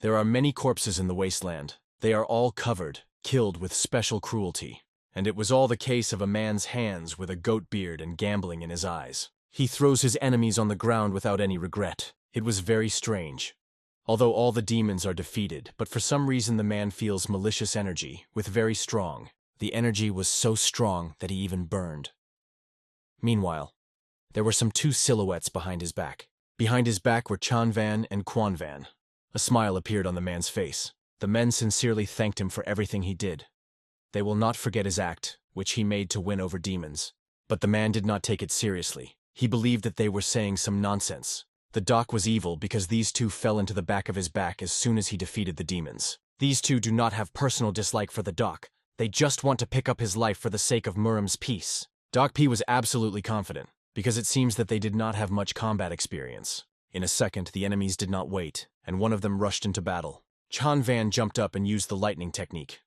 There are many corpses in the wasteland. They are all covered, killed with special cruelty. And it was all the case of a man's hands with a goat beard and gambling in his eyes. He throws his enemies on the ground without any regret. It was very strange. Although all the demons are defeated, but for some reason the man feels malicious energy, with very strong. The energy was so strong that he even burned. Meanwhile, there were some two silhouettes behind his back. Behind his back were Chanvan and Quanvan. A smile appeared on the man's face. The men sincerely thanked him for everything he did. They will not forget his act, which he made to win over demons. But the man did not take it seriously. He believed that they were saying some nonsense. The doc was evil because these two fell into the back of his back as soon as he defeated the demons. These two do not have personal dislike for the doc. They just want to pick up his life for the sake of Muram's peace. Doc P was absolutely confident, because it seems that they did not have much combat experience. In a second, the enemies did not wait, and one of them rushed into battle. Chanvan jumped up and used the lightning technique.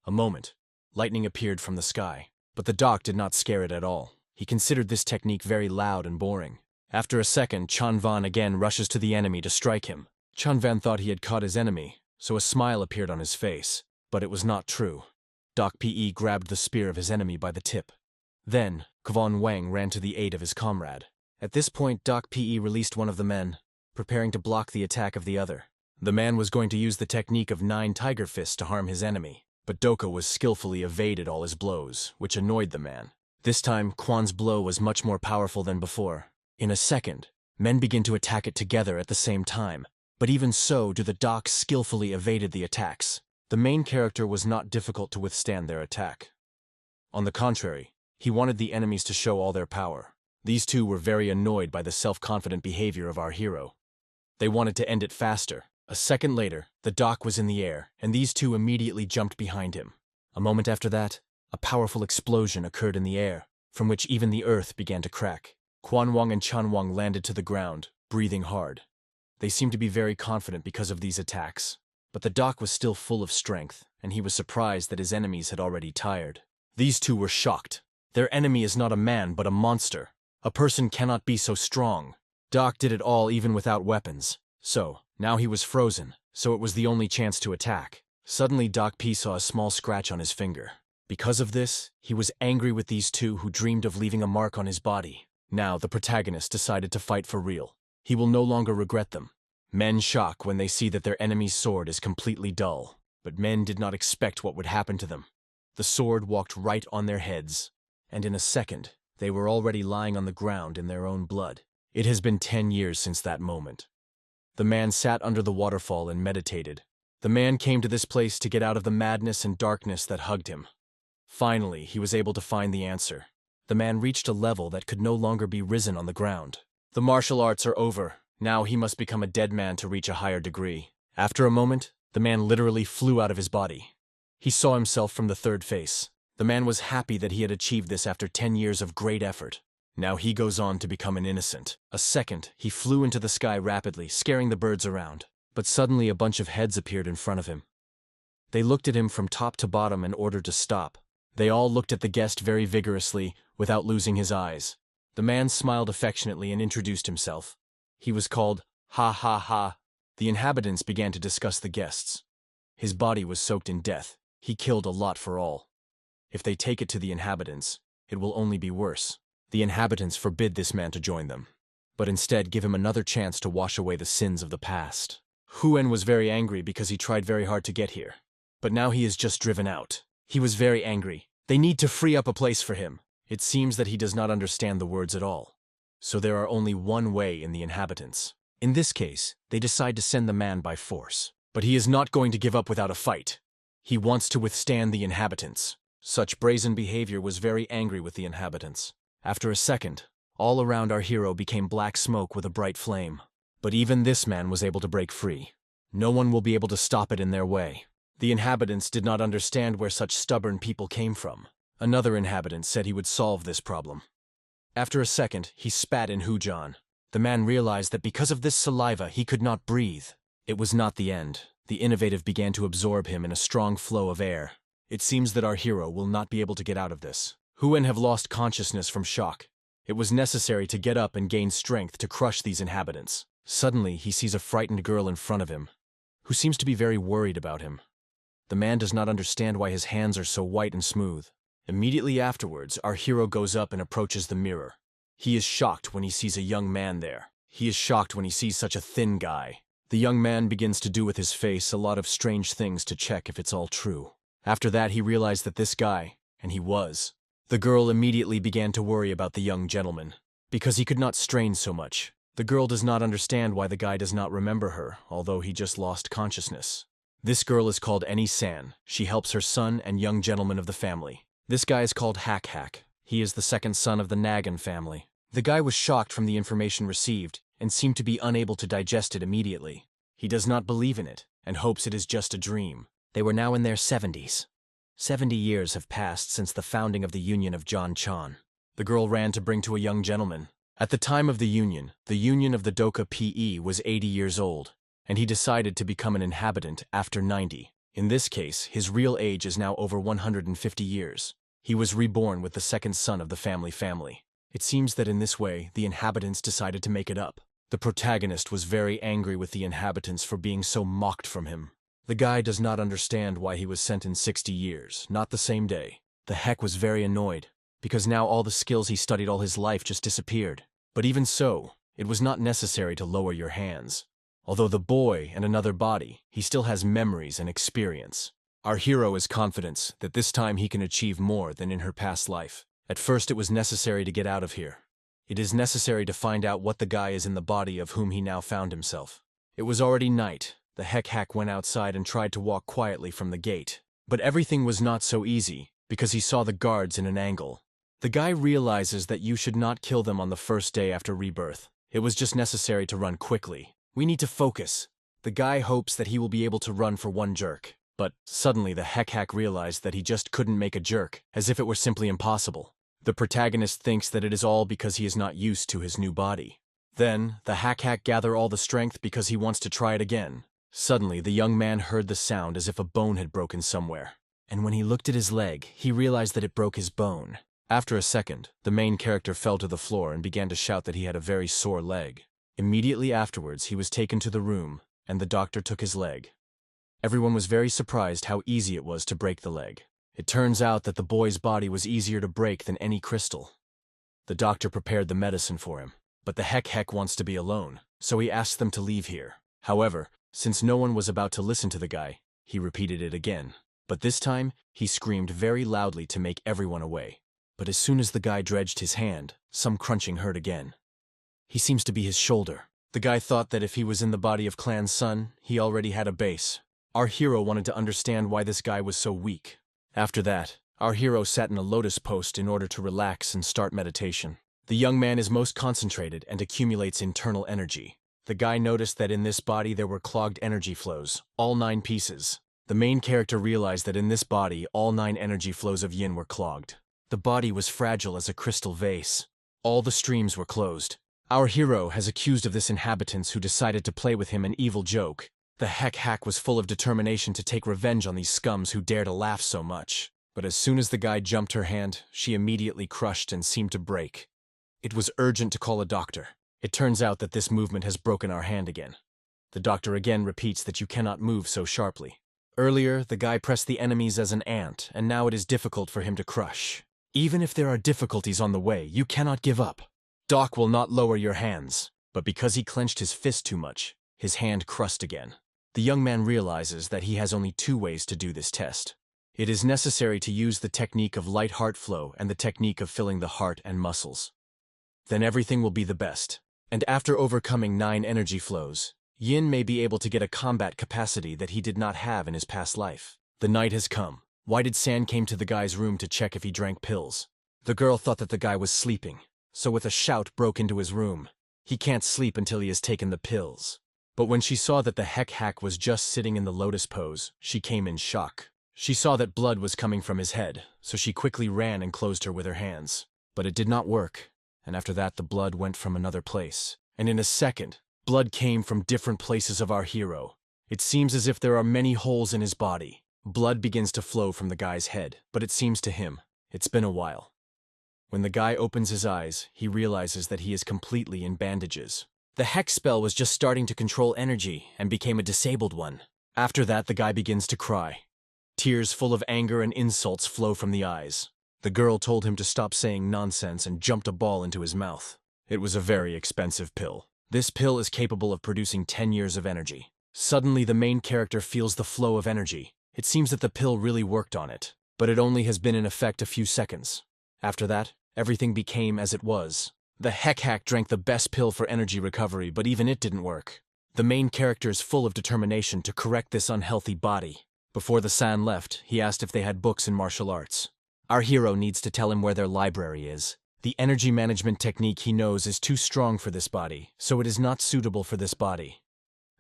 A moment, lightning appeared from the sky, but the doc did not scare it at all. He considered this technique very loud and boring. After a second, Chanvan again rushes to the enemy to strike him. Chanvan thought he had caught his enemy, so a smile appeared on his face, but it was not true. Doc P grabbed the spear of his enemy by the tip. Then, Kvon Wang ran to the aid of his comrade. At this point, Doc P released one of the men, preparing to block the attack of the other. The man was going to use the technique of 9 tiger fists to harm his enemy, but Doka was skillfully evaded all his blows, which annoyed the man. This time, Quan's blow was much more powerful than before. In a second, men begin to attack it together at the same time, but even so do the docs skillfully evaded the attacks. The main character was not difficult to withstand their attack. On the contrary, he wanted the enemies to show all their power. These two were very annoyed by the self-confident behavior of our hero. They wanted to end it faster. A second later, the doc was in the air, and these two immediately jumped behind him. A moment after that, a powerful explosion occurred in the air, from which even the earth began to crack. Quanwang and Chanwang landed to the ground, breathing hard. They seemed to be very confident because of these attacks. But the doc was still full of strength, and he was surprised that his enemies had already tired. These two were shocked. Their enemy is not a man, but a monster. A person cannot be so strong. Doc did it all even without weapons. So, now he was frozen, so it was the only chance to attack. Suddenly Doc P saw a small scratch on his finger. Because of this, he was angry with these two who dreamed of leaving a mark on his body. Now the protagonist decided to fight for real. He will no longer regret them. Men shock when they see that their enemy's sword is completely dull, but men did not expect what would happen to them. The sword walked right on their heads, and in a second, they were already lying on the ground in their own blood. It has been 10 years since that moment. The man sat under the waterfall and meditated. The man came to this place to get out of the madness and darkness that hugged him. Finally, he was able to find the answer. The man reached a level that could no longer be risen on the ground. The martial arts are over. Now he must become a dead man to reach a higher degree. After a moment, the man literally flew out of his body. He saw himself from the third face. The man was happy that he had achieved this after 10 years of great effort. Now he goes on to become an innocent. A second, he flew into the sky rapidly, scaring the birds around. But suddenly a bunch of heads appeared in front of him. They looked at him from top to bottom and ordered to stop. They all looked at the guest very vigorously, without losing his eyes. The man smiled affectionately and introduced himself. He was called Ha Ha Ha. The inhabitants began to discuss the guests. His body was soaked in death. He killed a lot for all. If they take it to the inhabitants, it will only be worse. The inhabitants forbid this man to join them, but instead give him another chance to wash away the sins of the past. Huen was very angry because he tried very hard to get here. But now he is just driven out. He was very angry. They need to free up a place for him. It seems that he does not understand the words at all. So there are only one way in the inhabitants. In this case, they decide to send the man by force. But he is not going to give up without a fight. He wants to withstand the inhabitants. Such brazen behavior was very angry with the inhabitants. After a second, all around our hero became black smoke with a bright flame. But even this man was able to break free. No one will be able to stop it in their way. The inhabitants did not understand where such stubborn people came from. Another inhabitant said he would solve this problem. After a second, he spat in Hujan. The man realized that because of this saliva, he could not breathe. It was not the end. The innovative began to absorb him in a strong flow of air. It seems that our hero will not be able to get out of this. Huen have lost consciousness from shock. It was necessary to get up and gain strength to crush these inhabitants. Suddenly, he sees a frightened girl in front of him. who seems to be very worried about him. The man does not understand why his hands are so white and smooth. Immediately afterwards, our hero goes up and approaches the mirror. He is shocked when he sees a young man there. He is shocked when he sees such a thin guy. The young man begins to do with his face a lot of strange things to check if it's all true. After that, he realized that this guy, and he was. The girl immediately began to worry about the young gentleman, because he could not strain so much. The girl does not understand why the guy does not remember her, although he just lost consciousness. This girl is called Eni-san. She helps her son and young gentleman of the family. This guy is called Hack. He is the second son of the Nagan family. The guy was shocked from the information received and seemed to be unable to digest it immediately. He does not believe in it and hopes it is just a dream. They were now in their 70s. 70 years have passed since the founding of the Union of John Chan. The girl ran to bring to a young gentleman. At the time of the Union of the Doka PE was 80 years old, and he decided to become an inhabitant after 90. In this case, his real age is now over 150 years. He was reborn with the second son of the family. It seems that in this way, the inhabitants decided to make it up. The protagonist was very angry with the inhabitants for being so mocked from him. The guy does not understand why he was sent in 60 years, not the same day. The heck was very annoyed, because now all the skills he studied all his life just disappeared. But even so, it was not necessary to lower your hands. Although the boy and another body, he still has memories and experience. Our hero is confident that this time he can achieve more than in her past life. At first it was necessary to get out of here. It is necessary to find out what the guy is in the body of whom he now found himself. It was already night. The hack went outside and tried to walk quietly from the gate. But everything was not so easy, because he saw the guards in an angle. The guy realizes that you should not kill them on the first day after rebirth. It was just necessary to run quickly. We need to focus. The guy hopes that he will be able to run for one jerk. But suddenly the hack realized that he just couldn't make a jerk, as if it were simply impossible. The protagonist thinks that it is all because he is not used to his new body. Then, the hack gather all the strength because he wants to try it again. Suddenly, the young man heard the sound as if a bone had broken somewhere. And when he looked at his leg, he realized that it broke his bone. After a second, the main character fell to the floor and began to shout that he had a very sore leg. Immediately afterwards, he was taken to the room, and the doctor took his leg. Everyone was very surprised how easy it was to break the leg. It turns out that the boy's body was easier to break than any crystal. The doctor prepared the medicine for him, but the heck wants to be alone, so he asked them to leave here. However, since no one was about to listen to the guy, he repeated it again. But this time, he screamed very loudly to make everyone away. But as soon as the guy dredged his hand, some crunching heard again. He seems to be his shoulder. The guy thought that if he was in the body of Clan's son, he already had a base. Our hero wanted to understand why this guy was so weak. After that, our hero sat in a lotus post in order to relax and start meditation. The young man is most concentrated and accumulates internal energy. The guy noticed that in this body there were clogged energy flows, all 9 pieces. The main character realized that in this body all 9 energy flows of yin were clogged. The body was fragile as a crystal vase. All the streams were closed. Our hero has accused of this inhabitants who decided to play with him an evil joke. The hack was full of determination to take revenge on these scums who dare to laugh so much. But as soon as the guy jumped her hand, she immediately crushed and seemed to break. It was urgent to call a doctor. It turns out that this movement has broken our hand again. The doctor again repeats that you cannot move so sharply. Earlier, the guy pressed the enemies as an ant, and now it is difficult for him to crush. Even if there are difficulties on the way, you cannot give up. Doc will not lower your hands, but because he clenched his fist too much, his hand crushed again. The young man realizes that he has only 2 ways to do this test. It is necessary to use the technique of light heart flow and the technique of filling the heart and muscles. Then everything will be the best. And after overcoming 9 energy flows, Yin may be able to get a combat capacity that he did not have in his past life. The night has come. Why did San came to the guy's room to check if he drank pills? The girl thought that the guy was sleeping, so with a shout broke into his room. He can't sleep until he has taken the pills. But when she saw that the hack was just sitting in the lotus pose, she came in shock. She saw that blood was coming from his head, so she quickly ran and closed her with her hands. But it did not work, and after that the blood went from another place. And in a second, blood came from different places of our hero. It seems as if there are many holes in his body. Blood begins to flow from the guy's head, but it seems to him, it's been a while. When the guy opens his eyes, he realizes that he is completely in bandages. The hex spell was just starting to control energy and became a disabled one. After that, the guy begins to cry. Tears full of anger and insults flow from the eyes. The girl told him to stop saying nonsense and jumped a ball into his mouth. It was a very expensive pill. This pill is capable of producing 10 years of energy. Suddenly, the main character feels the flow of energy. It seems that the pill really worked on it, but it only has been in effect a few seconds. After that, everything became as it was. The hack drank the best pill for energy recovery, but even it didn't work. The main character is full of determination to correct this unhealthy body. Before the San left, he asked if they had books in martial arts. Our hero needs to tell him where their library is. The energy management technique he knows is too strong for this body, so it is not suitable for this body.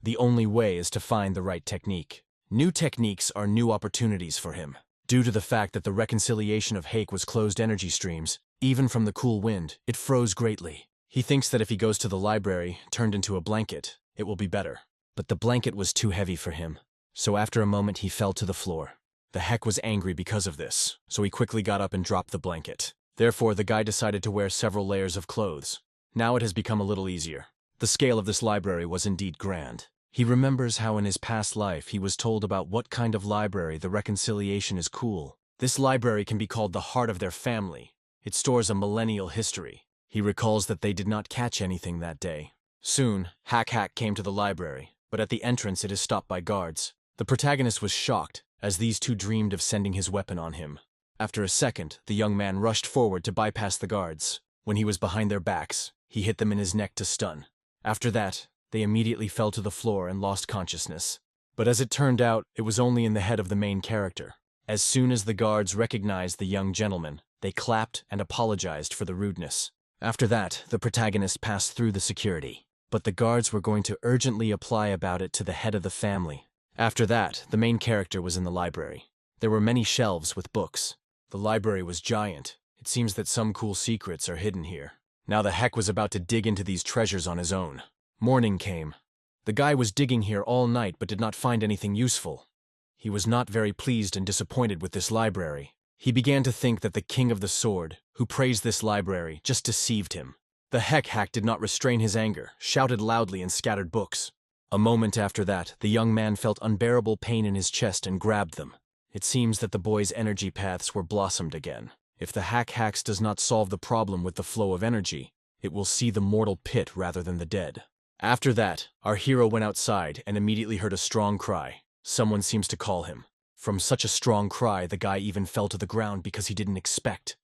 The only way is to find the right technique. New techniques are new opportunities for him. Due to the fact that the reconciliation of hake was closed energy streams, even from the cool wind, it froze greatly. He thinks that if he goes to the library, turned into a blanket, it will be better. But the blanket was too heavy for him, so after a moment he fell to the floor. The heck was angry because of this, so he quickly got up and dropped the blanket. Therefore, the guy decided to wear several layers of clothes. Now it has become a little easier. The scale of this library was indeed grand. He remembers how in his past life he was told about what kind of library the reconciliation is cool. This library can be called the heart of their family. It stores a millennial history. He recalls that they did not catch anything that day. Soon, Hack came to the library, but at the entrance it is stopped by guards. The protagonist was shocked, as these two dreamed of sending his weapon on him. After a second, the young man rushed forward to bypass the guards. When he was behind their backs, he hit them in his neck to stun. After that, they immediately fell to the floor and lost consciousness. But as it turned out, it was only in the head of the main character. As soon as the guards recognized the young gentleman, they clapped and apologized for the rudeness. After that, the protagonist passed through the security. But the guards were going to urgently apply about it to the head of the family. After that, the main character was in the library. There were many shelves with books. The library was giant. It seems that some cool secrets are hidden here. Now the heck was about to dig into these treasures on his own. Morning came. The guy was digging here all night but did not find anything useful. He was not very pleased and disappointed with this library. He began to think that the king of the sword, who praised this library, just deceived him. The hack did not restrain his anger, shouted loudly and scattered books. A moment after that, the young man felt unbearable pain in his chest and grabbed them. It seems that the boy's energy paths were blossomed again. If the hacks does not solve the problem with the flow of energy, it will see the mortal pit rather than the dead. After that, our hero went outside and immediately heard a strong cry. Someone seems to call him. From such a strong cry, the guy even fell to the ground because he didn't expect.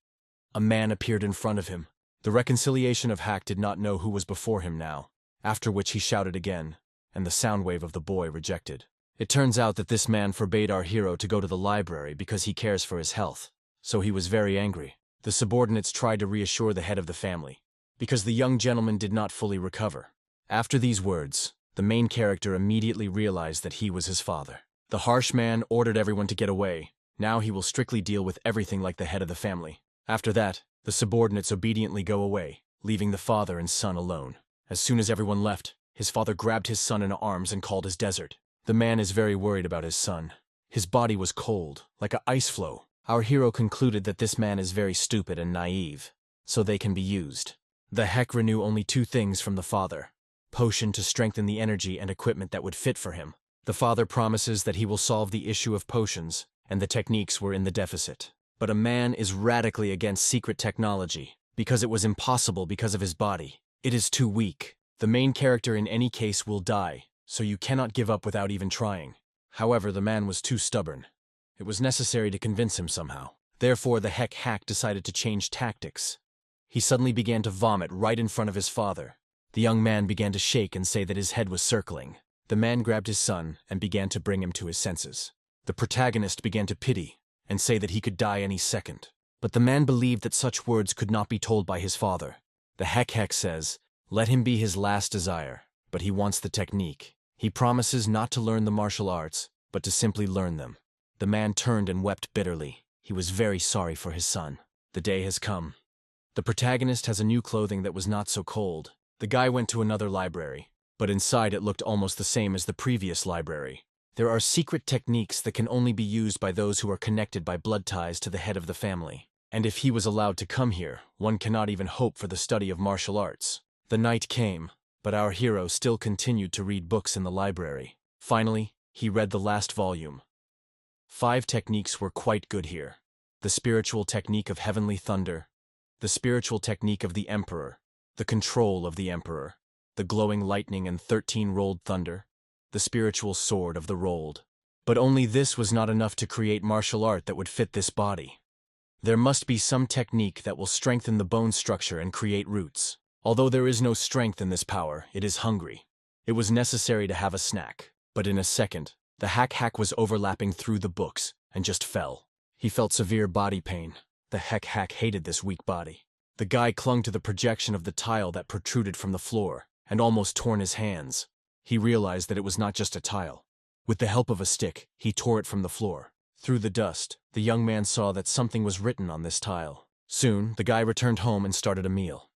A man appeared in front of him. The reconciliation of Hack did not know who was before him now, after which he shouted again, and the sound wave of the boy rejected. It turns out that this man forbade our hero to go to the library because he cares for his health, so he was very angry. The subordinates tried to reassure the head of the family, because the young gentleman did not fully recover. After these words, the main character immediately realized that he was his father. The harsh man ordered everyone to get away. Now he will strictly deal with everything like the head of the family. After that, the subordinates obediently go away, leaving the father and son alone. As soon as everyone left, his father grabbed his son in arms and called his desert. The man is very worried about his son. His body was cold, like an ice floe. Our hero concluded that this man is very stupid and naive, so they can be used. The heck renew only two things from the father: potion to strengthen the energy and equipment that would fit for him. The father promises that he will solve the issue of potions, and the techniques were in the deficit. But a man is radically against secret technology, because it was impossible because of his body. It is too weak. The main character in any case will die, so you cannot give up without even trying. However, the man was too stubborn. It was necessary to convince him somehow. Therefore, the hack decided to change tactics. He suddenly began to vomit right in front of his father. The young man began to shake and say that his head was circling. The man grabbed his son and began to bring him to his senses. The protagonist began to pity and say that he could die any second. But the man believed that such words could not be told by his father. The heck says, let him be his last desire, but he wants the technique. He promises not to learn the martial arts, but to simply learn them. The man turned and wept bitterly. He was very sorry for his son. The day has come. The protagonist has a new clothing that was not so cold. The guy went to another library, but inside it looked almost the same as the previous library. There are secret techniques that can only be used by those who are connected by blood ties to the head of the family. And if he was allowed to come here, one cannot even hope for the study of martial arts. The night came, but our hero still continued to read books in the library. Finally, He read the last volume. 5 techniques were quite good here. The spiritual technique of heavenly thunder, the spiritual technique of the emperor, the control of the emperor, the glowing lightning and 13 rolled thunder, the spiritual sword of the rolled. But only this was not enough to create martial art that would fit this body. There must be some technique that will strengthen the bone structure and create roots. Although there is no strength in this power, it is hungry. It was necessary to have a snack. But in a second, the hack was overlapping through the books and just fell. He felt severe body pain. The hack hated this weak body. The guy clung to the projection of the tile that protruded from the floor and almost torn his hands. He realized that it was not just a tile. With the help of a stick, he tore it from the floor. Through the dust, the young man saw that something was written on this tile. Soon, the guy returned home and started a meal.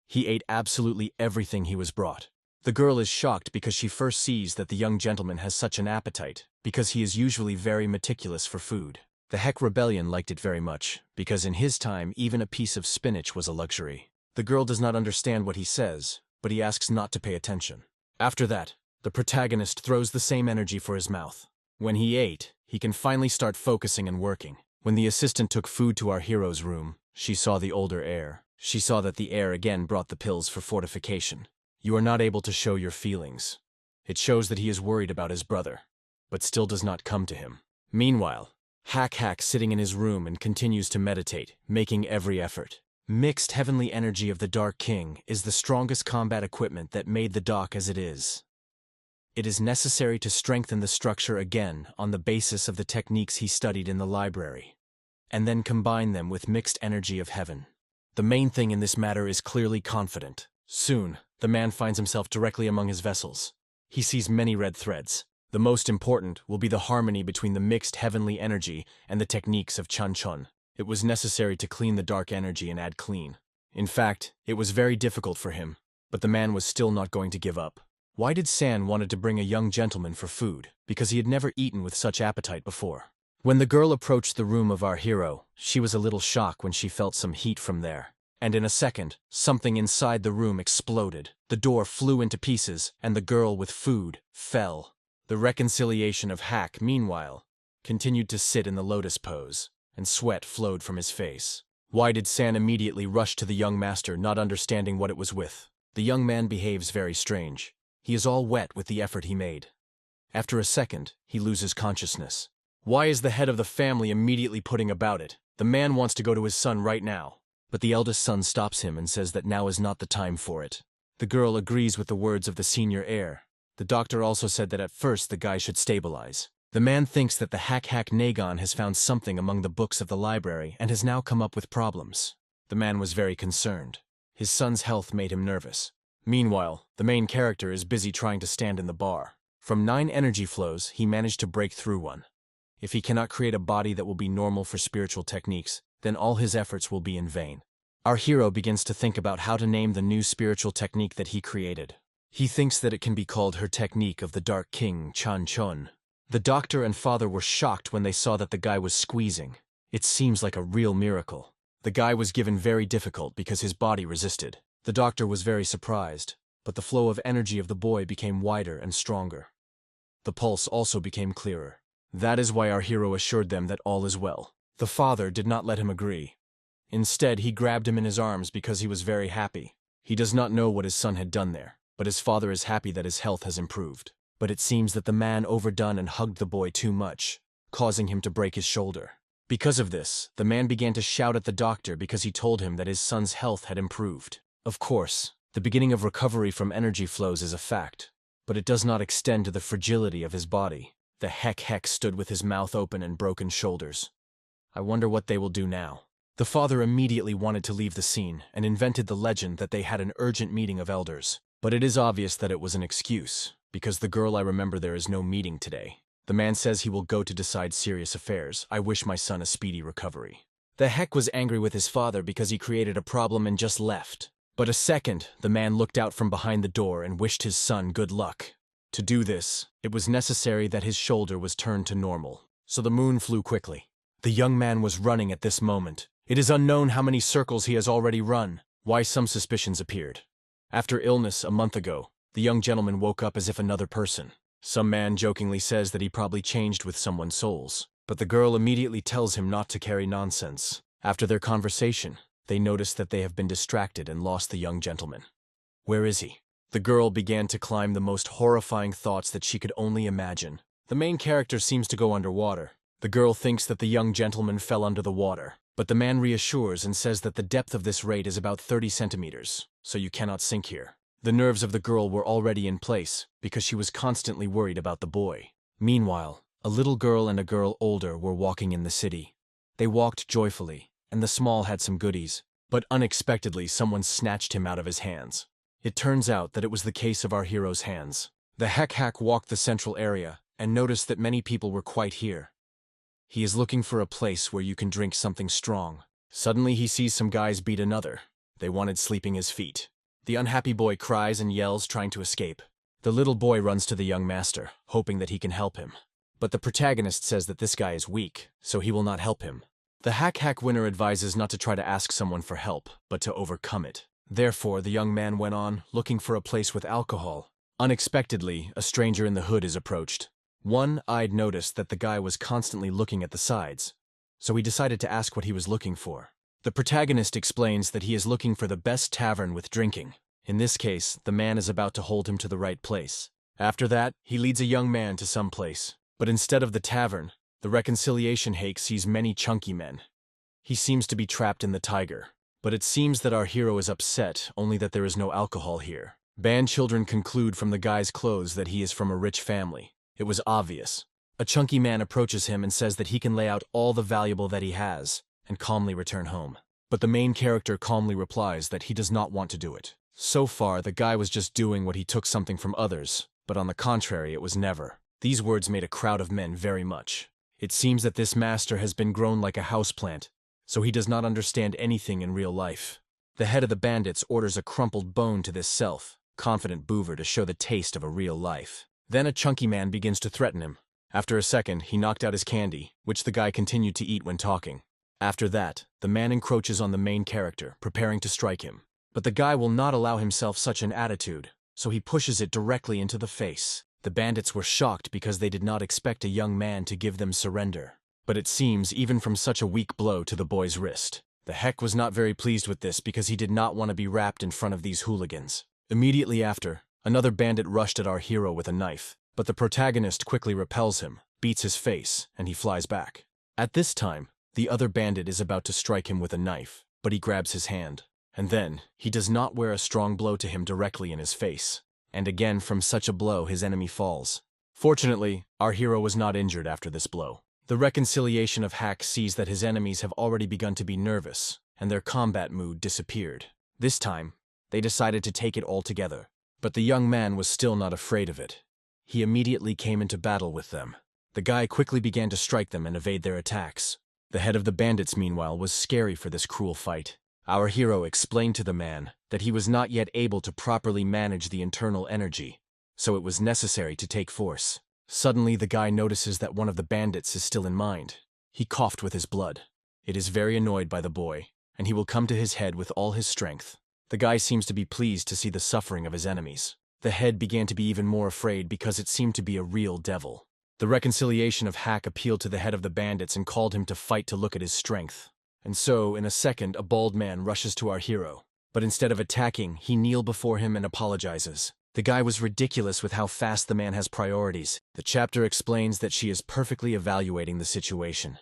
He ate absolutely everything he was brought. The girl is shocked because she first sees that the young gentleman has such an appetite, because he is usually very meticulous for food. The Heck Rebellion liked it very much, because in his time even a piece of spinach was a luxury. The girl does not understand what he says, but he asks not to pay attention. After that, the protagonist throws the same energy for his mouth. When he ate, he can finally start focusing and working. When the assistant took food to our hero's room, she saw the older heir. She saw that the heir again brought the pills for fortification. You are not able to show your feelings. It shows that he is worried about his brother, but still does not come to him. Meanwhile, Hack sitting in his room and continues to meditate, making every effort. Mixed heavenly energy of the Dark King is the strongest combat equipment that made the dock as it is. It is necessary to strengthen the structure again on the basis of the techniques he studied in the library, and then combine them with mixed energy of heaven. The main thing in this matter is clearly confident. Soon, the man finds himself directly among his vessels. He sees many red threads. The most important will be the harmony between the mixed heavenly energy and the techniques of Chun. It was necessary to clean the dark energy and add clean. In fact, it was very difficult for him, but the man was still not going to give up. Why did San wanted to bring a young gentleman for food? Because he had never eaten with such appetite before. When the girl approached the room of our hero, she was a little shocked when she felt some heat from there. And in a second, something inside the room exploded. The door flew into pieces, and the girl with food fell. The reconciliation of Hack, meanwhile, continued to sit in the lotus pose, and sweat flowed from his face. Why did San immediately rush to the young master, not understanding what it was with? The young man behaves very strange. He is all wet with the effort he made. After a second, he loses consciousness. Why is the head of the family immediately putting about it? The man wants to go to his son right now. But the eldest son stops him and says that now is not the time for it. The girl agrees with the words of the senior heir. The doctor also said that at first the guy should stabilize. The man thinks that the Hack Nagon has found something among the books of the library and has now come up with problems. The man was very concerned. His son's health made him nervous. Meanwhile, the main character is busy trying to stand in the bar. From 9 energy flows, he managed to break through one. If he cannot create a body that will be normal for spiritual techniques, then all his efforts will be in vain. Our hero begins to think about how to name the new spiritual technique that he created. He thinks that it can be called her technique of the Dark King, Chun. The doctor and father were shocked when they saw that the guy was squeezing. It seems like a real miracle. The guy was given very difficult because his body resisted. The doctor was very surprised, but the flow of energy of the boy became wider and stronger. The pulse also became clearer. That is why our hero assured them that all is well. The father did not let him agree. Instead, he grabbed him in his arms because he was very happy. He does not know what his son had done there, but his father is happy that his health has improved. But it seems that the man overdone and hugged the boy too much, causing him to break his shoulder. Because of this, the man began to shout at the doctor because he told him that his son's health had improved. Of course, the beginning of recovery from energy flows is a fact, but it does not extend to the fragility of his body. The Heck stood with his mouth open and broken shoulders. I wonder what they will do now. The father immediately wanted to leave the scene and invented the legend that they had an urgent meeting of elders. But it is obvious that it was an excuse, because the girl I remember there is no meeting today. The man says he will go to decide serious affairs. I wish my son a speedy recovery. The Heck was angry with his father because he created a problem and just left. But a second, the man looked out from behind the door and wished his son good luck. To do this, it was necessary that his shoulder was turned to normal, so the moon flew quickly. The young man was running at this moment. It is unknown how many circles he has already run. Why some suspicions appeared. After illness a month ago, the young gentleman woke up as if another person. Some man jokingly says that he probably changed with someone's souls, but the girl immediately tells him not to carry nonsense. After their conversation, they notice that they have been distracted and lost the young gentleman. Where is he? The girl began to climb the most horrifying thoughts that she could only imagine. The main character seems to go underwater. The girl thinks that the young gentleman fell under the water, but the man reassures and says that the depth of this rate is about 30 centimeters, so you cannot sink here. The nerves of the girl were already in place because she was constantly worried about the boy. Meanwhile, a little girl and a girl older were walking in the city. They walked joyfully, and the small had some goodies, but unexpectedly someone snatched him out of his hands. It turns out that it was the case of our hero's hands. The hack walked the central area and noticed that many people were quite here. He is looking for a place where you can drink something strong. Suddenly he sees some guys beat another. They wanted sleeping his feet. The unhappy boy cries and yells, trying to escape. The little boy runs to the young master, hoping that he can help him. But the protagonist says that this guy is weak, so he will not help him. The hack winner advises not to try to ask someone for help, but to overcome it. Therefore, the young man went on, looking for a place with alcohol. Unexpectedly, a stranger in the hood is approached. One-eyed noticed that the guy was constantly looking at the sides, so he decided to ask what he was looking for. The protagonist explains that he is looking for the best tavern with drinking. In this case, the man is about to hold him to the right place. After that, he leads a young man to some place. But instead of the tavern, the reconciliation hake sees many chunky men. He seems to be trapped in the tiger. But it seems that our hero is upset, only that there is no alcohol here. Band children conclude from the guy's clothes that he is from a rich family. It was obvious. A chunky man approaches him and says that he can lay out all the valuable that he has and calmly return home. But the main character calmly replies that he does not want to do it. So far, the guy was just doing what he took something from others, but on the contrary, it was never. These words made a crowd of men very much. It seems that this master has been grown like a houseplant, so he does not understand anything in real life. The head of the bandits orders a crumpled bone to this self-confident boover to show the taste of a real life. Then a chunky man begins to threaten him. After a second, he knocked out his candy, which the guy continued to eat when talking. After that, the man encroaches on the main character, preparing to strike him. But the guy will not allow himself such an attitude, so he pushes it directly into the face. The bandits were shocked because they did not expect a young man to give them surrender. But it seems even from such a weak blow to the boy's wrist. The heck was not very pleased with this because he did not want to be wrapped in front of these hooligans. Immediately after, another bandit rushed at our hero with a knife, but the protagonist quickly repels him, beats his face, and he flies back. At this time, the other bandit is about to strike him with a knife, but he grabs his hand. And then, he does not wear a strong blow to him directly in his face. And again, from such a blow, his enemy falls. Fortunately, our hero was not injured after this blow. The reconciliation of Hack sees that his enemies have already begun to be nervous, and their combat mood disappeared. This time, they decided to take it all together. But the young man was still not afraid of it. He immediately came into battle with them. The guy quickly began to strike them and evade their attacks. The head of the bandits, meanwhile, was scary for this cruel fight. Our hero explained to the man that he was not yet able to properly manage the internal energy, so it was necessary to take force. Suddenly, the guy notices that one of the bandits is still in mind. He coughed with his blood. It is very annoyed by the boy, and he will come to his head with all his strength. The guy seems to be pleased to see the suffering of his enemies. The head began to be even more afraid because it seemed to be a real devil. The reconciliation of Hack appealed to the head of the bandits and called him to fight to look at his strength. And so, in a second, a bald man rushes to our hero. But instead of attacking, he kneels before him and apologizes. The guy was ridiculous with how fast the man has priorities. The chapter explains that she is perfectly evaluating the situation.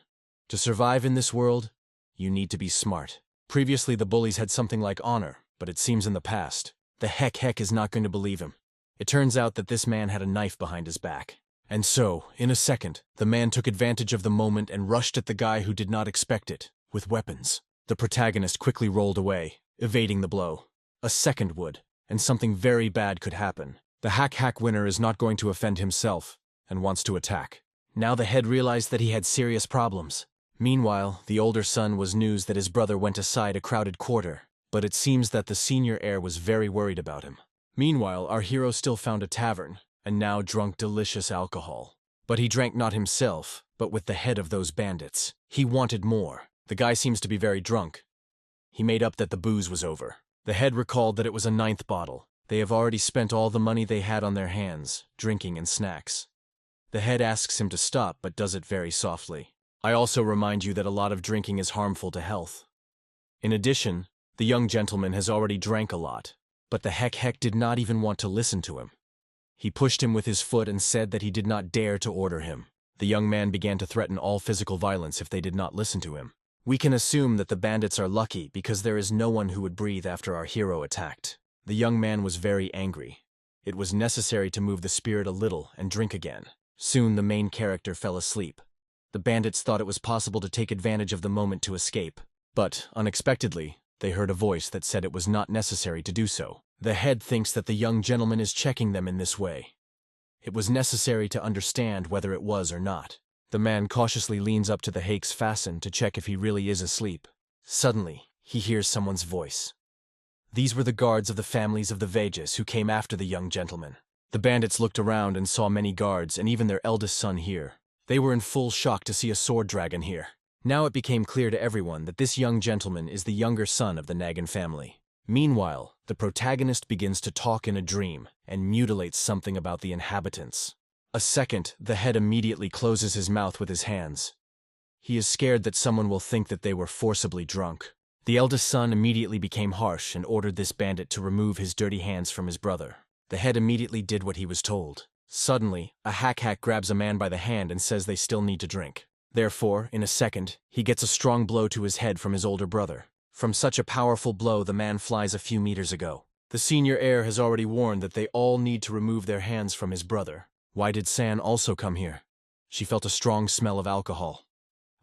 To survive in this world, you need to be smart. Previously, the bullies had something like honor, but it seems in the past. The heck is not going to believe him. It turns out that this man had a knife behind his back. And so, in a second, the man took advantage of the moment and rushed at the guy who did not expect it. With weapons. The protagonist quickly rolled away, evading the blow. A second would, and something very bad could happen. The hack winner is not going to offend himself, and wants to attack. Now the head realized that he had serious problems. Meanwhile, the older son was news that his brother went aside a crowded quarter, but it seems that the senior heir was very worried about him. Meanwhile, our hero still found a tavern, and now drunk delicious alcohol. But he drank not himself, but with the head of those bandits. He wanted more. The guy seems to be very drunk. He made up that the booze was over. The head recalled that it was a 9th bottle. They have already spent all the money they had on their hands, drinking and snacks. The head asks him to stop, but does it very softly. I also remind you that a lot of drinking is harmful to health. In addition, the young gentleman has already drank a lot, but the heck did not even want to listen to him. He pushed him with his foot and said that he did not dare to order him. The young man began to threaten all physical violence if they did not listen to him. We can assume that the bandits are lucky because there is no one who would breathe after our hero attacked. The young man was very angry. It was necessary to move the spirit a little and drink again. Soon the main character fell asleep. The bandits thought it was possible to take advantage of the moment to escape. But, unexpectedly, they heard a voice that said it was not necessary to do so. The head thinks that the young gentleman is checking them in this way. It was necessary to understand whether it was or not. The man cautiously leans up to the hake's fasten to check if he really is asleep. Suddenly, he hears someone's voice. These were the guards of the families of the Vejas who came after the young gentleman. The bandits looked around and saw many guards and even their eldest son here. They were in full shock to see a sword dragon here. Now it became clear to everyone that this young gentleman is the younger son of the Nagan family. Meanwhile, the protagonist begins to talk in a dream and mutilates something about the inhabitants. A second, the head immediately closes his mouth with his hands. He is scared that someone will think that they were forcibly drunk. The eldest son immediately became harsh and ordered this bandit to remove his dirty hands from his brother. The head immediately did what he was told. Suddenly, a hack grabs a man by the hand and says they still need to drink. Therefore, in a second, he gets a strong blow to his head from his older brother. From such a powerful blow, the man flies a few meters ago. The senior heir has already warned that they all need to remove their hands from his brother. Why did San also come here? She felt a strong smell of alcohol.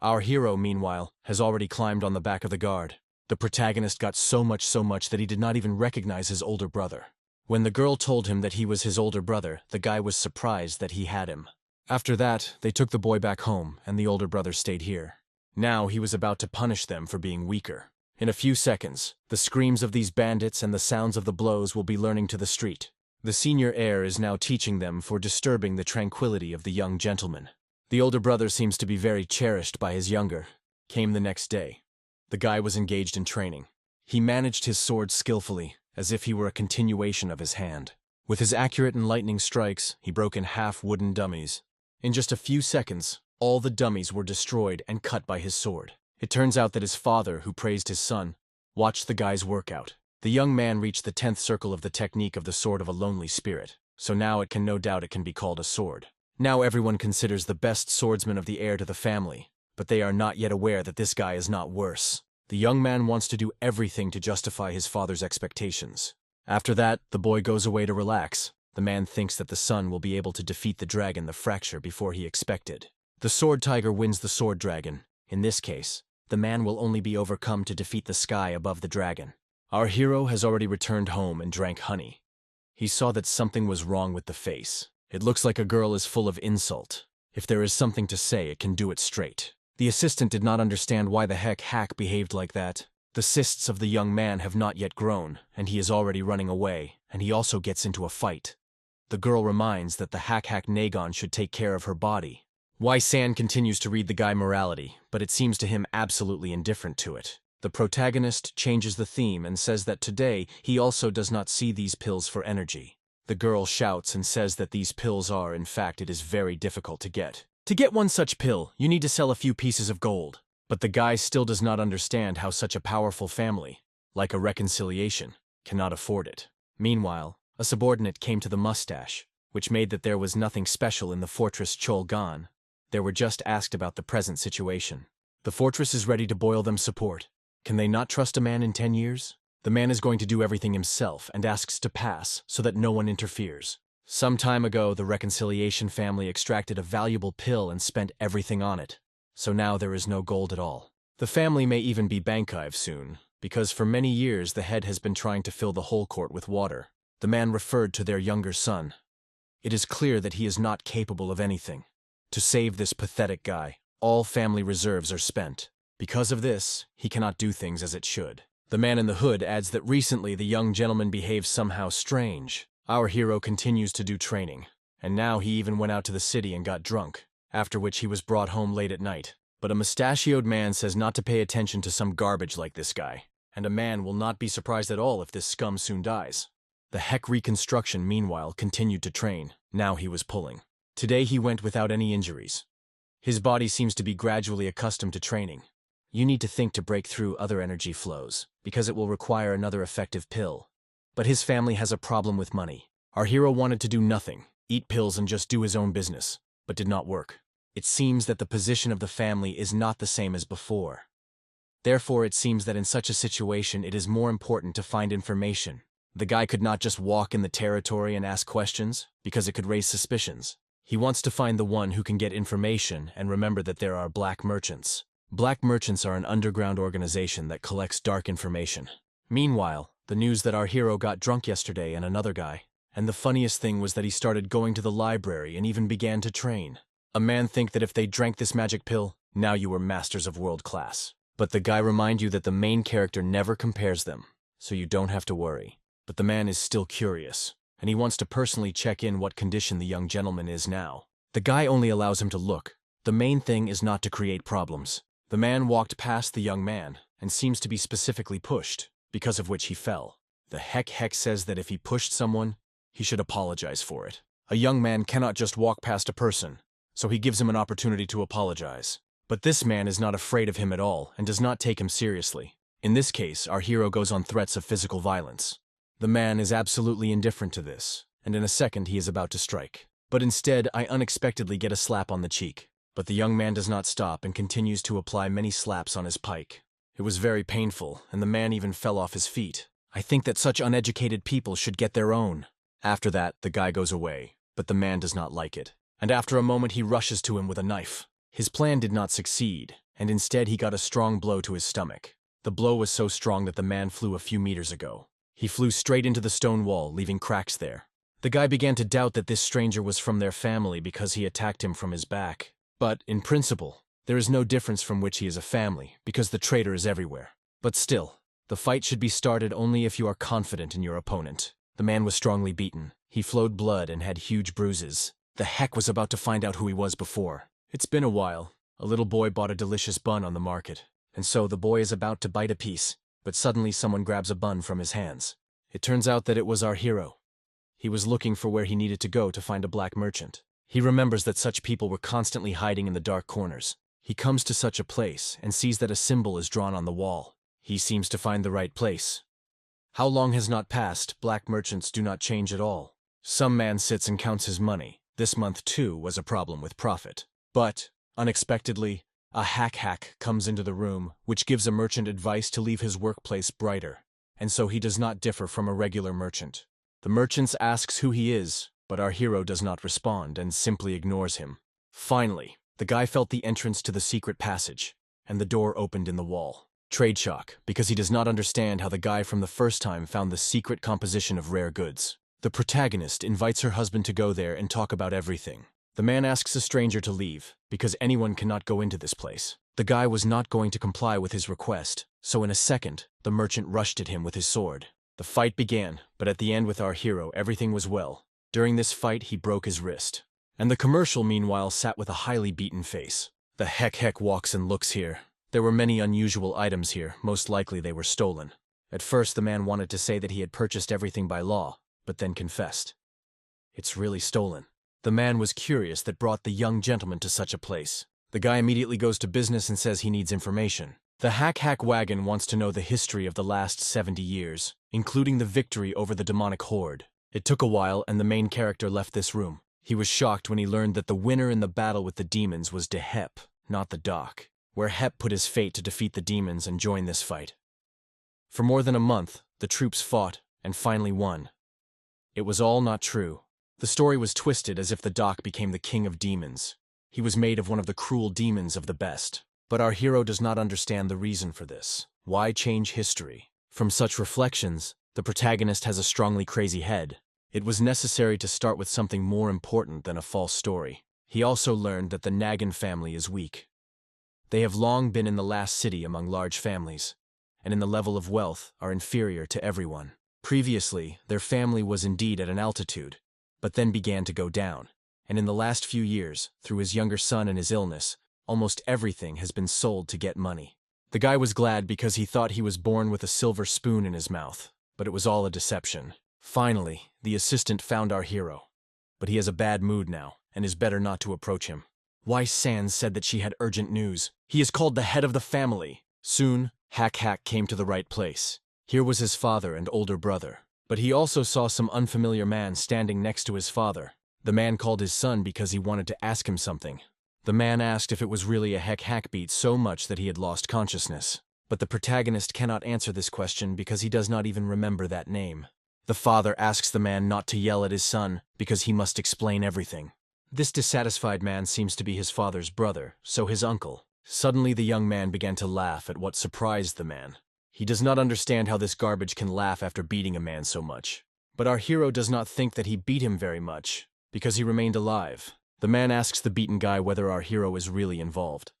Our hero, meanwhile, has already climbed on the back of the guard. The protagonist got so much that he did not even recognize his older brother. When the girl told him that he was his older brother, the guy was surprised that he had him. After that, they took the boy back home, and the older brother stayed here. Now he was about to punish them for being weaker. In a few seconds, the screams of these bandits and the sounds of the blows will be learning to the street. The senior heir is now teaching them for disturbing the tranquility of the young gentleman. The older brother seems to be very cherished by his younger. Came the next day. The guy was engaged in training. He managed his sword skillfully, as if he were a continuation of his hand. With his accurate and lightning strikes, he broke in half wooden dummies. In just a few seconds, all the dummies were destroyed and cut by his sword. It turns out that his father, who praised his son, watched the guy's workout. The young man reached the 10th circle of the technique of the sword of a lonely spirit, so now it can no doubt it can be called a sword. Now everyone considers the best swordsman of the heir to the family, but they are not yet aware that this guy is not worse. The young man wants to do everything to justify his father's expectations. After that, the boy goes away to relax. The man thinks that the son will be able to defeat the dragon, the fracture, before he expected. The sword tiger wins the sword dragon. In this case, the man will only be overcome to defeat the sky above the dragon. Our hero has already returned home and drank honey. He saw that something was wrong with the face. It looks like a girl is full of insult. If there is something to say, it can do it straight. The assistant did not understand why the hack behaved like that. The cysts of the young man have not yet grown, and he is already running away, and he also gets into a fight. The girl reminds that the hack Nagon should take care of her body. Why San continues to read the guy morality, but it seems to him absolutely indifferent to it. The protagonist changes the theme and says that today he also does not see these pills for energy. The girl shouts and says that these pills are, in fact, it is very difficult to get. To get one such pill, you need to sell a few pieces of gold. But the guy still does not understand how such a powerful family, like a reconciliation, cannot afford it. Meanwhile, a subordinate came to the mustache, which made that there was nothing special in the fortress Cholgan. They were just asked about the present situation. The fortress is ready to boil them support. Can they not trust a man in 10 years? The man is going to do everything himself and asks to pass so that no one interferes. Some time ago, the reconciliation family extracted a valuable pill and spent everything on it. So now there is no gold at all. The family may even be bankived soon, because for many years the head has been trying to fill the whole court with water. The man referred to their younger son. It is clear that he is not capable of anything. To save this pathetic guy, all family reserves are spent. Because of this, he cannot do things as it should. The man in the hood adds that recently the young gentleman behaved somehow strange. Our hero continues to do training, and now he even went out to the city and got drunk, after which he was brought home late at night. But a mustachioed man says not to pay attention to some garbage like this guy, and a man will not be surprised at all if this scum soon dies. The heck reconstruction, meanwhile, continued to train. Now he was pulling. Today he went without any injuries. His body seems to be gradually accustomed to training. You need to think to break through other energy flows, because it will require another effective pill. But his family has a problem with money. Our hero wanted to do nothing, eat pills and just do his own business, but did not work. It seems that the position of the family is not the same as before. Therefore, it seems that in such a situation it is more important to find information. The guy could not just walk in the territory and ask questions, because it could raise suspicions. He wants to find the one who can get information and remember that there are black merchants. Black merchants are an underground organization that collects dark information. Meanwhile, the news that our hero got drunk yesterday and another guy. And the funniest thing was that he started going to the library and even began to train. A man think that if they drank this magic pill, now you were masters of world class. But the guy remind you that the main character never compares them, so you don't have to worry. But the man is still curious, and he wants to personally check in what condition the young gentleman is now. The guy only allows him to look. The main thing is not to create problems. The man walked past the young man, and seems to be specifically pushed, because of which he fell. The heck says that if he pushed someone, he should apologize for it. A young man cannot just walk past a person, so he gives him an opportunity to apologize. But this man is not afraid of him at all and does not take him seriously. In this case, our hero goes on threats of physical violence. The man is absolutely indifferent to this, and in a second he is about to strike. But instead, I unexpectedly get a slap on the cheek. But the young man does not stop and continues to apply many slaps on his pike. It was very painful, and the man even fell off his feet. I think that such uneducated people should get their own. After that, the guy goes away, but the man does not like it. And after a moment he rushes to him with a knife. His plan did not succeed, and instead he got a strong blow to his stomach. The blow was so strong that the man flew a few meters ago. He flew straight into the stone wall, leaving cracks there. The guy began to doubt that this stranger was from their family because he attacked him from his back. But, in principle, there is no difference from which he is a family, because the traitor is everywhere. But still, the fight should be started only if you are confident in your opponent. The man was strongly beaten. He flowed blood and had huge bruises. The heck was about to find out who he was before. It's been a while. A little boy bought a delicious bun on the market, and so the boy is about to bite a piece, but suddenly someone grabs a bun from his hands. It turns out that it was our hero. He was looking for where he needed to go to find a black merchant. He remembers that such people were constantly hiding in the dark corners. He comes to such a place and sees that a symbol is drawn on the wall. He seems to find the right place. How long has not passed, black merchants do not change at all. Some man sits and counts his money. This month, too, was a problem with profit. But, unexpectedly, a hack comes into the room, which gives a merchant advice to leave his workplace brighter, and so he does not differ from a regular merchant. The merchant asks who he is, but our hero does not respond and simply ignores him. Finally, the guy felt the entrance to the secret passage, and the door opened in the wall. Trade shock, because he does not understand how the guy from the first time found the secret composition of rare goods. The protagonist invites her husband to go there and talk about everything. The man asks a stranger to leave, because anyone cannot go into this place. The guy was not going to comply with his request, so in a second, the merchant rushed at him with his sword. The fight began, but at the end with our hero, everything was well. During this fight, he broke his wrist. And the commercial, meanwhile, sat with a highly beaten face. The heck walks and looks here. There were many unusual items here, most likely they were stolen. At first, the man wanted to say that he had purchased everything by law, but then confessed. It's really stolen. The man was curious that brought the young gentleman to such a place. The guy immediately goes to business and says he needs information. The hack wagon wants to know the history of the last 70 years, including the victory over the demonic horde. It took a while and the main character left this room. He was shocked when he learned that the winner in the battle with the demons was De Hep, not the Doc, where Hep put his fate to defeat the demons and join this fight. For more than a month, the troops fought and finally won. It was all not true. The story was twisted as if the Doc became the king of demons. He was made of one of the cruel demons of the best. But our hero does not understand the reason for this. Why change history? From such reflections, the protagonist has a strongly crazy head. It was necessary to start with something more important than a false story. He also learned that the Nagin family is weak. They have long been in the last city among large families, and in the level of wealth are inferior to everyone. Previously, their family was indeed at an altitude, but then began to go down. And in the last few years, through his younger son and his illness, almost everything has been sold to get money. The guy was glad because he thought he was born with a silver spoon in his mouth, but it was all a deception. Finally, the assistant found our hero. But he has a bad mood now, and is better not to approach him. Wai-san said that she had urgent news. He is called the head of the family. Soon, Hack came to the right place. Here was his father and older brother. But he also saw some unfamiliar man standing next to his father. The man called his son because he wanted to ask him something. The man asked if it was really a Hack beat so much that he had lost consciousness. But the protagonist cannot answer this question because he does not even remember that name. The father asks the man not to yell at his son because he must explain everything. This dissatisfied man seems to be his father's brother, so his uncle. Suddenly the young man began to laugh at what surprised the man. He does not understand how this garbage can laugh after beating a man so much. But our hero does not think that he beat him very much, because he remained alive. The man asks the beaten guy whether our hero is really involved.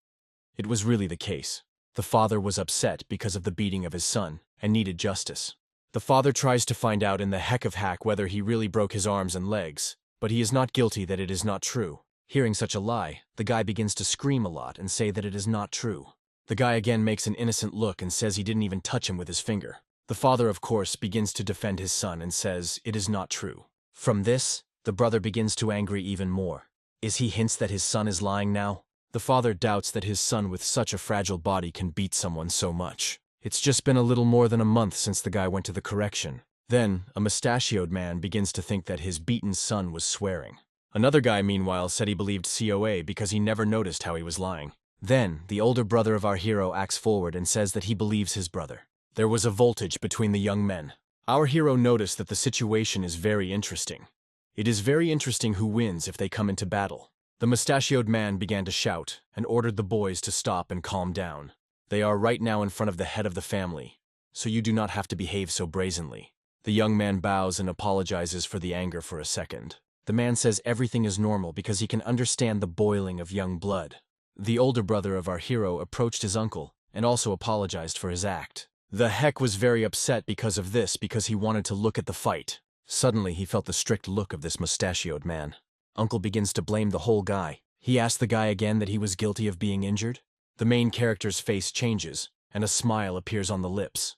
It was really the case. The father was upset because of the beating of his son, and needed justice. The father tries to find out in the heck of Hack whether he really broke his arms and legs, but he is not guilty that it is not true. Hearing such a lie, the guy begins to scream a lot and say that it is not true. The guy again makes an innocent look and says he didn't even touch him with his finger. The father, of course, begins to defend his son and says it is not true. From this, the brother begins to angry even more. Is he hints that his son is lying now? The father doubts that his son with such a fragile body can beat someone so much. It's just been a little more than a month since the guy went to the correction. Then, a mustachioed man begins to think that his beaten son was swearing. Another guy, meanwhile, said he believed COA because he never noticed how he was lying. Then, the older brother of our hero acts forward and says that he believes his brother. There was a voltage between the young men. Our hero noticed that the situation is very interesting. It is very interesting who wins if they come into battle. The mustachioed man began to shout and ordered the boys to stop and calm down. They are right now in front of the head of the family, so you do not have to behave so brazenly. The young man bows and apologizes for the anger for a second. The man says everything is normal because he can understand the boiling of young blood. The older brother of our hero approached his uncle and also apologized for his act. The heck was very upset because of this because he wanted to look at the fight. Suddenly he felt the strict look of this mustachioed man. Uncle begins to blame the whole guy. He asked the guy again that he was guilty of being injured. The main character's face changes, and a smile appears on the lips.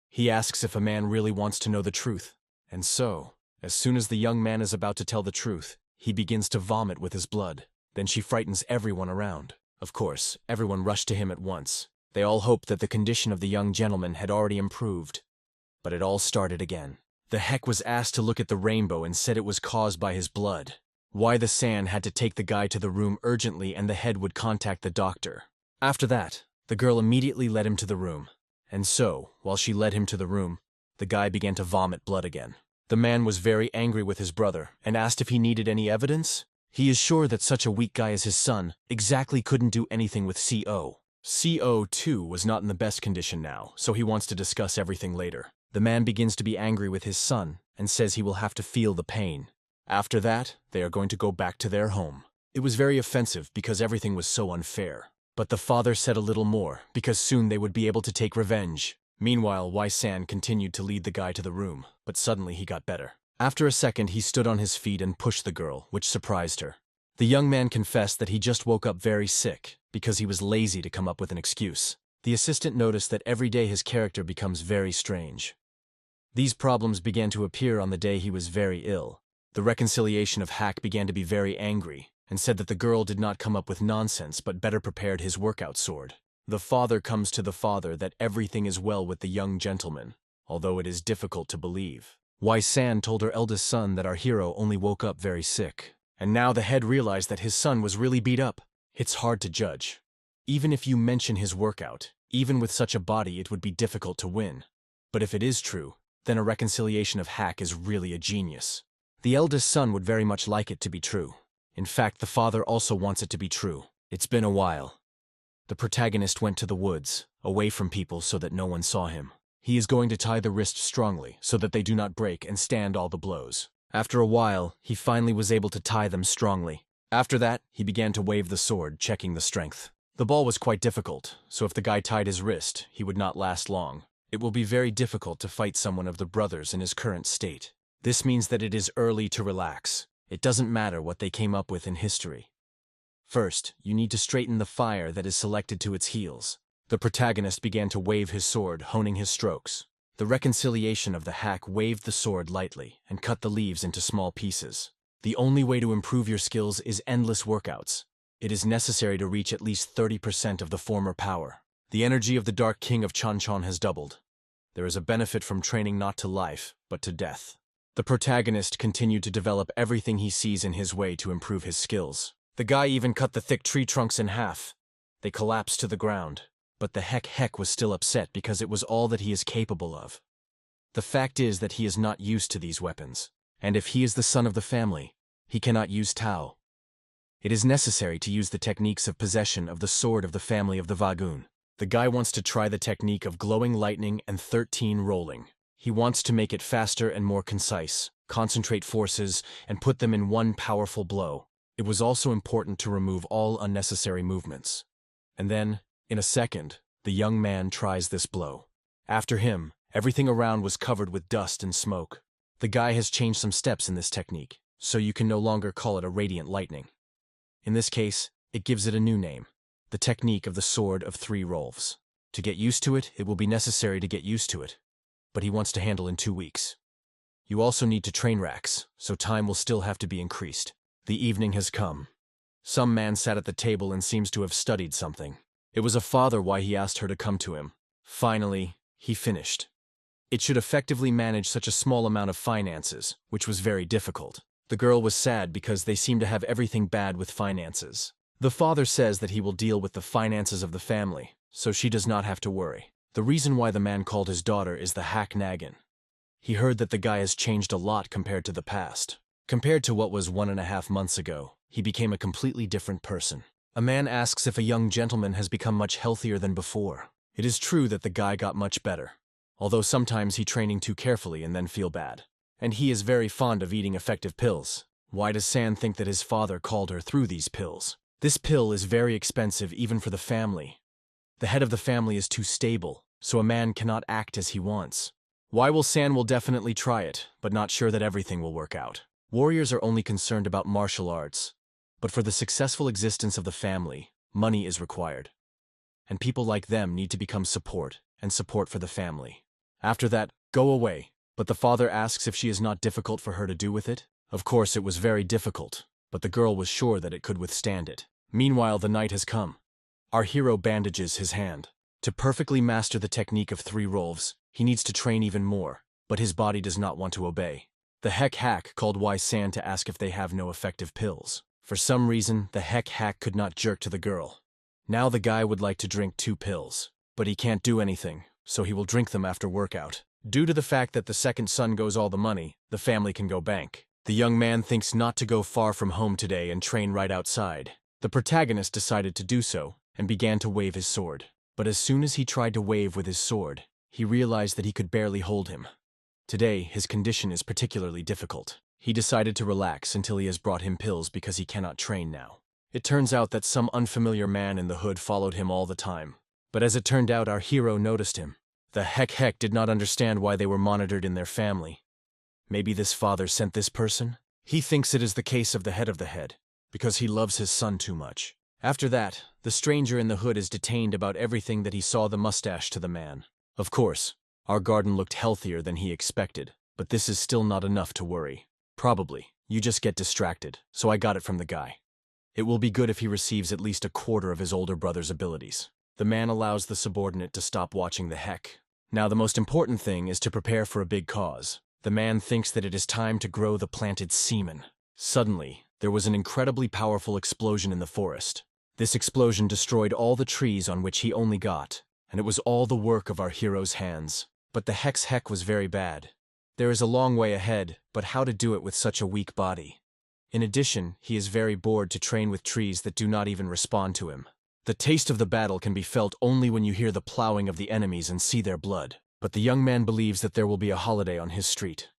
He asks if a man really wants to know the truth. And so, as soon as the young man is about to tell the truth, he begins to vomit with his blood. Then she frightens everyone around. Of course, everyone rushed to him at once. They all hoped that the condition of the young gentleman had already improved. But it all started again. The heck was asked to look at the rainbow and said it was caused by his blood. Why the San had to take the guy to the room urgently and the head would contact the doctor. After that, the girl immediately led him to the room. And so, while she led him to the room, the guy began to vomit blood again. The man was very angry with his brother and asked if he needed any evidence. He is sure that such a weak guy as his son exactly couldn't do anything with CO. CO, too, was not in the best condition now, so he wants to discuss everything later. The man begins to be angry with his son and says he will have to feel the pain. After that, they are going to go back to their home. It was very offensive because everything was so unfair. But the father said a little more, because soon they would be able to take revenge. Meanwhile, Wai-san continued to lead the guy to the room, but suddenly he got better. After a second, he stood on his feet and pushed the girl, which surprised her. The young man confessed that he just woke up very sick, because he was lazy to come up with an excuse. The assistant noticed that every day his character becomes very strange. These problems began to appear on the day he was very ill. The reconciliation of Hack began to be very angry, and said that the girl did not come up with nonsense but better prepared his workout sword. The father comes to the father that everything is well with the young gentleman, although it is difficult to believe. Wai-san told her eldest son that our hero only woke up very sick, and now the head realized that his son was really beat up. It's hard to judge. Even if you mention his workout, even with such a body it would be difficult to win. But if it is true, then a reconciliation of Hack is really a genius. The eldest son would very much like it to be true. In fact, the father also wants it to be true. It's been a while. The protagonist went to the woods, away from people so that no one saw him. He is going to tie the wrist strongly so that they do not break and stand all the blows. After a while, he finally was able to tie them strongly. After that, he began to wave the sword, checking the strength. The ball was quite difficult, so if the guy tied his wrist, he would not last long. It will be very difficult to fight someone of the brothers in his current state. This means that it is early to relax. It doesn't matter what they came up with in history. First, you need to straighten the fire that is selected to its heels. The protagonist began to wave his sword, honing his strokes. The reconciliation of the hack waved the sword lightly and cut the leaves into small pieces. The only way to improve your skills is endless workouts. It is necessary to reach at least 30% of the former power. The energy of the Dark King of Chanchon has doubled. There is a benefit from training not to life, but to death. The protagonist continued to develop everything he sees in his way to improve his skills. The guy even cut the thick tree trunks in half. They collapsed to the ground. But the heck was still upset because it was all that he is capable of. The fact is that he is not used to these weapons, and if he is the son of the family, he cannot use Tao. It is necessary to use the techniques of possession of the sword of the family of the Vagun. The guy wants to try the technique of glowing lightning and 13 rolling. He wants to make it faster and more concise, concentrate forces, and put them in one powerful blow. It was also important to remove all unnecessary movements. And then, in a second, the young man tries this blow. After him, everything around was covered with dust and smoke. The guy has changed some steps in this technique, so you can no longer call it a radiant lightning. In this case, it gives it a new name, the technique of the sword of 3 rolls. To get used to it, it will be necessary to get used to it, but he wants to handle in 2 weeks. You also need to train racks, so time will still have to be increased. The evening has come. Some man sat at the table and seems to have studied something. It was a father why he asked her to come to him. Finally, he finished. It should effectively manage such a small amount of finances, which was very difficult. The girl was sad because they seem to have everything bad with finances. The father says that he will deal with the finances of the family, so she does not have to worry. The reason why the man called his daughter is the hack Nagin. He heard that the guy has changed a lot compared to the past. Compared to what was 1.5 months ago, he became a completely different person. A man asks if a young gentleman has become much healthier than before. It is true that the guy got much better, although sometimes he training too carefully and then feel bad. And he is very fond of eating effective pills. Why does San think that his father called her through these pills? This pill is very expensive even for the family. The head of the family is too stable, so a man cannot act as he wants. Why will San will definitely try it, but not sure that everything will work out. Warriors are only concerned about martial arts. But for the successful existence of the family, money is required. And people like them need to become support, and support for the family. After that, go away. But the father asks if she is not difficult for her to do with it. Of course it was very difficult, but the girl was sure that it could withstand it. Meanwhile, the night has come. Our hero bandages his hand. To perfectly master the technique of 3 rolls, he needs to train even more, but his body does not want to obey. The hack called San to ask if they have no effective pills. For some reason, the hack could not jerk to the girl. Now the guy would like to drink 2 pills, but he can't do anything, so he will drink them after workout. Due to the fact that the second son goes all the money, the family can go bank. The young man thinks not to go far from home today and train right outside. The protagonist decided to do so, and began to wave his sword. But as soon as he tried to wave with his sword, he realized that he could barely hold him. Today, his condition is particularly difficult. He decided to relax until he has brought him pills because he cannot train now. It turns out that some unfamiliar man in the hood followed him all the time. But as it turned out, our hero noticed him. The heck did not understand why they were monitored in their family. Maybe this father sent this person? He thinks it is the case of the head, because he loves his son too much. After that, the stranger in the hood is detained about everything that he saw the mustache to the man. Of course, our garden looked healthier than he expected, but this is still not enough to worry. Probably, you just get distracted, so I got it from the guy. It will be good if he receives at least a quarter of his older brother's abilities. The man allows the subordinate to stop watching the heck. Now the most important thing is to prepare for a big cause. The man thinks that it is time to grow the planted semen. Suddenly, there was an incredibly powerful explosion in the forest. This explosion destroyed all the trees on which he only got, and it was all the work of our hero's hands. But the heck was very bad. There is a long way ahead, but how to do it with such a weak body? In addition, he is very bored to train with trees that do not even respond to him. The taste of the battle can be felt only when you hear the plowing of the enemies and see their blood. But the young man believes that there will be a holiday on his street.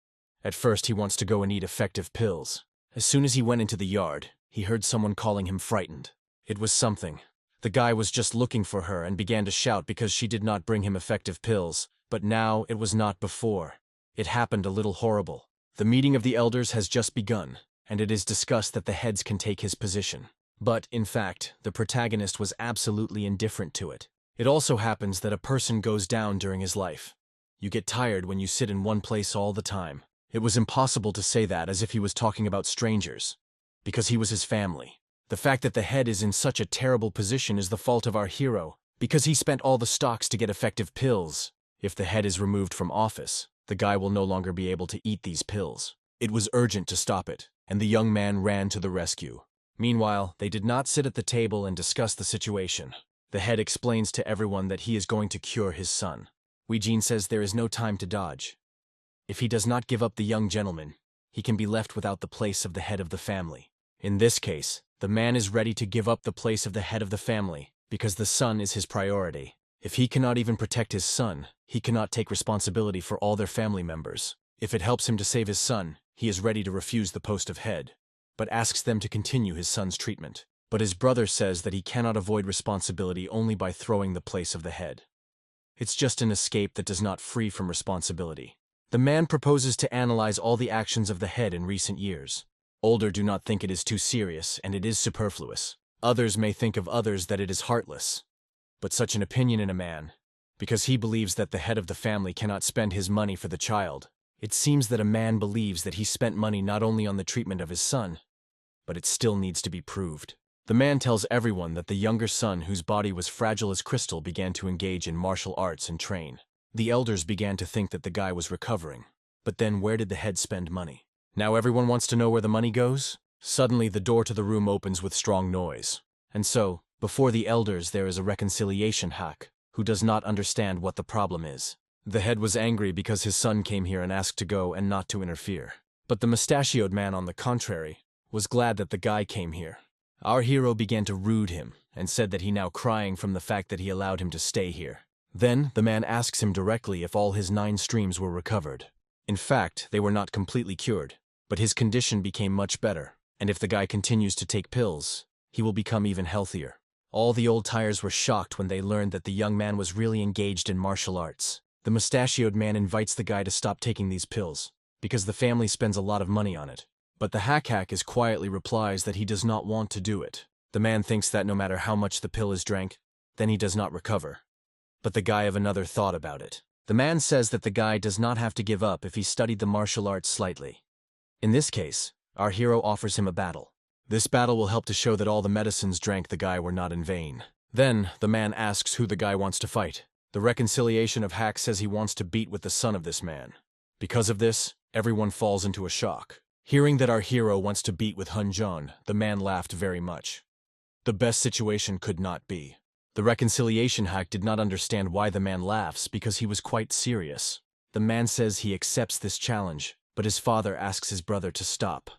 At first, he wants to go and eat effective pills. As soon as he went into the yard, he heard someone calling him frightened. It was something. The guy was just looking for her and began to shout because she did not bring him effective pills. But now it was not before. It happened a little horrible. The meeting of the elders has just begun, and it is discussed that the heads can take his position. But, in fact, the protagonist was absolutely indifferent to it. It also happens that a person goes down during his life. You get tired when you sit in one place all the time. It was impossible to say that as if he was talking about strangers, because he was his family. The fact that the head is in such a terrible position is the fault of our hero, because he spent all the stocks to get effective pills. If the head is removed from office, the guy will no longer be able to eat these pills. It was urgent to stop it, and the young man ran to the rescue. Meanwhile, they did not sit at the table and discuss the situation. The head explains to everyone that he is going to cure his son. Weijin says there is no time to dodge. If he does not give up the young gentleman, he can be left without the place of the head of the family. In this case, the man is ready to give up the place of the head of the family, because the son is his priority. If he cannot even protect his son, he cannot take responsibility for all their family members. If it helps him to save his son, he is ready to refuse the post of head, but asks them to continue his son's treatment. But his brother says that he cannot avoid responsibility only by throwing the place of the head. It's just an escape that does not free from responsibility. The man proposes to analyze all the actions of the head in recent years. Older do not think it is too serious, and it is superfluous. Others may think of others that it is heartless. But such an opinion in a man, because he believes that the head of the family cannot spend his money for the child. It seems that a man believes that he spent money not only on the treatment of his son, but it still needs to be proved. The man tells everyone that the younger son, whose body was fragile as crystal, began to engage in martial arts and train. The elders began to think that the guy was recovering. But then where did the head spend money? Now everyone wants to know where the money goes? Suddenly the door to the room opens with strong noise. And so, before the elders there is a reconciliation hack, who does not understand what the problem is. The head was angry because his son came here and asked to go and not to interfere. But the mustachioed man, on the contrary, was glad that the guy came here. Our hero began to rude him, and said that he now crying from the fact that he allowed him to stay here. Then, the man asks him directly if all his 9 streams were recovered. In fact, they were not completely cured, but his condition became much better, and if the guy continues to take pills, he will become even healthier. All the old tires were shocked when they learned that the young man was really engaged in martial arts. The mustachioed man invites the guy to stop taking these pills, because the family spends a lot of money on it. But the hack quietly replies that he does not want to do it. The man thinks that no matter how much the pill is drank, then he does not recover. But the guy of another thought about it. The man says that the guy does not have to give up if he studied the martial arts slightly. In this case, our hero offers him a battle. This battle will help to show that all the medicines drank the guy were not in vain. Then, the man asks who the guy wants to fight. The reconciliation of Hack says he wants to beat with the son of this man. Because of this, everyone falls into a shock. Hearing that our hero wants to beat with Hun Jun, the man laughed very much. The best situation could not be. The reconciliation hack did not understand why the man laughs because he was quite serious. The man says he accepts this challenge, but his father asks his brother to stop.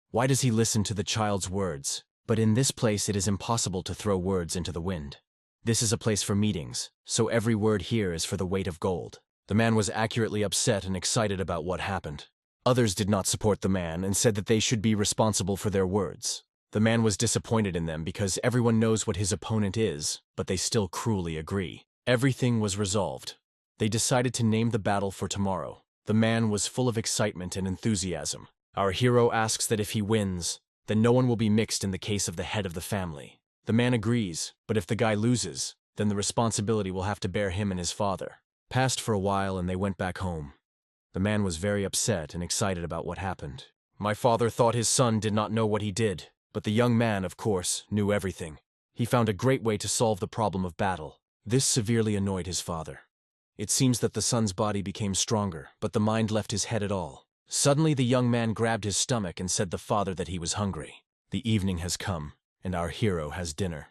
Why does he listen to the child's words? But in this place it is impossible to throw words into the wind. This is a place for meetings, so every word here is for the weight of gold. The man was accurately upset and excited about what happened. Others did not support the man and said that they should be responsible for their words. The man was disappointed in them because everyone knows what his opponent is, but they still cruelly agree. Everything was resolved. They decided to name the battle for tomorrow. The man was full of excitement and enthusiasm. Our hero asks that if he wins, then no one will be mixed in the case of the head of the family. The man agrees, but if the guy loses, then the responsibility will have to bear him and his father. Passed for a while and they went back home. The man was very upset and excited about what happened. My father thought his son did not know what he did, but the young man, of course, knew everything. He found a great way to solve the problem of battle. This severely annoyed his father. It seems that the son's body became stronger, but the mind left his head at all. Suddenly the young man grabbed his stomach and said to the father that he was hungry. The evening has come, and our hero has dinner.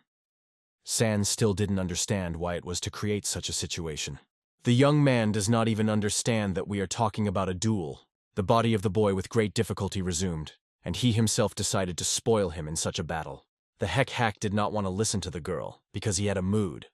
San still didn't understand why it was to create such a situation. The young man does not even understand that we are talking about a duel. The body of the boy with great difficulty resumed, and he himself decided to spoil him in such a battle. The hack did not want to listen to the girl, because he had a mood,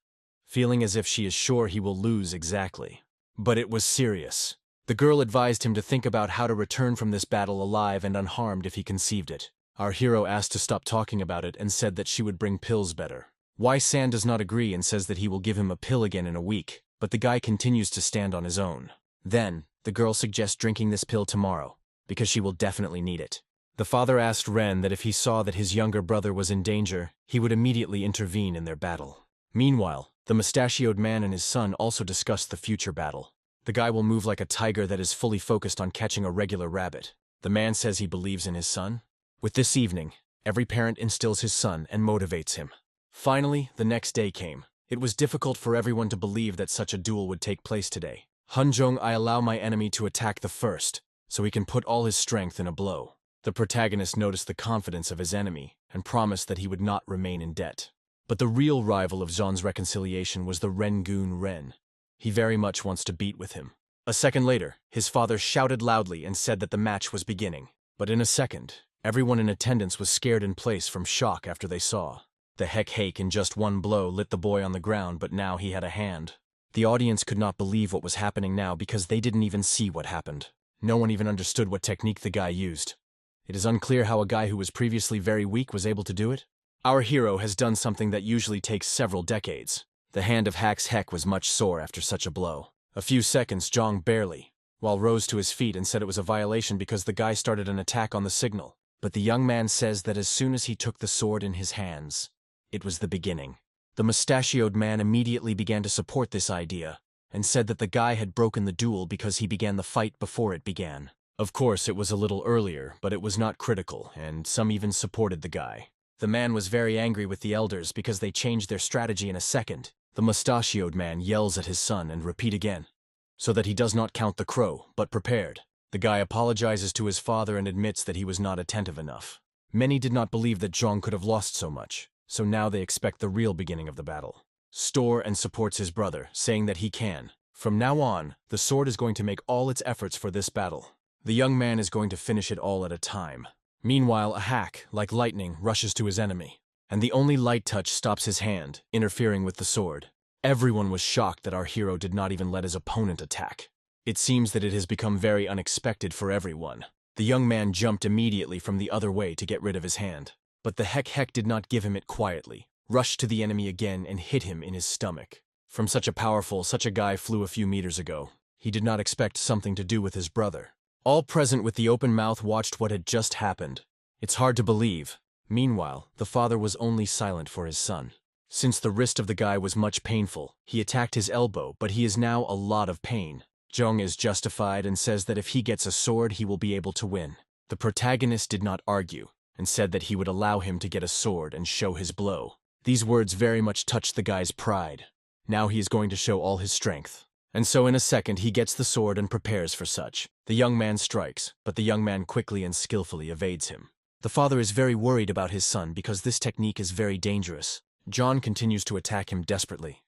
feeling as if she is sure he will lose exactly. But it was serious. The girl advised him to think about how to return from this battle alive and unharmed if he conceived it. Our hero asked to stop talking about it and said that she would bring pills better. Why San does not agree and says that he will give him a pill again in a week, but the guy continues to stand on his own. Then, the girl suggests drinking this pill tomorrow, because she will definitely need it. The father asked Ren that if he saw that his younger brother was in danger, he would immediately intervene in their battle. Meanwhile, the mustachioed man and his son also discussed the future battle. The guy will move like a tiger that is fully focused on catching a regular rabbit. The man says he believes in his son. With this evening, every parent instills his son and motivates him. Finally, the next day came. It was difficult for everyone to believe that such a duel would take place today. Hunjong, I allow my enemy to attack the first, so he can put all his strength in a blow. The protagonist noticed the confidence of his enemy and promised that he would not remain in debt. But the real rival of Zhan's reconciliation was the Rengoon Ren. He very much wants to beat with him. A second later, his father shouted loudly and said that the match was beginning. But in a second, everyone in attendance was scared in place from shock after they saw. The hek in just one blow lit the boy on the ground, but now he had a hand. The audience could not believe what was happening now because they didn't even see what happened. No one even understood what technique the guy used. It is unclear how a guy who was previously very weak was able to do it. Our hero has done something that usually takes several decades. The hand of Hack's Hek was much sore after such a blow. A few seconds, Zhang barely, while rose to his feet and said it was a violation because the guy started an attack on the signal. But the young man says that as soon as he took the sword in his hands, it was the beginning. The mustachioed man immediately began to support this idea, and said that the guy had broken the duel because he began the fight before it began. Of course, it was a little earlier, but it was not critical, and some even supported the guy. The man was very angry with the elders because they changed their strategy in a second. The mustachioed man yells at his son and repeat again, so that he does not count the crow, but prepared. The guy apologizes to his father and admits that he was not attentive enough. Many did not believe that Zhang could have lost so much, so now they expect the real beginning of the battle. Store and supports his brother, saying that he can. From now on, the sword is going to make all its efforts for this battle. The young man is going to finish it all at a time. Meanwhile, a hack, like lightning, rushes to his enemy, and the only light touch stops his hand, interfering with the sword. Everyone was shocked that our hero did not even let his opponent attack. It seems that it has become very unexpected for everyone. The young man jumped immediately from the other way to get rid of his hand. But the hek did not give him it quietly, rushed to the enemy again and hit him in his stomach. From such a guy flew a few meters ago. He did not expect something to do with his brother. All present with the open mouth watched what had just happened. It's hard to believe. Meanwhile, the father was only silent for his son. Since the wrist of the guy was much painful, he attacked his elbow, but he is now a lot of pain. Zhang is justified and says that if he gets a sword, he will be able to win. The protagonist did not argue, and said that he would allow him to get a sword and show his blow. These words very much touched the guy's pride. Now he is going to show all his strength. And so in a second he gets the sword and prepares for such. The young man strikes, but the young man quickly and skillfully evades him. The father is very worried about his son because this technique is very dangerous. John continues to attack him desperately.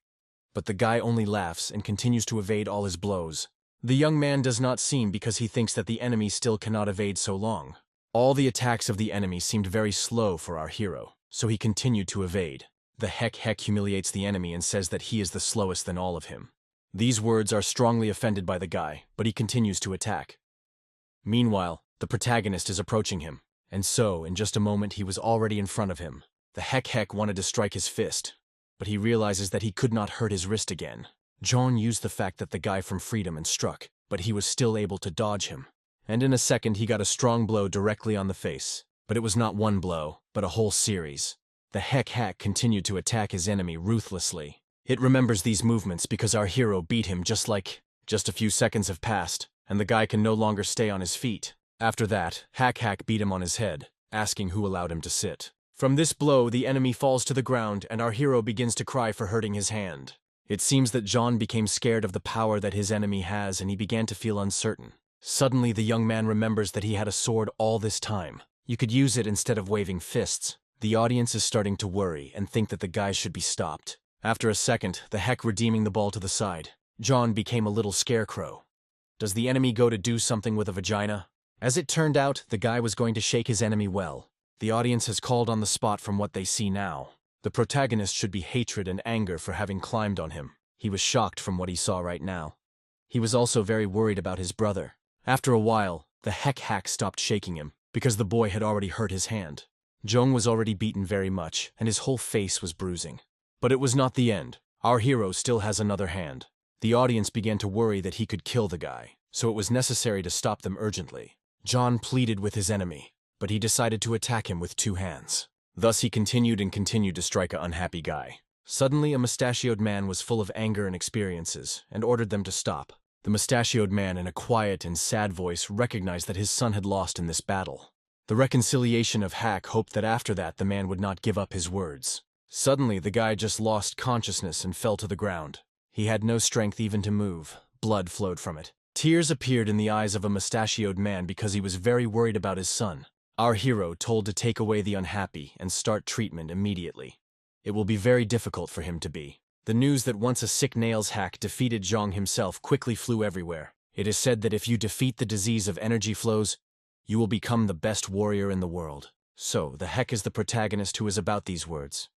But the guy only laughs and continues to evade all his blows. The young man does not seem because he thinks that the enemy still cannot evade so long. All the attacks of the enemy seemed very slow for our hero, so he continued to evade. The hek humiliates the enemy and says that he is the slowest than all of him. These words are strongly offended by the guy, but he continues to attack. Meanwhile, the protagonist is approaching him, and so, in just a moment, he was already in front of him. The hek wanted to strike his fist, but he realizes that he could not hurt his wrist again. John used the fact that the guy from Freedom and struck, but he was still able to dodge him. And in a second he got a strong blow directly on the face. But it was not one blow, but a whole series. The hek continued to attack his enemy ruthlessly. It remembers these movements because our hero beat him just a few seconds have passed, and the guy can no longer stay on his feet. After that, hek beat him on his head, asking who allowed him to sit. From this blow, the enemy falls to the ground and our hero begins to cry for hurting his hand. It seems that John became scared of the power that his enemy has and he began to feel uncertain. Suddenly, the young man remembers that he had a sword all this time. You could use it instead of waving fists. The audience is starting to worry and think that the guy should be stopped. After a second, the hek redeeming the ball to the side. John became a little scarecrow. Does the enemy go to do something with a vagina? As it turned out, the guy was going to shake his enemy well. The audience has called on the spot from what they see now. The protagonist should be hatred and anger for having climbed on him. He was shocked from what he saw right now. He was also very worried about his brother. After a while, the hek stopped shaking him, because the boy had already hurt his hand. Zhong was already beaten very much, and his whole face was bruising. But it was not the end. Our hero still has another hand. The audience began to worry that he could kill the guy, so it was necessary to stop them urgently. John pleaded with his enemy, but he decided to attack him with two hands. Thus he continued to strike an unhappy guy. Suddenly, a mustachioed man was full of anger and experiences, and ordered them to stop. The mustachioed man in a quiet and sad voice recognized that his son had lost in this battle. The reconciliation of Hack hoped that after that the man would not give up his words. Suddenly, the guy just lost consciousness and fell to the ground. He had no strength even to move. Blood flowed from it. Tears appeared in the eyes of a mustachioed man because he was very worried about his son. Our hero told to take away the unhappy and start treatment immediately. It will be very difficult for him to be. The news that once a sick nails hack defeated Zhang himself quickly flew everywhere. It is said that if you defeat the disease of energy flows, you will become the best warrior in the world. So, the heck is the protagonist who is about these words?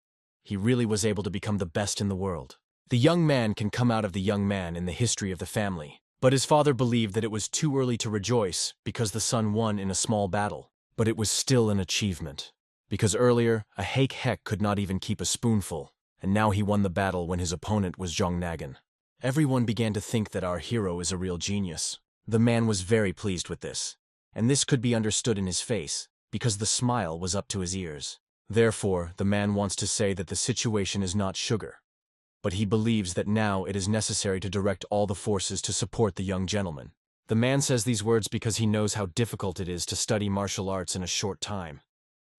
He really was able to become the best in the world. The young man can come out of the young man in the history of the family, but his father believed that it was too early to rejoice because the son won in a small battle. But it was still an achievement, because earlier, a heck could not even keep a spoonful, and now he won the battle when his opponent was Zhang Nagan. Everyone began to think that our hero is a real genius. The man was very pleased with this, and this could be understood in his face, because the smile was up to his ears. Therefore, the man wants to say that the situation is not sugar, but he believes that now it is necessary to direct all the forces to support the young gentleman. The man says these words because he knows how difficult it is to study martial arts in a short time.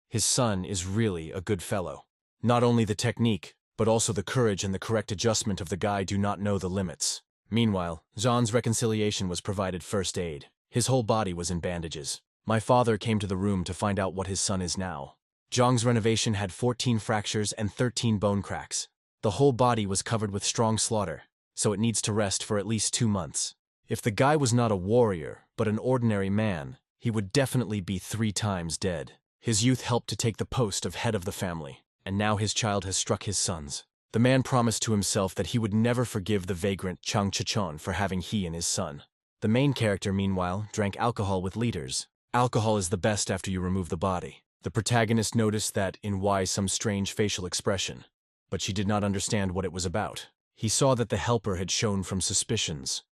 His son is really a good fellow. Not only the technique, but also the courage and the correct adjustment of the guy do not know the limits. Meanwhile, Zhan's reconciliation was provided first aid. His whole body was in bandages. My father came to the room to find out what his son is now. Zhang's renovation had 14 fractures and 13 bone cracks. The whole body was covered with strong slaughter, so it needs to rest for at least 2 months. If the guy was not a warrior, but an ordinary man, he would definitely be 3 times dead. His youth helped to take the post of head of the family, and now his child has struck his sons. The man promised to himself that he would never forgive the vagrant Chang Chichon for having he and his son. The main character, meanwhile, drank alcohol with liters. Alcohol is the best after you remove the body. The protagonist noticed that in Y some strange facial expression, but she did not understand what it was about. He saw that the helper had shown from suspicions.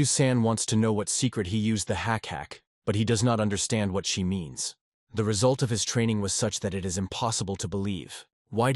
San wants to know what secret he used the hack, but he does not understand what she means. The result of his training was such that it is impossible to believe.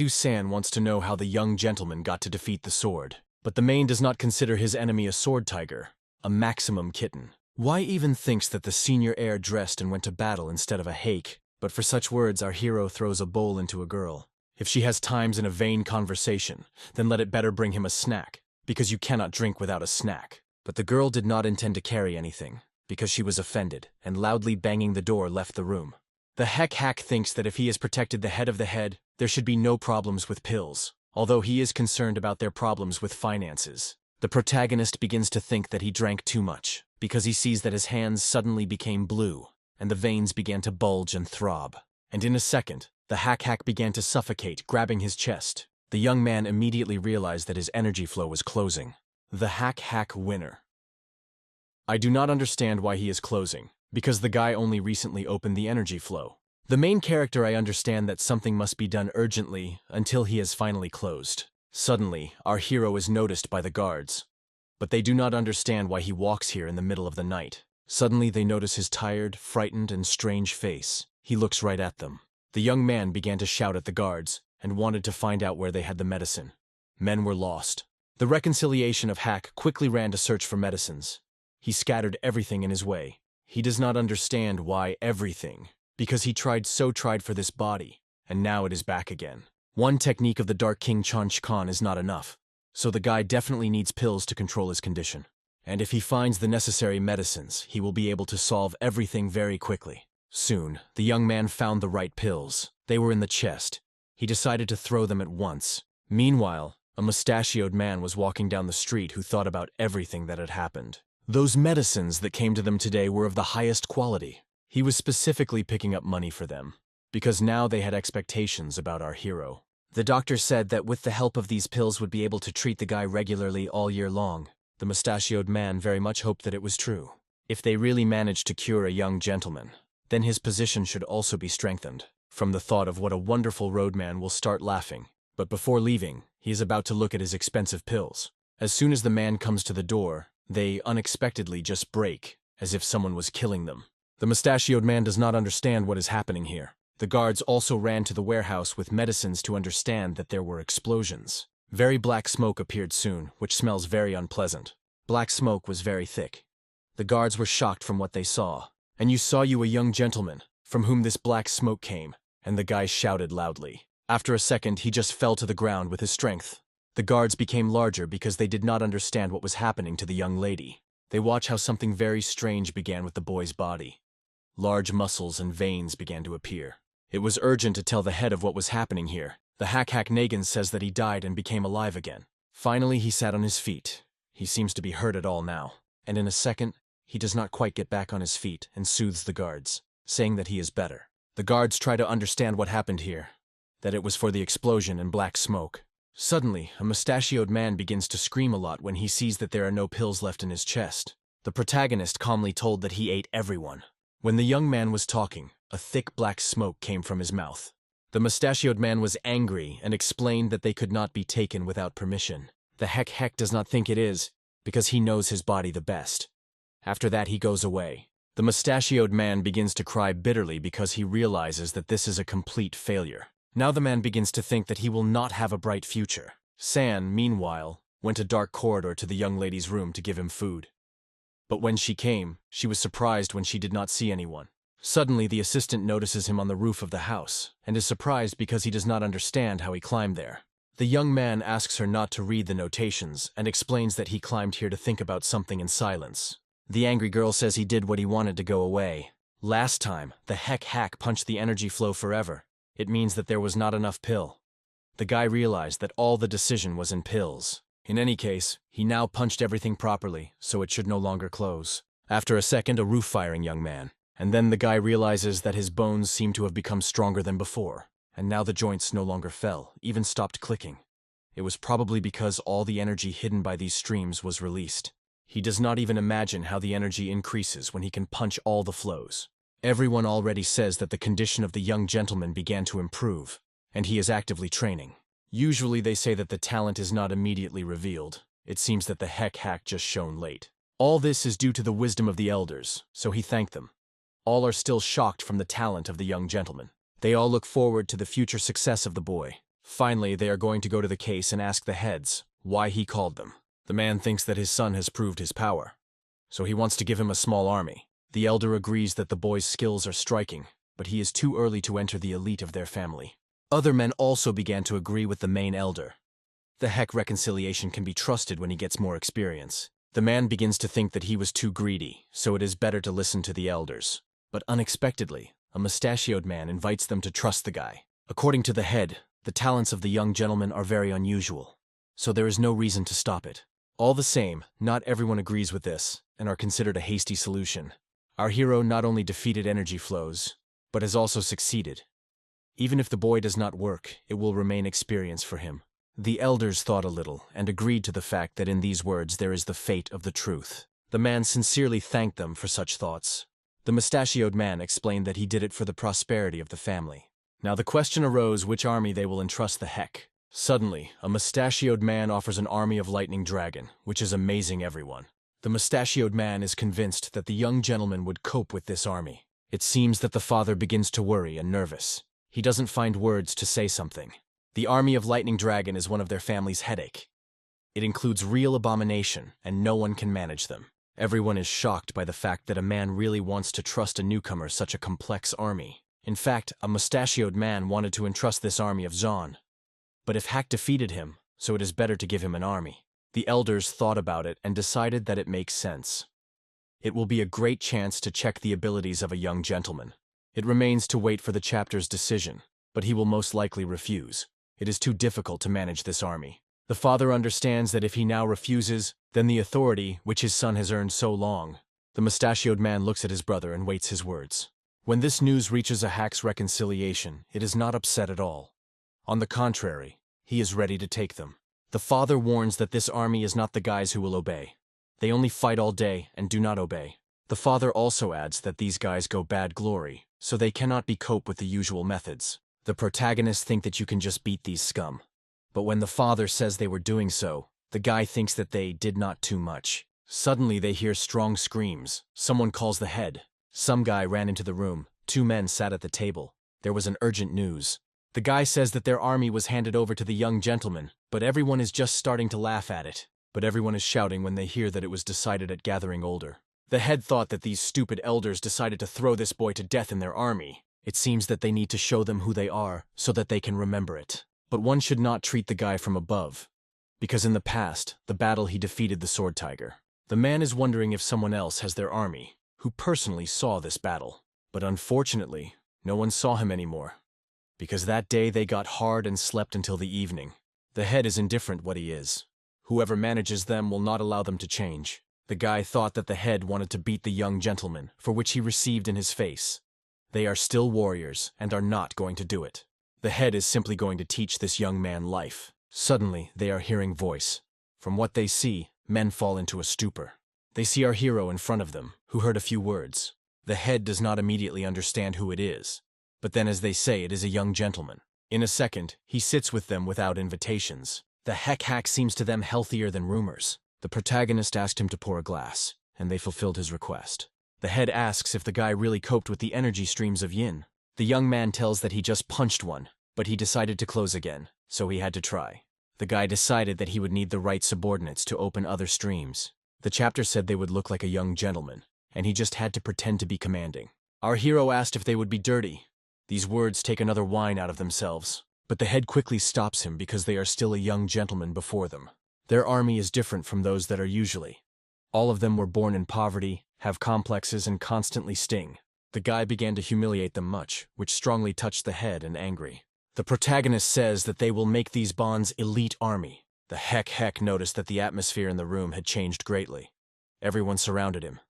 San wants to know how the young gentleman got to defeat the sword, but the main does not consider his enemy a sword tiger, a maximum kitten. Even thinks that the senior heir dressed and went to battle instead of a hake, but for such words our hero throws a bowl into a girl. If she has times in a vain conversation, then let it better bring him a snack, because you cannot drink without a snack. But the girl did not intend to carry anything, because she was offended, and loudly banging the door left the room. The hack thinks that if he has protected the head of the head, there should be no problems with pills, although he is concerned about their problems with finances. The protagonist begins to think that he drank too much, because he sees that his hands suddenly became blue, and the veins began to bulge and throb. And in a second, the hack began to suffocate, grabbing his chest. The young man immediately realized that his energy flow was closing. The hack winner. I do not understand why he is closing, because the guy only recently opened the energy flow. The main character I understand that something must be done urgently until he has finally closed. Suddenly, our hero is noticed by the guards, but they do not understand why he walks here in the middle of the night. Suddenly they notice his tired, frightened, and strange face. He looks right at them. The young man began to shout at the guards and wanted to find out where they had the medicine. Men were lost. The reconciliation of Hack quickly ran to search for medicines. He scattered everything in his way. He does not understand why everything, because he tried for this body, and now it is back again. One technique of the Dark King Chanch Khan is not enough, so the guy definitely needs pills to control his condition. And if he finds the necessary medicines, he will be able to solve everything very quickly. Soon, the young man found the right pills. They were in the chest. He decided to throw them at once. Meanwhile, a mustachioed man was walking down the street who thought about everything that had happened. Those medicines that came to them today were of the highest quality. He was specifically picking up money for them, because now they had expectations about our hero. The doctor said that with the help of these pills would be able to treat the guy regularly all year long. The mustachioed man very much hoped that it was true. If they really managed to cure a young gentleman, then his position should also be strengthened. From the thought of what a wonderful roadman will start laughing. But before leaving, he is about to look at his expensive pills. As soon as the man comes to the door, they unexpectedly just break, as if someone was killing them. The mustachioed man does not understand what is happening here. The guards also ran to the warehouse with medicines to understand that there were explosions. Very black smoke appeared soon, which smells very unpleasant. Black smoke was very thick. The guards were shocked from what they saw. "And you saw a young gentleman, from whom this black smoke came," and the guy shouted loudly. After a second, he just fell to the ground with his strength. The guards became larger because they did not understand what was happening to the young lady. They watched how something very strange began with the boy's body. Large muscles and veins began to appear. It was urgent to tell the head of what was happening here. The Hack Nagan says that he died and became alive again. Finally, he sat on his feet. He seems to be hurt at all now. And in a second, he does not quite get back on his feet and soothes the guards, saying that he is better. The guards try to understand what happened here, that it was for the explosion and black smoke. Suddenly, a mustachioed man begins to scream a lot when he sees that there are no pills left in his chest. The protagonist calmly told that he ate everyone. When the young man was talking, a thick black smoke came from his mouth. The mustachioed man was angry and explained that they could not be taken without permission. The Heck does not think it is, because he knows his body the best. After that, he goes away. The mustachioed man begins to cry bitterly because he realizes that this is a complete failure. Now the man begins to think that he will not have a bright future. San, meanwhile, went a dark corridor to the young lady's room to give him food. But when she came, she was surprised when she did not see anyone. Suddenly, the assistant notices him on the roof of the house, and is surprised because he does not understand how he climbed there. The young man asks her not to read the notations, and explains that he climbed here to think about something in silence. The angry girl says he did what he wanted to go away. Last time, the Hack punched the energy flow forever. It means that there was not enough pill. The guy realized that all the decision was in pills. In any case, he now punched everything properly, so it should no longer close. After a second, a roof-firing young man. And then the guy realizes that his bones seem to have become stronger than before, and now the joints no longer fell, even stopped clicking. It was probably because all the energy hidden by these streams was released. He does not even imagine how the energy increases when he can punch all the flows. Everyone already says that the condition of the young gentleman began to improve, and he is actively training. Usually they say that the talent is not immediately revealed. It seems that the Hack just shone late. All this is due to the wisdom of the elders, so he thanked them. All are still shocked from the talent of the young gentleman. They all look forward to the future success of the boy. Finally, they are going to go to the case and ask the heads why he called them. The man thinks that his son has proved his power, so he wants to give him a small army. The elder agrees that the boy's skills are striking, but he is too early to enter the elite of their family. Other men also began to agree with the main elder. The Heck reconciliation can be trusted when he gets more experience. The man begins to think that he was too greedy, so it is better to listen to the elders. But unexpectedly, a mustachioed man invites them to trust the guy. According to the head, the talents of the young gentleman are very unusual, so there is no reason to stop it. All the same, not everyone agrees with this, and are considered a hasty solution. Our hero not only defeated energy flows, but has also succeeded. Even if the boy does not work, it will remain experience for him. The elders thought a little, and agreed to the fact that in these words there is the fate of the truth. The man sincerely thanked them for such thoughts. The mustachioed man explained that he did it for the prosperity of the family. Now the question arose which army they will entrust the Heck. Suddenly, a mustachioed man offers an army of lightning dragon, which is amazing everyone. The mustachioed man is convinced that the young gentleman would cope with this army. It seems that the father begins to worry and nervous. He doesn't find words to say something. The army of lightning dragon is one of their family's headache. It includes real abomination, and no one can manage them. Everyone is shocked by the fact that a man really wants to trust a newcomer such a complex army. In fact, a mustachioed man wanted to entrust this army of Zon. But if Hack defeated him, so it is better to give him an army. The elders thought about it and decided that it makes sense. It will be a great chance to check the abilities of a young gentleman. It remains to wait for the chapter's decision, but he will most likely refuse. It is too difficult to manage this army. The father understands that if he now refuses, then the authority, which his son has earned so long. The mustachioed man looks at his brother and waits his words. When this news reaches a Hack's reconciliation, it is not upset at all. On the contrary, he is ready to take them. The father warns that this army is not the guys who will obey. They only fight all day and do not obey. The father also adds that these guys go bad glory, so they cannot be cope with the usual methods. The protagonists think that you can just beat these scum. But when the father says they were doing so, the guy thinks that they did not too much. Suddenly they hear strong screams. Someone calls the head. Some guy ran into the room. 2 men sat at the table. There was an urgent news. The guy says that their army was handed over to the young gentleman, but everyone is just starting to laugh at it. but everyone is shouting when they hear that it was decided at Gathering Older. The head thought that these stupid elders decided to throw this boy to death in their army. It seems that they need to show them who they are so that they can remember it. But one should not treat the guy from above, because in the past, the battle he defeated the Sword Tiger. The man is wondering if someone else has their army, who personally saw this battle. But unfortunately, no one saw him anymore, because that day they got hard and slept until the evening. The head is indifferent what he is. Whoever manages them will not allow them to change. The guy thought that the head wanted to beat the young gentleman, for which he received in his face. They are still warriors, and are not going to do it. The head is simply going to teach this young man life. Suddenly, they are hearing voice. From what they see, men fall into a stupor. They see our hero in front of them, who heard a few words. The head does not immediately understand who it is, but then as they say, it is a young gentleman. In a second, he sits with them without invitations. The hack seems to them healthier than rumors. The protagonist asked him to pour a glass, and they fulfilled his request. The head asks if the guy really coped with the energy streams of yin. The young man tells that he just punched one, but he decided to close again, so he had to try. The guy decided that he would need the right subordinates to open other streams. The chapter said they would look like a young gentleman, and he just had to pretend to be commanding. Our hero asked if they would be dirty. These words take another whine out of themselves, but the head quickly stops him because they are still a young gentleman before them. Their army is different from those that are usually. All of them were born in poverty, have complexes, and constantly sting. The guy began to humiliate them much, which strongly touched the head and angry. The protagonist says that they will make these bonds elite army. The heck noticed that the atmosphere in the room had changed greatly. Everyone surrounded him.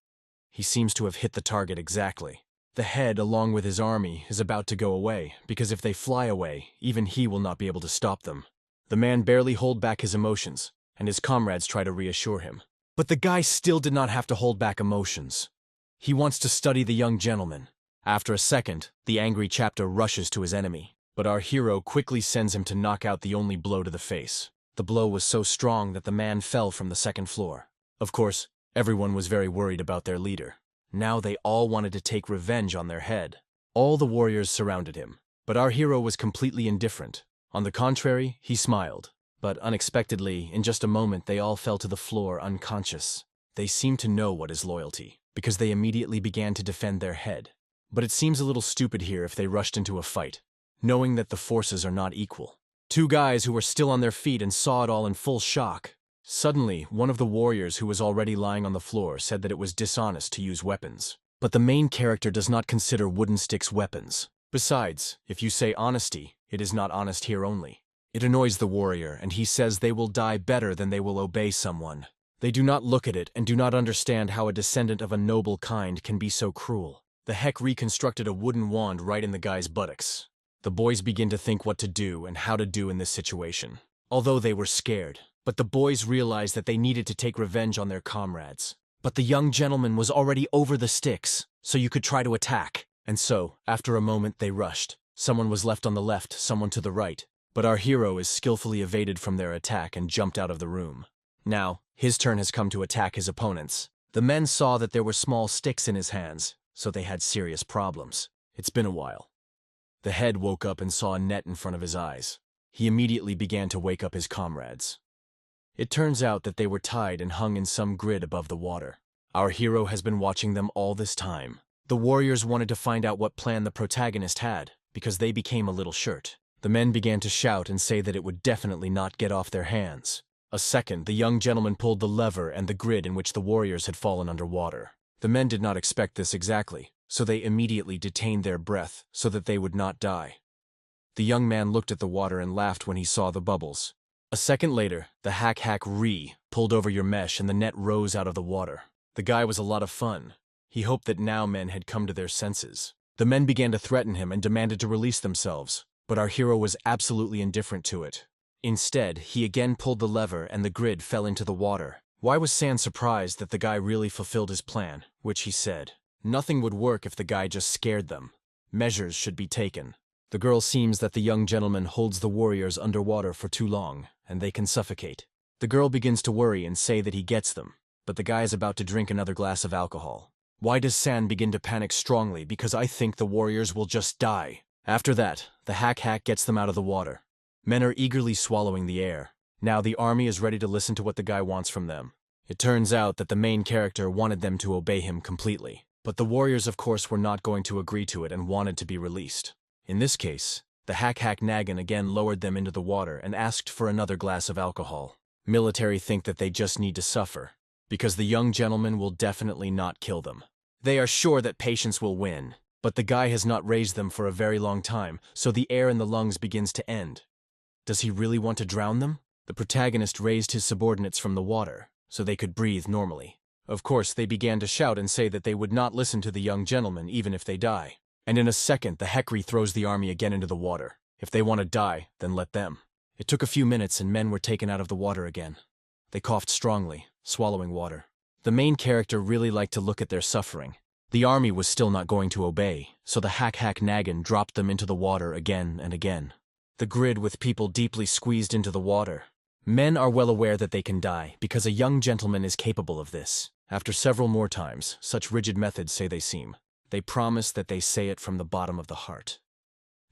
He seems to have hit the target exactly. The head, along with his army, is about to go away, because if they fly away, even he will not be able to stop them. The man barely holds back his emotions, and his comrades try to reassure him. But the guy still did not have to hold back emotions. He wants to study the young gentleman. After a second, the angry chapter rushes to his enemy, but our hero quickly sends him to knock out the only blow to the face. The blow was so strong that the man fell from the second floor. Of course, everyone was very worried about their leader. Now they all wanted to take revenge on their head. All the warriors surrounded him, but our hero was completely indifferent. On the contrary, he smiled. But unexpectedly, in just a moment, they all fell to the floor unconscious. They seemed to know what is loyalty, because they immediately began to defend their head. But it seems a little stupid here if they rushed into a fight, knowing that the forces are not equal. Two guys who were still on their feet and saw it all in full shock. Suddenly, one of the warriors who was already lying on the floor said that it was dishonest to use weapons. But the main character does not consider wooden sticks weapons. Besides, if you say honesty, it is not honest here only. It annoys the warrior, and he says they will die better than they will obey someone. They do not look at it and do not understand how a descendant of a noble kind can be so cruel. The heck reconstructed a wooden wand right in the guy's buttocks. The boys begin to think what to do and how to do in this situation. Although they were scared, but the boys realized that they needed to take revenge on their comrades. But the young gentleman was already over the sticks, so you could try to attack. And so, after a moment, they rushed. Someone was left on the left, someone to the right. But our hero is skillfully evaded from their attack and jumped out of the room. Now, his turn has come to attack his opponents. The men saw that there were small sticks in his hands, so they had serious problems. It's been a while. The head woke up and saw a net in front of his eyes. He immediately began to wake up his comrades. It turns out that they were tied and hung in some grid above the water. Our hero has been watching them all this time. The warriors wanted to find out what plan the protagonist had, because they became a little short. The men began to shout and say that it would definitely not get off their hands. A second, the young gentleman pulled the lever and the grid in which the warriors had fallen underwater. The men did not expect this exactly, so they immediately detained their breath so that they would not die. The young man looked at the water and laughed when he saw the bubbles. A second later, the hack pulled over your mesh and the net rose out of the water. The guy was a lot of fun. He hoped that now men had come to their senses. The men began to threaten him and demanded to release themselves. But our hero was absolutely indifferent to it. Instead, he again pulled the lever and the grid fell into the water. Why was San surprised that the guy really fulfilled his plan, which he said? Nothing would work if the guy just scared them. Measures should be taken. The girl seems that the young gentleman holds the warriors underwater for too long, and they can suffocate. The girl begins to worry and say that he gets them, but the guy is about to drink another glass of alcohol. Why does San begin to panic strongly? Because I think the warriors will just die. After that, the hack gets them out of the water. Men are eagerly swallowing the air. Now the army is ready to listen to what the guy wants from them. It turns out that the main character wanted them to obey him completely, but the warriors of course were not going to agree to it and wanted to be released. In this case, the Hack Nagan again lowered them into the water and asked for another glass of alcohol. Military think that they just need to suffer, because the young gentleman will definitely not kill them. They are sure that patience will win, but the guy has not raised them for a very long time, so the air in the lungs begins to end. Does he really want to drown them? The protagonist raised his subordinates from the water, so they could breathe normally. Of course, they began to shout and say that they would not listen to the young gentleman even if they die. And in a second, the Hekri throws the army again into the water. If they want to die, then let them. It took a few minutes and men were taken out of the water again. They coughed strongly, swallowing water. The main character really liked to look at their suffering. The army was still not going to obey, so the Hack Nagan dropped them into the water again and again. The grid with people deeply squeezed into the water. Men are well aware that they can die, because a young gentleman is capable of this. After several more times, such rigid methods say they seem. They promise that they say it from the bottom of the heart.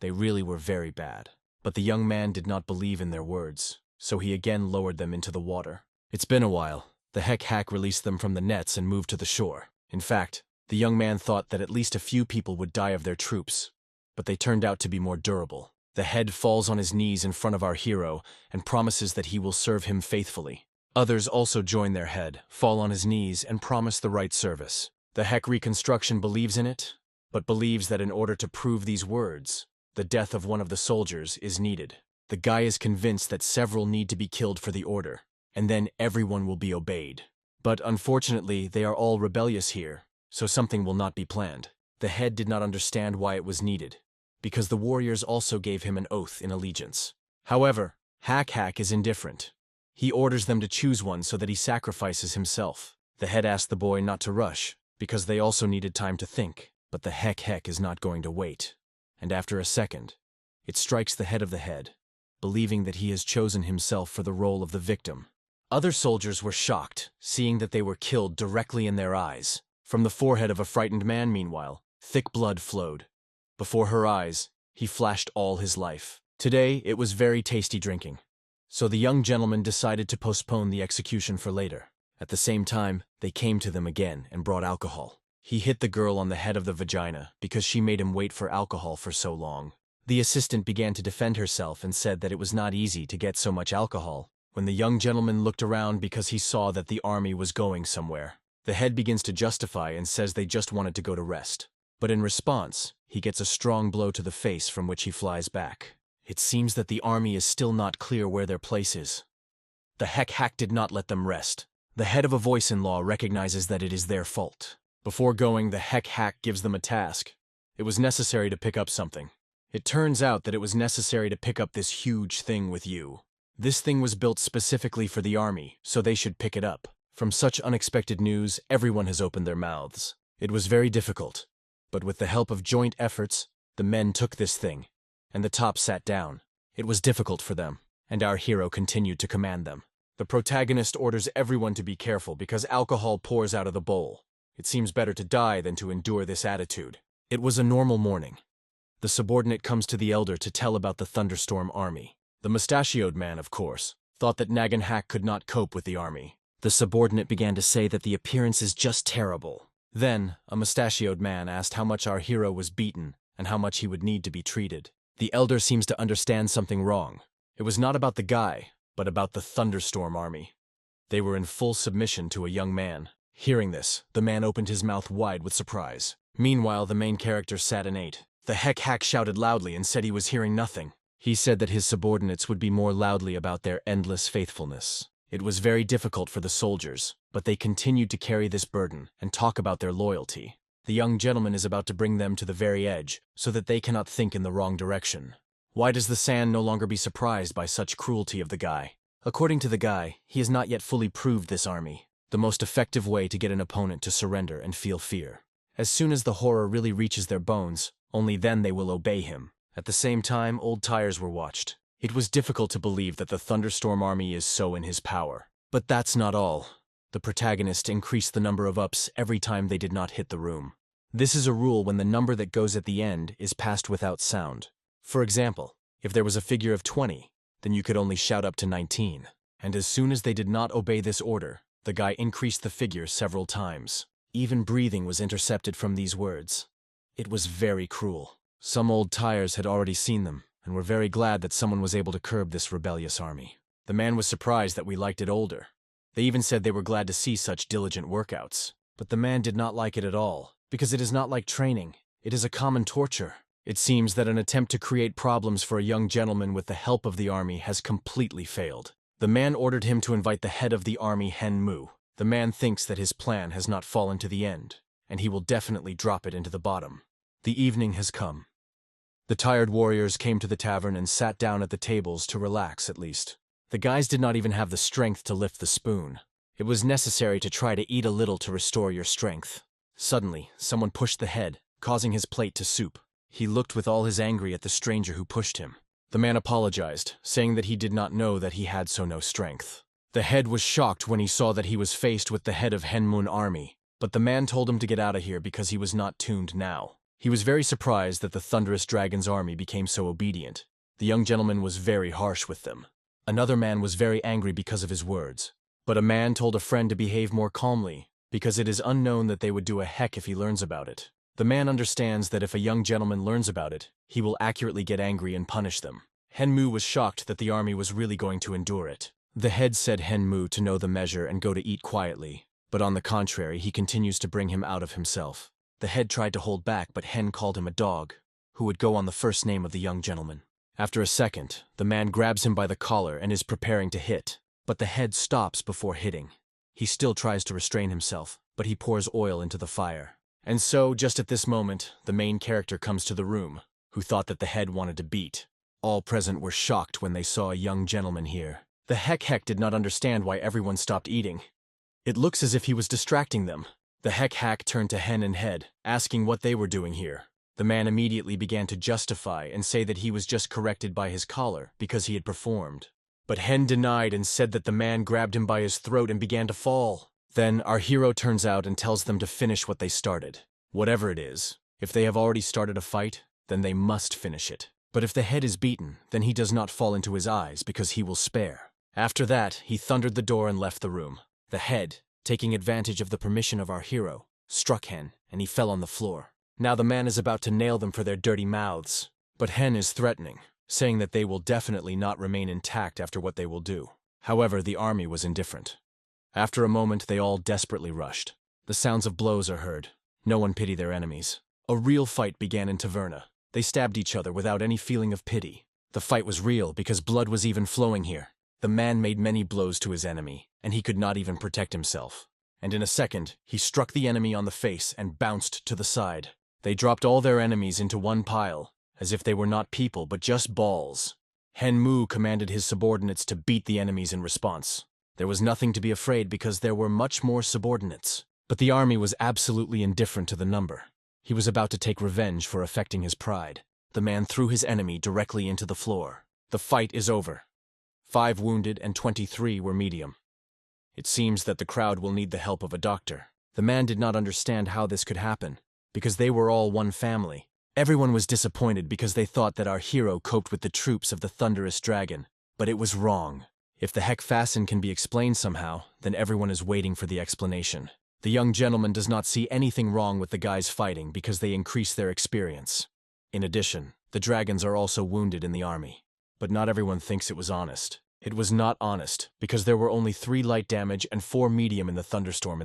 They really were very bad. But the young man did not believe in their words, so he again lowered them into the water. It's been a while. The Hack released them from the nets and moved to the shore. In fact, the young man thought that at least a few people would die of their troops, but they turned out to be more durable. The head falls on his knees in front of our hero and promises that he will serve him faithfully. Others also join their head, fall on his knees, and promise the right service. The Heck Reconstruction believes in it, but believes that in order to prove these words, the death of one of the soldiers is needed. The guy is convinced that several need to be killed for the order, and then everyone will be obeyed. But unfortunately, they are all rebellious here, so something will not be planned. The head did not understand why it was needed, because the warriors also gave him an oath in allegiance. However, Hack is indifferent. He orders them to choose one so that he sacrifices himself. The head asked the boy not to rush, because they also needed time to think, but the Heck is not going to wait. And after a second, it strikes the head of the head, believing that he has chosen himself for the role of the victim. Other soldiers were shocked, seeing that they were killed directly in their eyes. From the forehead of a frightened man, meanwhile, thick blood flowed. Before her eyes, he flashed all his life. Today, it was very tasty drinking, so the young gentleman decided to postpone the execution for later. At the same time, they came to them again and brought alcohol. He hit the girl on the head of the vagina because she made him wait for alcohol for so long. The assistant began to defend herself and said that it was not easy to get so much alcohol. When the young gentleman looked around because he saw that the army was going somewhere, the head begins to justify and says they just wanted to go to rest. But in response, he gets a strong blow to the face from which he flies back. It seems that the army is still not clear where their place is. The Hack did not let them rest. The head of a voice-in-law recognizes that it is their fault. Before going, the Hack gives them a task. It was necessary to pick up something. It turns out that it was necessary to pick up this huge thing with you. This thing was built specifically for the army, so they should pick it up. From such unexpected news, everyone has opened their mouths. It was very difficult, but with the help of joint efforts, the men took this thing, and the top sat down. It was difficult for them, and our hero continued to command them. The protagonist orders everyone to be careful because alcohol pours out of the bowl. It seems better to die than to endure this attitude. It was a normal morning. The subordinate comes to the elder to tell about the thunderstorm army. The mustachioed man, of course, thought that Nagan Hack could not cope with the army. The subordinate began to say that the appearance is just terrible. Then, a mustachioed man asked how much our hero was beaten and how much he would need to be treated. The elder seems to understand something wrong. It was not about the guy, but about the thunderstorm army. They were in full submission to a young man. Hearing this, the man opened his mouth wide with surprise. Meanwhile, the main character sat and ate. The Hack shouted loudly and said he was hearing nothing. He said that his subordinates would be more loudly about their endless faithfulness. It was very difficult for the soldiers, but they continued to carry this burden and talk about their loyalty. The young gentleman is about to bring them to the very edge, so that they cannot think in the wrong direction. Why does the sand no longer be surprised by such cruelty of the guy? According to the guy, he has not yet fully proved this army. The most effective way to get an opponent to surrender and feel fear. As soon as the horror really reaches their bones, only then they will obey him. At the same time, old tires were watched. It was difficult to believe that the thunderstorm army is so in his power. But that's not all. The protagonist increased the number of ups every time they did not hit the room. This is a rule when the number that goes at the end is passed without sound. For example, if there was a figure of 20, then you could only shout up to 19. And as soon as they did not obey this order, the guy increased the figure several times. Even breathing was intercepted from these words. It was very cruel. Some old tires had already seen them, and were very glad that someone was able to curb this rebellious army. The man was surprised that we liked it older. They even said they were glad to see such diligent workouts. But the man did not like it at all, because it is not like training. It is a common torture. It seems that an attempt to create problems for a young gentleman with the help of the army has completely failed. The man ordered him to invite the head of the army, Henmu. The man thinks that his plan has not fallen to the end, and he will definitely drop it into the bottom. The evening has come. The tired warriors came to the tavern and sat down at the tables to relax at least. The guys did not even have the strength to lift the spoon. It was necessary to try to eat a little to restore your strength. Suddenly, someone pushed the head, causing his plate to soup. He looked with all his anger at the stranger who pushed him. The man apologized, saying that he did not know that he had so no strength. The head was shocked when he saw that he was faced with the head of Henmun army, but the man told him to get out of here because he was not tuned now. He was very surprised that the thunderous dragon's army became so obedient. The young gentleman was very harsh with them. Another man was very angry because of his words. But a man told a friend to behave more calmly, because it is unknown that they would do a heck if he learns about it. The man understands that if a young gentleman learns about it, he will accurately get angry and punish them. Henmu was shocked that the army was really going to endure it. The head said Henmu to know the measure and go to eat quietly, but on the contrary, he continues to bring him out of himself. The head tried to hold back, but Hen called him a dog, who would go on the first name of the young gentleman. After a second, the man grabs him by the collar and is preparing to hit, but the head stops before hitting. He still tries to restrain himself, but he pours oil into the fire. And so, just at this moment, the main character comes to the room, who thought that the head wanted to beat. All present were shocked when they saw a young gentleman here. The heck did not understand why everyone stopped eating. It looks as if he was distracting them. The hack turned to Hen and Head, asking what they were doing here. The man immediately began to justify and say that he was just corrected by his collar because he had performed. But Hen denied and said that the man grabbed him by his throat and began to fall. Then our hero turns out and tells them to finish what they started. Whatever it is, if they have already started a fight, then they must finish it. But if the head is beaten, then he does not fall into his eyes because he will spare. After that, he thundered the door and left the room. The head, taking advantage of the permission of our hero, struck Hen, and he fell on the floor. Now the man is about to nail them for their dirty mouths. But Hen is threatening, saying that they will definitely not remain intact after what they will do. However, the army was indifferent. After a moment, they all desperately rushed. The sounds of blows are heard. No one pitied their enemies. A real fight began in Taverna. They stabbed each other without any feeling of pity. The fight was real because blood was even flowing here. The man made many blows to his enemy, and he could not even protect himself. And in a second, he struck the enemy on the face and bounced to the side. They dropped all their enemies into one pile, as if they were not people but just balls. Henmu commanded his subordinates to beat the enemies in response. There was nothing to be afraid because there were much more subordinates. But the army was absolutely indifferent to the number. He was about to take revenge for affecting his pride. The man threw his enemy directly into the floor. The fight is over. 5 wounded and 23 were medium. It seems that the crowd will need the help of a doctor. The man did not understand how this could happen, because they were all one family. Everyone was disappointed because they thought that our hero coped with the troops of the thunderous dragon, but it was wrong. If the heck fasten can be explained somehow, then everyone is waiting for the explanation. The young gentleman does not see anything wrong with the guys fighting because they increase their experience. In addition, the dragons are also wounded in the army. But not everyone thinks it was honest. It was not honest because there were only 3 light damage and 4 medium in the thunderstorm.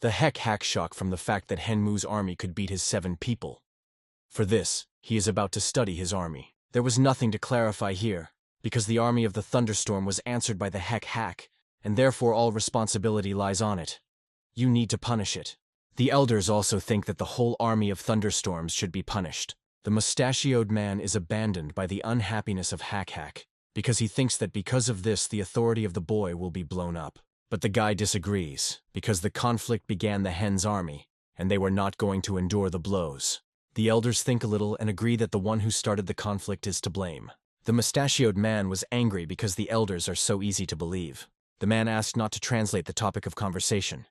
The heck shock from the fact that Henmu's army could beat his 7 people. For this, he is about to study his army. There was nothing to clarify here, because the army of the thunderstorm was answered by the heck, and therefore all responsibility lies on it. You need to punish it. The elders also think that the whole army of thunderstorms should be punished. The mustachioed man is abandoned by the unhappiness of Hack, because he thinks that because of this the authority of the boy will be blown up. But the guy disagrees, because the conflict began the hen's army, and they were not going to endure the blows. The elders think a little and agree that the one who started the conflict is to blame. The mustachioed man was angry because the elders are so easy to believe. The man asked not to translate the topic of conversation.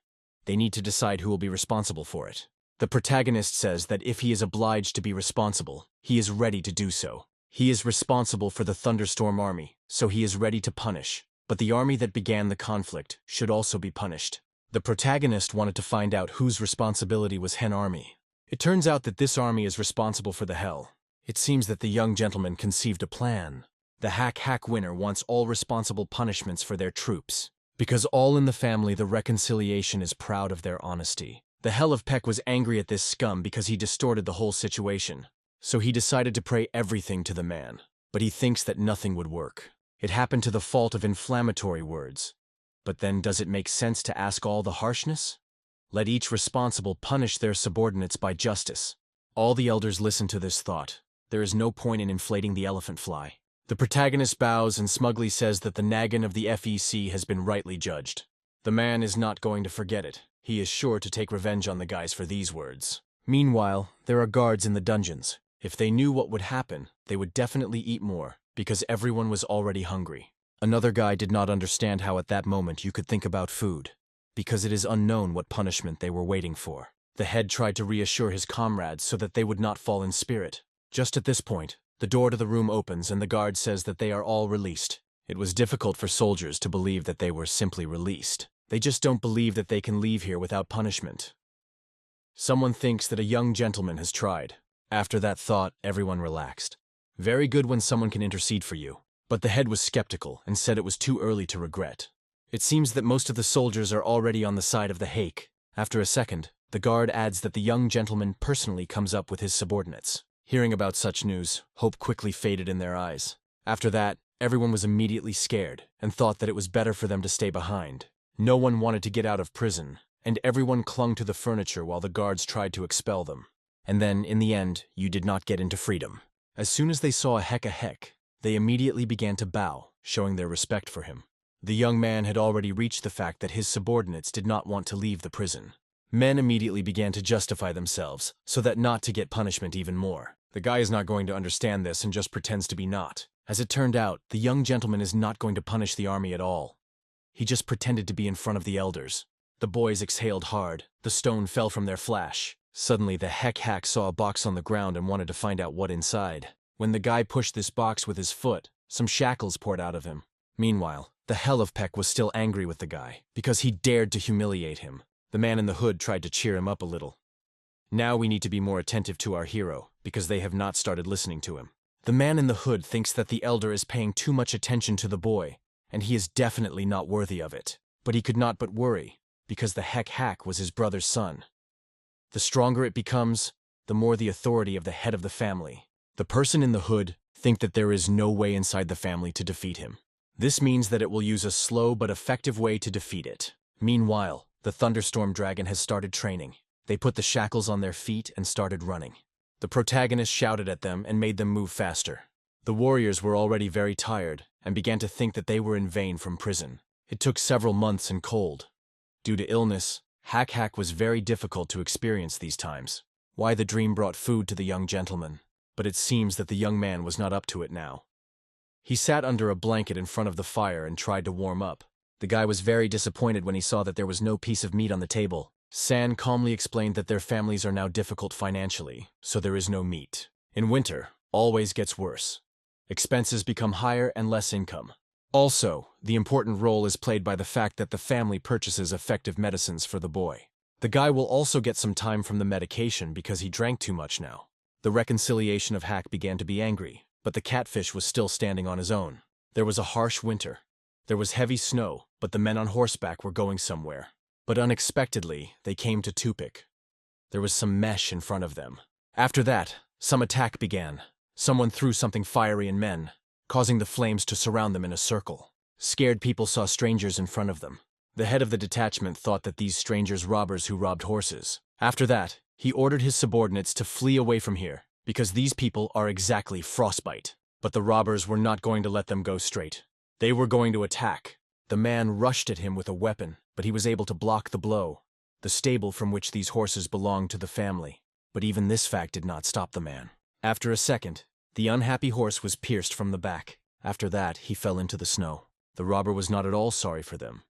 They need to decide who will be responsible for it. The protagonist says that if he is obliged to be responsible, he is ready to do so. He is responsible for the thunderstorm army, so he is ready to punish. but the army that began the conflict should also be punished. The protagonist wanted to find out whose responsibility was Hen Army. It turns out that this army is responsible for the hell. It seems that the young gentleman conceived a plan. The hack winner wants all responsible punishments for their troops. Because all in the family, the reconciliation is proud of their honesty. The Hell of Peck was angry at this scum because he distorted the whole situation. So he decided to pray everything to the man. But he thinks that nothing would work. It happened to the fault of inflammatory words. But then does it make sense to ask all the harshness? Let each responsible punish their subordinates by justice. All the elders listen to this thought. There is no point in inflating the elephant fly. The protagonist bows and smugly says that the naggin of the FEC has been rightly judged. The man is not going to forget it. He is sure to take revenge on the guys for these words. Meanwhile, there are guards in the dungeons. If they knew what would happen, they would definitely eat more, because everyone was already hungry. Another guy did not understand how at that moment you could think about food, because it is unknown what punishment they were waiting for. The head tried to reassure his comrades so that they would not fall in spirit. Just at this point, the door to the room opens and the guard says that they are all released. It was difficult for soldiers to believe that they were simply released. They just don't believe that they can leave here without punishment. Someone thinks that a young gentleman has tried. After that thought, everyone relaxed. Very good when someone can intercede for you. But the head was skeptical and said it was too early to regret. It seems that most of the soldiers are already on the side of the hake. After a second, the guard adds that the young gentleman personally comes up with his subordinates. Hearing about such news, hope quickly faded in their eyes. After that, everyone was immediately scared and thought that it was better for them to stay behind. No one wanted to get out of prison, and everyone clung to the furniture while the guards tried to expel them. And then, in the end, you did not get into freedom. As soon as they saw a heck, they immediately began to bow, showing their respect for him. The young man had already reached the fact that his subordinates did not want to leave the prison. Men immediately began to justify themselves, so that not to get punishment even more. The guy is not going to understand this and just pretends to be not. As it turned out, the young gentleman is not going to punish the army at all. He just pretended to be in front of the elders. The boys exhaled hard. The stone fell from their flash. Suddenly, the hack saw a box on the ground and wanted to find out what inside. When the guy pushed this box with his foot, some shackles poured out of him. Meanwhile, the Hell of Peck was still angry with the guy, because he dared to humiliate him. The man in the hood tried to cheer him up a little. Now we need to be more attentive to our hero, because they have not started listening to him. The man in the hood thinks that the elder is paying too much attention to the boy, and he is definitely not worthy of it. But he could not but worry, because the hack was his brother's son. The stronger it becomes, the more the authority of the head of the family. The person in the hood thinks that there is no way inside the family to defeat him. This means that it will use a slow but effective way to defeat it. Meanwhile, the thunderstorm dragon has started training. They put the shackles on their feet and started running. The protagonist shouted at them and made them move faster. The warriors were already very tired and began to think that they were in vain from prison. It took several months and cold. Due to illness, hack was very difficult to experience these times. Why the dream brought food to the young gentleman, but it seems that the young man was not up to it now. He sat under a blanket in front of the fire and tried to warm up. The guy was very disappointed when he saw that there was no piece of meat on the table. San calmly explained that their families are now difficult financially, so there is no meat. In winter, always gets worse. Expenses become higher and less income. Also, the important role is played by the fact that the family purchases effective medicines for the boy. The guy will also get some time from the medication because he drank too much now. The reconciliation of Hack began to be angry, but the catfish was still standing on his own. There was a harsh winter. There was heavy snow, but the men on horseback were going somewhere. But unexpectedly, they came to Tupik. There was some mesh in front of them. After that, some attack began. Someone threw something fiery in men, causing the flames to surround them in a circle. Scared people saw strangers in front of them. The head of the detachment thought that these strangers robbers who robbed horses. After that, he ordered his subordinates to flee away from here, because these people are exactly frostbite. But the robbers were not going to let them go straight. They were going to attack. The man rushed at him with a weapon, but he was able to block the blow. The stable from which these horses belonged to the family. But even this fact did not stop the man. After a second, the unhappy horse was pierced from the back. After that, he fell into the snow. The robber was not at all sorry for them.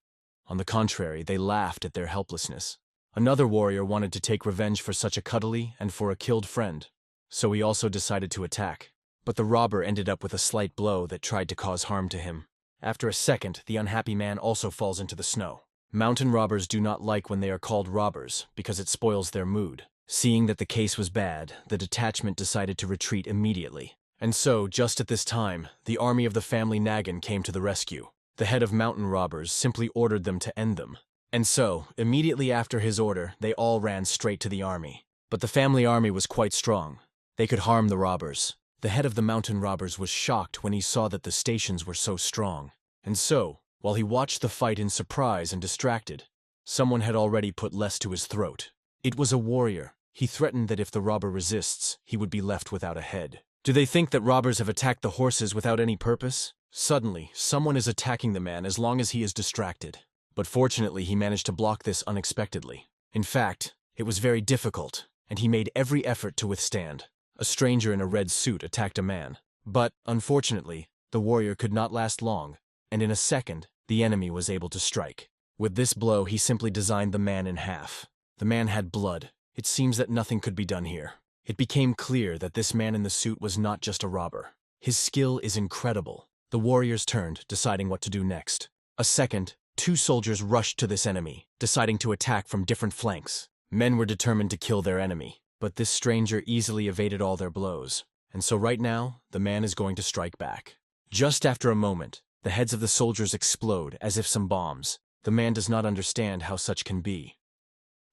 On the contrary, they laughed at their helplessness. Another warrior wanted to take revenge for such a cuddly and for a killed friend, so he also decided to attack. But the robber ended up with a slight blow that tried to cause harm to him. After a second, the unhappy man also falls into the snow. Mountain robbers do not like when they are called robbers because it spoils their mood. Seeing that the case was bad, the detachment decided to retreat immediately. And so, just at this time, the army of the family Nagan came to the rescue. The head of mountain robbers simply ordered them to end them. And so, immediately after his order, they all ran straight to the army. But the family army was quite strong. They could harm the robbers. The head of the mountain robbers was shocked when he saw that the stations were so strong. And so, while he watched the fight in surprise and distracted, someone had already put less to his throat. It was a warrior. He threatened that if the robber resists, he would be left without a head. Do they think that robbers have attacked the horses without any purpose? Suddenly, someone is attacking the man as long as he is distracted. But fortunately, he managed to block this unexpectedly. In fact, it was very difficult, and he made every effort to withstand. A stranger in a red suit attacked a man. But, unfortunately, the warrior could not last long, and in a second, the enemy was able to strike. With this blow, he simply designed the man in half. The man had blood. It seems that nothing could be done here. It became clear that this man in the suit was not just a robber. His skill is incredible. The warriors turned, deciding what to do next. A second, 2 soldiers rushed to this enemy, deciding to attack from different flanks. Men were determined to kill their enemy, but this stranger easily evaded all their blows. And so right now, the man is going to strike back. Just after a moment, the heads of the soldiers explode as if some bombs. The man does not understand how such can be,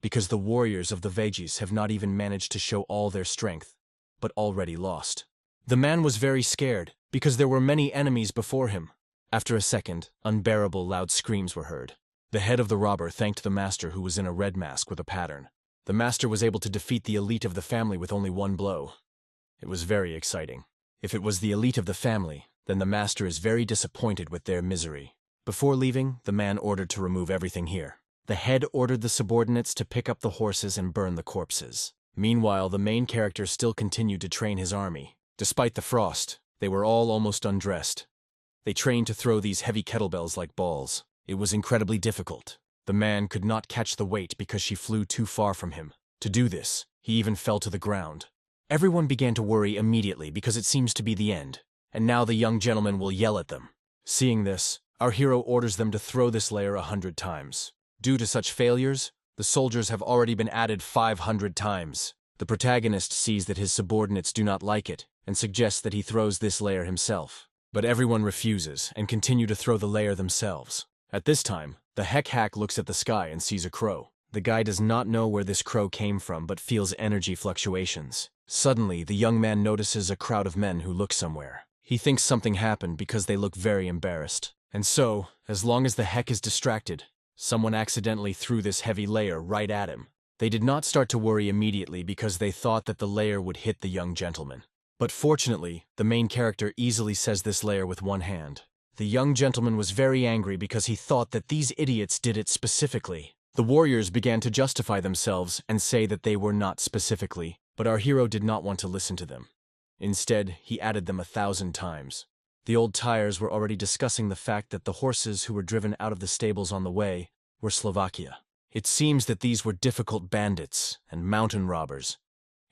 because the warriors of the Veggies have not even managed to show all their strength, but already lost. The man was very scared, because there were many enemies before him. After a second, unbearable loud screams were heard. The head of the robber thanked the master, who was in a red mask with a pattern. The master was able to defeat the elite of the family with only one blow. It was very exciting. If it was the elite of the family, then the master is very disappointed with their misery. Before leaving, the man ordered to remove everything here. The head ordered the subordinates to pick up the horses and burn the corpses. Meanwhile, the main character still continued to train his army. Despite the frost, they were all almost undressed. They trained to throw these heavy kettlebells like balls. It was incredibly difficult. The man could not catch the weight because she flew too far from him. To do this, he even fell to the ground. Everyone began to worry immediately because it seems to be the end, and now the young gentleman will yell at them. Seeing this, our hero orders them to throw this layer 100 times. Due to such failures, the soldiers have already been added 500 times. The protagonist sees that his subordinates do not like it and suggests that he throws this layer himself. But everyone refuses and continue to throw the layer themselves. At this time, the hack looks at the sky and sees a crow. The guy does not know where this crow came from but feels energy fluctuations. Suddenly, the young man notices a crowd of men who look somewhere. He thinks something happened because they look very embarrassed. And so, as long as the heck is distracted, someone accidentally threw this heavy layer right at him. They did not start to worry immediately because they thought that the layer would hit the young gentleman. But fortunately, the main character easily says this layer with one hand. The young gentleman was very angry because he thought that these idiots did it specifically. The warriors began to justify themselves and say that they were not specifically, but our hero did not want to listen to them. Instead, he added them 1,000 times. The old tires were already discussing the fact that the horses who were driven out of the stables on the way were Slovakia. It seems that these were difficult bandits and mountain robbers.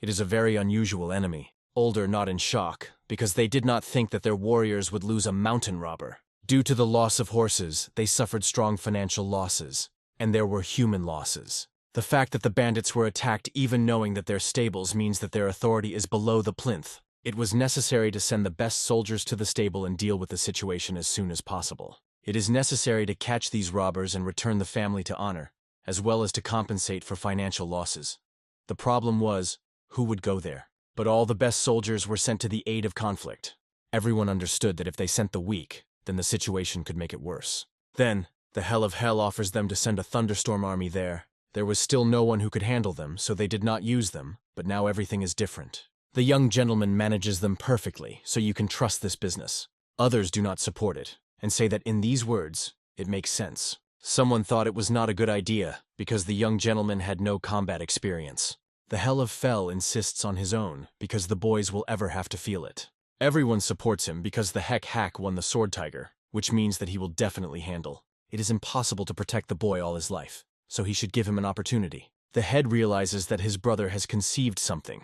It is a very unusual enemy. Older not in shock, because they did not think that their warriors would lose a mountain robber. Due to the loss of horses, they suffered strong financial losses, and there were human losses. The fact that the bandits were attacked even knowing that their stables means that their authority is below the plinth. It was necessary to send the best soldiers to the stable and deal with the situation as soon as possible. It is necessary to catch these robbers and return the family to honor, as well as to compensate for financial losses. The problem was, who would go there? But all the best soldiers were sent to the aid of conflict. Everyone understood that if they sent the weak, then the situation could make it worse. Then, the Hell of Hell offers them to send a thunderstorm army there. There was still no one who could handle them, so they did not use them, but now everything is different. The young gentleman manages them perfectly, so you can trust this business. Others do not support it, and say that in these words, it makes sense. Someone thought it was not a good idea, because the young gentleman had no combat experience. The Hell of Fell insists on his own, because the boys will ever have to feel it. Everyone supports him because the hack won the Sword Tiger, which means that he will definitely handle. It is impossible to protect the boy all his life, so he should give him an opportunity. The head realizes that his brother has conceived something,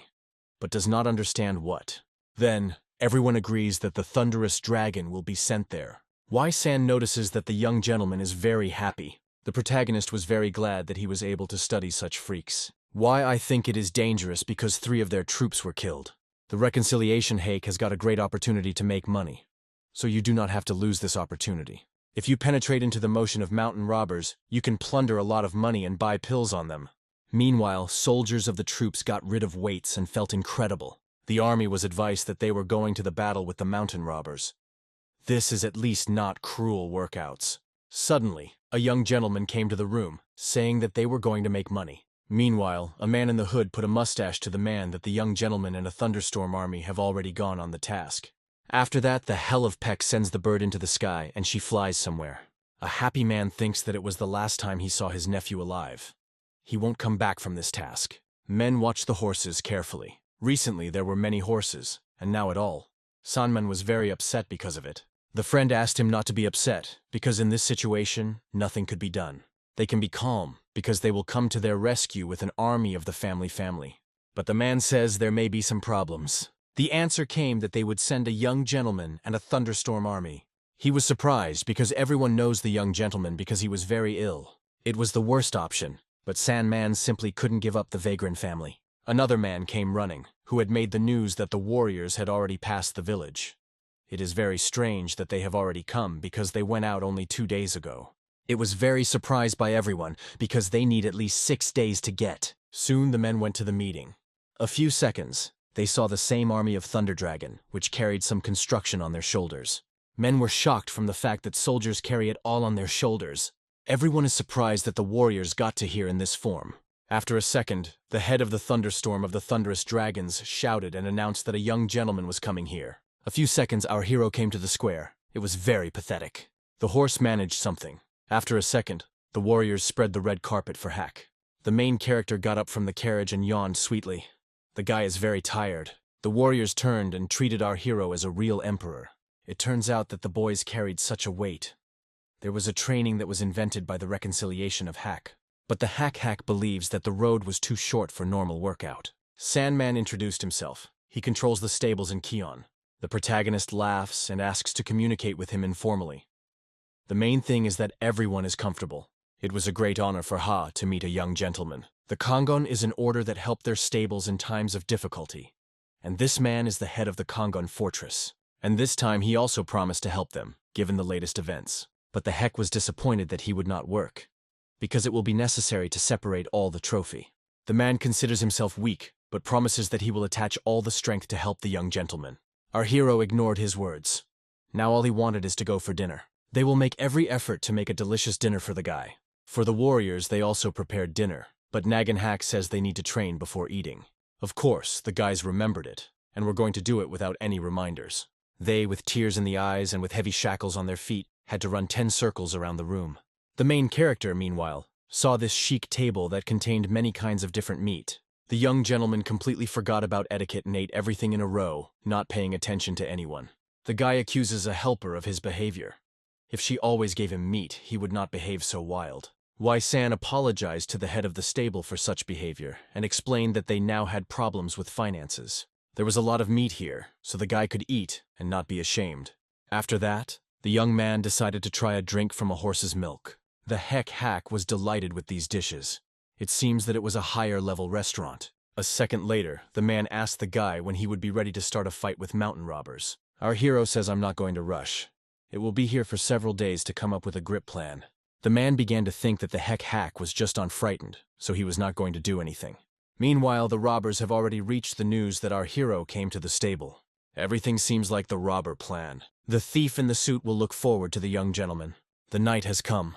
but does not understand what. Then, everyone agrees that the thunderous dragon will be sent there. San notices that the young gentleman is very happy. The protagonist was very glad that he was able to study such freaks. I think it is dangerous because 3 of their troops were killed. The reconciliation hake has got a great opportunity to make money. So you do not have to lose this opportunity. If you penetrate into the motion of mountain robbers, you can plunder a lot of money and buy pills on them. Meanwhile, soldiers of the troops got rid of weights and felt incredible. The army was advised that they were going to the battle with the mountain robbers. This is at least not cruel workouts. Suddenly, a young gentleman came to the room, saying that they were going to make money. Meanwhile, a man in the hood put a mustache to the man that the young gentleman and a thunderstorm army have already gone on the task. After that, the hell of Peck sends the bird into the sky and she flies somewhere. A happy man thinks that it was the last time he saw his nephew alive. He won't come back from this task. Men watch the horses carefully. Recently there were many horses, and now at all. Sanman was very upset because of it. The friend asked him not to be upset, because in this situation, nothing could be done. They can be calm, because they will come to their rescue with an army of the family. But the man says there may be some problems. The answer came that they would send a young gentleman and a thunderstorm army. He was surprised because everyone knows the young gentleman because he was very ill. It was the worst option, but Sandman simply couldn't give up the vagrant family. Another man came running, who had made the news that the warriors had already passed the village. It is very strange that they have already come because they went out only 2 days ago. It was very surprised by everyone because they need at least 6 days to get. Soon the men went to the meeting. A few seconds, they saw the same army of Thunder Dragon, which carried some construction on their shoulders. Men were shocked from the fact that soldiers carry it all on their shoulders. Everyone is surprised that the warriors got to here in this form. After a second, the head of the thunderstorm of the thunderous dragons shouted and announced that a young gentleman was coming here. A few seconds, our hero came to the square. It was very pathetic. The horse managed something. After a second, the warriors spread the red carpet for Hack. The main character got up from the carriage and yawned sweetly. The guy is very tired. The warriors turned and treated our hero as a real emperor. It turns out that the boys carried such a weight. There was a training that was invented by the reconciliation of Hack. But the Hack believes that the road was too short for normal workout. Sandman introduced himself. He controls the stables in Keon. The protagonist laughs and asks to communicate with him informally. The main thing is that everyone is comfortable. It was a great honor for Ha to meet a young gentleman. The Kongon is an order that helped their stables in times of difficulty. And this man is the head of the Kongon fortress. And this time he also promised to help them, given the latest events. But the Heck was disappointed that he would not work, because it will be necessary to separate all the trophy. The man considers himself weak, but promises that he will attach all the strength to help the young gentleman. Our hero ignored his words. Now all he wanted is to go for dinner. They will make every effort to make a delicious dinner for the guy. For the warriors, they also prepared dinner, but Nagan Hack says they need to train before eating. Of course, the guys remembered it, and were going to do it without any reminders. They, with tears in the eyes and with heavy shackles on their feet, had to run 10 circles around the room. The main character, meanwhile, saw this chic table that contained many kinds of different meat. The young gentleman completely forgot about etiquette and ate everything in a row, not paying attention to anyone. The guy accuses a helper of his behavior. If she always gave him meat, he would not behave so wild. San apologized to the head of the stable for such behavior and explained that they now had problems with finances. There was a lot of meat here, so the guy could eat and not be ashamed. After that, the young man decided to try a drink from a horse's milk. The Hack was delighted with these dishes. It seems that it was a higher-level restaurant. A second later, the man asked the guy when he would be ready to start a fight with mountain robbers. Our hero says, "I'm not going to rush. It will be here for several days to come up with a grip plan." The man began to think that the Hack was just unfrightened, so he was not going to do anything. Meanwhile, the robbers have already reached the news that our hero came to the stable. Everything seems like the robber plan. The thief in the suit will look forward to the young gentleman. The night has come.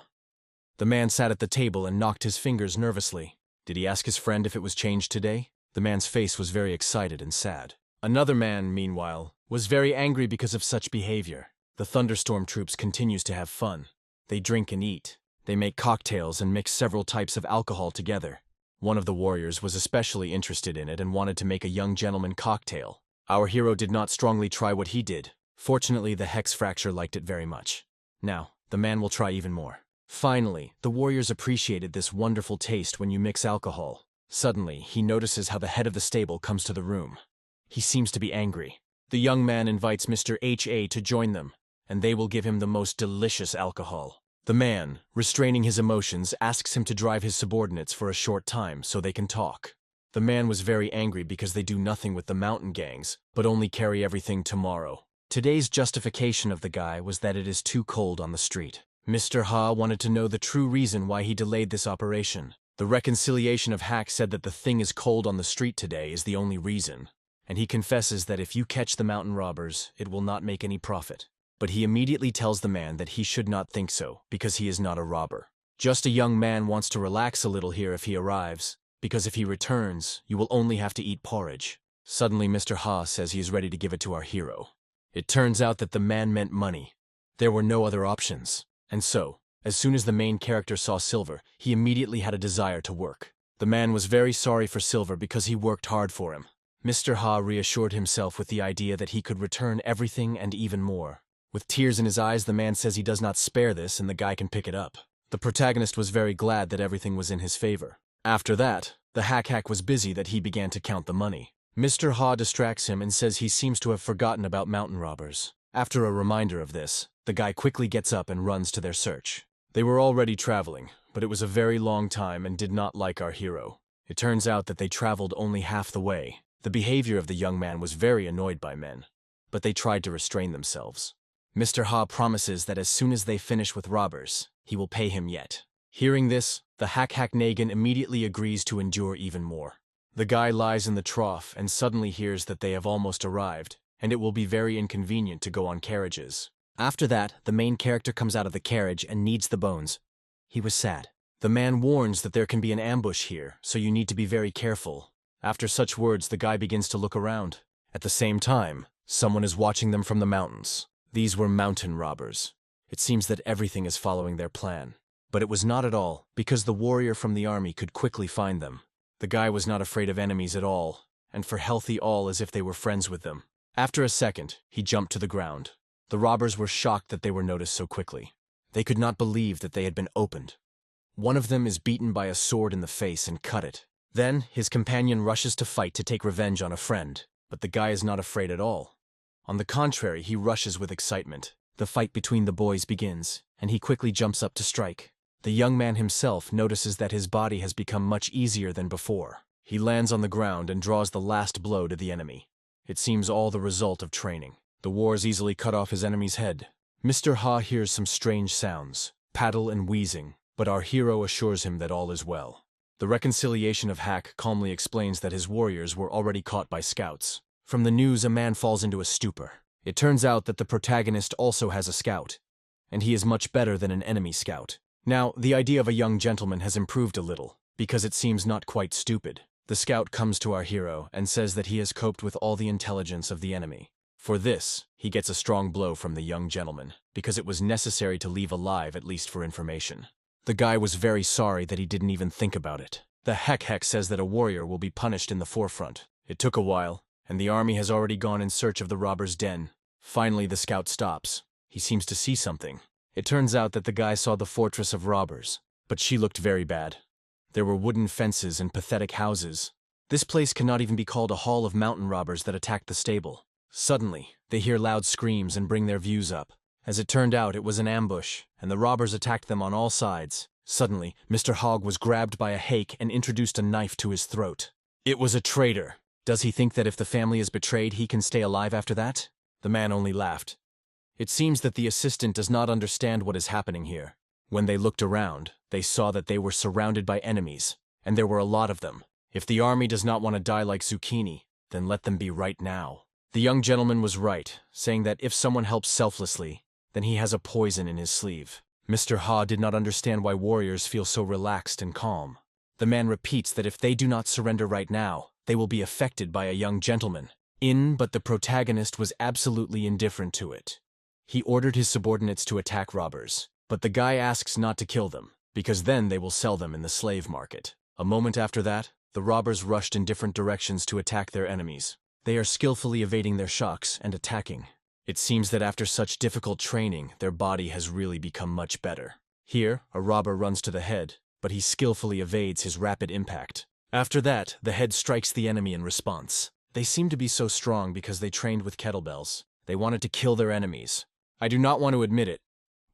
The man sat at the table and knocked his fingers nervously. Did he ask his friend if it was changed today? The man's face was very excited and sad. Another man, meanwhile, was very angry because of such behavior. The thunderstorm troops continues to have fun. They drink and eat. They make cocktails and mix several types of alcohol together. One of the warriors was especially interested in it and wanted to make a young gentleman cocktail. Our hero did not strongly try what he did. Fortunately, the Hex Fracture liked it very much. Now, the man will try even more. Finally, the warriors appreciated this wonderful taste when you mix alcohol. Suddenly, he notices how the head of the stable comes to the room. He seems to be angry. The young man invites Mr. H.A. to join them, and they will give him the most delicious alcohol. The man, restraining his emotions, asks him to drive his subordinates for a short time so they can talk. The man was very angry because they do nothing with the mountain gangs, but only carry everything tomorrow. Today's justification of the guy was that it is too cold on the street. Mr. Ha wanted to know the true reason why he delayed this operation. The reconciliation of Hack said that the thing is cold on the street today is the only reason, and he confesses that if you catch the mountain robbers, it will not make any profit. But he immediately tells the man that he should not think so, because he is not a robber. Just a young man wants to relax a little here if he arrives, because if he returns, you will only have to eat porridge. Suddenly Mr. Ha says he is ready to give it to our hero. It turns out that the man meant money. There were no other options. And so, as soon as the main character saw Silver, he immediately had a desire to work. The man was very sorry for Silver because he worked hard for him. Mr. Ha reassured himself with the idea that he could return everything and even more. With tears in his eyes, the man says he does not spare this and the guy can pick it up. The protagonist was very glad that everything was in his favor. After that, the hack was busy that he began to count the money. Mr. Ha distracts him and says he seems to have forgotten about mountain robbers. After a reminder of this, the guy quickly gets up and runs to their search. They were already traveling, but it was a very long time and did not like our hero. It turns out that they traveled only half the way. The behavior of the young man was very annoyed by men, but they tried to restrain themselves. Mr. Ha promises that as soon as they finish with robbers, he will pay him yet. Hearing this, the hack Nagan immediately agrees to endure even more. The guy lies in the trough and suddenly hears that they have almost arrived, and it will be very inconvenient to go on carriages. After that, the main character comes out of the carriage and needs the bones. He was sad. The man warns that there can be an ambush here, so you need to be very careful. After such words, the guy begins to look around. At the same time, someone is watching them from the mountains. These were mountain robbers. It seems that everything is following their plan. But it was not at all, because the warrior from the army could quickly find them. The guy was not afraid of enemies at all, and for healthy all as if they were friends with them. After a second, he jumped to the ground. The robbers were shocked that they were noticed so quickly. They could not believe that they had been opened. One of them is beaten by a sword in the face and cut it. Then, his companion rushes to fight to take revenge on a friend, but the guy is not afraid at all. On the contrary, he rushes with excitement. The fight between the boys begins, and he quickly jumps up to strike. The young man himself notices that his body has become much easier than before. He lands on the ground and draws the last blow to the enemy. It seems all the result of training. The wars easily cut off his enemy's head. Mr. Ha hears some strange sounds, paddle and wheezing, but our hero assures him that all is well. The reconciliation of Hack calmly explains that his warriors were already caught by scouts. From the news, a man falls into a stupor. It turns out that the protagonist also has a scout, and he is much better than an enemy scout. Now, the idea of a young gentleman has improved a little, because it seems not quite stupid. The scout comes to our hero and says that he has coped with all the intelligence of the enemy. For this, he gets a strong blow from the young gentleman, because it was necessary to leave alive at least for information. The guy was very sorry that he didn't even think about it. The heck says that a warrior will be punished in the forefront. It took a while, and the army has already gone in search of the robber's den. Finally, the scout stops. He seems to see something. It turns out that the guy saw the fortress of robbers, but she looked very bad. There were wooden fences and pathetic houses. This place cannot even be called a hall of mountain robbers that attacked the stable. Suddenly, they hear loud screams and bring their views up. As it turned out, it was an ambush, and the robbers attacked them on all sides. Suddenly, Mr. Hogg was grabbed by a hake and introduced a knife to his throat. It was a traitor. Does he think that if the family is betrayed, he can stay alive after that? The man only laughed. It seems that the assistant does not understand what is happening here. When they looked around, they saw that they were surrounded by enemies, and there were a lot of them. If the army does not want to die like zucchini, then let them be right now. The young gentleman was right, saying that if someone helps selflessly, then he has a poison in his sleeve. Mr. Ha did not understand why warriors feel so relaxed and calm. The man repeats that if they do not surrender right now, they will be affected by a young gentleman. But the protagonist was absolutely indifferent to it. He ordered his subordinates to attack robbers, but the guy asks not to kill them, because then they will sell them in the slave market. A moment after that, the robbers rushed in different directions to attack their enemies. They are skillfully evading their shocks and attacking. It seems that after such difficult training, their body has really become much better. Here, a robber runs to the head, but he skillfully evades his rapid impact. After that, the head strikes the enemy in response. They seem to be so strong because they trained with kettlebells. They wanted to kill their enemies. I do not want to admit it,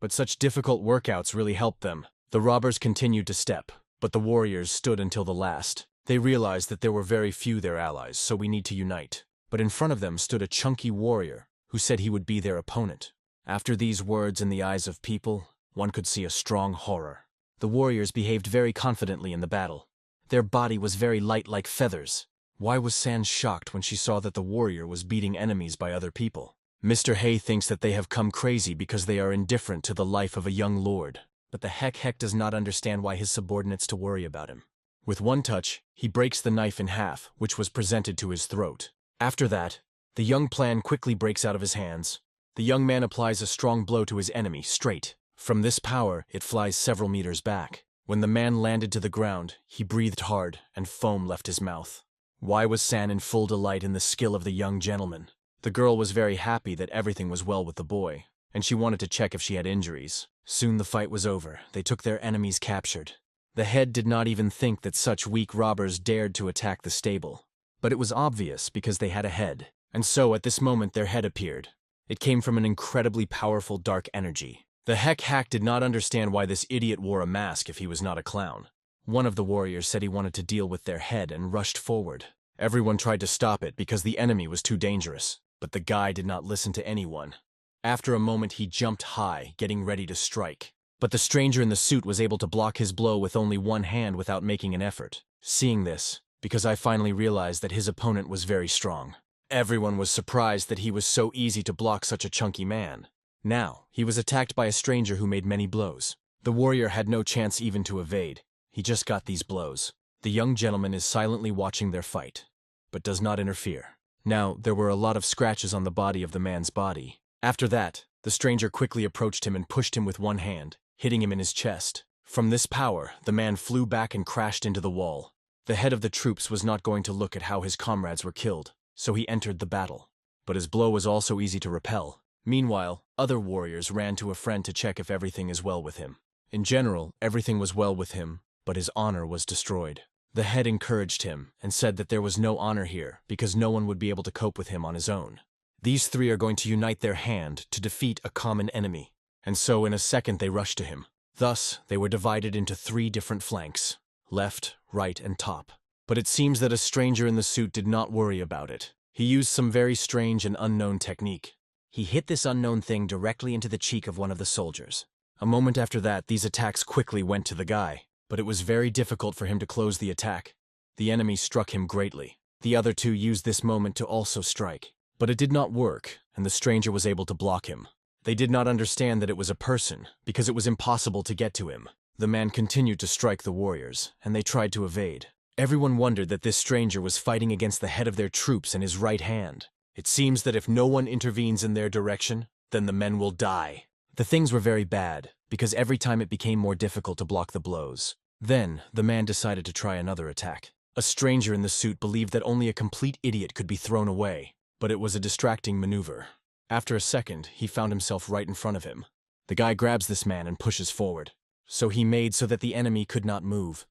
but such difficult workouts really helped them. The robbers continued to step, but the warriors stood until the last. They realized that there were very few their allies, so we need to unite. But in front of them stood a chunky warrior who said he would be their opponent. After these words in the eyes of people, one could see a strong horror. The warriors behaved very confidently in the battle. Their body was very light like feathers. Why was San shocked when she saw that the warrior was beating enemies by other people? Mr. Hay thinks that they have come crazy because they are indifferent to the life of a young lord. But the heck does not understand why his subordinates to worry about him. With one touch, he breaks the knife in half, which was presented to his throat. After that, the young plan quickly breaks out of his hands. The young man applies a strong blow to his enemy, straight. From this power, it flies several meters back. When the man landed to the ground, he breathed hard, and foam left his mouth. Why was San in full delight in the skill of the young gentleman? The girl was very happy that everything was well with the boy, and she wanted to check if she had injuries. Soon the fight was over. They took their enemies captured. The head did not even think that such weak robbers dared to attack the stable. But it was obvious because they had a head, and so at this moment their head appeared. It came from an incredibly powerful dark energy. The hack did not understand why this idiot wore a mask if he was not a clown. One of the warriors said he wanted to deal with their head and rushed forward. Everyone tried to stop it because the enemy was too dangerous, but the guy did not listen to anyone. After a moment he jumped high, getting ready to strike. But the stranger in the suit was able to block his blow with only one hand without making an effort. Seeing this, because I finally realized that his opponent was very strong. Everyone was surprised that he was so easy to block such a chunky man. Now, he was attacked by a stranger who made many blows. The warrior had no chance even to evade. He just got these blows. The young gentleman is silently watching their fight, but does not interfere. Now, there were a lot of scratches on the body of the man's body. After that, the stranger quickly approached him and pushed him with one hand, hitting him in his chest. From this power, the man flew back and crashed into the wall. The head of the troops was not going to look at how his comrades were killed, so he entered the battle. But his blow was also easy to repel. Meanwhile, other warriors ran to a friend to check if everything is well with him. In general, everything was well with him, but his honor was destroyed. The head encouraged him and said that there was no honor here because no one would be able to cope with him on his own. These three are going to unite their hand to defeat a common enemy, and so in a second they rushed to him. Thus, they were divided into 3 different flanks, left, right, and top. But it seems that a stranger in the suit did not worry about it. He used some very strange and unknown technique. He hit this unknown thing directly into the cheek of one of the soldiers. A moment after that, these attacks quickly went to the guy, but it was very difficult for him to close the attack. The enemy struck him greatly. The other 2 used this moment to also strike. But it did not work, and the stranger was able to block him. They did not understand that it was a person, because it was impossible to get to him. The man continued to strike the warriors, and they tried to evade. Everyone wondered that this stranger was fighting against the head of their troops in his right hand. It seems that if no one intervenes in their direction, then the men will die. The things were very bad, because every time it became more difficult to block the blows. Then, the man decided to try another attack. A stranger in the suit believed that only a complete idiot could be thrown away, but it was a distracting maneuver. After a second, he found himself right in front of him. The guy grabs this man and pushes forward. So he made so that the enemy could not move.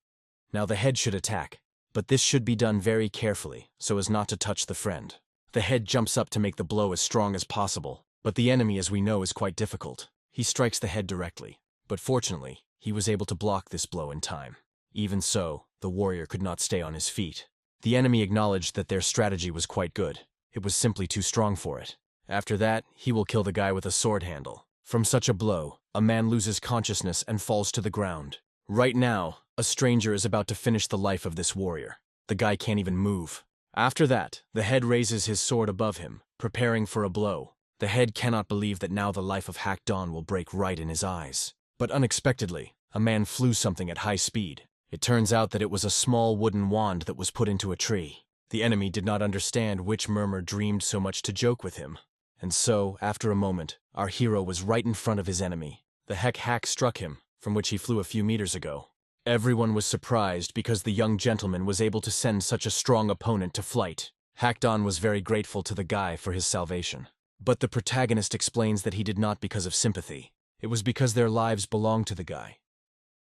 Now the head should attack, but this should be done very carefully, so as not to touch the friend. The head jumps up to make the blow as strong as possible, but the enemy, as we know, is quite difficult. He strikes the head directly, but fortunately, he was able to block this blow in time. Even so, the warrior could not stay on his feet. The enemy acknowledged that their strategy was quite good. It was simply too strong for it. After that, he will kill the guy with a sword handle. From such a blow, a man loses consciousness and falls to the ground. Right now, a stranger is about to finish the life of this warrior. The guy can't even move. After that, the head raises his sword above him, preparing for a blow. The head cannot believe that now the life of Hack Dawn will break right in his eyes. But unexpectedly, a man flew something at high speed. It turns out that it was a small wooden wand that was put into a tree. The enemy did not understand which murmur dreamed so much to joke with him. And so, after a moment, our hero was right in front of his enemy. The hack struck him, from which he flew a few meters ago. Everyone was surprised because the young gentleman was able to send such a strong opponent to flight. Hack Dawn was very grateful to the guy for his salvation. But the protagonist explains that he did not because of sympathy. It was because their lives belonged to the guy.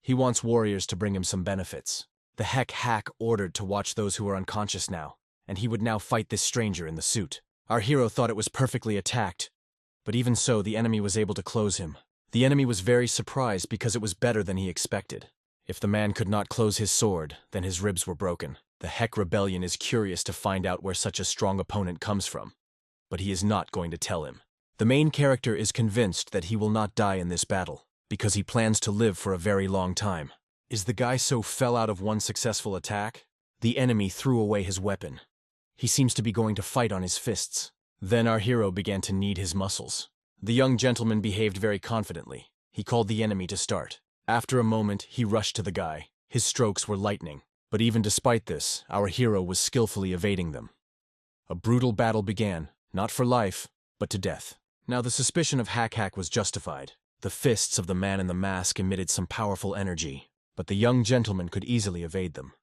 He wants warriors to bring him some benefits. The hack ordered to watch those who are unconscious now, and he would now fight this stranger in the suit. Our hero thought it was perfectly attacked, But even so, the enemy was able to close him. The enemy was very surprised because it was better than he expected. If the man could not close his sword, then his ribs were broken. The Heck Rebellion is curious to find out where such a strong opponent comes from. But he is not going to tell him. The main character is convinced that he will not die in this battle, because he plans to live for a very long time. Is the guy so fell out of one successful attack? The enemy threw away his weapon. He seems to be going to fight on his fists. Then our hero began to knead his muscles. The young gentleman behaved very confidently. He called the enemy to start. After a moment, he rushed to the guy. His strokes were lightning. But even despite this, our hero was skillfully evading them. A brutal battle began, not for life, but to death. Now the suspicion of Hack was justified. The fists of the man in the mask emitted some powerful energy, but the young gentleman could easily evade them.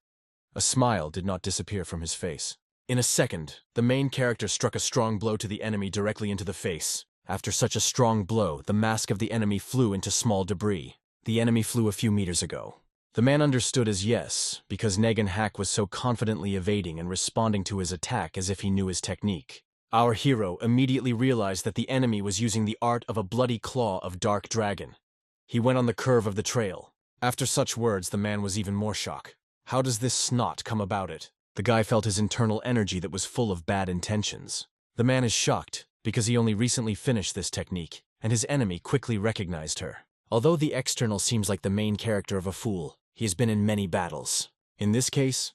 A smile did not disappear from his face. In a second, the main character struck a strong blow to the enemy directly into the face. After such a strong blow, the mask of the enemy flew into small debris. The enemy flew a few meters ago. The man understood as yes, because Negan Hack was so confidently evading and responding to his attack as if he knew his technique. Our hero immediately realized that the enemy was using the art of a bloody claw of Dark Dragon. He went on the curve of the trail. After such words, the man was even more shocked. How does this snot come about it? The guy felt his internal energy that was full of bad intentions. The man is shocked, because he only recently finished this technique, and his enemy quickly recognized her. Although the external seems like the main character of a fool, he has been in many battles. In this case,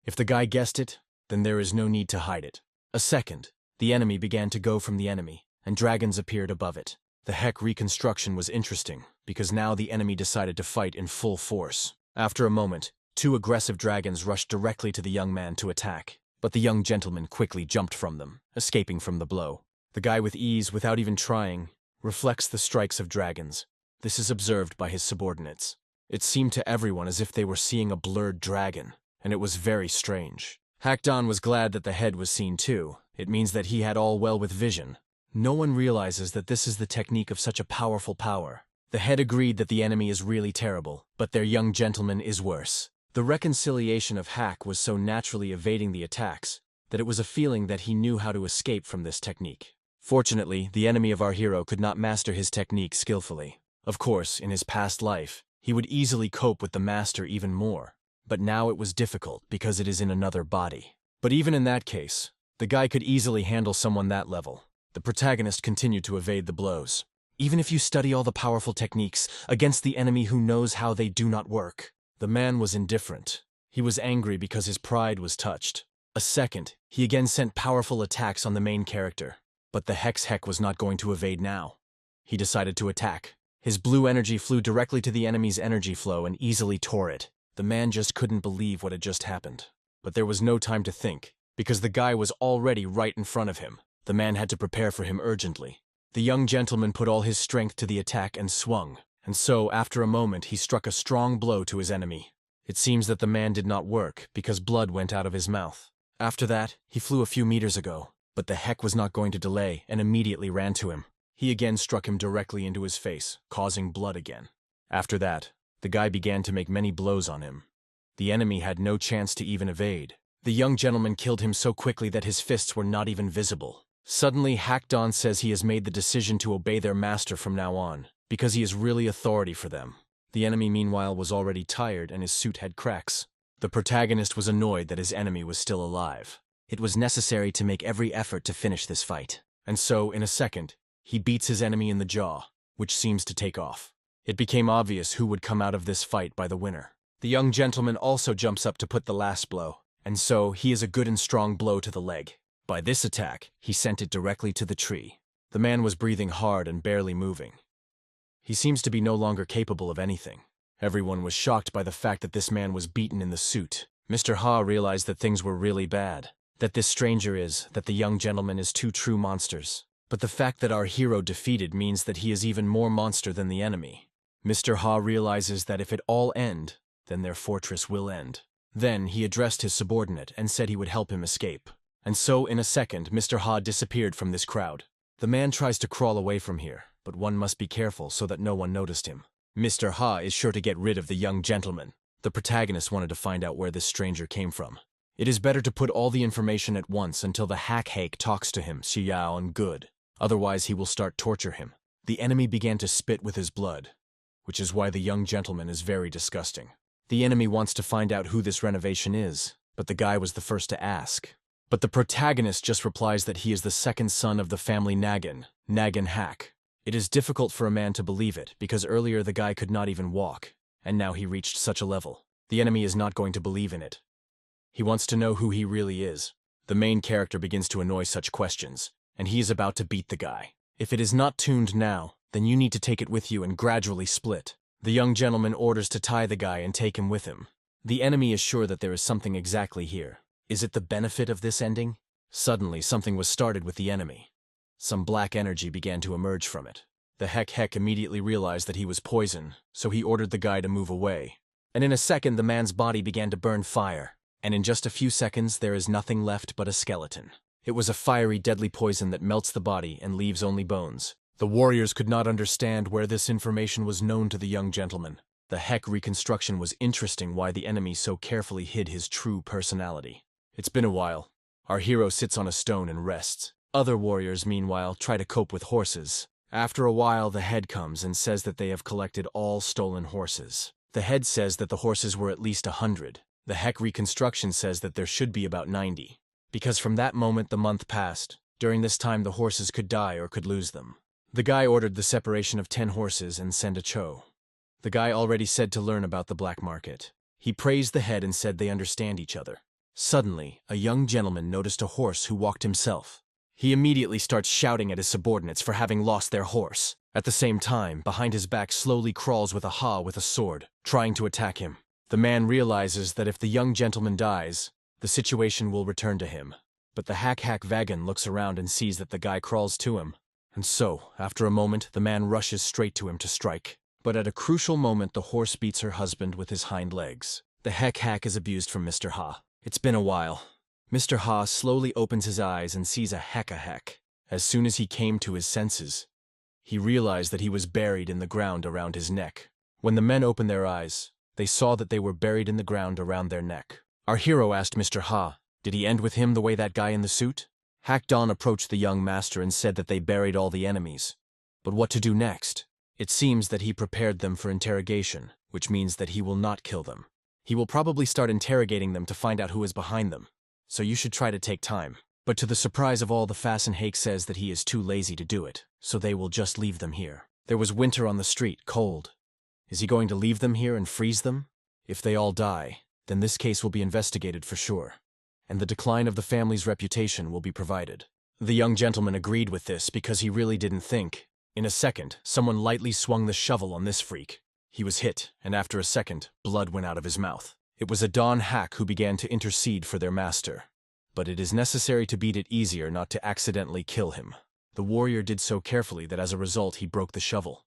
if the guy guessed it, then there is no need to hide it. A second, the enemy began to go from the enemy, and dragons appeared above it. The Heck reconstruction was interesting, because now the enemy decided to fight in full force. After a moment, 2 aggressive dragons rushed directly to the young man to attack, but the young gentleman quickly jumped from them, escaping from the blow. The guy with ease, without even trying, reflects the strikes of dragons. This is observed by his subordinates. It seemed to everyone as if they were seeing a blurred dragon, and it was very strange. Hackdon was glad that the head was seen too. It means that he had all well with vision. No one realizes that this is the technique of such a powerful power. The head agreed that the enemy is really terrible, but their young gentleman is worse. The reconciliation of Hack was so naturally evading the attacks that it was a feeling that he knew how to escape from this technique. Fortunately, the enemy of our hero could not master his technique skillfully. Of course, in his past life, he would easily cope with the master even more. But now it was difficult because it is in another body. But even in that case, the guy could easily handle someone that level. The protagonist continued to evade the blows. Even if you study all the powerful techniques against the enemy who knows how they do not work. The man was indifferent. He was angry because his pride was touched. A second, he again sent powerful attacks on the main character. But the Heck was not going to evade now. He decided to attack. His blue energy flew directly to the enemy's energy flow and easily tore it. The man just couldn't believe what had just happened. But there was no time to think, because the guy was already right in front of him. The man had to prepare for him urgently. The young gentleman put all his strength to the attack and swung, and so, after a moment, he struck a strong blow to his enemy. It seems that the man did not work, because blood went out of his mouth. After that, he flew a few meters ago, but the Heck was not going to delay and immediately ran to him. He again struck him directly into his face, causing blood again. After that, the guy began to make many blows on him. The enemy had no chance to even evade. The young gentleman killed him so quickly that his fists were not even visible. Suddenly, Hackdon says he has made the decision to obey their master from now on, because he is really authority for them. The enemy, meanwhile, was already tired and his suit had cracks. The protagonist was annoyed that his enemy was still alive. It was necessary to make every effort to finish this fight. And so, in a second, he beats his enemy in the jaw, which seems to take off. It became obvious who would come out of this fight by the winner. The young gentleman also jumps up to put the last blow, and so he is a good and strong blow to the leg. By this attack, he sent it directly to the tree. The man was breathing hard and barely moving. He seems to be no longer capable of anything. Everyone was shocked by the fact that this man was beaten in the suit. Mr. Ha realized that things were really bad. That this stranger is, that the young gentleman is 2 true monsters. But the fact that our hero defeated means that he is even more monster than the enemy. Mr. Ha realizes that if it all end, then their fortress will end. Then he addressed his subordinate and said he would help him escape. And so, in a second, Mr. Ha disappeared from this crowd. The man tries to crawl away from here, but one must be careful so that no one noticed him. Mr. Ha is sure to get rid of the young gentleman. The protagonist wanted to find out where this stranger came from. It is better to put all the information at once until the Hack talks to him, Xiao and good. Otherwise, he will start torture him. The enemy began to spit with his blood, which is why the young gentleman is very disgusting. The enemy wants to find out who this renovation is, but the guy was the first to ask. But the protagonist just replies that he is the second son of the family Nagin Hack. It is difficult for a man to believe it, because earlier the guy could not even walk, and now he reached such a level. The enemy is not going to believe in it. He wants to know who he really is. The main character begins to annoy such questions, and he is about to beat the guy. If it is not tuned now, then you need to take it with you and gradually split. The young gentleman orders to tie the guy and take him with him. The enemy is sure that there is something exactly here. Is it the benefit of this ending? Suddenly, something was started with the enemy. Some black energy began to emerge from it. The Heck immediately realized that he was poison, so he ordered the guy to move away. And in a second, the man's body began to burn fire. And in just a few seconds, there is nothing left but a skeleton. It was a fiery, deadly poison that melts the body and leaves only bones. The warriors could not understand where this information was known to the young gentleman. The Heck reconstruction was interesting why the enemy so carefully hid his true personality. It's been a while. Our hero sits on a stone and rests. Other warriors, meanwhile, try to cope with horses. After a while, the head comes and says that they have collected all stolen horses. The head says that the horses were at least 100. The Heck reconstruction says that there should be about 90. Because from that moment the month passed. During this time the horses could die or could lose them. The guy ordered the separation of 10 horses and send a cho. The guy already said to learn about the black market. He praised the head and said they understand each other. Suddenly, a young gentleman noticed a horse who walked himself. He immediately starts shouting at his subordinates for having lost their horse. At the same time, behind his back slowly crawls with a sword, trying to attack him. The man realizes that if the young gentleman dies, the situation will return to him. But the Hack Vagan looks around and sees that the guy crawls to him. And so, after a moment, the man rushes straight to him to strike. But at a crucial moment, the horse beats her husband with his hind legs. The Hack is abused from Mr. Ha. It's been a while. Mr. Ha slowly opens his eyes and sees a Heck. As soon as he came to his senses, he realized that he was buried in the ground around his neck. When the men opened their eyes, they saw that they were buried in the ground around their neck. Our hero asked Mr. Ha, did he end with him the way that guy in the suit? Hack Don approached the young master and said that they buried all the enemies. But what to do next? It seems that he prepared them for interrogation, which means that he will not kill them. He will probably start interrogating them to find out who is behind them. So you should try to take time. But to the surprise of all, the Fasten Hake says that he is too lazy to do it, so they will just leave them here. There was winter on the street, cold. Is he going to leave them here and freeze them? If they all die, then this case will be investigated for sure, and the decline of the family's reputation will be provided. The young gentleman agreed with this because he really didn't think. In a second, someone lightly swung the shovel on this freak. He was hit, and after a second, blood went out of his mouth. It was a Don Hack who began to intercede for their master. But it is necessary to beat it easier not to accidentally kill him. The warrior did so carefully that as a result he broke the shovel.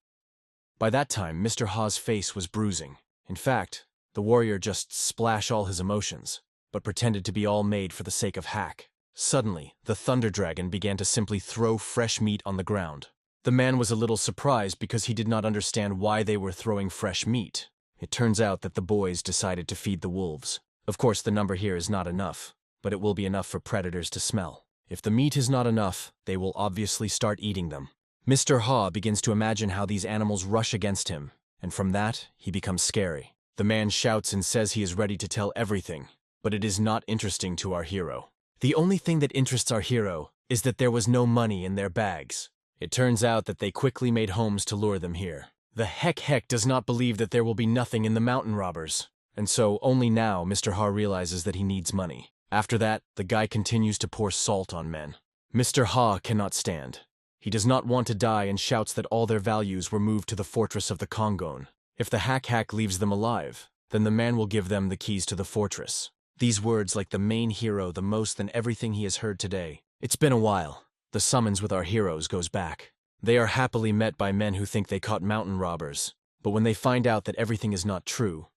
By that time, Mr. Ha's face was bruising. In fact, the warrior just splashed all his emotions, but pretended to be all made for the sake of Hack. Suddenly, the Thunder Dragon began to simply throw fresh meat on the ground. The man was a little surprised because he did not understand why they were throwing fresh meat. It turns out that the boys decided to feed the wolves. Of course, the number here is not enough, but it will be enough for predators to smell. If the meat is not enough, they will obviously start eating them. Mr. Ha begins to imagine how these animals rush against him, and from that, he becomes scary. The man shouts and says he is ready to tell everything, but it is not interesting to our hero. The only thing that interests our hero is that there was no money in their bags. It turns out that they quickly made homes to lure them here. The Heck does not believe that there will be nothing in the mountain robbers, and so only now Mr. Ha realizes that he needs money. After that, the guy continues to pour salt on men. Mr. Ha cannot stand. He does not want to die and shouts that all their values were moved to the fortress of the Kongon. If the Hack leaves them alive, then the man will give them the keys to the fortress. These words like the main hero the most than everything he has heard today. It's been a while. The summons with our heroes goes back. They are happily met by men who think they caught mountain robbers, but when they find out that everything is not true,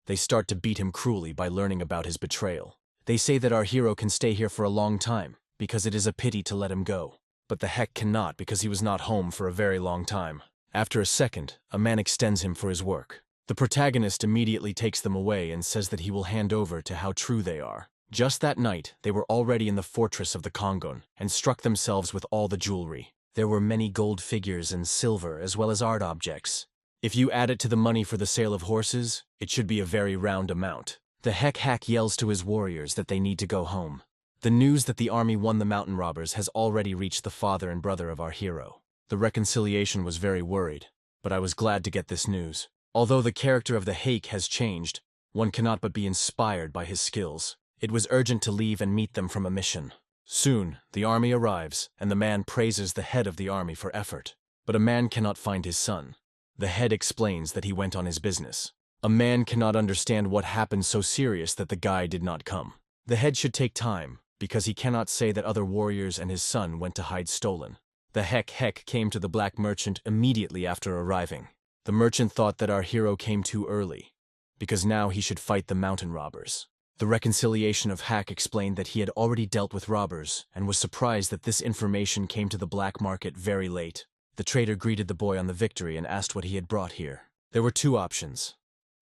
they start to beat him cruelly by learning about his betrayal. They say that our hero can stay here for a long time, because it is a pity to let him go. But the Heck cannot because he was not home for a very long time. After a second, a man extends him for his work. The protagonist immediately takes them away and says that he will hand over to how true they are. Just that night, they were already in the fortress of the Kongon and struck themselves with all the jewelry. There were many gold figures and silver as well as art objects. If you add it to the money for the sale of horses, it should be a very round amount. The hack yells to his warriors that they need to go home. The news that the army won the mountain robbers has already reached the father and brother of our hero. The reconciliation was very worried, but I was glad to get this news. Although the character of the Hake has changed, one cannot but be inspired by his skills. It was urgent to leave and meet them from a mission. Soon, the army arrives, and the man praises the head of the army for effort. But a man cannot find his son. The head explains that he went on his business. A man cannot understand what happened so serious that the guy did not come. The head should take time, because he cannot say that other warriors and his son went to hide stolen. The heck came to the black merchant immediately after arriving. The merchant thought that our hero came too early, because now he should fight the mountain robbers. The reconciliation of Hack explained that he had already dealt with robbers and was surprised that this information came to the black market very late. The trader greeted the boy on the victory and asked what he had brought here. There were two options.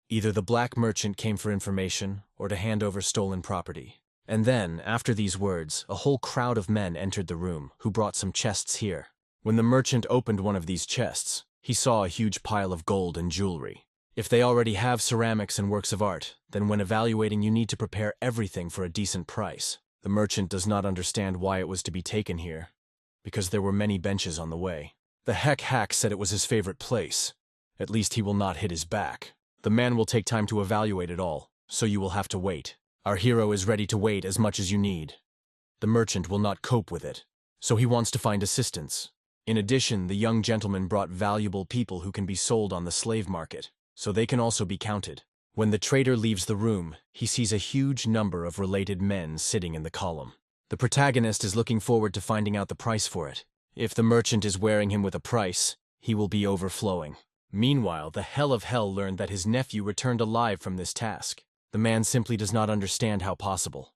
Either the black merchant came for information or to hand over stolen property. And then, after these words, a whole crowd of men entered the room who brought some chests here. When the merchant opened one of these chests, he saw a huge pile of gold and jewelry. If they already have ceramics and works of art, then when evaluating you need to prepare everything for a decent price. The merchant does not understand why it was to be taken here, because there were many benches on the way. The hack said it was his favorite place. At least he will not hit his back. The man will take time to evaluate it all, so you will have to wait. Our hero is ready to wait as much as you need. The merchant will not cope with it, so he wants to find assistance. In addition, the young gentleman brought valuable people who can be sold on the slave market, so they can also be counted. When the trader leaves the room, he sees a huge number of related men sitting in the column. The protagonist is looking forward to finding out the price for it. If the merchant is wearing him with a price, he will be overflowing. Meanwhile, the Hell of Hell learned that his nephew returned alive from this task. The man simply does not understand how possible.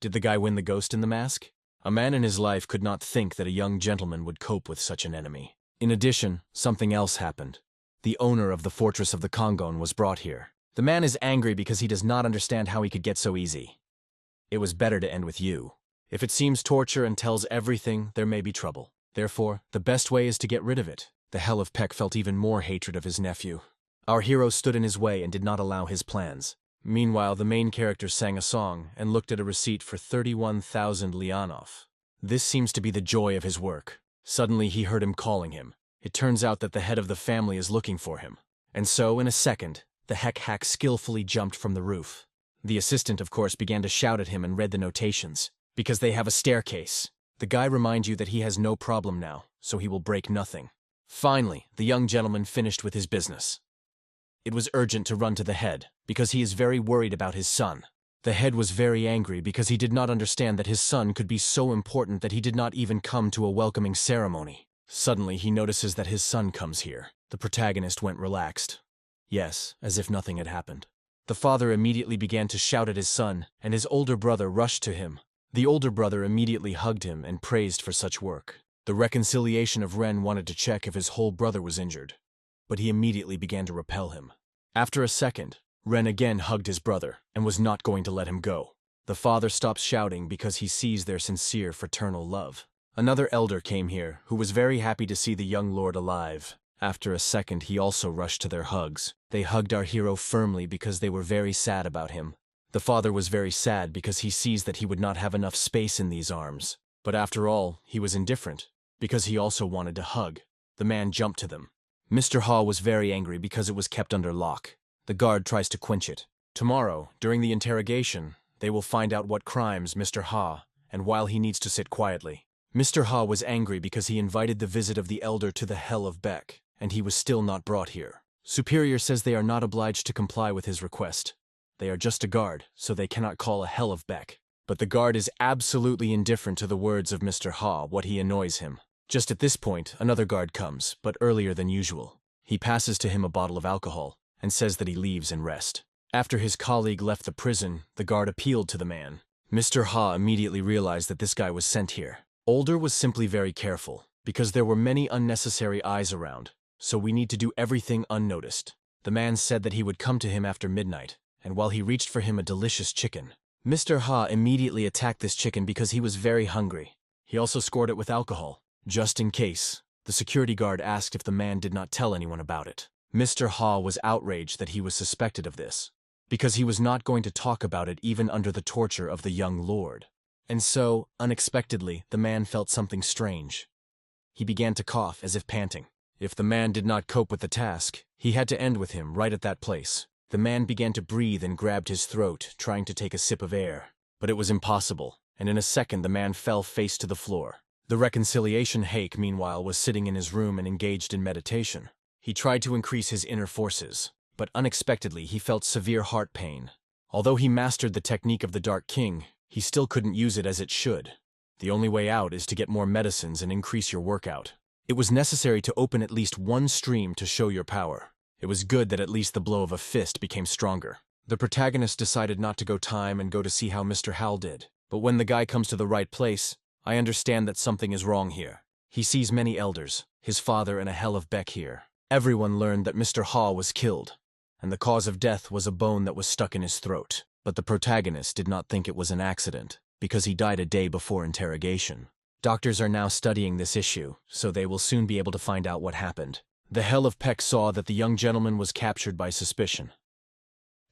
Did the guy win the ghost in the mask? A man in his life could not think that a young gentleman would cope with such an enemy. In addition, something else happened. The owner of the fortress of the Kongon was brought here. The man is angry because he does not understand how he could get so easy. It was better to end with you. If it seems torture and tells everything, there may be trouble. Therefore, the best way is to get rid of it. The Hell of Peck felt even more hatred of his nephew. Our hero stood in his way and did not allow his plans. Meanwhile, the main character sang a song and looked at a receipt for 31,000 lianov. This seems to be the joy of his work. Suddenly he heard him calling him. It turns out that the head of the family is looking for him. And so, in a second, the hack skillfully jumped from the roof. The assistant, of course, began to shout at him and read the notations. Because they have a staircase. The guy reminds you that he has no problem now, so he will break nothing. Finally, the young gentleman finished with his business. It was urgent to run to the head, because he is very worried about his son. The head was very angry because he did not understand that his son could be so important that he did not even come to a welcoming ceremony. Suddenly, he notices that his son comes here. The protagonist went relaxed. Yes, as if nothing had happened. The father immediately began to shout at his son, and his older brother rushed to him. The older brother immediately hugged him and praised for such work. The reconciliation of Ren wanted to check if his whole brother was injured, but he immediately began to repel him. After a second, Ren again hugged his brother and was not going to let him go. The father stops shouting because he sees their sincere fraternal love. Another elder came here who was very happy to see the young lord alive. After a second, he also rushed to their hugs. They hugged our hero firmly because they were very sad about him. The father was very sad because he sees that he would not have enough space in these arms. But after all, he was indifferent, because he also wanted to hug. The man jumped to them. Mr. Ha was very angry because it was kept under lock. The guard tries to quench it. Tomorrow, during the interrogation, they will find out what crimes Mr. Ha, and while he needs to sit quietly. Mr. Ha was angry because he invited the visit of the elder to the Hell of Beck, and he was still not brought here. Superior says they are not obliged to comply with his request. They are just a guard, so they cannot call a Hell of Beck. But the guard is absolutely indifferent to the words of Mr. Ha, what he annoys him. Just at this point, another guard comes, but earlier than usual. He passes to him a bottle of alcohol, and says that he leaves and rest. After his colleague left the prison, the guard appealed to the man. Mr. Ha immediately realized that this guy was sent here. Older was simply very careful, because there were many unnecessary eyes around, so we need to do everything unnoticed. The man said that he would come to him after midnight, and while he reached for him a delicious chicken, Mr. Ha immediately attacked this chicken because he was very hungry. He also scored it with alcohol. Just in case, the security guard asked if the man did not tell anyone about it. Mr. Ha was outraged that he was suspected of this, because he was not going to talk about it even under the torture of the young lord. And so, unexpectedly, the man felt something strange. He began to cough as if panting. If the man did not cope with the task, he had to end with him right at that place. The man began to breathe and grabbed his throat, trying to take a sip of air. But it was impossible, and in a second the man fell face to the floor. The reconciliation hake, meanwhile, was sitting in his room and engaged in meditation. He tried to increase his inner forces, but unexpectedly he felt severe heart pain. Although he mastered the technique of the Dark King, he still couldn't use it as it should. The only way out is to get more medicines and increase your workout. It was necessary to open at least one stream to show your power. It was good that at least the blow of a fist became stronger. The protagonist decided not to go time and go to see how Mr. Hal did. But when the guy comes to the right place, I understand that something is wrong here. He sees many elders, his father and a hell of Beck here. Everyone learned that Mr. Ha was killed, and the cause of death was a bone that was stuck in his throat. But the protagonist did not think it was an accident, because he died a day before interrogation. Doctors are now studying this issue, so they will soon be able to find out what happened. The hell of Peck saw that the young gentleman was captured by suspicion.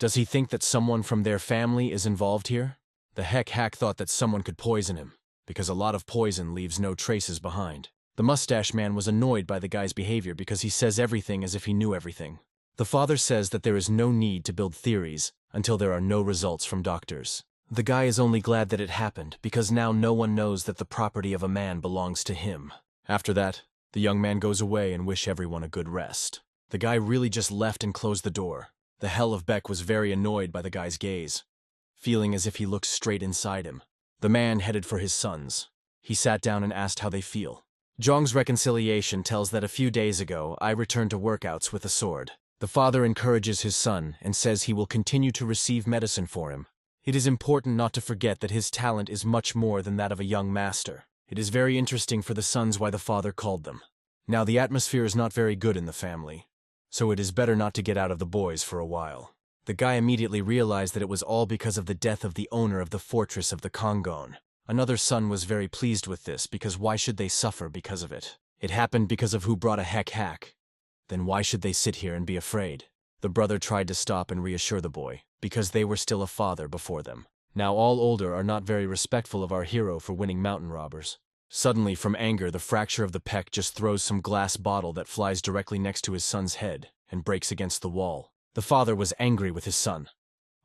Does he think that someone from their family is involved here? The hack thought that someone could poison him, because a lot of poison leaves no traces behind. The mustache man was annoyed by the guy's behavior because he says everything as if he knew everything. The father says that there is no need to build theories until there are no results from doctors. The guy is only glad that it happened because now no one knows that the property of a man belongs to him. After that, the young man goes away and wish everyone a good rest. The guy really just left and closed the door. The hell of Beck was very annoyed by the guy's gaze, feeling as if he looked straight inside him. The man headed for his sons. He sat down and asked how they feel. Zhong's reconciliation tells that a few days ago, I returned to workouts with a sword. The father encourages his son and says he will continue to receive medicine for him. It is important not to forget that his talent is much more than that of a young master. It is very interesting for the sons why the father called them. Now the atmosphere is not very good in the family, so it is better not to get out of the boys for a while. The guy immediately realized that it was all because of the death of the owner of the fortress of the Kongon. Another son was very pleased with this because why should they suffer because of it? It happened because of who brought a hack. Then why should they sit here and be afraid? The brother tried to stop and reassure the boy, because they were still a father before them. Now all older are not very respectful of our hero for winning mountain robbers. Suddenly, from anger, the fracture of the Peck just throws some glass bottle that flies directly next to his son's head and breaks against the wall. The father was angry with his son.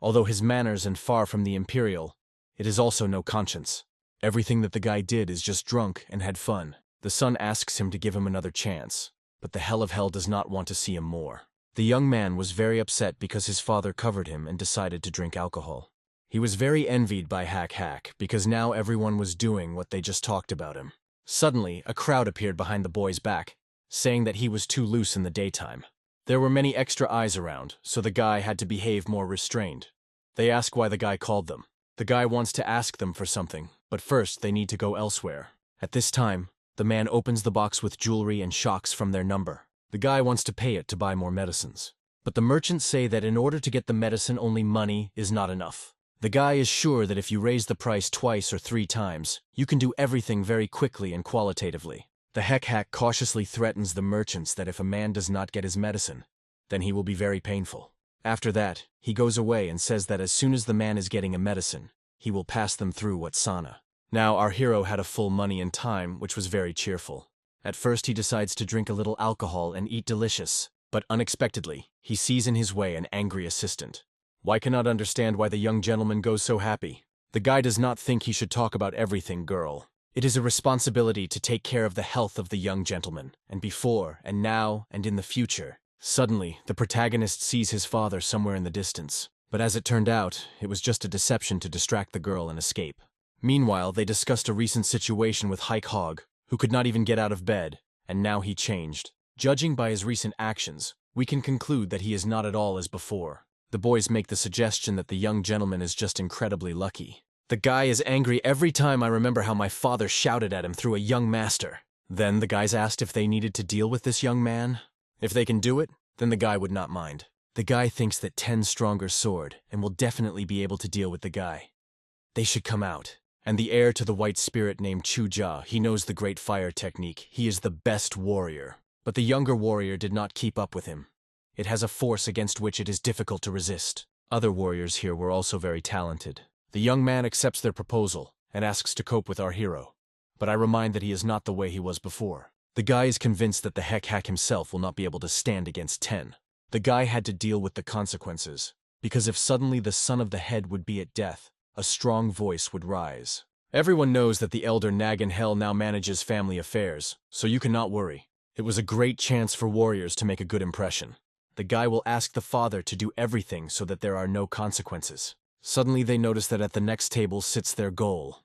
Although his manners and far from the imperial, it is also no conscience. Everything that the guy did is just drunk and had fun. The son asks him to give him another chance, but the hell of hell does not want to see him more. The young man was very upset because his father covered him and decided to drink alcohol. He was very envied by Hack because now everyone was doing what they just talked about him. Suddenly, a crowd appeared behind the boy's back, saying that he was too loose in the daytime. There were many extra eyes around, so the guy had to behave more restrained. They ask why the guy called them. The guy wants to ask them for something, but first they need to go elsewhere. At this time, the man opens the box with jewelry and shocks from their number. The guy wants to pay it to buy more medicines. But the merchants say that in order to get the medicine, only money is not enough. The guy is sure that if you raise the price twice or 3 times, you can do everything very quickly and qualitatively. The hack cautiously threatens the merchants that if a man does not get his medicine, then he will be very painful. After that, he goes away and says that as soon as the man is getting a medicine, he will pass them through Watsana. Now our hero had a full money and time, which was very cheerful. At first he decides to drink a little alcohol and eat delicious, but unexpectedly, he sees in his way an angry assistant. Why cannot understand why the young gentleman goes so happy? The guy does not think he should talk about everything, girl. It is a responsibility to take care of the health of the young gentleman, and before, and now, and in the future. Suddenly, the protagonist sees his father somewhere in the distance, but as it turned out, it was just a deception to distract the girl and escape. Meanwhile, they discussed a recent situation with Hike Hog, who could not even get out of bed, and now he changed. Judging by his recent actions, we can conclude that he is not at all as before. The boys make the suggestion that the young gentleman is just incredibly lucky. The guy is angry every time I remember how my father shouted at him through a young master. Then the guys asked if they needed to deal with this young man. If they can do it, then the guy would not mind. The guy thinks that 10 stronger sword and will definitely be able to deal with the guy. They should come out. and the heir to the white spirit named Chuja. He knows the great fire technique. He is the best warrior. But the younger warrior did not keep up with him. It has a force against which it is difficult to resist. Other warriors here were also very talented. The young man accepts their proposal and asks to cope with our hero. But I remind that he is not the way he was before. The guy is convinced that the hack himself will not be able to stand against 10. The guy had to deal with the consequences, because if suddenly the son of the head would be at death, a strong voice would rise. Everyone knows that the elder Yahello now manages family affairs, so you cannot worry. It was a great chance for warriors to make a good impression. The guy will ask the father to do everything so that there are no consequences. Suddenly they notice that at the next table sits their goal,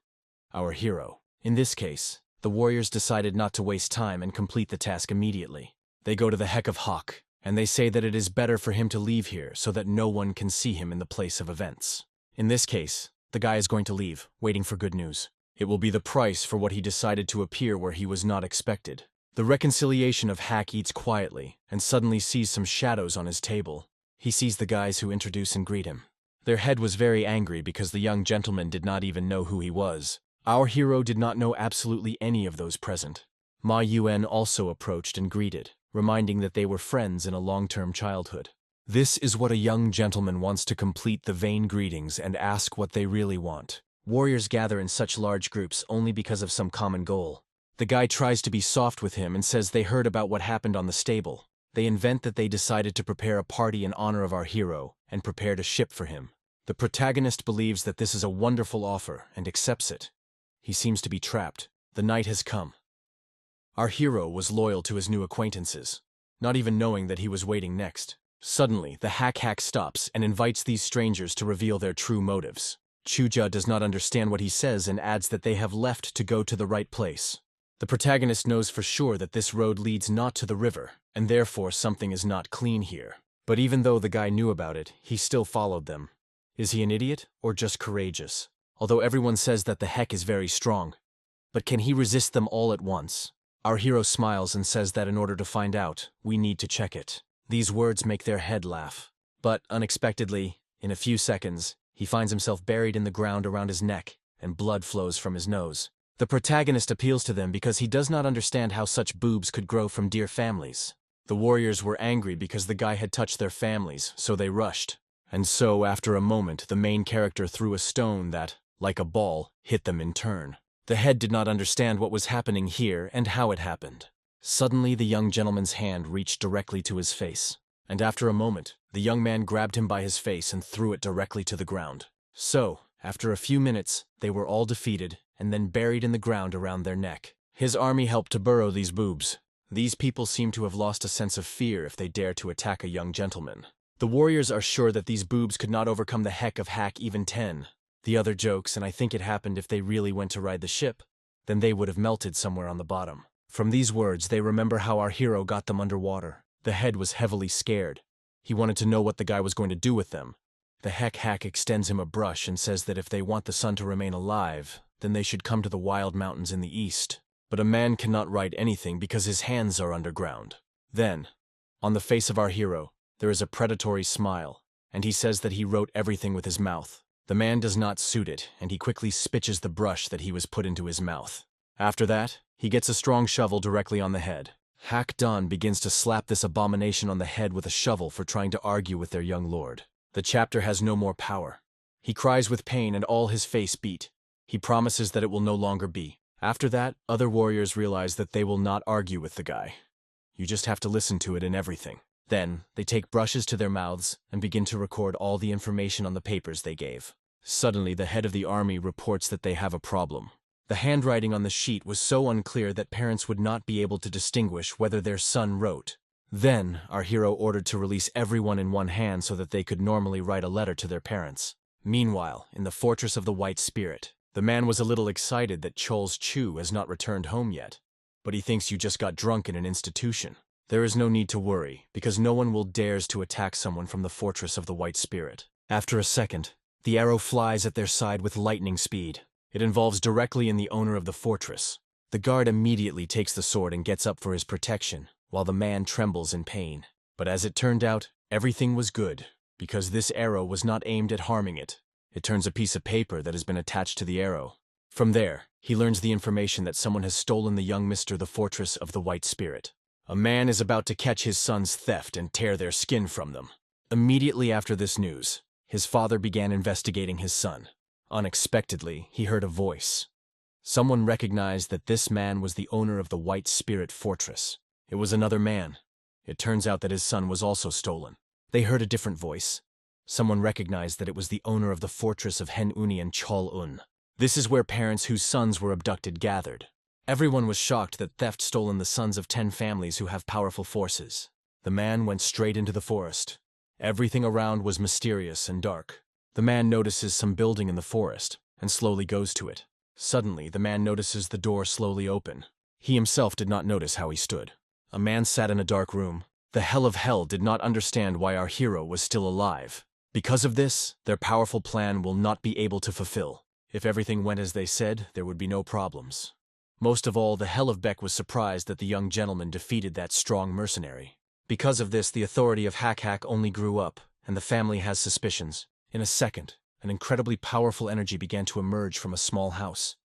our hero. In this case, the warriors decided not to waste time and complete the task immediately. They go to the heck of Hawk, and they say that it is better for him to leave here so that no one can see him in the place of events. In this case, the guy is going to leave, waiting for good news. It will be the price for what he decided to appear where he was not expected. The reconciliation of Hack eats quietly and suddenly sees some shadows on his table. He sees the guys who introduce and greet him. Their head was very angry because the young gentleman did not even know who he was. Our hero did not know absolutely any of those present. Ma Yuan also approached and greeted, reminding that they were friends in a long-term childhood. This is what a young gentleman wants to complete the vain greetings and ask what they really want. Warriors gather in such large groups only because of some common goal. The guy tries to be soft with him and says they heard about what happened on the stable. They invent that they decided to prepare a party in honor of our hero and prepared a ship for him. The protagonist believes that this is a wonderful offer and accepts it. He seems to be trapped. The night has come. Our hero was loyal to his new acquaintances, not even knowing that he was waiting next. Suddenly, the hack stops and invites these strangers to reveal their true motives. Chuja does not understand what he says and adds that they have left to go to the right place. The protagonist knows for sure that this road leads not to the river, and therefore something is not clean here. But even though the guy knew about it, he still followed them. Is he an idiot or just courageous? Although everyone says that the heck is very strong. But can he resist them all at once? Our hero smiles and says that in order to find out, we need to check it. These words make their head laugh. But unexpectedly, in a few seconds, he finds himself buried in the ground around his neck, and blood flows from his nose. The protagonist appeals to them because he does not understand how such boobs could grow from dear families. The warriors were angry because the guy had touched their families, so they rushed. And so, after a moment, the main character threw a stone that, like a ball, hit them in turn. The head did not understand what was happening here and how it happened. Suddenly, the young gentleman's hand reached directly to his face. And after a moment, the young man grabbed him by his face and threw it directly to the ground. So, after a few minutes, they were all defeated and then buried in the ground around their neck. His army helped to burrow these boobs. These people seem to have lost a sense of fear if they dare to attack a young gentleman. The warriors are sure that these boobs could not overcome the heck of Hack even 10. The other jokes, and I think it happened if they really went to ride the ship, then they would have melted somewhere on the bottom. From these words, they remember how our hero got them underwater. The head was heavily scared. He wanted to know what the guy was going to do with them. The Hack extends him a brush and says that if they want the sun to remain alive, then they should come to the wild mountains in the east. But a man cannot write anything because his hands are underground. Then, on the face of our hero, there is a predatory smile, and he says that he wrote everything with his mouth. The man does not suit it, and he quickly spitches the brush that he was put into his mouth. After that, he gets a strong shovel directly on the head. Hack Don begins to slap this abomination on the head with a shovel for trying to argue with their young lord. The chapter has no more power. He cries with pain and all his face beat. He promises that it will no longer be. After that, other warriors realize that they will not argue with the guy. You just have to listen to it in everything. Then, they take brushes to their mouths and begin to record all the information on the papers they gave. Suddenly, the head of the army reports that they have a problem. The handwriting on the sheet was so unclear that parents would not be able to distinguish whether their son wrote. Then, our hero ordered to release everyone in one hand so that they could normally write a letter to their parents. Meanwhile, in the fortress of the White Spirit, the man was a little excited that Chol's Chu has not returned home yet. But he thinks you just got drunk in an institution. There is no need to worry, because no one will dares to attack someone from the fortress of the White Spirit. After a second, the arrow flies at their side with lightning speed. It involves directly in the owner of the fortress. The guard immediately takes the sword and gets up for his protection, while the man trembles in pain. But as it turned out, everything was good, because this arrow was not aimed at harming it. It turns a piece of paper that has been attached to the arrow. From there, he learns the information that someone has stolen the young Mr. the fortress of the White Spirit. A man is about to catch his son's theft and tear their skin from them. Immediately after this news, his father began investigating his son. Unexpectedly, he heard a voice. Someone recognized that this man was the owner of the White Spirit Fortress. It was another man. It turns out that his son was also stolen. They heard a different voice. Someone recognized that it was the owner of the fortress of Henuni and Chol-un. This is where parents whose sons were abducted gathered. Everyone was shocked that theft stolen the sons of 10 families who have powerful forces. The man went straight into the forest. Everything around was mysterious and dark. The man notices some building in the forest and slowly goes to it. Suddenly, the man notices the door slowly open. He himself did not notice how he stood. A man sat in a dark room. The Hell of Hell did not understand why our hero was still alive. Because of this, their powerful plan will not be able to fulfill. If everything went as they said, there would be no problems. Most of all, the Hell of Beck was surprised that the young gentleman defeated that strong mercenary. Because of this, the authority of Hack only grew up, and the family has suspicions. In a second, an incredibly powerful energy began to emerge from a small house.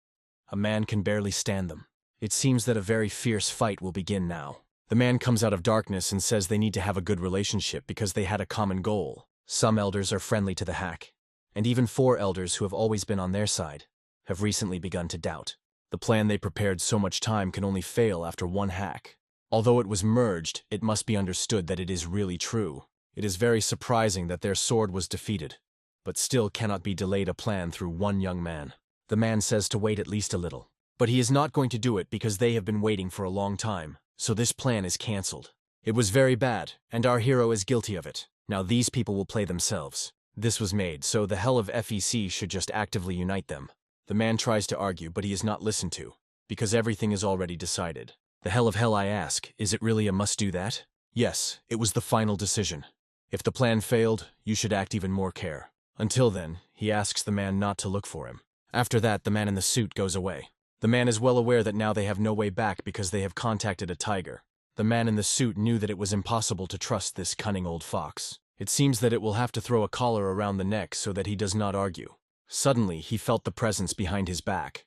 A man can barely stand them. It seems that a very fierce fight will begin now. The man comes out of darkness and says they need to have a good relationship because they had a common goal. Some elders are friendly to the Hack, and even 4 elders who have always been on their side have recently begun to doubt. The plan they prepared so much time can only fail after one Hack. Although it was merged, it must be understood that it is really true. It is very surprising that their sword was defeated, but still cannot be delayed a plan through one young man. The man says to wait at least a little, but he is not going to do it because they have been waiting for a long time, so this plan is cancelled. It was very bad, and our hero is guilty of it. Now these people will play themselves. This was made, so the Hell of FEC should just actively unite them. The man tries to argue, but he is not listened to, because everything is already decided. The Hell of Hell, I ask, is it really a must-do that? Yes, it was the final decision. If the plan failed, you should act even more care. Until then, he asks the man not to look for him. After that, the man in the suit goes away. The man is well aware that now they have no way back because they have contacted a tiger. The man in the suit knew that it was impossible to trust this cunning old fox. It seems that it will have to throw a collar around the neck so that he does not argue. Suddenly, he felt the presence behind his back.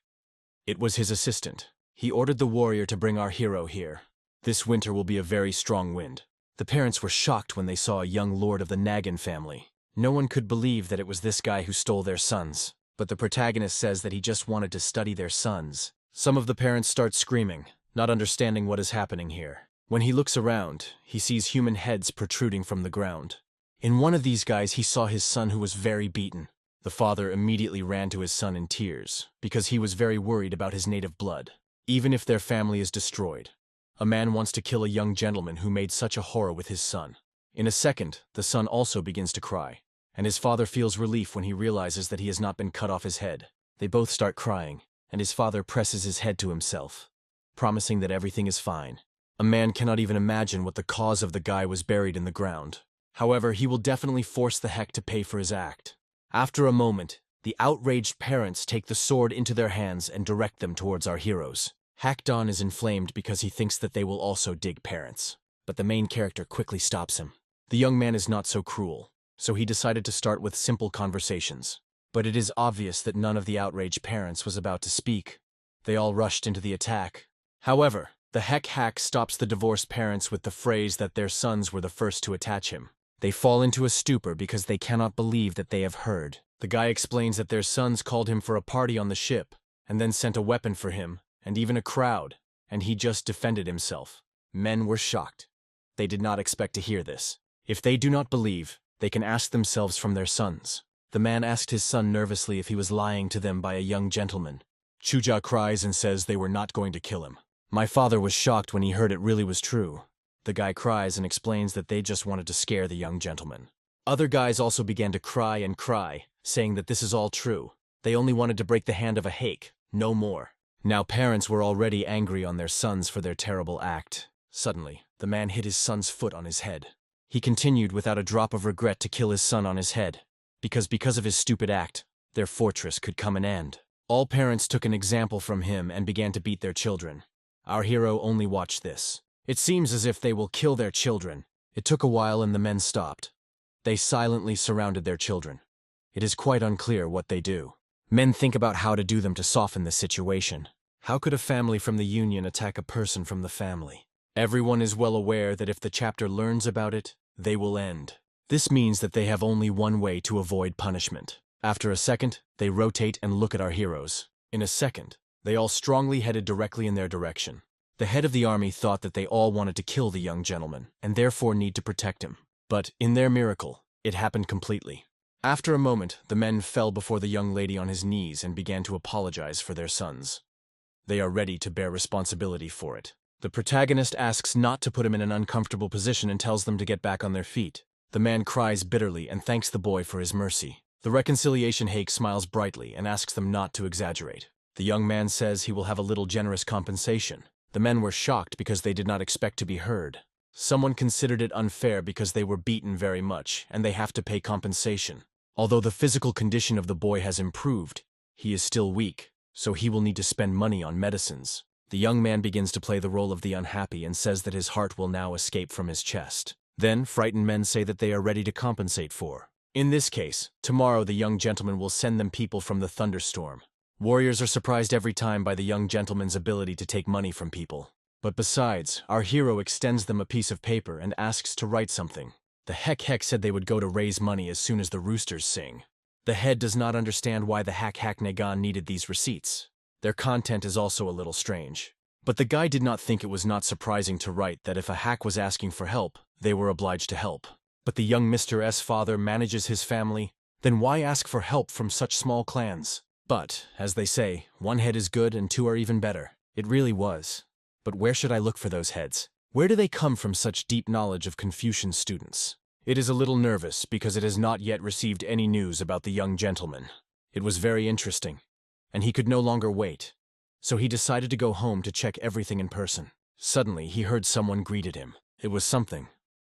It was his assistant. He ordered the warrior to bring our hero here. This winter will be a very strong wind. The parents were shocked when they saw a young lord of the Nagan family. No one could believe that it was this guy who stole their sons, but the protagonist says that he just wanted to study their sons. Some of the parents start screaming, not understanding what is happening here. When he looks around, he sees human heads protruding from the ground. In one of these guys, he saw his son who was very beaten. The father immediately ran to his son in tears, because he was very worried about his native blood. Even if their family is destroyed, a man wants to kill a young gentleman who made such a horror with his son. In a second, the son also begins to cry, and his father feels relief when he realizes that he has not been cut off his head. They both start crying, and his father presses his head to himself, promising that everything is fine. A man cannot even imagine what the cause of the guy was buried in the ground. However, he will definitely force the Heck to pay for his act. After a moment, the outraged parents take the sword into their hands and direct them towards our heroes. Hackdon is inflamed because he thinks that they will also dig parents, but the main character quickly stops him. The young man is not so cruel, so he decided to start with simple conversations. But it is obvious that none of the outraged parents was about to speak. They all rushed into the attack. However, the Hack stops the divorced parents with the phrase that their sons were the first to attach him. They fall into a stupor because they cannot believe that they have heard. The guy explains that their sons called him for a party on the ship, and then sent a weapon for him, and even a crowd, and he just defended himself. Men were shocked. They did not expect to hear this. If they do not believe, they can ask themselves from their sons. The man asked his son nervously if he was lying to them by a young gentleman. Chuja cries and says they were not going to kill him. My father was shocked when he heard it really was true. The guy cries and explains that they just wanted to scare the young gentleman. Other guys also began to cry and cry, saying that this is all true. They only wanted to break the hand of a hake, no more. Now parents were already angry on their sons for their terrible act. Suddenly, the man hit his son's foot on his head. He continued without a drop of regret to kill his son on his head, because of his stupid act, their fortress could come an end. All parents took an example from him and began to beat their children. Our hero only watched this. It seems as if they will kill their children. It took a while and the men stopped. They silently surrounded their children. It is quite unclear what they do. Men think about how to do them to soften the situation. How could a family from the Union attack a person from the family? Everyone is well aware that if the chapter learns about it, they will end. This means that they have only one way to avoid punishment. After a second, they rotate and look at our heroes. In a second, they all strongly headed directly in their direction. The head of the army thought that they all wanted to kill the young gentleman, and therefore need to protect him. But, in their miracle, it happened completely. After a moment, the men fell before the young lady on his knees and began to apologize for their sons. They are ready to bear responsibility for it. The protagonist asks not to put him in an uncomfortable position and tells them to get back on their feet. The man cries bitterly and thanks the boy for his mercy. The reconciliation hake smiles brightly and asks them not to exaggerate. The young man says he will have a little generous compensation. The men were shocked because they did not expect to be heard. Someone considered it unfair because they were beaten very much, and they have to pay compensation. Although the physical condition of the boy has improved, he is still weak, so he will need to spend money on medicines. The young man begins to play the role of the unhappy and says that his heart will now escape from his chest. Then, frightened men say that they are ready to compensate for. In this case, tomorrow the young gentleman will send them people from the thunderstorm. Warriors are surprised every time by the young gentleman's ability to take money from people. But besides, our hero extends them a piece of paper and asks to write something. The heck said they would go to raise money as soon as the roosters sing. The head does not understand why the hack Negan needed these receipts. Their content is also a little strange. But the guy did not think it was not surprising to write that if a hack was asking for help, they were obliged to help. But the young Mr. S father manages his family, then why ask for help from such small clans? But, as they say, one head is good and two are even better. It really was. But where should I look for those heads? Where do they come from such deep knowledge of Confucian students? It is a little nervous because it has not yet received any news about the young gentleman. It was very interesting, and he could no longer wait. So he decided to go home to check everything in person. Suddenly, he heard someone greeted him. It was something.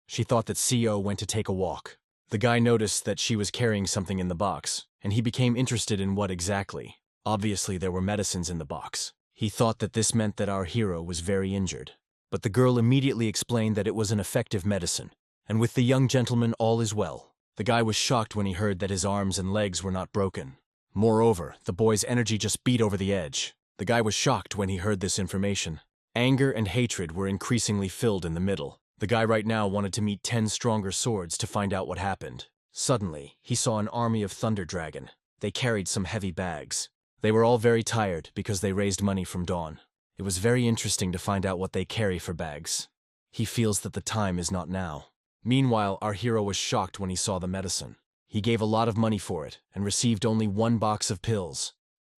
She thought that CO went to take a walk. The guy noticed that she was carrying something in the box, and he became interested in what exactly. Obviously, there were medicines in the box. He thought that this meant that our hero was very injured. But the girl immediately explained that it was an effective medicine, and with the young gentleman all is well. The guy was shocked when he heard that his arms and legs were not broken. Moreover, the boy's energy just beat over the edge. The guy was shocked when he heard this information. Anger and hatred were increasingly filled in the middle. The guy right now wanted to meet 10 stronger swords to find out what happened. Suddenly, he saw an army of Thunder Dragon. They carried some heavy bags. They were all very tired because they raised money from dawn. It was very interesting to find out what they carry for bags. He feels that the time is not now. Meanwhile, our hero was shocked when he saw the medicine. He gave a lot of money for it and received only 1 box of pills.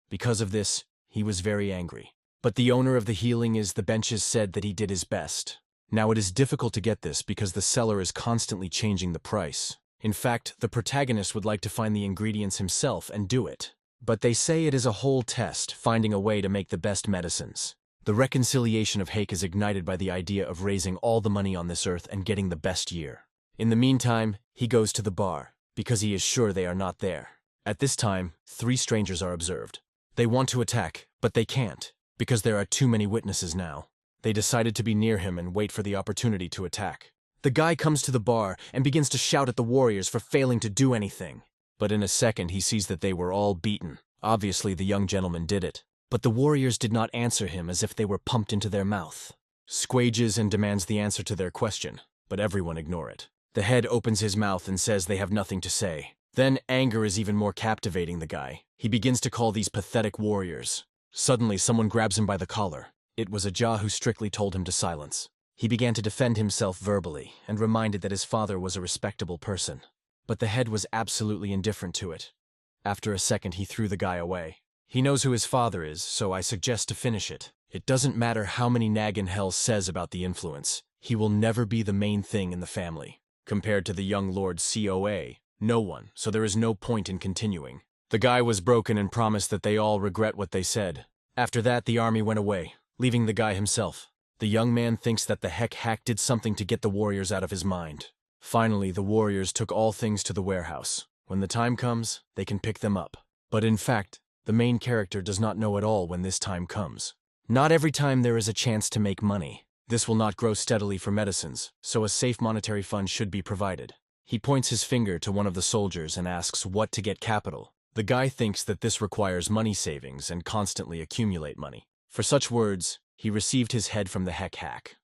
Because of this, he was very angry. But the owner of the healing is the benches said that he did his best. Now it is difficult to get this because the seller is constantly changing the price. In fact, the protagonist would like to find the ingredients himself and do it. But they say it is a whole test, finding a way to make the best medicines. The reconciliation of Hake is ignited by the idea of raising all the money on this earth and getting the best year. In the meantime, he goes to the bar, because he is sure they are not there. At this time, 3 strangers are observed. They want to attack, but they can't, because there are too many witnesses now. They decided to be near him and wait for the opportunity to attack. The guy comes to the bar and begins to shout at the warriors for failing to do anything. But in a second he sees that they were all beaten. Obviously the young gentleman did it. But the warriors did not answer him as if they were pumped into their mouth. Squages and demands the answer to their question, but everyone ignore it. The head opens his mouth and says they have nothing to say. Then anger is even more captivating the guy. He begins to call these pathetic warriors. Suddenly someone grabs him by the collar. It was a Jah who strictly told him to silence. He began to defend himself verbally and reminded that his father was a respectable person. But the head was absolutely indifferent to it. After a second he threw the guy away. He knows who his father is, so I suggest to finish it. It doesn't matter how many nag in hell says about the influence. He will never be the main thing in the family. Compared to the young Lord COA, no one, so there is no point in continuing. The guy was broken and promised that they all regret what they said. After that, the army went away, leaving the guy himself. The young man thinks that the hack did something to get the warriors out of his mind. Finally, the warriors took all things to the warehouse. When the time comes, they can pick them up. But in fact, the main character does not know at all when this time comes. Not every time there is a chance to make money. This will not grow steadily for medicines, so a safe monetary fund should be provided. He points his finger to one of the soldiers and asks what to get capital. The guy thinks that this requires money savings and constantly accumulate money. For such words, he received his head from the hack.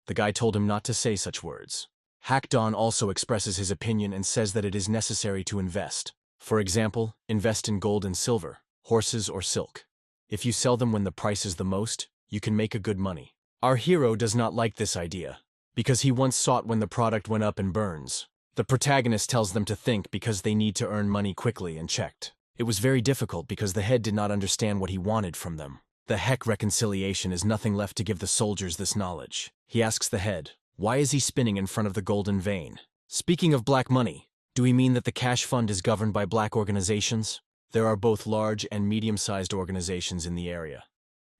The guy told him not to say such words. Hack Don also expresses his opinion and says that it is necessary to invest. For example, invest in gold and silver, horses or silk. If you sell them when the price is the most, you can make a good money. Our hero does not like this idea, because he once saw it when the product went up in burns. The protagonist tells them to think because they need to earn money quickly and checked. It was very difficult because the head did not understand what he wanted from them. The heck reconciliation is nothing left to give the soldiers this knowledge. He asks the head, why is he spinning in front of the golden vein? Speaking of black money, do we mean that the cash fund is governed by black organizations? There are both large and medium-sized organizations in the area.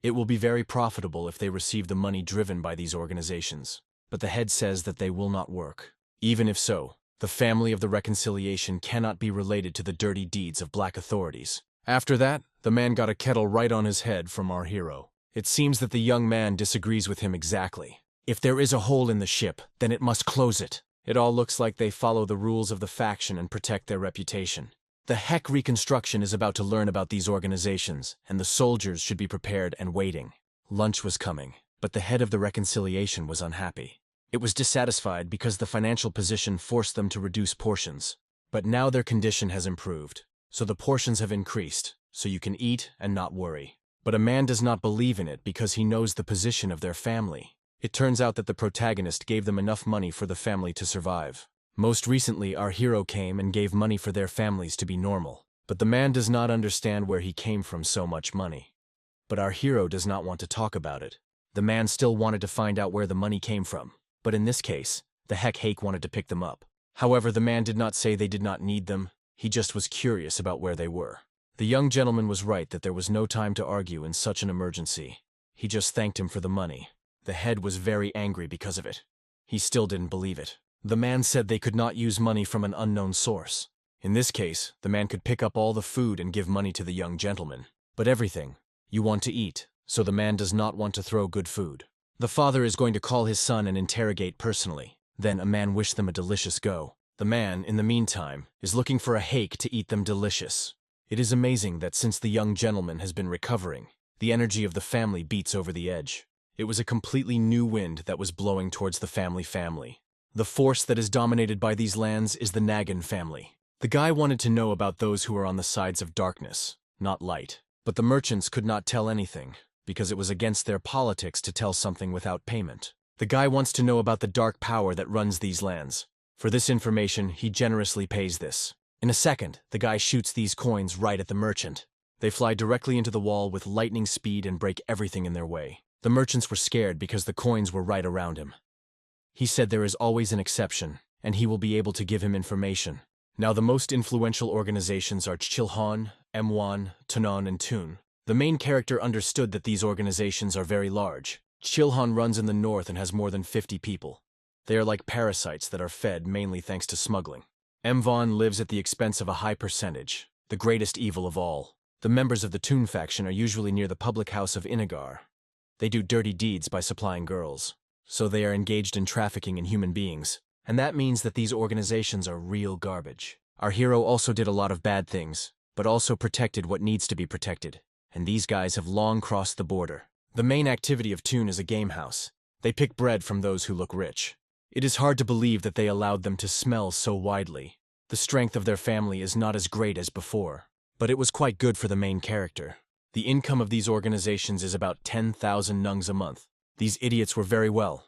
It will be very profitable if they receive the money driven by these organizations. But the head says that they will not work. Even if so, the family of the reconciliation cannot be related to the dirty deeds of black authorities. After that, the man got a kettle right on his head from our hero. It seems that the young man disagrees with him exactly. If there is a hole in the ship, then it must close it. It all looks like they follow the rules of the faction and protect their reputation. The heck reconstruction is about to learn about these organizations, and the soldiers should be prepared and waiting. Lunch was coming, but the head of the reconciliation was unhappy. It was dissatisfied because the financial position forced them to reduce portions. But now their condition has improved, so the portions have increased, so you can eat and not worry. But a man does not believe in it because he knows the position of their family. It turns out that the protagonist gave them enough money for the family to survive. Most recently, our hero came and gave money for their families to be normal. But the man does not understand where he came from so much money. But our hero does not want to talk about it. The man still wanted to find out where the money came from. But in this case, the heck wanted to pick them up. However, the man did not say they did not need them. He just was curious about where they were. The young gentleman was right that there was no time to argue in such an emergency. He just thanked him for the money. The head was very angry because of it. He still didn't believe it. The man said they could not use money from an unknown source. In this case, the man could pick up all the food and give money to the young gentleman. But everything, you want to eat, so the man does not want to throw good food. The father is going to call his son and interrogate personally. Then a man wished them a delicious go. The man, in the meantime, is looking for a hake to eat them delicious. It is amazing that since the young gentleman has been recovering, the energy of the family beats over the edge. It was a completely new wind that was blowing towards the family. The force that is dominated by these lands is the Nagan family. The guy wanted to know about those who are on the sides of darkness, not light. But the merchants could not tell anything, because it was against their politics to tell something without payment. The guy wants to know about the dark power that runs these lands. For this information, he generously pays this. In a second, the guy shoots these coins right at the merchant. They fly directly into the wall with lightning speed and break everything in their way. The merchants were scared because the coins were right around him. He said there is always an exception, and he will be able to give him information. Now the most influential organizations are Chilhan, M1, Tanon, and Toon. The main character understood that these organizations are very large. Chilhan runs in the north and has more than 50 people. They are like parasites that are fed mainly thanks to smuggling. M1 lives at the expense of a high percentage, the greatest evil of all. The members of the Toon faction are usually near the public house of Inagar. They do dirty deeds by supplying girls, so they are engaged in trafficking in human beings, and that means that these organizations are real garbage. Our hero also did a lot of bad things, but also protected what needs to be protected, and these guys have long crossed the border. The main activity of Toon is a game house. They pick bread from those who look rich. It is hard to believe that they allowed them to smell so widely. The strength of their family is not as great as before, but it was quite good for the main character. The income of these organizations is about 10,000 nungs a month. These idiots were very well.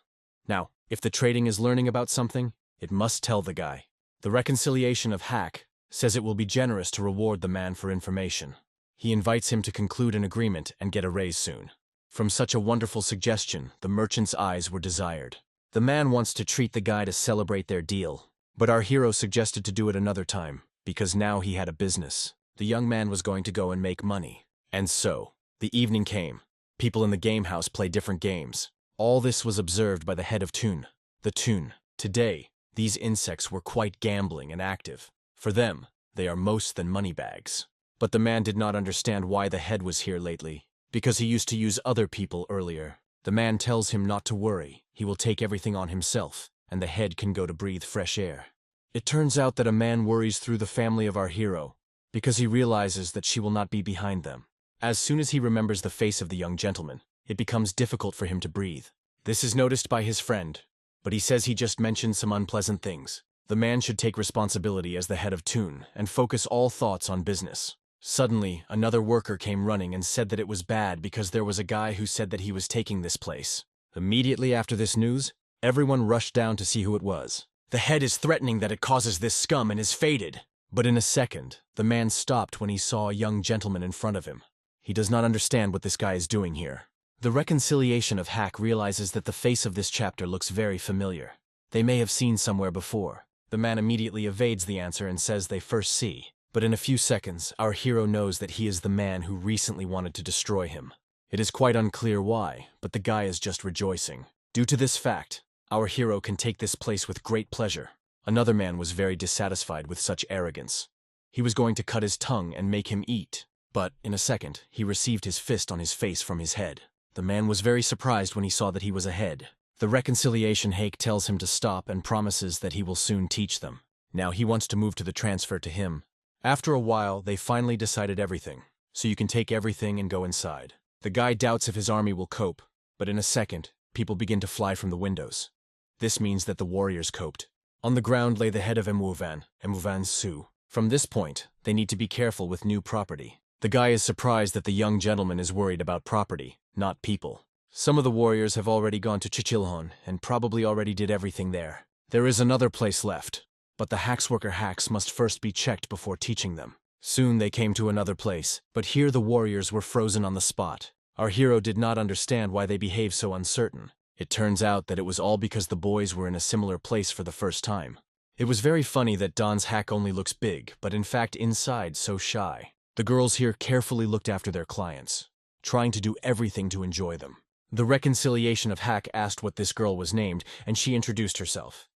Now, if the trading is learning about something, it must tell the guy. The reconciliation of Hack says it will be generous to reward the man for information. He invites him to conclude an agreement and get a raise soon. From such a wonderful suggestion, the merchant's eyes were desired. The man wants to treat the guy to celebrate their deal, but our hero suggested to do it another time, because now he had a business. The young man was going to go and make money. And so, the evening came. People in the game house play different games. All this was observed by the head of Toon. The Toon. Today, these insects were quite gambling and active. For them, they are most than money bags. But the man did not understand why the head was here lately, because he used to use other people earlier. The man tells him not to worry. He will take everything on himself, and the head can go to breathe fresh air. It turns out that a man worries through the family of our hero, because he realizes that she will not be behind them. As soon as he remembers the face of the young gentleman, it becomes difficult for him to breathe. This is noticed by his friend, but he says he just mentioned some unpleasant things. The man should take responsibility as the head of Toon and focus all thoughts on business. Suddenly, another worker came running and said that it was bad because there was a guy who said that he was taking this place. Immediately after this news, everyone rushed down to see who it was. The head is threatening that it causes this scum and is faded. But in a second, the man stopped when he saw a young gentleman in front of him. He does not understand what this guy is doing here. The reconciliation of Hack realizes that the face of this chapter looks very familiar. They may have seen somewhere before. The man immediately evades the answer and says they first see. But in a few seconds, our hero knows that he is the man who recently wanted to destroy him. It is quite unclear why, but the guy is just rejoicing. Due to this fact, our hero can take this place with great pleasure. Another man was very dissatisfied with such arrogance. He was going to cut his tongue and make him eat. But, in a second, he received his fist on his face from his head. The man was very surprised when he saw that he was ahead. The reconciliation Hake tells him to stop and promises that he will soon teach them. Now he wants to move to the transfer to him. After a while, they finally decided everything, so you can take everything and go inside. The guy doubts if his army will cope, but in a second, people begin to fly from the windows. This means that the warriors coped. On the ground lay the head of Emuvan's Su. From this point, they need to be careful with new property. The guy is surprised that the young gentleman is worried about property, not people. Some of the warriors have already gone to Chichilhon and probably already did everything there. There is another place left, but the Hacksworker hacks must first be checked before teaching them. Soon they came to another place, but here the warriors were frozen on the spot. Our hero did not understand why they behaved so uncertain. It turns out that it was all because the boys were in a similar place for the first time. It was very funny that Don's hack only looks big, but in fact inside so shy. The girls here carefully looked after their clients, trying to do everything to enjoy them. The reconciliation of Hack asked what this girl was named, and she introduced herself.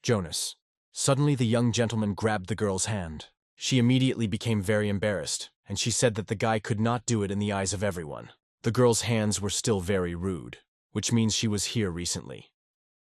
Jonas. Suddenly the young gentleman grabbed the girl's hand. She immediately became very embarrassed, and she said that the guy could not do it in the eyes of everyone. The girl's hands were still very rude, which means she was here recently.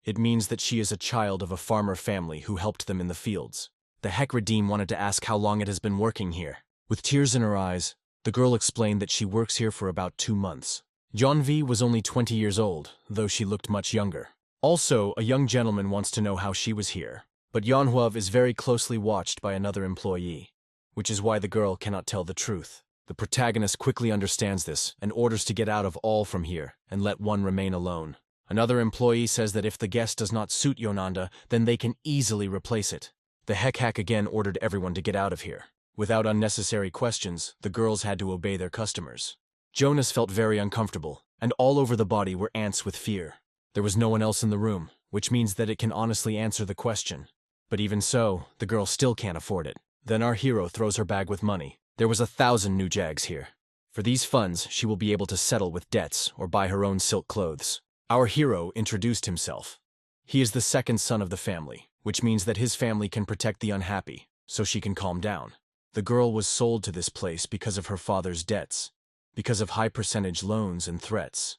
It means that she is a child of a farmer family who helped them in the fields. The Heckredeem wanted to ask how long it has been working here. With tears in her eyes, the girl explained that she works here for about 2 months. Jonvi was only 20 years old, though she looked much younger. Also, a young gentleman wants to know how she was here. But Yanhuav is very closely watched by another employee, which is why the girl cannot tell the truth. The protagonist quickly understands this and orders to get out of all from here and let one remain alone. Another employee says that if the guest does not suit Yonanda, then they can easily replace it. The Hack again ordered everyone to get out of here. Without unnecessary questions, the girls had to obey their customers. Jonas felt very uncomfortable, and all over the body were ants with fear. There was no one else in the room, which means that it can honestly answer the question. But even so, the girl still can't afford it. Then our hero throws her bag with money. There was 1,000 new jags here. For these funds, she will be able to settle with debts or buy her own silk clothes. Our hero introduced himself. He is the second son of the family, which means that his family can protect the unhappy, so she can calm down. The girl was sold to this place because of her father's debts, because of high percentage loans and threats.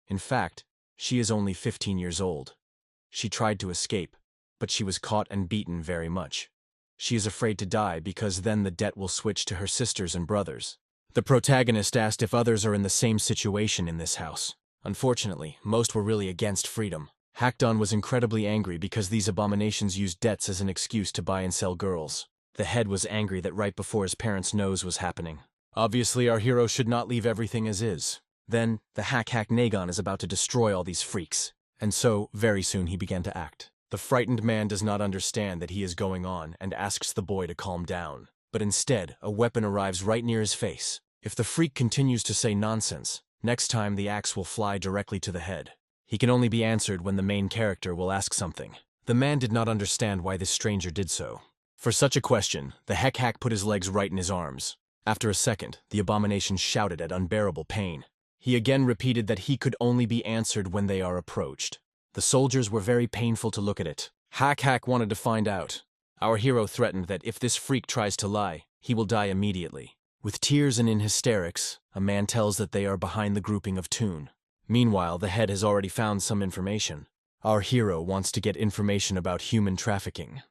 In fact, she is only 15 years old. She tried to escape, but she was caught and beaten very much. She is afraid to die because then the debt will switch to her sisters and brothers. The protagonist asked if others are in the same situation in this house. Unfortunately, most were really against freedom. Hackdon was incredibly angry because these abominations used debts as an excuse to buy and sell girls. The head was angry that right before his parents' nose was happening. Obviously, our hero should not leave everything as is. Then, the Hack Nagon is about to destroy all these freaks. And so, very soon he began to act. The frightened man does not understand that he is going on and asks the boy to calm down. But instead, a weapon arrives right near his face. If the freak continues to say nonsense, next time the axe will fly directly to the head. He can only be answered when the main character will ask something. The man did not understand why this stranger did so. For such a question, the Hack put his legs right in his arms. After a second, the abomination shouted at unbearable pain. He again repeated that he could only be answered when they are approached. The soldiers were very painful to look at it. Hack wanted to find out. Our hero threatened that if this freak tries to lie, he will die immediately. With tears and in hysterics, a man tells that they are behind the grouping of Toon. Meanwhile, the head has already found some information. Our hero wants to get information about human trafficking.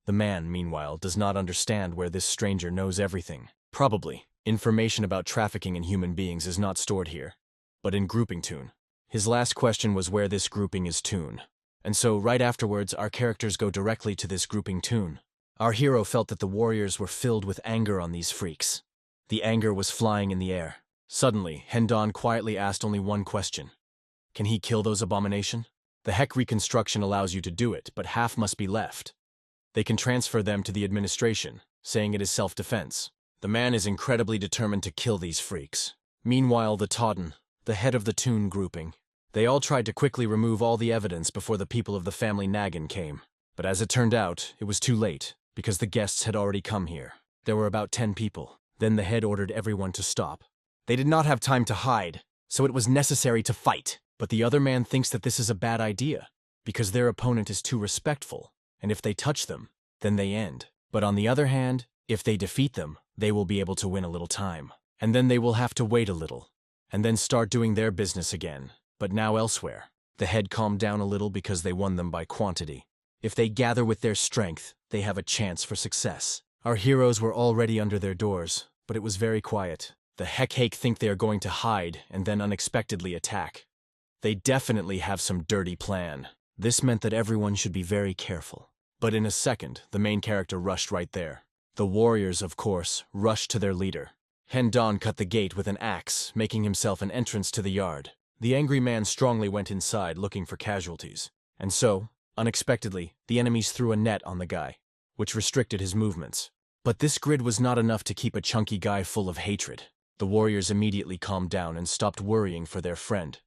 The man, meanwhile, does not understand where this stranger knows everything. Probably, information about trafficking in human beings is not stored here, but in grouping toon. His last question was where this grouping is toon. And so, right afterwards, our characters go directly to this grouping toon. Our hero felt that the warriors were filled with anger on these freaks. The anger was flying in the air. Suddenly, Hendon quietly asked only one question. Can he kill those abomination? The heck reconstruction allows you to do it, but half must be left. They can transfer them to the administration, saying it is self-defense. The man is incredibly determined to kill these freaks. Meanwhile, the Totten, the head of the toon grouping, they all tried to quickly remove all the evidence before the people of the family Nagin came. But as it turned out, it was too late, because the guests had already come here. There were about 10 people. Then the head ordered everyone to stop. They did not have time to hide, so it was necessary to fight. But the other man thinks that this is a bad idea, because their opponent is too respectful, and if they touch them, then they end. But on the other hand, if they defeat them, they will be able to win a little time. And then they will have to wait a little, and then start doing their business again, but now elsewhere. The head calmed down a little because they won them by quantity. If they gather with their strength, they have a chance for success. Our heroes were already under their doors, but it was very quiet. The heck think they are going to hide and then unexpectedly attack. They definitely have some dirty plan. This meant that everyone should be very careful. But in a second, the main character rushed right there. The warriors, of course, rushed to their leader. Hendon cut the gate with an axe, making himself an entrance to the yard. The angry man strongly went inside looking for casualties. And so, unexpectedly, the enemies threw a net on the guy, which restricted his movements. But this grid was not enough to keep a chunky guy full of hatred. The warriors immediately calmed down and stopped worrying for their friend,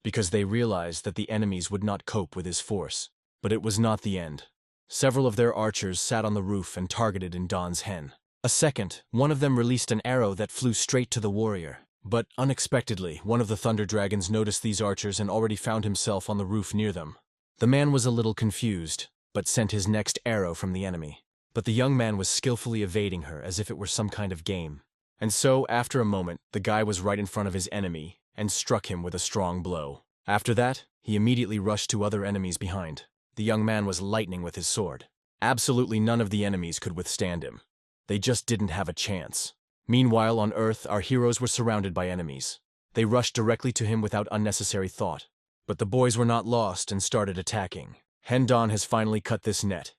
because they realized that the enemies would not cope with his force. But it was not the end. Several of their archers sat on the roof and targeted in Don's hen. A second, one of them released an arrow that flew straight to the warrior. But unexpectedly, one of the thunder dragons noticed these archers and already found himself on the roof near them. The man was a little confused, but sent his next arrow from the enemy. But the young man was skillfully evading her as if it were some kind of game. And so, after a moment, the guy was right in front of his enemy and struck him with a strong blow. After that, he immediately rushed to other enemies behind. The young man was lightning with his sword. Absolutely none of the enemies could withstand him. They just didn't have a chance. Meanwhile, on Earth, our heroes were surrounded by enemies. They rushed directly to him without unnecessary thought. But the boys were not lost and started attacking. Hendon has finally cut this net.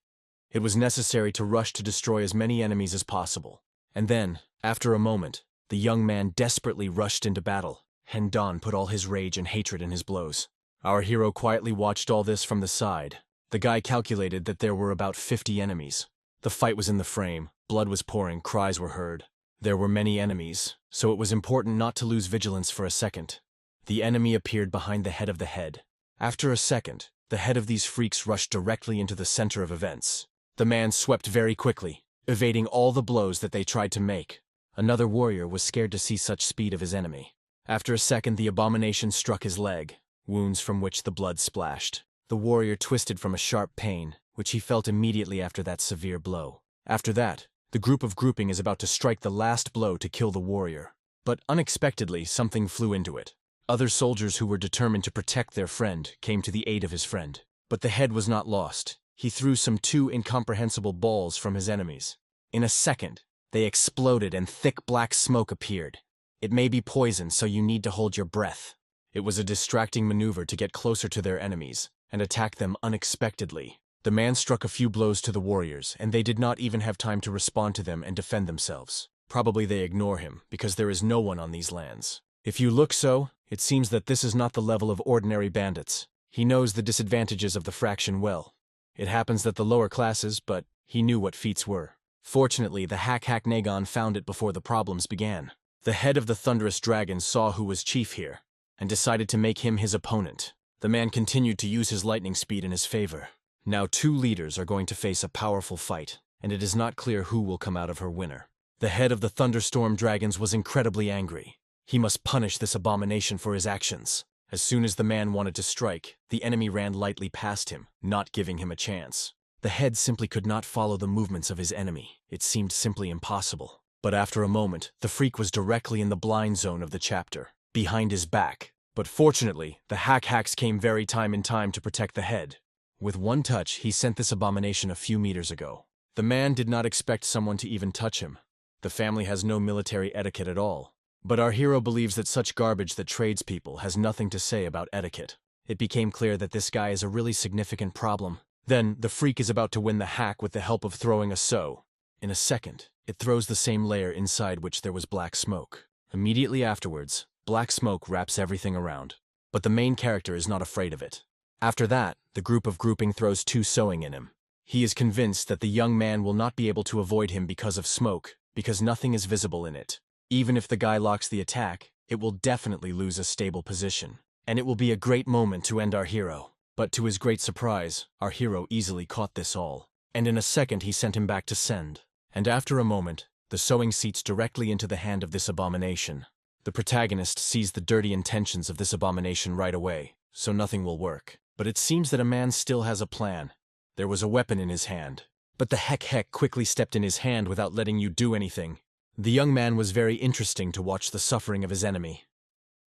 It was necessary to rush to destroy as many enemies as possible. And then, after a moment, the young man desperately rushed into battle. Hendon put all his rage and hatred in his blows. Our hero quietly watched all this from the side. The guy calculated that there were about 50 enemies. The fight was in the frame, blood was pouring, cries were heard. There were many enemies, so it was important not to lose vigilance for a second. The enemy appeared behind the head of the head. After a second, the head of these freaks rushed directly into the center of events. The man swept very quickly, evading all the blows that they tried to make. Another warrior was scared to see such speed of his enemy. After a second, the abomination struck his leg, wounds from which the blood splashed. The warrior twisted from a sharp pain, which he felt immediately after that severe blow. After that, the group of grouping is about to strike the last blow to kill the warrior. But unexpectedly, something flew into it. Other soldiers who were determined to protect their friend came to the aid of his friend. But the head was not lost. He threw some 2 incomprehensible balls from his enemies. In a second, they exploded and thick black smoke appeared. It may be poison, so you need to hold your breath. It was a distracting maneuver to get closer to their enemies and attack them unexpectedly. The man struck a few blows to the warriors, and they did not even have time to respond to them and defend themselves. Probably they ignore him, because there is no one on these lands. If you look so, it seems that this is not the level of ordinary bandits. He knows the disadvantages of the fraction well. It happens that the lower classes, but he knew what feats were. Fortunately, the Hack Nagon found it before the problems began. The head of the thunderous dragon saw who was chief here, and decided to make him his opponent. The man continued to use his lightning speed in his favor. Now 2 leaders are going to face a powerful fight, and it is not clear who will come out of her winner. The head of the thunderstorm dragons was incredibly angry. He must punish this abomination for his actions. As soon as the man wanted to strike, the enemy ran lightly past him, not giving him a chance. The head simply could not follow the movements of his enemy. It seemed simply impossible. But after a moment, the freak was directly in the blind zone of the chapter, behind his back. But fortunately, the hacks came very in time to protect the head. With one touch, he sent this abomination a few meters ago. The man did not expect someone to even touch him. The family has no military etiquette at all. But our hero believes that such garbage that tradespeople has nothing to say about etiquette. It became clear that this guy is a really significant problem. Then, the freak is about to win the hack with the help of throwing a so. In a second, it throws the same layer inside which there was black smoke. Immediately afterwards, black smoke wraps everything around. But the main character is not afraid of it. After that, the group of grouping throws two sewing in him. He is convinced that the young man will not be able to avoid him because of smoke, because nothing is visible in it. Even if the guy locks the attack, it will definitely lose a stable position. And it will be a great moment to end our hero. But to his great surprise, our hero easily caught this all. And in a second he sent him back to send. And after a moment, the sewing seats directly into the hand of this abomination. The protagonist sees the dirty intentions of this abomination right away, so nothing will work. But it seems that a man still has a plan. There was a weapon in his hand. But the heck quickly stepped in his hand without letting you do anything. The young man was very interesting to watch the suffering of his enemy.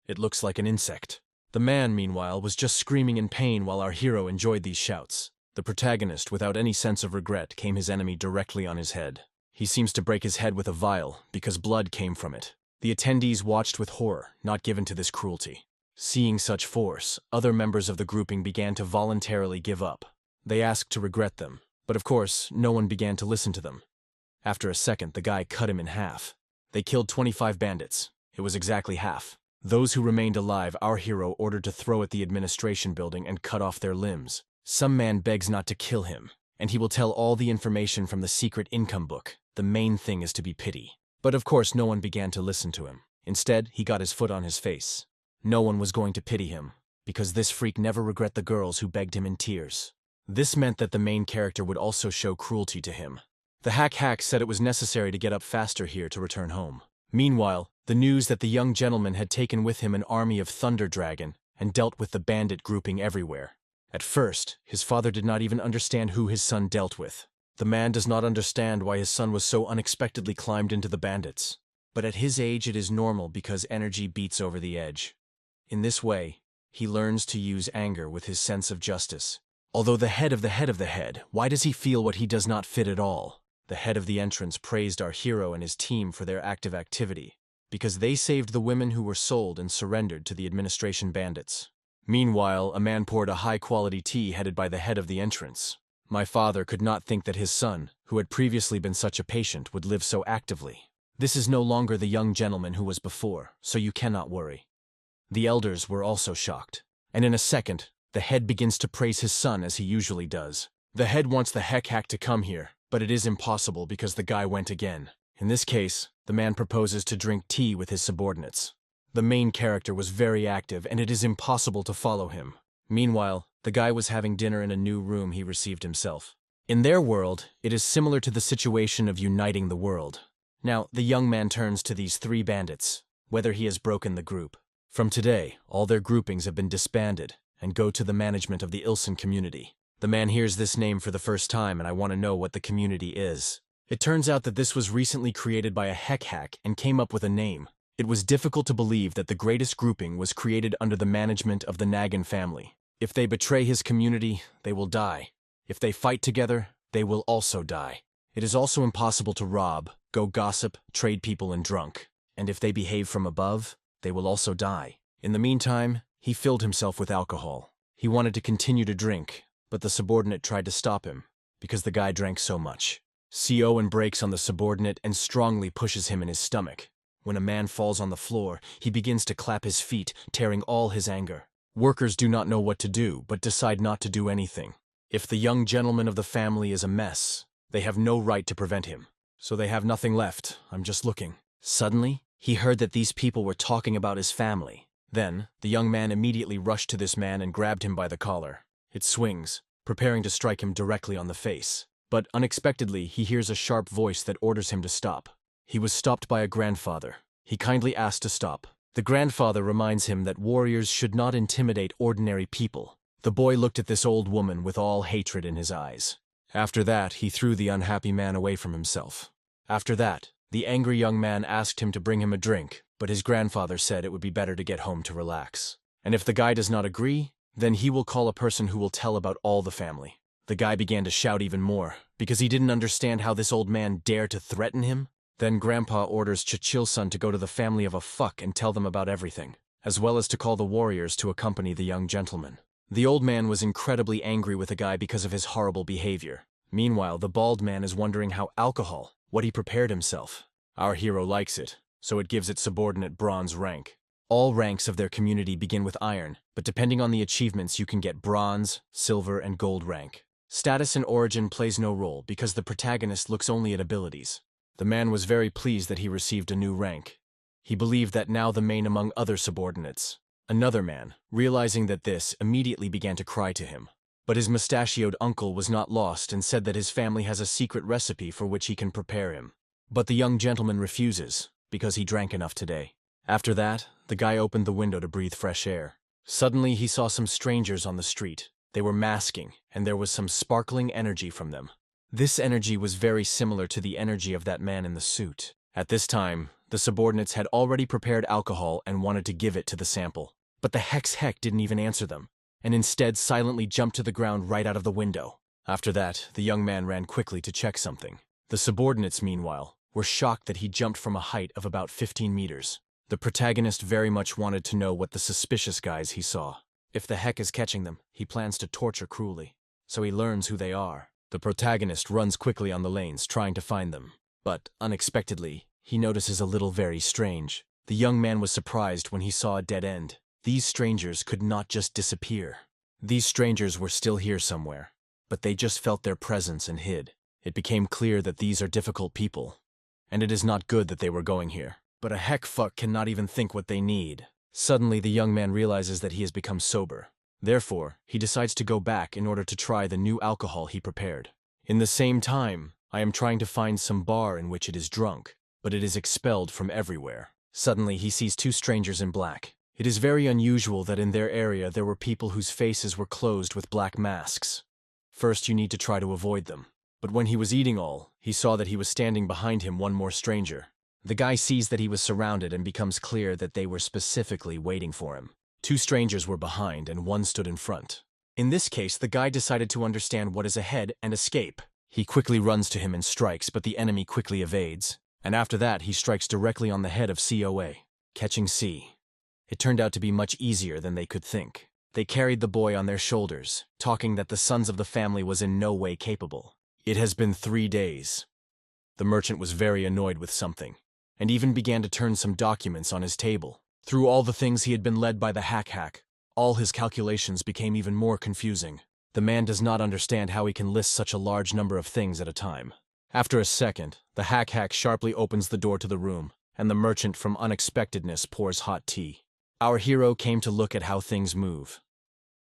It looks like an insect. The man, meanwhile, was just screaming in pain while our hero enjoyed these shouts. The protagonist, without any sense of regret, came his enemy directly on his head. He seems to break his head with a vial, because blood came from it. The attendees watched with horror, not given to this cruelty. Seeing such force, other members of the grouping began to voluntarily give up. They asked to regret them, but of course, no one began to listen to them. After a second, the guy cut him in half. They killed 25 bandits. It was exactly half. Those who remained alive, our hero ordered to throw at the administration building and cut off their limbs. Some man begs not to kill him, and he will tell all the information from the secret income book. The main thing is to be pity. But of course, no one began to listen to him. Instead, he got his foot on his face. No one was going to pity him, because this freak never regret the girls who begged him in tears. This meant that the main character would also show cruelty to him. The hack said it was necessary to get up faster here to return home. Meanwhile, the news that the young gentleman had taken with him an army of Thunder Dragon and dealt with the bandit grouping everywhere. At first, his father did not even understand who his son dealt with. The man does not understand why his son was so unexpectedly climbed into the bandits. But at his age it is normal because energy beats over the edge. In this way, he learns to use anger with his sense of justice. Although the head of the head, why does he feel what he does not fit at all? The head of the entrance praised our hero and his team for their active activity, because they saved the women who were sold and surrendered to the administration bandits. Meanwhile, a man poured a high-quality tea headed by the head of the entrance. My father could not think that his son, who had previously been such a patient, would live so actively. This is no longer the young gentleman who was before, so you cannot worry. The elders were also shocked, and in a second, the head begins to praise his son as he usually does. The head wants the hack to come here, but it is impossible because the guy went again. In this case, the man proposes to drink tea with his subordinates. The main character was very active, and it is impossible to follow him. Meanwhile, the guy was having dinner in a new room he received himself. In their world, it is similar to the situation of uniting the world. Now, the young man turns to these three bandits, whether he has broken the group. From today, all their groupings have been disbanded and go to the management of the Ilsen community. The man hears this name for the first time, and I want to know what the community is. It turns out that this was recently created by a hack and came up with a name. It was difficult to believe that the greatest grouping was created under the management of the Nagan family. If they betray his community, they will die. If they fight together, they will also die. It is also impossible to rob, go gossip, trade people and drunk. And if they behave from above, they will also die. In the meantime, he filled himself with alcohol. He wanted to continue to drink, but the subordinate tried to stop him, because the guy drank so much. CO breaks on the subordinate and strongly pushes him in his stomach. When a man falls on the floor, he begins to clap his feet, tearing all his anger. Workers do not know what to do, but decide not to do anything. If the young gentleman of the family is a mess, they have no right to prevent him. So they have nothing left. I'm just looking. Suddenly, he heard that these people were talking about his family. Then, the young man immediately rushed to this man and grabbed him by the collar. It swings, preparing to strike him directly on the face. But unexpectedly, he hears a sharp voice that orders him to stop. He was stopped by a grandfather. He kindly asked to stop. The grandfather reminds him that warriors should not intimidate ordinary people. The boy looked at this old woman with all hatred in his eyes. After that, he threw the unhappy man away from himself. After that, the angry young man asked him to bring him a drink, but his grandfather said it would be better to get home to relax. And if the guy does not agree, then he will call a person who will tell about all the family. The guy began to shout even more, because he didn't understand how this old man dared to threaten him. Then Grandpa orders Chichil-san to go to the family of a fuck and tell them about everything, as well as to call the warriors to accompany the young gentleman. The old man was incredibly angry with the guy because of his horrible behavior. Meanwhile, the bald man is wondering how alcohol, what he prepared himself. Our hero likes it, so it gives it subordinate bronze rank. All ranks of their community begin with iron, but depending on the achievements you can get bronze, silver, and gold rank. Status and origin plays no role because the protagonist looks only at abilities. The man was very pleased that he received a new rank. He believed that now the main among other subordinates. Another man, realizing that this, immediately began to cry to him. But his mustachioed uncle was not lost and said that his family has a secret recipe for which he can prepare him. But the young gentleman refuses, because he drank enough today. After that, the guy opened the window to breathe fresh air. Suddenly he saw some strangers on the street. They were masking, and there was some sparkling energy from them. This energy was very similar to the energy of that man in the suit. At this time, the subordinates had already prepared alcohol and wanted to give it to the sample. But the heck didn't even answer them, and instead silently jumped to the ground right out of the window. After that, the young man ran quickly to check something. The subordinates, meanwhile, were shocked that he jumped from a height of about 15 meters. The protagonist very much wanted to know what the suspicious guys he saw. If the heck is catching them, he plans to torture cruelly, so he learns who they are. The protagonist runs quickly on the lanes trying to find them. But, unexpectedly, he notices a little very strange. The young man was surprised when he saw a dead end. These strangers could not just disappear. These strangers were still here somewhere, but they just felt their presence and hid. It became clear that these are difficult people, and it is not good that they were going here. But a heck fuck cannot even think what they need. Suddenly, the young man realizes that he has become sober. Therefore, he decides to go back in order to try the new alcohol he prepared. In the same time, I am trying to find some bar in which it is drunk, but it is expelled from everywhere. Suddenly, he sees two strangers in black. It is very unusual that in their area there were people whose faces were closed with black masks. First, you need to try to avoid them. But when he was eating all, he saw that he was standing behind him one more stranger. The guy sees that he was surrounded and becomes clear that they were specifically waiting for him. Two strangers were behind and one stood in front. In this case, the guy decided to understand what is ahead and escape. He quickly runs to him and strikes, but the enemy quickly evades. And after that, he strikes directly on the head of COA, catching C. It turned out to be much easier than they could think. They carried the boy on their shoulders, talking that the sons of the family was in no way capable. It has been 3 days. The merchant was very annoyed with something, and even began to turn some documents on his table. Through all the things he had been led by the hack, all his calculations became even more confusing. The man does not understand how he can list such a large number of things at a time. After a second, the hack sharply opens the door to the room, and the merchant from unexpectedness pours hot tea. Our hero came to look at how things move.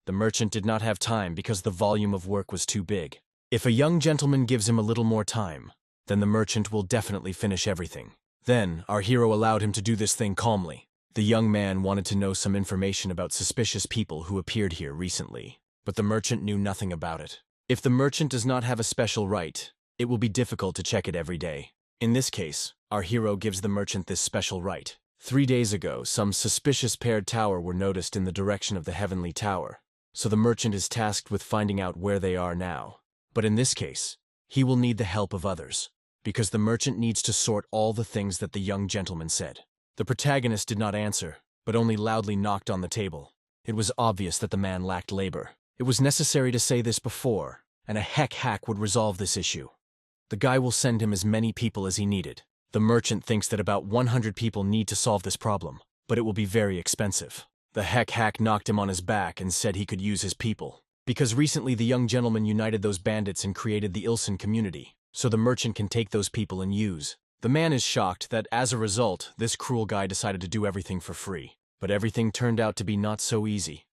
The merchant did not have time because the volume of work was too big. If a young gentleman gives him a little more time, then the merchant will definitely finish everything. Then, our hero allowed him to do this thing calmly. The young man wanted to know some information about suspicious people who appeared here recently, but the merchant knew nothing about it. If the merchant does not have a special right, it will be difficult to check it every day. In this case, our hero gives the merchant this special right. 3 days ago, some suspicious paired tower were noticed in the direction of the Heavenly Tower, so the merchant is tasked with finding out where they are now. But in this case, he will need the help of others, because the merchant needs to sort all the things that the young gentleman said. The protagonist did not answer, but only loudly knocked on the table. It was obvious that the man lacked labor. It was necessary to say this before, and a hack would resolve this issue. The guy will send him as many people as he needed. The merchant thinks that about 100 people need to solve this problem, but it will be very expensive. The hack knocked him on his back and said he could use his people, because recently the young gentleman united those bandits and created the Ilsen community, so the merchant can take those people and use. The man is shocked that, as a result, this cruel guy decided to do everything for free. But everything turned out to be not so easy.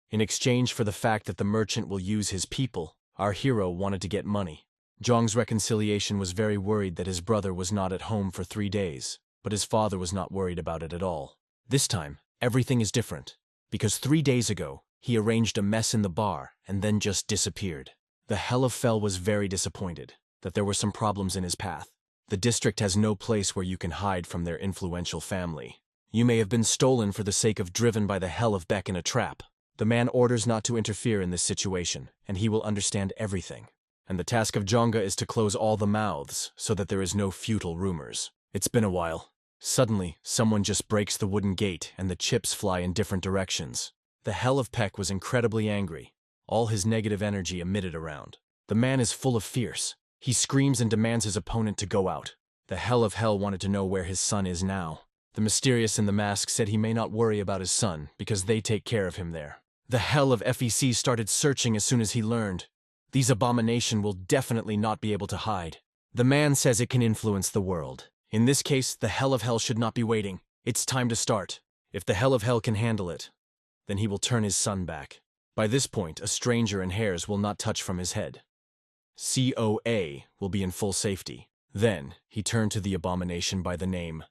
In exchange for the fact that the merchant will use his people, our hero wanted to get money. Zhong's reconciliation was very worried that his brother was not at home for 3 days, but his father was not worried about it at all. This time, everything is different, because 3 days ago, he arranged a mess in the bar and then just disappeared. The Hellafell was very disappointed that there were some problems in his path. The district has no place where you can hide from their influential family. You may have been stolen for the sake of driven by the hell of Beck in a trap. The man orders not to interfere in this situation, and he will understand everything. And the task of Jonga is to close all the mouths so that there is no futile rumors. It's been a while. Suddenly, someone just breaks the wooden gate and the chips fly in different directions. The Hell of Peck was incredibly angry, all his negative energy emitted around. The man is full of fierce. He screams and demands his opponent to go out. The Hell of Hell wanted to know where his son is now. The mysterious in the mask said he may not worry about his son because they take care of him there. The Hell of FEC started searching as soon as he learned. These abominations will definitely not be able to hide. The man says it can influence the world. In this case, the Hell of Hell should not be waiting. It's time to start. If the Hell of Hell can handle it, then he will turn his son back. By this point, a stranger and hairs will not touch from his head. COA will be in full safety. Then, he turned to the abomination by the name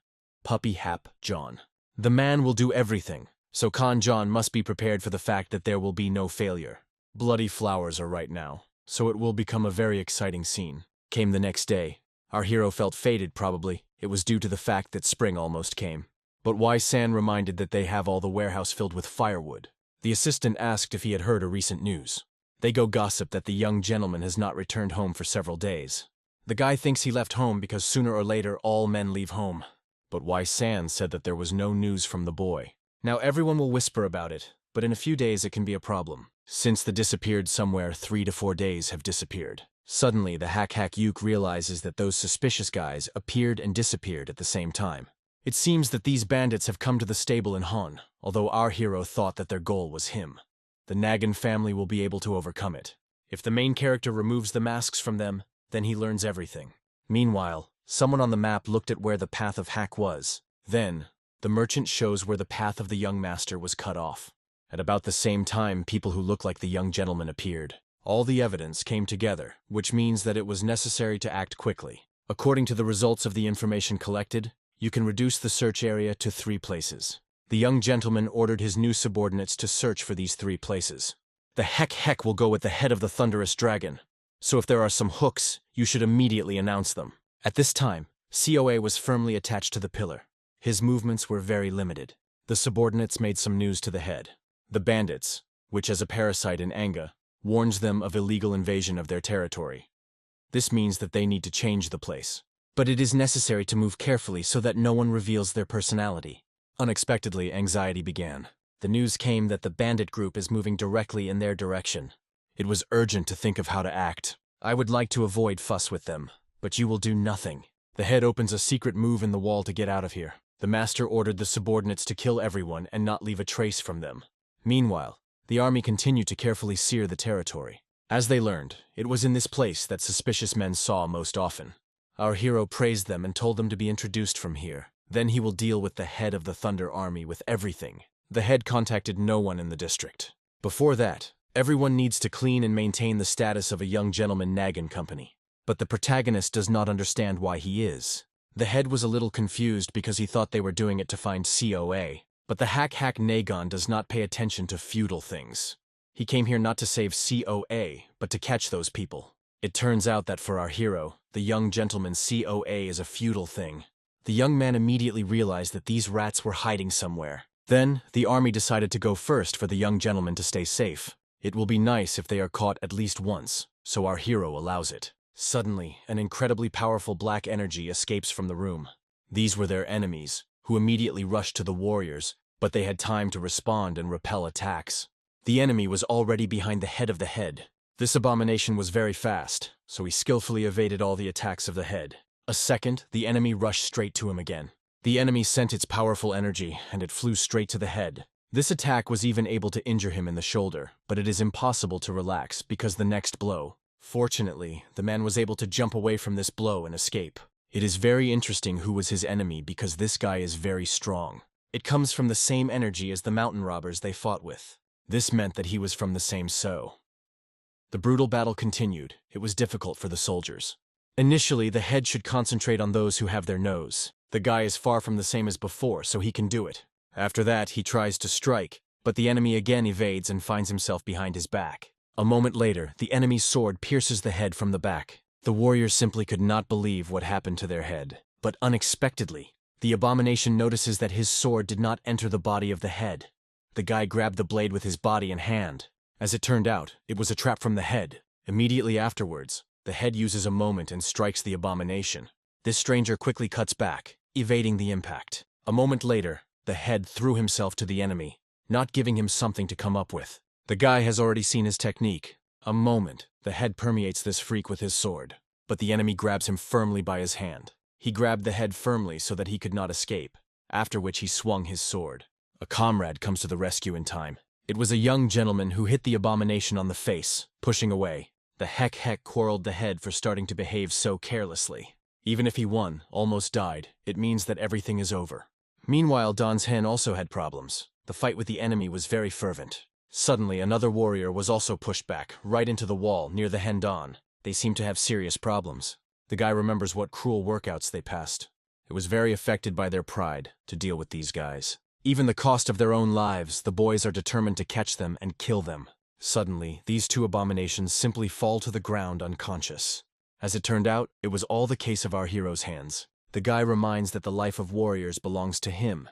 Puppy Hap John. The man will do everything, so Khan John must be prepared for the fact that there will be no failure. Bloody flowers are right now, so it will become a very exciting scene. Came the next day. Our hero felt faded probably. It was due to the fact that spring almost came. But Wai-san reminded that they have all the warehouse filled with firewood. The assistant asked if he had heard a recent news. They go gossip that the young gentleman has not returned home for several days. The guy thinks he left home because sooner or later all men leave home. But Wai-san said that there was no news from the boy. Now everyone will whisper about it, but in a few days it can be a problem. Since the disappeared somewhere 3 to 4 days have disappeared. Suddenly the Hack Yuk realizes that those suspicious guys appeared and disappeared at the same time. It seems that these bandits have come to the stable in Han, although our hero thought that their goal was him. The Nagan family will be able to overcome it. If the main character removes the masks from them, then he learns everything. Meanwhile, someone on the map looked at where the path of Hack was. Then, the merchant shows where the path of the young master was cut off. At about the same time, people who look like the young gentleman appeared. All the evidence came together, which means that it was necessary to act quickly. According to the results of the information collected, you can reduce the search area to 3 places. The young gentleman ordered his new subordinates to search for these 3 places. The heck will go at the head of the thunderous dragon. So if there are some hooks, you should immediately announce them. At this time, COA was firmly attached to the pillar. His movements were very limited. The subordinates made some news to the head. The bandits, which as a parasite in Anga, warns them of illegal invasion of their territory. This means that they need to change the place. But it is necessary to move carefully so that no one reveals their personality. Unexpectedly, anxiety began. The news came that the bandit group is moving directly in their direction. It was urgent to think of how to act. I would like to avoid fuss with them, but you will do nothing. The head opens a secret move in the wall to get out of here. The master ordered the subordinates to kill everyone and not leave a trace from them. Meanwhile, the army continued to carefully sear the territory. As they learned, it was in this place that suspicious men saw most often. Our hero praised them and told them to be introduced from here. Then he will deal with the head of the Thunder Army with everything. The head contacted no one in the district. Before that, everyone needs to clean and maintain the status of a young gentleman Nagan company. But the protagonist does not understand why he is. The head was a little confused because he thought they were doing it to find COA. But the Hack Nagon does not pay attention to feudal things. He came here not to save COA, but to catch those people. It turns out that for our hero, the young gentleman COA is a feudal thing. The young man immediately realized that these rats were hiding somewhere. Then, the army decided to go first for the young gentleman to stay safe. It will be nice if they are caught at least once, so our hero allows it. Suddenly, an incredibly powerful black energy escapes from the room. These were their enemies, who immediately rushed to the warriors, but they had time to respond and repel attacks. The enemy was already behind the head of the head. This abomination was very fast, so he skillfully evaded all the attacks of the head. A second, the enemy rushed straight to him again. The enemy sent its powerful energy, and it flew straight to the head. This attack was even able to injure him in the shoulder, but it is impossible to relax because the next blow. Fortunately, the man was able to jump away from this blow and escape. It is very interesting who was his enemy because this guy is very strong. It comes from the same energy as the mountain robbers they fought with. This meant that he was from the same So. The brutal battle continued. It was difficult for the soldiers. Initially, the head should concentrate on those who have their nose. The guy is far from the same as before, so he can do it. After that, he tries to strike, but the enemy again evades and finds himself behind his back. A moment later, the enemy's sword pierces the head from the back. The warriors simply could not believe what happened to their head. But unexpectedly, the abomination notices that his sword did not enter the body of the head. The guy grabbed the blade with his body and hand. As it turned out, it was a trap from the head. Immediately afterwards, the head uses a moment and strikes the abomination. This stranger quickly cuts back, evading the impact. A moment later, the head threw himself to the enemy, not giving him something to come up with. The guy has already seen his technique. A moment, the head permeates this freak with his sword, but the enemy grabs him firmly by his hand. He grabbed the head firmly so that he could not escape, after which he swung his sword. A comrade comes to the rescue in time. It was a young gentleman who hit the abomination on the face, pushing away. The heck quarreled the head for starting to behave so carelessly. Even if he won, almost died, it means that everything is over. Meanwhile, Don's hen also had problems. The fight with the enemy was very fervent. Suddenly, another warrior was also pushed back, right into the wall, near the hen Don. They seemed to have serious problems. The guy remembers what cruel workouts they passed. It was very affected by their pride to deal with these guys. Even the cost of their own lives, the boys are determined to catch them and kill them. Suddenly, these two abominations simply fall to the ground unconscious. As it turned out, it was all the case of our hero's hands. The guy reminds that the life of warriors belongs to him,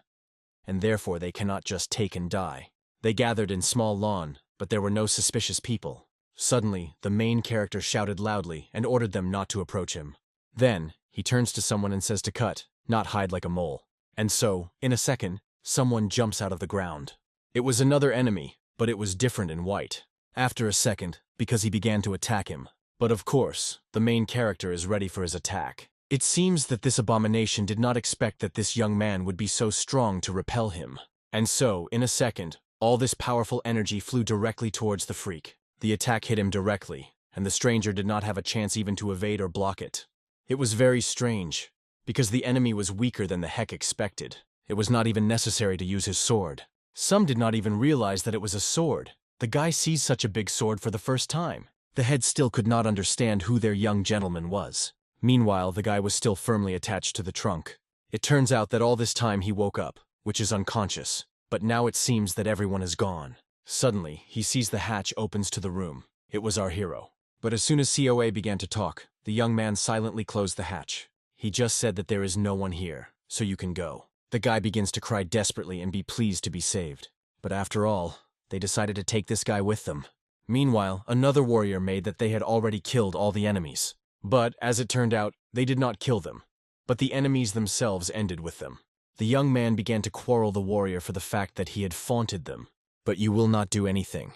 and therefore they cannot just take and die. They gathered in small lawn, but there were no suspicious people. Suddenly, the main character shouted loudly and ordered them not to approach him. Then, he turns to someone and says to cut, not hide like a mole. And so, in a second, someone jumps out of the ground. It was another enemy, but it was different in white. After a second, because he began to attack him. But of course, the main character is ready for his attack. It seems that this abomination did not expect that this young man would be so strong to repel him. And so, in a second, all this powerful energy flew directly towards the freak. The attack hit him directly, and the stranger did not have a chance even to evade or block it. It was very strange, because the enemy was weaker than the heck expected. It was not even necessary to use his sword. Some did not even realize that it was a sword. The guy sees such a big sword for the first time. The head still could not understand who their young gentleman was. Meanwhile, the guy was still firmly attached to the trunk. It turns out that all this time he woke up, which is unconscious, but now it seems that everyone is gone. Suddenly, he sees the hatch opens to the room. It was our hero. But as soon as COA began to talk, the young man silently closed the hatch. He just said that there is no one here, so you can go. The guy begins to cry desperately and be pleased to be saved. But after all, they decided to take this guy with them. Meanwhile, another warrior made that they had already killed all the enemies. But, as it turned out, they did not kill them. But the enemies themselves ended with them. The young man began to quarrel the warrior for the fact that he had faunted them. But you will not do anything,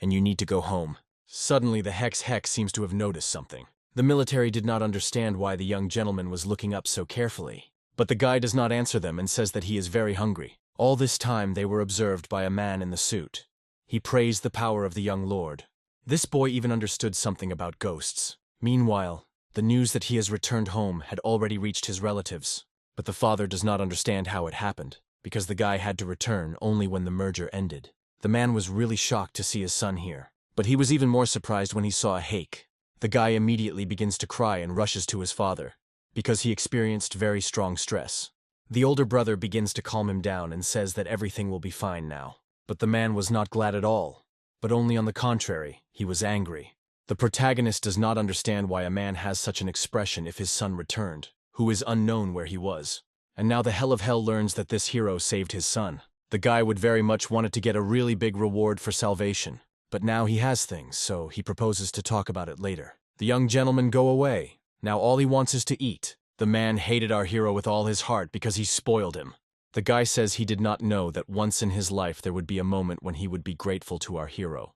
and you need to go home. Suddenly, the Hex seems to have noticed something. The military did not understand why the young gentleman was looking up so carefully. But the guy does not answer them and says that he is very hungry. All this time, they were observed by a man in the suit. He praised the power of the young lord. This boy even understood something about ghosts. Meanwhile, the news that he has returned home had already reached his relatives. But the father does not understand how it happened, because the guy had to return only when the merger ended. The man was really shocked to see his son here, but he was even more surprised when he saw a hake. The guy immediately begins to cry and rushes to his father, because he experienced very strong stress. The older brother begins to calm him down and says that everything will be fine now. But the man was not glad at all, but only on the contrary, he was angry. The protagonist does not understand why a man has such an expression if his son returned, who is unknown where he was. And now the Hell of Hell learns that this hero saved his son. The guy would very much wanted to get a really big reward for salvation, but now he has things, so he proposes to talk about it later. The young gentleman go away. Now all he wants is to eat. The man hated our hero with all his heart because he spoiled him. The guy says he did not know that once in his life there would be a moment when he would be grateful to our hero.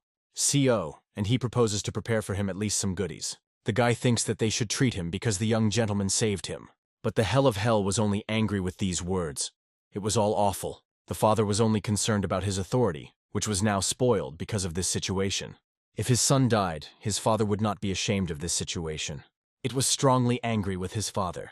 And he proposes to prepare for him at least some goodies. The guy thinks that they should treat him because the young gentleman saved him. But the Hell of Hell was only angry with these words. It was all awful. The father was only concerned about his authority, which was now spoiled because of this situation. If his son died, his father would not be ashamed of this situation. It was strongly angry with his father.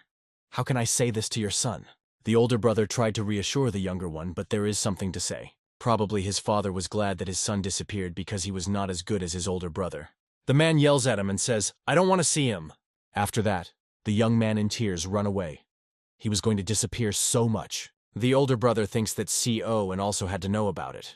How can I say this to your son? The older brother tried to reassure the younger one, but there is something to say. Probably his father was glad that his son disappeared because he was not as good as his older brother. The man yells at him and says, "I don't want to see him." After that, the young man in tears run away. He was going to disappear so much. The older brother thinks that and also had to know about it.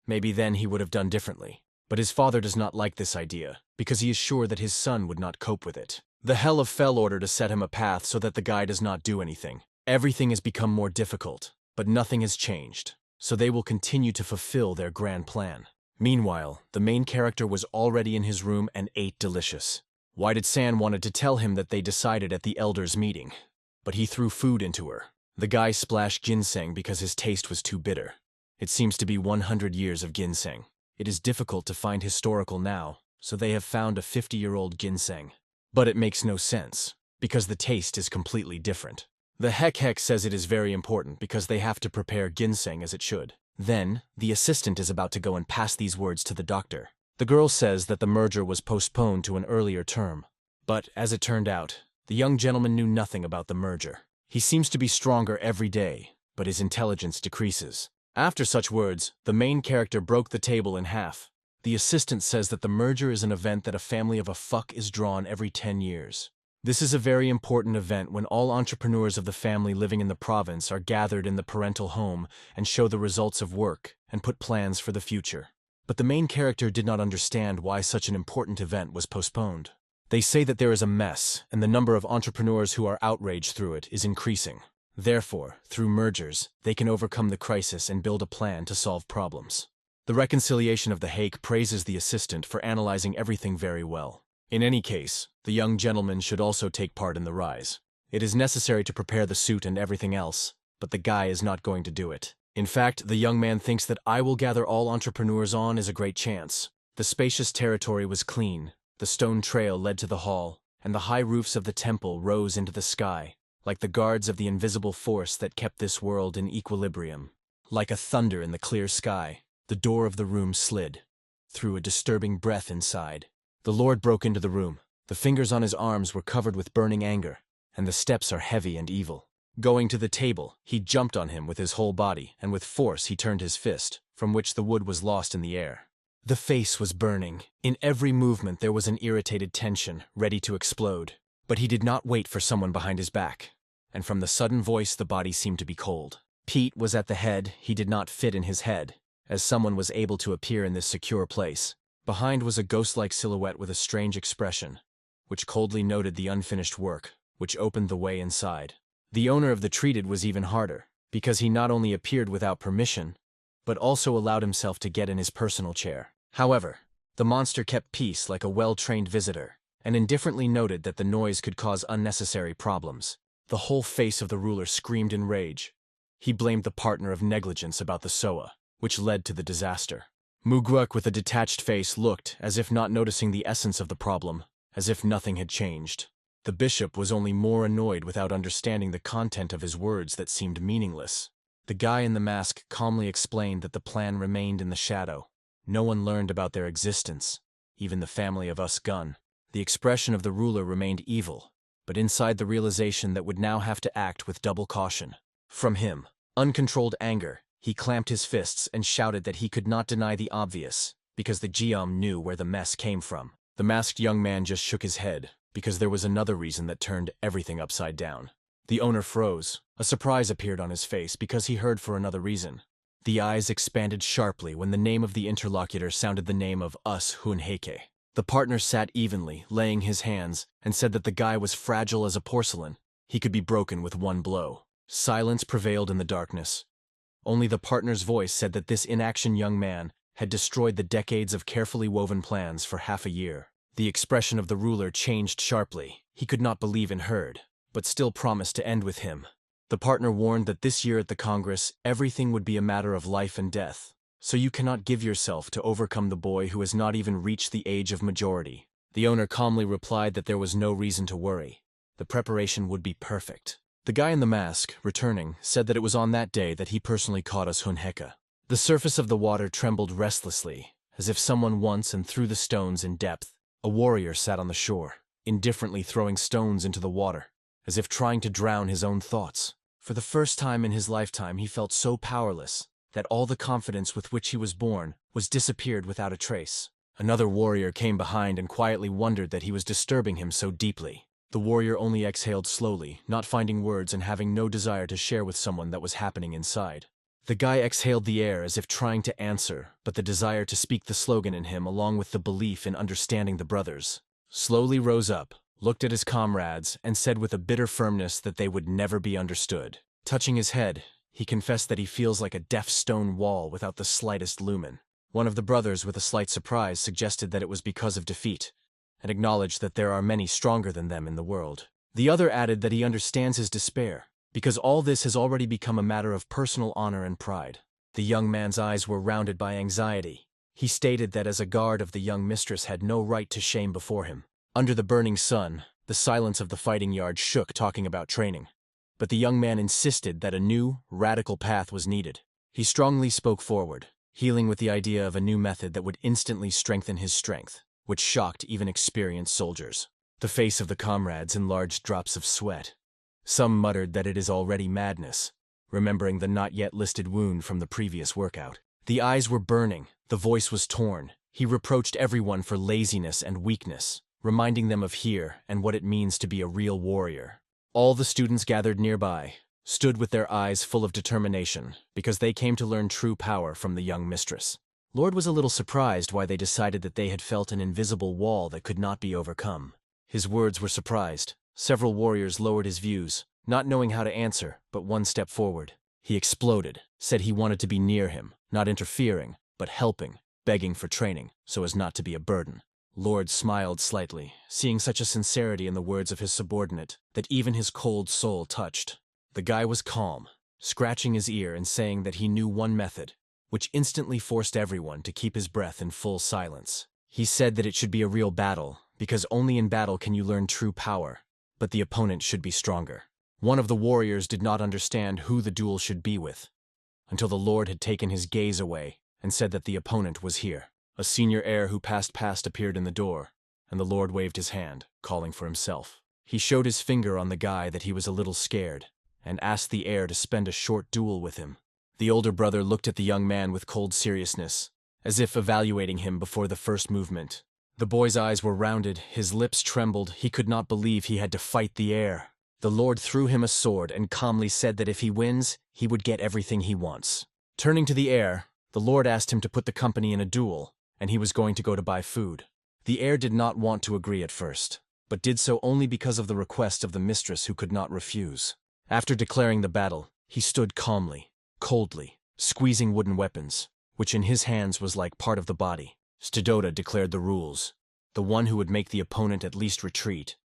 Maybe then he would have done differently. But his father does not like this idea, because he is sure that his son would not cope with it. The Hell of Fell order to set him a path so that the guy does not do anything. Everything has become more difficult, but nothing has changed. so they will continue to fulfill their grand plan. Meanwhile, the main character was already in his room and ate delicious. Why did San wanted to tell him that they decided at the elders' meeting? But he threw food into her. The guy splashed ginseng because his taste was too bitter. It seems to be 100 years of ginseng. It is difficult to find historical now, so they have found a 50-year-old ginseng. But it makes no sense, because the taste is completely different. The heck says it is very important because they have to prepare ginseng as it should. Then, the assistant is about to go and pass these words to the doctor. The girl says that the merger was postponed to an earlier term. But, as it turned out, the young gentleman knew nothing about the merger. He seems to be stronger every day, but his intelligence decreases. After such words, the main character broke the table in half. The assistant says that the merger is an event that a family of a fuck is drawn every 10 years. This is a very important event when all entrepreneurs of the family living in the province are gathered in the parental home and show the results of work and put plans for the future. But the main character did not understand why such an important event was postponed. They say that there is a mess, and the number of entrepreneurs who are outraged through it is increasing. Therefore, through mergers, they can overcome the crisis and build a plan to solve problems. The reconciliation of the Hake praises the assistant for analyzing everything very well. In any case, the young gentleman should also take part in the rise. It is necessary to prepare the suit and everything else, but the guy is not going to do it. In fact, the young man thinks that I will gather all entrepreneurs on is a great chance. The spacious territory was clean, the stone trail led to the hall, and the high roofs of the temple rose into the sky, like the guards of the invisible force that kept this world in equilibrium. Like a thunder in the clear sky, the door of the room slid, threw a disturbing breath inside. The Lord broke into the room. The fingers on his arms were covered with burning anger, and the steps are heavy and evil. Going to the table, he jumped on him with his whole body, and with force he turned his fist, from which the wood was lost in the air. The face was burning. In every movement there was an irritated tension, ready to explode. But he did not wait for someone behind his back, and from the sudden voice the body seemed to be cold. Pete was at the head. He did not fit in his head, as someone was able to appear in this secure place. Behind was a ghost-like silhouette with a strange expression, which coldly noted the unfinished work, which opened the way inside. The owner of the treated was even harder, because he not only appeared without permission, but also allowed himself to get in his personal chair. However, the monster kept peace like a well-trained visitor, and indifferently noted that the noise could cause unnecessary problems. The whole face of the ruler screamed in rage. He blamed the partner of negligence about the Soa, which led to the disaster. Mugwuk with a detached face looked, as if not noticing the essence of the problem, as if nothing had changed. The bishop was only more annoyed without understanding the content of his words that seemed meaningless. The guy in the mask calmly explained that the plan remained in the shadow. No one learned about their existence, even the family of Us Gun. The expression of the ruler remained evil, but inside the realization that would now have to act with double caution. From him, uncontrolled anger, he clamped his fists and shouted that he could not deny the obvious, because the Geom knew where the mess came from. The masked young man just shook his head, because there was another reason that turned everything upside down. The owner froze. A surprise appeared on his face because he heard for another reason. The eyes expanded sharply when the name of the interlocutor sounded the name of Us Hunheke. The partner sat evenly, laying his hands, and said that the guy was fragile as a porcelain. He could be broken with one blow. Silence prevailed in the darkness. Only the partner's voice said that this inaction young man had destroyed the decades of carefully woven plans for half a year. The expression of the ruler changed sharply. He could not believe in Hurd, but still promised to end with him. The partner warned that this year at the Congress, everything would be a matter of life and death. So you cannot give yourself to overcome the boy who has not even reached the age of majority. The owner calmly replied that there was no reason to worry. The preparation would be perfect. The guy in the mask, returning, said that it was on that day that he personally caught us Hunheka. The surface of the water trembled restlessly, as if someone once and threw the stones in depth. A warrior sat on the shore, indifferently throwing stones into the water, as if trying to drown his own thoughts. For the first time in his lifetime he felt so powerless that all the confidence with which he was born was disappeared without a trace. Another warrior came behind and quietly wondered that he was disturbing him so deeply. The warrior only exhaled slowly, not finding words and having no desire to share with someone that was happening inside. The guy exhaled the air as if trying to answer, but the desire to speak the slogan in him along with the belief in understanding the brothers, slowly rose up, looked at his comrades, and said with a bitter firmness that they would never be understood. Touching his head, He confessed that he feels like a deaf stone wall without the slightest lumen. One of the brothers, with a slight surprise, suggested that it was because of defeat, and acknowledged that there are many stronger than them in the world. The other added that he understands his despair, because all this has already become a matter of personal honor and pride. The young man's eyes were rounded by anxiety. He stated that as a guard of the young mistress had no right to shame before him. Under the burning sun, the silence of the fighting yard shook, talking about training. But the young man insisted that a new, radical path was needed. He strongly spoke forward, healing with the idea of a new method that would instantly strengthen his strength, which shocked even experienced soldiers. The face of the comrades enlarged drops of sweat. Some muttered that it is already madness, remembering the not yet listed wound from the previous workout. The eyes were burning, the voice was torn. He reproached everyone for laziness and weakness, reminding them of here and what it means to be a real warrior. All the students gathered nearby stood with their eyes full of determination, because they came to learn true power from the young mistress. Lord was a little surprised why they decided that they had felt an invisible wall that could not be overcome. His words were surprised. Several warriors lowered his views, not knowing how to answer, but one step forward. He exploded, said he wanted to be near him, not interfering, but helping, begging for training, so as not to be a burden. Lord smiled slightly, seeing such a sincerity in the words of his subordinate that even his cold soul touched. The guy was calm, scratching his ear and saying that he knew one method, which instantly forced everyone to keep his breath in full silence. He said that it should be a real battle, because only in battle can you learn true power, but the opponent should be stronger. One of the warriors did not understand who the duel should be with, until the Lord had taken his gaze away and said that the opponent was here. A senior heir who passed past appeared in the door, and the Lord waved his hand, calling for himself. He showed his finger on the guy that he was a little scared, and asked the heir to spend a short duel with him. The older brother looked at the young man with cold seriousness, as if evaluating him before the first movement. The boy's eyes were rounded, his lips trembled, he could not believe he had to fight the heir. The Lord threw him a sword and calmly said that if he wins, he would get everything he wants. Turning to the heir, the Lord asked him to put the company in a duel, and he was going to go to buy food. The heir did not want to agree at first, but did so only because of the request of the mistress who could not refuse. After declaring the battle, he stood calmly, coldly, squeezing wooden weapons, which in his hands was like part of the body. Stidota declared the rules, the one who would make the opponent at least retreat,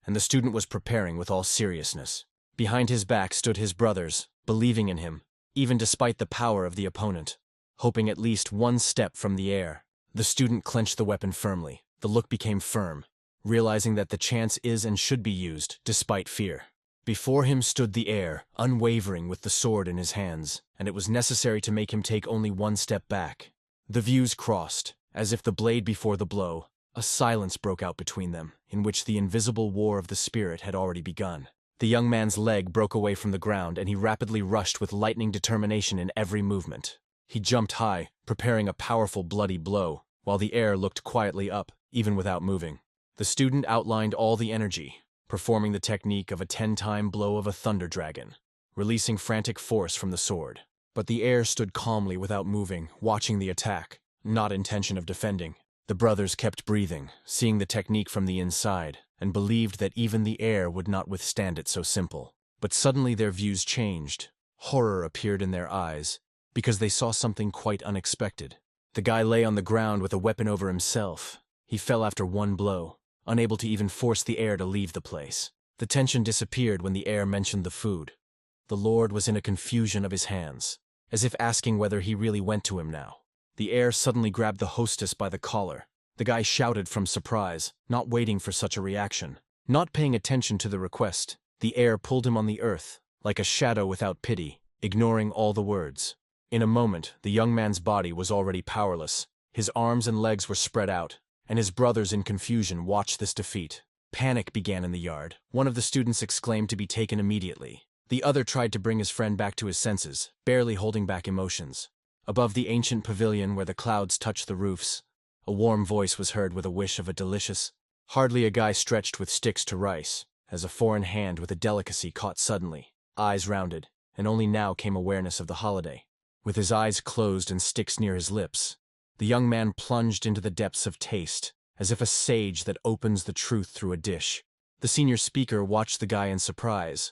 and the student was preparing with all seriousness. Behind his back stood his brothers, believing in him, even despite the power of the opponent, hoping at least one step from the heir. The student clenched the weapon firmly. The look became firm, realizing that the chance is and should be used, despite fear. Before him stood the heir, unwavering with the sword in his hands, and it was necessary to make him take only one step back. The views crossed, as if the blade before the blow. A silence broke out between them, in which the invisible war of the spirit had already begun. The young man's leg broke away from the ground, and he rapidly rushed with lightning determination in every movement. He jumped high, preparing a powerful bloody blow, while the heir looked quietly up, even without moving. The student outlined all the energy, performing the technique of a 10-time blow of a thunder dragon, releasing frantic force from the sword. But the heir stood calmly without moving, watching the attack, not intention of defending. The brothers kept breathing, seeing the technique from the inside, and believed that even the heir would not withstand it so simple. But suddenly their views changed. Horror appeared in their eyes, because they saw something quite unexpected. The guy lay on the ground with a weapon over himself. He fell after one blow, unable to even force the heir to leave the place. The tension disappeared when the heir mentioned the food. The Lord was in a confusion of his hands, as if asking whether he really went to him now. The heir suddenly grabbed the hostess by the collar. The guy shouted from surprise, not waiting for such a reaction. Not paying attention to the request, the heir pulled him on the earth, like a shadow without pity, ignoring all the words. In a moment, the young man's body was already powerless. His arms and legs were spread out, and his brothers in confusion watched this defeat. Panic began in the yard. One of the students exclaimed to be taken immediately. The other tried to bring his friend back to his senses, barely holding back emotions. Above the ancient pavilion where the clouds touched the roofs, a warm voice was heard with a wish of a delicious. Hardly a guy stretched with sticks to rice, as a foreign hand with a delicacy caught suddenly, eyes rounded, and only now came awareness of the holiday. With his eyes closed and sticks near his lips, the young man plunged into the depths of taste, as if a sage that opens the truth through a dish. The senior speaker watched the guy in surprise.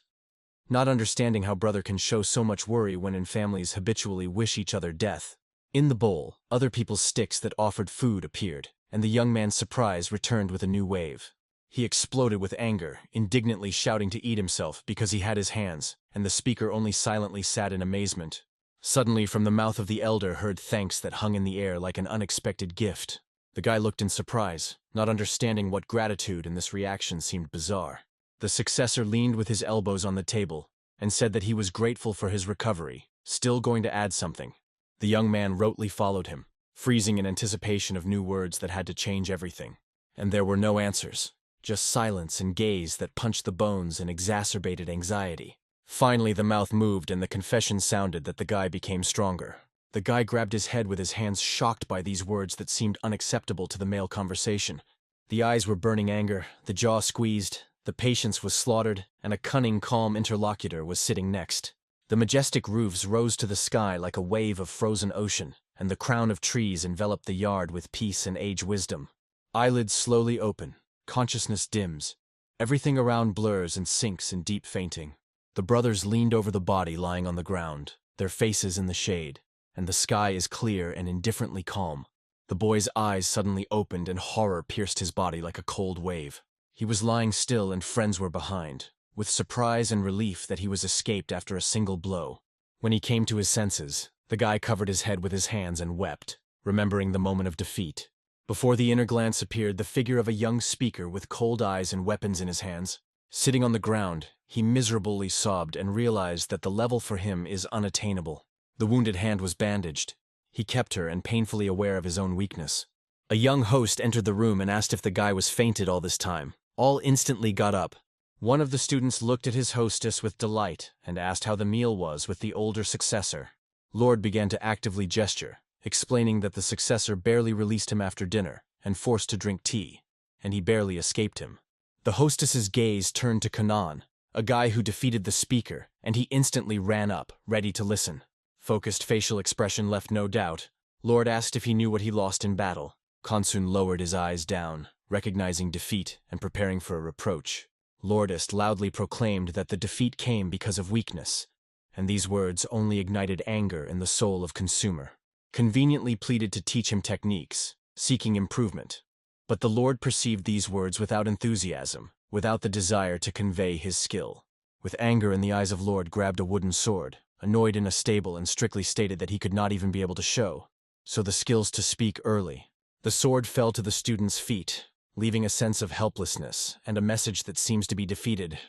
not understanding how brother can show so much worry when in families habitually wish each other death. In the bowl, other people's sticks that offered food appeared, and the young man's surprise returned with a new wave. He exploded with anger, indignantly shouting to eat himself because he had his hands, and the speaker only silently sat in amazement. Suddenly, from the mouth of the elder heard thanks that hung in the air like an unexpected gift. The guy looked in surprise, not understanding what gratitude in this reaction seemed bizarre. The successor leaned with his elbows on the table and said that he was grateful for his recovery, still going to add something. The young man rotely followed him, freezing in anticipation of new words that had to change everything. And there were no answers, just silence and gaze that punched the bones and exacerbated anxiety. Finally, the mouth moved and the confession sounded that the guy became stronger. The guy grabbed his head with his hands, shocked by these words that seemed unacceptable to the male conversation. The eyes were burning anger, the jaw squeezed, the patience was slaughtered, and a cunning, calm interlocutor was sitting next. The majestic roofs rose to the sky like a wave of frozen ocean, and the crown of trees enveloped the yard with peace and age wisdom. Eyelids slowly open, consciousness dims. Everything around blurs and sinks in deep fainting. The brothers leaned over the body lying on the ground, their faces in the shade, and the sky is clear and indifferently calm. The boy's eyes suddenly opened and horror pierced his body like a cold wave. He was lying still and friends were behind, with surprise and relief that he was escaped after a single blow. When he came to his senses, the guy covered his head with his hands and wept, remembering the moment of defeat. Before the inner glance appeared the figure of a young speaker with cold eyes and weapons in his hands. Sitting on the ground, he miserably sobbed and realized that the level for him is unattainable. The wounded hand was bandaged. He kept her and painfully aware of his own weakness. A young host entered the room and asked if the guy was fainted all this time. All instantly got up. One of the students looked at his hostess with delight and asked how the meal was with the older successor. Lord began to actively gesture, explaining that the successor barely released him after dinner and forced to drink tea, and he barely escaped him. The hostess's gaze turned to Kanan, a guy who defeated the speaker, and he instantly ran up, ready to listen. Focused facial expression left no doubt. Lord asked if he knew what he lost in battle. Kansun lowered his eyes down, recognizing defeat and preparing for a reproach. Lordist loudly proclaimed that the defeat came because of weakness, and these words only ignited anger in the soul of consumer. Conveniently pleaded to teach him techniques, seeking improvement. But the Lord perceived these words without enthusiasm, without the desire to convey his skill. With anger in the eyes of Lord grabbed a wooden sword, annoyed in a stable and strictly stated that he could not even be able to show, so the skills to speak early. The sword fell to the student's feet, leaving a sense of helplessness and a message that seems to be defeated.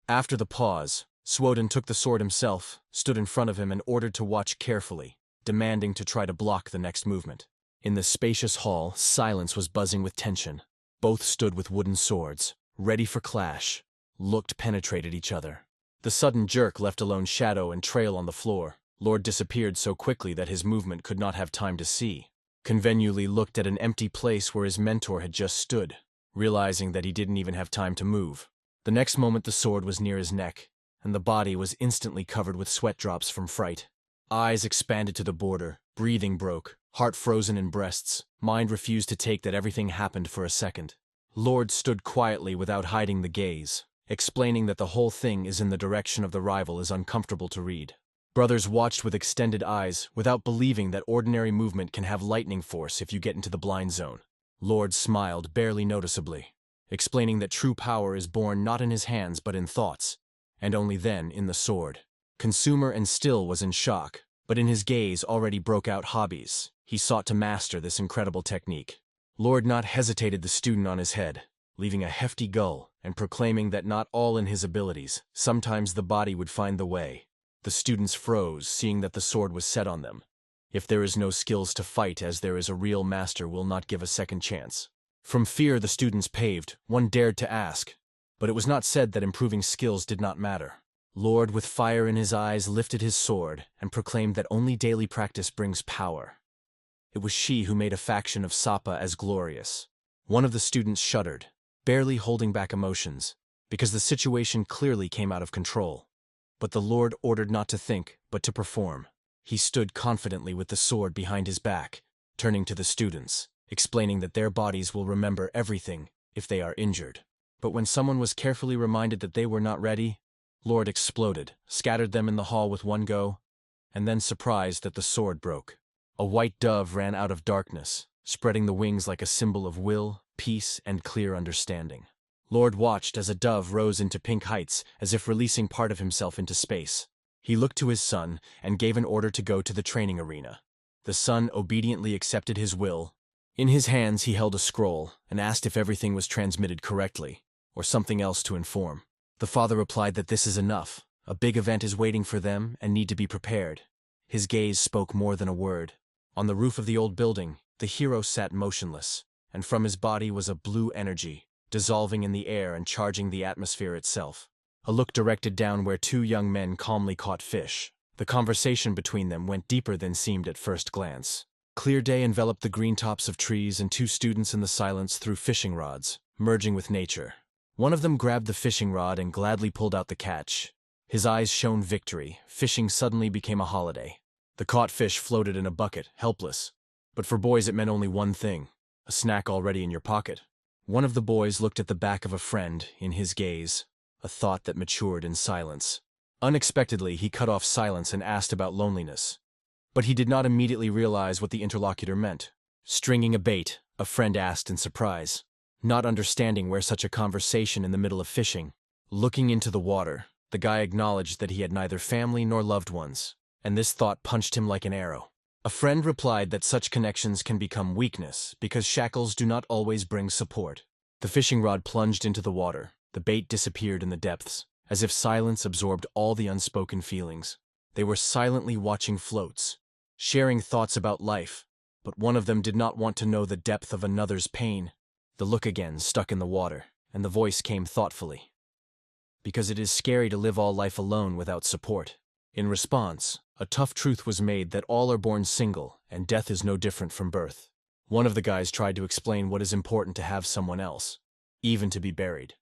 After the pause, Swoden took the sword himself, stood in front of him and ordered to watch carefully, demanding to try to block the next movement. In the spacious hall, silence was buzzing with tension. Both stood with wooden swords, ready for clash, looked penetrated each other. The sudden jerk left alone shadow and trail on the floor. Lord disappeared so quickly that his movement could not have time to see. Conventionally looked at an empty place where his mentor had just stood, realizing that he didn't even have time to move. The next moment the sword was near his neck, and the body was instantly covered with sweat drops from fright. Eyes expanded to the border, breathing broke, heart frozen in breasts, mind refused to take that everything happened for a second. Lord stood quietly without hiding the gaze, explaining that the whole thing is in the direction of the rival is uncomfortable to read. Brothers watched with extended eyes, without believing that ordinary movement can have lightning force if you get into the blind zone. Lord smiled barely noticeably, explaining that true power is born not in his hands but in thoughts, and only then in the sword. Consumer and Still was in shock, but in his gaze already broke out hobbies. He sought to master this incredible technique. Lord not hesitated the student on his head, leaving a hefty gull, and proclaiming that not all in his abilities, sometimes the body would find the way. The students froze, seeing that the sword was set on them. If there is no skills to fight as there is a real master will not give a second chance. From fear the students paved, one dared to ask, but it was not said that improving skills did not matter. Lord with fire in his eyes lifted his sword and proclaimed that only daily practice brings power. It was she who made a faction of Sapa as glorious. One of the students shuddered, barely holding back emotions, because the situation clearly came out of control. But the Lord ordered not to think, but to perform. He stood confidently with the sword behind his back, turning to the students, explaining that their bodies will remember everything if they are injured. But when someone was carefully reminded that they were not ready, Lord exploded, scattered them in the hall with one go, and then surprised that the sword broke. A white dove ran out of darkness, spreading the wings like a symbol of will, peace, and clear understanding. Lord watched as a dove rose into pink heights, as if releasing part of himself into space. He looked to his son and gave an order to go to the training arena. The son obediently accepted his will. In his hands he held a scroll and asked if everything was transmitted correctly, or something else to inform. The father replied that this is enough. A big event is waiting for them and need to be prepared. His gaze spoke more than a word. On the roof of the old building, the hero sat motionless, and from his body was a blue energy, dissolving in the air and charging the atmosphere itself. A look directed down where two young men calmly caught fish. The conversation between them went deeper than seemed at first glance. Clear day enveloped the green tops of trees, and two students in the silence threw fishing rods, merging with nature. One of them grabbed the fishing rod and gladly pulled out the catch. His eyes shone victory. Fishing suddenly became a holiday. The caught fish floated in a bucket, helpless. But for boys it meant only one thing: a snack already in your pocket. One of the boys looked at the back of a friend, in his gaze, a thought that matured in silence. Unexpectedly, he cut off silence and asked about loneliness. But he did not immediately realize what the interlocutor meant. Stringing a bait, a friend asked in surprise, not understanding where such a conversation in the middle of fishing. Looking into the water, the guy acknowledged that he had neither family nor loved ones, and this thought punched him like an arrow. A friend replied that such connections can become weakness because shackles do not always bring support. The fishing rod plunged into the water. The bait disappeared in the depths, as if silence absorbed all the unspoken feelings. They were silently watching floats, sharing thoughts about life, but one of them did not want to know the depth of another's pain. The look again stuck in the water, and the voice came thoughtfully. Because it is scary to live all life alone without support. In response, a tough truth was made that all are born single, and death is no different from birth. One of the guys tried to explain what is important to have someone else, even to be buried.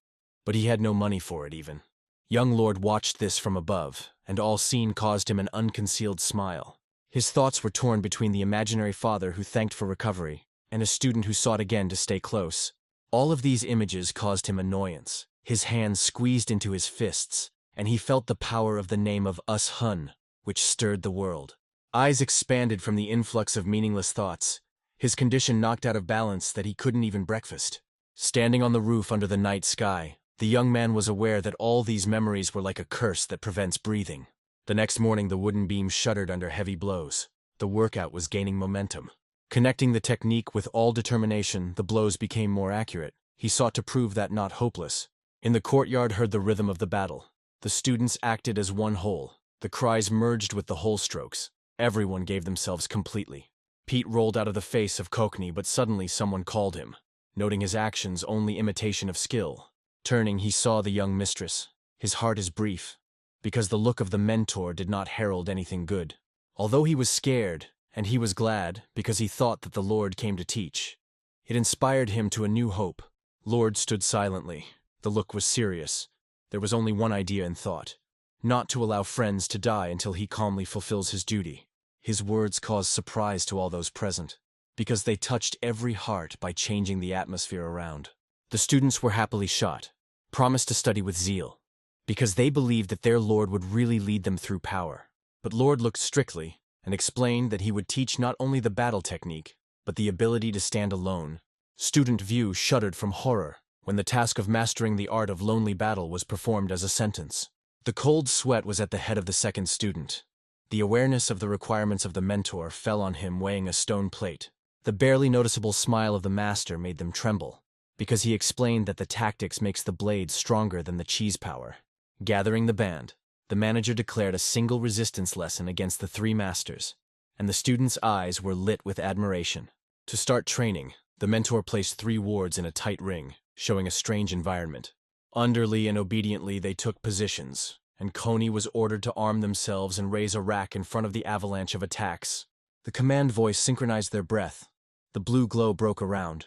But he had no money for it even. Young Lord watched this from above, and all seen caused him an unconcealed smile. His thoughts were torn between the imaginary father who thanked for recovery, and a student who sought again to stay close. All of these images caused him annoyance. His hands squeezed into his fists, and he felt the power of the name of Us-Hun, which stirred the world. Eyes expanded from the influx of meaningless thoughts. His condition knocked out of balance that he couldn't even breakfast. Standing on the roof under the night sky, the young man was aware that all these memories were like a curse that prevents breathing. The next morning the wooden beam shuddered under heavy blows. The workout was gaining momentum. Connecting the technique with all determination, the blows became more accurate. He sought to prove that not hopeless. In the courtyard heard the rhythm of the battle. The students acted as one whole. The cries merged with the whole strokes. Everyone gave themselves completely. Pete rolled out of the face of Kokni, but suddenly someone called him, noting his actions only imitation of skill. Turning, he saw the young mistress. His heart is brief, because the look of the mentor did not herald anything good. Although he was scared, and he was glad, because he thought that the Lord came to teach. It inspired him to a new hope. Lord stood silently. The look was serious. There was only one idea in thought: not to allow friends to die until he calmly fulfills his duty. His words caused surprise to all those present, because they touched every heart by changing the atmosphere around. The students were happily shot, promised to study with zeal, because they believed that their Lord would really lead them through power. But Lord looked strictly and explained that he would teach not only the battle technique, but the ability to stand alone. Student View shuddered from horror when the task of mastering the art of lonely battle was performed as a sentence. The cold sweat was at the head of the second student. The awareness of the requirements of the mentor fell on him weighing a stone plate. The barely noticeable smile of the master made them tremble, because he explained that the tactics makes the blade stronger than the cheese power. Gathering the band, the manager declared a single resistance lesson against the three masters, and the students' eyes were lit with admiration. To start training, the mentor placed 3 wards in a tight ring, showing a strange environment. Underly and obediently they took positions, and Coney was ordered to arm themselves and raise a rack in front of the avalanche of attacks. The command voice synchronized their breath. The blue glow broke around.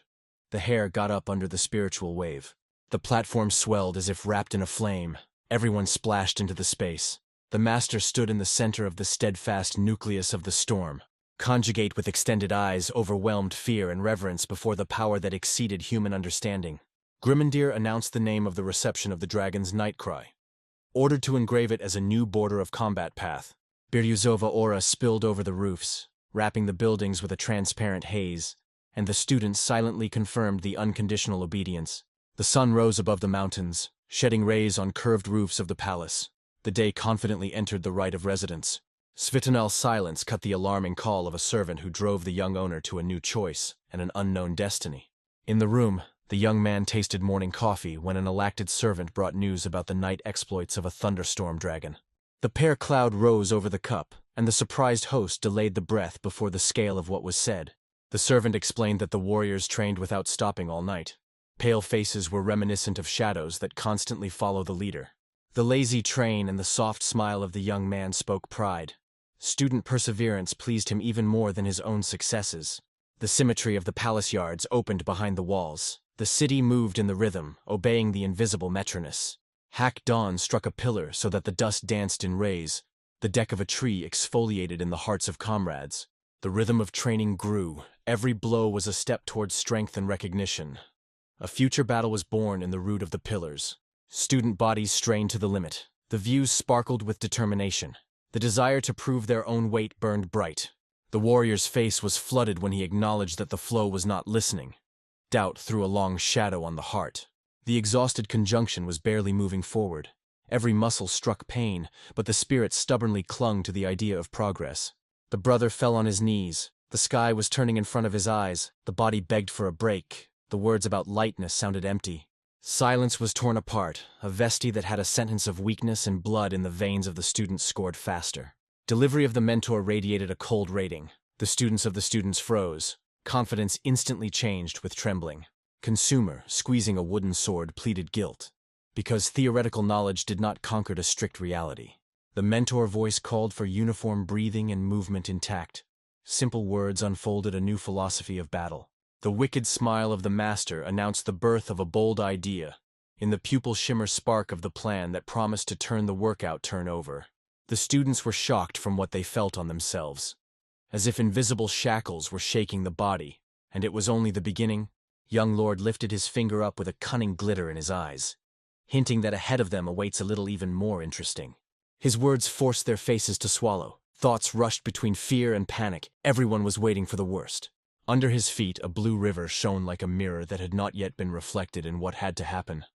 The hair got up under the spiritual wave. The platform swelled as if wrapped in a flame. Everyone splashed into the space. The master stood in the center of the steadfast nucleus of the storm, conjugate with extended eyes, overwhelmed fear and reverence before the power that exceeded human understanding. Grimmendir announced the name of the reception of the dragon's night cry. ordered to engrave it as a new border of combat path. Biryuzova aura spilled over the roofs, wrapping the buildings with a transparent haze, and the students silently confirmed the unconditional obedience. The sun rose above the mountains, shedding rays on curved roofs of the palace. The day confidently entered the rite of residence. Svitanel's silence cut the alarming call of a servant who drove the young owner to a new choice and an unknown destiny. In the room, the young man tasted morning coffee when an elected servant brought news about the night exploits of a thunderstorm dragon. The pear cloud rose over the cup, and the surprised host delayed the breath before the scale of what was said. The servant explained that the warriors trained without stopping all night. Pale faces were reminiscent of shadows that constantly follow the leader. The lazy train and the soft smile of the young man spoke pride. Student perseverance pleased him even more than his own successes. The symmetry of the palace yards opened behind the walls. The city moved in the rhythm, obeying the invisible metronus. Hack dawn struck a pillar so that the dust danced in rays. The deck of a tree exfoliated in the hearts of comrades. The rhythm of training grew. Every blow was a step towards strength and recognition. A future battle was born in the root of the pillars. Student bodies strained to the limit. The views sparkled with determination. The desire to prove their own weight burned bright. The warrior's face was flooded when he acknowledged that the flow was not listening. Doubt threw a long shadow on the heart. The exhausted conjunction was barely moving forward. Every muscle struck pain, but the spirit stubbornly clung to the idea of progress. The brother fell on his knees. The sky was turning in front of his eyes. The body begged for a break. The words about lightness sounded empty. Silence was torn apart. A vesty that had a sentence of weakness and blood in the veins of the students scored faster. Delivery of the mentor radiated a cold rating. The students froze. Confidence instantly changed with trembling. Consumer, squeezing a wooden sword, pleaded guilt. Because theoretical knowledge did not conquer a strict reality. The mentor voice called for uniform breathing and movement intact. Simple words unfolded a new philosophy of battle. The wicked smile of the master announced the birth of a bold idea. In the pupil shimmer spark of the plan that promised to turn the workout turnover. The students were shocked from what they felt on themselves. As if invisible shackles were shaking the body, and it was only the beginning. Young Lord lifted his finger up with a cunning glitter in his eyes, hinting that ahead of them awaits a little even more interesting. His words forced their faces to swallow. Thoughts rushed between fear and panic. Everyone was waiting for the worst. Under his feet, a blue river shone like a mirror that had not yet been reflected in what had to happen.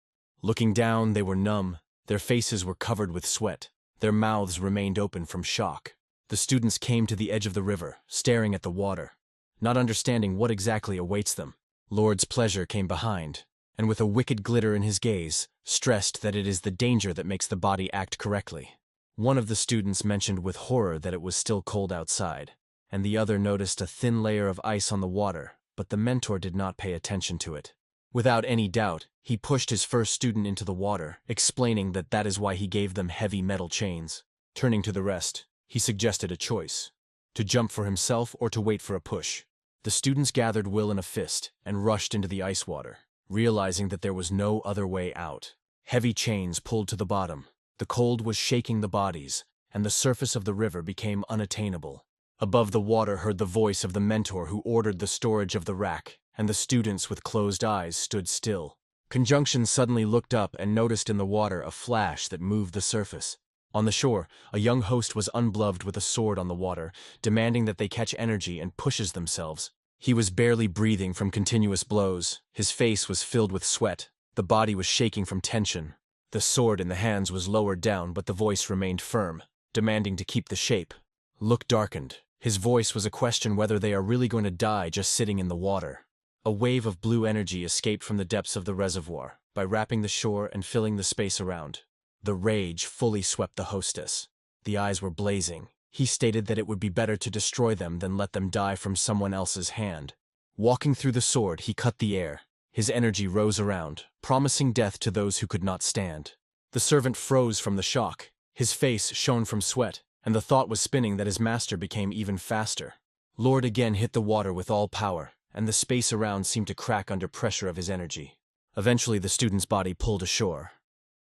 Looking down, they were numb. Their faces were covered with sweat. Their mouths remained open from shock. The students came to the edge of the river, staring at the water, not understanding what exactly awaits them. Lord's pleasure came behind, and with a wicked glitter in his gaze, stressed that it is the danger that makes the body act correctly. One of the students mentioned with horror that it was still cold outside, and the other noticed a thin layer of ice on the water, but the mentor did not pay attention to it. Without any doubt, he pushed his first student into the water, explaining that that is why he gave them heavy metal chains. Turning to the rest, he suggested a choice: to jump for himself or to wait for a push. The students gathered will in a fist and rushed into the ice water, realizing that there was no other way out. Heavy chains pulled to the bottom. The cold was shaking the bodies, and the surface of the river became unattainable. Above the water heard the voice of the mentor who ordered the storage of the rack, and the students with closed eyes stood still. Conjunction suddenly looked up and noticed in the water a flash that moved the surface. On the shore, a young host was ungloved with a sword on the water, demanding that they catch energy and pushes themselves. He was barely breathing from continuous blows. His face was filled with sweat. The body was shaking from tension. The sword in the hands was lowered down, but the voice remained firm, demanding to keep the shape. Look darkened. His voice was a question whether they are really going to die just sitting in the water. A wave of blue energy escaped from the depths of the reservoir, by wrapping the shore and filling the space around. The rage fully swept the hostess. The eyes were blazing. He stated that it would be better to destroy them than let them die from someone else's hand. Walking through the sword, he cut the air. His energy rose around, promising death to those who could not stand. The servant froze from the shock. His face shone from sweat, and the thought was spinning that his master became even faster. Lord again hit the water with all power, and the space around seemed to crack under pressure of his energy. Eventually the student's body pulled ashore.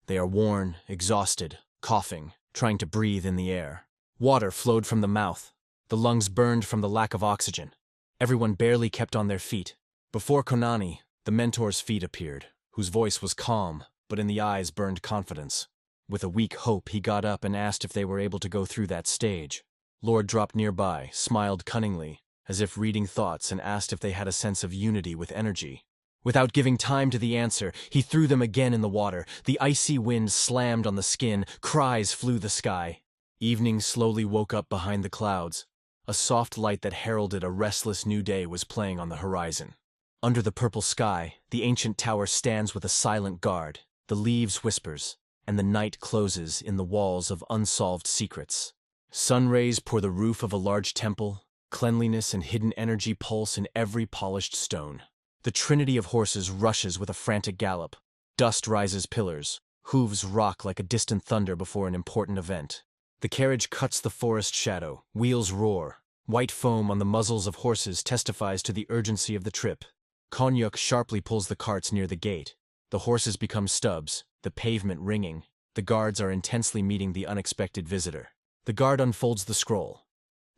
They are worn, exhausted, coughing, trying to breathe in the air. Water flowed from the mouth. The lungs burned from the lack of oxygen. Everyone barely kept on their feet. Before Konani, the mentor's feet appeared, whose voice was calm, but in the eyes burned confidence. With a weak hope, he got up and asked if they were able to go through that stage. Lord dropped nearby, smiled cunningly, as if reading thoughts, and asked if they had a sense of unity with energy. Without giving time to the answer, he threw them again in the water. The icy wind slammed on the skin, cries flew the sky. Evening slowly woke up behind the clouds. A soft light that heralded a restless new day was playing on the horizon. Under the purple sky, the ancient tower stands with a silent guard. The leaves whispers, and the night closes in the walls of unsolved secrets. Sun rays pour the roof of a large temple. Cleanliness and hidden energy pulse in every polished stone. The trinity of horses rushes with a frantic gallop. Dust rises pillars. Hooves rock like a distant thunder before an important event. The carriage cuts the forest shadow. Wheels roar. White foam on the muzzles of horses testifies to the urgency of the trip. Konyak sharply pulls the carts near the gate. The horses become stubs, the pavement ringing. The guards are intensely meeting the unexpected visitor. The guard unfolds the scroll.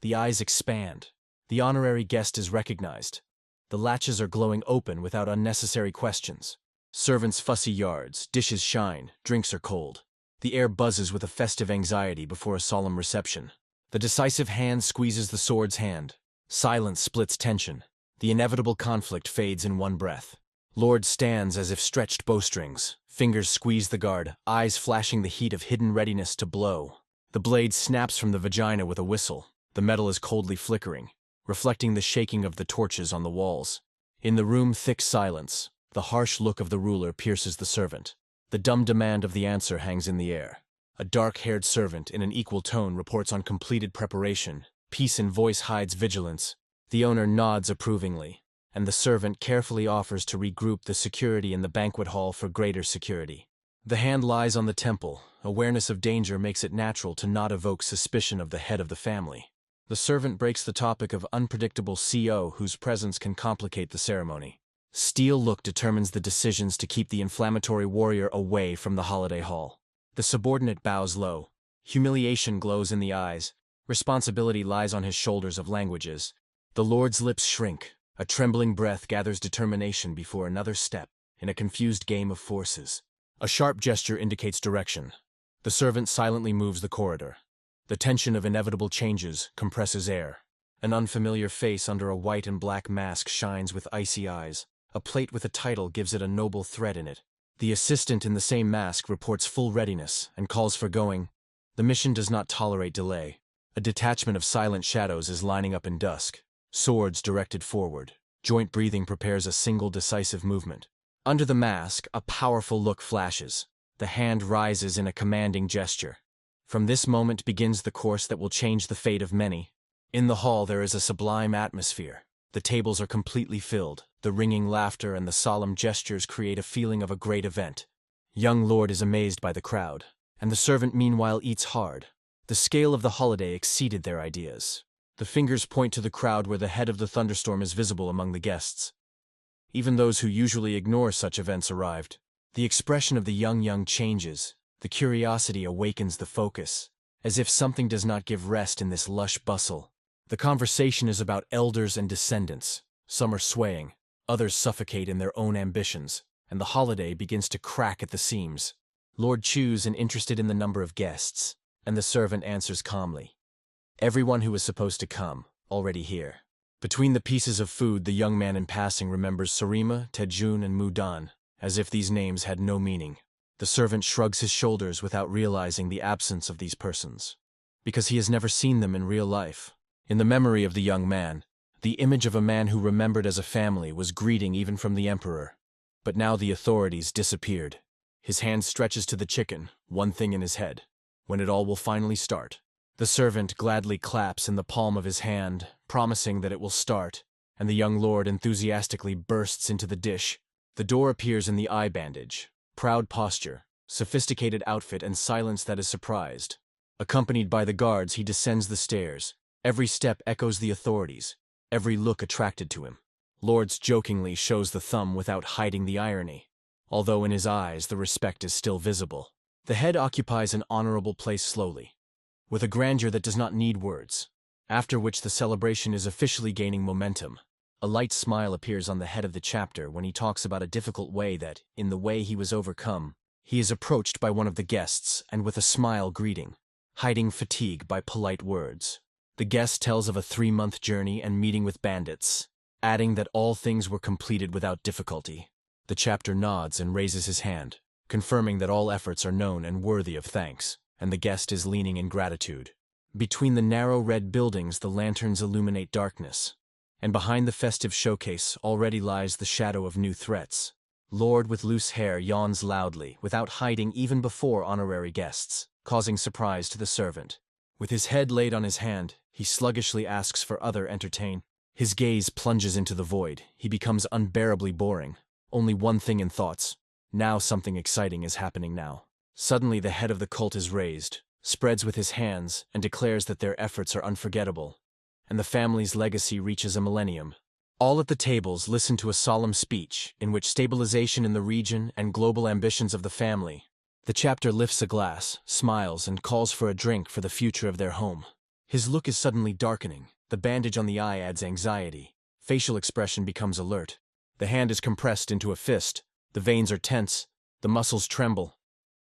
The eyes expand. The honorary guest is recognized. The latches are glowing open without unnecessary questions. Servants' fussy yards, dishes shine, drinks are cold. The air buzzes with a festive anxiety before a solemn reception. The decisive hand squeezes the sword's hand. Silence splits tension. The inevitable conflict fades in one breath. Lord stands as if stretched bowstrings. Fingers squeeze the guard, eyes flashing the heat of hidden readiness to blow. The blade snaps from the vagina with a whistle. The metal is coldly flickering, reflecting the shaking of the torches on the walls. In the room, thick silence. The harsh look of the ruler pierces the servant. The dumb demand of the answer hangs in the air. A dark-haired servant in an equal tone reports on completed preparation. Peace in voice hides vigilance. The owner nods approvingly, and the servant carefully offers to regroup the security in the banquet hall for greater security. The hand lies on the temple. Awareness of danger makes it natural to not evoke suspicion of the head of the family. The servant breaks the topic of unpredictable CO whose presence can complicate the ceremony. Steel look determines the decisions to keep the inflammatory warrior away from the holiday hall. The subordinate bows low. Humiliation glows in the eyes. Responsibility lies on his shoulders of languages. The lord's lips shrink. A trembling breath gathers determination before another step in a confused game of forces. A sharp gesture indicates direction. The servant silently moves the corridor. The tension of inevitable changes compresses air. An unfamiliar face under a white and black mask shines with icy eyes. A plate with a title gives it a noble thread in it. The assistant in the same mask reports full readiness and calls for going. The mission does not tolerate delay. A detachment of silent shadows is lining up in dusk. Swords directed forward. Joint breathing prepares a single decisive movement. Under the mask, a powerful look flashes. The hand rises in a commanding gesture. From this moment begins the course that will change the fate of many. In the hall there is a sublime atmosphere. The tables are completely filled. The ringing laughter and the solemn gestures create a feeling of a great event. Young Lord is amazed by the crowd, and the servant meanwhile eats hard. The scale of the holiday exceeded their ideas. The fingers point to the crowd where the head of the thunderstorm is visible among the guests. Even those who usually ignore such events arrived. The expression of the young changes. The curiosity awakens the focus, as if something does not give rest in this lush bustle. The conversation is about elders and descendants. Some are swaying, others suffocate in their own ambitions, and the holiday begins to crack at the seams. Lord chews and interested in the number of guests, and the servant answers calmly. Everyone who was supposed to come, already here. Between the pieces of food, the young man in passing remembers Sarima, Tejun, and Mudan, as if these names had no meaning. The servant shrugs his shoulders without realizing the absence of these persons, because he has never seen them in real life. In the memory of the young man, the image of a man who remembered as a family was greeting even from the emperor. But now the authorities disappeared. His hand stretches to the chicken, one thing in his head, when it all will finally start. The servant gladly claps in the palm of his hand, promising that it will start, and the young lord enthusiastically bursts into the dish. The door appears in the eye bandage. Proud posture, sophisticated outfit, and silence that is surprised. Accompanied by the guards, he descends the stairs. Every step echoes the authorities, every look attracted to him. Lords jokingly shows the thumb without hiding the irony, although in his eyes the respect is still visible. The head occupies an honorable place slowly, with a grandeur that does not need words, after which the celebration is officially gaining momentum. A light smile appears on the head of the chapter when he talks about a difficult way that, in the way he was overcome, He is approached by one of the guests and with a smile greeting, hiding fatigue by polite words. The guest tells of a 3-month journey and meeting with bandits, adding that all things were completed without difficulty. The chapter nods and raises his hand, confirming that all efforts are known and worthy of thanks, and the guest is leaning in gratitude. Between the narrow red buildings the lanterns illuminate darkness, and behind the festive showcase already lies the shadow of new threats. Lord with loose hair yawns loudly, without hiding even before honorary guests, causing surprise to the servant. With his head laid on his hand, he sluggishly asks for other entertain. His gaze plunges into the void. He becomes unbearably boring. Only one thing in thoughts. Now something exciting is happening now. Suddenly the head of the cult is raised, spreads with his hands, and declares that their efforts are unforgettable, and the family's legacy reaches a millennium. All at the tables listen to a solemn speech in which stabilization in the region and global ambitions of the family. The chapter lifts a glass, smiles, and calls for a drink for the future of their home. His look is suddenly darkening. The bandage on the eye adds anxiety. Facial expression becomes alert. The hand is compressed into a fist. The veins are tense. The muscles tremble.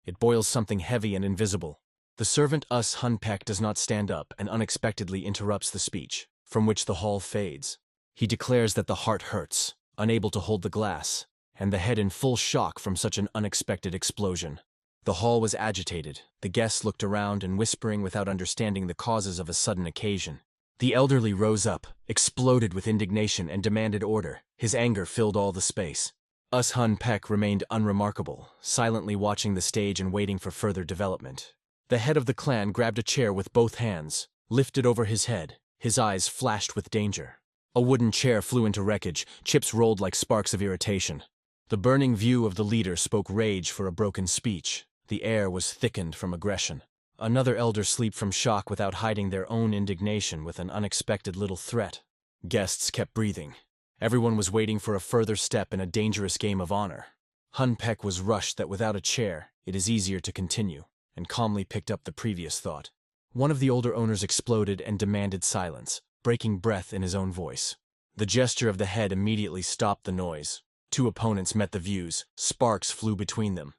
It boils something heavy and invisible. The servant Hunpeck does not stand up and unexpectedly interrupts the speech, from which the hall fades. He declares that the heart hurts, unable to hold the glass, and the head in full shock from such an unexpected explosion. The hall was agitated. The guests looked around and whispering without understanding the causes of a sudden occasion. The elderly rose up, exploded with indignation, and demanded order. His anger filled all the space. Hunpeck remained unremarkable, silently watching the stage and waiting for further development. The head of the clan grabbed a chair with both hands, lifted over his head. His eyes flashed with danger. A wooden chair flew into wreckage, chips rolled like sparks of irritation. The burning view of the leader spoke rage for a broken speech. The air was thickened from aggression. Another elder slept from shock without hiding their own indignation with an unexpected little threat. Guests kept breathing. Everyone was waiting for a further step in a dangerous game of honor. Hunpeck was rushed that without a chair, it is easier to continue, and calmly picked up the previous thought. One of the older owners exploded and demanded silence, breaking breath in his own voice. The gesture of the head immediately stopped the noise. Two opponents met the views. Sparks flew between them.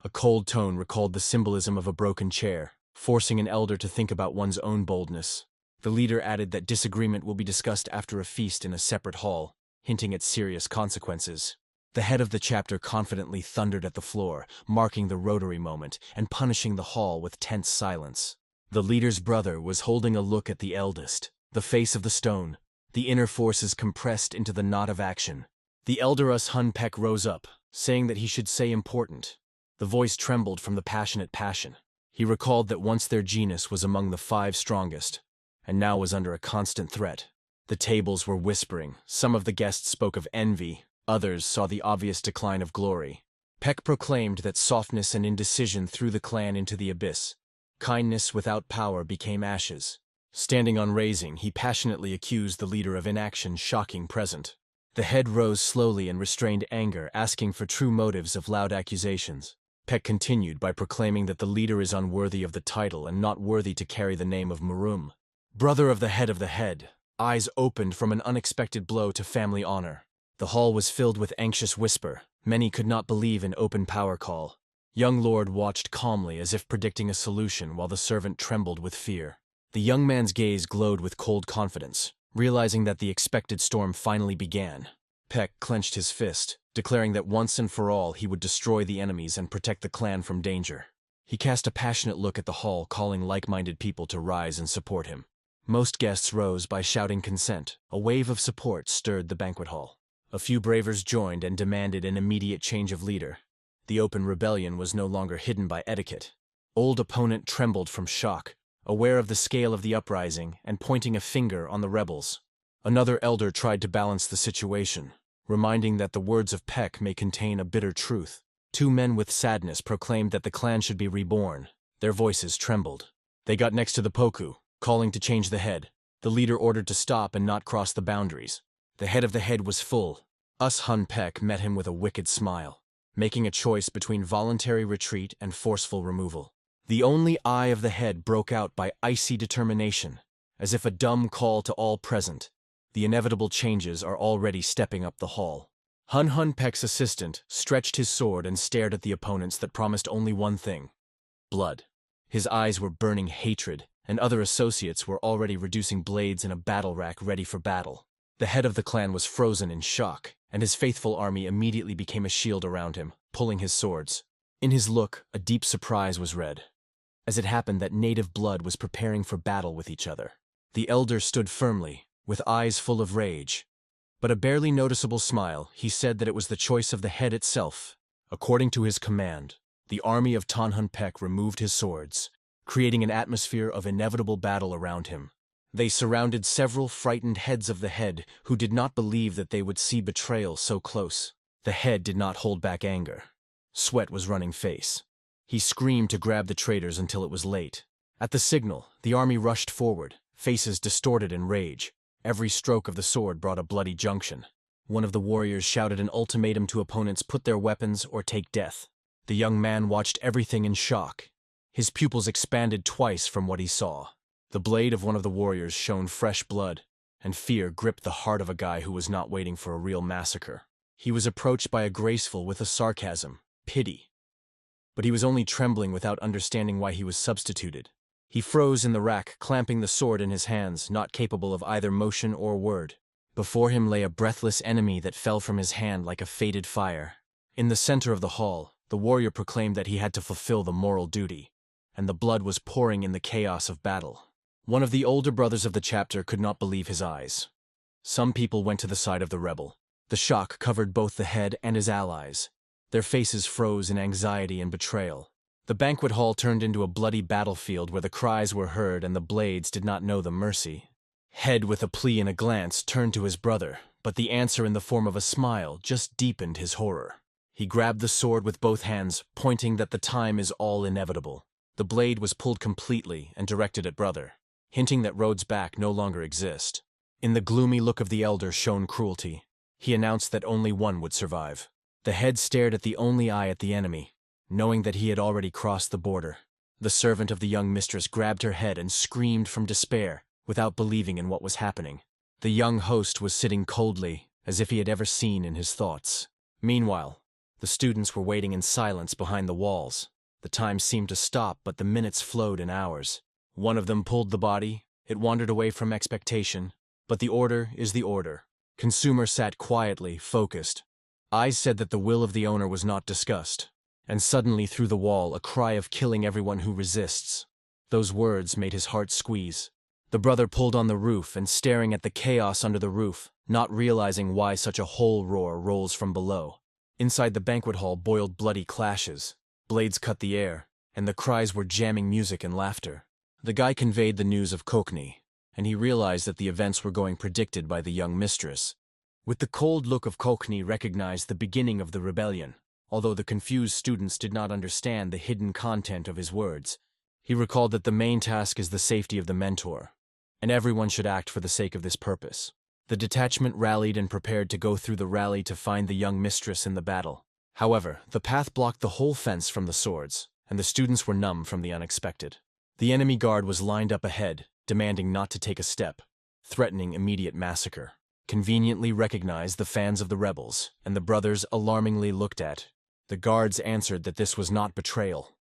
A cold tone recalled the symbolism of a broken chair, forcing an elder to think about one's own boldness. The leader added that disagreement will be discussed after a feast in a separate hall, hinting at serious consequences. The head of the chapter confidently thundered at the floor, marking the rotary moment and punishing the hall with tense silence. The leader's brother was holding a look at the eldest, the face of the stone, the inner forces compressed into the knot of action. The elder Hunpeck rose up, saying that he should say important. The voice trembled from the passionate passion. He recalled that once their genus was among the 5 strongest, and now was under a constant threat. The tables were whispering. Some of the guests spoke of envy. Others saw the obvious decline of glory. Peck proclaimed that softness and indecision threw the clan into the abyss. Kindness without power became ashes. Standing on raising, he passionately accused the leader of inaction, shocking present. The head rose slowly and restrained anger, asking for true motives of loud accusations. Peck continued by proclaiming that the leader is unworthy of the title and not worthy to carry the name of Marum. Brother of the head, eyes opened from an unexpected blow to family honor. The hall was filled with anxious whisper. Many could not believe in open power call. Young Lord watched calmly as if predicting a solution while the servant trembled with fear. The young man's gaze glowed with cold confidence, realizing that the expected storm finally began. Peck clenched his fist, declaring that once and for all he would destroy the enemies and protect the clan from danger. He cast a passionate look at the hall, calling like-minded people to rise and support him. Most guests rose by shouting consent. A wave of support stirred the banquet hall. A few bravers joined and demanded an immediate change of leader. The open rebellion was no longer hidden by etiquette. Old opponent trembled from shock, aware of the scale of the uprising and pointing a finger on the rebels. Another elder tried to balance the situation, reminding that the words of Peck may contain a bitter truth. 2 men with sadness proclaimed that the clan should be reborn. Their voices trembled. They got next to the Poku, calling to change the head. The leader ordered to stop and not cross the boundaries. The head of the head was full. Hunpeck met him with a wicked smile, making a choice between voluntary retreat and forceful removal. The only eye of the head broke out by icy determination, as if a dumb call to all present. The inevitable changes are already stepping up the hall. ManhwaCapped's assistant stretched his sword and stared at the opponents that promised only one thing: blood. His eyes were burning hatred, and other associates were already reducing blades in a battle rack ready for battle. The head of the clan was frozen in shock, and his faithful army immediately became a shield around him, pulling his swords. In his look, a deep surprise was read, as it happened that native blood was preparing for battle with each other. The elder stood firmly, with eyes full of rage. But a barely noticeable smile, he said that it was the choice of the head itself. According to his command, the army of ManhwaCapped removed his swords, creating an atmosphere of inevitable battle around him. They surrounded several frightened heads of the head who did not believe that they would see betrayal so close. The head did not hold back anger. Sweat was running face. He screamed to grab the traitors until it was late. At the signal, the army rushed forward, faces distorted in rage. Every stroke of the sword brought a bloody junction. One of the warriors shouted an ultimatum to opponents: put their weapons or take death. The young man watched everything in shock. His pupils expanded twice from what he saw. The blade of one of the warriors shone fresh blood, and fear gripped the heart of a guy who was not waiting for a real massacre. He was approached by a graceful with a sarcasm, pity. But he was only trembling without understanding why he was substituted. He froze in the rack, clamping the sword in his hands, not capable of either motion or word. Before him lay a breathless enemy that fell from his hand like a fated fire. In the center of the hall, the warrior proclaimed that he had to fulfill the moral duty, and the blood was pouring in the chaos of battle. One of the older brothers of the chapter could not believe his eyes. Some people went to the side of the rebel. The shock covered both the head and his allies. Their faces froze in anxiety and betrayal. The banquet hall turned into a bloody battlefield where the cries were heard and the blades did not know the mercy. Head, with a plea and a glance, turned to his brother, but the answer in the form of a smile just deepened his horror. He grabbed the sword with both hands, pointing that the time is all inevitable. The blade was pulled completely and directed at brother, hinting that roads back no longer exist. In the gloomy look of the elder shone cruelty. He announced that only one would survive. The head stared at the only eye at the enemy, knowing that he had already crossed the border. The servant of the young mistress grabbed her head and screamed from despair, without believing in what was happening. The young host was sitting coldly, as if he had ever seen in his thoughts. Meanwhile, the students were waiting in silence behind the walls. The time seemed to stop, but the minutes flowed in hours. One of them pulled the body. It wandered away from expectation. But the order is the order. Consumer sat quietly, focused. Eyes said that the will of the owner was not discussed. And suddenly through the wall, a cry of killing everyone who resists. Those words made his heart squeeze. The brother pulled on the roof and staring at the chaos under the roof, not realizing why such a whole roar rolls from below. Inside the banquet hall boiled bloody clashes. Blades cut the air, and the cries were jamming music and laughter. The guy conveyed the news of Kokni, and he realized that the events were going predicted by the young mistress. With the cold look of Kokni recognized the beginning of the rebellion, although the confused students did not understand the hidden content of his words. He recalled that the main task is the safety of the mentor, and everyone should act for the sake of this purpose. The detachment rallied and prepared to go through the rally to find the young mistress in the battle. However, the path blocked the whole fence from the swords, and the students were numb from the unexpected. The enemy guard was lined up ahead, demanding not to take a step, threatening immediate massacre. Conveniently recognized the fans of the rebels, and the brothers alarmingly looked at. The guards answered that this was not betrayal,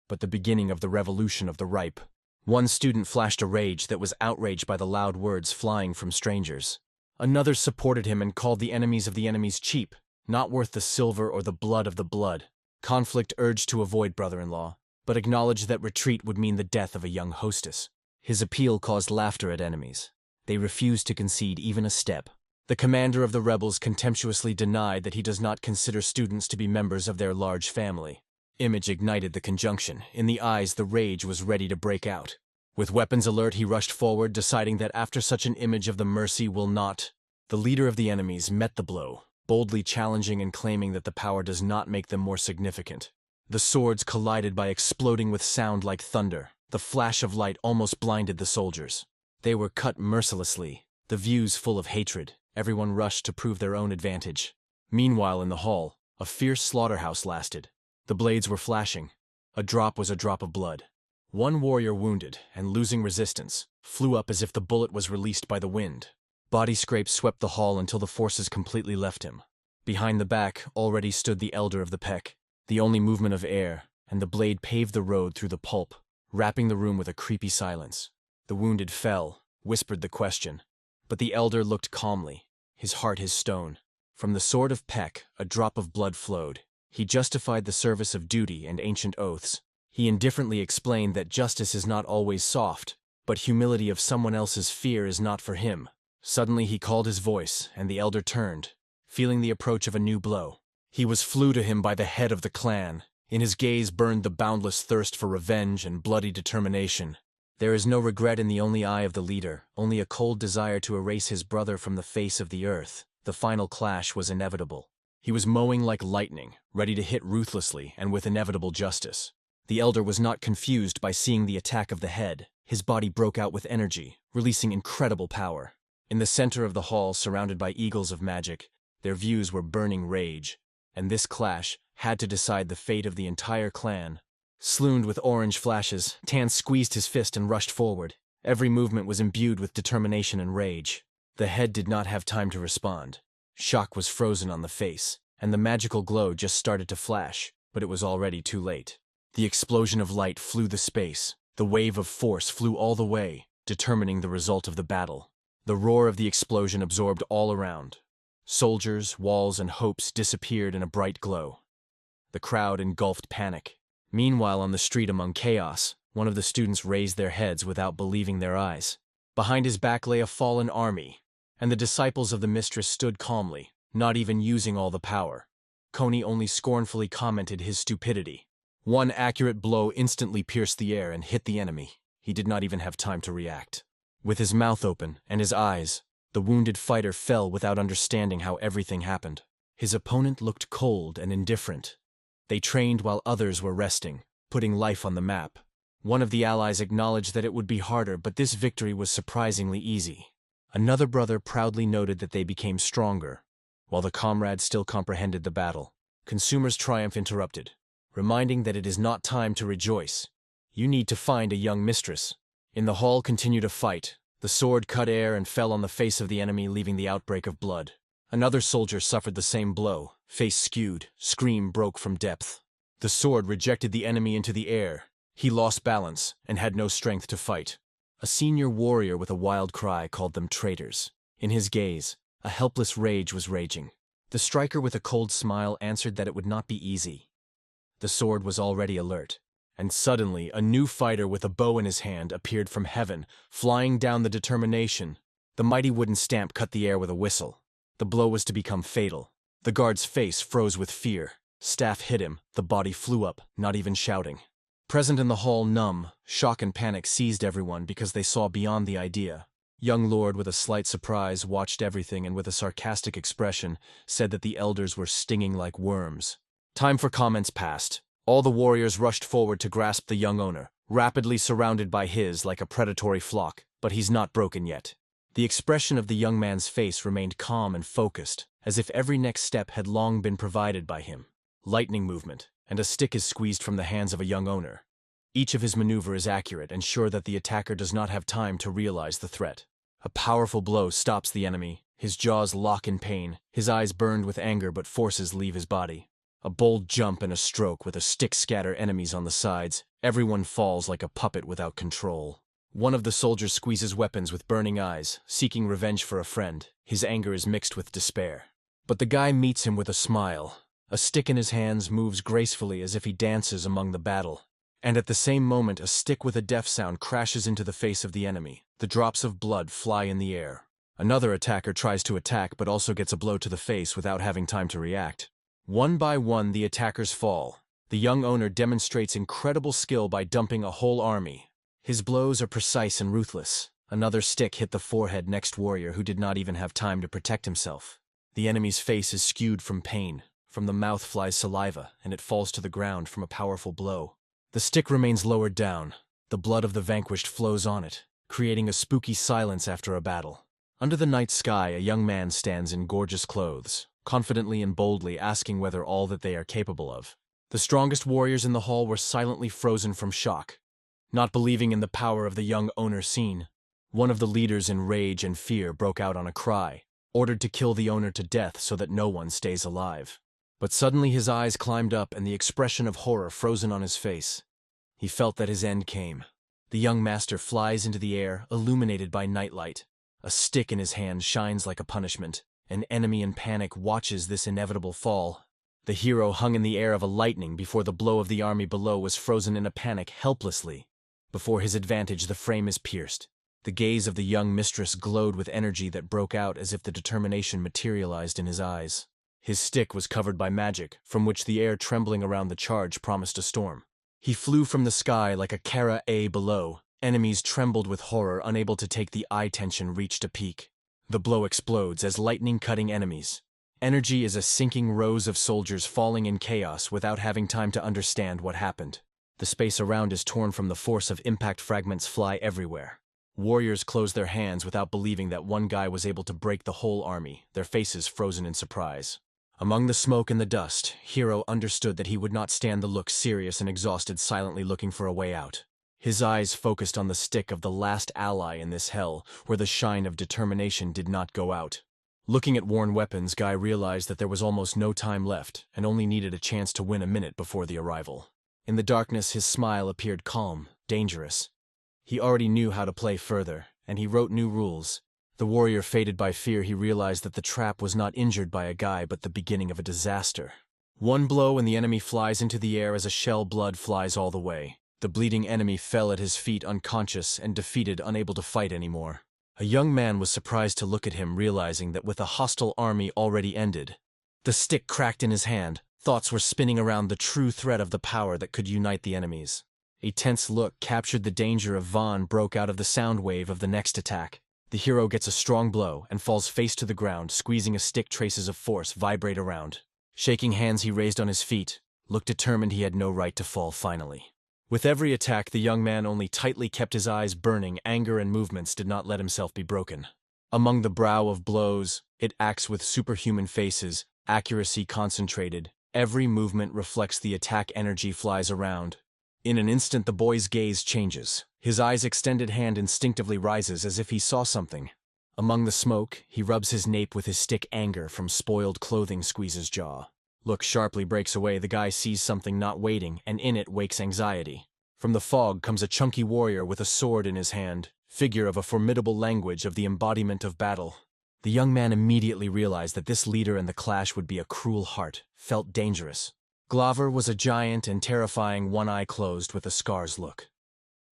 but the beginning of the revolution of the ripe. One student flashed a rage that was outraged by the loud words flying from strangers. Another supported him and called the enemies of the enemies cheap, not worth the silver or the blood of the blood. Conflict urged to avoid brother-in-law, but acknowledged that retreat would mean the death of a young hostess. His appeal caused laughter at enemies. They refused to concede even a step. The commander of the rebels contemptuously denied that he does not consider students to be members of their large family. Image ignited the conjunction. In the eyes, the rage was ready to break out. With weapons alert, he rushed forward, deciding that after such an image of the mercy will not. The leader of the enemies met the blow, boldly challenging and claiming that the power does not make them more significant. The swords collided by exploding with sound like thunder. The flash of light almost blinded the soldiers. They were cut mercilessly, the views full of hatred. Everyone rushed to prove their own advantage. Meanwhile, in the hall, a fierce slaughterhouse lasted. The blades were flashing. A drop was a drop of blood. One warrior wounded, and losing resistance, flew up as if the bullet was released by the wind. Body scrapes swept the hall until the forces completely left him. Behind the back already stood the elder of the Peck, the only movement of air, and the blade paved the road through the pulp, wrapping the room with a creepy silence. The wounded fell, whispered the question, but the elder looked calmly, his heart his stone. From the sword of Peck, a drop of blood flowed. He justified the service of duty and ancient oaths. He indifferently explained that justice is not always soft, but humility of someone else's fear is not for him. Suddenly he called his voice, and the elder turned, feeling the approach of a new blow. He was flew to him by the head of the clan. In his gaze burned the boundless thirst for revenge and bloody determination. There is no regret in the only eye of the leader, only a cold desire to erase his brother from the face of the earth. The final clash was inevitable. He was mowing like lightning, ready to hit ruthlessly and with inevitable justice. The elder was not confused by seeing the attack of the head. His body broke out with energy, releasing incredible power. In the center of the hall, surrounded by eagles of magic, their views were burning rage, and this clash had to decide the fate of the entire clan. Slooned with orange flashes, Tan squeezed his fist and rushed forward. Every movement was imbued with determination and rage. The head did not have time to respond. Shock was frozen on the face, and the magical glow just started to flash, but it was already too late. The explosion of light flew the space. The wave of force flew all the way, determining the result of the battle. The roar of the explosion absorbed all around. Soldiers, walls, and hopes disappeared in a bright glow. The crowd engulfed panic. Meanwhile, on the street among chaos, one of the students raised their heads without believing their eyes. Behind his back lay a fallen army, and the disciples of the mistress stood calmly, not even using all the power. Coney only scornfully commented his stupidity. One accurate blow instantly pierced the air and hit the enemy. He did not even have time to react. With his mouth open and his eyes, the wounded fighter fell without understanding how everything happened. His opponent looked cold and indifferent. They trained while others were resting, putting life on the map. One of the allies acknowledged that it would be harder, but this victory was surprisingly easy. Another brother proudly noted that they became stronger, while the comrades still comprehended the battle. Consumer's triumph interrupted, reminding that it is not time to rejoice. You need to find a young mistress. In the hall continued a fight. The sword cut air and fell on the face of the enemy, leaving the outbreak of blood. Another soldier suffered the same blow, face skewed, scream broke from depth. The sword rejected the enemy into the air. He lost balance and had no strength to fight. A senior warrior with a wild cry called them traitors. In his gaze, a helpless rage was raging. The striker with a cold smile answered that it would not be easy. The sword was already alert. And suddenly, a new fighter with a bow in his hand appeared from heaven, flying down the determination. The mighty wooden stamp cut the air with a whistle. The blow was to become fatal. The guard's face froze with fear. Staff hit him. The body flew up, not even shouting. Present in the hall, numb, shock and panic seized everyone because they saw beyond the idea. Young Lord, with a slight surprise, watched everything and with a sarcastic expression, said that the elders were stinging like worms. Time for comments passed. All the warriors rushed forward to grasp the young owner, rapidly surrounded by his like a predatory flock, but he's not broken yet. The expression of the young man's face remained calm and focused, as if every next step had long been provided by him. Lightning movement, and a stick is squeezed from the hands of a young owner. Each of his maneuver is accurate and sure that the attacker does not have time to realize the threat. A powerful blow stops the enemy. His jaws lock in pain, his eyes burned with anger, but forces leave his body. A bold jump and a stroke with a stick scatter enemies on the sides. Everyone falls like a puppet without control. One of the soldiers squeezes weapons with burning eyes, seeking revenge for a friend. His anger is mixed with despair. But the guy meets him with a smile. A stick in his hands moves gracefully as if he dances among the battle. And at the same moment, a stick with a deaf sound crashes into the face of the enemy. The drops of blood fly in the air. Another attacker tries to attack but also gets a blow to the face without having time to react. One by one, the attackers fall. The young owner demonstrates incredible skill by dumping a whole army. His blows are precise and ruthless. Another stick hit the forehead next warrior who did not even have time to protect himself. The enemy's face is skewed from pain. From the mouth flies saliva, and it falls to the ground from a powerful blow. The stick remains lowered down. The blood of the vanquished flows on it, creating a spooky silence after a battle. Under the night sky, a young man stands in gorgeous clothes, confidently and boldly asking whether all that they are capable of. The strongest warriors in the hall were silently frozen from shock, not believing in the power of the young owner seen. One of the leaders in rage and fear broke out on a cry. ordered to kill the owner to death so that no one stays alive. But suddenly his eyes climbed up and the expression of horror frozen on his face. He felt that his end came. The young master flies into the air, illuminated by nightlight. A stick in his hand shines like a punishment. An enemy in panic watches this inevitable fall. The hero hung in the air of a lightning before the blow of the army below was frozen in a panic helplessly. Before his advantage, the frame is pierced. The gaze of the young mistress glowed with energy that broke out as if the determination materialized in his eyes. His stick was covered by magic, from which the air trembling around the charge promised a storm. He flew from the sky like a Kara A below. Enemies trembled with horror, unable to take the eye tension reached a peak. The blow explodes as lightning cutting enemies. Energy is a sinking rows of soldiers falling in chaos without having time to understand what happened. The space around is torn from the force of impact, fragments fly everywhere. Warriors close their hands without believing that one guy was able to break the whole army, their faces frozen in surprise. Among the smoke and the dust, Hero understood that he would not stand the look, serious and exhausted, silently looking for a way out. His eyes focused on the stick of the last ally in this hell, where the shine of determination did not go out. Looking at worn weapons, Guy realized that there was almost no time left, and only needed a chance to win a minute before the arrival. In the darkness, his smile appeared calm, dangerous. He already knew how to play further, and he wrote new rules. The warrior faded by fear. He realized that the trap was not injured by a guy, but the beginning of a disaster. One blow and the enemy flies into the air as a shell, blood flies all the way. The bleeding enemy fell at his feet unconscious and defeated, unable to fight anymore. A young man was surprised to look at him, realizing that with a hostile army already ended. The stick cracked in his hand. Thoughts were spinning around the true threat of the power that could unite the enemies. A tense look captured the danger of Vaughn broke out of the sound wave of the next attack. The hero gets a strong blow and falls face to the ground, squeezing a stick. Traces of force vibrate around. Shaking hands, he raised on his feet, looked determined. He had no right to fall finally. With every attack, the young man only tightly kept his eyes burning. Anger and movements did not let himself be broken. Among the brow of blows, it acts with superhuman faces, accuracy concentrated. Every movement reflects the attack. Energy flies around. In an instant, the boy's gaze changes. His eyes' extended hand instinctively rises as if he saw something. Among the smoke, he rubs his nape with his stick. Anger from spoiled clothing squeezes jaw. Look sharply breaks away. The guy sees something not waiting, and in it wakes anxiety. From the fog comes a chunky warrior with a sword in his hand, figure of a formidable language of the embodiment of battle. The young man immediately realized that this leader in the clash would be a cruel heart, felt dangerous. Glover was a giant and terrifying, one eye closed with a scar's look.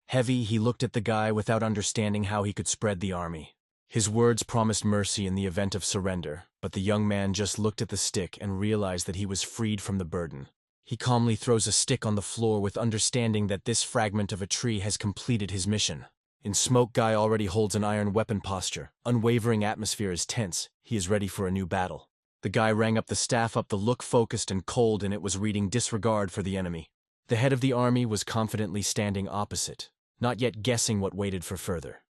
Heavy, he looked at the guy without understanding how he could spread the army. His words promised mercy in the event of surrender, but the young man just looked at the stick and realized that he was freed from the burden. He calmly throws a stick on the floor with understanding that this fragment of a tree has completed his mission. In smoke, Guy already holds an iron weapon posture. Unwavering atmosphere is tense. He is ready for a new battle. The guy rang up the staff, up the look focused and cold, and it was reading disregard for the enemy. The head of the army was confidently standing opposite, not yet guessing what waited for further.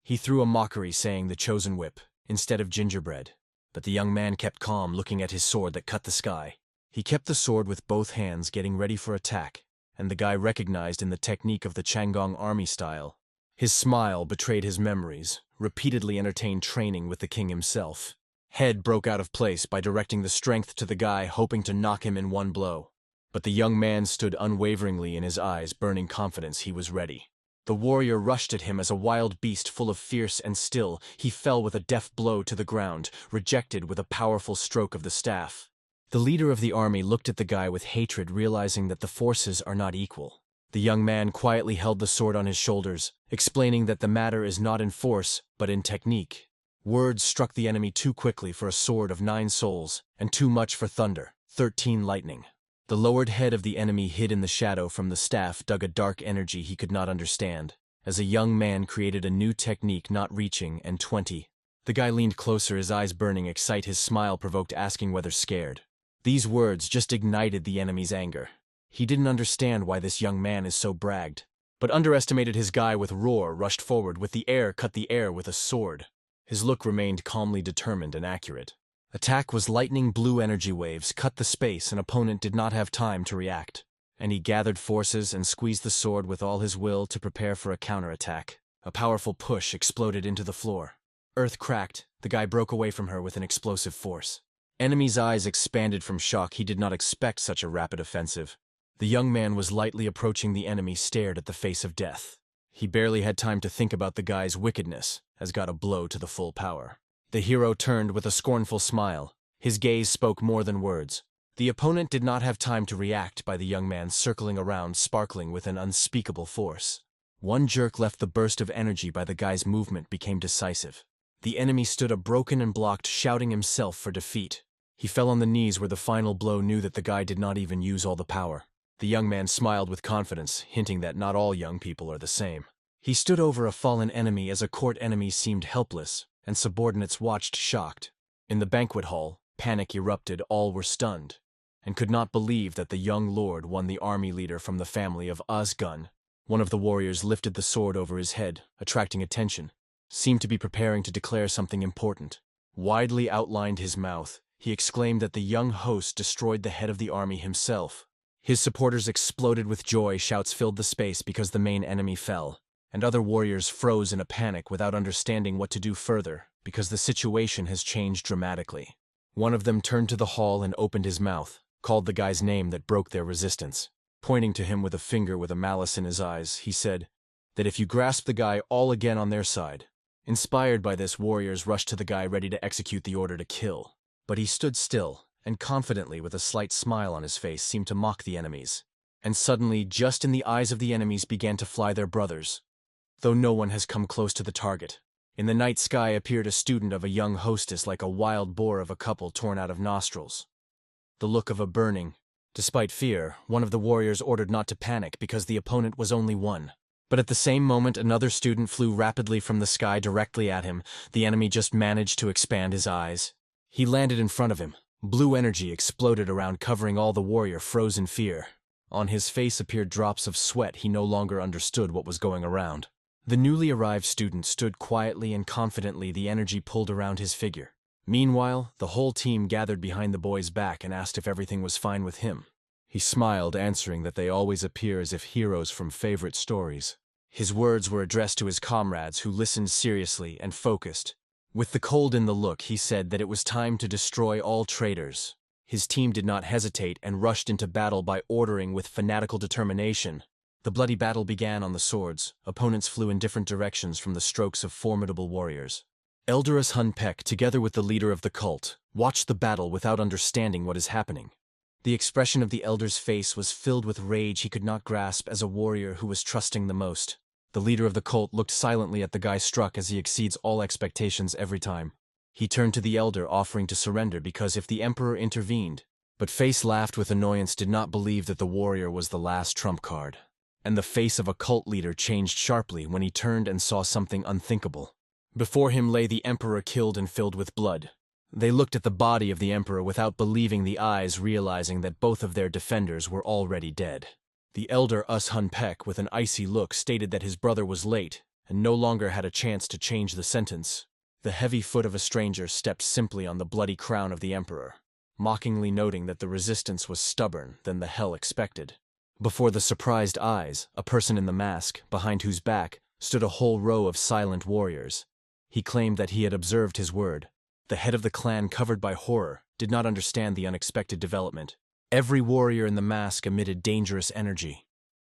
He threw a mockery, saying the chosen whip, instead of gingerbread. But the young man kept calm, looking at his sword that cut the sky. He kept the sword with both hands, getting ready for attack, and the guy recognized in the technique of the Changong army style. His smile betrayed his memories, repeatedly entertained training with the king himself. Head broke out of place by directing the strength to the guy, hoping to knock him in one blow. But the young man stood unwaveringly, in his eyes burning confidence. He was ready. The warrior rushed at him as a wild beast, full of fierce and still. He fell with a deft blow to the ground, rejected with a powerful stroke of the staff. The leader of the army looked at the guy with hatred, realizing that the forces are not equal. The young man quietly held the sword on his shoulders, explaining that the matter is not in force, but in technique. Words struck the enemy too quickly for a sword of 9 souls, and too much for thunder, 13 lightning. The lowered head of the enemy hid in the shadow from the staff, dug a dark energy he could not understand. As a young man created a new technique, not reaching, and 20. The guy leaned closer, his eyes burning, excite. His smile provoked, asking whether scared. These words just ignited the enemy's anger. He didn't understand why this young man is so bragged, but underestimated his guy with roar, rushed forward with the air, cut the air with a sword. His look remained calmly determined and accurate. Attack was lightning blue energy waves, cut the space, and opponent did not have time to react. And he gathered forces and squeezed the sword with all his will to prepare for a counterattack. A powerful push exploded into the floor. Earth cracked, the guy broke away from her with an explosive force. Enemy's eyes expanded from shock. He did not expect such a rapid offensive. The young man was lightly approaching the enemy, stared at the face of death. He barely had time to think about the guy's wickedness, as got a blow to the full power. The hero turned with a scornful smile. His gaze spoke more than words. The opponent did not have time to react by the young man circling around, sparkling with an unspeakable force. One jerk left. The burst of energy by the guy's movement became decisive. The enemy stood up broken and blocked, shouting himself for defeat. He fell on the knees where the final blow knew that the guy did not even use all the power. The young man smiled with confidence, hinting that not all young people are the same. He stood over a fallen enemy as a court enemy seemed helpless, and subordinates watched shocked. In the banquet hall, panic erupted. All were stunned, and could not believe that the young lord won. The army leader from the family of Osgun. One of the warriors lifted the sword over his head, attracting attention. Seemed to be preparing to declare something important. Widely outlined his mouth, he exclaimed that the young host destroyed the head of the army himself. His supporters exploded with joy. Shouts filled the space because the main enemy fell, and other warriors froze in a panic without understanding what to do further, because the situation has changed dramatically. One of them turned to the hall and opened his mouth, called the guy's name that broke their resistance. Pointing to him with a finger with a malice in his eyes, he said that if you grasp the guy, all again on their side. Inspired by this, warriors rushed to the guy ready to execute the order to kill. But he stood still, and confidently with a slight smile on his face seemed to mock the enemies. And suddenly, just in the eyes of the enemies began to fly their brothers, though no one has come close to the target. In the night sky appeared a student of a young hostess, like a wild boar of a couple torn out of nostrils. The look of a burning. Despite fear, one of the warriors ordered not to panic because the opponent was only one. But at the same moment, another student flew rapidly from the sky directly at him. The enemy just managed to expand his eyes. He landed in front of him. Blue energy exploded around, covering all. The warrior froze in fear. On his face appeared drops of sweat. He no longer understood what was going around. The newly arrived student stood quietly and confidently, the energy pulled around his figure. Meanwhile, the whole team gathered behind the boy's back and asked if everything was fine with him. He smiled, answering that they always appear as if heroes from favorite stories. His words were addressed to his comrades, who listened seriously and focused. With the cold in the look, he said that it was time to destroy all traitors. His team did not hesitate and rushed into battle by ordering with fanatical determination. The bloody battle began on the swords. Opponents flew in different directions from the strokes of formidable warriors. Elderus Hunpeck, together with the leader of the cult, watched the battle without understanding what is happening. The expression of the elder's face was filled with rage he could not grasp as a warrior who was trusting the most. The leader of the cult looked silently at the guy struck as he exceeds all expectations every time. He turned to the elder, offering to surrender because if the emperor intervened. But Face laughed with annoyance, did not believe that the warrior was the last trump card. And the face of a cult leader changed sharply when he turned and saw something unthinkable. Before him lay the emperor, killed and filled with blood. They looked at the body of the emperor without believing the eyes, realizing that both of their defenders were already dead. The elder Hunpeck, with an icy look, stated that his brother was late and no longer had a chance to change the sentence. The heavy foot of a stranger stepped simply on the bloody crown of the emperor, mockingly noting that the resistance was stubborn than the hell expected. Before the surprised eyes, a person in the mask, behind whose back stood a whole row of silent warriors. He claimed that he had observed his word. The head of the clan, covered by horror, did not understand the unexpected development. Every warrior in the mask emitted dangerous energy.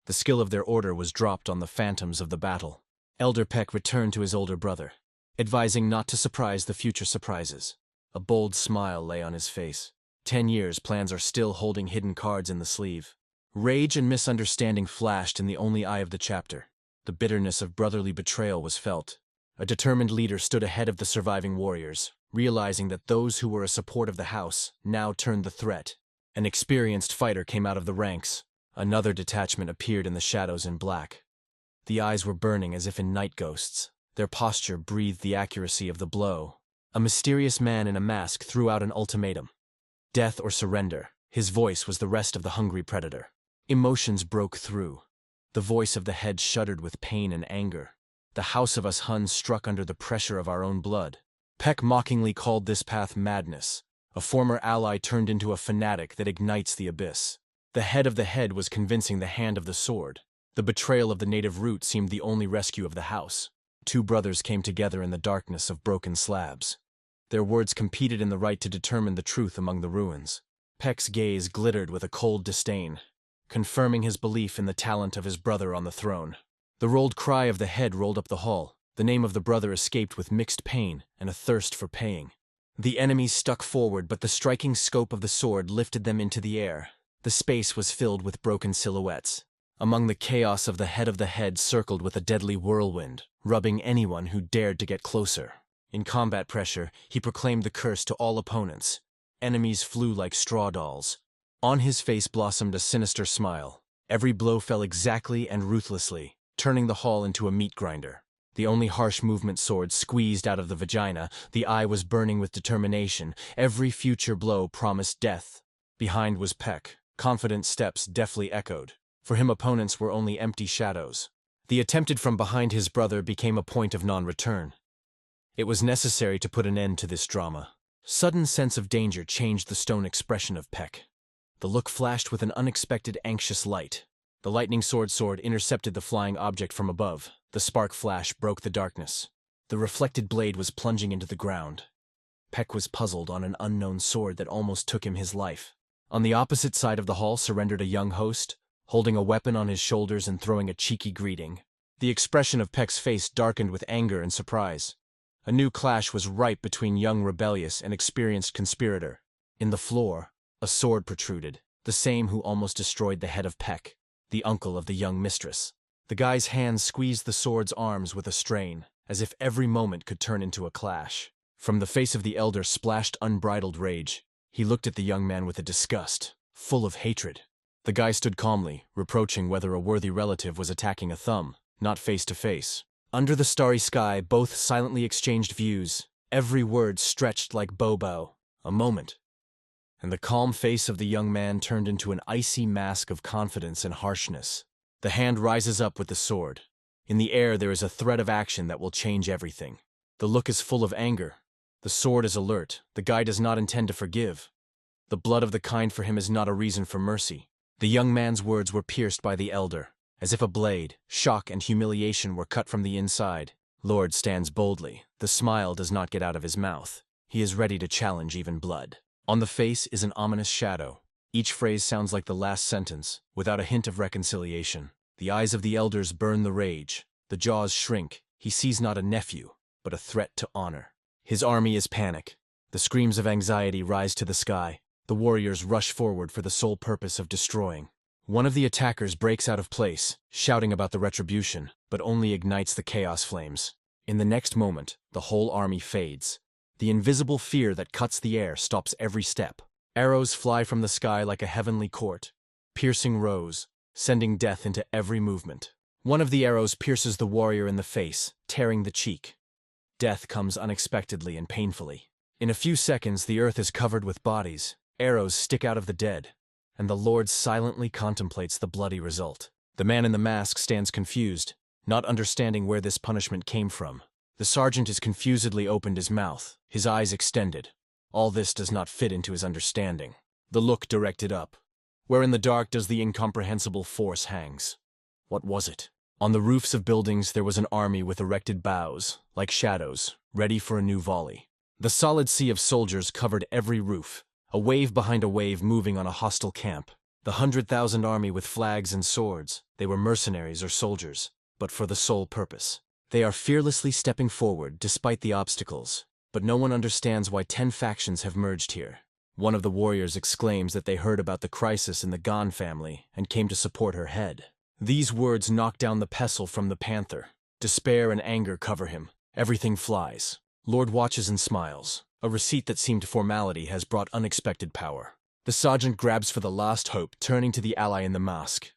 The skill of their order was dropped on the phantoms of the battle. Elder Peck returned to his older brother, advising not to surprise the future surprises. A bold smile lay on his face. 10 years, plans are still holding hidden cards in the sleeve. Rage and misunderstanding flashed in the only eye of the chapter. The bitterness of brotherly betrayal was felt. A determined leader stood ahead of the surviving warriors, realizing that those who were a support of the house now turned the threat. An experienced fighter came out of the ranks. Another detachment appeared in the shadows in black. The eyes were burning as if in night ghosts. Their posture breathed the accuracy of the blow. A mysterious man in a mask threw out an ultimatum. Death or surrender. His voice was the rest of the hungry predator. Emotions broke through. The voice of the head shuddered with pain and anger. The house of us Huns struck under the pressure of our own blood. Peck mockingly called this path madness. A former ally turned into a fanatic that ignites the abyss. The head of the head was convincing the hand of the sword. The betrayal of the native root seemed the only rescue of the house. two brothers came together in the darkness of broken slabs. Their words competed in the right to determine the truth among the ruins. Peck's gaze glittered with a cold disdain, confirming his belief in the talent of his brother on the throne. The rolled cry of the head rolled up the hall. The name of the brother escaped with mixed pain and a thirst for paying. The enemies stuck forward, but the striking scope of the sword lifted them into the air. The space was filled with broken silhouettes. Among the chaos of the head circled with a deadly whirlwind, rubbing anyone who dared to get closer. In combat pressure, he proclaimed the curse to all opponents. Enemies flew like straw dolls. On his face blossomed a sinister smile. Every blow fell exactly and ruthlessly, turning the hall into a meat grinder. The only harsh movement sword squeezed out of the vagina, the eye was burning with determination. Every future blow promised death. Behind was Peck. Confident steps deftly echoed. For him, opponents were only empty shadows. The attempted from behind his brother became a point of non-return. It was necessary to put an end to this drama. Sudden sense of danger changed the stone expression of Peck. The look flashed with an unexpected anxious light. The lightning sword intercepted the flying object from above. The spark flash broke the darkness. The reflected blade was plunging into the ground. Peck was puzzled on an unknown sword that almost took him his life. On the opposite side of the hall surrendered a young host, holding a weapon on his shoulders and throwing a cheeky greeting. The expression of Peck's face darkened with anger and surprise. A new clash was ripe between young rebellious and experienced conspirator. In the floor, a sword protruded, the same who almost destroyed the head of Peck, the uncle of the young mistress. The guy's hands squeezed the sword's arms with a strain, as if every moment could turn into a clash. From the face of the elder splashed unbridled rage. He looked at the young man with a disgust, full of hatred. The guy stood calmly, reproaching whether a worthy relative was attacking a thumb, not face to face. Under the starry sky, both silently exchanged views, every word stretched like bow. A moment, and the calm face of the young man turned into an icy mask of confidence and harshness. The hand rises up with the sword. In the air there is a threat of action that will change everything. The look is full of anger. The sword is alert. The guy does not intend to forgive. The blood of the kind for him is not a reason for mercy. The young man's words were pierced by the elder, as if a blade. Shock and humiliation were cut from the inside. Lord stands boldly. The smile does not get out of his mouth. He is ready to challenge even blood. On the face is an ominous shadow. Each phrase sounds like the last sentence, without a hint of reconciliation. The eyes of the elders burn the rage. The jaws shrink. He sees not a nephew, but a threat to honor. His army is panic. The screams of anxiety rise to the sky. The warriors rush forward for the sole purpose of destroying. One of the attackers breaks out of place, shouting about the retribution, but only ignites the chaos flames. In the next moment, the whole army fades. The invisible fear that cuts the air stops every step. Arrows fly from the sky like a heavenly court, piercing rows, sending death into every movement. One of the arrows pierces the warrior in the face, tearing the cheek. Death comes unexpectedly and painfully. In a few seconds, the earth is covered with bodies. Arrows stick out of the dead, and the Lord silently contemplates the bloody result. The man in the mask stands confused, not understanding where this punishment came from. The sergeant has confusedly opened his mouth, his eyes extended. All this does not fit into his understanding. The look directed up. Where in the dark does the incomprehensible force hangs? What was it? On the roofs of buildings there was an army with erected bows, like shadows, ready for a new volley. The solid sea of soldiers covered every roof, a wave behind a wave moving on a hostile camp. The 100,000 army with flags and swords. They were mercenaries or soldiers, but for the sole purpose. They are fearlessly stepping forward despite the obstacles, but no one understands why 10 factions have merged here. One of the warriors exclaims that they heard about the crisis in the Gon family and came to support her head. These words knock down the pestle from the panther. Despair and anger cover him. Everything flies. Lord watches and smiles. A receipt that seemed formality has brought unexpected power. The sergeant grabs for the last hope, turning to the ally in the mask.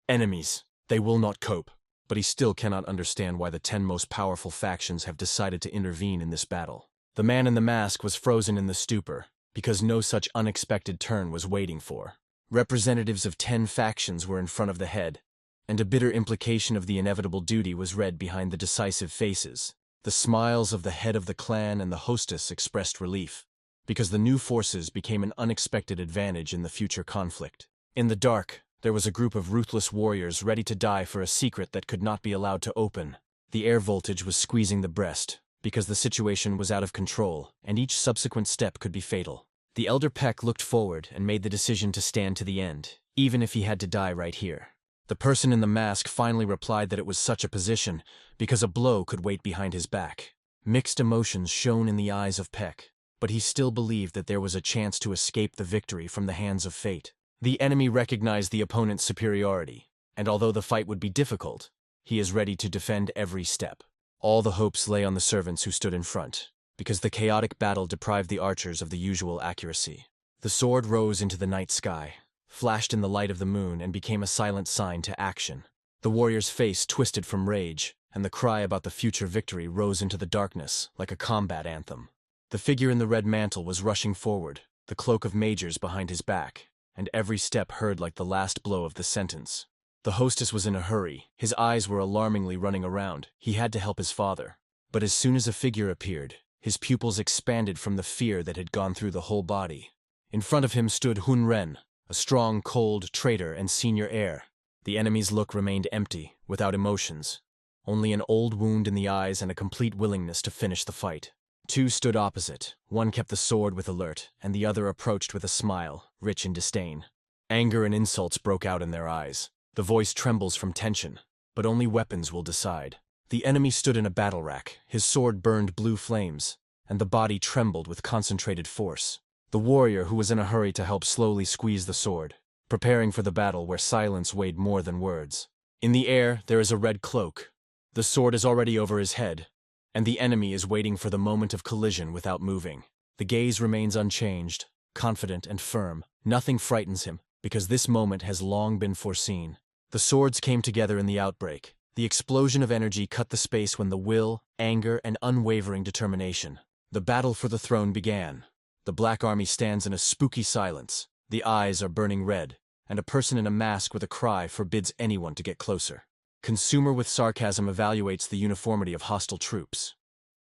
Enemies. They will not cope. But he still cannot understand why the 10 most powerful factions have decided to intervene in this battle. The man in the mask was frozen in the stupor, because no such unexpected turn was waiting for. Representatives of 10 factions were in front of the head, and a bitter implication of the inevitable duty was read behind the decisive faces. The smiles of the head of the clan and the hostess expressed relief, because the new forces became an unexpected advantage in the future conflict. In the dark, there was a group of ruthless warriors ready to die for a secret that could not be allowed to open. The air voltage was squeezing the breast, because the situation was out of control, and each subsequent step could be fatal. The elder Peck looked forward and made the decision to stand to the end, even if he had to die right here. The person in the mask finally replied that it was such a position because a blow could wait behind his back. Mixed emotions shone in the eyes of Peck, but he still believed that there was a chance to escape the victory from the hands of fate. The enemy recognized the opponent's superiority, and although the fight would be difficult, he is ready to defend every step. All the hopes lay on the servants who stood in front, because the chaotic battle deprived the archers of the usual accuracy. The sword rose into the night sky, flashed in the light of the moon, and became a silent sign to action. The warrior's face twisted from rage, and the cry about the future victory rose into the darkness like a combat anthem. The figure in the red mantle was rushing forward, the cloak of majors behind his back, and every step heard like the last blow of the sentence. The hostess was in a hurry. His eyes were alarmingly running around. He had to help his father. But as soon as a figure appeared, his pupils expanded from the fear that had gone through the whole body. In front of him stood Hun Ren, a strong, cold traitor and senior heir. The enemy's look remained empty, without emotions. Only an old wound in the eyes and a complete willingness to finish the fight. Two stood opposite. One kept the sword with alert, and the other approached with a smile, rich in disdain. Anger and insults broke out in their eyes. The voice trembles from tension, but only weapons will decide. The enemy stood in a battle rack. His sword burned blue flames, and the body trembled with concentrated force. The warrior, who was in a hurry to help, slowly squeezed the sword, preparing for the battle where silence weighed more than words. In the air, there is a red cloak. The sword is already over his head, and the enemy is waiting for the moment of collision without moving. The gaze remains unchanged, confident and firm. Nothing frightens him, because this moment has long been foreseen. The swords came together in the outbreak. The explosion of energy cut the space when the will, anger, and unwavering determination. The battle for the throne began. The Black Army stands in a spooky silence. The eyes are burning red, and a person in a mask with a cry forbids anyone to get closer. Consumer with sarcasm evaluates the uniformity of hostile troops.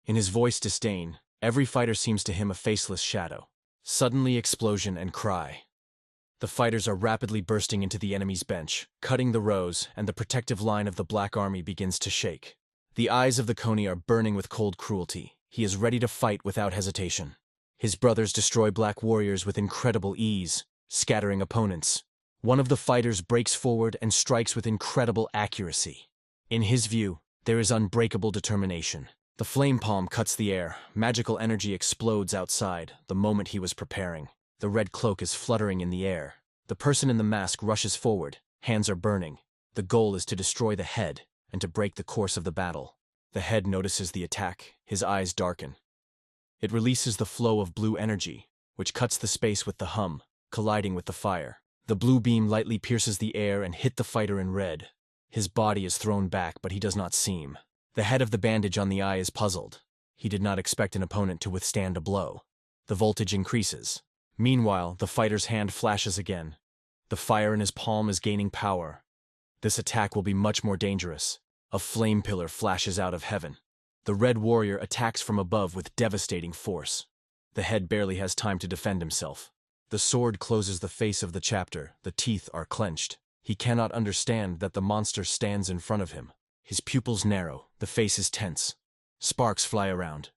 In his voice disdain, every fighter seems to him a faceless shadow. Suddenly explosion and cry. The fighters are rapidly bursting into the enemy's bench, cutting the rows, and the protective line of the Black Army begins to shake. The eyes of the Coney are burning with cold cruelty. He is ready to fight without hesitation. His brothers destroy black warriors with incredible ease, scattering opponents. One of the fighters breaks forward and strikes with incredible accuracy. In his view, there is unbreakable determination. The flame palm cuts the air. Magical energy explodes outside, the moment he was preparing. The red cloak is fluttering in the air. The person in the mask rushes forward. Hands are burning. The goal is to destroy the head and to break the course of the battle. The head notices the attack. His eyes darken. It releases the flow of blue energy, which cuts the space with the hum, colliding with the fire. The blue beam lightly pierces the air and hit the fighter in red. His body is thrown back, but he does not seem. The head of the bandage on the eye is puzzled. He did not expect an opponent to withstand a blow. The voltage increases. Meanwhile, the fighter's hand flashes again. The fire in his palm is gaining power. This attack will be much more dangerous. A flame pillar flashes out of heaven. The red warrior attacks from above with devastating force. The head barely has time to defend himself. The sword closes the face of the chapter. The teeth are clenched. He cannot understand that the monster stands in front of him. His pupils narrow. The face is tense. Sparks fly around.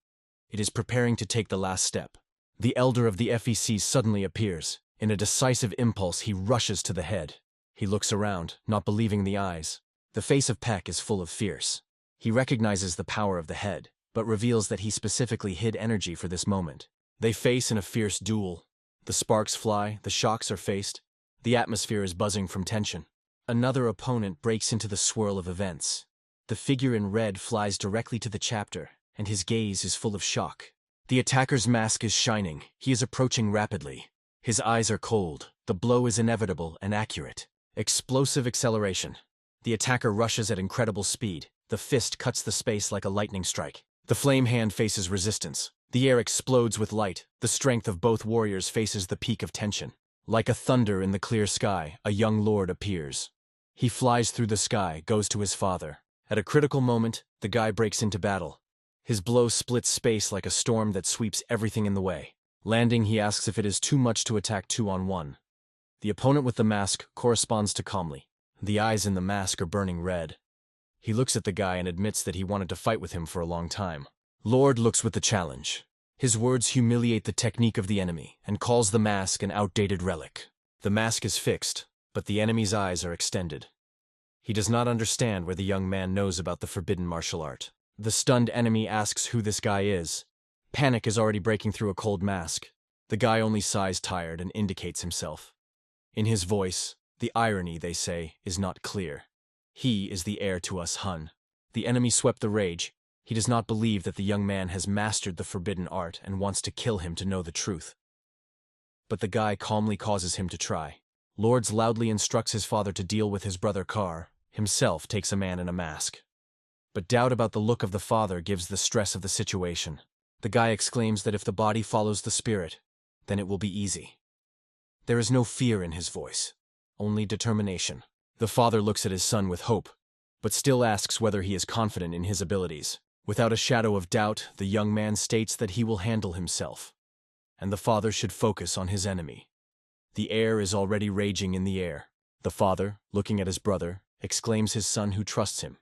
It is preparing to take the last step. The elder of the FEC suddenly appears. In a decisive impulse, he rushes to the head. He looks around, not believing the eyes. The face of Peck is full of fierce. He recognizes the power of the head, but reveals that he specifically hid energy for this moment. They face in a fierce duel. The sparks fly, the shocks are faced. The atmosphere is buzzing from tension. Another opponent breaks into the swirl of events. The figure in red flies directly to the chapter, and his gaze is full of shock. The attacker's mask is shining. He is approaching rapidly. His eyes are cold. The blow is inevitable and accurate. Explosive acceleration. The attacker rushes at incredible speed. The fist cuts the space like a lightning strike. The flame hand faces resistance. The air explodes with light. The strength of both warriors faces the peak of tension. Like a thunder in the clear sky, a young lord appears. He flies through the sky, goes to his father. At a critical moment, the guy breaks into battle. His blow splits space like a storm that sweeps everything in the way. Landing, he asks if it is too much to attack 2-on-1. The opponent with the mask corresponds to calmly. The eyes in the mask are burning red. He looks at the guy and admits that he wanted to fight with him for a long time. Lord looks with the challenge. His words humiliate the technique of the enemy and calls the mask an outdated relic. The mask is fixed, but the enemy's eyes are extended. He does not understand where the young man knows about the forbidden martial art. The stunned enemy asks who this guy is. Panic is already breaking through a cold mask. The guy only sighs tired and indicates himself. In his voice, the irony, they say, is not clear. He is the heir to us Hun. The enemy swept the rage. He does not believe that the young man has mastered the forbidden art and wants to kill him to know the truth. But the guy calmly causes him to try. Lords loudly instructs his father to deal with his brother Carr, himself takes a man in a mask. But doubt about the look of the father gives the stress of the situation. The guy exclaims that if the body follows the spirit, then it will be easy. There is no fear in his voice, only determination. The father looks at his son with hope, but still asks whether he is confident in his abilities. Without a shadow of doubt, the young man states that he will handle himself, and the father should focus on his enemy. The air is already raging in the air. The father, looking at his brother, exclaims his son who trusts him.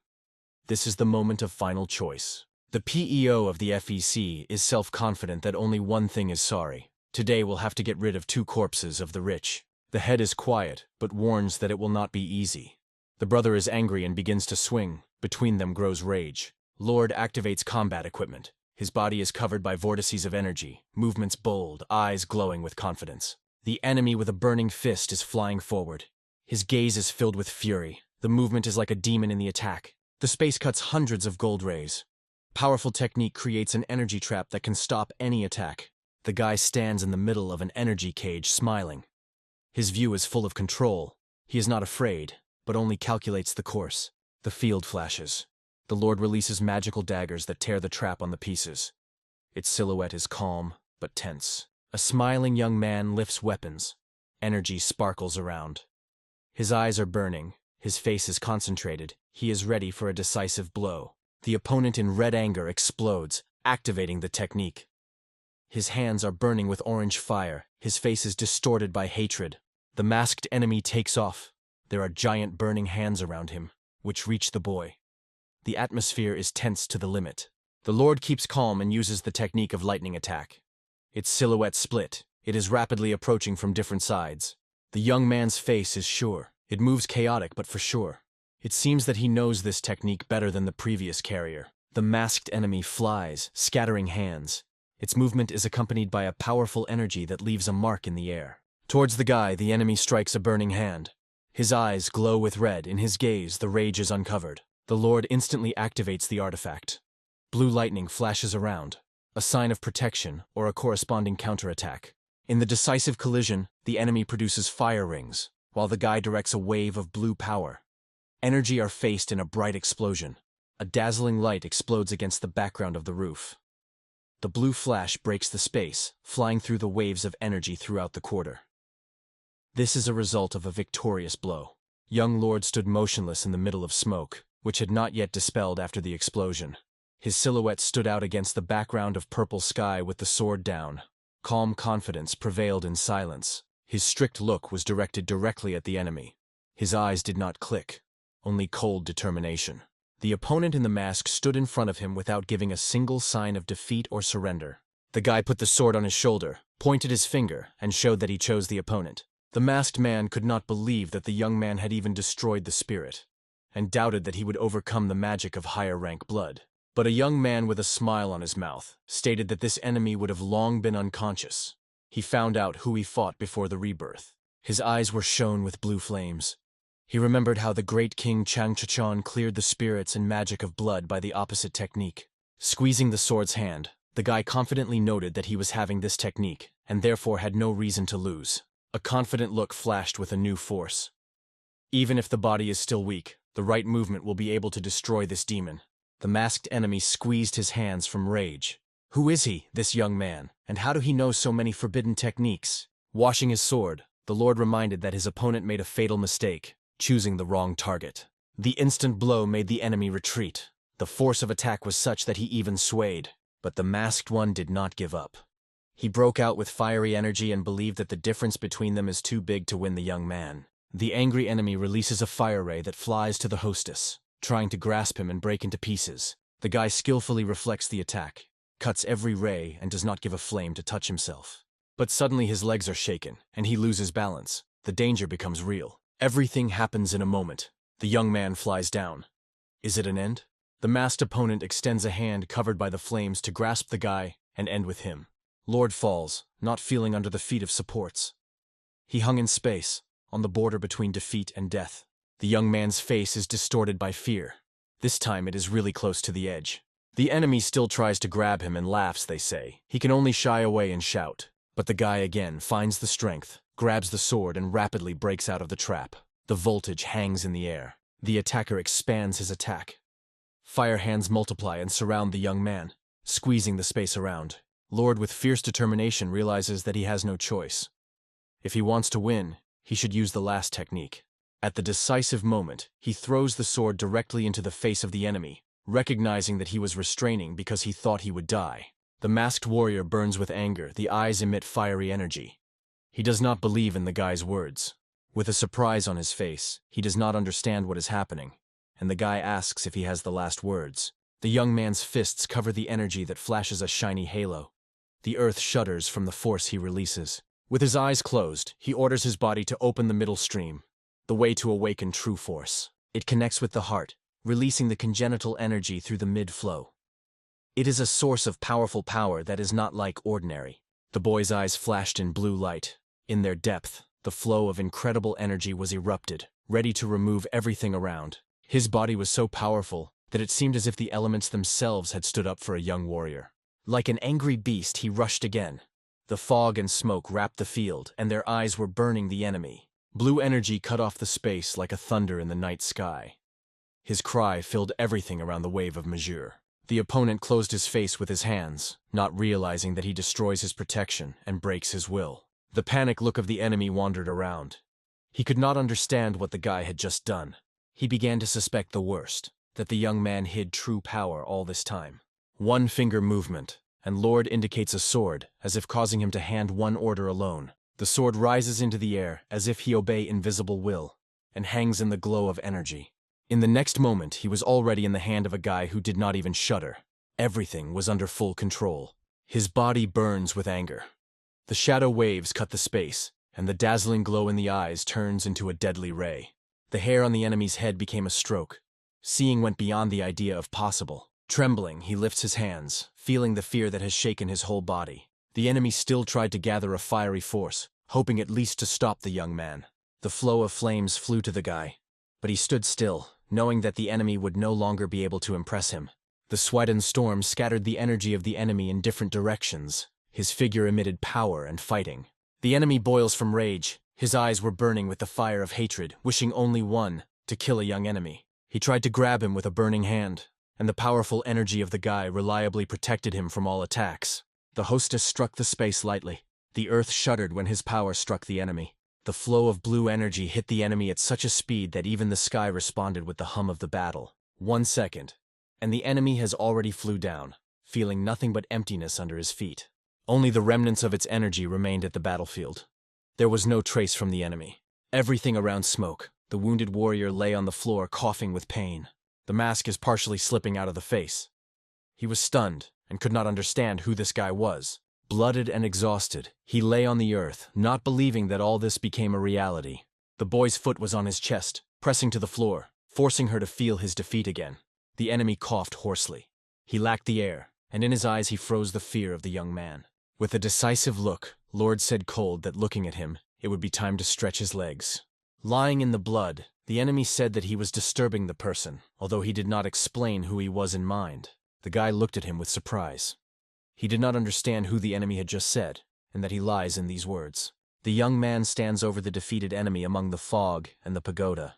This is the moment of final choice. The PEO of the FEC is self-confident that only one thing is sorry. Today we'll have to get rid of 2 corpses of the rich. The head is quiet, but warns that it will not be easy. The brother is angry and begins to swing. Between them grows rage. Lord activates combat equipment. His body is covered by vortices of energy, movements bold, eyes glowing with confidence. The enemy with a burning fist is flying forward. His gaze is filled with fury. The movement is like a demon in the attack. The space cuts hundreds of gold rays. Powerful technique creates an energy trap that can stop any attack. The guy stands in the middle of an energy cage, smiling. His view is full of control. He is not afraid, but only calculates the course. The field flashes. The Lord releases magical daggers that tear the trap on the pieces. Its silhouette is calm, but tense. A smiling young man lifts weapons. Energy sparkles around. His eyes are burning. His face is concentrated. He is ready for a decisive blow. The opponent in red anger explodes, activating the technique. His hands are burning with orange fire. His face is distorted by hatred. The masked enemy takes off. There are giant burning hands around him, which reach the boy. The atmosphere is tense to the limit. The Lord keeps calm and uses the technique of lightning attack. Its silhouette split. It is rapidly approaching from different sides. The young man's face is sure. It moves chaotic, but for sure. It seems that he knows this technique better than the previous carrier. The masked enemy flies, scattering hands. Its movement is accompanied by a powerful energy that leaves a mark in the air. Towards the guy, the enemy strikes a burning hand. His eyes glow with red. In his gaze, the rage is uncovered. The Lord instantly activates the artifact. Blue lightning flashes around, a sign of protection or a corresponding counterattack. In the decisive collision, the enemy produces fire rings, while the guy directs a wave of blue power. Energy are faced in a bright explosion. A dazzling light explodes against the background of the roof. The blue flash breaks the space, flying through the waves of energy throughout the quarter. This is a result of a victorious blow. Young Lord stood motionless in the middle of smoke, which had not yet dispelled after the explosion. His silhouette stood out against the background of purple sky with the sword down. Calm confidence prevailed in silence. His strict look was directed directly at the enemy. His eyes did not click, only cold determination. The opponent in the mask stood in front of him without giving a single sign of defeat or surrender. The guy put the sword on his shoulder, pointed his finger, and showed that he chose the opponent. The masked man could not believe that the young man had even destroyed the spirit, and doubted that he would overcome the magic of higher rank blood. But a young man with a smile on his mouth stated that this enemy would have long been unconscious. He found out who he fought before the rebirth. His eyes were shone with blue flames. He remembered how the great king Changchachan cleared the spirits and magic of blood by the opposite technique. Squeezing the sword's hand, the guy confidently noted that he was having this technique, and therefore had no reason to lose. A confident look flashed with a new force. Even if the body is still weak, the right movement will be able to destroy this demon. The masked enemy squeezed his hands from rage. Who is he, this young man, and how do he know so many forbidden techniques? Washing his sword, the Lord reminded that his opponent made a fatal mistake, choosing the wrong target. The instant blow made the enemy retreat. The force of attack was such that he even swayed, but the masked one did not give up. He broke out with fiery energy and believed that the difference between them is too big to win the young man. The angry enemy releases a fire ray that flies to the hostess. trying to grasp him and break into pieces. The guy skillfully reflects the attack, cuts every ray, and does not give a flame to touch himself. But suddenly his legs are shaken, and he loses balance. The danger becomes real. Everything happens in a moment. The young man flies down. Is it an end? The masked opponent extends a hand covered by the flames to grasp the guy and end with him. Lord falls, not feeling under the feet of supports. He hung in space, on the border between defeat and death. The young man's face is distorted by fear. This time it is really close to the edge. The enemy still tries to grab him and laughs, they say. He can only shy away and shout. But the guy again finds the strength, grabs the sword, and rapidly breaks out of the trap. The voltage hangs in the air. The attacker expands his attack. Fire hands multiply and surround the young man, squeezing the space around. Lord, with fierce determination, realizes that he has no choice. If he wants to win, he should use the last technique. At the decisive moment, he throws the sword directly into the face of the enemy, recognizing that he was restraining because he thought he would die. The masked warrior burns with anger, the eyes emit fiery energy. He does not believe in the guy's words. With a surprise on his face, he does not understand what is happening, and the guy asks if he has the last words. The young man's fists cover the energy that flashes a shiny halo. The earth shudders from the force he releases. With his eyes closed, he orders his body to open the middle stream, the way to awaken true force. It connects with the heart, releasing the congenital energy through the mid-flow. It is a source of powerful power that is not like ordinary. The boy's eyes flashed in blue light. In their depth, the flow of incredible energy was erupted, ready to remove everything around. His body was so powerful that it seemed as if the elements themselves had stood up for a young warrior. Like an angry beast, he rushed again. The fog and smoke wrapped the field, and their eyes were burning the enemy. Blue energy cut off the space like a thunder in the night sky. His cry filled everything around the wave of Majeur. The opponent closed his face with his hands, not realizing that he destroys his protection and breaks his will. The panic look of the enemy wandered around. He could not understand what the guy had just done. He began to suspect the worst, that the young man hid true power all this time. One finger movement, and Lord indicates a sword, as if causing him to hand one order alone. The sword rises into the air, as if he obey invisible will, and hangs in the glow of energy. In the next moment, he was already in the hand of a guy who did not even shudder. Everything was under full control. His body burns with anger. The shadow waves cut the space, and the dazzling glow in the eyes turns into a deadly ray. The hair on the enemy's head became a stroke. Seeing went beyond the idea of possible. Trembling, he lifts his hands, feeling the fear that has shaken his whole body. The enemy still tried to gather a fiery force, hoping at least to stop the young man. The flow of flames flew to the guy, but he stood still, knowing that the enemy would no longer be able to impress him. The sweat and storm scattered the energy of the enemy in different directions. His figure emitted power and fighting. The enemy boils from rage. His eyes were burning with the fire of hatred, wishing only one, to kill a young enemy. He tried to grab him with a burning hand, and the powerful energy of the guy reliably protected him from all attacks. The hostess struck the space lightly. The earth shuddered when his power struck the enemy. The flow of blue energy hit the enemy at such a speed that even the sky responded with the hum of the battle. 1 second, and the enemy has already flew down, feeling nothing but emptiness under his feet. Only the remnants of its energy remained at the battlefield. There was no trace from the enemy. Everything around smoke. The wounded warrior lay on the floor coughing with pain. The mask is partially slipping out of the face. He was stunned and could not understand who this guy was. Blooded and exhausted, he lay on the earth, not believing that all this became a reality. The boy's foot was on his chest, pressing to the floor, forcing her to feel his defeat again. The enemy coughed hoarsely. He lacked the air, and in his eyes he froze the fear of the young man. With a decisive look, Lord said cold that looking at him, it would be time to stretch his legs. Lying in the blood, the enemy said that he was disturbing the person, although he did not explain who he was in mind. The guy looked at him with surprise. He did not understand who the enemy had just said, and that he lies in these words. The young man stands over the defeated enemy among the fog and the pagoda.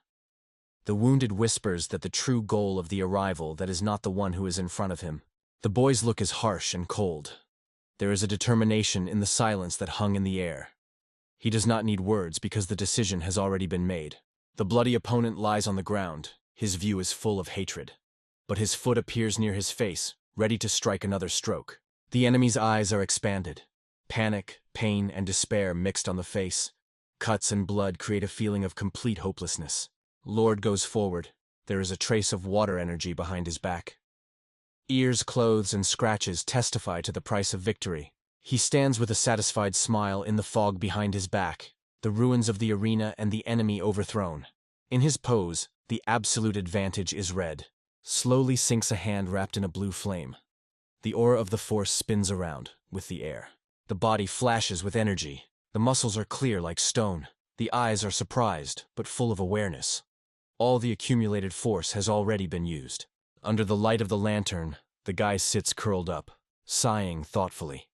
The wounded whispers that the true goal of the arrival that is not the one who is in front of him. The boy's look is harsh and cold. There is a determination in the silence that hung in the air. He does not need words because the decision has already been made. The bloody opponent lies on the ground. His view is full of hatred. But his foot appears near his face, ready to strike another stroke. The enemy's eyes are expanded. Panic, pain, and despair mixed on the face. Cuts and blood create a feeling of complete hopelessness. Lord goes forward. There is a trace of water energy behind his back. Ears, clothes, and scratches testify to the price of victory. He stands with a satisfied smile in the fog behind his back, the ruins of the arena and the enemy overthrown. In his pose, the absolute advantage is red. Slowly sinks a hand wrapped in a blue flame. The aura of the force spins around, with the air. The body flashes with energy. The muscles are clear like stone. The eyes are surprised, but full of awareness. All the accumulated force has already been used. Under the light of the lantern, the guy sits curled up, sighing thoughtfully.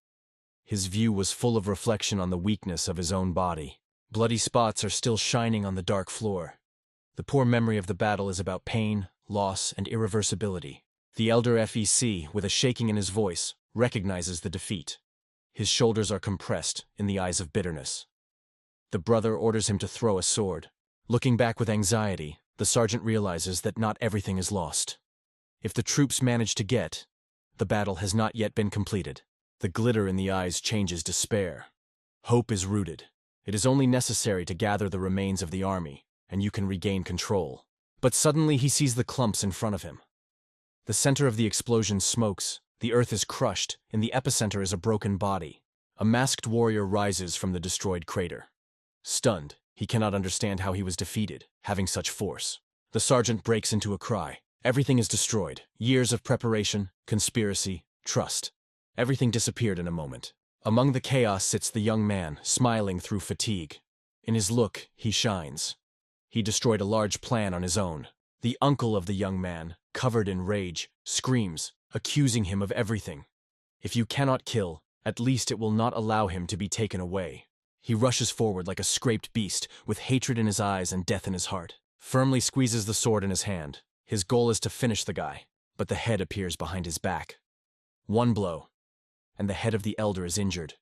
His view was full of reflection on the weakness of his own body. Bloody spots are still shining on the dark floor. The poor memory of the battle is about pain, loss, and irreversibility. The elder FEC, with a shaking in his voice, recognizes the defeat. His shoulders are compressed in the eyes of bitterness. The brother orders him to throw a sword. Looking back with anxiety, the sergeant realizes that not everything is lost. If the troops manage to get, the battle has not yet been completed. The glitter in the eyes changes despair. Hope is rooted. It is only necessary to gather the remains of the army, and you can regain control. But suddenly he sees the clumps in front of him. The center of the explosion smokes. The earth is crushed. In the epicenter is a broken body. A masked warrior rises from the destroyed crater. Stunned, he cannot understand how he was defeated, having such force. The sergeant breaks into a cry. Everything is destroyed. Years of preparation, conspiracy, trust. Everything disappeared in a moment. Among the chaos sits the young man, smiling through fatigue. In his look, he shines. He destroyed a large plan on his own. The uncle of the young man, covered in rage, screams, accusing him of everything. If you cannot kill, at least it will not allow him to be taken away. He rushes forward like a scraped beast, with hatred in his eyes and death in his heart. Firmly squeezes the sword in his hand. His goal is to finish the guy, but the head appears behind his back. One blow, and the head of the elder is injured.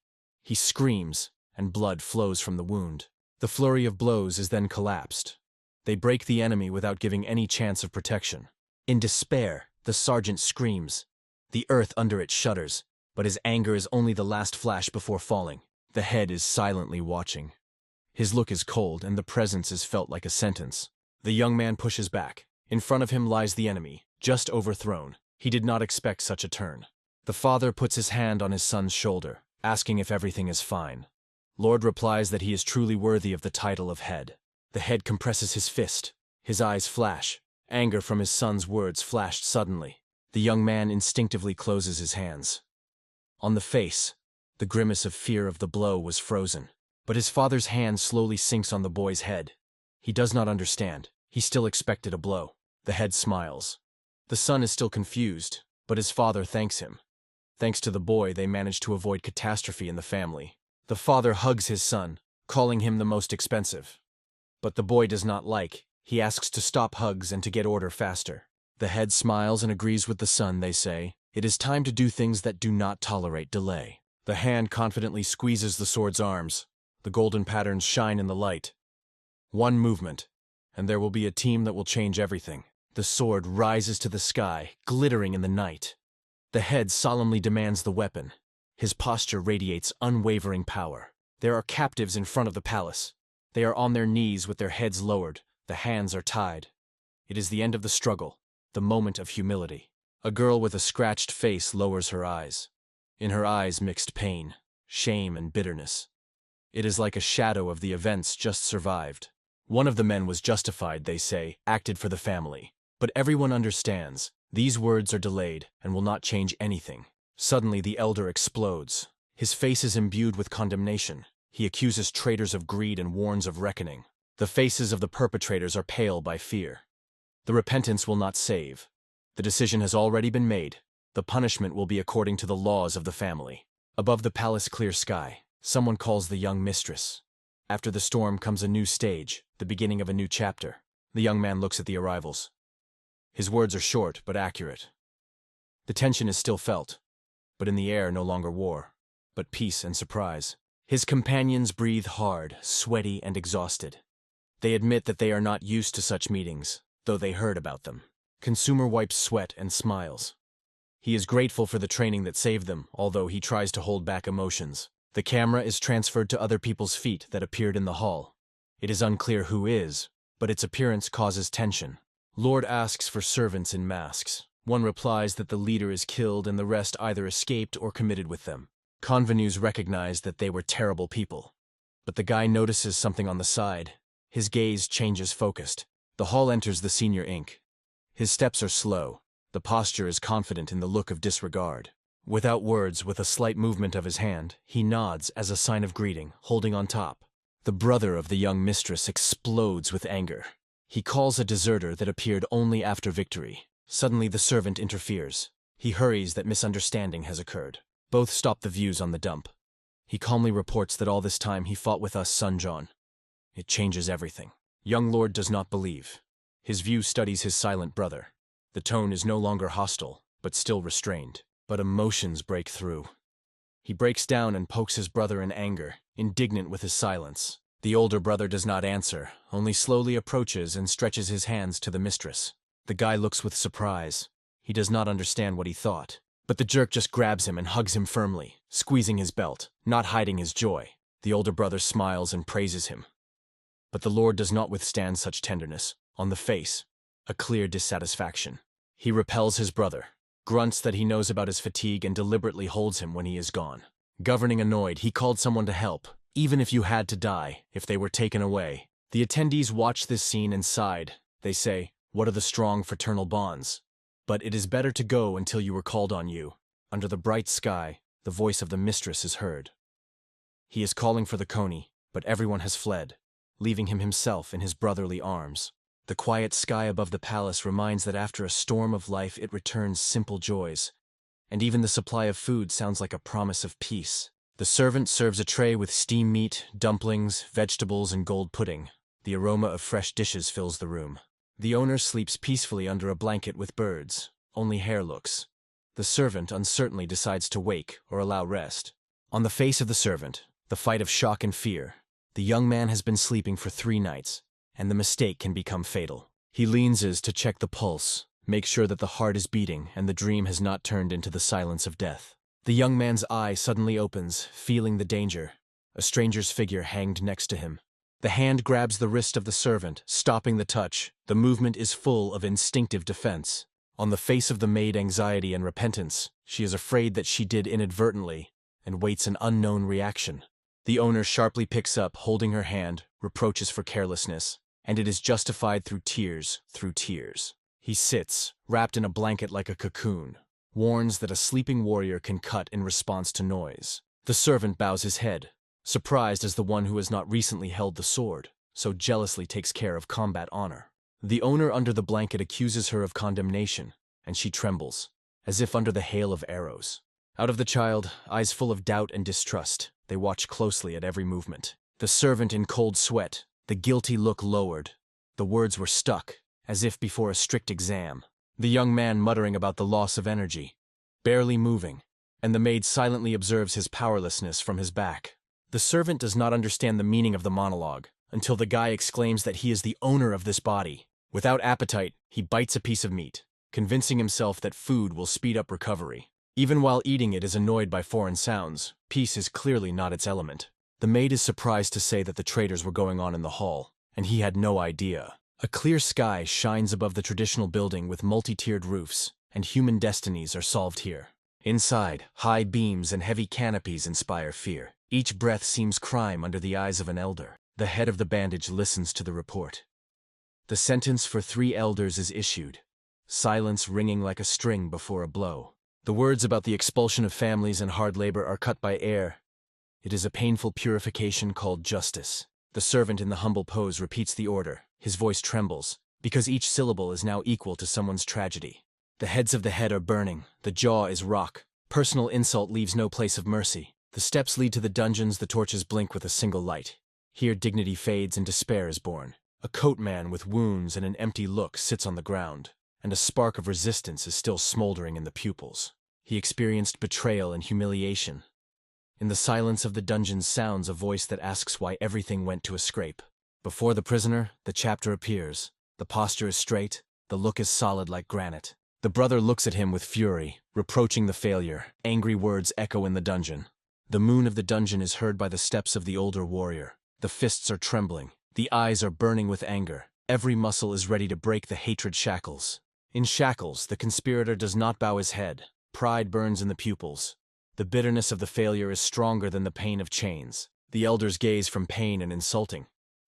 He screams, and blood flows from the wound. The flurry of blows is then collapsed. They break the enemy without giving any chance of protection. In despair, the sergeant screams. The earth under it shudders, but his anger is only the last flash before falling. The head is silently watching. His look is cold, and the presence is felt like a sentence. The young man pushes back. In front of him lies the enemy, just overthrown. He did not expect such a turn. The father puts his hand on his son's shoulder, asking if everything is fine. Lord replies that he is truly worthy of the title of head. The head compresses his fist. His eyes flash. Anger from his son's words flashed suddenly. The young man instinctively closes his hands. On the face, the grimace of fear of the blow was frozen. But his father's hand slowly sinks on the boy's head. He does not understand. He still expected a blow. The head smiles. The son is still confused, but his father thanks him. Thanks to the boy, they manage to avoid catastrophe in the family. The father hugs his son, calling him the most expensive. But the boy does not like. He asks to stop hugs and to get order faster. The head smiles and agrees with the son. They say, "It is time to do things that do not tolerate delay." The hand confidently squeezes the sword's arms. The golden patterns shine in the light. One movement, and there will be a team that will change everything. The sword rises to the sky, glittering in the night. The head solemnly demands the weapon. His posture radiates unwavering power. There are captives in front of the palace. They are on their knees with their heads lowered. The hands are tied. It is the end of the struggle, the moment of humility. A girl with a scratched face lowers her eyes. In her eyes mixed pain, shame, and bitterness. It is like a shadow of the events just survived. One of the men was justified, they say, acted for the family. But everyone understands. These words are delayed and will not change anything. Suddenly the elder explodes. His face is imbued with condemnation. He accuses traitors of greed and warns of reckoning. The faces of the perpetrators are pale by fear. The repentance will not save. The decision has already been made. The punishment will be according to the laws of the family. Above the palace clear sky, someone calls the young mistress. After the storm comes a new stage, the beginning of a new chapter. The young man looks at the arrivals. His words are short but accurate. The tension is still felt, but in the air no longer war, but peace and surprise. His companions breathe hard, sweaty and exhausted. They admit that they are not used to such meetings, though they heard about them. Consumer wipes sweat and smiles. He is grateful for the training that saved them, although he tries to hold back emotions. The camera is transferred to other people's feet that appeared in the hall. It is unclear who is, but its appearance causes tension. Lord asks for servants in masks. One replies that the leader is killed and the rest either escaped or committed with them. Convenus recognize that they were terrible people. But the guy notices something on the side. His gaze changes focused. The hall enters the senior ink. His steps are slow. The posture is confident in the look of disregard. Without words, with a slight movement of his hand, he nods as a sign of greeting, holding on top. The brother of the young mistress explodes with anger. He calls a deserter that appeared only after victory. Suddenly the servant interferes. He hurries that misunderstanding has occurred. Both stop the views on the dump. He calmly reports that all this time he fought with us, son John. It changes everything. Young Lord does not believe. His view studies his silent brother. The tone is no longer hostile, but still restrained. But emotions break through. He breaks down and pokes his brother in anger, indignant with his silence. The older brother does not answer, only slowly approaches and stretches his hands to the mistress. The guy looks with surprise. He does not understand what he thought. But the jerk just grabs him and hugs him firmly, squeezing his belt, not hiding his joy. The older brother smiles and praises him. But the Lord does not withstand such tenderness. On the face, a clear dissatisfaction. He repels his brother, grunts that he knows about his fatigue and deliberately holds him when he is gone. Governing annoyed, he called someone to help, even if you had to die, if they were taken away. The attendees watch this scene and sighed. They say, "What are the strong fraternal bonds?" But it is better to go until you were called on you. Under the bright sky, the voice of the mistress is heard. He is calling for the coney, but everyone has fled, leaving him himself in his brotherly arms. The quiet sky above the palace reminds that after a storm of life it returns simple joys, and even the supply of food sounds like a promise of peace. The servant serves a tray with steamed meat, dumplings, vegetables, and gold pudding. The aroma of fresh dishes fills the room. The owner sleeps peacefully under a blanket with birds. Only hair looks. The servant uncertainly decides to wake or allow rest. On the face of the servant, the fight of shock and fear. The young man has been sleeping for 3 nights, and the mistake can become fatal. He leans to check the pulse, make sure that the heart is beating and the dream has not turned into the silence of death. The young man's eye suddenly opens, feeling the danger. A stranger's figure hanged next to him. The hand grabs the wrist of the servant, stopping the touch. The movement is full of instinctive defense. On the face of the maid, anxiety and repentance. She is afraid that she did inadvertently, and waits an unknown reaction. The owner sharply picks up, holding her hand, reproaches for carelessness, and it is justified through tears. He sits, wrapped in a blanket like a cocoon, warns that a sleeping warrior can cut in response to noise. The servant bows his head, surprised as the one who has not recently held the sword, so jealously takes care of combat honor. The owner under the blanket accuses her of condemnation, and she trembles, as if under the hail of arrows. Out of the child, eyes full of doubt and distrust, they watch closely at every movement. The servant in cold sweat, the guilty look lowered. The words were stuck, as if before a strict exam. The young man muttering about the loss of energy, barely moving, and the maid silently observes his powerlessness from his back. The servant does not understand the meaning of the monologue, until the guy exclaims that he is the owner of this body. Without appetite, he bites a piece of meat, convincing himself that food will speed up recovery. Even while eating it is annoyed by foreign sounds, peace is clearly not its element. The maid is surprised to say that the traders were going on in the hall, and he had no idea. A clear sky shines above the traditional building with multi-tiered roofs, and human destinies are solved here. Inside, high beams and heavy canopies inspire fear. Each breath seems crime under the eyes of an elder. The head of the bandage listens to the report. The sentence for 3 elders is issued, silence ringing like a string before a blow. The words about the expulsion of families and hard labor are cut by air. It is a painful purification called justice. The servant in the humble pose repeats the order. His voice trembles, because each syllable is now equal to someone's tragedy. The heads of the head are burning, the jaw is rock. Personal insult leaves no place of mercy. The steps lead to the dungeons, the torches blink with a single light. Here dignity fades and despair is born. A coat man with wounds and an empty look sits on the ground, and a spark of resistance is still smoldering in the pupils. He experienced betrayal and humiliation. In the silence of the dungeon sounds a voice that asks why everything went to a scrape. Before the prisoner, the chapter appears. The posture is straight, the look is solid like granite. The brother looks at him with fury, reproaching the failure. Angry words echo in the dungeon. The moon of the dungeon is heard by the steps of the older warrior. The fists are trembling. The eyes are burning with anger. Every muscle is ready to break the hatred shackles. In shackles, the conspirator does not bow his head. Pride burns in the pupils. The bitterness of the failure is stronger than the pain of chains. The elders gaze from pain and insulting.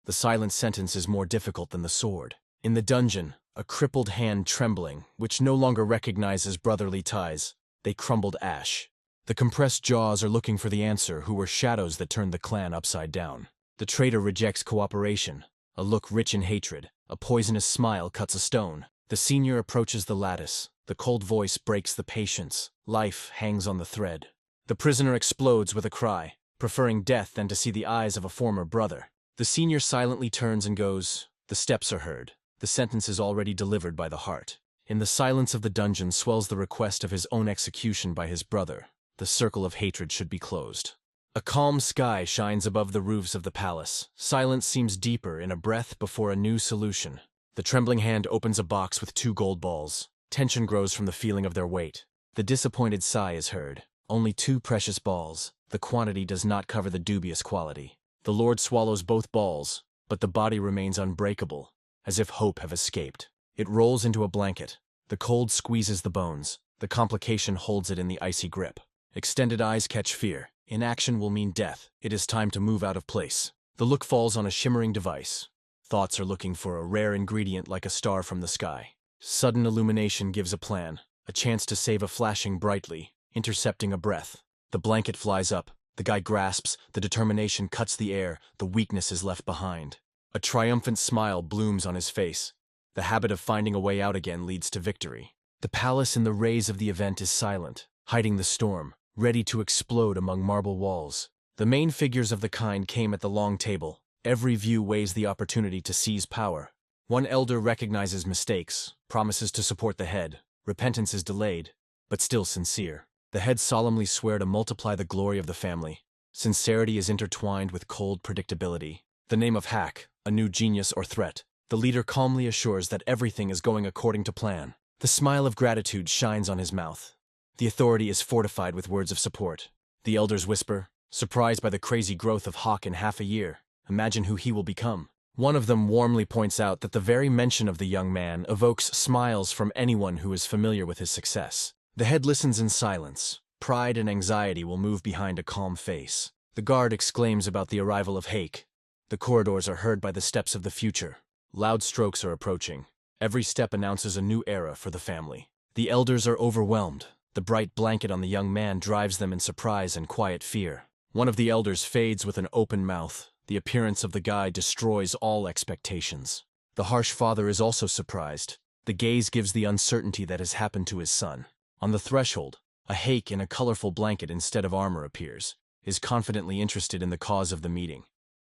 The silent sentence is more difficult than the sword. In the dungeon, a crippled hand trembling, which no longer recognizes brotherly ties, they crumbled ash. The compressed jaws are looking for the answer, who were shadows that turned the clan upside down. The traitor rejects cooperation. A look rich in hatred, a poisonous smile cuts a stone. The senior approaches the lattice. The cold voice breaks the patience. Life hangs on the thread. The prisoner explodes with a cry, preferring death than to see the eyes of a former brother. The senior silently turns and goes. The steps are heard. The sentence is already delivered by the heart. In the silence of the dungeon swells the request of his own execution by his brother. The circle of hatred should be closed. A calm sky shines above the roofs of the palace. Silence seems deeper in a breath before a new solution. The trembling hand opens a box with 2 gold balls. Tension grows from the feeling of their weight. The disappointed sigh is heard. Only 2 precious balls. The quantity does not cover the dubious quality. The lord swallows both balls, but the body remains unbreakable, as if hope have escaped. It rolls into a blanket. The cold squeezes the bones. The complication holds it in the icy grip. Extended eyes catch fear. Inaction will mean death. It is time to move out of place. The look falls on a shimmering device. Thoughts are looking for a rare ingredient like a star from the sky. Sudden illumination gives a plan, a chance to save a flashing brightly, intercepting a breath. The blanket flies up. The guy grasps. The determination cuts the air. The weakness is left behind. A triumphant smile blooms on his face. The habit of finding a way out again leads to victory. The palace in the rays of the event is silent, hiding the storm, ready to explode among marble walls. The main figures of the kind came at the long table. Every view weighs the opportunity to seize power. One elder recognizes mistakes, promises to support the head. Repentance is delayed, but still sincere. The head solemnly swear to multiply the glory of the family. Sincerity is intertwined with cold predictability. The name of hack, a new genius or threat. The leader calmly assures that everything is going according to plan. The smile of gratitude shines on his mouth. The authority is fortified with words of support. The elders whisper, surprised by the crazy growth of Hawk in half a year. Imagine who he will become. One of them warmly points out that the very mention of the young man evokes smiles from anyone who is familiar with his success. The head listens in silence. Pride and anxiety will move behind a calm face. The guard exclaims about the arrival of Hake. The corridors are heard by the steps of the future. Loud strokes are approaching. Every step announces a new era for the family. The elders are overwhelmed. The bright blanket on the young man drives them in surprise and quiet fear. One of the elders fades with an open mouth. The appearance of the guy destroys all expectations. The harsh father is also surprised. The gaze gives the uncertainty that has happened to his son. On the threshold, a Hake in a colorful blanket instead of armor appears, is confidently interested in the cause of the meeting.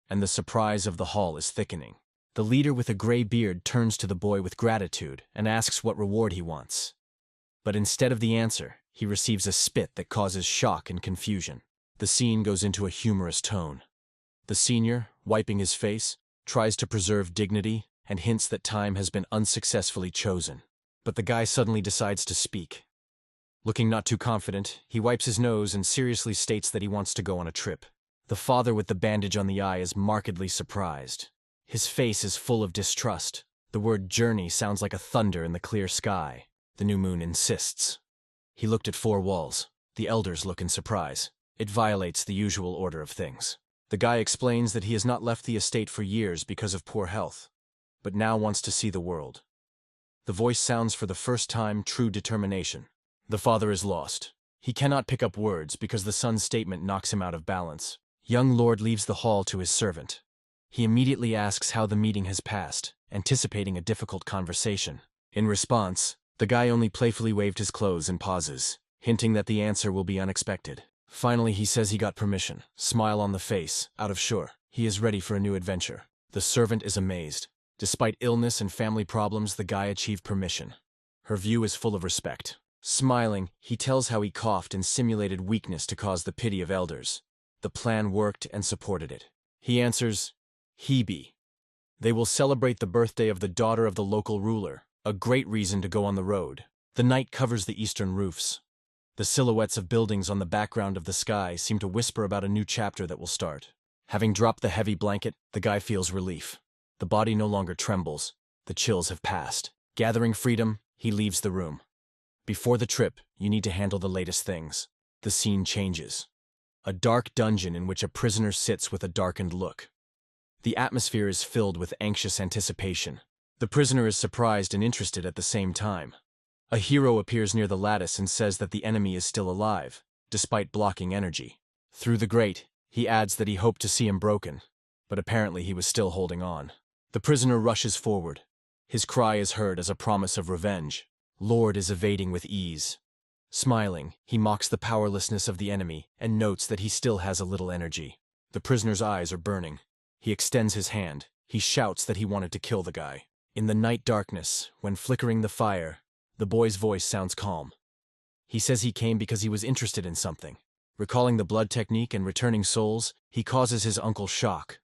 And the surprise of the hall is thickening. The leader with a gray beard turns to the boy with gratitude and asks what reward he wants. But instead of the answer, he receives a spit that causes shock and confusion. The scene goes into a humorous tone. The senior, wiping his face, tries to preserve dignity and hints that time has been unsuccessfully chosen. But the guy suddenly decides to speak. Looking not too confident, he wipes his nose and seriously states that he wants to go on a trip. The father with the bandage on the eye is markedly surprised. His face is full of distrust. The word journey sounds like a thunder in the clear sky. The new moon insists. He looked at 4 walls. The elders look in surprise. It violates the usual order of things. The guy explains that he has not left the estate for years because of poor health, but now wants to see the world. The voice sounds for the first time true determination. The father is lost. He cannot pick up words because the son's statement knocks him out of balance. Young lord leaves the hall to his servant. He immediately asks how the meeting has passed, anticipating a difficult conversation. In response, the guy only playfully waved his clothes and pauses, hinting that the answer will be unexpected. Finally, he says he got permission, smile on the face, out of sure. He is ready for a new adventure. The servant is amazed. Despite illness and family problems, the guy achieved permission. Her view is full of respect. Smiling, he tells how he coughed and simulated weakness to cause the pity of elders. The plan worked and supported it. He answers, Hebe. They will celebrate the birthday of the daughter of the local ruler, a great reason to go on the road. The night covers the eastern roofs. The silhouettes of buildings on the background of the sky seem to whisper about a new chapter that will start. Having dropped the heavy blanket, the guy feels relief. The body no longer trembles. The chills have passed. Gathering freedom, he leaves the room. Before the trip, you need to handle the latest things. The scene changes. A dark dungeon in which a prisoner sits with a darkened look. The atmosphere is filled with anxious anticipation. The prisoner is surprised and interested at the same time. A hero appears near the lattice and says that the enemy is still alive, despite blocking energy. Through the grate, he adds that he hoped to see him broken, but apparently he was still holding on. The prisoner rushes forward. His cry is heard as a promise of revenge. Lord is evading with ease. Smiling, he mocks the powerlessness of the enemy and notes that he still has a little energy. The prisoner's eyes are burning. He extends his hand. He shouts that he wanted to kill the guy. In the night darkness, when flickering the fire, the boy's voice sounds calm. He says he came because he was interested in something. Recalling the blood technique and returning souls, he causes his uncle shock.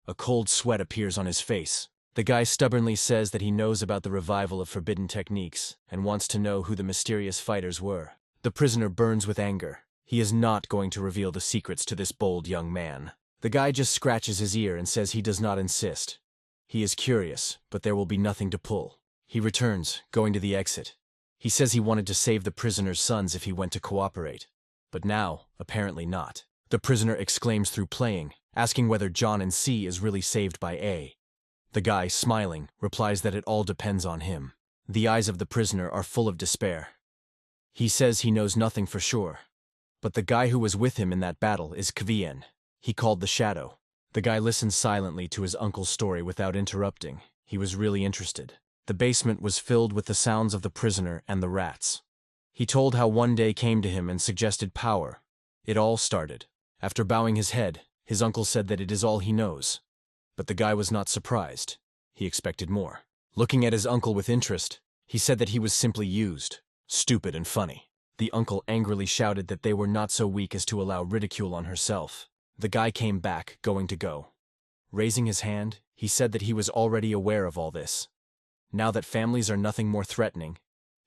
A cold sweat appears on his face. The guy stubbornly says that he knows about the revival of forbidden techniques and wants to know who the mysterious fighters were. The prisoner burns with anger. He is not going to reveal the secrets to this bold young man. The guy just scratches his ear and says he does not insist. He is curious, but there will be nothing to pull. He returns, going to the exit. He says he wanted to save the prisoner's sons if he went to cooperate. But now, apparently not. The prisoner exclaims through playing, asking whether John and C is really saved by A. The guy, smiling, replies that it all depends on him. The eyes of the prisoner are full of despair. He says he knows nothing for sure. But the guy who was with him in that battle is Kvien. He called the Shadow. The guy listens silently to his uncle's story without interrupting. He was really interested. The basement was filled with the sounds of the prisoner and the rats. He told how one day came to him and suggested power. It all started. After bowing his head, his uncle said that it is all he knows. But the guy was not surprised. He expected more. Looking at his uncle with interest, he said that he was simply used, stupid and funny. The uncle angrily shouted that they were not so weak as to allow ridicule on herself. The guy came back, going to go. Raising his hand, he said that he was already aware of all this. Now that families are nothing more threatening,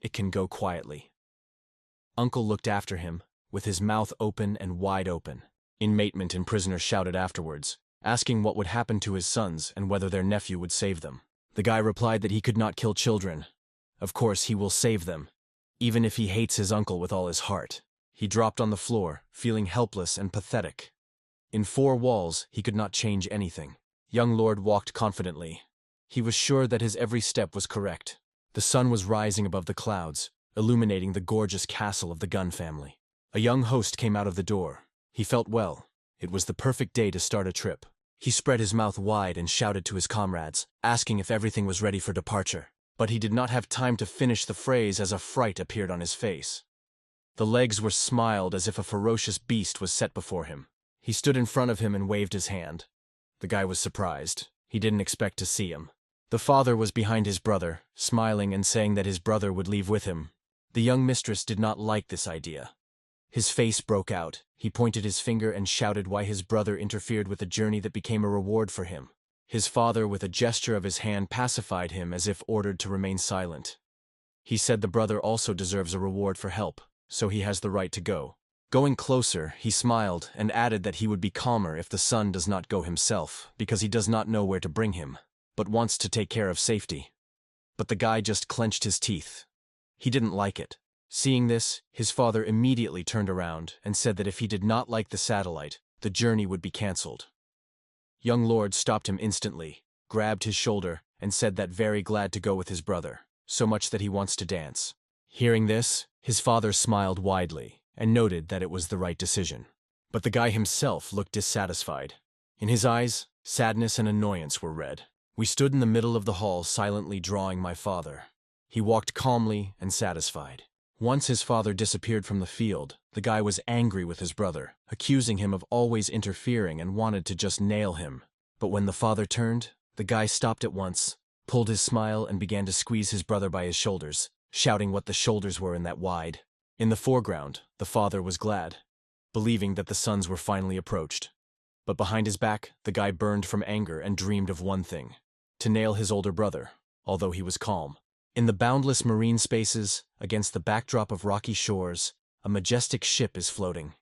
it can go quietly. Uncle looked after him, with his mouth open and wide open. Inmatement and prisoner shouted afterwards, asking what would happen to his sons and whether their nephew would save them. The guy replied that he could not kill children. Of course, he will save them, even if he hates his uncle with all his heart. He dropped on the floor, feeling helpless and pathetic. In four walls, he could not change anything. Young Lord walked confidently. He was sure that his every step was correct. The sun was rising above the clouds, illuminating the gorgeous castle of the Gun family. A young host came out of the door. He felt well. It was the perfect day to start a trip. He spread his mouth wide and shouted to his comrades, asking if everything was ready for departure. But he did not have time to finish the phrase as a fright appeared on his face. The legs were smiled as if a ferocious beast was set before him. He stood in front of him and waved his hand. The guy was surprised. He didn't expect to see him. The father was behind his brother, smiling and saying that his brother would leave with him. The young mistress did not like this idea. His face broke out. He pointed his finger and shouted why his brother interfered with a journey that became a reward for him. His father, with a gesture of his hand, pacified him as if ordered to remain silent. He said the brother also deserves a reward for help, so he has the right to go. Going closer, he smiled and added that he would be calmer if the son does not go himself, because he does not know where to bring him, but wants to take care of safety. But the guy just clenched his teeth. He didn't like it. Seeing this, his father immediately turned around and said that if he did not like the satellite, the journey would be cancelled. Young Lord stopped him instantly, grabbed his shoulder, and said that very glad to go with his brother, so much that he wants to dance. Hearing this, his father smiled widely and noted that it was the right decision. But the guy himself looked dissatisfied. In his eyes, sadness and annoyance were read. We stood in the middle of the hall silently drawing my father. He walked calmly and satisfied. Once his father disappeared from the field, the guy was angry with his brother, accusing him of always interfering and wanted to just nail him. But when the father turned, the guy stopped at once, pulled his smile and began to squeeze his brother by his shoulders, shouting what the shoulders were in that wide. In the foreground, the father was glad, believing that the sons were finally approached. But behind his back, the guy burned from anger and dreamed of one thing: to nail his older brother, although he was calm. In the boundless marine spaces, against the backdrop of rocky shores, a majestic ship is floating.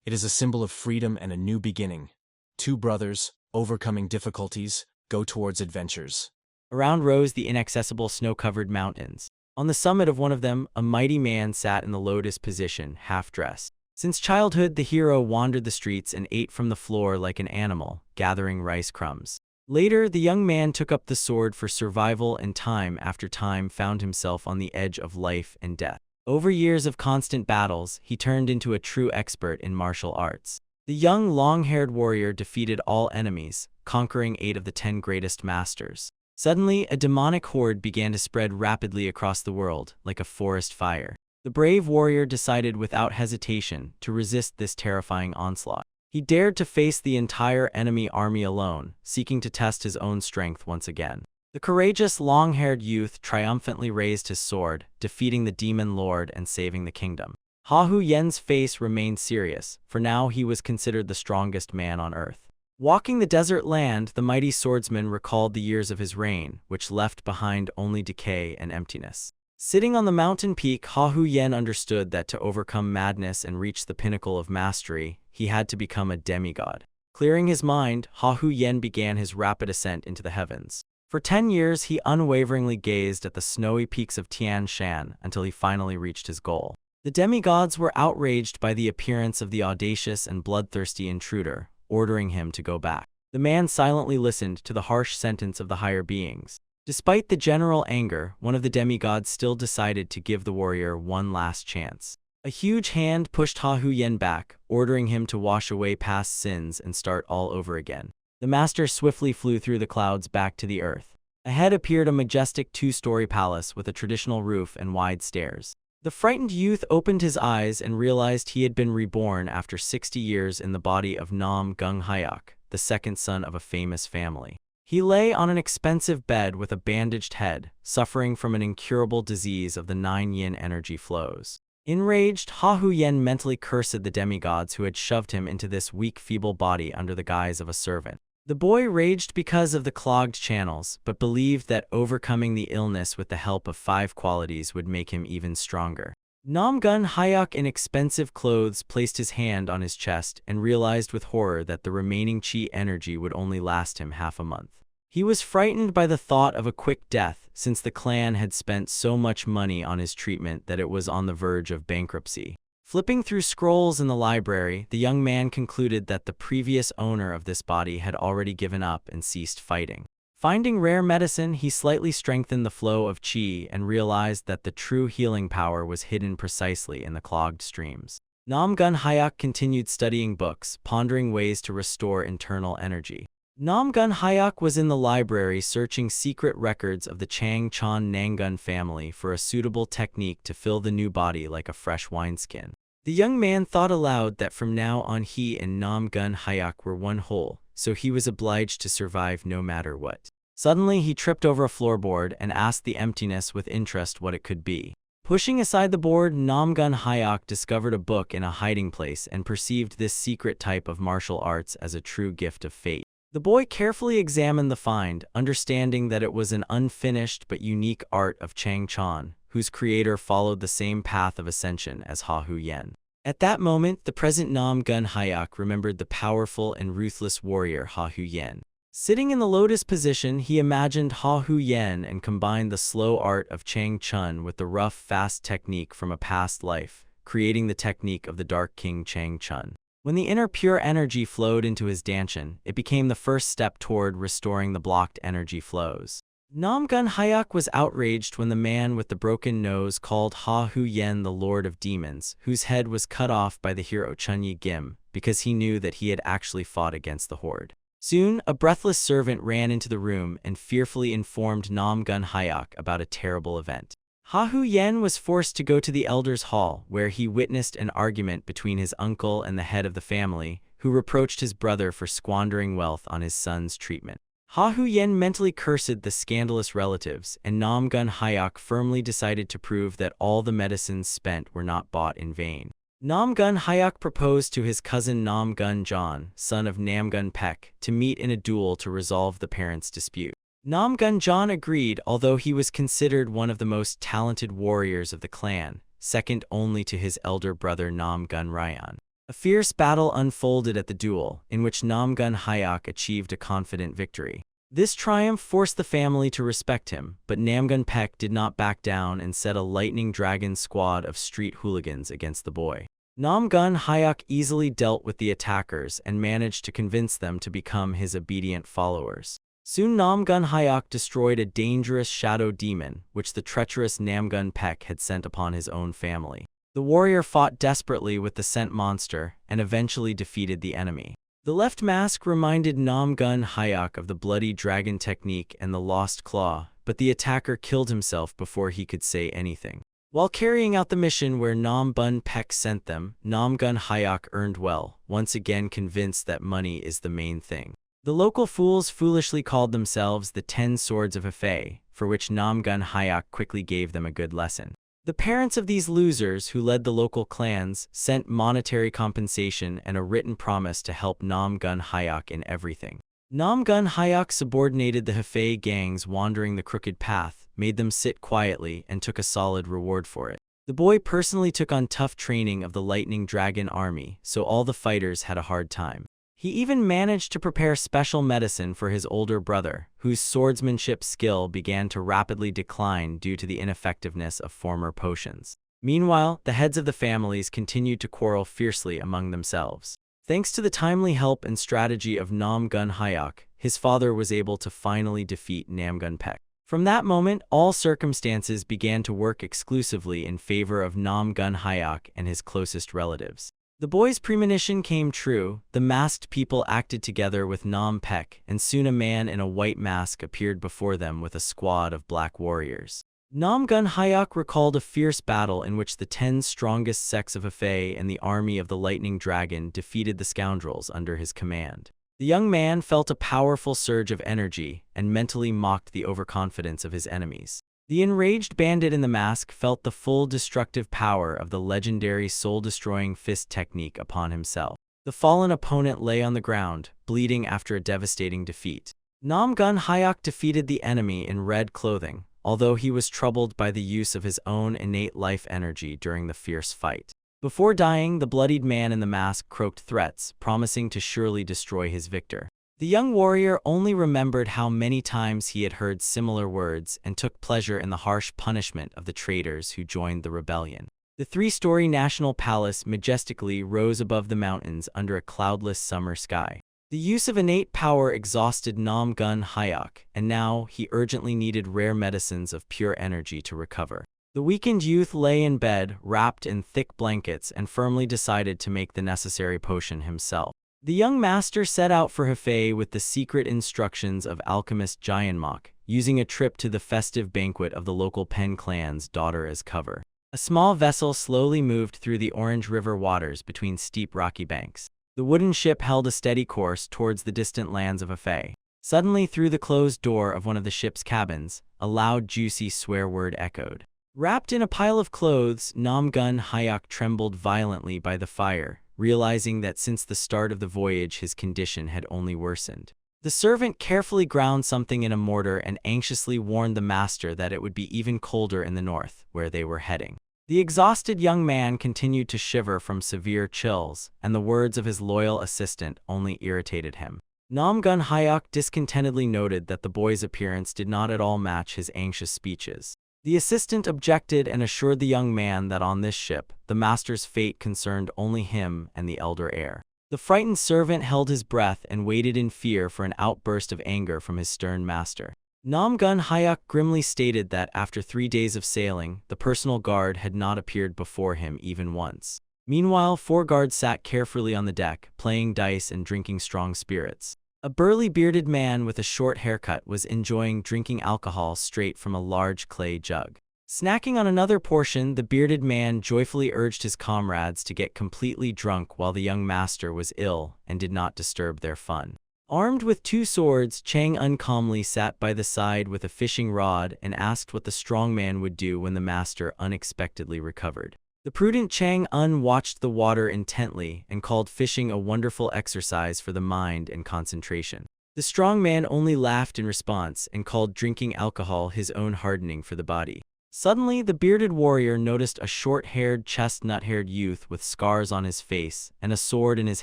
It is a symbol of freedom and a new beginning. Two brothers, overcoming difficulties, go towards adventures. Around rose the inaccessible snow-covered mountains. On the summit of one of them, a mighty man sat in the lotus position, half-dressed. Since childhood, the hero wandered the streets and ate from the floor like an animal, gathering rice crumbs. Later, the young man took up the sword for survival and time after time found himself on the edge of life and death. Over years of constant battles, he turned into a true expert in martial arts. The young, long-haired warrior defeated all enemies, conquering 8 of the 10 greatest masters. Suddenly, a demonic horde began to spread rapidly across the world, like a forest fire. The brave warrior decided without hesitation to resist this terrifying onslaught. He dared to face the entire enemy army alone, seeking to test his own strength once again. The courageous, long-haired youth triumphantly raised his sword, defeating the demon lord and saving the kingdom. Ha-Hu Yen's face remained serious, for now he was considered the strongest man on earth. Walking the desert land, the mighty swordsman recalled the years of his reign, which left behind only decay and emptiness. Sitting on the mountain peak, Ha-Hu Yen understood that to overcome madness and reach the pinnacle of mastery, he had to become a demigod. Clearing his mind, Ha-Hu Yen began his rapid ascent into the heavens. For 10 years, he unwaveringly gazed at the snowy peaks of Tian Shan until he finally reached his goal. The demigods were outraged by the appearance of the audacious and bloodthirsty intruder, ordering him to go back. The man silently listened to the harsh sentence of the higher beings. Despite the general anger, one of the demigods still decided to give the warrior one last chance. A huge hand pushed Ha-Hu Yen back, ordering him to wash away past sins and start all over again. The master swiftly flew through the clouds back to the earth. Ahead appeared a majestic 2-story palace with a traditional roof and wide stairs. The frightened youth opened his eyes and realized he had been reborn after 60 years in the body of Nam Gung Hyuk, the second son of a famous family. He lay on an expensive bed with a bandaged head, suffering from an incurable disease of the 9 yin energy flows. Enraged, Ha-Hu Yen mentally cursed the demigods who had shoved him into this weak, feeble body under the guise of a servant. The boy raged because of the clogged channels, but believed that overcoming the illness with the help of 5 qualities would make him even stronger. Nam Gun Hyuk in expensive clothes placed his hand on his chest and realized with horror that the remaining chi energy would only last him half a month. He was frightened by the thought of a quick death, since the clan had spent so much money on his treatment that it was on the verge of bankruptcy. Flipping through scrolls in the library, the young man concluded that the previous owner of this body had already given up and ceased fighting. Finding rare medicine, he slightly strengthened the flow of qi and realized that the true healing power was hidden precisely in the clogged streams. Nam Gun Hyuk continued studying books, pondering ways to restore internal energy. Nam Gun Hyuk was in the library searching secret records of the Chang Chan Nangun family for a suitable technique to fill the new body like a fresh wineskin. The young man thought aloud that from now on he and Nam Gun Hyuk were one whole, so he was obliged to survive no matter what. Suddenly, he tripped over a floorboard and asked the emptiness with interest what it could be. Pushing aside the board, Nam Gun Hyuk discovered a book in a hiding place and perceived this secret type of martial arts as a true gift of fate. The boy carefully examined the find, understanding that it was an unfinished but unique art of Chang Chan, whose creator followed the same path of ascension as Ha-Hu Yen. At that moment, the present Nam Gun Hyuk remembered the powerful and ruthless warrior Ha-Hu Yen. Sitting in the lotus position, he imagined Ha-Hu Yen and combined the slow art of Chang Chun with the rough, fast technique from a past life, creating the technique of the Dark King Chang Chun. When the inner pure energy flowed into his danchan, it became the first step toward restoring the blocked energy flows. Nam Gun Hyuk was outraged when the man with the broken nose called Ha-Hu Yen the Lord of Demons, whose head was cut off by the hero Chunyi Gim, because he knew that he had actually fought against the horde. Soon, a breathless servant ran into the room and fearfully informed Nam Gun Hyuk about a terrible event. Ha-Hu Yen was forced to go to the Elders' Hall, where he witnessed an argument between his uncle and the head of the family, who reproached his brother for squandering wealth on his son's treatment. Ha-Hu Yen mentally cursed the scandalous relatives, and Nam Gun Hyuk firmly decided to prove that all the medicines spent were not bought in vain. Nam Gun Hyuk proposed to his cousin Nam Gun Jan, son of Nam Gun Pek, to meet in a duel to resolve the parents' dispute. Nam Gun Jan agreed, although he was considered one of the most talented warriors of the clan, second only to his elder brother Nam Gun Ryan. A fierce battle unfolded at the duel, in which Nam Gun Hyuk achieved a confident victory. This triumph forced the family to respect him, but ManhwaCapped did not back down and set a lightning dragon squad of street hooligans against the boy. ManhwaCapped easily dealt with the attackers and managed to convince them to become his obedient followers. Soon ManhwaCapped destroyed a dangerous shadow demon, which the treacherous ManhwaCapped had sent upon his own family. The warrior fought desperately with the scent monster and eventually defeated the enemy. The left mask reminded ManhwaCapped of the bloody dragon technique and the lost claw, but the attacker killed himself before he could say anything. While carrying out the mission where ManhwaCapped sent them, ManhwaCapped earned well, once again convinced that money is the main thing. The local fools foolishly called themselves the 10 Swords of Hefei, for which ManhwaCapped quickly gave them a good lesson. The parents of these losers, who led the local clans, sent monetary compensation and a written promise to help ManhwaCapped in everything. ManhwaCapped subordinated the Hefei gangs wandering the crooked path, made them sit quietly, and took a solid reward for it. The boy personally took on tough training of the Lightning Dragon army, so all the fighters had a hard time. He even managed to prepare special medicine for his older brother, whose swordsmanship skill began to rapidly decline due to the ineffectiveness of former potions. Meanwhile, the heads of the families continued to quarrel fiercely among themselves. Thanks to the timely help and strategy of ManhwaCapped, his father was able to finally defeat ManhwaCapped. From that moment, all circumstances began to work exclusively in favor of ManhwaCapped and his closest relatives. The boy's premonition came true. The masked people acted together with ManhwaCapped, and soon a man in a white mask appeared before them with a squad of black warriors. ManhwaCapped recalled a fierce battle in which the 10 strongest sects of Hefei and the army of the Lightning Dragon defeated the scoundrels under his command. The young man felt a powerful surge of energy and mentally mocked the overconfidence of his enemies. The enraged bandit in the mask felt the full destructive power of the legendary soul-destroying fist technique upon himself. The fallen opponent lay on the ground, bleeding after a devastating defeat. ManhwaCapped defeated the enemy in red clothing, although he was troubled by the use of his own innate life energy during the fierce fight. Before dying, the bloodied man in the mask croaked threats, promising to surely destroy his victor. The young warrior only remembered how many times he had heard similar words and took pleasure in the harsh punishment of the traitors who joined the rebellion. The 3-story national palace majestically rose above the mountains under a cloudless summer sky. The use of innate power exhausted ManhwaCapped, and now he urgently needed rare medicines of pure energy to recover. The weakened youth lay in bed, wrapped in thick blankets, and firmly decided to make the necessary potion himself. The young master set out for Hefei with the secret instructions of alchemist Giantmok, using a trip to the festive banquet of the local Pen clan's daughter as cover. A small vessel slowly moved through the Orange River waters between steep rocky banks. The wooden ship held a steady course towards the distant lands of Hefei. Suddenly, through the closed door of one of the ship's cabins, a loud, juicy swear word echoed. Wrapped in a pile of clothes, ManhwaCapped trembled violently by the fire, realizing that since the start of the voyage his condition had only worsened. The servant carefully ground something in a mortar and anxiously warned the master that it would be even colder in the north, where they were heading. The exhausted young man continued to shiver from severe chills, and the words of his loyal assistant only irritated him. ManhwaCapped discontentedly noted that the boy's appearance did not at all match his anxious speeches. The assistant objected and assured the young man that on this ship, the master's fate concerned only him and the elder heir. The frightened servant held his breath and waited in fear for an outburst of anger from his stern master. ManhwaCapped grimly stated that after 3 days of sailing, the personal guard had not appeared before him even once. Meanwhile, 4 guards sat carefully on the deck, playing dice and drinking strong spirits. A burly bearded man with a short haircut was enjoying drinking alcohol straight from a large clay jug. Snacking on another portion, the bearded man joyfully urged his comrades to get completely drunk while the young master was ill and did not disturb their fun. Armed with 2 swords, Chang uncalmly sat by the side with a fishing rod and asked what the strong man would do when the master unexpectedly recovered. The prudent Chang watched the water intently and called fishing a wonderful exercise for the mind and concentration. The strong man only laughed in response and called drinking alcohol his own hardening for the body. Suddenly, the bearded warrior noticed a short-haired, chestnut-haired youth with scars on his face and a sword in his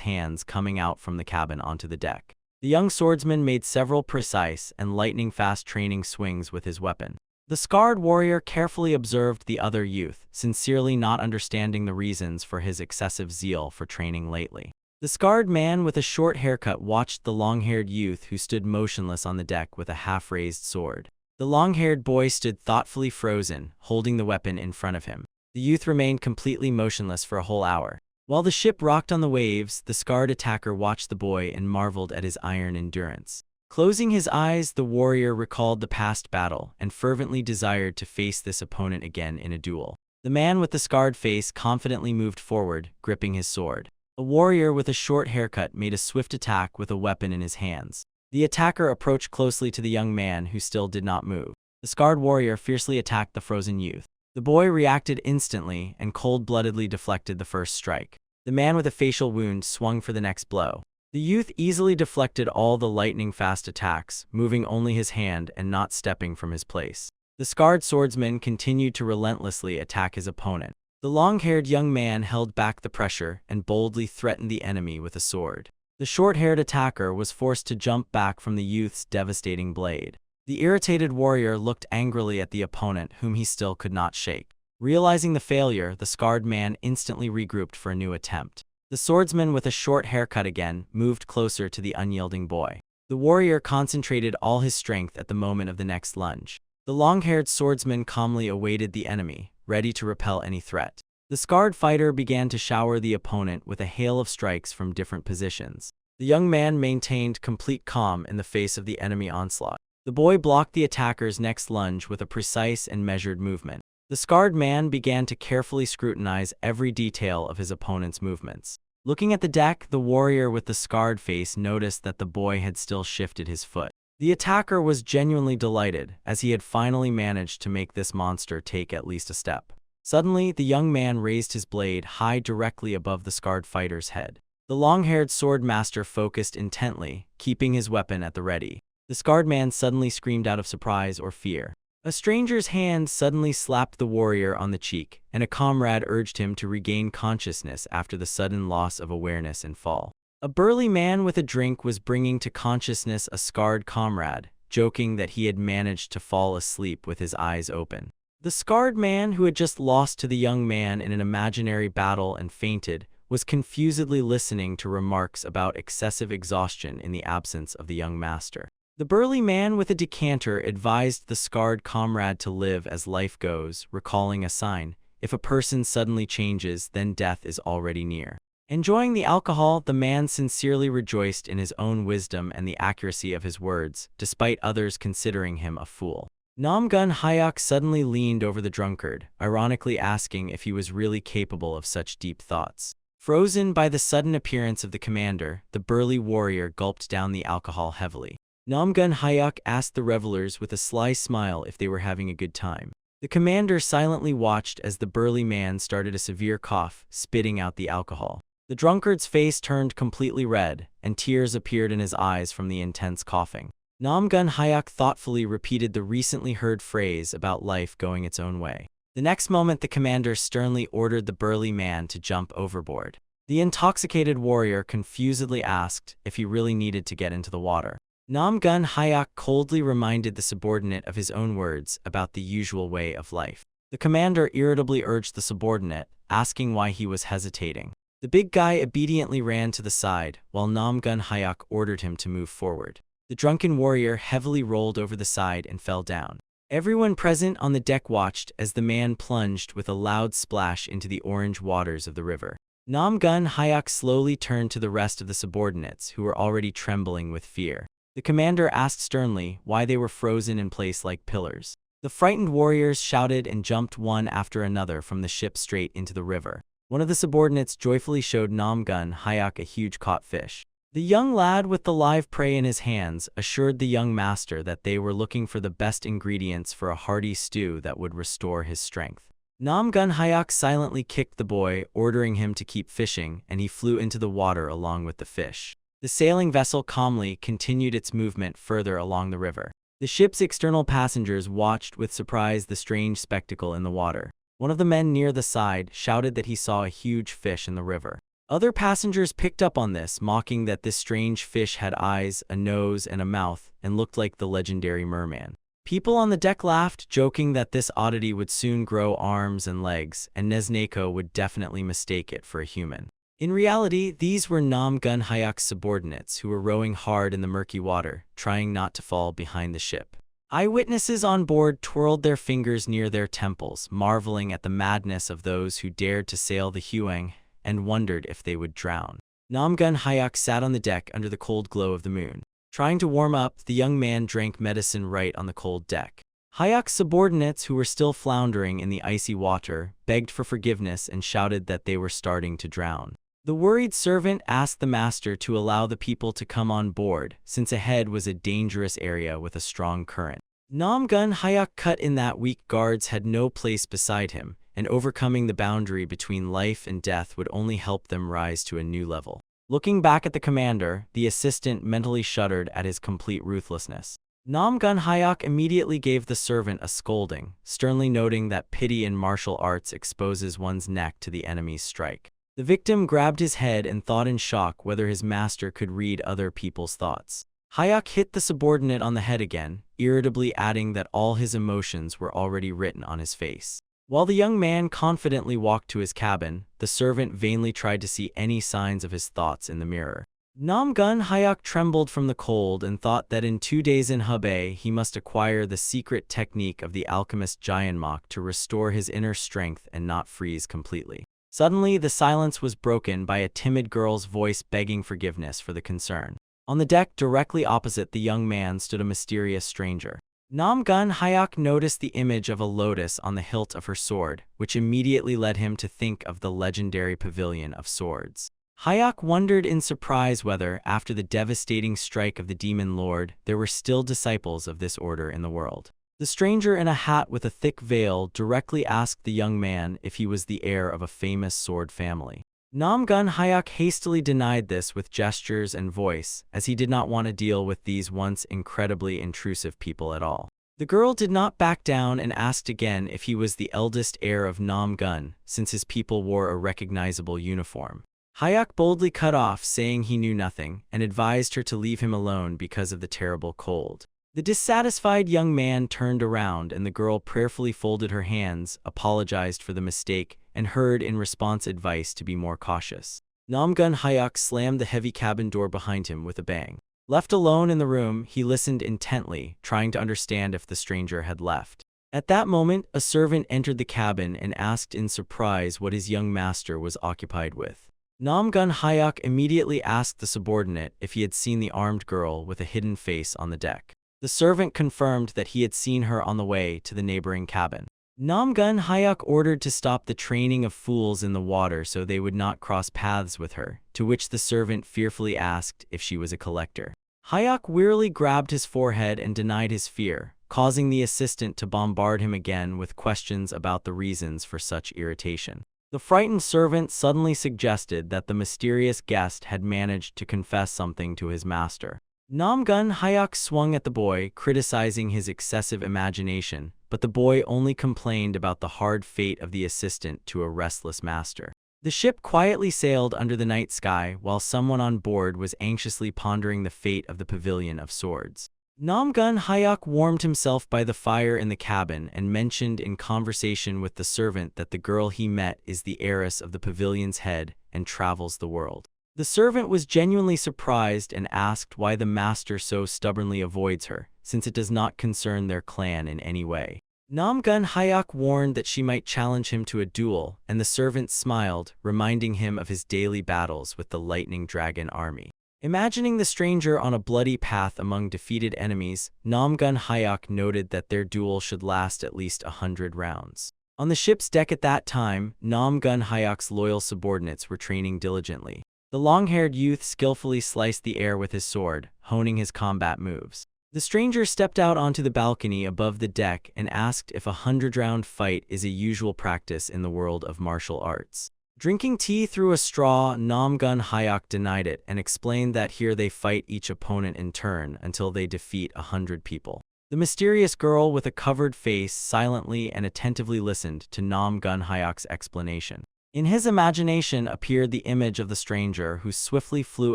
hands coming out from the cabin onto the deck. The young swordsman made several precise and lightning-fast training swings with his weapon. The scarred warrior carefully observed the other youth, sincerely not understanding the reasons for his excessive zeal for training lately. The scarred man with a short haircut watched the long-haired youth who stood motionless on the deck with a half-raised sword. The long-haired boy stood thoughtfully frozen, holding the weapon in front of him. The youth remained completely motionless for a whole hour. While the ship rocked on the waves, the scarred attacker watched the boy and marveled at his iron endurance. Closing his eyes, the warrior recalled the past battle and fervently desired to face this opponent again in a duel. The man with the scarred face confidently moved forward, gripping his sword. A warrior with a short haircut made a swift attack with a weapon in his hands. The attacker approached closely to the young man who still did not move. The scarred warrior fiercely attacked the frozen youth. The boy reacted instantly and cold-bloodedly deflected the first strike. The man with a facial wound swung for the next blow. The youth easily deflected all the lightning-fast attacks, moving only his hand and not stepping from his place. The scarred swordsman continued to relentlessly attack his opponent. The long-haired young man held back the pressure and boldly threatened the enemy with a sword. The short-haired attacker was forced to jump back from the youth's devastating blade. The irritated warrior looked angrily at the opponent whom he still could not shake. Realizing the failure, the scarred man instantly regrouped for a new attempt. The swordsman with a short haircut again moved closer to the unyielding boy. The warrior concentrated all his strength at the moment of the next lunge. The long-haired swordsman calmly awaited the enemy, ready to repel any threat. The scarred fighter began to shower the opponent with a hail of strikes from different positions. The young man maintained complete calm in the face of the enemy onslaught. The boy blocked the attacker's next lunge with a precise and measured movement. The scarred man began to carefully scrutinize every detail of his opponent's movements. Looking at the deck, the warrior with the scarred face noticed that the boy had still shifted his foot. The attacker was genuinely delighted, as he had finally managed to make this monster take at least a step. Suddenly, the young man raised his blade high directly above the scarred fighter's head. The long-haired sword master focused intently, keeping his weapon at the ready. The scarred man suddenly screamed out of surprise or fear. A stranger's hand suddenly slapped the warrior on the cheek, and a comrade urged him to regain consciousness after the sudden loss of awareness and fall. A burly man with a drink was bringing to consciousness a scarred comrade, joking that he had managed to fall asleep with his eyes open. The scarred man, who had just lost to the young man in an imaginary battle and fainted, was confusedly listening to remarks about excessive exhaustion in the absence of the young master. The burly man with a decanter advised the scarred comrade to live as life goes, recalling a sign: if a person suddenly changes, then death is already near. Enjoying the alcohol, the man sincerely rejoiced in his own wisdom and the accuracy of his words, despite others considering him a fool. Namgun Hyuk suddenly leaned over the drunkard, ironically asking if he was really capable of such deep thoughts. Frozen by the sudden appearance of the commander, the burly warrior gulped down the alcohol heavily. Namgun Hyuk asked the revelers with a sly smile if they were having a good time. The commander silently watched as the burly man started a severe cough, spitting out the alcohol. The drunkard's face turned completely red, and tears appeared in his eyes from the intense coughing. Namgun Hyuk thoughtfully repeated the recently heard phrase about life going its own way. The next moment, the commander sternly ordered the burly man to jump overboard. The intoxicated warrior confusedly asked if he really needed to get into the water. Namgun Hyuk coldly reminded the subordinate of his own words about the usual way of life. The commander irritably urged the subordinate, asking why he was hesitating. The big guy obediently ran to the side, while Namgun Hyuk ordered him to move forward. The drunken warrior heavily rolled over the side and fell down. Everyone present on the deck watched as the man plunged with a loud splash into the orange waters of the river. Namgun Hyuk slowly turned to the rest of the subordinates, who were already trembling with fear. The commander asked sternly why they were frozen in place like pillars. The frightened warriors shouted and jumped one after another from the ship straight into the river. One of the subordinates joyfully showed Namgun Hyuk a huge caught fish. The young lad with the live prey in his hands assured the young master that they were looking for the best ingredients for a hearty stew that would restore his strength. Namgun Hyuk silently kicked the boy, ordering him to keep fishing, and he flew into the water along with the fish. The sailing vessel calmly continued its movement further along the river. The ship's external passengers watched with surprise the strange spectacle in the water. One of the men near the side shouted that he saw a huge fish in the river. Other passengers picked up on this, mocking that this strange fish had eyes, a nose, and a mouth, and looked like the legendary merman. People on the deck laughed, joking that this oddity would soon grow arms and legs, and Nezneko would definitely mistake it for a human. In reality, these were Nam Gun Hyuk's subordinates who were rowing hard in the murky water, trying not to fall behind the ship. Eyewitnesses on board twirled their fingers near their temples, marveling at the madness of those who dared to sail the Huang and wondered if they would drown. Nam Gun Hyuk sat on the deck under the cold glow of the moon. Trying to warm up, the young man drank medicine right on the cold deck. Hyuk's subordinates, who were still floundering in the icy water, begged for forgiveness and shouted that they were starting to drown. The worried servant asked the master to allow the people to come on board, since ahead was a dangerous area with a strong current. Nam Gun Hyuk cut in that weak guards had no place beside him, and overcoming the boundary between life and death would only help them rise to a new level. Looking back at the commander, the assistant mentally shuddered at his complete ruthlessness. Nam Gun Hyuk immediately gave the servant a scolding, sternly noting that pity in martial arts exposes one's neck to the enemy's strike. The victim grabbed his head and thought in shock whether his master could read other people's thoughts. Hyuk hit the subordinate on the head again, irritably adding that all his emotions were already written on his face. While the young man confidently walked to his cabin, the servant vainly tried to see any signs of his thoughts in the mirror. Nam Gun Hyuk trembled from the cold and thought that in 2 days in Hebei he must acquire the secret technique of the alchemist Jianmok to restore his inner strength and not freeze completely. Suddenly, the silence was broken by a timid girl's voice begging forgiveness for the concern. On the deck directly opposite the young man stood a mysterious stranger. Nam Gun Hyuk noticed the image of a lotus on the hilt of her sword, which immediately led him to think of the legendary Pavilion of Swords. Hyuk wondered in surprise whether, after the devastating strike of the Demon Lord, there were still disciples of this order in the world. The stranger in a hat with a thick veil directly asked the young man if he was the heir of a famous sword family. Nam Gun Hyuk hastily denied this with gestures and voice, as he did not want to deal with these once incredibly intrusive people at all. The girl did not back down and asked again if he was the eldest heir of Nam Gun, since his people wore a recognizable uniform. Hyuk boldly cut off, saying he knew nothing, and advised her to leave him alone because of the terrible cold. The dissatisfied young man turned around, and the girl prayerfully folded her hands, apologized for the mistake, and heard in response advice to be more cautious. Nam Gun Hyuk slammed the heavy cabin door behind him with a bang. Left alone in the room, he listened intently, trying to understand if the stranger had left. At that moment, a servant entered the cabin and asked in surprise what his young master was occupied with. Nam Gun Hyuk immediately asked the subordinate if he had seen the armed girl with a hidden face on the deck. The servant confirmed that he had seen her on the way to the neighboring cabin. Nam Gun Hyuk ordered to stop the training of fools in the water so they would not cross paths with her, to which the servant fearfully asked if she was a collector. Hyuk wearily grabbed his forehead and denied his fear, causing the assistant to bombard him again with questions about the reasons for such irritation. The frightened servant suddenly suggested that the mysterious guest had managed to confess something to his master. Nam Gun Hyuk swung at the boy, criticizing his excessive imagination, but the boy only complained about the hard fate of the assistant to a restless master. The ship quietly sailed under the night sky while someone on board was anxiously pondering the fate of the Pavilion of Swords. Nam Gun Hyuk warmed himself by the fire in the cabin and mentioned in conversation with the servant that the girl he met is the heiress of the pavilion's head and travels the world. The servant was genuinely surprised and asked why the master so stubbornly avoids her, since it does not concern their clan in any way. Nam Gun Hyuk warned that she might challenge him to a duel, and the servant smiled, reminding him of his daily battles with the Lightning Dragon army. Imagining the stranger on a bloody path among defeated enemies, Nam Gun Hyuk noted that their duel should last at least 100 rounds. On the ship's deck at that time, Nam Gun Hyuk's loyal subordinates were training diligently. The long-haired youth skillfully sliced the air with his sword, honing his combat moves. The stranger stepped out onto the balcony above the deck and asked if a 100-round fight is a usual practice in the world of martial arts. Drinking tea through a straw, Nam Gun Hyuk denied it and explained that here they fight each opponent in turn until they defeat 100 people. The mysterious girl with a covered face silently and attentively listened to Nam Gun Hyuk's explanation. In his imagination appeared the image of the stranger who swiftly flew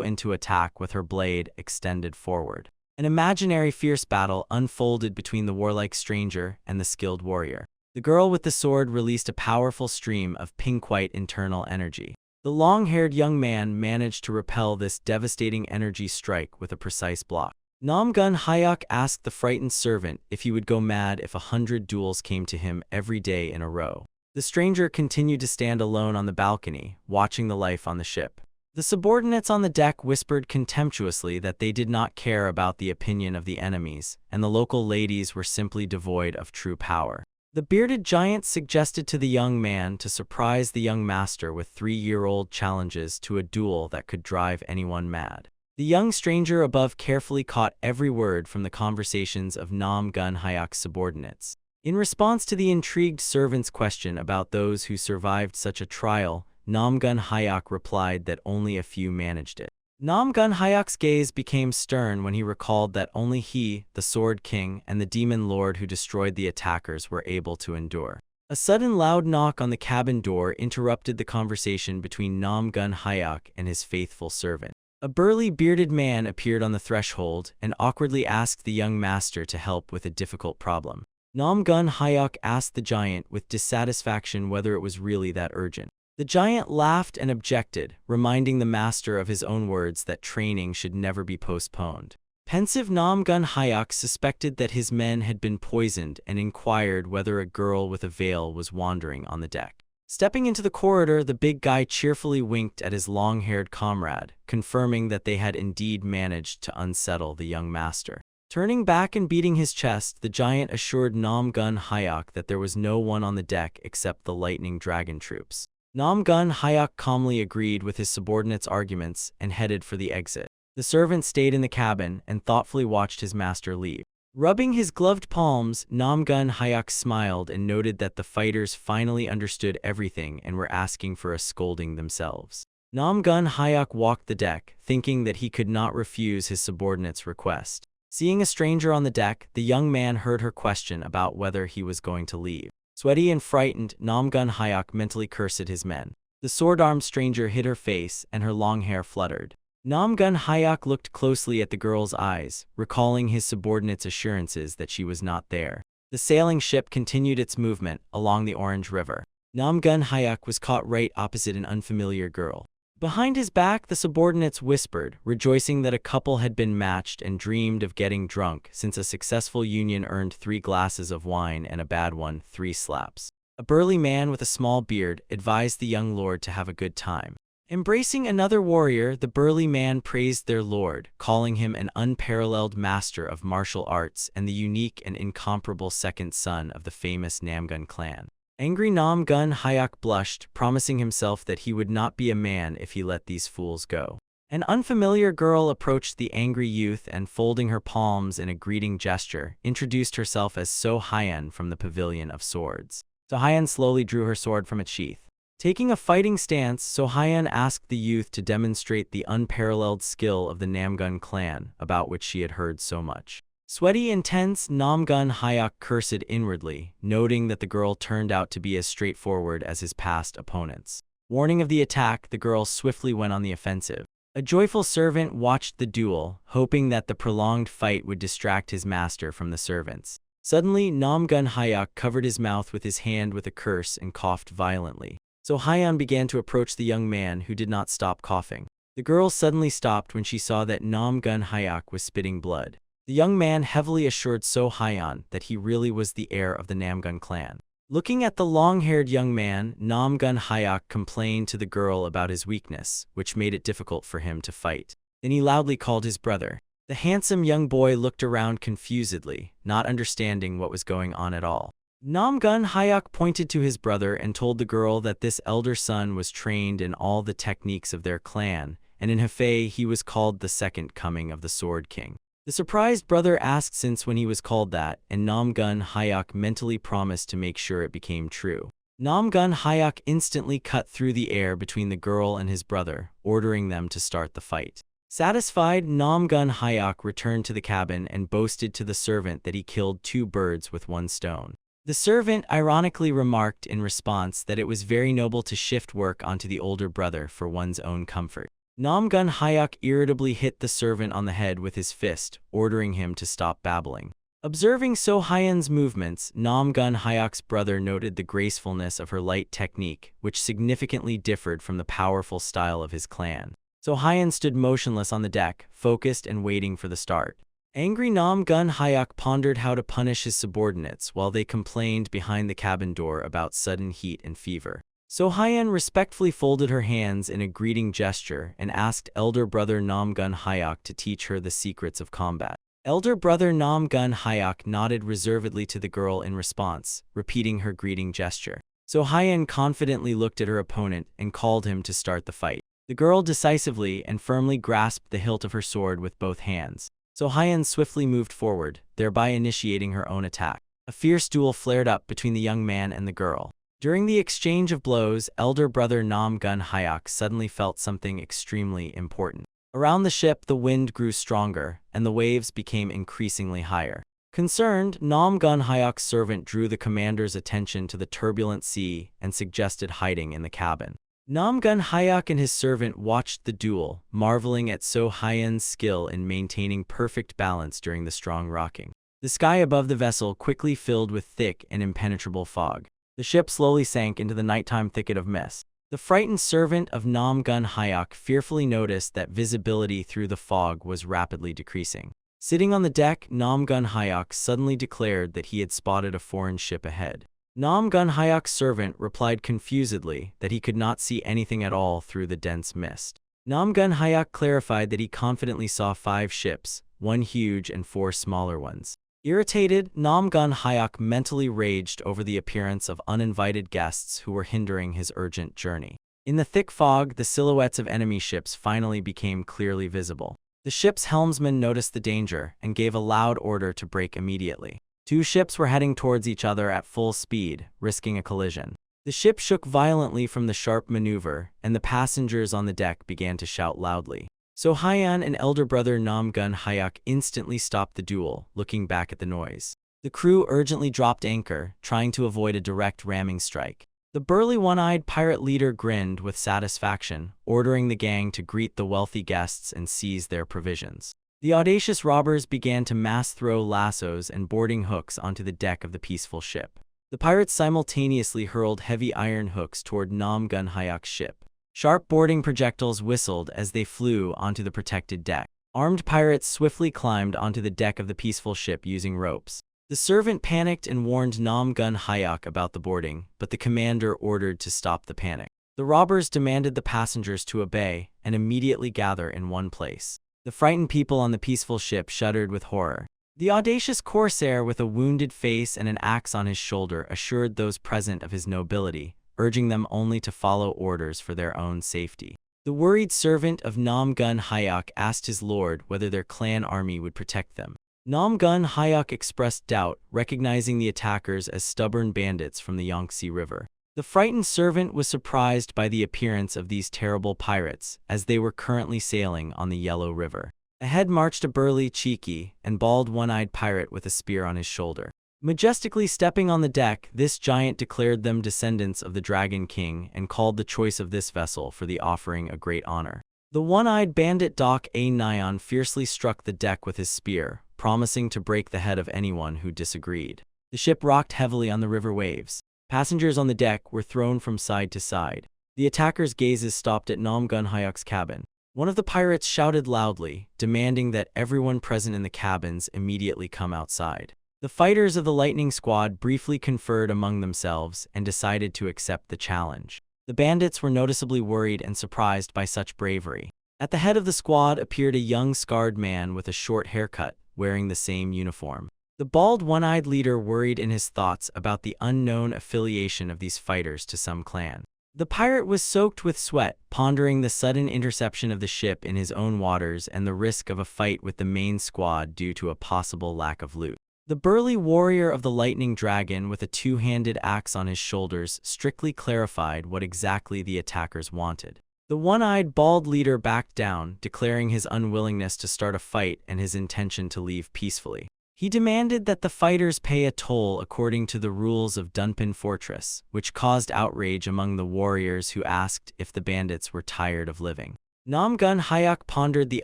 into attack with her blade extended forward. An imaginary fierce battle unfolded between the warlike stranger and the skilled warrior. The girl with the sword released a powerful stream of pink-white internal energy. The long-haired young man managed to repel this devastating energy strike with a precise block. Namgun Hyuk asked the frightened servant if he would go mad if 100 duels came to him every day in a row. The stranger continued to stand alone on the balcony, watching the life on the ship. The subordinates on the deck whispered contemptuously that they did not care about the opinion of the enemies, and the local ladies were simply devoid of true power. The bearded giant suggested to the young man to surprise the young master with 3-year-old challenges to a duel that could drive anyone mad. The young stranger above carefully caught every word from the conversations of Namgun Hyuk's subordinates. In response to the intrigued servant's question about those who survived such a trial, Namgun Hyuk replied that only a few managed it. Namgun Hyuk's gaze became stern when he recalled that only he, the Sword King, and the Demon Lord who destroyed the attackers were able to endure. A sudden loud knock on the cabin door interrupted the conversation between Namgun Hyuk and his faithful servant. A burly bearded man appeared on the threshold and awkwardly asked the young master to help with a difficult problem. Namgun Hyuk asked the giant with dissatisfaction whether it was really that urgent. The giant laughed and objected, reminding the master of his own words that training should never be postponed. Pensive Namgun Hyuk suspected that his men had been poisoned and inquired whether a girl with a veil was wandering on the deck. Stepping into the corridor, the big guy cheerfully winked at his long-haired comrade, confirming that they had indeed managed to unsettle the young master. Turning back and beating his chest, the giant assured Namgun Hyuk that there was no one on the deck except the lightning dragon troops. Namgun Hyuk calmly agreed with his subordinates' arguments and headed for the exit. The servant stayed in the cabin and thoughtfully watched his master leave. Rubbing his gloved palms, Namgun Hyuk smiled and noted that the fighters finally understood everything and were asking for a scolding themselves. Namgun Hyuk walked the deck, thinking that he could not refuse his subordinate's request. Seeing a stranger on the deck, the young man heard her question about whether he was going to leave. Sweaty and frightened, Namgun Hyuk mentally cursed his men. The sword-armed stranger hid her face, and her long hair fluttered. Namgun Hyuk looked closely at the girl's eyes, recalling his subordinate's assurances that she was not there. The sailing ship continued its movement along the Orange River. Namgun Hyuk was caught right opposite an unfamiliar girl. Behind his back, the subordinates whispered, rejoicing that a couple had been matched and dreamed of getting drunk, since a successful union earned 3 glasses of wine and a bad one 3 slaps. A burly man with a small beard advised the young lord to have a good time. Embracing another warrior, the burly man praised their lord, calling him an unparalleled master of martial arts and the unique and incomparable second son of the famous Namgun clan. Angry Namgun Hyuk blushed, promising himself that he would not be a man if he let these fools go. An unfamiliar girl approached the angry youth and, folding her palms in a greeting gesture, introduced herself as So Hyun from the Pavilion of Swords. So Hyun slowly drew her sword from its sheath. Taking a fighting stance, So Hyun asked the youth to demonstrate the unparalleled skill of the Namgun clan, about which she had heard so much. Sweaty and tense, Namgun Hyuk cursed inwardly, noting that the girl turned out to be as straightforward as his past opponents. Warning of the attack, the girl swiftly went on the offensive. A joyful servant watched the duel, hoping that the prolonged fight would distract his master from the servants. Suddenly, Namgun Hyuk covered his mouth with his hand with a curse and coughed violently. So Hyun began to approach the young man, who did not stop coughing. The girl suddenly stopped when she saw that Namgun Hyuk was spitting blood. The young man heavily assured So Hyun that he really was the heir of the Namgun clan. Looking at the long-haired young man, Namgun Hyuk complained to the girl about his weakness, which made it difficult for him to fight. Then he loudly called his brother. The handsome young boy looked around confusedly, not understanding what was going on at all. Namgun Hyuk pointed to his brother and told the girl that this elder son was trained in all the techniques of their clan, and in Hefei he was called the second coming of the Sword King. The surprised brother asked since when he was called that, and Namgun Hyuk mentally promised to make sure it became true. Namgun Hyuk instantly cut through the air between the girl and his brother, ordering them to start the fight. Satisfied, Namgun Hyuk returned to the cabin and boasted to the servant that he killed 2 birds with 1 stone. The servant ironically remarked in response that it was very noble to shift work onto the older brother for one's own comfort. Namgun Hyuk irritably hit the servant on the head with his fist, ordering him to stop babbling. Observing So Hyun's movements, Namgun Hyuk's brother noted the gracefulness of her light technique, which significantly differed from the powerful style of his clan. So Hyun stood motionless on the deck, focused and waiting for the start. Angry Namgun Hyuk pondered how to punish his subordinates while they complained behind the cabin door about sudden heat and fever. So Hyun respectfully folded her hands in a greeting gesture and asked elder brother Namgun Hyuk to teach her the secrets of combat. Elder brother Namgun Hyuk nodded reservedly to the girl in response, repeating her greeting gesture. So Hyun confidently looked at her opponent and called him to start the fight. The girl decisively and firmly grasped the hilt of her sword with both hands. So Hyun swiftly moved forward, thereby initiating her own attack. A fierce duel flared up between the young man and the girl. During the exchange of blows, elder brother Namgun Hyuk suddenly felt something extremely important. Around the ship, the wind grew stronger, and the waves became increasingly higher. Concerned, Namgun Hyuk's servant drew the commander's attention to the turbulent sea and suggested hiding in the cabin. Namgun Hyuk and his servant watched the duel, marveling at So Hyun's skill in maintaining perfect balance during the strong rocking. The sky above the vessel quickly filled with thick and impenetrable fog. The ship slowly sank into the nighttime thicket of mist. The frightened servant of Namgun Hyuk fearfully noticed that visibility through the fog was rapidly decreasing. Sitting on the deck, Namgun Hyuk suddenly declared that he had spotted a foreign ship ahead. Namgun Hyuk's servant replied confusedly that he could not see anything at all through the dense mist. Namgun Hyuk clarified that he confidently saw 5 ships, 1 huge and 4 smaller ones. Irritated, Namgun Hyuk mentally raged over the appearance of uninvited guests who were hindering his urgent journey. In the thick fog, the silhouettes of enemy ships finally became clearly visible. The ship's helmsman noticed the danger and gave a loud order to brake immediately. 2 ships were heading towards each other at full speed, risking a collision. The ship shook violently from the sharp maneuver, and the passengers on the deck began to shout loudly. So Hyun and elder brother Namgun Hyuk instantly stopped the duel, looking back at the noise. The crew urgently dropped anchor, trying to avoid a direct ramming strike. The burly one-eyed pirate leader grinned with satisfaction, ordering the gang to greet the wealthy guests and seize their provisions. The audacious robbers began to mass throw lassos and boarding hooks onto the deck of the peaceful ship. The pirates simultaneously hurled heavy iron hooks toward Namgun Hyuk's ship. Sharp boarding projectiles whistled as they flew onto the protected deck. Armed pirates swiftly climbed onto the deck of the peaceful ship using ropes. The servant panicked and warned Namgun Hyuk about the boarding, but the commander ordered to stop the panic. The robbers demanded the passengers to obey and immediately gather in one place. The frightened people on the peaceful ship shuddered with horror. The audacious corsair with a wounded face and an axe on his shoulder assured those present of his nobility, urging them only to follow orders for their own safety. The worried servant of Namgun Hyuk asked his lord whether their clan army would protect them. Namgun Hyuk expressed doubt, recognizing the attackers as stubborn bandits from the Yangtze River. The frightened servant was surprised by the appearance of these terrible pirates, as they were currently sailing on the Yellow River. Ahead marched a burly, cheeky, and bald one-eyed pirate with a spear on his shoulder. Majestically stepping on the deck, this giant declared them descendants of the Dragon King and called the choice of this vessel for the offering a great honor. The one-eyed bandit Doc A. Nyan fiercely struck the deck with his spear, promising to break the head of anyone who disagreed. The ship rocked heavily on the river waves. Passengers on the deck were thrown from side to side. The attackers' gazes stopped at Namgun Hyuk's cabin. One of the pirates shouted loudly, demanding that everyone present in the cabins immediately come outside. The fighters of the Lightning Squad briefly conferred among themselves and decided to accept the challenge. The bandits were noticeably worried and surprised by such bravery. At the head of the squad appeared a young scarred man with a short haircut, wearing the same uniform. The bald one-eyed leader worried in his thoughts about the unknown affiliation of these fighters to some clan. The pirate was soaked with sweat, pondering the sudden interception of the ship in his own waters and the risk of a fight with the main squad due to a possible lack of loot. The burly warrior of the Lightning Dragon with a 2-handed axe on his shoulders strictly clarified what exactly the attackers wanted. The one-eyed bald leader backed down, declaring his unwillingness to start a fight and his intention to leave peacefully. He demanded that the fighters pay a toll according to the rules of Dunpan Fortress, which caused outrage among the warriors who asked if the bandits were tired of living. Nam Gun Hyok pondered the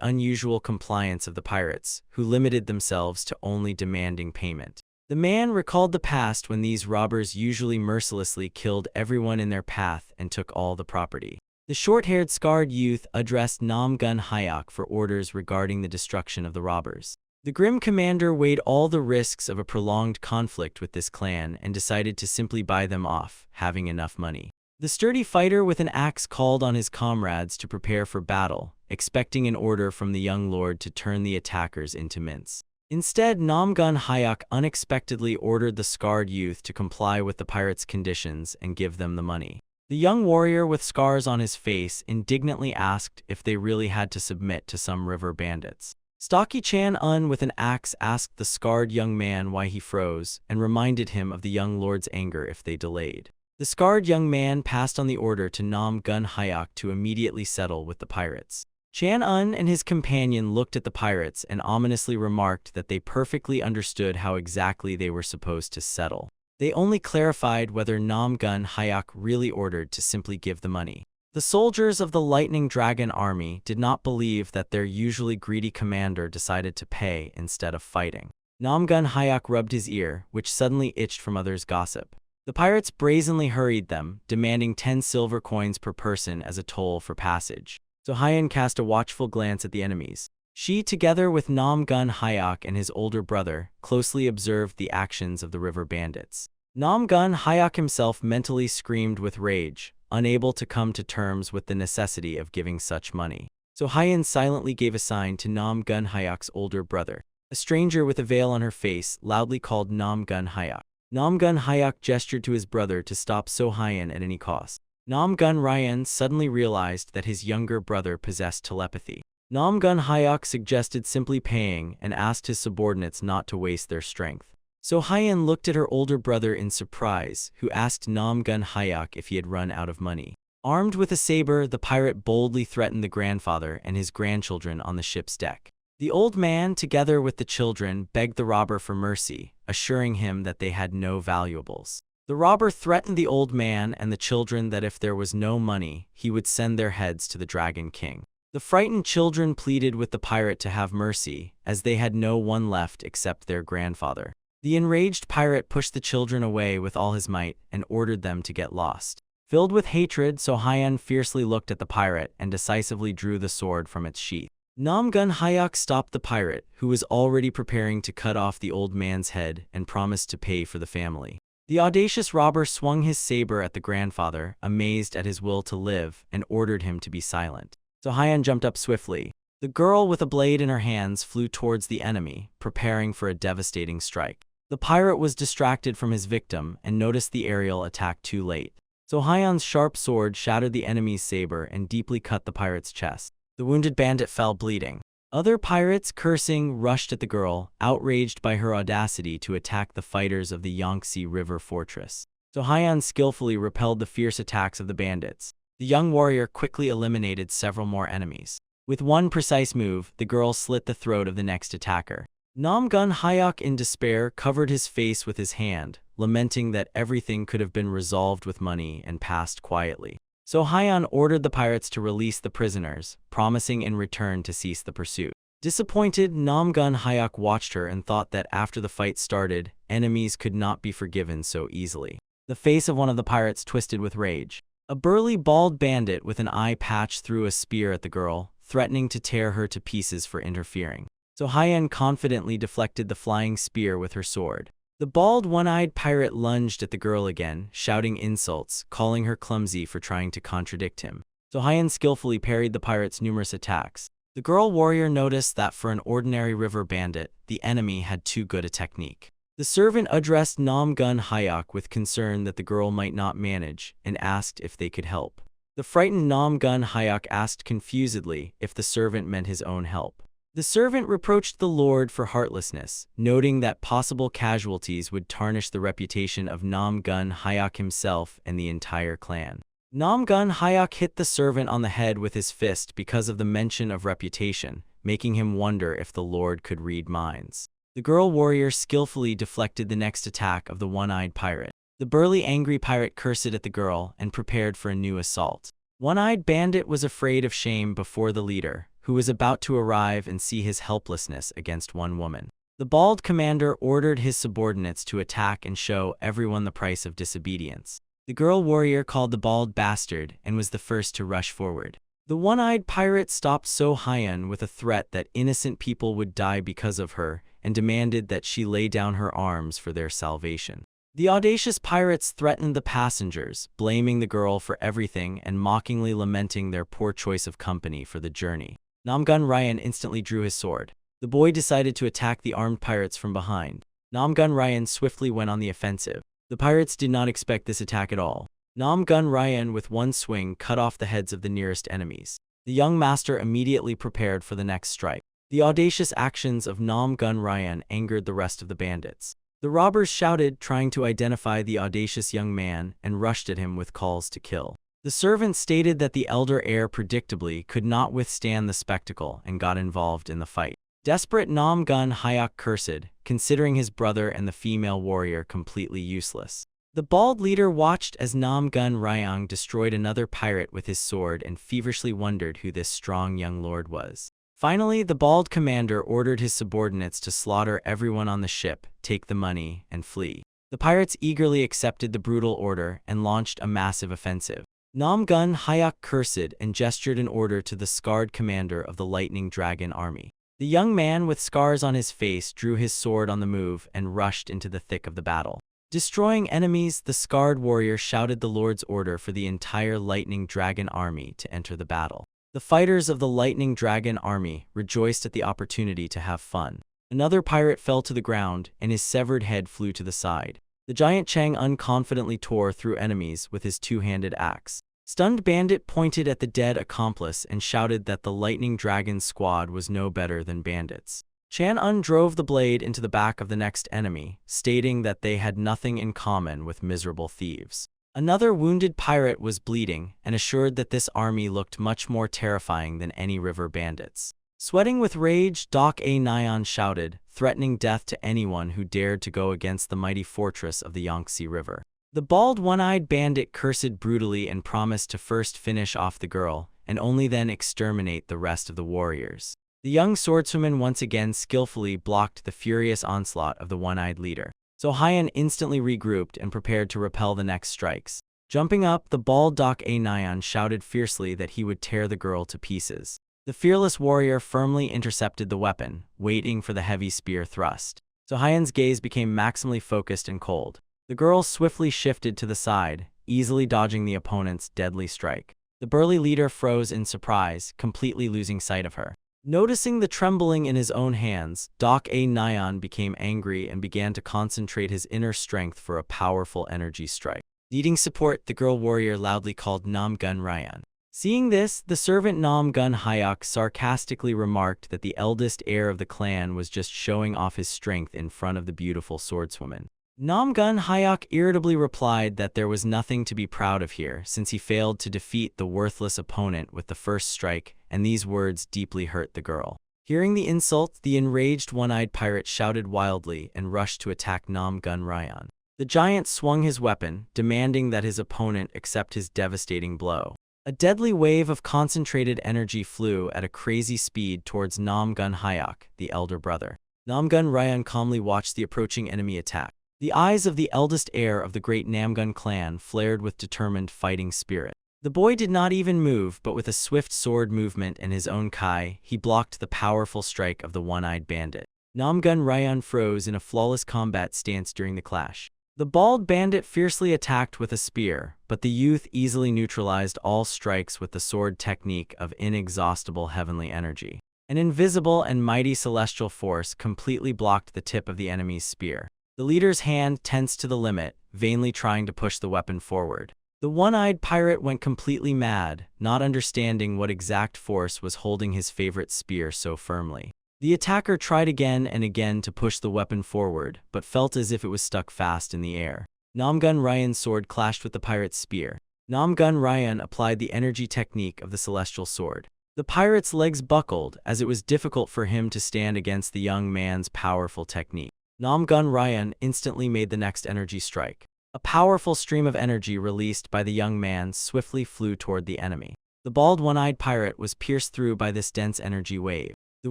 unusual compliance of the pirates, who limited themselves to only demanding payment. The man recalled the past when these robbers usually mercilessly killed everyone in their path and took all the property. The short-haired scarred youth addressed Nam Gun Hyok for orders regarding the destruction of the robbers. The grim commander weighed all the risks of a prolonged conflict with this clan and decided to simply buy them off, having enough money. The sturdy fighter with an axe called on his comrades to prepare for battle, expecting an order from the young lord to turn the attackers into mince. Instead, Nam Gun Hyok unexpectedly ordered the scarred youth to comply with the pirates' conditions and give them the money. The young warrior with scars on his face indignantly asked if they really had to submit to some river bandits. Stocky Chan-un with an axe asked the scarred young man why he froze and reminded him of the young lord's anger if they delayed. The scarred young man passed on the order to Nam Gun Hyok to immediately settle with the pirates. Chan-un and his companion looked at the pirates and ominously remarked that they perfectly understood how exactly they were supposed to settle. They only clarified whether Nam Gun Hyok really ordered to simply give the money. The soldiers of the Lightning Dragon army did not believe that their usually greedy commander decided to pay instead of fighting. Nam Gun Hyok rubbed his ear, which suddenly itched from others' gossip. The pirates brazenly hurried them, demanding 10 silver coins per person as a toll for passage. So Hyan cast a watchful glance at the enemies. She, together with Nam Gun Hyok and his older brother, closely observed the actions of the river bandits. Nam Gun Hyok himself mentally screamed with rage, unable to come to terms with the necessity of giving such money. So Hyan silently gave a sign to Nam Gun Hyok's older brother. A stranger with a veil on her face loudly called Nam Gun Hyok. Nam Gun Hyok gestured to his brother to stop So Hyan at any cost. Nam Gun Ryan suddenly realized that his younger brother possessed telepathy. Nam Gun Hyok suggested simply paying and asked his subordinates not to waste their strength. So Hyan looked at her older brother in surprise, who asked Nam Gun Hyok if he had run out of money. Armed with a saber, the pirate boldly threatened the grandfather and his grandchildren on the ship's deck. The old man, together with the children, begged the robber for mercy, assuring him that they had no valuables. The robber threatened the old man and the children that if there was no money, he would send their heads to the Dragon King. The frightened children pleaded with the pirate to have mercy, as they had no one left except their grandfather. The enraged pirate pushed the children away with all his might and ordered them to get lost. Filled with hatred, So Hyan fiercely looked at the pirate and decisively drew the sword from its sheath. Nam Gun Hyok stopped the pirate, who was already preparing to cut off the old man's head, and promised to pay for the family. The audacious robber swung his saber at the grandfather, amazed at his will to live, and ordered him to be silent. So Hyan jumped up swiftly. The girl with a blade in her hands flew towards the enemy, preparing for a devastating strike. The pirate was distracted from his victim and noticed the aerial attack too late. So Hyan's sharp sword shattered the enemy's saber and deeply cut the pirate's chest. The wounded bandit fell bleeding. Other pirates, cursing, rushed at the girl, outraged by her audacity to attack the fighters of the Yangtze River fortress. So Hyan skillfully repelled the fierce attacks of the bandits. The young warrior quickly eliminated several more enemies. With one precise move, the girl slit the throat of the next attacker. Nam Gun Hyok, in despair, covered his face with his hand, lamenting that everything could have been resolved with money and passed quietly. So Hyan ordered the pirates to release the prisoners, promising in return to cease the pursuit. Disappointed, Nam Gun Hyok watched her and thought that after the fight started, enemies could not be forgiven so easily. The face of one of the pirates twisted with rage. A burly, bald bandit with an eye patch threw a spear at the girl, threatening to tear her to pieces for interfering. So Hyan confidently deflected the flying spear with her sword. The bald, one-eyed pirate lunged at the girl again, shouting insults, calling her clumsy for trying to contradict him. So Hyan skillfully parried the pirate's numerous attacks. The girl warrior noticed that for an ordinary river bandit, the enemy had too good a technique. The servant addressed Nam Gun Hyok with concern that the girl might not manage, and asked if they could help. The frightened Nam Gun Hyok asked confusedly if the servant meant his own help. The servant reproached the lord for heartlessness, noting that possible casualties would tarnish the reputation of Nam Gun Hyok himself and the entire clan. Nam Gun Hyok hit the servant on the head with his fist because of the mention of reputation, making him wonder if the lord could read minds. The girl warrior skillfully deflected the next attack of the one-eyed pirate. The burly, angry pirate cursed at the girl and prepared for a new assault. One-eyed bandit was afraid of shame before the leader, who was about to arrive and see his helplessness against one woman. The bald commander ordered his subordinates to attack and show everyone the price of disobedience. The girl warrior called the bald bastard and was the first to rush forward. The one-eyed pirate stopped So Hyun with a threat that innocent people would die because of her and demanded that she lay down her arms for their salvation. The audacious pirates threatened the passengers, blaming the girl for everything and mockingly lamenting their poor choice of company for the journey. Namgun Ryan instantly drew his sword. The boy decided to attack the armed pirates from behind. Namgun Ryan swiftly went on the offensive. The pirates did not expect this attack at all. Namgun Ryan with one swing cut off the heads of the nearest enemies. The young master immediately prepared for the next strike. The audacious actions of Namgun Ryan angered the rest of the bandits. The robbers shouted, trying to identify the audacious young man, and rushed at him with calls to kill. The servant stated that the elder heir predictably could not withstand the spectacle and got involved in the fight. Desperate Namgun Hyuk cursed, considering his brother and the female warrior completely useless. The bald leader watched as Namgun Ryang destroyed another pirate with his sword and feverishly wondered who this strong young lord was. Finally, the bald commander ordered his subordinates to slaughter everyone on the ship, take the money, and flee. The pirates eagerly accepted the brutal order and launched a massive offensive. Namgun Hyuk cursed and gestured an order to the scarred commander of the Lightning Dragon army. The young man with scars on his face drew his sword on the move and rushed into the thick of the battle. Destroying enemies, the scarred warrior shouted the Lord's order for the entire Lightning Dragon army to enter the battle. The fighters of the Lightning Dragon army rejoiced at the opportunity to have fun. Another pirate fell to the ground, and his severed head flew to the side. The giant Chang'un confidently tore through enemies with his two-handed axe. Stunned Bandit pointed at the dead accomplice and shouted that the Lightning Dragon squad was no better than bandits. Chang'un drove the blade into the back of the next enemy, stating that they had nothing in common with miserable thieves. Another wounded pirate was bleeding and assured that this army looked much more terrifying than any river bandits. Sweating with rage, Doc A. Nyan shouted, threatening death to anyone who dared to go against the mighty fortress of the Yangtze River. The bald one-eyed bandit cursed brutally and promised to first finish off the girl, and only then exterminate the rest of the warriors. The young swordswoman once again skillfully blocked the furious onslaught of the one-eyed leader. So Hyun instantly regrouped and prepared to repel the next strikes. Jumping up, the bald Doc A. Nyan shouted fiercely that he would tear the girl to pieces. The fearless warrior firmly intercepted the weapon, waiting for the heavy spear thrust. So Hyun's gaze became maximally focused and cold. The girl swiftly shifted to the side, easily dodging the opponent's deadly strike. The burly leader froze in surprise, completely losing sight of her. Noticing the trembling in his own hands, Doc A. Nyan became angry and began to concentrate his inner strength for a powerful energy strike. Needing support, the girl warrior loudly called Namgun Ryan. Seeing this, the servant Namgun Hyuk sarcastically remarked that the eldest heir of the clan was just showing off his strength in front of the beautiful swordswoman. Namgun Hyuk irritably replied that there was nothing to be proud of here since he failed to defeat the worthless opponent with the first strike, and these words deeply hurt the girl. Hearing the insult, the enraged one-eyed pirate shouted wildly and rushed to attack Namgun Ryan. The giant swung his weapon, demanding that his opponent accept his devastating blow. A deadly wave of concentrated energy flew at a crazy speed towards Namgun Hyuk, the elder brother. Namgun Ryan calmly watched the approaching enemy attack. The eyes of the eldest heir of the great Namgun clan flared with determined fighting spirit. The boy did not even move, but with a swift sword movement and his own kai, he blocked the powerful strike of the one-eyed bandit. Namgun Ryan froze in a flawless combat stance during the clash. The bald bandit fiercely attacked with a spear, but the youth easily neutralized all strikes with the sword technique of inexhaustible heavenly energy. An invisible and mighty celestial force completely blocked the tip of the enemy's spear. The leader's hand tensed to the limit, vainly trying to push the weapon forward. The one-eyed pirate went completely mad, not understanding what exact force was holding his favorite spear so firmly. The attacker tried again and again to push the weapon forward, but felt as if it was stuck fast in the air. Namgun Ryan's sword clashed with the pirate's spear. Namgun Ryan applied the energy technique of the celestial sword. The pirate's legs buckled, as it was difficult for him to stand against the young man's powerful technique. Namgun Ryan instantly made the next energy strike. A powerful stream of energy released by the young man swiftly flew toward the enemy. The bald one-eyed pirate was pierced through by this dense energy wave. The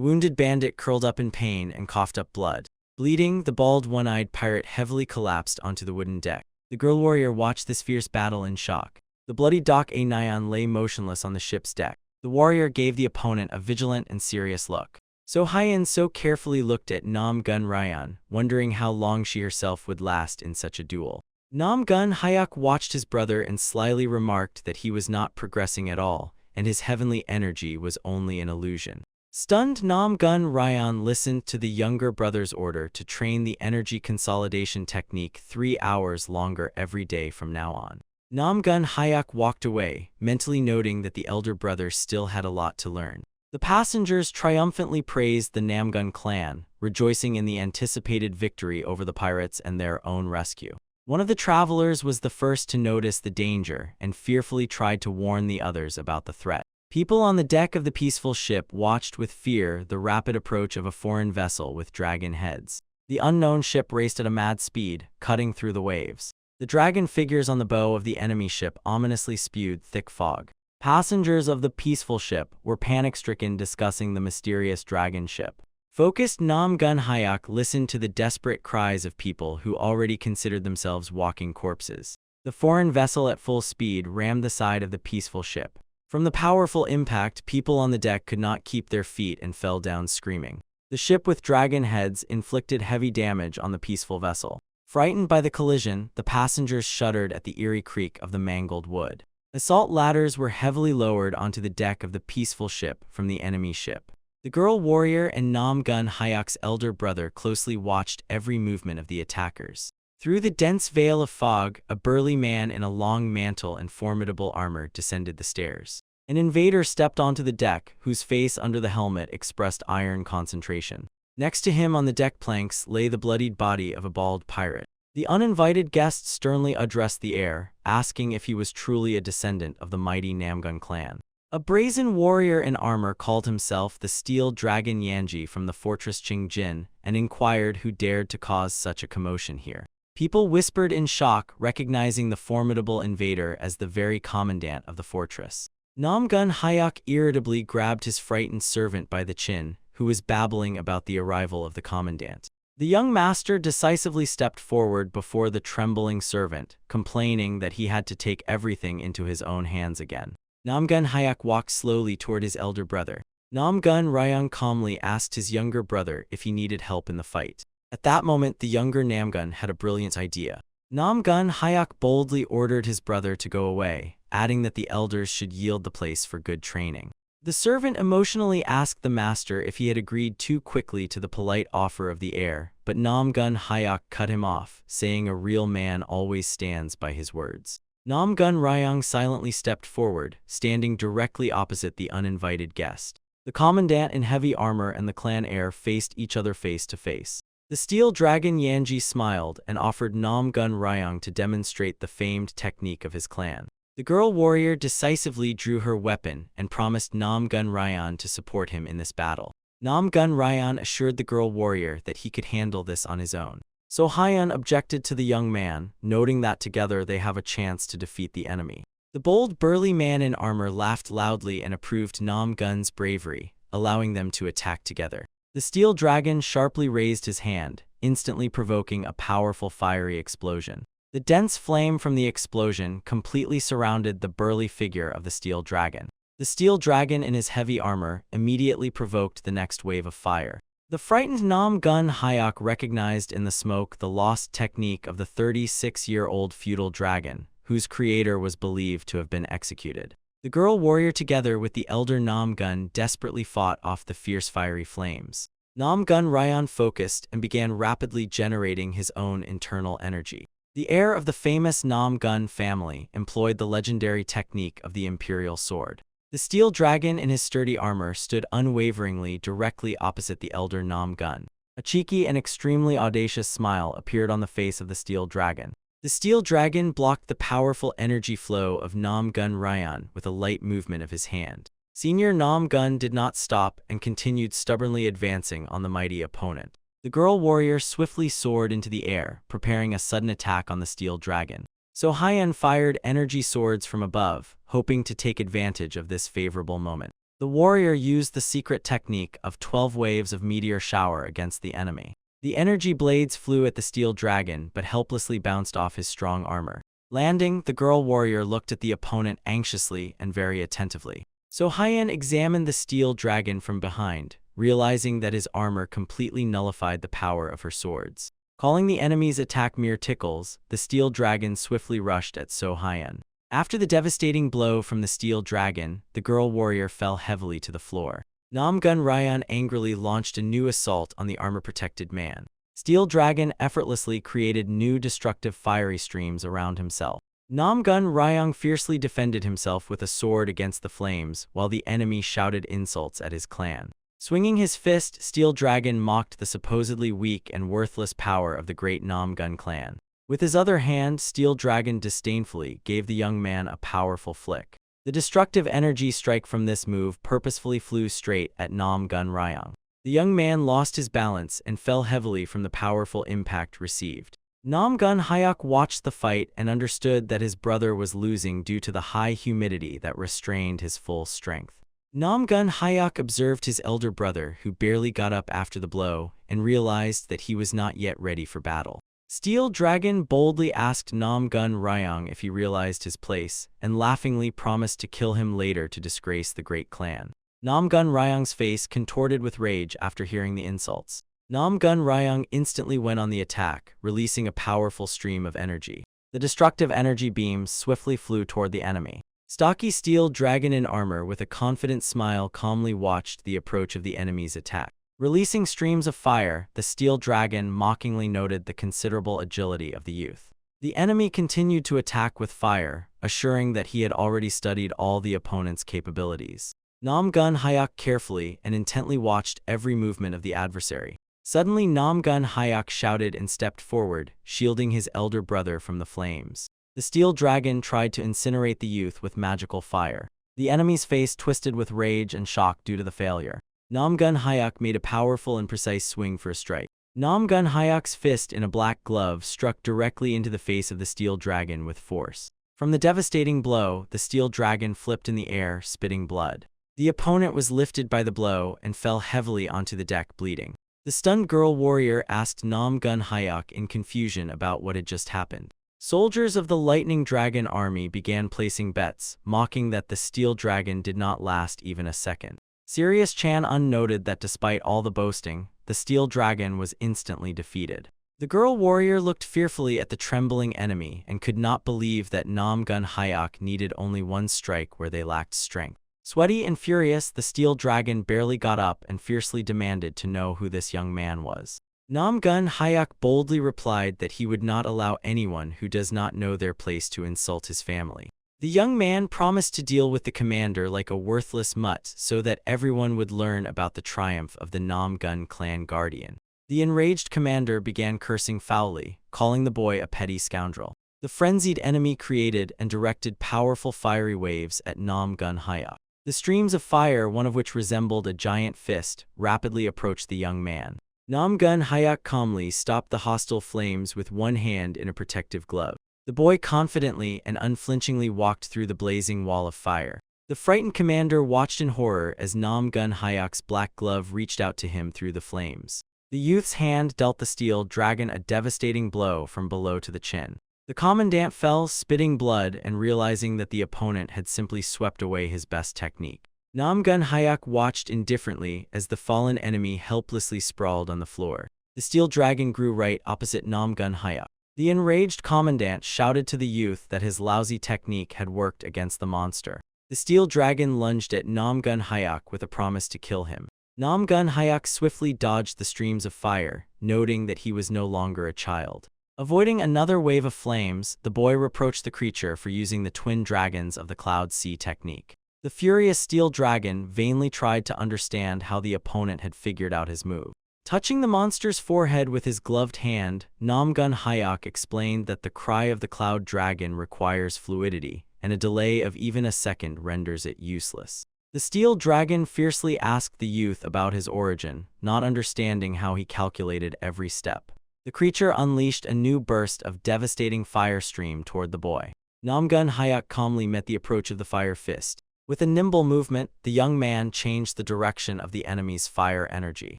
wounded bandit curled up in pain and coughed up blood. Bleeding, the bald one-eyed pirate heavily collapsed onto the wooden deck. The girl warrior watched this fierce battle in shock. The bloody Doc A Nyan lay motionless on the ship's deck. The warrior gave the opponent a vigilant and serious look. So Hyen so carefully looked at Nam Gun Ryan, wondering how long she herself would last in such a duel. Nam Gun Hyuk watched his brother and slyly remarked that he was not progressing at all, and his heavenly energy was only an illusion. Stunned, Nam Gun Ryan listened to the younger brother's order to train the energy consolidation technique 3 hours longer every day from now on. Nam Gun Hyuk walked away, mentally noting that the elder brother still had a lot to learn. The passengers triumphantly praised the Namgun clan, rejoicing in the anticipated victory over the pirates and their own rescue. One of the travelers was the first to notice the danger and fearfully tried to warn the others about the threat. People on the deck of the peaceful ship watched with fear the rapid approach of a foreign vessel with dragon heads. The unknown ship raced at a mad speed, cutting through the waves. The dragon figures on the bow of the enemy ship ominously spewed thick fog. Passengers of the peaceful ship were panic-stricken discussing the mysterious dragon ship. Focused Nam Gun Hyuk listened to the desperate cries of people who already considered themselves walking corpses. The foreign vessel at full speed rammed the side of the peaceful ship. From the powerful impact, people on the deck could not keep their feet and fell down screaming. The ship with dragon heads inflicted heavy damage on the peaceful vessel. Frightened by the collision, the passengers shuddered at the eerie creak of the mangled wood. Assault ladders were heavily lowered onto the deck of the peaceful ship from the enemy ship. The girl warrior and Nam Gun Hyuk's elder brother closely watched every movement of the attackers. Through the dense veil of fog, a burly man in a long mantle and formidable armor descended the stairs. An invader stepped onto the deck, whose face under the helmet expressed iron concentration. Next to him on the deck planks lay the bloodied body of a bald pirate. The uninvited guest sternly addressed the air, asking if he was truly a descendant of the mighty Namgun clan. A brazen warrior in armor called himself the Steel Dragon Yanji from the fortress Qingjin and inquired who dared to cause such a commotion here. People whispered in shock, recognizing the formidable invader as the very commandant of the fortress. Nam Gun Hyuk irritably grabbed his frightened servant by the chin, who was babbling about the arrival of the commandant. The young master decisively stepped forward before the trembling servant, complaining that he had to take everything into his own hands again. Namgun Hyuk walked slowly toward his elder brother. Namgun Ryan calmly asked his younger brother if he needed help in the fight. At that moment, the younger Namgun had a brilliant idea. Namgun Hyuk boldly ordered his brother to go away, adding that the elders should yield the place for good training. The servant emotionally asked the master if he had agreed too quickly to the polite offer of the heir, but Namgun Hyuk cut him off, saying a real man always stands by his words. Namgun Ryan silently stepped forward, standing directly opposite the uninvited guest. The commandant in heavy armor and the clan heir faced each other face to face. The steel dragon Yanji smiled and offered Namgun Ryan to demonstrate the famed technique of his clan. The girl warrior decisively drew her weapon and promised Namgun Ryan to support him in this battle. Namgun Ryan assured the girl warrior that he could handle this on his own. So Hyen objected to the young man, noting that together they have a chance to defeat the enemy. The bold burly man in armor laughed loudly and approved Namgun's bravery, allowing them to attack together. The steel dragon sharply raised his hand, instantly provoking a powerful fiery explosion. The dense flame from the explosion completely surrounded the burly figure of the steel dragon. The steel dragon in his heavy armor immediately provoked the next wave of fire. The frightened Namgun Hyuk recognized in the smoke the lost technique of the 36-year-old feudal dragon, whose creator was believed to have been executed. The girl warrior together with the elder Namgun desperately fought off the fierce fiery flames. Namgun Ryan focused and began rapidly generating his own internal energy. The heir of the famous Namgun family employed the legendary technique of the imperial sword. The steel dragon in his sturdy armor stood unwaveringly directly opposite the elder Namgun. A cheeky and extremely audacious smile appeared on the face of the steel dragon. The steel dragon blocked the powerful energy flow of Namgun Ryan with a light movement of his hand. Senior Nam Gun did not stop and continued stubbornly advancing on the mighty opponent. The girl warrior swiftly soared into the air, preparing a sudden attack on the steel dragon. So Hyen fired energy swords from above, hoping to take advantage of this favorable moment. The warrior used the secret technique of 12 waves of meteor shower against the enemy. The energy blades flew at the steel dragon but helplessly bounced off his strong armor. Landing, the girl warrior looked at the opponent anxiously and very attentively. So Hyen examined the steel dragon from behind, realizing that his armor completely nullified the power of her swords. Calling the enemy's attack mere tickles, the steel dragon swiftly rushed at So Hyen. After the devastating blow from the steel dragon, the girl warrior fell heavily to the floor. Nam Gun Ryan angrily launched a new assault on the armor-protected man. Steel Dragon effortlessly created new destructive fiery streams around himself. Nam Gun Ryan fiercely defended himself with a sword against the flames, while the enemy shouted insults at his clan. Swinging his fist, Steel Dragon mocked the supposedly weak and worthless power of the great Nam Gun clan. With his other hand, Steel Dragon disdainfully gave the young man a powerful flick. The destructive energy strike from this move purposefully flew straight at Nam Gun Ryan. The young man lost his balance and fell heavily from the powerful impact received. Nam Gun Hyuk watched the fight and understood that his brother was losing due to the high humidity that restrained his full strength. Nam Gun Hyuk observed his elder brother, who barely got up after the blow, and realized that he was not yet ready for battle. Steel Dragon boldly asked Nam Gun Ryan if he realized his place, and laughingly promised to kill him later to disgrace the great clan. Nam Gun Ryan's face contorted with rage after hearing the insults. Nam Gun Ryan instantly went on the attack, releasing a powerful stream of energy. The destructive energy beams swiftly flew toward the enemy. Stocky Steel Dragon in armor with a confident smile calmly watched the approach of the enemy's attack. Releasing streams of fire, the Steel Dragon mockingly noted the considerable agility of the youth. The enemy continued to attack with fire, assuring that he had already studied all the opponent's capabilities. Nam Gun Hyuk carefully and intently watched every movement of the adversary. Suddenly Nam Gun Hyuk shouted and stepped forward, shielding his elder brother from the flames. The Steel Dragon tried to incinerate the youth with magical fire. The enemy's face twisted with rage and shock due to the failure. Nam Gun Hyuk made a powerful and precise swing for a strike. Nam Gun Hyuk's fist in a black glove struck directly into the face of the Steel Dragon with force. From the devastating blow, the Steel Dragon flipped in the air, spitting blood. The opponent was lifted by the blow and fell heavily onto the deck, bleeding. The stunned girl warrior asked Nam Gun Hyuk in confusion about what had just happened. Soldiers of the Lightning Dragon army began placing bets, mocking that the Steel Dragon did not last even a second. Sirius Chan noted that despite all the boasting, the Steel Dragon was instantly defeated. The girl warrior looked fearfully at the trembling enemy and could not believe that Nam Gun Hyuk needed only one strike where they lacked strength. Sweaty and furious, the Steel Dragon barely got up and fiercely demanded to know who this young man was. Nam Gun Hyuk boldly replied that he would not allow anyone who does not know their place to insult his family. The young man promised to deal with the commander like a worthless mutt so that everyone would learn about the triumph of the Nam Gun clan guardian. The enraged commander began cursing foully, calling the boy a petty scoundrel. The frenzied enemy created and directed powerful fiery waves at Nam Gun Hyuk. The streams of fire, one of which resembled a giant fist, rapidly approached the young man. Nam Gun Hyuk calmly stopped the hostile flames with one hand in a protective glove. The boy confidently and unflinchingly walked through the blazing wall of fire. The frightened commander watched in horror as Nam Gun Hyuk's black glove reached out to him through the flames. The youth's hand dealt the Steel Dragon a devastating blow from below to the chin. The commandant fell, spitting blood and realizing that the opponent had simply swept away his best technique. Nam Gun Hyuk watched indifferently as the fallen enemy helplessly sprawled on the floor. The Steel Dragon grew right opposite Nam Gun Hyuk. The enraged commandant shouted to the youth that his lousy technique had worked against the monster. The Steel Dragon lunged at Nam Gun Hyuk with a promise to kill him. Nam Gun Hyuk swiftly dodged the streams of fire, noting that he was no longer a child. Avoiding another wave of flames, the boy reproached the creature for using the twin dragons of the Cloud Sea technique. The furious Steel Dragon vainly tried to understand how the opponent had figured out his move. Touching the monster's forehead with his gloved hand, Nam Gun Hyuk explained that the cry of the Cloud Dragon requires fluidity, and a delay of even a second renders it useless. The steel dragon fiercely asked the youth about his origin, not understanding how he calculated every step. The creature unleashed a new burst of devastating fire stream toward the boy. Namgun Hyuk calmly met the approach of the fire fist. With a nimble movement, the young man changed the direction of the enemy's fire energy.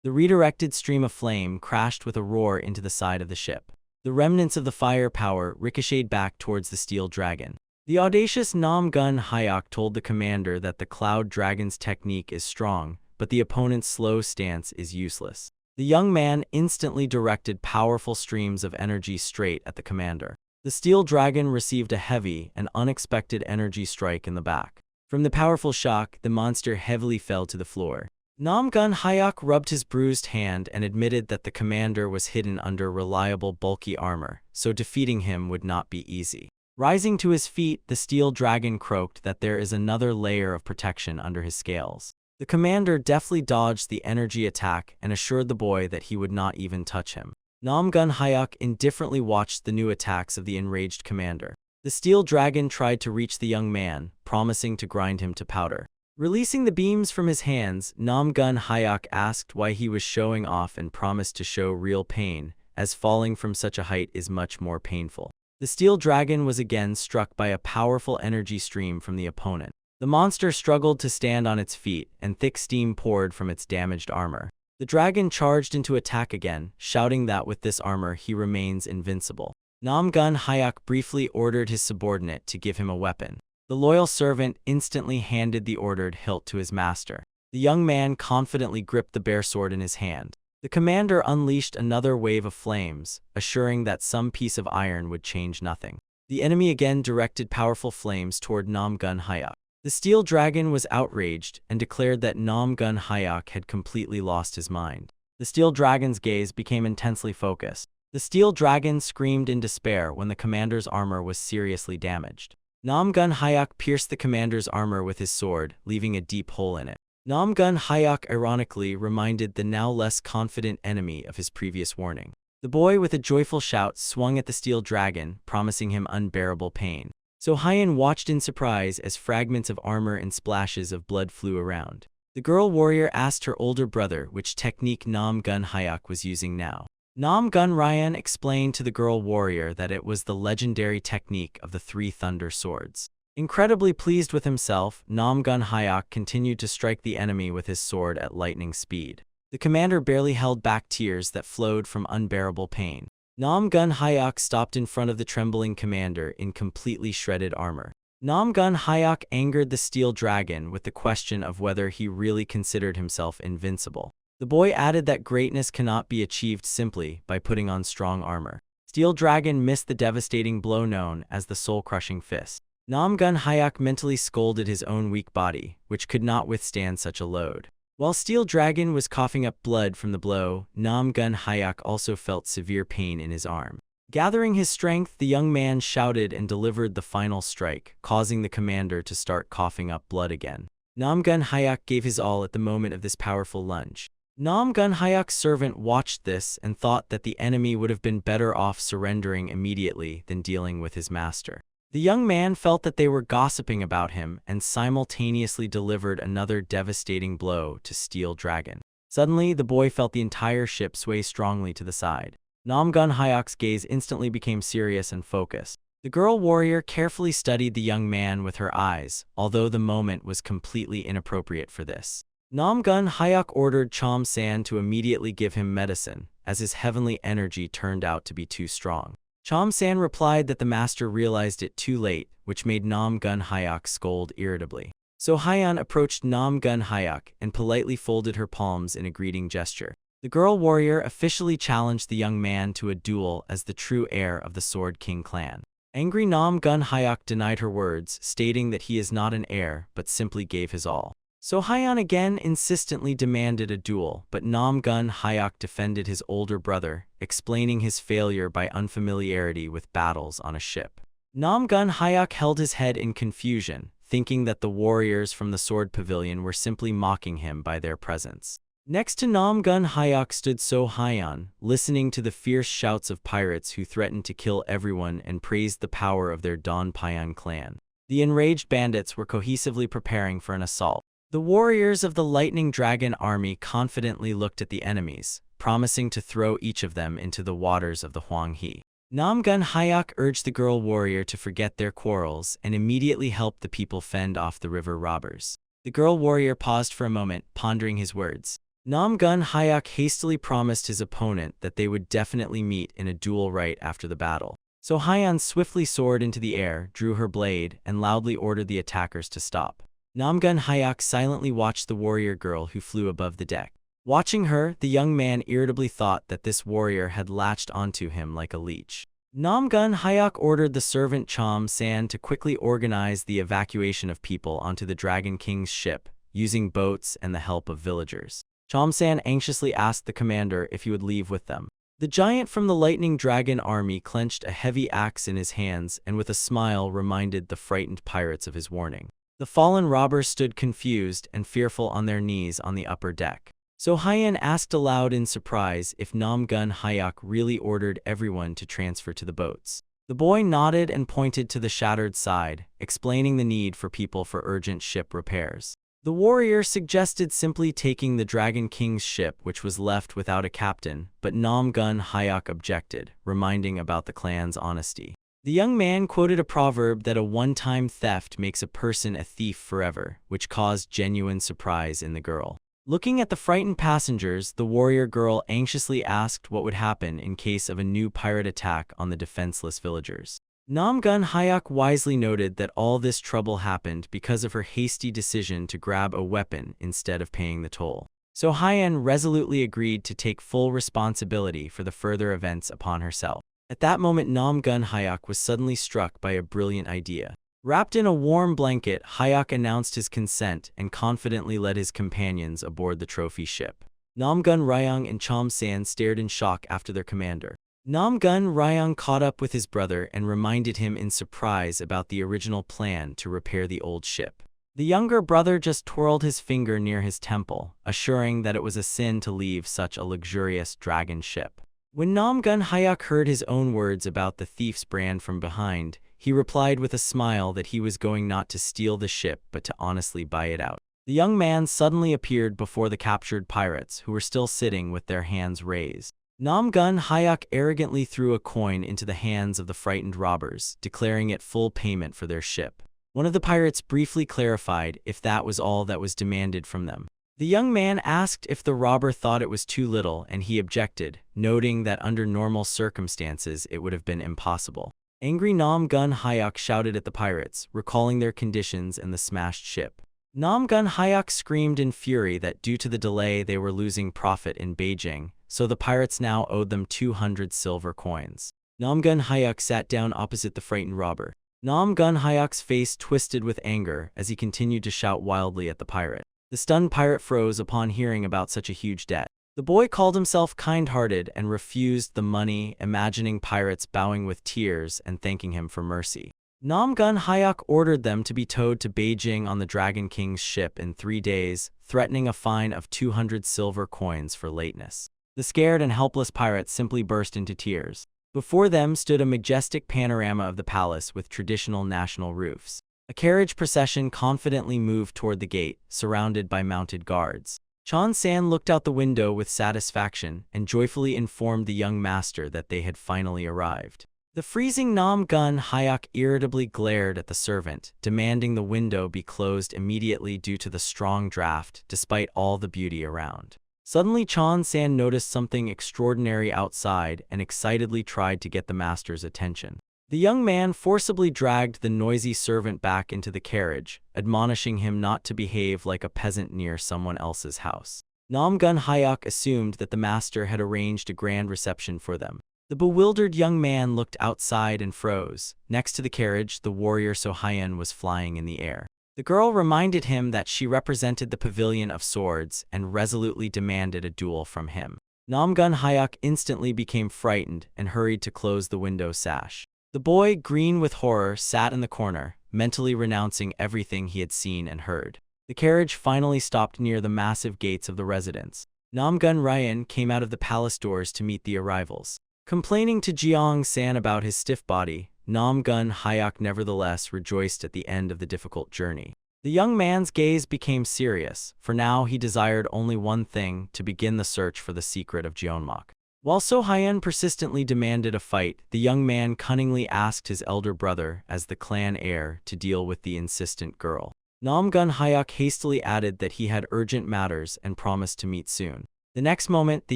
The redirected stream of flame crashed with a roar into the side of the ship. The remnants of the fire power ricocheted back towards the steel dragon. The audacious Namgun Hyuk told the commander that the Cloud Dragon's technique is strong, but the opponent's slow stance is useless. The young man instantly directed powerful streams of energy straight at the commander. The steel dragon received a heavy and unexpected energy strike in the back. From the powerful shock, the monster heavily fell to the floor. Namgun Hyuk rubbed his bruised hand and admitted that the commander was hidden under reliable bulky armor, so defeating him would not be easy. Rising to his feet, the steel dragon croaked that there is another layer of protection under his scales. The commander deftly dodged the energy attack and assured the boy that he would not even touch him. Namgun Hyuk indifferently watched the new attacks of the enraged commander. The steel dragon tried to reach the young man, promising to grind him to powder. Releasing the beams from his hands, Namgun Hyuk asked why he was showing off and promised to show real pain, as falling from such a height is much more painful. The steel dragon was again struck by a powerful energy stream from the opponent. The monster struggled to stand on its feet, and thick steam poured from its damaged armor. The dragon charged into attack again, shouting that with this armor he remains invincible. Namgun Hyuk briefly ordered his subordinate to give him a weapon. The loyal servant instantly handed the ordered hilt to his master. The young man confidently gripped the bare sword in his hand. The commander unleashed another wave of flames, assuring that some piece of iron would change nothing. The enemy again directed powerful flames toward Namgun Hyuk. The steel dragon was outraged and declared that Namgun Hyuk had completely lost his mind. The steel dragon's gaze became intensely focused. The steel dragon screamed in despair when the commander's armor was seriously damaged. Namgun Hyuk pierced the commander's armor with his sword, leaving a deep hole in it. Namgun Hyuk ironically reminded the now less confident enemy of his previous warning. The boy with a joyful shout swung at the steel dragon, promising him unbearable pain. So Hyan watched in surprise as fragments of armor and splashes of blood flew around. The girl warrior asked her older brother which technique Namgun Hyuk was using now. Namgun Ryan explained to the girl warrior that it was the legendary technique of the three thunder swords. Incredibly pleased with himself, Namgun Hyuk continued to strike the enemy with his sword at lightning speed. The commander barely held back tears that flowed from unbearable pain. Namgun Hyuk stopped in front of the trembling commander in completely shredded armor. Namgun Hyuk angered the steel dragon with the question of whether he really considered himself invincible. The boy added that greatness cannot be achieved simply by putting on strong armor. Steel dragon missed the devastating blow known as the soul-crushing fist. Namgun Hyuk mentally scolded his own weak body, which could not withstand such a load. While Steel Dragon was coughing up blood from the blow, Namgun Hyuk also felt severe pain in his arm. Gathering his strength, the young man shouted and delivered the final strike, causing the commander to start coughing up blood again. Namgun Hyuk gave his all at the moment of this powerful lunge. Namgun Hyuk's servant watched this and thought that the enemy would have been better off surrendering immediately than dealing with his master. The young man felt that they were gossiping about him and simultaneously delivered another devastating blow to Steel Dragon. Suddenly, the boy felt the entire ship sway strongly to the side. Namgun Hyuk's gaze instantly became serious and focused. The girl warrior carefully studied the young man with her eyes, although the moment was completely inappropriate for this. Namgun Hyuk ordered Chom-san to immediately give him medicine, as his heavenly energy turned out to be too strong. Chom-san replied that the master realized it too late, which made Namgun Hyuk scold irritably. So Hyan approached Namgun Hyuk and politely folded her palms in a greeting gesture. The girl warrior officially challenged the young man to a duel as the true heir of the Sword King clan. Angry Namgun Hyuk denied her words, stating that he is not an heir but simply gave his all. So Hyan again insistently demanded a duel, but Namgun Hyuk defended his older brother, explaining his failure by unfamiliarity with battles on a ship. Namgun Hyuk held his head in confusion, thinking that the warriors from the Sword Pavilion were simply mocking him by their presence. Next to Namgun Hyuk stood So Hyan, listening to the fierce shouts of pirates who threatened to kill everyone and praised the power of their Don Payan clan. The enraged bandits were cohesively preparing for an assault. The warriors of the Lightning Dragon army confidently looked at the enemies, promising to throw each of them into the waters of the Huanghe. Namgun Hayok urged the girl warrior to forget their quarrels and immediately help the people fend off the river robbers. The girl warrior paused for a moment, pondering his words. Namgun Hayok hastily promised his opponent that they would definitely meet in a duel right after the battle. So Hyan swiftly soared into the air, drew her blade, and loudly ordered the attackers to stop. Namgun Hayok silently watched the warrior girl who flew above the deck. Watching her, the young man irritably thought that this warrior had latched onto him like a leech. Namgun Hayok ordered the servant Chom San to quickly organize the evacuation of people onto the Dragon King's ship, using boats and the help of villagers. Chom San anxiously asked the commander if he would leave with them. The giant from the Lightning Dragon army clenched a heavy axe in his hands and with a smile reminded the frightened pirates of his warning. The fallen robbers stood confused and fearful on their knees on the upper deck. So Hyan asked aloud in surprise if Namgun Hayok really ordered everyone to transfer to the boats. The boy nodded and pointed to the shattered side, explaining the need for people for urgent ship repairs. The warrior suggested simply taking the Dragon King's ship, which was left without a captain, but Namgun Hayok objected, reminding about the clan's honesty. The young man quoted a proverb that a one-time theft makes a person a thief forever, which caused genuine surprise in the girl. Looking at the frightened passengers, the warrior girl anxiously asked what would happen in case of a new pirate attack on the defenseless villagers. Namgun Hayok wisely noted that all this trouble happened because of her hasty decision to grab a weapon instead of paying the toll. So Hyan resolutely agreed to take full responsibility for the further events upon herself. At that moment, Namgun Hayok was suddenly struck by a brilliant idea. Wrapped in a warm blanket, Hayok announced his consent and confidently led his companions aboard the trophy ship. Namgun Ryang and Chom San stared in shock after their commander. Namgun Ryang caught up with his brother and reminded him in surprise about the original plan to repair the old ship. The younger brother just twirled his finger near his temple, assuring that it was a sin to leave such a luxurious dragon ship. When Namgun Hayok heard his own words about the thief's brand from behind, he replied with a smile that he was going not to steal the ship but to honestly buy it out. The young man suddenly appeared before the captured pirates, who were still sitting with their hands raised. Namgun Hayok arrogantly threw a coin into the hands of the frightened robbers, declaring it full payment for their ship. One of the pirates briefly clarified if that was all that was demanded from them. The young man asked if the robber thought it was too little, and he objected, noting that under normal circumstances it would have been impossible. Angry Namgun Hayok shouted at the pirates, recalling their conditions and the smashed ship. Namgun Hayok screamed in fury that due to the delay they were losing profit in Beijing, so the pirates now owed them 200 silver coins. Namgun Hayok sat down opposite the frightened robber. Namgun Hayok's face twisted with anger as he continued to shout wildly at the pirate. The stunned pirate froze upon hearing about such a huge debt. The boy called himself kind-hearted and refused the money, imagining pirates bowing with tears and thanking him for mercy. Namgun Hayok ordered them to be towed to Beijing on the Dragon King's ship in 3 days, threatening a fine of 200 silver coins for lateness. The scared and helpless pirates simply burst into tears. Before them stood a majestic panorama of the palace with traditional national roofs. A carriage procession confidently moved toward the gate, surrounded by mounted guards. Chom San looked out the window with satisfaction and joyfully informed the young master that they had finally arrived. The freezing Namgun Hayok irritably glared at the servant, demanding the window be closed immediately due to the strong draft, despite all the beauty around. Suddenly, Chom San noticed something extraordinary outside and excitedly tried to get the master's attention. The young man forcibly dragged the noisy servant back into the carriage, admonishing him not to behave like a peasant near someone else's house. Namgun Hayok assumed that the master had arranged a grand reception for them. The bewildered young man looked outside and froze. Next to the carriage, the warrior Sohyan was flying in the air. The girl reminded him that she represented the pavilion of swords and resolutely demanded a duel from him. Namgun Hayok instantly became frightened and hurried to close the window sash. The boy, green with horror, sat in the corner, mentally renouncing everything he had seen and heard. The carriage finally stopped near the massive gates of the residence. Namgun Ryan came out of the palace doors to meet the arrivals. Complaining to Jiang San about his stiff body, Namgun Hayok nevertheless rejoiced at the end of the difficult journey. The young man's gaze became serious, for now he desired only one thing: to begin the search for the secret of Jeonmok. While So Hyun persistently demanded a fight, the young man cunningly asked his elder brother, as the clan heir, to deal with the insistent girl. Namgun Hyuk hastily added that he had urgent matters and promised to meet soon. The next moment, the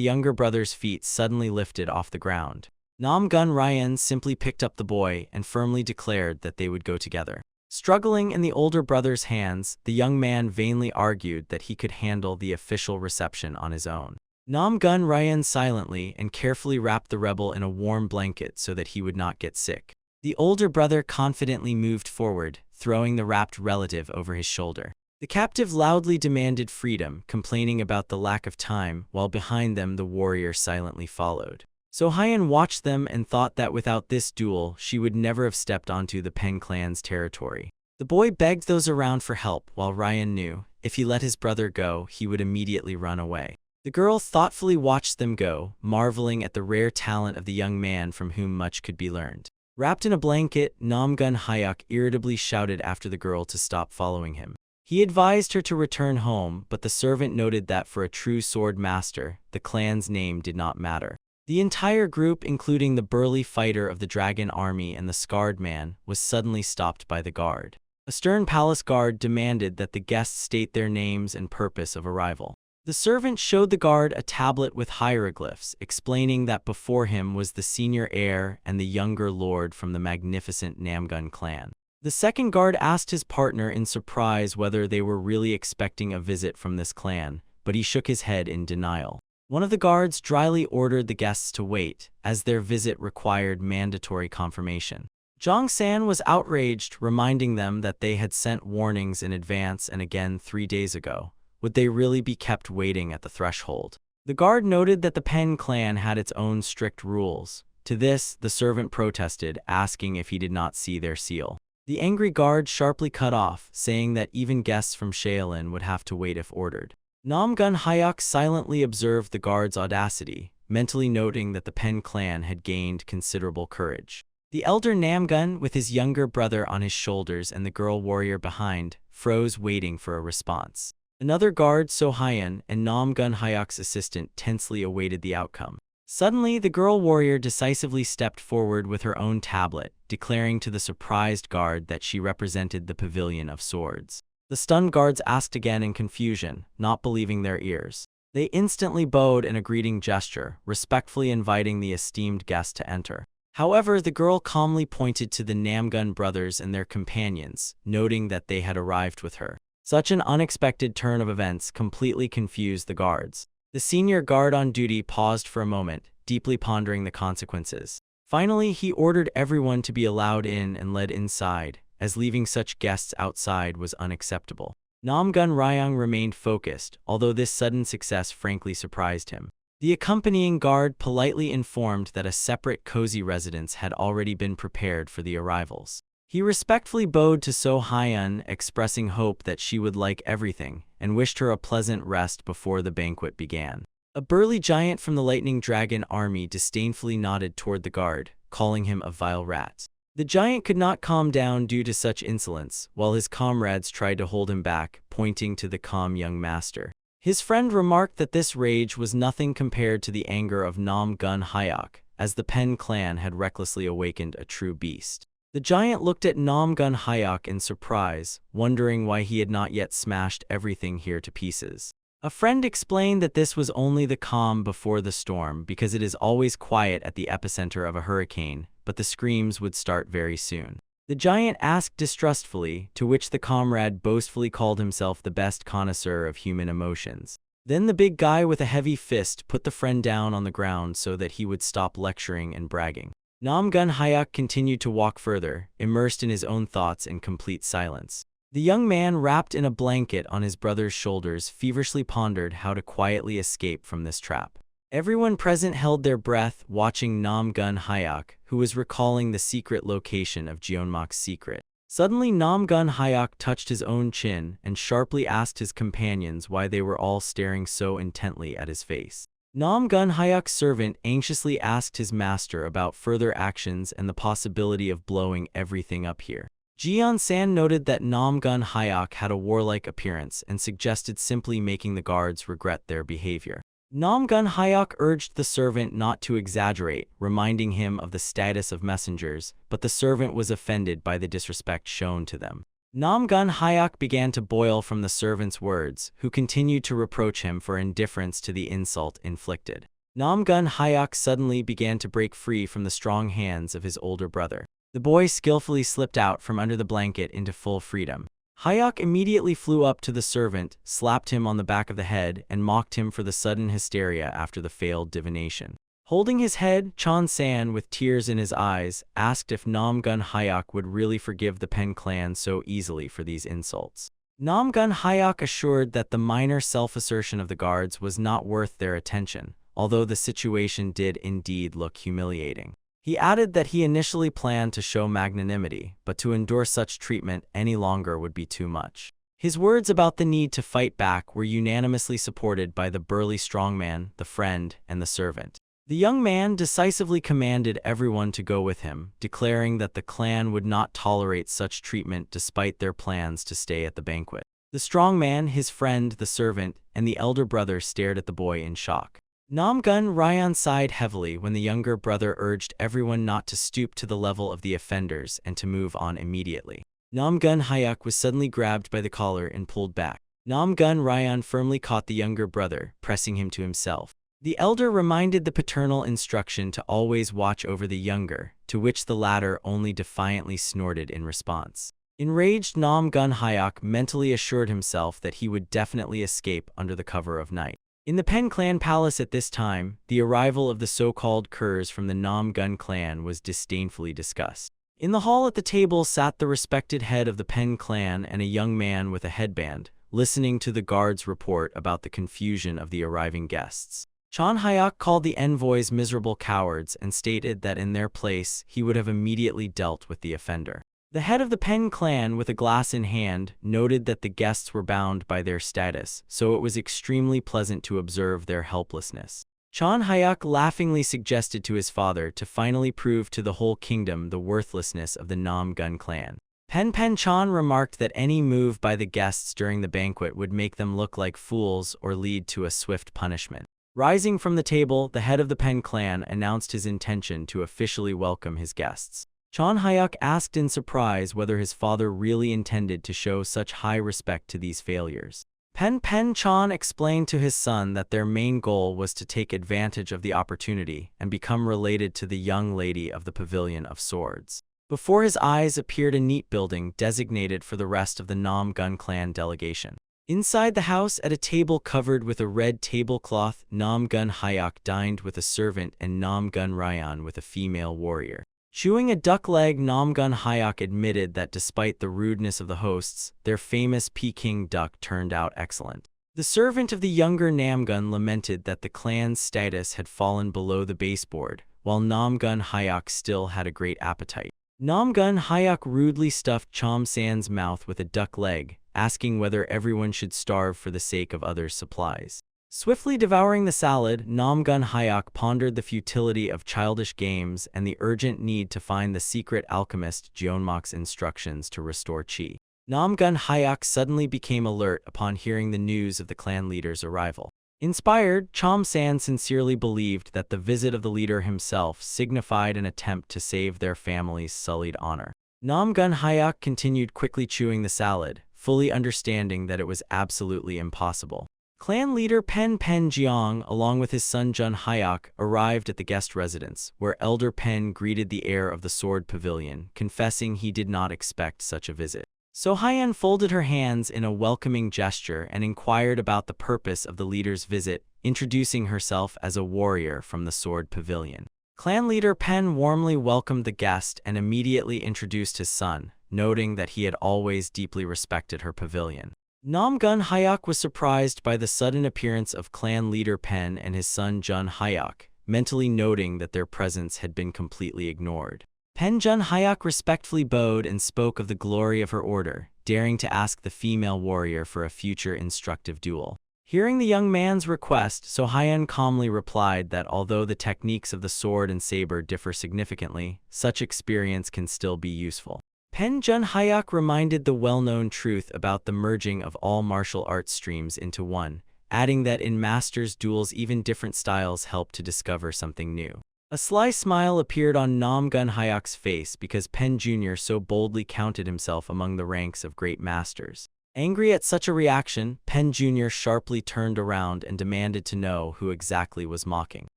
younger brother's feet suddenly lifted off the ground. Namgun Ryan simply picked up the boy and firmly declared that they would go together. Struggling in the older brother's hands, the young man vainly argued that he could handle the official reception on his own. Namgun Ryan silently and carefully wrapped the rebel in a warm blanket so that he would not get sick. The older brother confidently moved forward, throwing the wrapped relative over his shoulder. The captive loudly demanded freedom, complaining about the lack of time, while behind them the warrior silently followed. So Hyun watched them and thought that without this duel, she would never have stepped onto the Pen clan's territory. The boy begged those around for help, while Ryan knew, if he let his brother go, he would immediately run away. The girl thoughtfully watched them go, marveling at the rare talent of the young man from whom much could be learned. Wrapped in a blanket, Namgun Hyuk irritably shouted after the girl to stop following him. He advised her to return home, but the servant noted that for a true sword master, the clan's name did not matter. The entire group, including the burly fighter of the dragon army and the scarred man, was suddenly stopped by the guard. A stern palace guard demanded that the guests state their names and purpose of arrival. The servant showed the guard a tablet with hieroglyphs, explaining that before him was the senior heir and the younger lord from the magnificent Namgun clan. The second guard asked his partner in surprise whether they were really expecting a visit from this clan, but he shook his head in denial. One of the guards dryly ordered the guests to wait, as their visit required mandatory confirmation. Jong San was outraged, reminding them that they had sent warnings in advance and again 3 days ago. Would they really be kept waiting at the threshold? The guard noted that the Pen clan had its own strict rules. To this, the servant protested, asking if he did not see their seal. The angry guard sharply cut off, saying that even guests from Shaolin would have to wait if ordered. Namgun Hyuk silently observed the guard's audacity, mentally noting that the Pen clan had gained considerable courage. The elder Namgun, with his younger brother on his shoulders and the girl warrior behind, froze waiting for a response. Another guard, So Hyun, and Namgun Hyuk's assistant tensely awaited the outcome. Suddenly, the girl warrior decisively stepped forward with her own tablet, declaring to the surprised guard that she represented the Pavilion of Swords. The stunned guards asked again in confusion, not believing their ears. They instantly bowed in a greeting gesture, respectfully inviting the esteemed guest to enter. However, the girl calmly pointed to the Namgun brothers and their companions, noting that they had arrived with her. Such an unexpected turn of events completely confused the guards. The senior guard on duty paused for a moment, deeply pondering the consequences. Finally, he ordered everyone to be allowed in and led inside, as leaving such guests outside was unacceptable. Namgun Ryang remained focused, although this sudden success frankly surprised him. The accompanying guard politely informed that a separate cozy residence had already been prepared for the arrivals. He respectfully bowed to So Hyun, expressing hope that she would like everything, and wished her a pleasant rest before the banquet began. A burly giant from the Lightning Dragon army disdainfully nodded toward the guard, calling him a vile rat. The giant could not calm down due to such insolence, while his comrades tried to hold him back, pointing to the calm young master. His friend remarked that this rage was nothing compared to the anger of Namgun Hyuk, as the Pen clan had recklessly awakened a true beast. The giant looked at Namgun Hyuk in surprise, wondering why he had not yet smashed everything here to pieces. A friend explained that this was only the calm before the storm because it is always quiet at the epicenter of a hurricane, but the screams would start very soon. The giant asked distrustfully, to which the comrade boastfully called himself the best connoisseur of human emotions. Then the big guy with a heavy fist put the friend down on the ground so that he would stop lecturing and bragging. Namgun Hyuk continued to walk further, immersed in his own thoughts in complete silence. The young man, wrapped in a blanket on his brother's shoulders, feverishly pondered how to quietly escape from this trap. Everyone present held their breath, watching Namgun Hyuk, who was recalling the secret location of Jeonmok's secret. Suddenly, Namgun Hyuk touched his own chin and sharply asked his companions why they were all staring so intently at his face. Namgun Hyuk's servant anxiously asked his master about further actions and the possibility of blowing everything up here. Jian-san noted that Nam-gun Hyok had a warlike appearance and suggested simply making the guards regret their behavior. Nam-gun Hyok urged the servant not to exaggerate, reminding him of the status of messengers, but the servant was offended by the disrespect shown to them. Nam-gun Hyok began to boil from the servant's words, who continued to reproach him for indifference to the insult inflicted. Nam-gun Hyok suddenly began to break free from the strong hands of his older brother. The boy skillfully slipped out from under the blanket into full freedom. Hyok immediately flew up to the servant, slapped him on the back of the head, and mocked him for the sudden hysteria after the failed divination. Holding his head, Chan-san, with tears in his eyes, asked if Nam-gun Hyok would really forgive the Pen clan so easily for these insults. Nam-gun Hyok assured that the minor self-assertion of the guards was not worth their attention, although the situation did indeed look humiliating. He added that he initially planned to show magnanimity, but to endure such treatment any longer would be too much. His words about the need to fight back were unanimously supported by the burly strongman, the friend, and the servant. The young man decisively commanded everyone to go with him, declaring that the clan would not tolerate such treatment despite their plans to stay at the banquet. The strongman, his friend, the servant, and the elder brother stared at the boy in shock. Nam-gun Ryan sighed heavily when the younger brother urged everyone not to stoop to the level of the offenders and to move on immediately. Nam-gun Hyuk was suddenly grabbed by the collar and pulled back. Nam-gun Ryan firmly caught the younger brother, pressing him to himself. The elder reminded the paternal instruction to always watch over the younger, to which the latter only defiantly snorted in response. Enraged, Nam-gun Hyuk mentally assured himself that he would definitely escape under the cover of night. In the Pen clan palace at this time, the arrival of the so-called curs from the Nam-gun clan was disdainfully discussed. In the hall at the table sat the respected head of the Pen clan and a young man with a headband, listening to the guard's report about the confusion of the arriving guests. Chan Hyuk called the envoys miserable cowards and stated that in their place he would have immediately dealt with the offender. The head of the Pen clan, with a glass in hand, noted that the guests were bound by their status, so it was extremely pleasant to observe their helplessness. Chan Hyuk laughingly suggested to his father to finally prove to the whole kingdom the worthlessness of the Nam-gun clan. Pen Chan remarked that any move by the guests during the banquet would make them look like fools or lead to a swift punishment. Rising from the table, the head of the Pen clan announced his intention to officially welcome his guests. Chan Hyuk asked in surprise whether his father really intended to show such high respect to these failures. Pen Chan explained to his son that their main goal was to take advantage of the opportunity and become related to the young lady of the Pavilion of Swords. Before his eyes appeared a neat building designated for the rest of the Nam-gun clan delegation. Inside the house, at a table covered with a red tablecloth, Nam-gun Hyuk dined with a servant and Nam-gun Ryan with a female warrior. Chewing a duck leg, Nam-gun Hyuk admitted that despite the rudeness of the hosts, their famous Peking duck turned out excellent. The servant of the younger Nam-gun lamented that the clan's status had fallen below the baseboard, while Nam-gun Hyuk still had a great appetite. Nam-gun Hyuk rudely stuffed Chom-san's mouth with a duck leg, asking whether everyone should starve for the sake of others' supplies. Swiftly devouring the salad, Nam-gun Hyuk pondered the futility of childish games and the urgent need to find the secret alchemist Jeonmok's instructions to restore chi. Nam-gun Hyuk suddenly became alert upon hearing the news of the clan leader's arrival. Inspired, Chom-san sincerely believed that the visit of the leader himself signified an attempt to save their family's sullied honor. Nam-gun Hyuk continued quickly chewing the salad, fully understanding that it was absolutely impossible. Clan leader Pen Jeong, along with his son Jun Hyuk, arrived at the guest residence, where Elder Pen greeted the heir of the Sword Pavilion, confessing he did not expect such a visit. So Hyen folded her hands in a welcoming gesture and inquired about the purpose of the leader's visit, introducing herself as a warrior from the Sword Pavilion. Clan leader Pen warmly welcomed the guest and immediately introduced his son, noting that he had always deeply respected her pavilion. Nam-gun Hyuk was surprised by the sudden appearance of clan leader Pen and his son Jun Hyuk, mentally noting that their presence had been completely ignored. Jun Hyuk respectfully bowed and spoke of the glory of her order, daring to ask the female warrior for a future instructive duel. Hearing the young man's request, So Hyen calmly replied that although the techniques of the sword and saber differ significantly, such experience can still be useful. Pen Jun Hyuk reminded the well-known truth about the merging of all martial arts streams into one, adding that in Masters duels even different styles help to discover something new. A sly smile appeared on Nam Gun Hyuk's face because Pen Jr. so boldly counted himself among the ranks of great masters. Angry at such a reaction, Pen Jr. sharply turned around and demanded to know who exactly was mocking.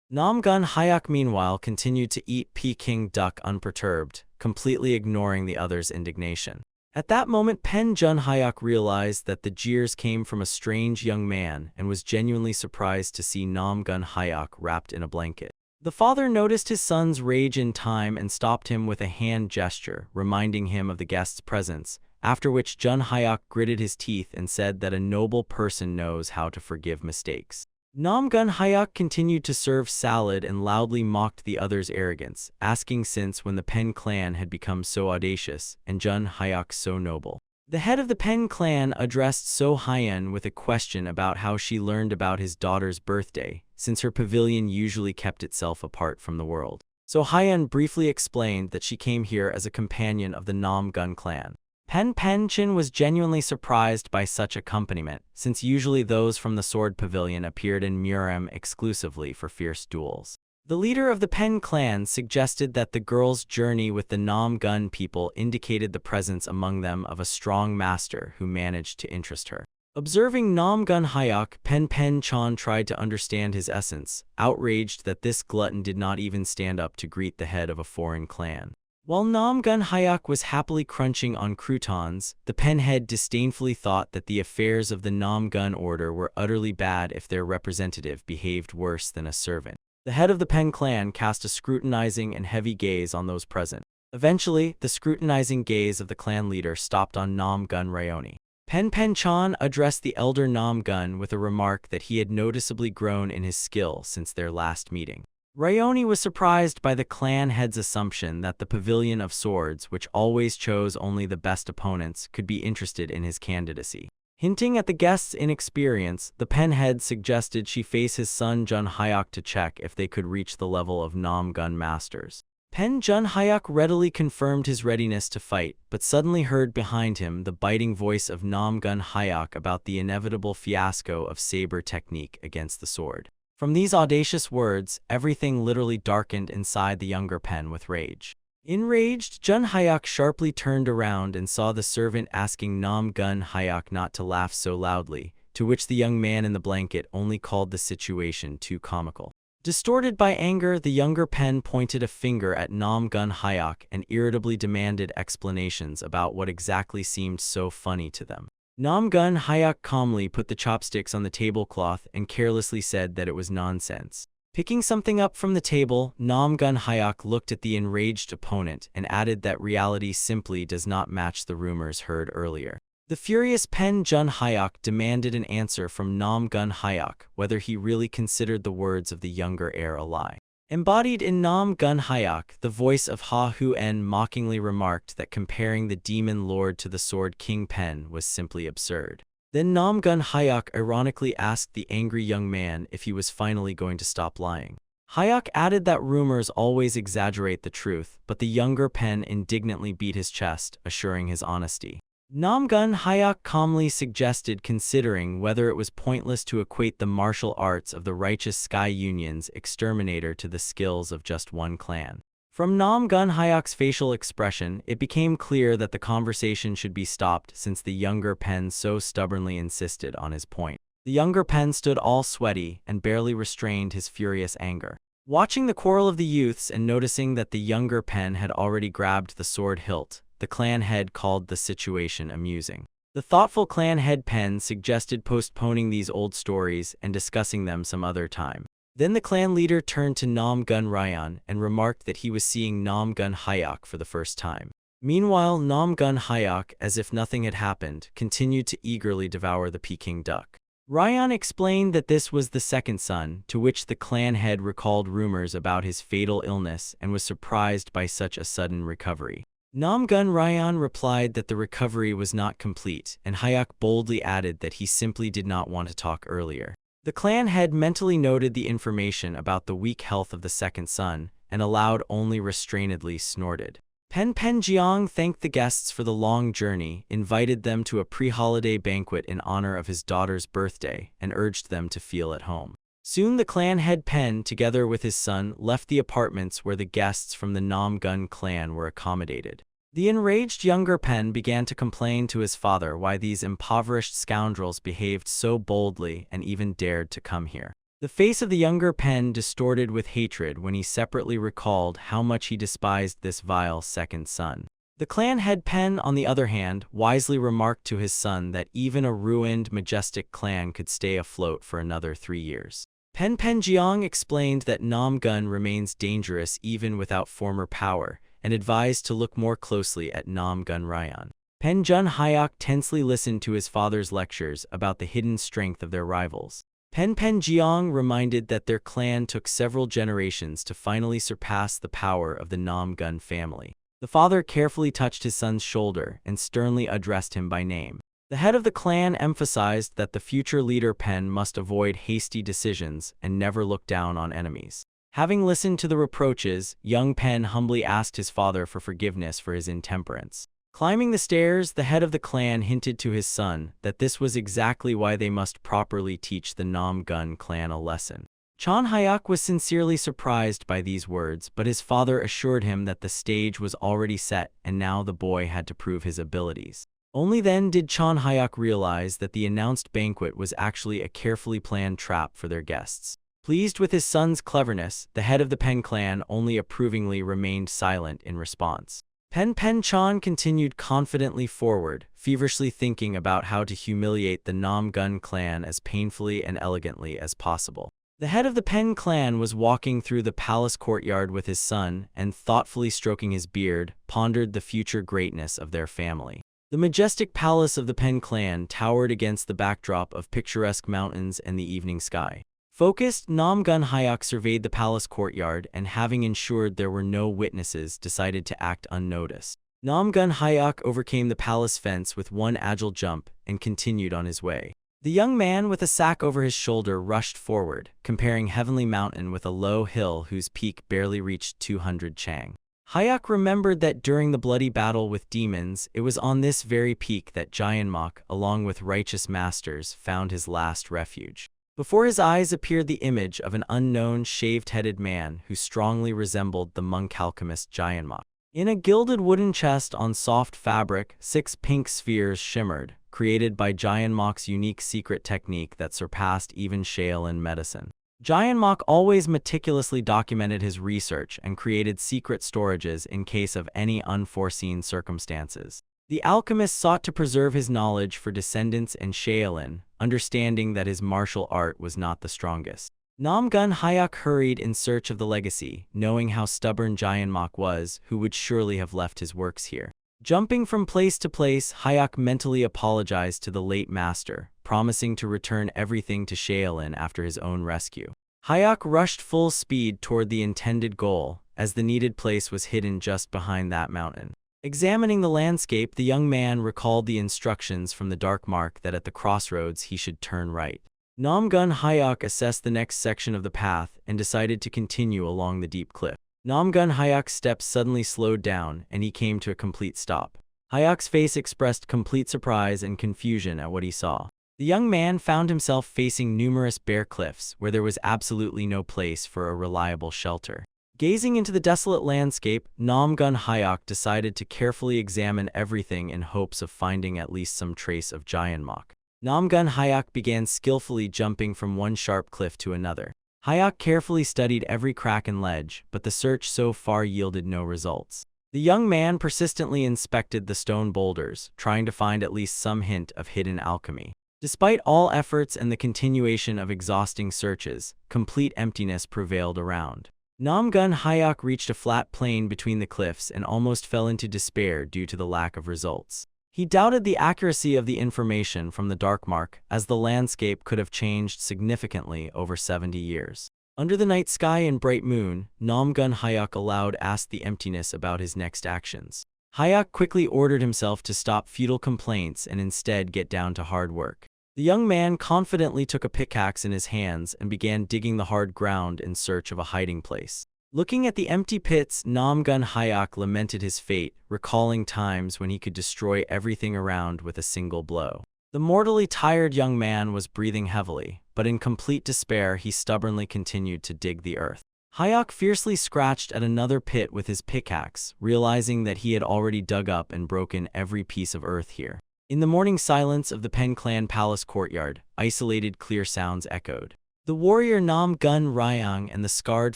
Nam Gun Hyuk meanwhile continued to eat Peking duck unperturbed, completely ignoring the other's indignation. At that moment, Pen Jun Hyuk realized that the jeers came from a strange young man and was genuinely surprised to see Nam Gun Hyuk wrapped in a blanket. The father noticed his son's rage in time and stopped him with a hand gesture, reminding him of the guest's presence, after which Jun Hyuk gritted his teeth and said that a noble person knows how to forgive mistakes. Nam Gun Hyuk continued to serve salad and loudly mocked the other's arrogance, asking since when the Pen clan had become so audacious and Jun Hyuk so noble. The head of the Pen clan addressed So Hyun with a question about how she learned about his daughter's birthday, since her pavilion usually kept itself apart from the world. So Hyun briefly explained that she came here as a companion of the Nam Gun clan. Pen Chin was genuinely surprised by such accompaniment, since usually those from the Sword Pavilion appeared in Murem exclusively for fierce duels. The leader of the Pen clan suggested that the girl's journey with the Nam Gun people indicated the presence among them of a strong master who managed to interest her. Observing Nam Gun Hyuk, Pen Chan tried to understand his essence, outraged that this glutton did not even stand up to greet the head of a foreign clan. While Nam Gun Hyuk was happily crunching on croutons, the Pen head disdainfully thought that the affairs of the Nam Gun order were utterly bad if their representative behaved worse than a servant. The head of the Pen clan cast a scrutinizing and heavy gaze on those present. Eventually, the scrutinizing gaze of the clan leader stopped on Nam Gun Ryoni. Pen Chan addressed the elder Nam Gun with a remark that he had noticeably grown in his skill since their last meeting. Ryoni was surprised by the clan head's assumption that the Pavilion of Swords, which always chose only the best opponents, could be interested in his candidacy. Hinting at the guest's inexperience, the Pen head suggested she face his son Jun Hyuk to check if they could reach the level of Nam Gun masters. Pen Jun Hyuk readily confirmed his readiness to fight, but suddenly heard behind him the biting voice of Nam Gun Hyuk about the inevitable fiasco of saber technique against the sword. From these audacious words, everything literally darkened inside the younger Pen with rage. Enraged, Jun Hyuk sharply turned around and saw the servant asking Nam Gun Hyuk not to laugh so loudly, to which the young man in the blanket only called the situation too comical. Distorted by anger, the younger Pen pointed a finger at Nam Gun Hyuk and irritably demanded explanations about what exactly seemed so funny to them. Nam Gun Hyuk calmly put the chopsticks on the tablecloth and carelessly said that it was nonsense. Picking something up from the table, Nam Gun Hyuk looked at the enraged opponent and added that reality simply does not match the rumors heard earlier. The furious Pen Jun Hyuk demanded an answer from Nam Gun Hyuk whether he really considered the words of the younger heir a lie. Embodied in Nam Gun Hyuk, the voice of Ha Hu-en mockingly remarked that comparing the demon lord to the sword King Pen was simply absurd. Then Nam Gun Hyuk ironically asked the angry young man if he was finally going to stop lying. Hyuk added that rumors always exaggerate the truth, but the younger Pen indignantly beat his chest, assuring his honesty. Nam Gun Hyuk calmly suggested considering whether it was pointless to equate the martial arts of the righteous Sky Union's exterminator to the skills of just one clan. From Nam Gun Hyuk's facial expression, it became clear that the conversation should be stopped since the younger Pen so stubbornly insisted on his point. The younger Pen stood all sweaty and barely restrained his furious anger. Watching the quarrel of the youths and noticing that the younger Pen had already grabbed the sword hilt, the clan head called the situation amusing. The thoughtful clan head Pen suggested postponing these old stories and discussing them some other time. Then the clan leader turned to Nam Gun Ryan and remarked that he was seeing Nam Gun Hyuk for the first time. Meanwhile, Nam Gun Hyuk, as if nothing had happened, continued to eagerly devour the Peking duck. Ryan explained that this was the second son, to which the clan head recalled rumors about his fatal illness and was surprised by such a sudden recovery. Nam Gun Ryan replied that the recovery was not complete, and Hyuk boldly added that he simply did not want to talk earlier. The clan head mentally noted the information about the weak health of the second son, and aloud only restrainedly snorted. Pen Jiang thanked the guests for the long journey, invited them to a pre-holiday banquet in honor of his daughter's birthday, and urged them to feel at home. Soon the clan head Pen, together with his son, left the apartments where the guests from the Nam Gun clan were accommodated. The enraged younger Pen began to complain to his father why these impoverished scoundrels behaved so boldly and even dared to come here. The face of the younger Pen distorted with hatred when he separately recalled how much he despised this vile second son. The clan head Pen, on the other hand, wisely remarked to his son that even a ruined, majestic clan could stay afloat for another 3 years. Pen Jiang explained that Nam Gun remains dangerous even without former power, and advised to look more closely at Nam Gun Ryan. Pen Jun Hyok tensely listened to his father's lectures about the hidden strength of their rivals. Pen Jiang reminded that their clan took several generations to finally surpass the power of the Nam Gun family. The father carefully touched his son's shoulder and sternly addressed him by name. The head of the clan emphasized that the future leader Pen must avoid hasty decisions and never look down on enemies. Having listened to the reproaches, young Pen humbly asked his father for forgiveness for his intemperance. Climbing the stairs, the head of the clan hinted to his son that this was exactly why they must properly teach the Nam Gun clan a lesson. Chan Hyok was sincerely surprised by these words, but his father assured him that the stage was already set and now the boy had to prove his abilities. Only then did Chan Hyok realize that the announced banquet was actually a carefully planned trap for their guests. Pleased with his son's cleverness, the head of the Pen clan only approvingly remained silent in response. Pen Chan continued confidently forward, feverishly thinking about how to humiliate the Nam Gun clan as painfully and elegantly as possible. The head of the Pen clan was walking through the palace courtyard with his son and, thoughtfully stroking his beard, pondered the future greatness of their family. The majestic palace of the Pen clan towered against the backdrop of picturesque mountains and the evening sky. Focused, Nam Gun Hyok surveyed the palace courtyard and, having ensured there were no witnesses, decided to act unnoticed. Nam Gun Hyok overcame the palace fence with one agile jump and continued on his way. The young man with a sack over his shoulder rushed forward, comparing Heavenly Mountain with a low hill whose peak barely reached 200 chang. Hyok remembered that during the bloody battle with demons, it was on this very peak that Jayanmok, along with righteous masters, found his last refuge. Before his eyes appeared the image of an unknown, shaved-headed man who strongly resembled the monk alchemist Jayanmok. In a gilded wooden chest on soft fabric, 6 pink spheres shimmered, created by Jayanmok's unique secret technique that surpassed even Shaolin medicine. Jayanmok always meticulously documented his research and created secret storages in case of any unforeseen circumstances. The alchemist sought to preserve his knowledge for descendants and Shaolin, understanding that his martial art was not the strongest. Nam Gun Hyok hurried in search of the legacy, knowing how stubborn Jayanmok was, who would surely have left his works here. Jumping from place to place, Hyok mentally apologized to the late master, promising to return everything to Shaolin after his own rescue. Hyok rushed full speed toward the intended goal, as the needed place was hidden just behind that mountain. Examining the landscape, the young man recalled the instructions from the dark mark that at the crossroads he should turn right. Nam Gun Hyok assessed the next section of the path and decided to continue along the deep cliff. Nam Gun Hyok's steps suddenly slowed down and he came to a complete stop. Hyok's face expressed complete surprise and confusion at what he saw. The young man found himself facing numerous bare cliffs where there was absolutely no place for a reliable shelter. Gazing into the desolate landscape, Nam Gun Hyok decided to carefully examine everything in hopes of finding at least some trace of Jayanmok. Nam Gun Hyok began skillfully jumping from one sharp cliff to another. Hyok carefully studied every crack and ledge, but the search so far yielded no results. The young man persistently inspected the stone boulders, trying to find at least some hint of hidden alchemy. Despite all efforts and the continuation of exhausting searches, complete emptiness prevailed around. Nam Gun Hyok reached a flat plain between the cliffs and almost fell into despair due to the lack of results. He doubted the accuracy of the information from the dark mark, as the landscape could have changed significantly over 70 years. Under the night sky and bright moon, Nam Gun Hyok aloud asked the emptiness about his next actions. Hyok quickly ordered himself to stop futile complaints and instead get down to hard work. The young man confidently took a pickaxe in his hands and began digging the hard ground in search of a hiding place. Looking at the empty pits, Namgun Hayok lamented his fate, recalling times when he could destroy everything around with a single blow. The mortally tired young man was breathing heavily, but in complete despair he stubbornly continued to dig the earth. Hayok fiercely scratched at another pit with his pickaxe, realizing that he had already dug up and broken every piece of earth here. In the morning silence of the Pen Clan Palace courtyard, isolated clear sounds echoed. The warrior Nam Gun Ryang and the scarred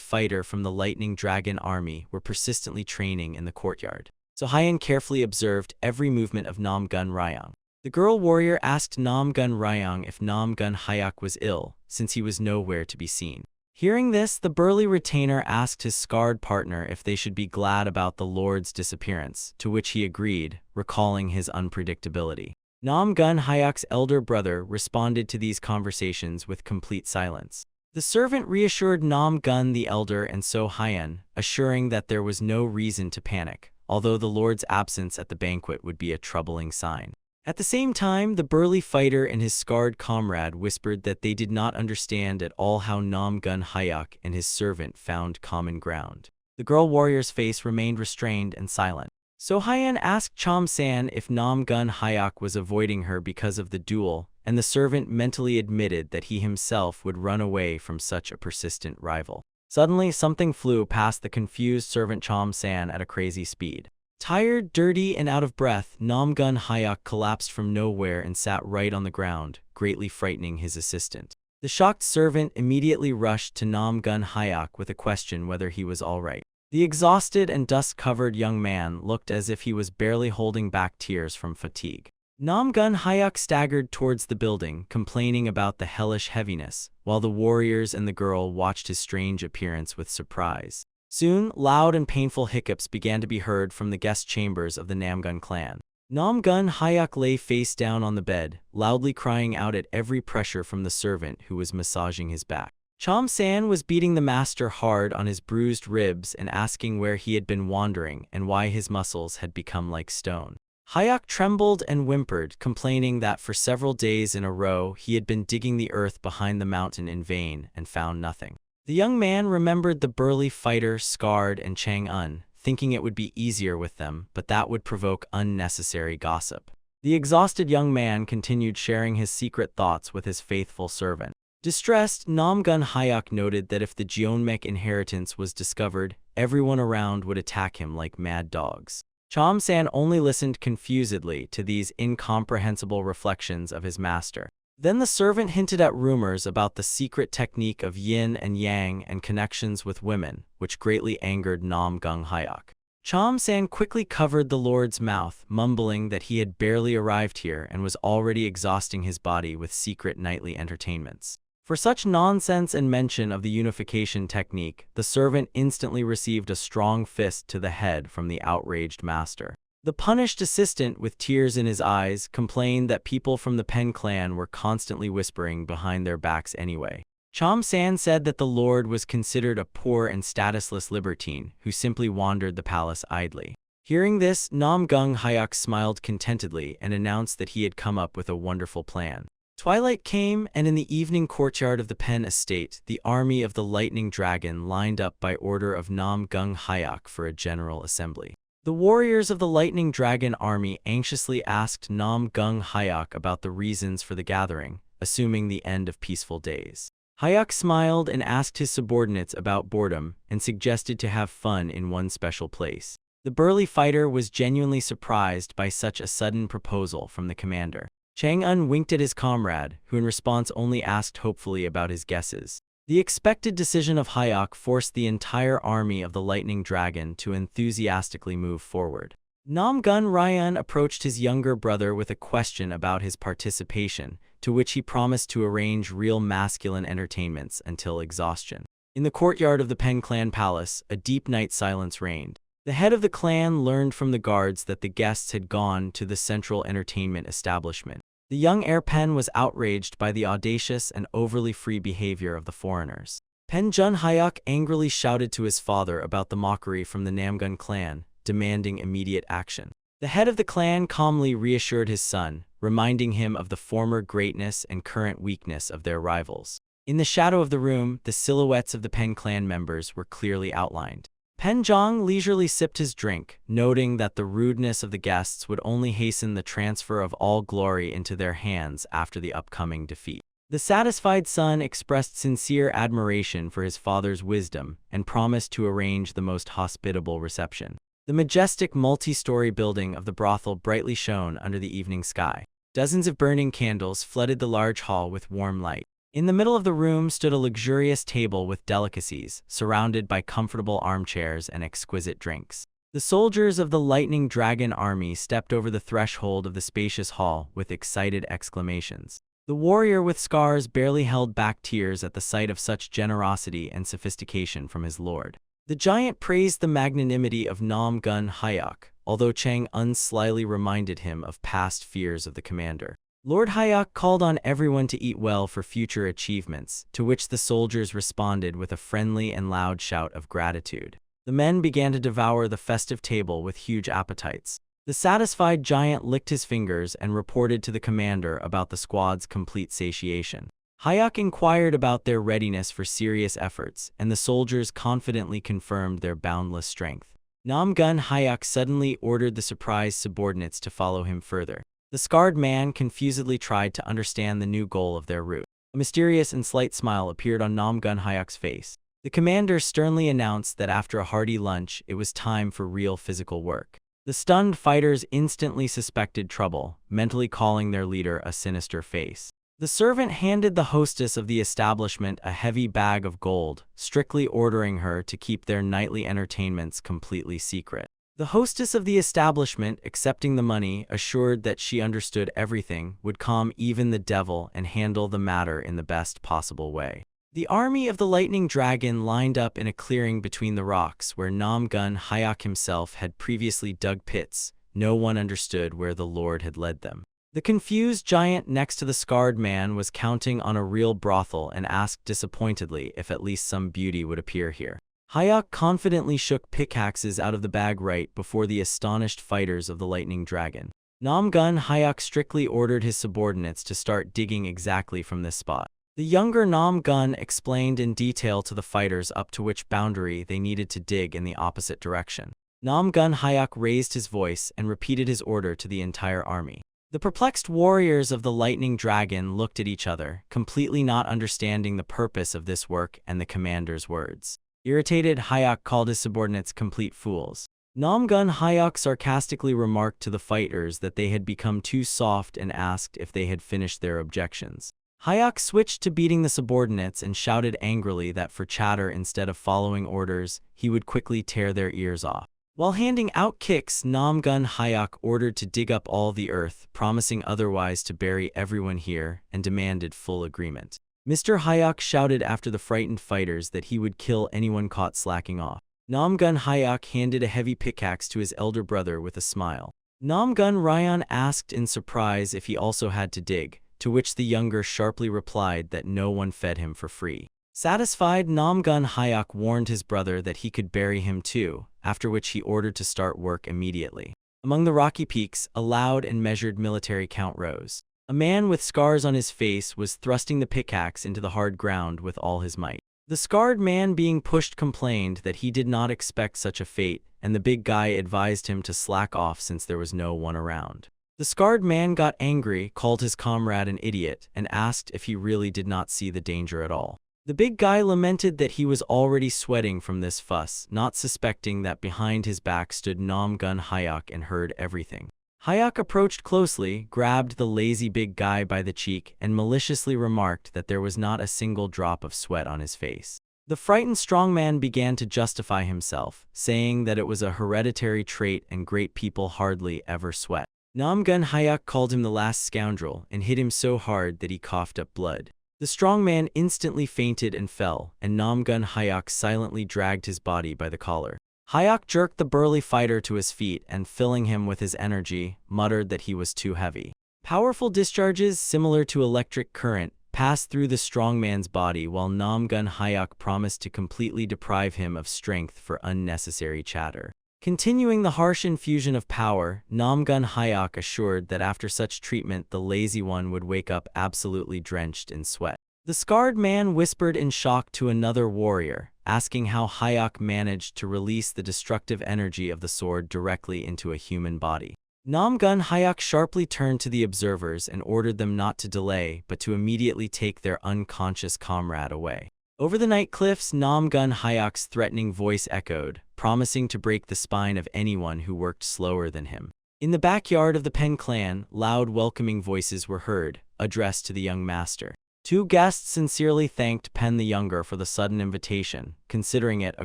fighter from the Lightning Dragon army were persistently training in the courtyard. So Hyan carefully observed every movement of Nam Gun Ryang. The girl warrior asked Nam Gun Ryang if Nam Gun Hayok was ill, since he was nowhere to be seen. Hearing this, the burly retainer asked his scarred partner if they should be glad about the Lord's disappearance, to which he agreed, recalling his unpredictability. Nam Gun Hayok's elder brother responded to these conversations with complete silence. The servant reassured Nam Gun the elder and So Hyan, assuring that there was no reason to panic, although the Lord's absence at the banquet would be a troubling sign. At the same time, the burly fighter and his scarred comrade whispered that they did not understand at all how Nam Gun Hayok and his servant found common ground. The girl warrior's face remained restrained and silent. So Hyan asked Chom San if Nam Gun Hayok was avoiding her because of the duel, and the servant mentally admitted that he himself would run away from such a persistent rival. Suddenly, something flew past the confused servant Chom San at a crazy speed. Tired, dirty, and out of breath, Nam Gun Hayok collapsed from nowhere and sat right on the ground, greatly frightening his assistant. The shocked servant immediately rushed to Nam Gun Hayok with a question whether he was all right. The exhausted and dust-covered young man looked as if he was barely holding back tears from fatigue. Nam Gun Hayok staggered towards the building, complaining about the hellish heaviness, while the warriors and the girl watched his strange appearance with surprise. Soon, loud and painful hiccups began to be heard from the guest chambers of the Namgun clan. Nam Gun Hayok lay face down on the bed, loudly crying out at every pressure from the servant who was massaging his back. Chom San was beating the master hard on his bruised ribs and asking where he had been wandering and why his muscles had become like stone. Hayok trembled and whimpered, complaining that for several days in a row he had been digging the earth behind the mountain in vain and found nothing. The young man remembered the burly fighter, Scarred, and Chang-un, thinking it would be easier with them, but that would provoke unnecessary gossip. The exhausted young man continued sharing his secret thoughts with his faithful servant. Distressed, Nam Gun Hayok noted that if the Jeonmech inheritance was discovered, everyone around would attack him like mad dogs. Chom San only listened confusedly to these incomprehensible reflections of his master. Then the servant hinted at rumors about the secret technique of yin and yang and connections with women, which greatly angered Nam Gun Hayok. Chom San quickly covered the Lord's mouth, mumbling that he had barely arrived here and was already exhausting his body with secret nightly entertainments. For such nonsense and mention of the unification technique, the servant instantly received a strong fist to the head from the outraged master. The punished assistant, with tears in his eyes, complained that people from the Pen clan were constantly whispering behind their backs anyway. Chom San said that the Lord was considered a poor and statusless libertine who simply wandered the palace idly. Hearing this, Nam Gun Hayok smiled contentedly and announced that he had come up with a wonderful plan. Twilight came, and in the evening courtyard of the Pen estate, the army of the Lightning Dragon lined up by order of Nam Gun Hayok for a general assembly. The warriors of the Lightning Dragon army anxiously asked Nam Gun Hayok about the reasons for the gathering, assuming the end of peaceful days. Hayok smiled and asked his subordinates about boredom and suggested to have fun in one special place. The burly fighter was genuinely surprised by such a sudden proposal from the commander. Chang-un winked at his comrade, who in response only asked hopefully about his guesses. The expected decision of Hayok forced the entire army of the Lightning Dragon to enthusiastically move forward. Nam Gun Ryan approached his younger brother with a question about his participation, to which he promised to arrange real masculine entertainments until exhaustion. In the courtyard of the Pen Clan Palace, a deep night silence reigned. The head of the clan learned from the guards that the guests had gone to the central entertainment establishment. The young heir Pen was outraged by the audacious and overly free behavior of the foreigners. Pen Jun Hayok angrily shouted to his father about the mockery from the Namgun clan, demanding immediate action. The head of the clan calmly reassured his son, reminding him of the former greatness and current weakness of their rivals. In the shadow of the room, the silhouettes of the Pen clan members were clearly outlined. Pen Zhang leisurely sipped his drink, noting that the rudeness of the guests would only hasten the transfer of all glory into their hands after the upcoming defeat. The satisfied son expressed sincere admiration for his father's wisdom and promised to arrange the most hospitable reception. The majestic multi-story building of the brothel brightly shone under the evening sky. Dozens of burning candles flooded the large hall with warm light. In the middle of the room stood a luxurious table with delicacies, surrounded by comfortable armchairs and exquisite drinks. The soldiers of the Lightning Dragon army stepped over the threshold of the spacious hall with excited exclamations. The warrior with scars barely held back tears at the sight of such generosity and sophistication from his lord. The giant praised the magnanimity of Nam Gun Hayek, although Chang Un slyly reminded him of past fears of the commander. Lord Hayek called on everyone to eat well for future achievements, to which the soldiers responded with a friendly and loud shout of gratitude. The men began to devour the festive table with huge appetites. The satisfied giant licked his fingers and reported to the commander about the squad's complete satiation. Hayek inquired about their readiness for serious efforts, and the soldiers confidently confirmed their boundless strength. Nam Gun Hayek suddenly ordered the surprised subordinates to follow him further. The scarred man confusedly tried to understand the new goal of their route. A mysterious and slight smile appeared on Nam Gun Hayek's face. The commander sternly announced that after a hearty lunch, it was time for real physical work. The stunned fighters instantly suspected trouble, mentally calling their leader a sinister face. The servant handed the hostess of the establishment a heavy bag of gold, strictly ordering her to keep their nightly entertainments completely secret. The hostess of the establishment, accepting the money, assured that she understood everything, would calm even the devil and handle the matter in the best possible way. The army of the Lightning Dragon lined up in a clearing between the rocks where Nam Gun Hayek himself had previously dug pits. No one understood where the Lord had led them. The confused giant next to the scarred man was counting on a real brothel and asked disappointedly if at least some beauty would appear here. Hayek confidently shook pickaxes out of the bag right before the astonished fighters of the Lightning Dragon. Nam Gun Hayek strictly ordered his subordinates to start digging exactly from this spot. The younger Nam Gun explained in detail to the fighters up to which boundary they needed to dig in the opposite direction. Nam Gun Hayek raised his voice and repeated his order to the entire army. The perplexed warriors of the Lightning Dragon looked at each other, completely not understanding the purpose of this work and the commander's words. Irritated, Hayek called his subordinates complete fools. Nam Gun Hayek sarcastically remarked to the fighters that they had become too soft and asked if they had finished their objections. Hayek switched to beating the subordinates and shouted angrily that for chatter instead of following orders, he would quickly tear their ears off. While handing out kicks, Nam Gun Hayek ordered to dig up all the earth, promising otherwise to bury everyone here, and demanded full agreement. Mr. Hayek shouted after the frightened fighters that he would kill anyone caught slacking off. Nam Gun Hayek handed a heavy pickaxe to his elder brother with a smile. Nam Gun Ryan asked in surprise if he also had to dig, to which the younger sharply replied that no one fed him for free. Satisfied, Nam Gun Hayek warned his brother that he could bury him too, after which he ordered to start work immediately. Among the rocky peaks, a loud and measured military count rose. A man with scars on his face was thrusting the pickaxe into the hard ground with all his might. The scarred man being pushed complained that he did not expect such a fate, and the big guy advised him to slack off since there was no one around. The scarred man got angry, called his comrade an idiot, and asked if he really did not see the danger at all. The big guy lamented that he was already sweating from this fuss, not suspecting that behind his back stood Nam Gun Hayek and heard everything. Hayek approached closely, grabbed the lazy big guy by the cheek, and maliciously remarked that there was not a single drop of sweat on his face. The frightened strongman began to justify himself, saying that it was a hereditary trait and great people hardly ever sweat. Nam Gun Hayek called him the last scoundrel and hit him so hard that he coughed up blood. The strongman instantly fainted and fell, and Nam Gun Hayek silently dragged his body by the collar. Hayek jerked the burly fighter to his feet and, filling him with his energy, muttered that he was too heavy. Powerful discharges similar to electric current passed through the strongman's body while Nam Gun Hayek promised to completely deprive him of strength for unnecessary chatter. Continuing the harsh infusion of power, Nam Gun Hayek assured that after such treatment the lazy one would wake up absolutely drenched in sweat. The scarred man whispered in shock to another warrior, asking how Hayek managed to release the destructive energy of the sword directly into a human body. Namgun Hayek sharply turned to the observers and ordered them not to delay but to immediately take their unconscious comrade away. Over the night cliffs, Namgun Hayek's threatening voice echoed, promising to break the spine of anyone who worked slower than him. In the backyard of the Pen clan, loud welcoming voices were heard, addressed to the young master. Two guests sincerely thanked Pen the Younger for the sudden invitation, considering it a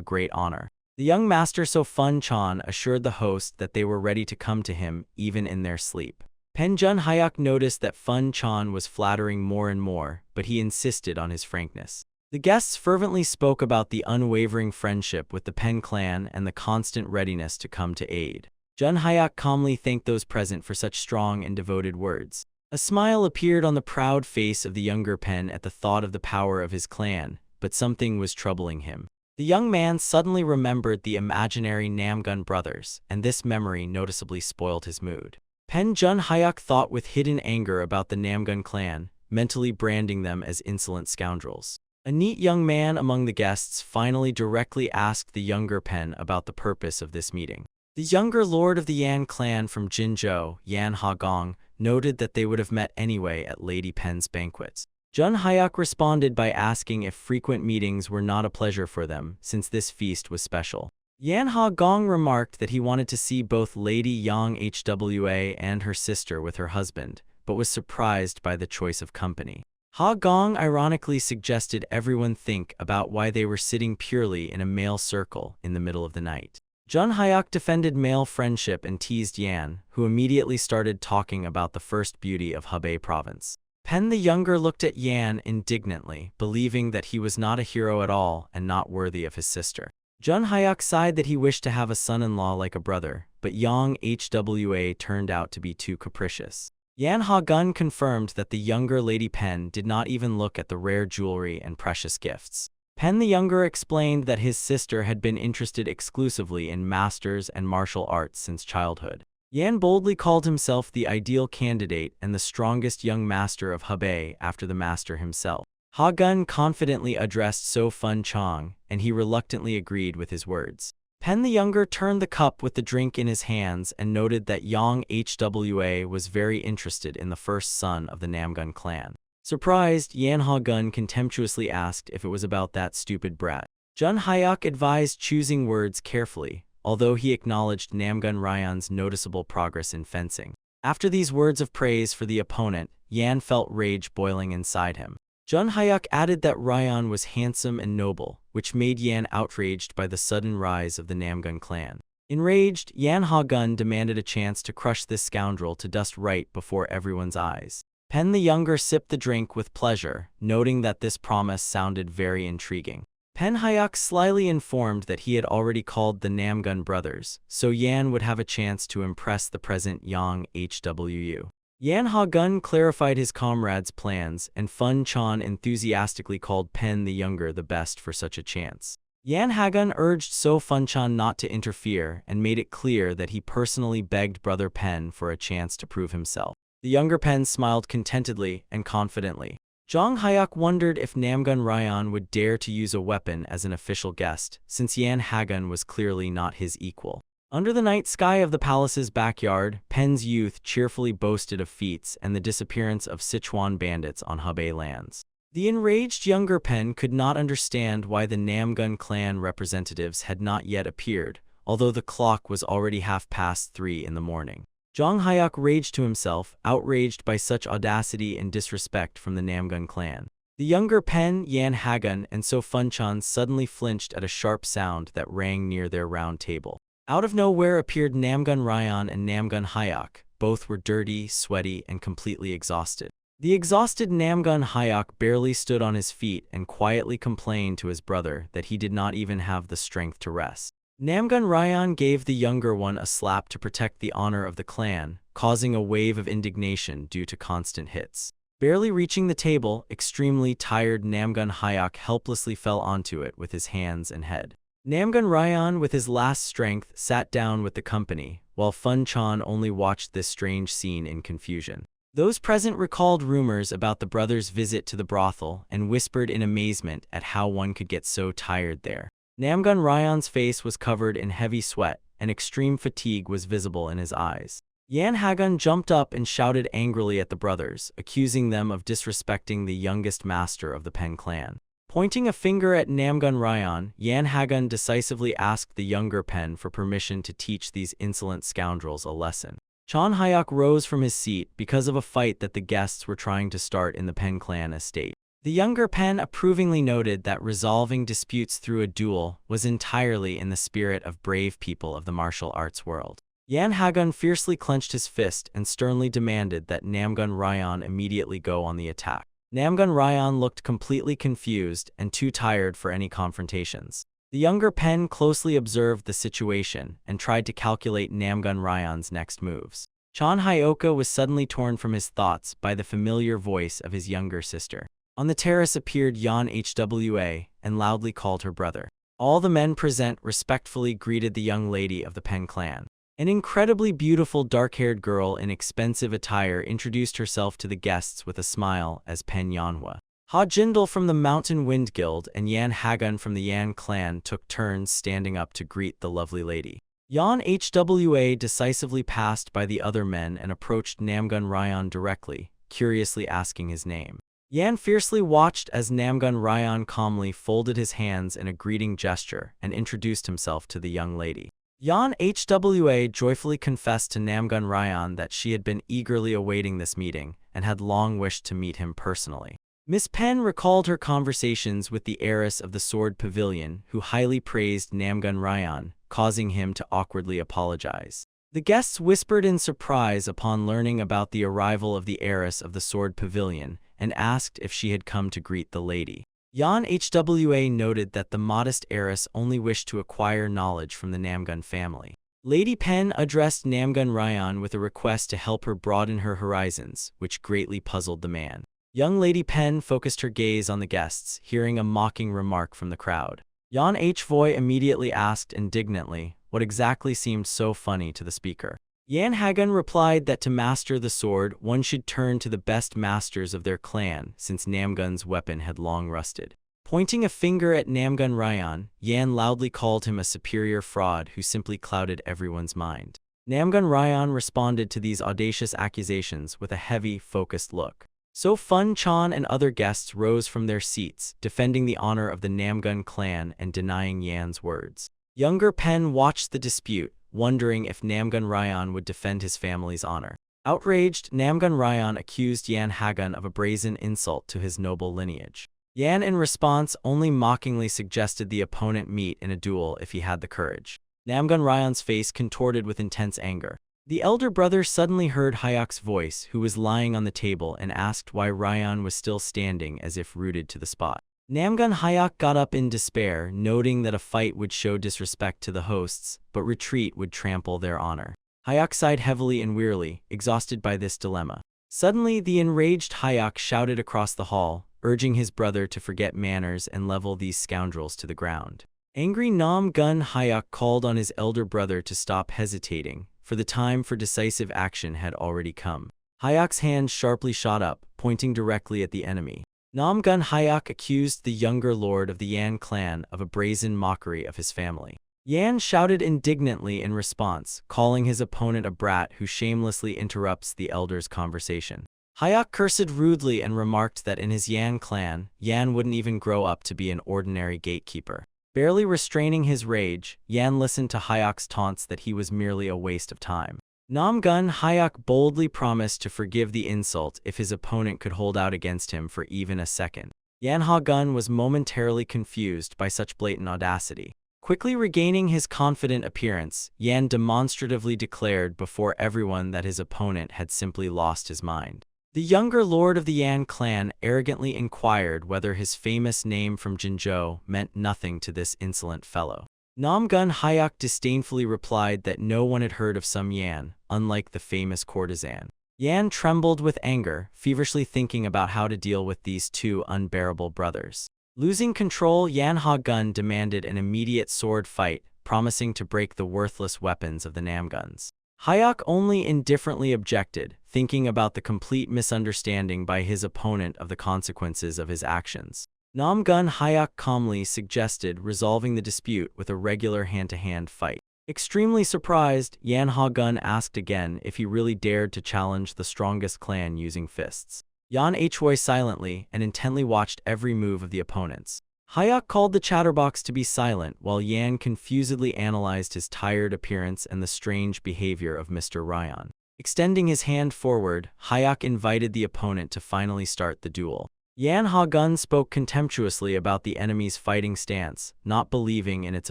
great honor. The young master So Fun Chan assured the host that they were ready to come to him even in their sleep. Pen Jun Hayek noticed that Fun Chan was flattering more and more, but he insisted on his frankness. The guests fervently spoke about the unwavering friendship with the Pen clan and the constant readiness to come to aid. Jun Hayek calmly thanked those present for such strong and devoted words. A smile appeared on the proud face of the younger Pen at the thought of the power of his clan, but something was troubling him. The young man suddenly remembered the imaginary Namgun brothers, and this memory noticeably spoiled his mood. Pen Jun Hayek thought with hidden anger about the Namgun clan, mentally branding them as insolent scoundrels. A neat young man among the guests finally directly asked the younger Pen about the purpose of this meeting. The younger lord of the Yan clan from Jinzhou, Yan Hagong, noted that they would have met anyway at Lady Pen's banquets. Jun Hayek responded by asking if frequent meetings were not a pleasure for them, since this feast was special. Yan Hagong remarked that he wanted to see both Lady Yang Hwa and her sister with her husband, but was surprised by the choice of company. Hagong ironically suggested everyone think about why they were sitting purely in a male circle in the middle of the night. Jun Hayek defended male friendship and teased Yan, who immediately started talking about the first beauty of Hebei province. Pen the Younger looked at Yan indignantly, believing that he was not a hero at all and not worthy of his sister. Jun Hayek sighed that he wished to have a son-in-law like a brother, but Yang Hwa turned out to be too capricious. Yan Hagun confirmed that the younger Lady Pen did not even look at the rare jewelry and precious gifts. Pen the Younger explained that his sister had been interested exclusively in masters and martial arts since childhood. Yan boldly called himself the ideal candidate and the strongest young master of Hebei after the master himself. Hagun confidently addressed So Fun Chang, and he reluctantly agreed with his words. Pen the Younger turned the cup with the drink in his hands and noted that Yang Hwa was very interested in the first son of the Namgun clan. Surprised, Yan Hagun contemptuously asked if it was about that stupid brat. Jun Hayek advised choosing words carefully, although he acknowledged Namgun Ryan's noticeable progress in fencing. After these words of praise for the opponent, Yan felt rage boiling inside him. Jun Hayek added that Ryan was handsome and noble, which made Yan outraged by the sudden rise of the Namgun clan. Enraged, Yan Hagun demanded a chance to crush this scoundrel to dust right before everyone's eyes. Pen the Younger sipped the drink with pleasure, noting that this promise sounded very intriguing. Pen Hayek slyly informed that he had already called the Namgun brothers, so Yan would have a chance to impress the present Yang Hwa. Yan Hagun clarified his comrade's plans, and Fun Chan enthusiastically called Pen the Younger the best for such a chance. Yan Hagun urged So Fun Chan not to interfere and made it clear that he personally begged Brother Pen for a chance to prove himself. The younger Pen smiled contentedly and confidently. Zhang Hayek wondered if Namgun Ryan would dare to use a weapon as an official guest, since Yan Hagun was clearly not his equal. Under the night sky of the palace's backyard, Pen's youth cheerfully boasted of feats and the disappearance of Sichuan bandits on Hebei lands. The enraged younger Pen could not understand why the Namgun clan representatives had not yet appeared, although the clock was already 3:30 in the morning. Zhang Hayek raged to himself, outraged by such audacity and disrespect from the Namgun clan. The younger Pen, Yan Hagun, and So Fun Chan suddenly flinched at a sharp sound that rang near their round table. Out of nowhere appeared Namgun Ryan and Namgun Hayek. Both were dirty, sweaty, and completely exhausted. The exhausted Namgun Hayek barely stood on his feet and quietly complained to his brother that he did not even have the strength to rest. Namgun Ryan gave the younger one a slap to protect the honor of the clan, causing a wave of indignation due to constant hits. Barely reaching the table, extremely tired Namgun Hayek helplessly fell onto it with his hands and head. Namgun Ryan, with his last strength, sat down with the company, while Fun Chan only watched this strange scene in confusion. Those present recalled rumors about the brothers' visit to the brothel and whispered in amazement at how one could get so tired there. Namgun Ryan's face was covered in heavy sweat, and extreme fatigue was visible in his eyes. Yan Hagun jumped up and shouted angrily at the brothers, accusing them of disrespecting the youngest master of the Pen clan. Pointing a finger at Namgun Ryan, Yan Hagun decisively asked the younger Pen for permission to teach these insolent scoundrels a lesson. Chan Hyuk rose from his seat because of a fight that the guests were trying to start in the Pen clan estate. The younger Pen approvingly noted that resolving disputes through a duel was entirely in the spirit of brave people of the martial arts world. Yan Hagun fiercely clenched his fist and sternly demanded that Namgun Ryan immediately go on the attack. Namgun Ryan looked completely confused and too tired for any confrontations. The younger Pen closely observed the situation and tried to calculate Namgun Ryan's next moves. Chan Hyoka was suddenly torn from his thoughts by the familiar voice of his younger sister. On the terrace appeared Yan Hwa and loudly called her brother. All the men present respectfully greeted the young lady of the Pen clan. An incredibly beautiful dark-haired girl in expensive attire introduced herself to the guests with a smile as Pen Yanhwa. Ha Jindal from the Mountain Wind Guild and Yan Hagun from the Yan clan took turns standing up to greet the lovely lady. Yan Hwa decisively passed by the other men and approached Namgun Ryan directly, curiously asking his name. Yan fiercely watched as Namgun Ryan calmly folded his hands in a greeting gesture and introduced himself to the young lady. Yan Hwa joyfully confessed to Namgun Ryan that she had been eagerly awaiting this meeting and had long wished to meet him personally. Miss Pen recalled her conversations with the heiress of the Sword Pavilion, who highly praised Namgun Ryan, causing him to awkwardly apologize. The guests whispered in surprise upon learning about the arrival of the heiress of the Sword Pavilion and asked if she had come to greet the lady. Yan Hwa noted that the modest heiress only wished to acquire knowledge from the Namgun family. Lady Pen addressed Namgun Ryan with a request to help her broaden her horizons, which greatly puzzled the man. Young Lady Pen focused her gaze on the guests, hearing a mocking remark from the crowd. Yan Hwa immediately asked indignantly what exactly seemed so funny to the speaker. Yan Hagun replied that to master the sword, one should turn to the best masters of their clan, since Namgun's weapon had long rusted. Pointing a finger at Namgun Ryan, Yan loudly called him a superior fraud who simply clouded everyone's mind. Namgun Ryan responded to these audacious accusations with a heavy, focused look. So Fun Chan and other guests rose from their seats, defending the honor of the Namgun clan and denying Yan's words. Younger Pen watched the dispute, wondering if Namgun Ryan would defend his family's honor. Outraged, Namgun Ryan accused Yan Hagun of a brazen insult to his noble lineage. Yan, in response, only mockingly suggested the opponent meet in a duel if he had the courage. Namgun Ryan's face contorted with intense anger. The elder brother suddenly heard Hyuk's voice, who was lying on the table, and asked why Ryan was still standing as if rooted to the spot. Namgun Hyuk got up in despair, noting that a fight would show disrespect to the hosts, but retreat would trample their honor. Hyuk sighed heavily and wearily, exhausted by this dilemma. Suddenly, the enraged Hyuk shouted across the hall, urging his brother to forget manners and level these scoundrels to the ground. Angry Namgun Hyuk called on his elder brother to stop hesitating, for the time for decisive action had already come. Hyuk's hand sharply shot up, pointing directly at the enemy. Namgun Hyuk accused the younger lord of the Yan clan of a brazen mockery of his family. Yan shouted indignantly in response, calling his opponent a brat who shamelessly interrupts the elder's conversation. Hyuk cursed rudely and remarked that in his Yan clan, Yan wouldn't even grow up to be an ordinary gatekeeper. Barely restraining his rage, Yan listened to Hyuk's taunts that he was merely a waste of time. Namgun Hyuk boldly promised to forgive the insult if his opponent could hold out against him for even a second. Yan Hagun was momentarily confused by such blatant audacity. Quickly regaining his confident appearance, Yan demonstratively declared before everyone that his opponent had simply lost his mind. The younger lord of the Yan clan arrogantly inquired whether his famous name from Jinzhou meant nothing to this insolent fellow. Namgun Hyuk disdainfully replied that no one had heard of some Yan, unlike the famous courtesan. Yan trembled with anger, feverishly thinking about how to deal with these two unbearable brothers. Losing control, Yan Hagun demanded an immediate sword fight, promising to break the worthless weapons of the Namguns. Hayek only indifferently objected, thinking about the complete misunderstanding by his opponent of the consequences of his actions. Namgun Hayek calmly suggested resolving the dispute with a regular hand-to-hand fight. Extremely surprised, Yan Ha-gun asked again if he really dared to challenge the strongest clan using fists. Yan Hui silently and intently watched every move of the opponents. Hayek called the chatterbox to be silent while Yan confusedly analyzed his tired appearance and the strange behavior of Mr. Ryan. Extending his hand forward, Hayek invited the opponent to finally start the duel. Yan Ha-gun spoke contemptuously about the enemy's fighting stance, not believing in its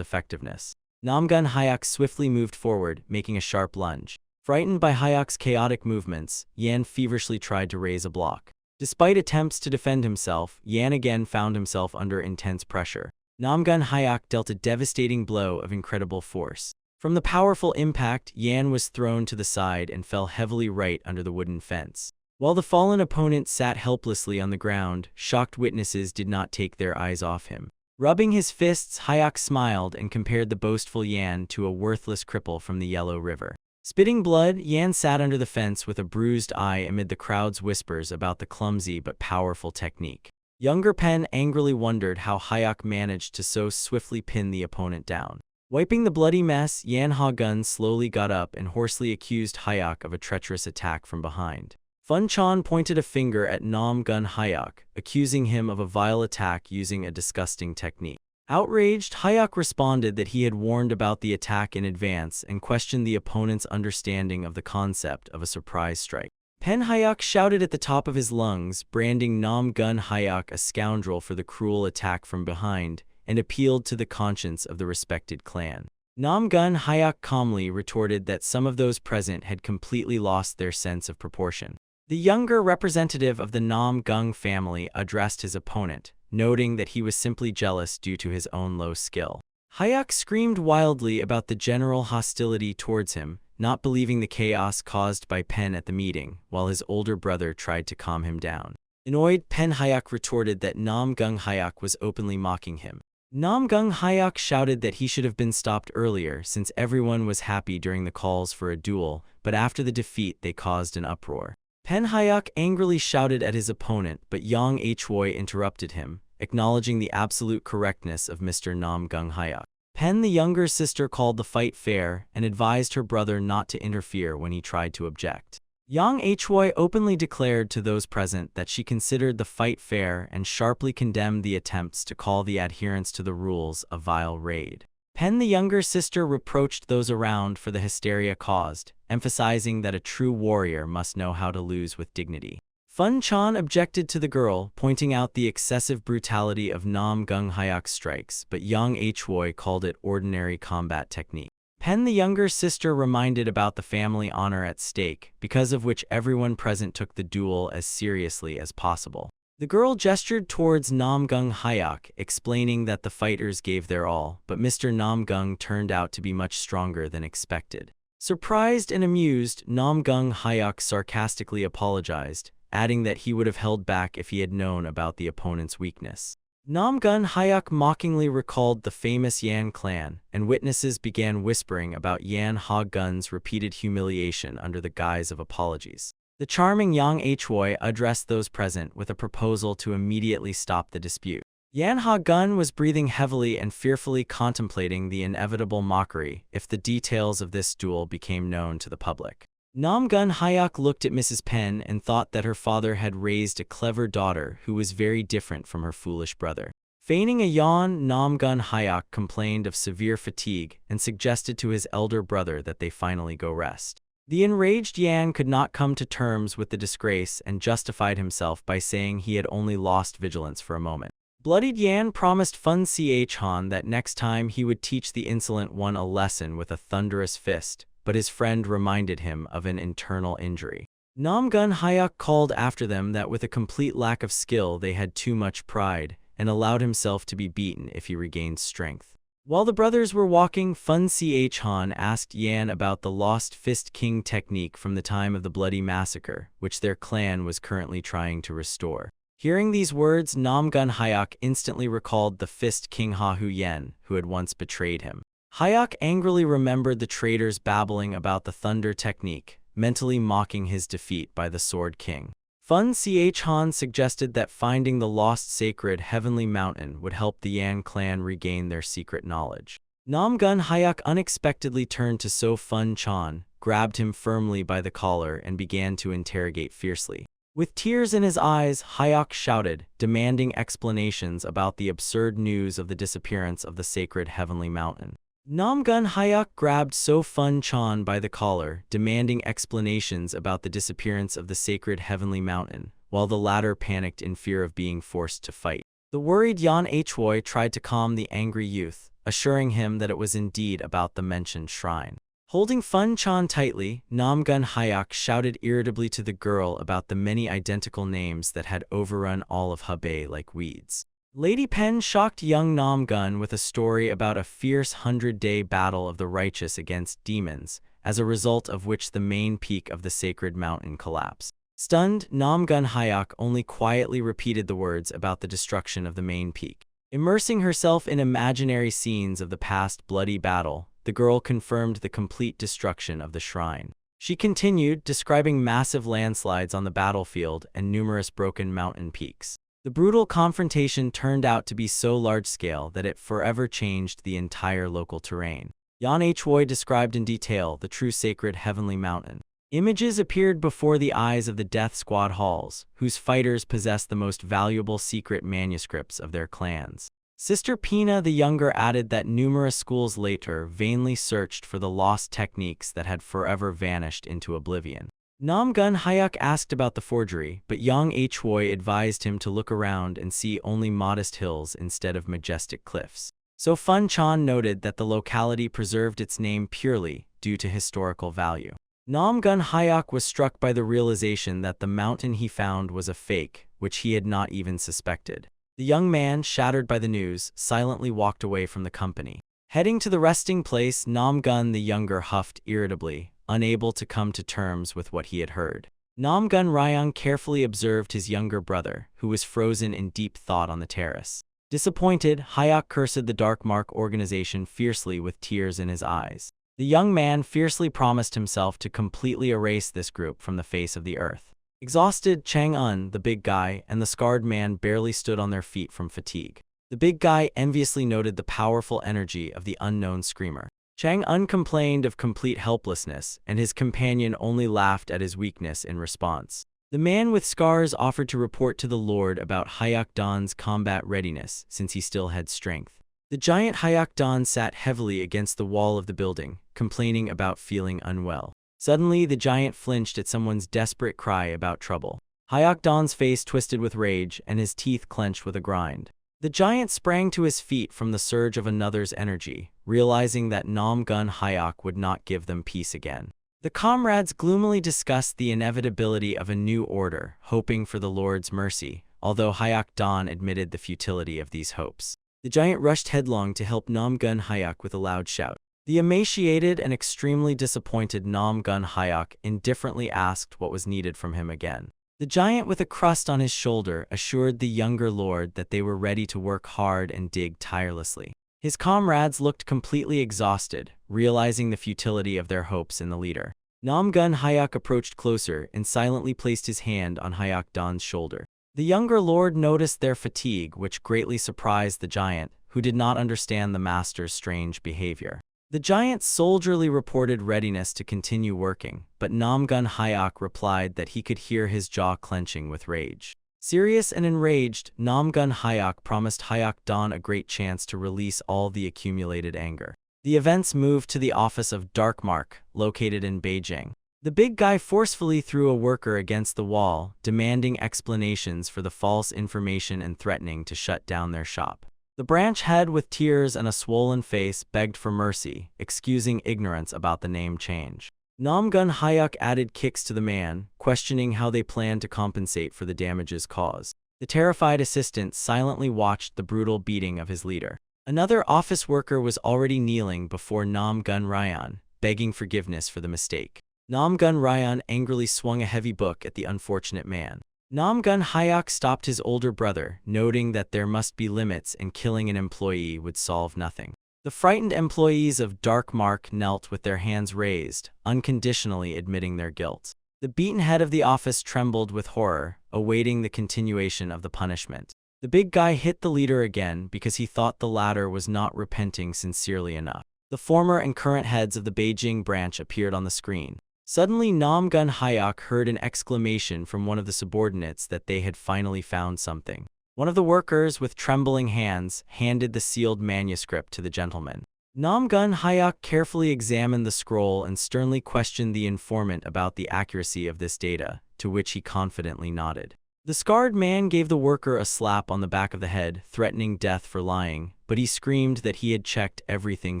effectiveness. Namgun Hayek swiftly moved forward, making a sharp lunge. Frightened by Hayek's chaotic movements, Yan feverishly tried to raise a block. Despite attempts to defend himself, Yan again found himself under intense pressure. Namgun Hayek dealt a devastating blow of incredible force. From the powerful impact, Yan was thrown to the side and fell heavily right under the wooden fence. While the fallen opponent sat helplessly on the ground, shocked witnesses did not take their eyes off him. Rubbing his fists, Hayek smiled and compared the boastful Yan to a worthless cripple from the Yellow River. Spitting blood, Yan sat under the fence with a bruised eye amid the crowd's whispers about the clumsy but powerful technique. Younger Pen angrily wondered how Hayek managed to so swiftly pin the opponent down. Wiping the bloody mess, Yan Ha-gun slowly got up and hoarsely accused Hayek of a treacherous attack from behind. Fun Chan pointed a finger at Namgun Hayek, accusing him of a vile attack using a disgusting technique. Outraged, Hayek responded that he had warned about the attack in advance and questioned the opponent's understanding of the concept of a surprise strike. Pen Hayek shouted at the top of his lungs, branding Namgun Hayek a scoundrel for the cruel attack from behind, and appealed to the conscience of the respected clan. Namgun Hayek calmly retorted that some of those present had completely lost their sense of proportion. The younger representative of the Namgung family addressed his opponent, noting that he was simply jealous due to his own low skill. Hayek screamed wildly about the general hostility towards him, not believing the chaos caused by Pen at the meeting, while his older brother tried to calm him down. Annoyed, Pen Hayek retorted that Namgung Hayek was openly mocking him. Namgung Hayek shouted that he should have been stopped earlier since everyone was happy during the calls for a duel, but after the defeat they caused an uproar. Pen Hayek angrily shouted at his opponent, but Yang Hui interrupted him, acknowledging the absolute correctness of Mr. Namgung Hayek. Pen, the younger sister, called the fight fair and advised her brother not to interfere when he tried to object. Yang Hui openly declared to those present that she considered the fight fair and sharply condemned the attempts to call the adherence to the rules a vile raid. Pen, the younger sister, reproached those around for the hysteria caused, emphasizing that a true warrior must know how to lose with dignity. Fun Chan objected to the girl, pointing out the excessive brutality of Namgung Hayek's strikes, but Yang Hui called it ordinary combat technique. Pen, the younger sister, reminded about the family honor at stake, because of which everyone present took the duel as seriously as possible. The girl gestured towards Namgung Hayek, explaining that the fighters gave their all, but Mr. Namgung turned out to be much stronger than expected. Surprised and amused, Namgung Hayek sarcastically apologized, adding that he would have held back if he had known about the opponent's weakness. Namgun Hayek mockingly recalled the famous Yan clan, and witnesses began whispering about Yan Ha-gun's repeated humiliation under the guise of apologies. The charming Yang Hui addressed those present with a proposal to immediately stop the dispute. Yan Ha-gun was breathing heavily and fearfully contemplating the inevitable mockery if the details of this duel became known to the public. Namgun Hayek looked at Mrs. Pen and thought that her father had raised a clever daughter who was very different from her foolish brother. Feigning a yawn, Namgun Hayek complained of severe fatigue and suggested to his elder brother that they finally go rest. The enraged Yan could not come to terms with the disgrace and justified himself by saying he had only lost vigilance for a moment. Bloodied Yan promised Fun Chan that next time he would teach the insolent one a lesson with a thunderous fist, but his friend reminded him of an internal injury. Namgun Hayek called after them that with a complete lack of skill they had too much pride, and allowed himself to be beaten if he regained strength. While the brothers were walking, Fun Chan asked Yan about the Lost Fist King technique from the time of the Bloody Massacre, which their clan was currently trying to restore. Hearing these words, Namgun Hayek instantly recalled the Fist King Ha Hu Yen, who had once betrayed him. Hayek angrily remembered the traitors babbling about the thunder technique, mentally mocking his defeat by the Sword King. Fun Ch Han suggested that finding the lost sacred heavenly mountain would help the Yan clan regain their secret knowledge. Namgun Hayek unexpectedly turned to So Fun Chan, grabbed him firmly by the collar and began to interrogate fiercely. With tears in his eyes, Hayek shouted, demanding explanations about the absurd news of the disappearance of the sacred heavenly mountain. Namgun Hayek grabbed So Fun Chan by the collar, demanding explanations about the disappearance of the sacred heavenly mountain, while the latter panicked in fear of being forced to fight. The worried Yan Hoi tried to calm the angry youth, assuring him that it was indeed about the mentioned shrine. Holding Fun Chan tightly, Namgun Hayek shouted irritably to the girl about the many identical names that had overrun all of Hebei like weeds. Lady Pen shocked young Namgun with a story about a fierce 100-day battle of the righteous against demons, as a result of which the main peak of the sacred mountain collapsed. Stunned, Namgun Hayek only quietly repeated the words about the destruction of the main peak. Immersing herself in imaginary scenes of the past bloody battle, the girl confirmed the complete destruction of the shrine. She continued, describing massive landslides on the battlefield and numerous broken mountain peaks. The brutal confrontation turned out to be so large-scale that it forever changed the entire local terrain. Yan Hoi described in detail the true sacred heavenly mountain. Images appeared before the eyes of the Death Squad halls, whose fighters possessed the most valuable secret manuscripts of their clans. Sister Pina the Younger added that numerous schools later vainly searched for the lost techniques that had forever vanished into oblivion. Namgun Hayek asked about the forgery, but Yang Hoi advised him to look around and see only modest hills instead of majestic cliffs. So Fun Chan noted that the locality preserved its name purely due to historical value. Namgun Hayek was struck by the realization that the mountain he found was a fake, which he had not even suspected. The young man, shattered by the news, silently walked away from the company. Heading to the resting place, Namgun the Younger huffed irritably, unable to come to terms with what he had heard. Namgun Ryang carefully observed his younger brother, who was frozen in deep thought on the terrace. Disappointed, Hayek cursed the Dark Mark organization fiercely with tears in his eyes. The young man fiercely promised himself to completely erase this group from the face of the earth. Exhausted, Chang-un, the big guy, and the scarred man barely stood on their feet from fatigue. The big guy enviously noted the powerful energy of the unknown screamer. Chang-un complained of complete helplessness, and his companion only laughed at his weakness in response. The man with scars offered to report to the Lord about Hayek Dan's combat readiness, since he still had strength. The giant Hayek Dan sat heavily against the wall of the building, complaining about feeling unwell. Suddenly, the giant flinched at someone's desperate cry about trouble. Hayek Dan's face twisted with rage, and his teeth clenched with a grind. The giant sprang to his feet from the surge of another's energy, realizing that Namgun Hayek would not give them peace again. The comrades gloomily discussed the inevitability of a new order, hoping for the Lord's mercy, although Hayek Dan admitted the futility of these hopes. The giant rushed headlong to help Namgun Hayek with a loud shout. The emaciated and extremely disappointed Namgun Hayek indifferently asked what was needed from him again. The giant with a crust on his shoulder assured the younger lord that they were ready to work hard and dig tirelessly. His comrades looked completely exhausted, realizing the futility of their hopes in the leader. Namgun Hayek approached closer and silently placed his hand on Hayek Dan's shoulder. The younger lord noticed their fatigue, which greatly surprised the giant, who did not understand the master's strange behavior. The giant soldierly reported readiness to continue working, but Namgun Hayek replied that he could hear his jaw clenching with rage. Serious and enraged, Namgun Hayek promised Hayek Dan a great chance to release all the accumulated anger. The events moved to the office of Dark Mark, located in Beijing. The big guy forcefully threw a worker against the wall, demanding explanations for the false information and threatening to shut down their shop. The branch head with tears and a swollen face begged for mercy, excusing ignorance about the name change. Namgun Hayek added kicks to the man, questioning how they planned to compensate for the damages caused. The terrified assistant silently watched the brutal beating of his leader. Another office worker was already kneeling before Namgun Ryan, begging forgiveness for the mistake. Namgun Ryan angrily swung a heavy book at the unfortunate man. Namgun Hayek stopped his older brother, noting that there must be limits and killing an employee would solve nothing. The frightened employees of Dark Mark knelt with their hands raised, unconditionally admitting their guilt. The beaten head of the office trembled with horror, awaiting the continuation of the punishment. The big guy hit the leader again because he thought the latter was not repenting sincerely enough. The former and current heads of the Beijing branch appeared on the screen. Suddenly, Nam Gun Hyok heard an exclamation from one of the subordinates that they had finally found something. One of the workers, with trembling hands, handed the sealed manuscript to the gentleman. Nam Gun Hyok carefully examined the scroll and sternly questioned the informant about the accuracy of this data, to which he confidently nodded. The scarred man gave the worker a slap on the back of the head, threatening death for lying, but he screamed that he had checked everything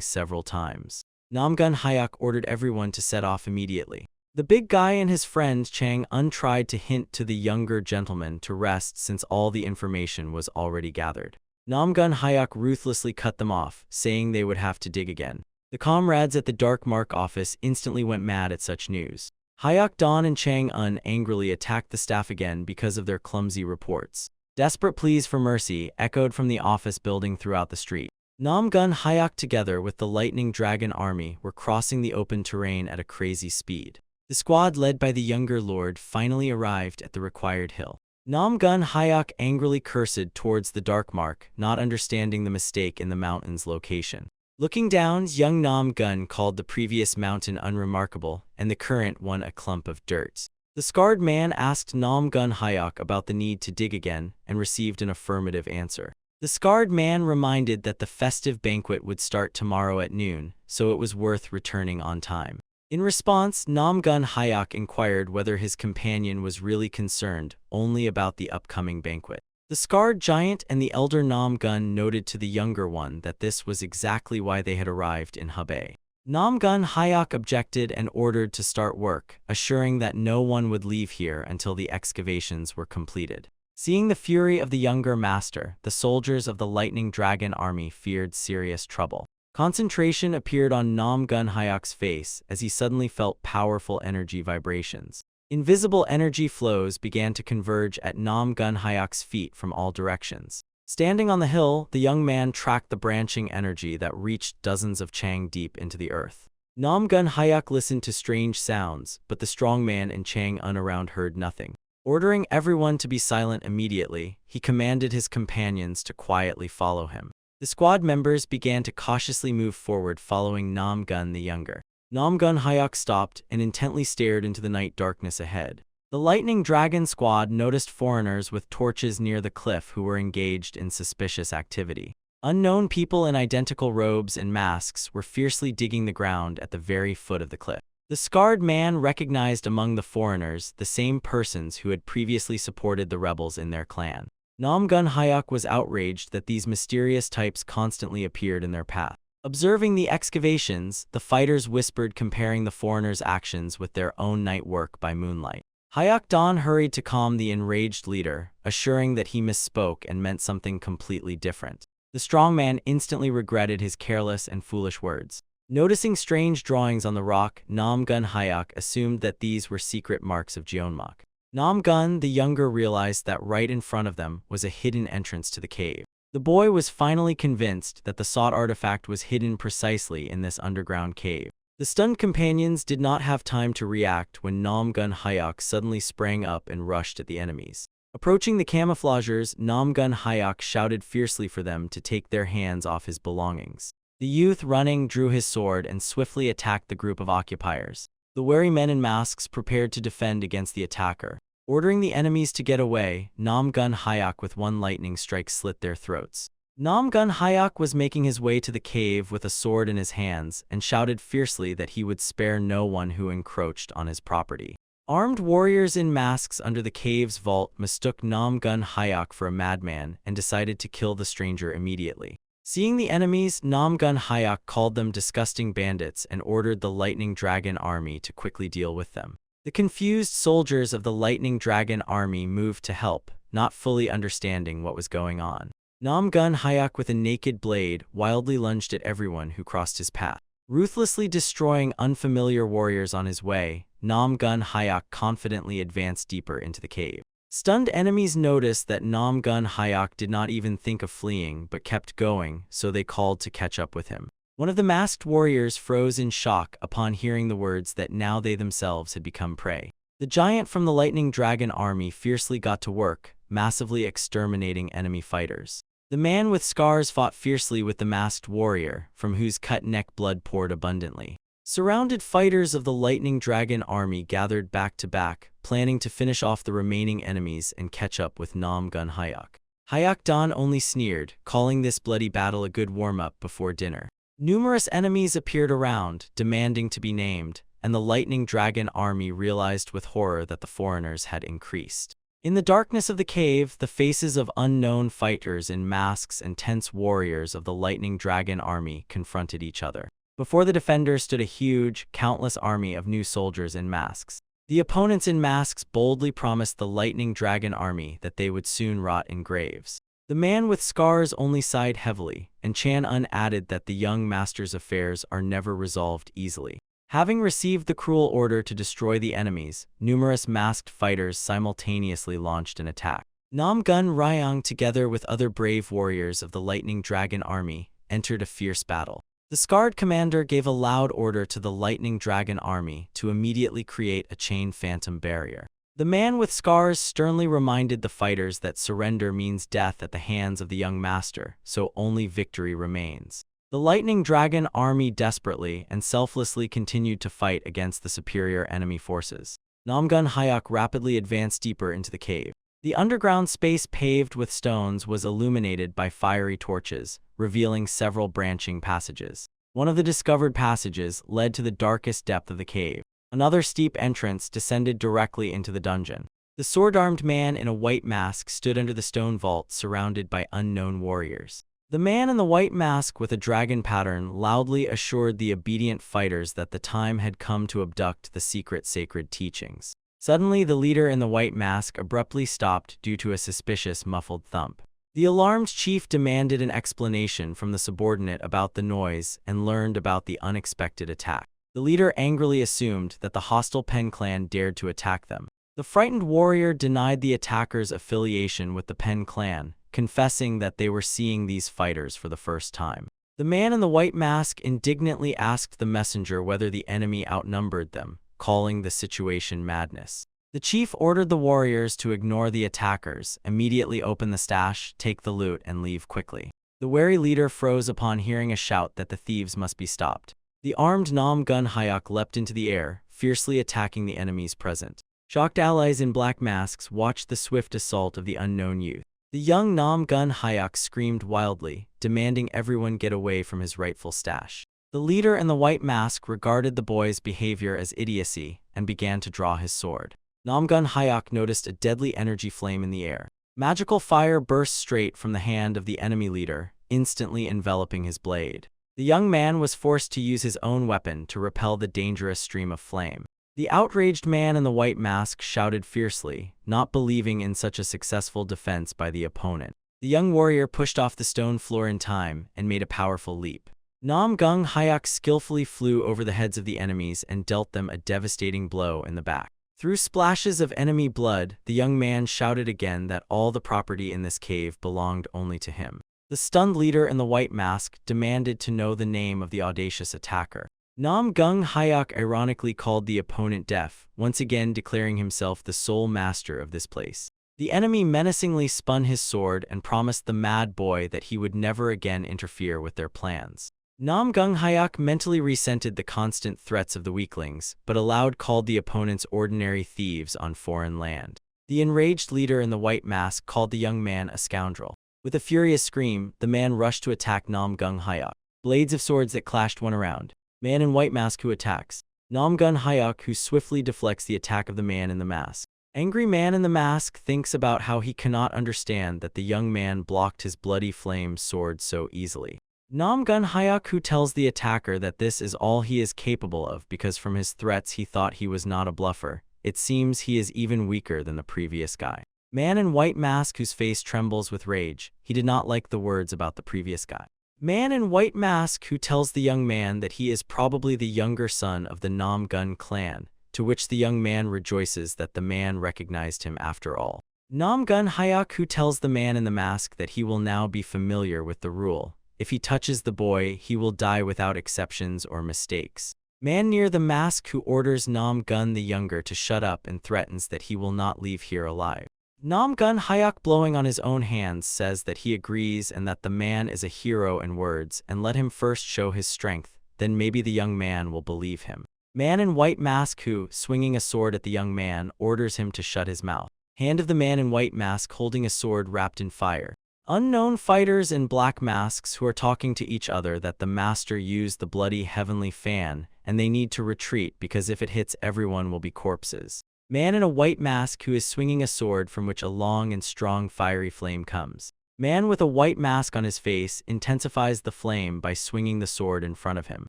several times. Nam Gun Hyok ordered everyone to set off immediately. The big guy and his friend Chang Un tried to hint to the younger gentleman to rest since all the information was already gathered. Nam Gun Hyok ruthlessly cut them off, saying they would have to dig again. The comrades at the Dark Mark office instantly went mad at such news. Hyok Dan and Chang Un angrily attacked the staff again because of their clumsy reports. Desperate pleas for mercy echoed from the office building throughout the street. Nam Gun Hyok together with the Lightning Dragon army were crossing the open terrain at a crazy speed. The squad led by the younger lord finally arrived at the required hill. Nam Gun Hyok angrily cursed towards the Dark Mark, not understanding the mistake in the mountain's location. Looking down, young Nam Gun called the previous mountain unremarkable and the current one a clump of dirt. The scarred man asked Nam Gun Hyok about the need to dig again and received an affirmative answer. The scarred man reminded that the festive banquet would start tomorrow at noon, so it was worth returning on time. In response, Nam Gun Hyok inquired whether his companion was really concerned only about the upcoming banquet. The scarred giant and the elder Nam Gun noted to the younger one that this was exactly why they had arrived in Hebei. Nam Gun Hyok objected and ordered to start work, assuring that no one would leave here until the excavations were completed. Seeing the fury of the younger master, the soldiers of the Lightning Dragon army feared serious trouble. Concentration appeared on Nam Gun Hyok's face as he suddenly felt powerful energy vibrations. Invisible energy flows began to converge at Nam Gun Hyok's feet from all directions. Standing on the hill, the young man tracked the branching energy that reached dozens of chang deep into the earth. Nam Gun Hyok listened to strange sounds, but the strong man and Chang Un around heard nothing. Ordering everyone to be silent immediately, he commanded his companions to quietly follow him. The squad members began to cautiously move forward following Nam Gun the younger. Nam Gun Hyok stopped and intently stared into the night darkness ahead. The Lightning Dragon squad noticed foreigners with torches near the cliff who were engaged in suspicious activity. Unknown people in identical robes and masks were fiercely digging the ground at the very foot of the cliff. The scarred man recognized among the foreigners the same persons who had previously supported the rebels in their clan. Nam Gun Hyok was outraged that these mysterious types constantly appeared in their path. Observing the excavations, the fighters whispered, comparing the foreigners' actions with their own night work by moonlight. Hyok Dan hurried to calm the enraged leader, assuring that he misspoke and meant something completely different. The strong man instantly regretted his careless and foolish words. Noticing strange drawings on the rock, Nam Gun Hyok assumed that these were secret marks of Jeonmok. Nam Gun the younger realized that right in front of them was a hidden entrance to the cave. The boy was finally convinced that the sought artifact was hidden precisely in this underground cave. The stunned companions did not have time to react when Nam Gun Hyok suddenly sprang up and rushed at the enemies. Approaching the camouflagers, Nam Gun Hyok shouted fiercely for them to take their hands off his belongings. The youth, running, drew his sword and swiftly attacked the group of occupiers. The wary men in masks prepared to defend against the attacker. Ordering the enemies to get away, Nam Gun Hyok with one lightning strike slit their throats. Nam Gun Hyok was making his way to the cave with a sword in his hands and shouted fiercely that he would spare no one who encroached on his property. Armed warriors in masks under the cave's vault mistook Nam Gun Hyok for a madman and decided to kill the stranger immediately. Seeing the enemies, Nam Gun Hyok called them disgusting bandits and ordered the Lightning Dragon army to quickly deal with them. The confused soldiers of the Lightning Dragon army moved to help, not fully understanding what was going on. Nam Gun Hyok with a naked blade wildly lunged at everyone who crossed his path. Ruthlessly destroying unfamiliar warriors on his way, Nam Gun Hyok confidently advanced deeper into the cave. Stunned enemies noticed that Nam Gun Hyok did not even think of fleeing but kept going, so they called to catch up with him. One of the masked warriors froze in shock upon hearing the words that now they themselves had become prey. The giant from the Lightning Dragon army fiercely got to work, massively exterminating enemy fighters. The man with scars fought fiercely with the masked warrior, from whose cut neck blood poured abundantly. Surrounded fighters of the Lightning Dragon army gathered back to back, planning to finish off the remaining enemies and catch up with Nam Gun Hyuk. Hyuk Dan only sneered, calling this bloody battle a good warm-up before dinner. Numerous enemies appeared around, demanding to be named, and the Lightning Dragon army realized with horror that the foreigners had increased. In the darkness of the cave, the faces of unknown fighters in masks and tense warriors of the Lightning Dragon army confronted each other. Before the defenders stood a huge, countless army of new soldiers in masks. The opponents in masks boldly promised the Lightning Dragon army that they would soon rot in graves. The man with scars only sighed heavily, and Chan-un added that the young master's affairs are never resolved easily. Having received the cruel order to destroy the enemies, numerous masked fighters simultaneously launched an attack. Nam Gun Ryong, together with other brave warriors of the Lightning Dragon army, entered a fierce battle. The scarred commander gave a loud order to the Lightning Dragon army to immediately create a chain phantom barrier. The man with scars sternly reminded the fighters that surrender means death at the hands of the young master, so only victory remains. The Lightning Dragon army desperately and selflessly continued to fight against the superior enemy forces. Nam Gun Hyuk rapidly advanced deeper into the cave. The underground space paved with stones was illuminated by fiery torches, revealing several branching passages. One of the discovered passages led to the darkest depth of the cave. Another steep entrance descended directly into the dungeon. The sword-armed man in a white mask stood under the stone vault surrounded by unknown warriors. The man in the white mask with a dragon pattern loudly assured the obedient fighters that the time had come to abduct the secret sacred teachings. Suddenly, the leader in the white mask abruptly stopped due to a suspicious muffled thump. The alarmed chief demanded an explanation from the subordinate about the noise and learned about the unexpected attack. The leader angrily assumed that the hostile Pen clan dared to attack them. The frightened warrior denied the attackers' affiliation with the Pen clan, confessing that they were seeing these fighters for the first time. The man in the white mask indignantly asked the messenger whether the enemy outnumbered them, calling the situation madness. The chief ordered the warriors to ignore the attackers, immediately open the stash, take the loot, and leave quickly. The wary leader froze upon hearing a shout that the thieves must be stopped. The armed Nam Gun Hyuk leapt into the air, fiercely attacking the enemies present. Shocked allies in black masks watched the swift assault of the unknown youth. The young Nam Gun Hyuk screamed wildly, demanding everyone get away from his rightful stash. The leader in the white mask regarded the boy's behavior as idiocy and began to draw his sword. Nam Gun Hyuk noticed a deadly energy flame in the air. Magical fire burst straight from the hand of the enemy leader, instantly enveloping his blade. The young man was forced to use his own weapon to repel the dangerous stream of flame. The outraged man in the white mask shouted fiercely, not believing in such a successful defense by the opponent. The young warrior pushed off the stone floor in time and made a powerful leap. Nam Gun Hyuk skillfully flew over the heads of the enemies and dealt them a devastating blow in the back. Through splashes of enemy blood, the young man shouted again that all the property in this cave belonged only to him. The stunned leader in the white mask demanded to know the name of the audacious attacker. Nam Gun Hyuk ironically called the opponent deaf, once again declaring himself the sole master of this place. The enemy menacingly spun his sword and promised the mad boy that he would never again interfere with their plans. Nam Gun Hyuk mentally resented the constant threats of the weaklings, but aloud called the opponents ordinary thieves on foreign land. The enraged leader in the white mask called the young man a scoundrel. With a furious scream, the man rushed to attack Nam Gun Hyuk. Blades of swords that clashed went around. Man in white mask who attacks. Nam Gun Hyuk who swiftly deflects the attack of the man in the mask. Angry man in the mask thinks about how he cannot understand that the young man blocked his bloody flame sword so easily. Nam Gun Hyuk who tells the attacker that this is all he is capable of because from his threats he thought he was not a bluffer. It seems he is even weaker than the previous guy. Man in white mask whose face trembles with rage. He did not like the words about the previous guy. Man in white mask who tells the young man that he is probably the younger son of the Nam Gun clan, to which the young man rejoices that the man recognized him after all. Nam Gun Hyuk who tells the man in the mask that he will now be familiar with the rule, If he touches the boy, he will die without exceptions or mistakes. Man near the mask who orders Nam Gun the Younger to shut up and threatens that he will not leave here alive. Nam Gun Hyuk, blowing on his own hands, says that he agrees and that the man is a hero in words, and let him first show his strength, then maybe the young man will believe him. Man in white mask who, swinging a sword at the young man, orders him to shut his mouth. Hand of the man in white mask holding a sword wrapped in fire. Unknown fighters in black masks who are talking to each other that the master used the bloody heavenly fan and they need to retreat because if it hits everyone will be corpses. Man in a white mask who is swinging a sword from which a long and strong fiery flame comes. Man with a white mask on his face intensifies the flame by swinging the sword in front of him.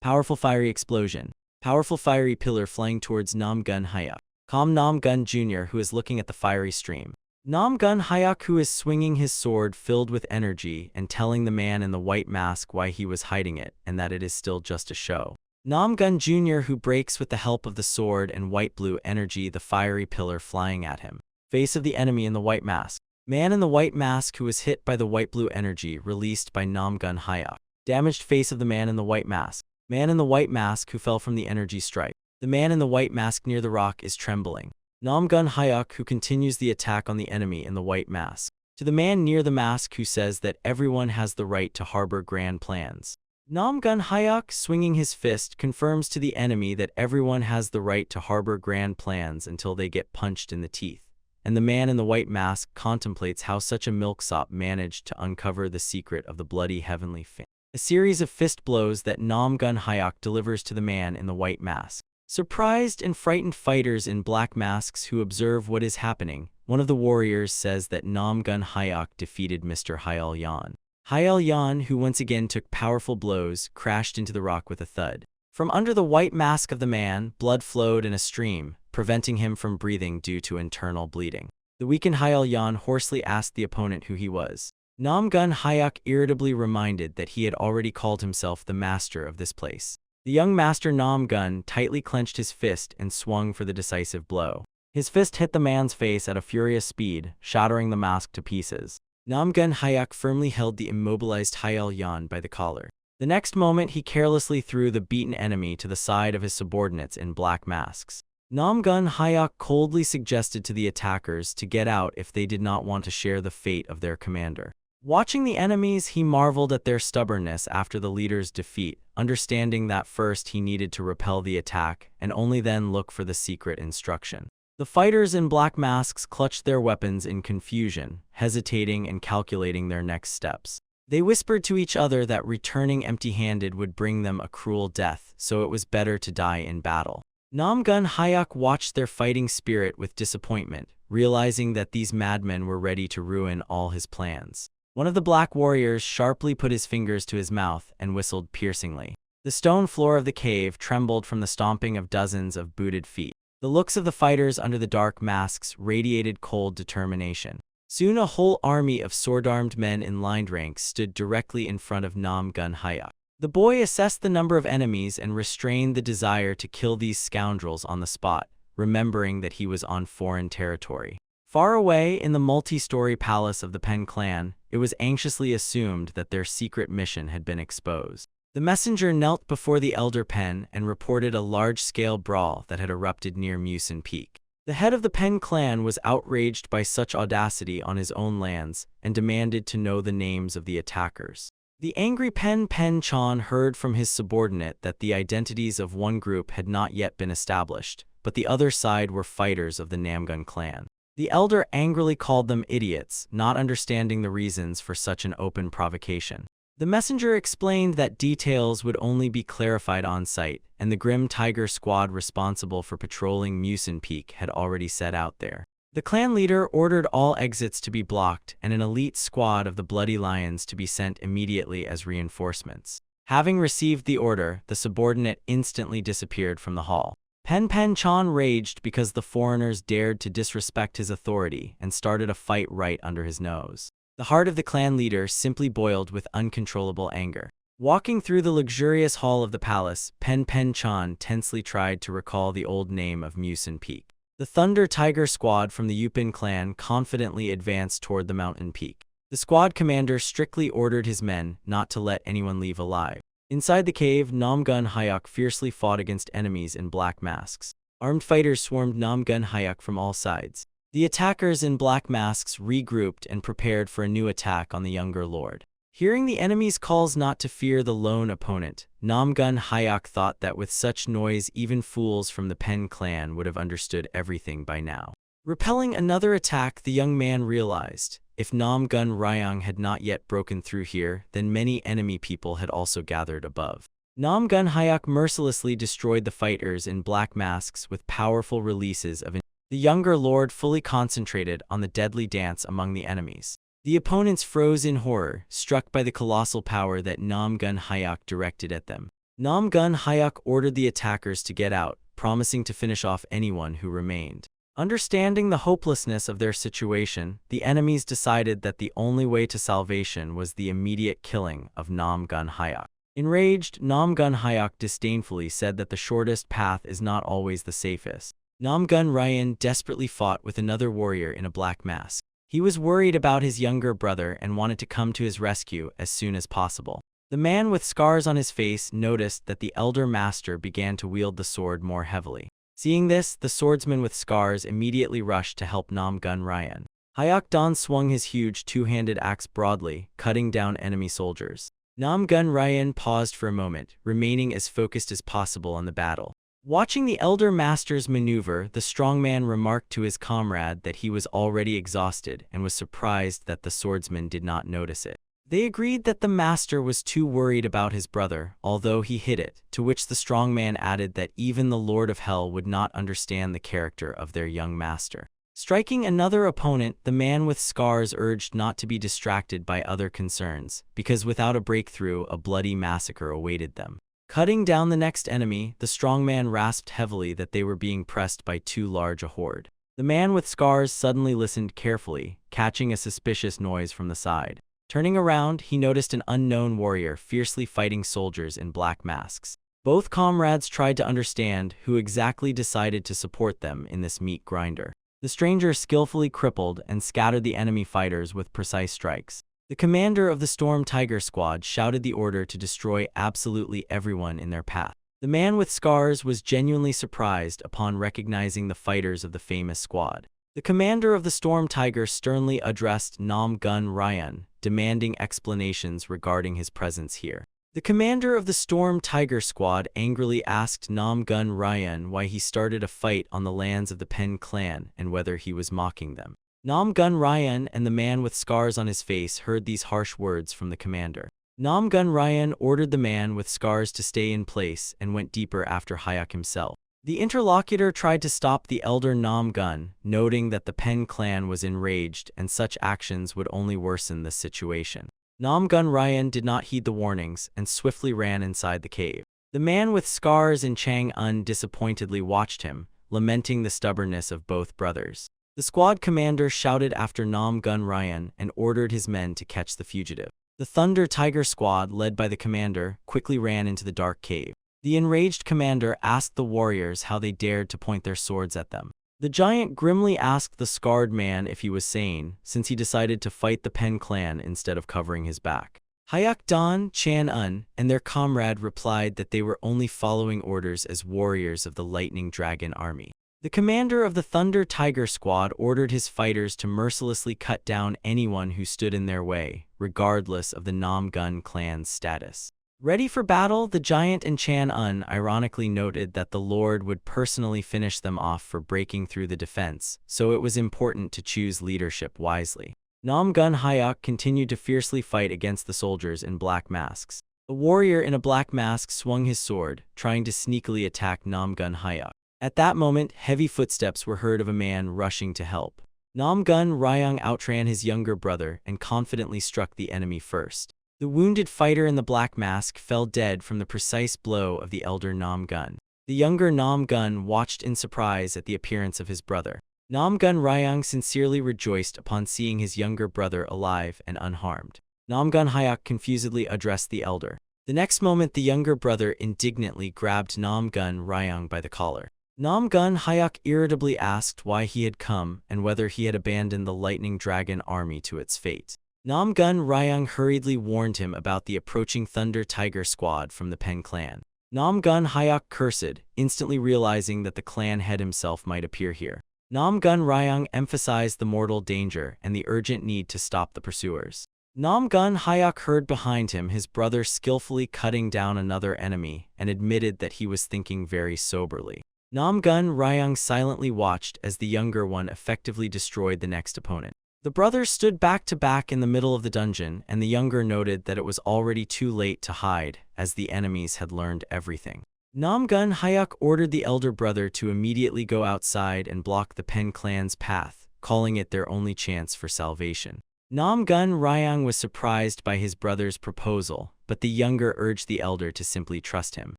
Powerful fiery explosion. Powerful fiery pillar flying towards Nam Gun Hyuk. Calm Nam Gun Jr. who is looking at the fiery stream. Nam Gun Hyuk who is swinging his sword filled with energy and telling the man in the white mask why he was hiding it and that it is still just a show. Nam Gun Jr. who breaks with the help of the sword and white-blue energy the fiery pillar flying at him. Face of the enemy in the white mask. Man in the white mask who was hit by the white-blue energy released by Nam Gun Hyuk. Damaged face of the man in the white mask. Man in the white mask who fell from the energy strike. The man in the white mask near the rock is trembling. Nam Gun Hyuk who continues the attack on the enemy in the white mask. To the man near the mask who says that everyone has the right to harbor grand plans. Nam Gun Hyuk, swinging his fist, confirms to the enemy that everyone has the right to harbor grand plans until they get punched in the teeth. And the man in the white mask contemplates how such a milksop managed to uncover the secret of the bloody heavenly fan. A series of fist blows that Nam Gun Hyuk delivers to the man in the white mask. Surprised and frightened fighters in black masks who observe what is happening, one of the warriors says that Nam Gun Hyuk defeated Mr. Yahello. Yahello, who once again took powerful blows, crashed into the rock with a thud. From under the white mask of the man, blood flowed in a stream, preventing him from breathing due to internal bleeding. The weakened Yahello hoarsely asked the opponent who he was. Nam Gun Hyuk irritably reminded that he had already called himself the master of this place. The young master Nam Gun tightly clenched his fist and swung for the decisive blow. His fist hit the man's face at a furious speed, shattering the mask to pieces. Nam Gun Hyuk firmly held the immobilized Yahello by the collar. The next moment, he carelessly threw the beaten enemy to the side of his subordinates in black masks. Nam Gun Hyuk coldly suggested to the attackers to get out if they did not want to share the fate of their commander. Watching the enemies, he marveled at their stubbornness after the leader's defeat, understanding that first he needed to repel the attack and only then look for the secret instruction. The fighters in black masks clutched their weapons in confusion, hesitating and calculating their next steps. They whispered to each other that returning empty-handed would bring them a cruel death, so it was better to die in battle. Nam Gun Hyuk watched their fighting spirit with disappointment, realizing that these madmen were ready to ruin all his plans. One of the black warriors sharply put his fingers to his mouth and whistled piercingly. The stone floor of the cave trembled from the stomping of dozens of booted feet. The looks of the fighters under the dark masks radiated cold determination. Soon a whole army of sword-armed men in lined ranks stood directly in front of Nam Gun Hyuk. The boy assessed the number of enemies and restrained the desire to kill these scoundrels on the spot, remembering that he was on foreign territory. Far away in the multi-story palace of the Pen clan, it was anxiously assumed that their secret mission had been exposed. The messenger knelt before the elder Pen and reported a large-scale brawl that had erupted near Musen Peak. The head of the Pen clan was outraged by such audacity on his own lands and demanded to know the names of the attackers. The angry Pen Chan heard from his subordinate that the identities of one group had not yet been established, but the other side were fighters of the Namgun clan. The elder angrily called them idiots, not understanding the reasons for such an open provocation. The messenger explained that details would only be clarified on site, and the Grim Tiger squad responsible for patrolling Musen Peak had already set out there. The clan leader ordered all exits to be blocked and an elite squad of the Bloody Lions to be sent immediately as reinforcements. Having received the order, the subordinate instantly disappeared from the hall. Pen Chan raged because the foreigners dared to disrespect his authority and started a fight right under his nose. The heart of the clan leader simply boiled with uncontrollable anger. Walking through the luxurious hall of the palace, Pen Chan tensely tried to recall the old name of Musen Peak. The Thunder Tiger squad from the Yupin clan confidently advanced toward the mountain peak. The squad commander strictly ordered his men not to let anyone leave alive. Inside the cave, Namgun Hyuk fiercely fought against enemies in black masks. Armed fighters swarmed Namgun Hyuk from all sides. The attackers in black masks regrouped and prepared for a new attack on the younger lord. Hearing the enemy's calls not to fear the lone opponent, Namgun Hyuk thought that with such noise even fools from the Pen clan would have understood everything by now. Repelling another attack, the young man realized, if Namgun Ryang had not yet broken through here, then many enemy people had also gathered above. Namgun Hyuk mercilessly destroyed the fighters in black masks with powerful releases of the younger lord fully concentrated on the deadly dance among the enemies. The opponents froze in horror, struck by the colossal power that Namgun Hyuk directed at them. Namgun Hyuk ordered the attackers to get out, promising to finish off anyone who remained. Understanding the hopelessness of their situation, the enemies decided that the only way to salvation was the immediate killing of Namgun Hyuk. Enraged, Namgun Hyuk disdainfully said that the shortest path is not always the safest. Namgun Ryan desperately fought with another warrior in a black mask. He was worried about his younger brother and wanted to come to his rescue as soon as possible. The man with scars on his face noticed that the elder master began to wield the sword more heavily. Seeing this, the swordsman with scars immediately rushed to help Namgun Ryan. Hyuk Dan swung his huge two-handed axe broadly, cutting down enemy soldiers. Namgun Ryan paused for a moment, remaining as focused as possible on the battle. Watching the elder master's maneuver, the strongman remarked to his comrade that he was already exhausted and was surprised that the swordsman did not notice it. They agreed that the master was too worried about his brother, although he hid it, to which the strongman added that even the Lord of Hell would not understand the character of their young master. Striking another opponent, the man with scars urged not to be distracted by other concerns, because without a breakthrough, a bloody massacre awaited them. Cutting down the next enemy, the strongman rasped heavily that they were being pressed by too large a horde. The man with scars suddenly listened carefully, catching a suspicious noise from the side. Turning around, he noticed an unknown warrior fiercely fighting soldiers in black masks. Both comrades tried to understand who exactly decided to support them in this meat grinder. The stranger skillfully crippled and scattered the enemy fighters with precise strikes. The commander of the Storm Tiger squad shouted the order to destroy absolutely everyone in their path. The man with scars was genuinely surprised upon recognizing the fighters of the famous squad. The commander of the Storm Tiger sternly addressed Namgun Ryan, demanding explanations regarding his presence here. The commander of the Storm Tiger squad angrily asked Namgun Ryan why he started a fight on the lands of the Pen clan and whether he was mocking them. Namgun Ryan and the man with scars on his face heard these harsh words from the commander. Namgun Ryan ordered the man with scars to stay in place and went deeper after Hyuk himself. The interlocutor tried to stop the elder Namgun, noting that the Pen clan was enraged and such actions would only worsen the situation. Namgun Ryan did not heed the warnings and swiftly ran inside the cave. The man with scars and Chang-un disappointedly watched him, lamenting the stubbornness of both brothers. The squad commander shouted after Namgun Ryan and ordered his men to catch the fugitive. The Thunder Tiger squad, led by the commander, quickly ran into the dark cave. The enraged commander asked the warriors how they dared to point their swords at them. The giant grimly asked the scarred man if he was sane, since he decided to fight the Pen clan instead of covering his back. Hyuk Dan, Chan-un, and their comrade replied that they were only following orders as warriors of the Lightning Dragon army. The commander of the Thunder Tiger squad ordered his fighters to mercilessly cut down anyone who stood in their way, regardless of the Namgun clan's status. Ready for battle, the giant and Chan-un ironically noted that the Lord would personally finish them off for breaking through the defense, so it was important to choose leadership wisely. Namgun Hyuk continued to fiercely fight against the soldiers in black masks. A warrior in a black mask swung his sword, trying to sneakily attack Namgun Hyuk. At that moment, heavy footsteps were heard of a man rushing to help. Namgun Ryang outran his younger brother and confidently struck the enemy first. The wounded fighter in the black mask fell dead from the precise blow of the elder Namgun. The younger Namgun watched in surprise at the appearance of his brother. Namgun Ryang sincerely rejoiced upon seeing his younger brother alive and unharmed. Namgun Hyuk confusedly addressed the elder. The next moment, the younger brother indignantly grabbed Namgun Ryang by the collar. Namgun Hyuk irritably asked why he had come and whether he had abandoned the Lightning Dragon army to its fate. Namgun Ryang hurriedly warned him about the approaching Thunder Tiger squad from the Pen clan. Namgun Hyok cursed, instantly realizing that the clan head himself might appear here. Namgun Ryang emphasized the mortal danger and the urgent need to stop the pursuers. Namgun Hyok heard behind him his brother skillfully cutting down another enemy and admitted that he was thinking very soberly. Namgun Ryang silently watched as the younger one effectively destroyed the next opponent. The brothers stood back to back in the middle of the dungeon, and the younger noted that it was already too late to hide, as the enemies had learned everything. Namgun Hyuk ordered the elder brother to immediately go outside and block the Pen clan's path, calling it their only chance for salvation. Namgun Ryang was surprised by his brother's proposal, but the younger urged the elder to simply trust him.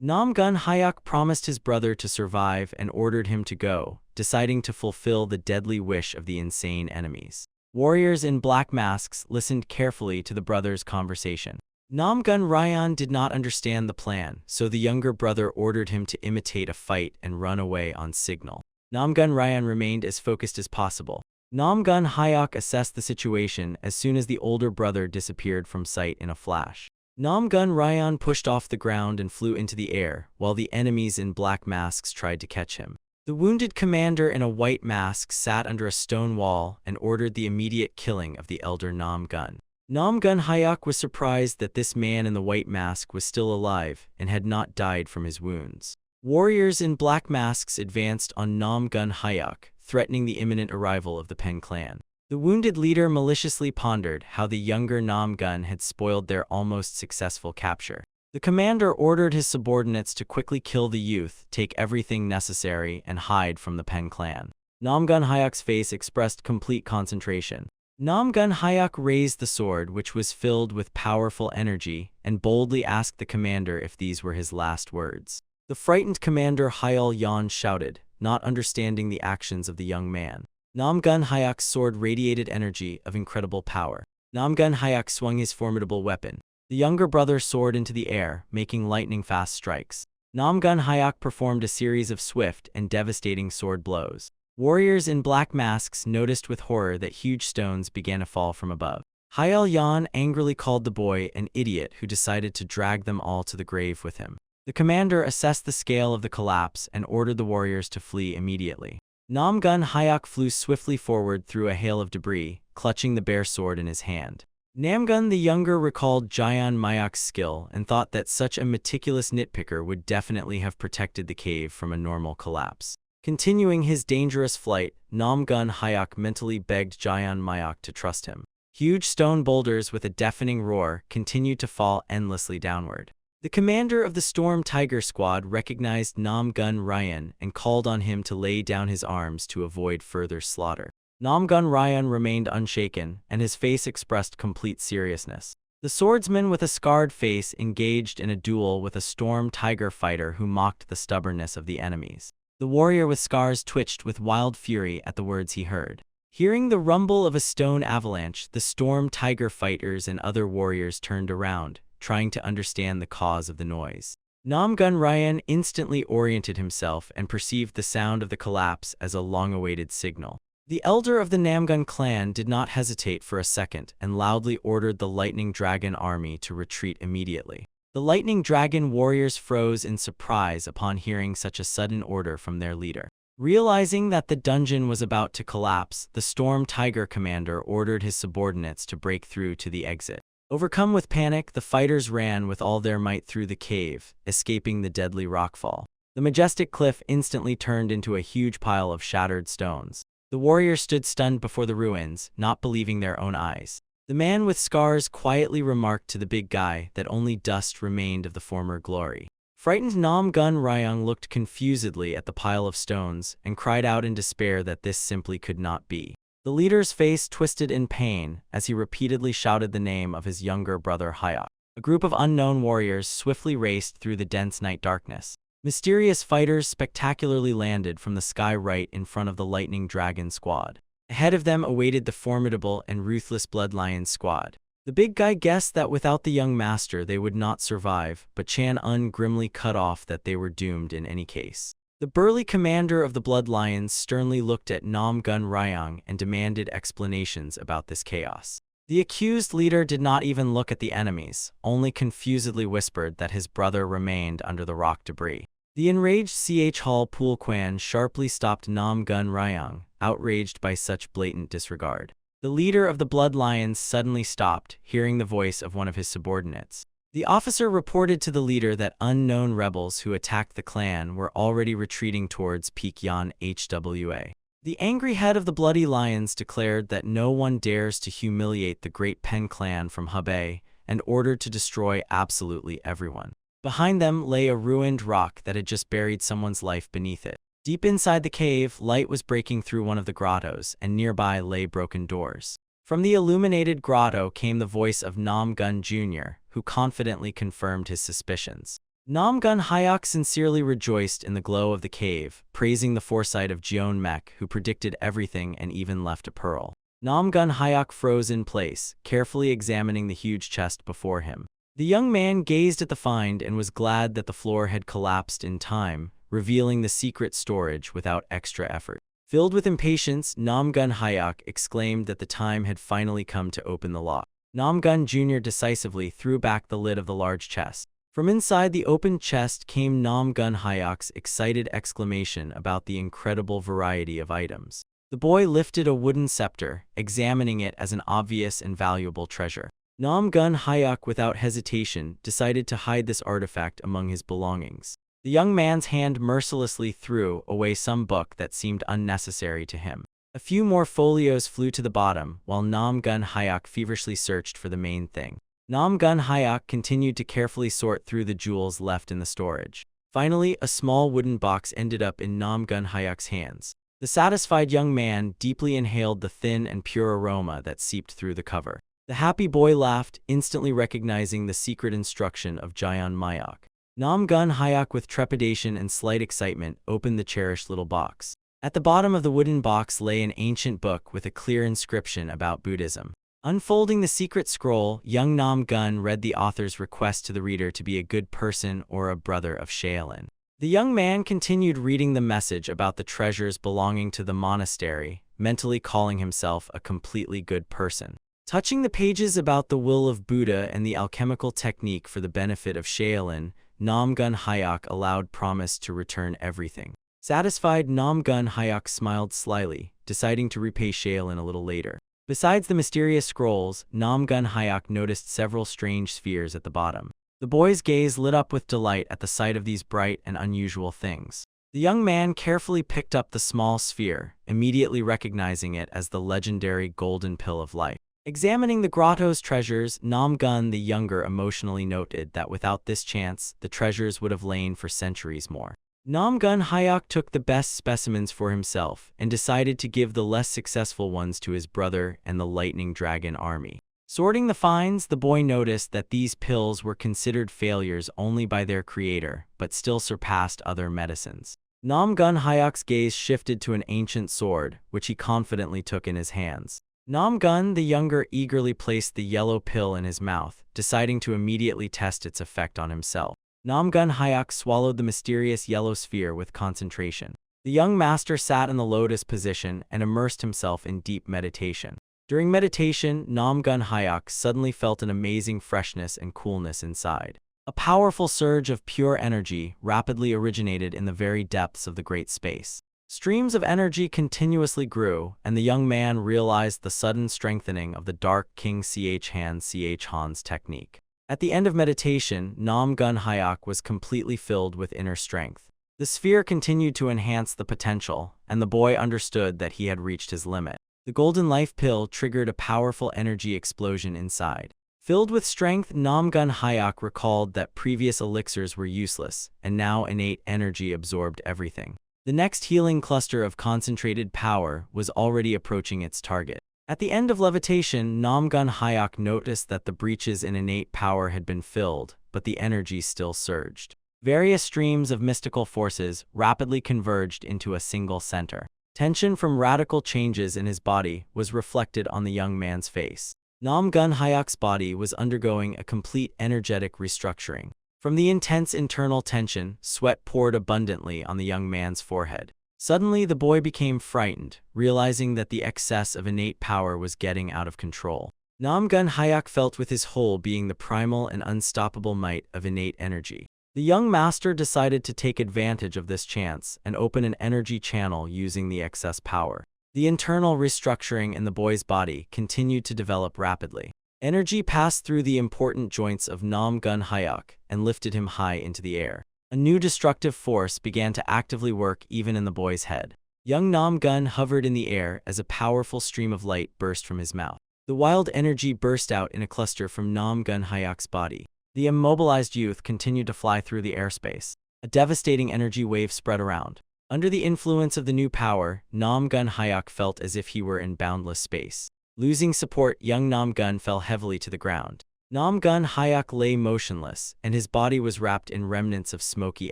Namgun Hyuk promised his brother to survive and ordered him to go, deciding to fulfill the deadly wish of the insane enemies. Warriors in black masks listened carefully to the brothers' conversation. Namgun Ryan did not understand the plan, so the younger brother ordered him to imitate a fight and run away on signal. Namgun Ryan remained as focused as possible. Namgun Hyuk assessed the situation as soon as the older brother disappeared from sight in a flash. Namgun Ryan pushed off the ground and flew into the air, while the enemies in black masks tried to catch him. The wounded commander in a white mask sat under a stone wall and ordered the immediate killing of the elder Namgun. Namgun Hyuk was surprised that this man in the white mask was still alive and had not died from his wounds. Warriors in black masks advanced on Namgun Hyuk, threatening the imminent arrival of the Pen clan. The wounded leader maliciously pondered how the younger Namgun had spoiled their almost successful capture. The commander ordered his subordinates to quickly kill the youth, take everything necessary, and hide from the Pen clan. Namgun Hyuk's face expressed complete concentration. Namgun Hyuk raised the sword, which was filled with powerful energy, and boldly asked the commander if these were his last words. The frightened commander Hyul Yan shouted, not understanding the actions of the young man. Namgun Hyuk's sword radiated energy of incredible power. Namgun Hyuk swung his formidable weapon. The younger brother soared into the air, making lightning-fast strikes. Namgun Hyuk performed a series of swift and devastating sword blows. Warriors in black masks noticed with horror that huge stones began to fall from above. Hyul Yan angrily called the boy an idiot who decided to drag them all to the grave with him. The commander assessed the scale of the collapse and ordered the warriors to flee immediately. Namgun Hyuk flew swiftly forward through a hail of debris, clutching the bare sword in his hand. Namgun the younger recalled Jayan Mayok's skill and thought that such a meticulous nitpicker would definitely have protected the cave from a normal collapse. Continuing his dangerous flight, Namgun Hyuk mentally begged Jayan Mayok to trust him. Huge stone boulders with a deafening roar continued to fall endlessly downward. The commander of the Storm Tiger squad recognized Namgun Ryan and called on him to lay down his arms to avoid further slaughter. Namgun Ryan remained unshaken, and his face expressed complete seriousness. The swordsman with a scarred face engaged in a duel with a Storm Tiger fighter who mocked the stubbornness of the enemies. The warrior with scars twitched with wild fury at the words he heard. Hearing the rumble of a stone avalanche, the Storm Tiger fighters and other warriors turned around, trying to understand the cause of the noise. Namgun Ryan instantly oriented himself and perceived the sound of the collapse as a long-awaited signal. The elder of the Namgun clan did not hesitate for a second and loudly ordered the Lightning Dragon army to retreat immediately. The Lightning Dragon warriors froze in surprise upon hearing such a sudden order from their leader. Realizing that the dungeon was about to collapse, the Storm Tiger commander ordered his subordinates to break through to the exit. Overcome with panic, the fighters ran with all their might through the cave, escaping the deadly rockfall. The majestic cliff instantly turned into a huge pile of shattered stones. The warriors stood stunned before the ruins, not believing their own eyes. The man with scars quietly remarked to the big guy that only dust remained of the former glory. Frightened Namgun Ryung looked confusedly at the pile of stones and cried out in despair that this simply could not be. The leader's face twisted in pain as he repeatedly shouted the name of his younger brother Hyuk. A group of unknown warriors swiftly raced through the dense night darkness. Mysterious fighters spectacularly landed from the sky right in front of the Lightning Dragon squad. Ahead of them awaited the formidable and ruthless Bloodlion squad. The big guy guessed that without the young master they would not survive, but Chan-un grimly cut off that they were doomed in any case. The burly commander of the Bloodlions sternly looked at Namgun Ryang and demanded explanations about this chaos. The accused leader did not even look at the enemies, only confusedly whispered that his brother remained under the rock debris. The enraged Hall Pulquan sharply stopped Nam Gun Ryang, outraged by such blatant disregard. The leader of the Blood Lions suddenly stopped, hearing the voice of one of his subordinates. The officer reported to the leader that unknown rebels who attacked the clan were already retreating towards Peakyan Hwa. The angry head of the Bloody Lions declared that no one dares to humiliate the Great Pen clan from Hebei and ordered to destroy absolutely everyone. Behind them lay a ruined rock that had just buried someone's life beneath it. Deep inside the cave, light was breaking through one of the grottos, and nearby lay broken doors. From the illuminated grotto came the voice of Nam Gun Jr., who confidently confirmed his suspicions. Nam Gun Hyok sincerely rejoiced in the glow of the cave, praising the foresight of Jeon Mek, who predicted everything and even left a pearl. Nam Gun Hyok froze in place, carefully examining the huge chest before him. The young man gazed at the find and was glad that the floor had collapsed in time, revealing the secret storage without extra effort. Filled with impatience, Nam Gun Hyok exclaimed that the time had finally come to open the lock. Nam Gun Jr. decisively threw back the lid of the large chest. From inside the opened chest came Nam Gun Hyok's excited exclamation about the incredible variety of items. The boy lifted a wooden scepter, examining it as an obvious and valuable treasure. Nam Gun Hyok, without hesitation, decided to hide this artifact among his belongings. The young man's hand mercilessly threw away some book that seemed unnecessary to him. A few more folios flew to the bottom, while Nam Gun Hyok feverishly searched for the main thing. Nam Gun Hyok continued to carefully sort through the jewels left in the storage. Finally, a small wooden box ended up in Nam Gun Hyok's hands. The satisfied young man deeply inhaled the thin and pure aroma that seeped through the cover. The happy boy laughed, instantly recognizing the secret instruction of Jayon Mayok. Nam Gun Hyok, with trepidation and slight excitement, opened the cherished little box. At the bottom of the wooden box lay an ancient book with a clear inscription about Buddhism. Unfolding the secret scroll, young Nam Gun read the author's request to the reader to be a good person or a brother of Shaolin. The young man continued reading the message about the treasures belonging to the monastery, mentally calling himself a completely good person. Touching the pages about the will of Buddha and the alchemical technique for the benefit of Shaolin, Nam Gun Hyok allowed promise to return everything. Satisfied, Nam Gun Hyok smiled slyly, deciding to repay Shaolin a little later. Besides the mysterious scrolls, Nam Gun Hyok noticed several strange spheres at the bottom. The boy's gaze lit up with delight at the sight of these bright and unusual things. The young man carefully picked up the small sphere, immediately recognizing it as the legendary Golden Pill of Life. Examining the grotto's treasures, Nam Gun the Younger emotionally noted that without this chance, the treasures would have lain for centuries more. Nam Gun Hyok took the best specimens for himself and decided to give the less successful ones to his brother and the Lightning Dragon army. Sorting the finds, the boy noticed that these pills were considered failures only by their creator, but still surpassed other medicines. Nam Gun Hyok's gaze shifted to an ancient sword, which he confidently took in his hands. Nam Gun the Younger eagerly placed the yellow pill in his mouth, deciding to immediately test its effect on himself. Nam Gun Hyok swallowed the mysterious yellow sphere with concentration. The young master sat in the lotus position and immersed himself in deep meditation. During meditation, Nam Gun Hyok suddenly felt an amazing freshness and coolness inside. A powerful surge of pure energy rapidly originated in the very depths of the great space. Streams of energy continuously grew, and the young man realized the sudden strengthening of the Dark King Han's technique. At the end of meditation, Nam Gun Hyok was completely filled with inner strength. The sphere continued to enhance the potential, and the boy understood that he had reached his limit. The Golden Life Pill triggered a powerful energy explosion inside. Filled with strength, Nam Gun Hyok recalled that previous elixirs were useless, and now innate energy absorbed everything. The next healing cluster of concentrated power was already approaching its target. At the end of levitation, Nam Gun Hyok noticed that the breaches in innate power had been filled, but the energy still surged. Various streams of mystical forces rapidly converged into a single center. Tension from radical changes in his body was reflected on the young man's face. Nam Gun Hyok's body was undergoing a complete energetic restructuring. From the intense internal tension, sweat poured abundantly on the young man's forehead. Suddenly, the boy became frightened, realizing that the excess of innate power was getting out of control. Namgun Hyuk felt with his whole being the primal and unstoppable might of innate energy. The young master decided to take advantage of this chance and open an energy channel using the excess power. The internal restructuring in the boy's body continued to develop rapidly. Energy passed through the important joints of Namgun Hyuk and lifted him high into the air. A new destructive force began to actively work even in the boy's head. Young Namgun hovered in the air as a powerful stream of light burst from his mouth. The wild energy burst out in a cluster from Namgun Hyuk's body. The immobilized youth continued to fly through the airspace. A devastating energy wave spread around. Under the influence of the new power, Namgun Hyuk felt as if he were in boundless space. Losing support, young Namgun fell heavily to the ground. Namgun Hyuk lay motionless, and his body was wrapped in remnants of smoky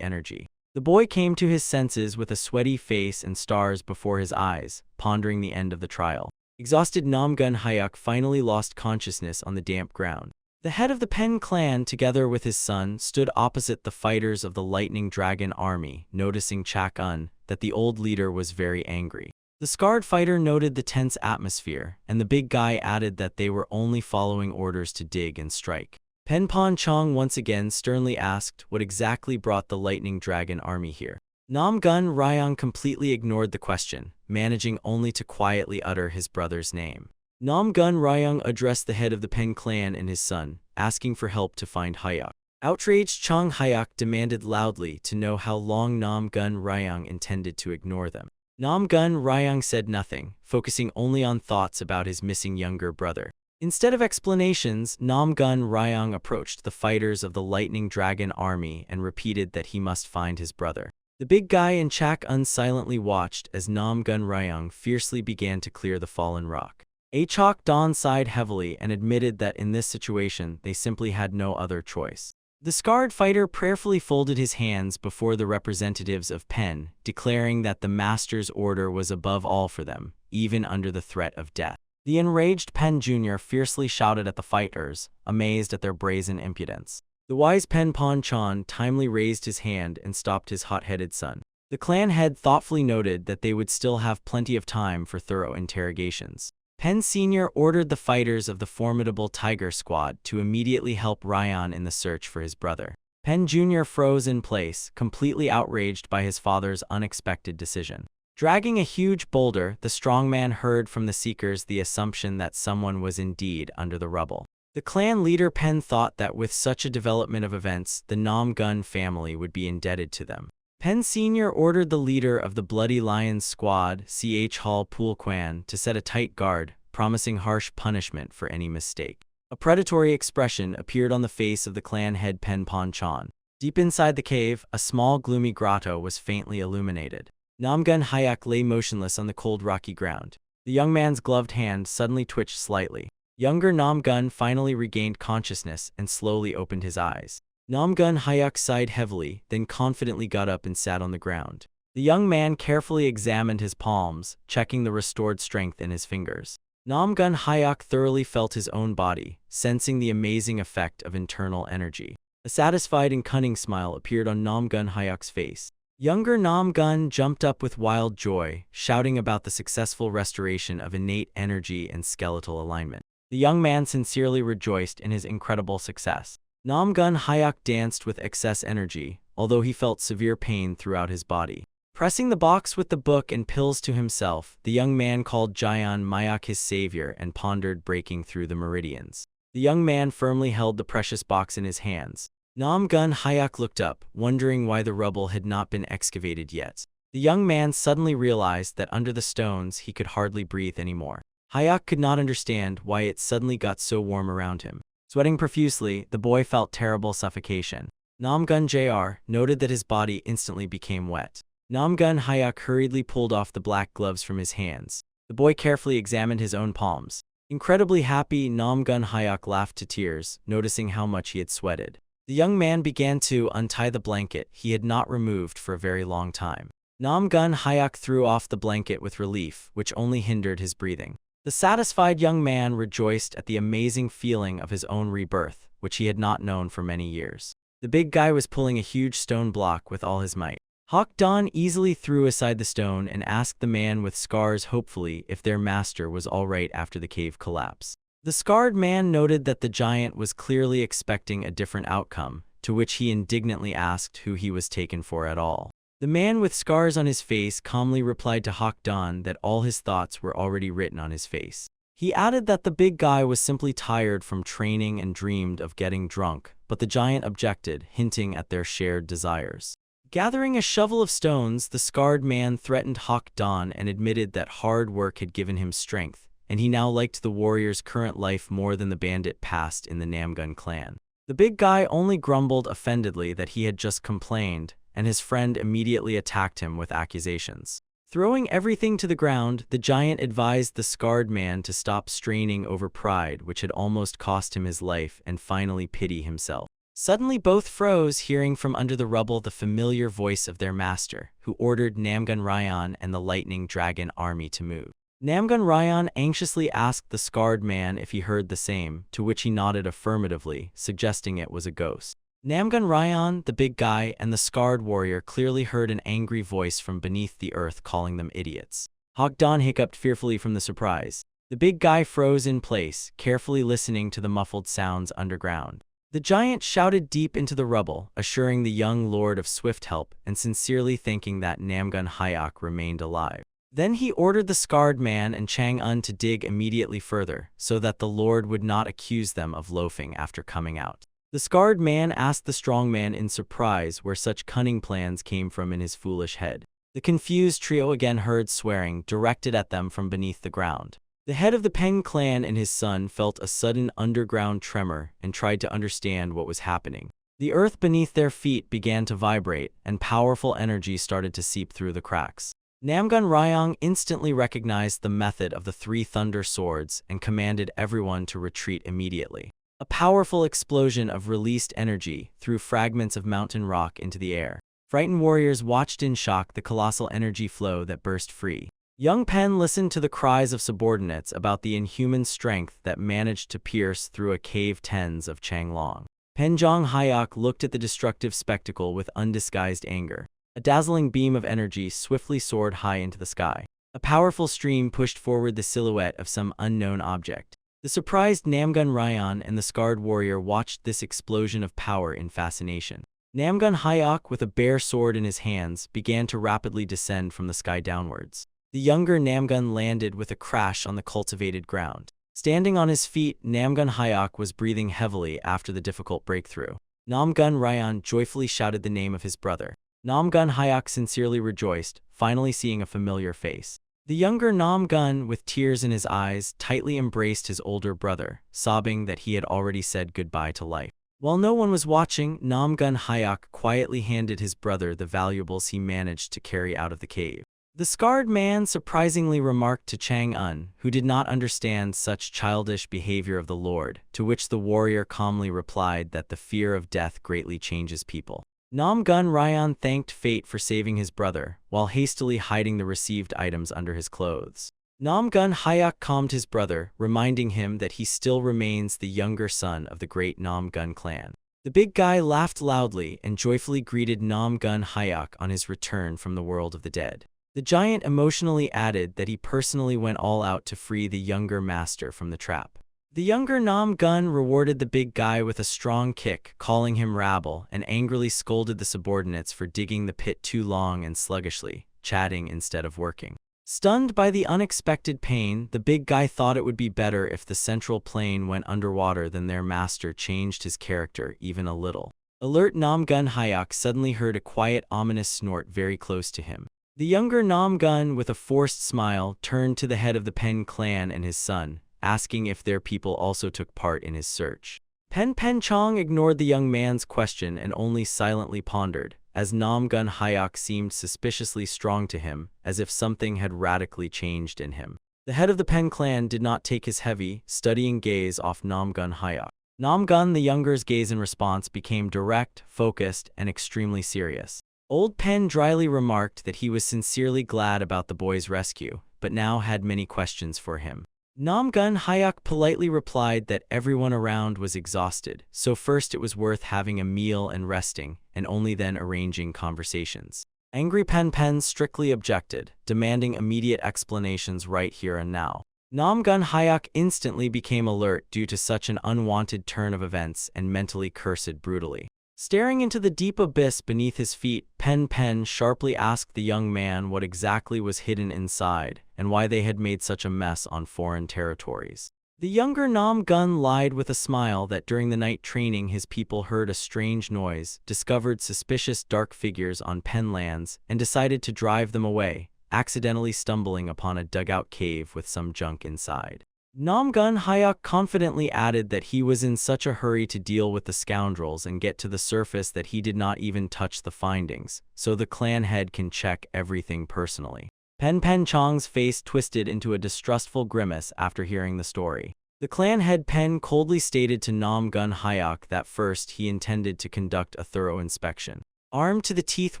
energy. The boy came to his senses with a sweaty face and stars before his eyes, pondering the end of the trial. Exhausted, Namgun Hyuk finally lost consciousness on the damp ground. The head of the Pen clan, together with his son, stood opposite the fighters of the Lightning Dragon army, noticing Chak-un that the old leader was very angry. The scarred fighter noted the tense atmosphere, and the big guy added that they were only following orders to dig and strike. Penpon Chong once again sternly asked what exactly brought the Lightning Dragon army here. Namgun Ryong completely ignored the question, managing only to quietly utter his brother's name. Namgun Ryong addressed the head of the Pen clan and his son, asking for help to find Hyuk. Outraged, Chong Hyuk demanded loudly to know how long Namgun Ryong intended to ignore them. Namgun Ryong said nothing, focusing only on thoughts about his missing younger brother. Instead of explanations, Namgun Ryong approached the fighters of the Lightning Dragon army and repeated that he must find his brother. The big guy and Chak-un silently watched as Namgun Ryong fiercely began to clear the fallen rock. Achok-don sighed heavily and admitted that in this situation they simply had no other choice. The scarred fighter prayerfully folded his hands before the representatives of Pen, declaring that the master's order was above all for them, even under the threat of death. The enraged Pen Jr. fiercely shouted at the fighters, amazed at their brazen impudence. The wise Penpon Chan timely raised his hand and stopped his hot-headed son. The clan head thoughtfully noted that they would still have plenty of time for thorough interrogations. Pen Sr. ordered the fighters of the formidable Tiger Squad to immediately help Ryan in the search for his brother. Pen Jr. froze in place, completely outraged by his father's unexpected decision. Dragging a huge boulder, the strongman heard from the seekers the assumption that someone was indeed under the rubble. The clan leader Pen thought that with such a development of events, the Namgun family would be indebted to them. Pen Sr. ordered the leader of the Bloody Lions squad, Ch. Hall Poolquan, to set a tight guard, promising harsh punishment for any mistake. A predatory expression appeared on the face of the clan head Penpon Chan. Deep inside the cave, a small gloomy grotto was faintly illuminated. Namgun Hyuk lay motionless on the cold rocky ground. The young man's gloved hand suddenly twitched slightly. Younger Namgun finally regained consciousness and slowly opened his eyes. Namgun Hyuk sighed heavily, then confidently got up and sat on the ground. The young man carefully examined his palms, checking the restored strength in his fingers. Namgun Hyuk thoroughly felt his own body, sensing the amazing effect of internal energy. A satisfied and cunning smile appeared on Namgun Hyuk's face. Younger Namgun jumped up with wild joy, shouting about the successful restoration of innate energy and skeletal alignment. The young man sincerely rejoiced in his incredible success. Namgun Hyuk danced with excess energy, although he felt severe pain throughout his body. Pressing the box with the book and pills to himself, the young man called Jayan Mayak his savior and pondered breaking through the meridians. The young man firmly held the precious box in his hands. Namgun Hyuk looked up, wondering why the rubble had not been excavated yet. The young man suddenly realized that under the stones he could hardly breathe anymore. Hyuk could not understand why it suddenly got so warm around him. Sweating profusely, the boy felt terrible suffocation. Namgun Jr. noted that his body instantly became wet. Namgun Hyuk hurriedly pulled off the black gloves from his hands. The boy carefully examined his own palms. Incredibly happy, Namgun Hyuk laughed to tears, noticing how much he had sweated. The young man began to untie the blanket he had not removed for a very long time. Namgun Hyuk threw off the blanket with relief, which only hindered his breathing. The satisfied young man rejoiced at the amazing feeling of his own rebirth, which he had not known for many years. The big guy was pulling a huge stone block with all his might. Hawk-don easily threw aside the stone and asked the man with scars hopefully if their master was all right after the cave collapse. The scarred man noted that the giant was clearly expecting a different outcome, to which he indignantly asked who he was taken for at all. The man with scars on his face calmly replied to Hakdan that all his thoughts were already written on his face. He added that the big guy was simply tired from training and dreamed of getting drunk, but the giant objected, hinting at their shared desires. Gathering a shovel of stones, the scarred man threatened Hakdan and admitted that hard work had given him strength, and he now liked the warrior's current life more than the bandit past in the Namgun clan. The big guy only grumbled offendedly that he had just complained, and his friend immediately attacked him with accusations. Throwing everything to the ground, the giant advised the scarred man to stop straining over pride, which had almost cost him his life, and finally pity himself. Suddenly both froze, hearing from under the rubble the familiar voice of their master, who ordered Namgun Ryan and the Lightning Dragon army to move. Namgun Ryan anxiously asked the scarred man if he heard the same, to which he nodded affirmatively, suggesting it was a ghost. Namgun Ryan, the big guy, and the scarred warrior clearly heard an angry voice from beneath the earth calling them idiots. Hakdan hiccuped fearfully from the surprise. The big guy froze in place, carefully listening to the muffled sounds underground. The giant shouted deep into the rubble, assuring the young lord of swift help and sincerely thanking that Namgun Hyak remained alive. Then he ordered the scarred man and Chang'un to dig immediately further, so that the lord would not accuse them of loafing after coming out. The scarred man asked the strong man in surprise where such cunning plans came from in his foolish head. The confused trio again heard swearing directed at them from beneath the ground. The head of the Peng clan and his son felt a sudden underground tremor and tried to understand what was happening. The earth beneath their feet began to vibrate, and powerful energy started to seep through the cracks. Namgun Ryong instantly recognized the method of the three thunder swords and commanded everyone to retreat immediately. A powerful explosion of released energy threw fragments of mountain rock into the air. Frightened warriors watched in shock the colossal energy flow that burst free. Young Pen listened to the cries of subordinates about the inhuman strength that managed to pierce through a cave tens of Changlong. Penjong Hyak looked at the destructive spectacle with undisguised anger. A dazzling beam of energy swiftly soared high into the sky. A powerful stream pushed forward the silhouette of some unknown object. The surprised Namgun Ryan and the scarred warrior watched this explosion of power in fascination. Namgun Hyak, with a bare sword in his hands, began to rapidly descend from the sky downwards. The younger Namgun landed with a crash on the cultivated ground. Standing on his feet, Namgun Hyak was breathing heavily after the difficult breakthrough. Namgun Ryan joyfully shouted the name of his brother. Namgun Hyak sincerely rejoiced, finally seeing a familiar face. The younger Namgun, with tears in his eyes, tightly embraced his older brother, sobbing that he had already said goodbye to life. While no one was watching, Namgun Hyak quietly handed his brother the valuables he managed to carry out of the cave. The scarred man surprisingly remarked to Chang'un, who did not understand such childish behavior of the Lord, to which the warrior calmly replied that the fear of death greatly changes people. Namgun Ryan thanked fate for saving his brother, while hastily hiding the received items under his clothes. Namgun Hyak calmed his brother, reminding him that he still remains the younger son of the great Namgun clan. The big guy laughed loudly and joyfully greeted Namgun Hyak on his return from the world of the dead. The giant emotionally added that he personally went all out to free the younger master from the trap. The younger Namgun rewarded the big guy with a strong kick, calling him rabble, and angrily scolded the subordinates for digging the pit too long and sluggishly, chatting instead of working. Stunned by the unexpected pain, the big guy thought it would be better if the central plane went underwater than their master changed his character even a little. Alert Namgun Hyak suddenly heard a quiet, ominous snort very close to him. The younger Namgun, with a forced smile, turned to the head of the Pen clan and his son, asking if their people also took part in his search. Pen Chong ignored the young man's question and only silently pondered, as Namgun Hyak seemed suspiciously strong to him, as if something had radically changed in him. The head of the Pen clan did not take his heavy, studying gaze off Namgun Hyak. Namgun the younger's gaze in response became direct, focused, and extremely serious. Old Pen dryly remarked that he was sincerely glad about the boy's rescue, but now had many questions for him. Namgun Hyak politely replied that everyone around was exhausted, so first it was worth having a meal and resting, and only then arranging conversations. Angry Pen strictly objected, demanding immediate explanations right here and now. Nam Gun Hyuk instantly became alert due to such an unwanted turn of events and mentally cursed brutally. Staring into the deep abyss beneath his feet, Pen sharply asked the young man what exactly was hidden inside and why they had made such a mess on foreign territories. The younger Nam Gun lied with a smile that during the night training his people heard a strange noise, discovered suspicious dark figures on Pen lands, and decided to drive them away, accidentally stumbling upon a dugout cave with some junk inside. Nam Gun Hyuk confidently added that he was in such a hurry to deal with the scoundrels and get to the surface that he did not even touch the findings, so the clan head can check everything personally. Pen Chong's face twisted into a distrustful grimace after hearing the story. The clan head Pen coldly stated to Nam Gun Hyuk that first he intended to conduct a thorough inspection. Armed to the teeth,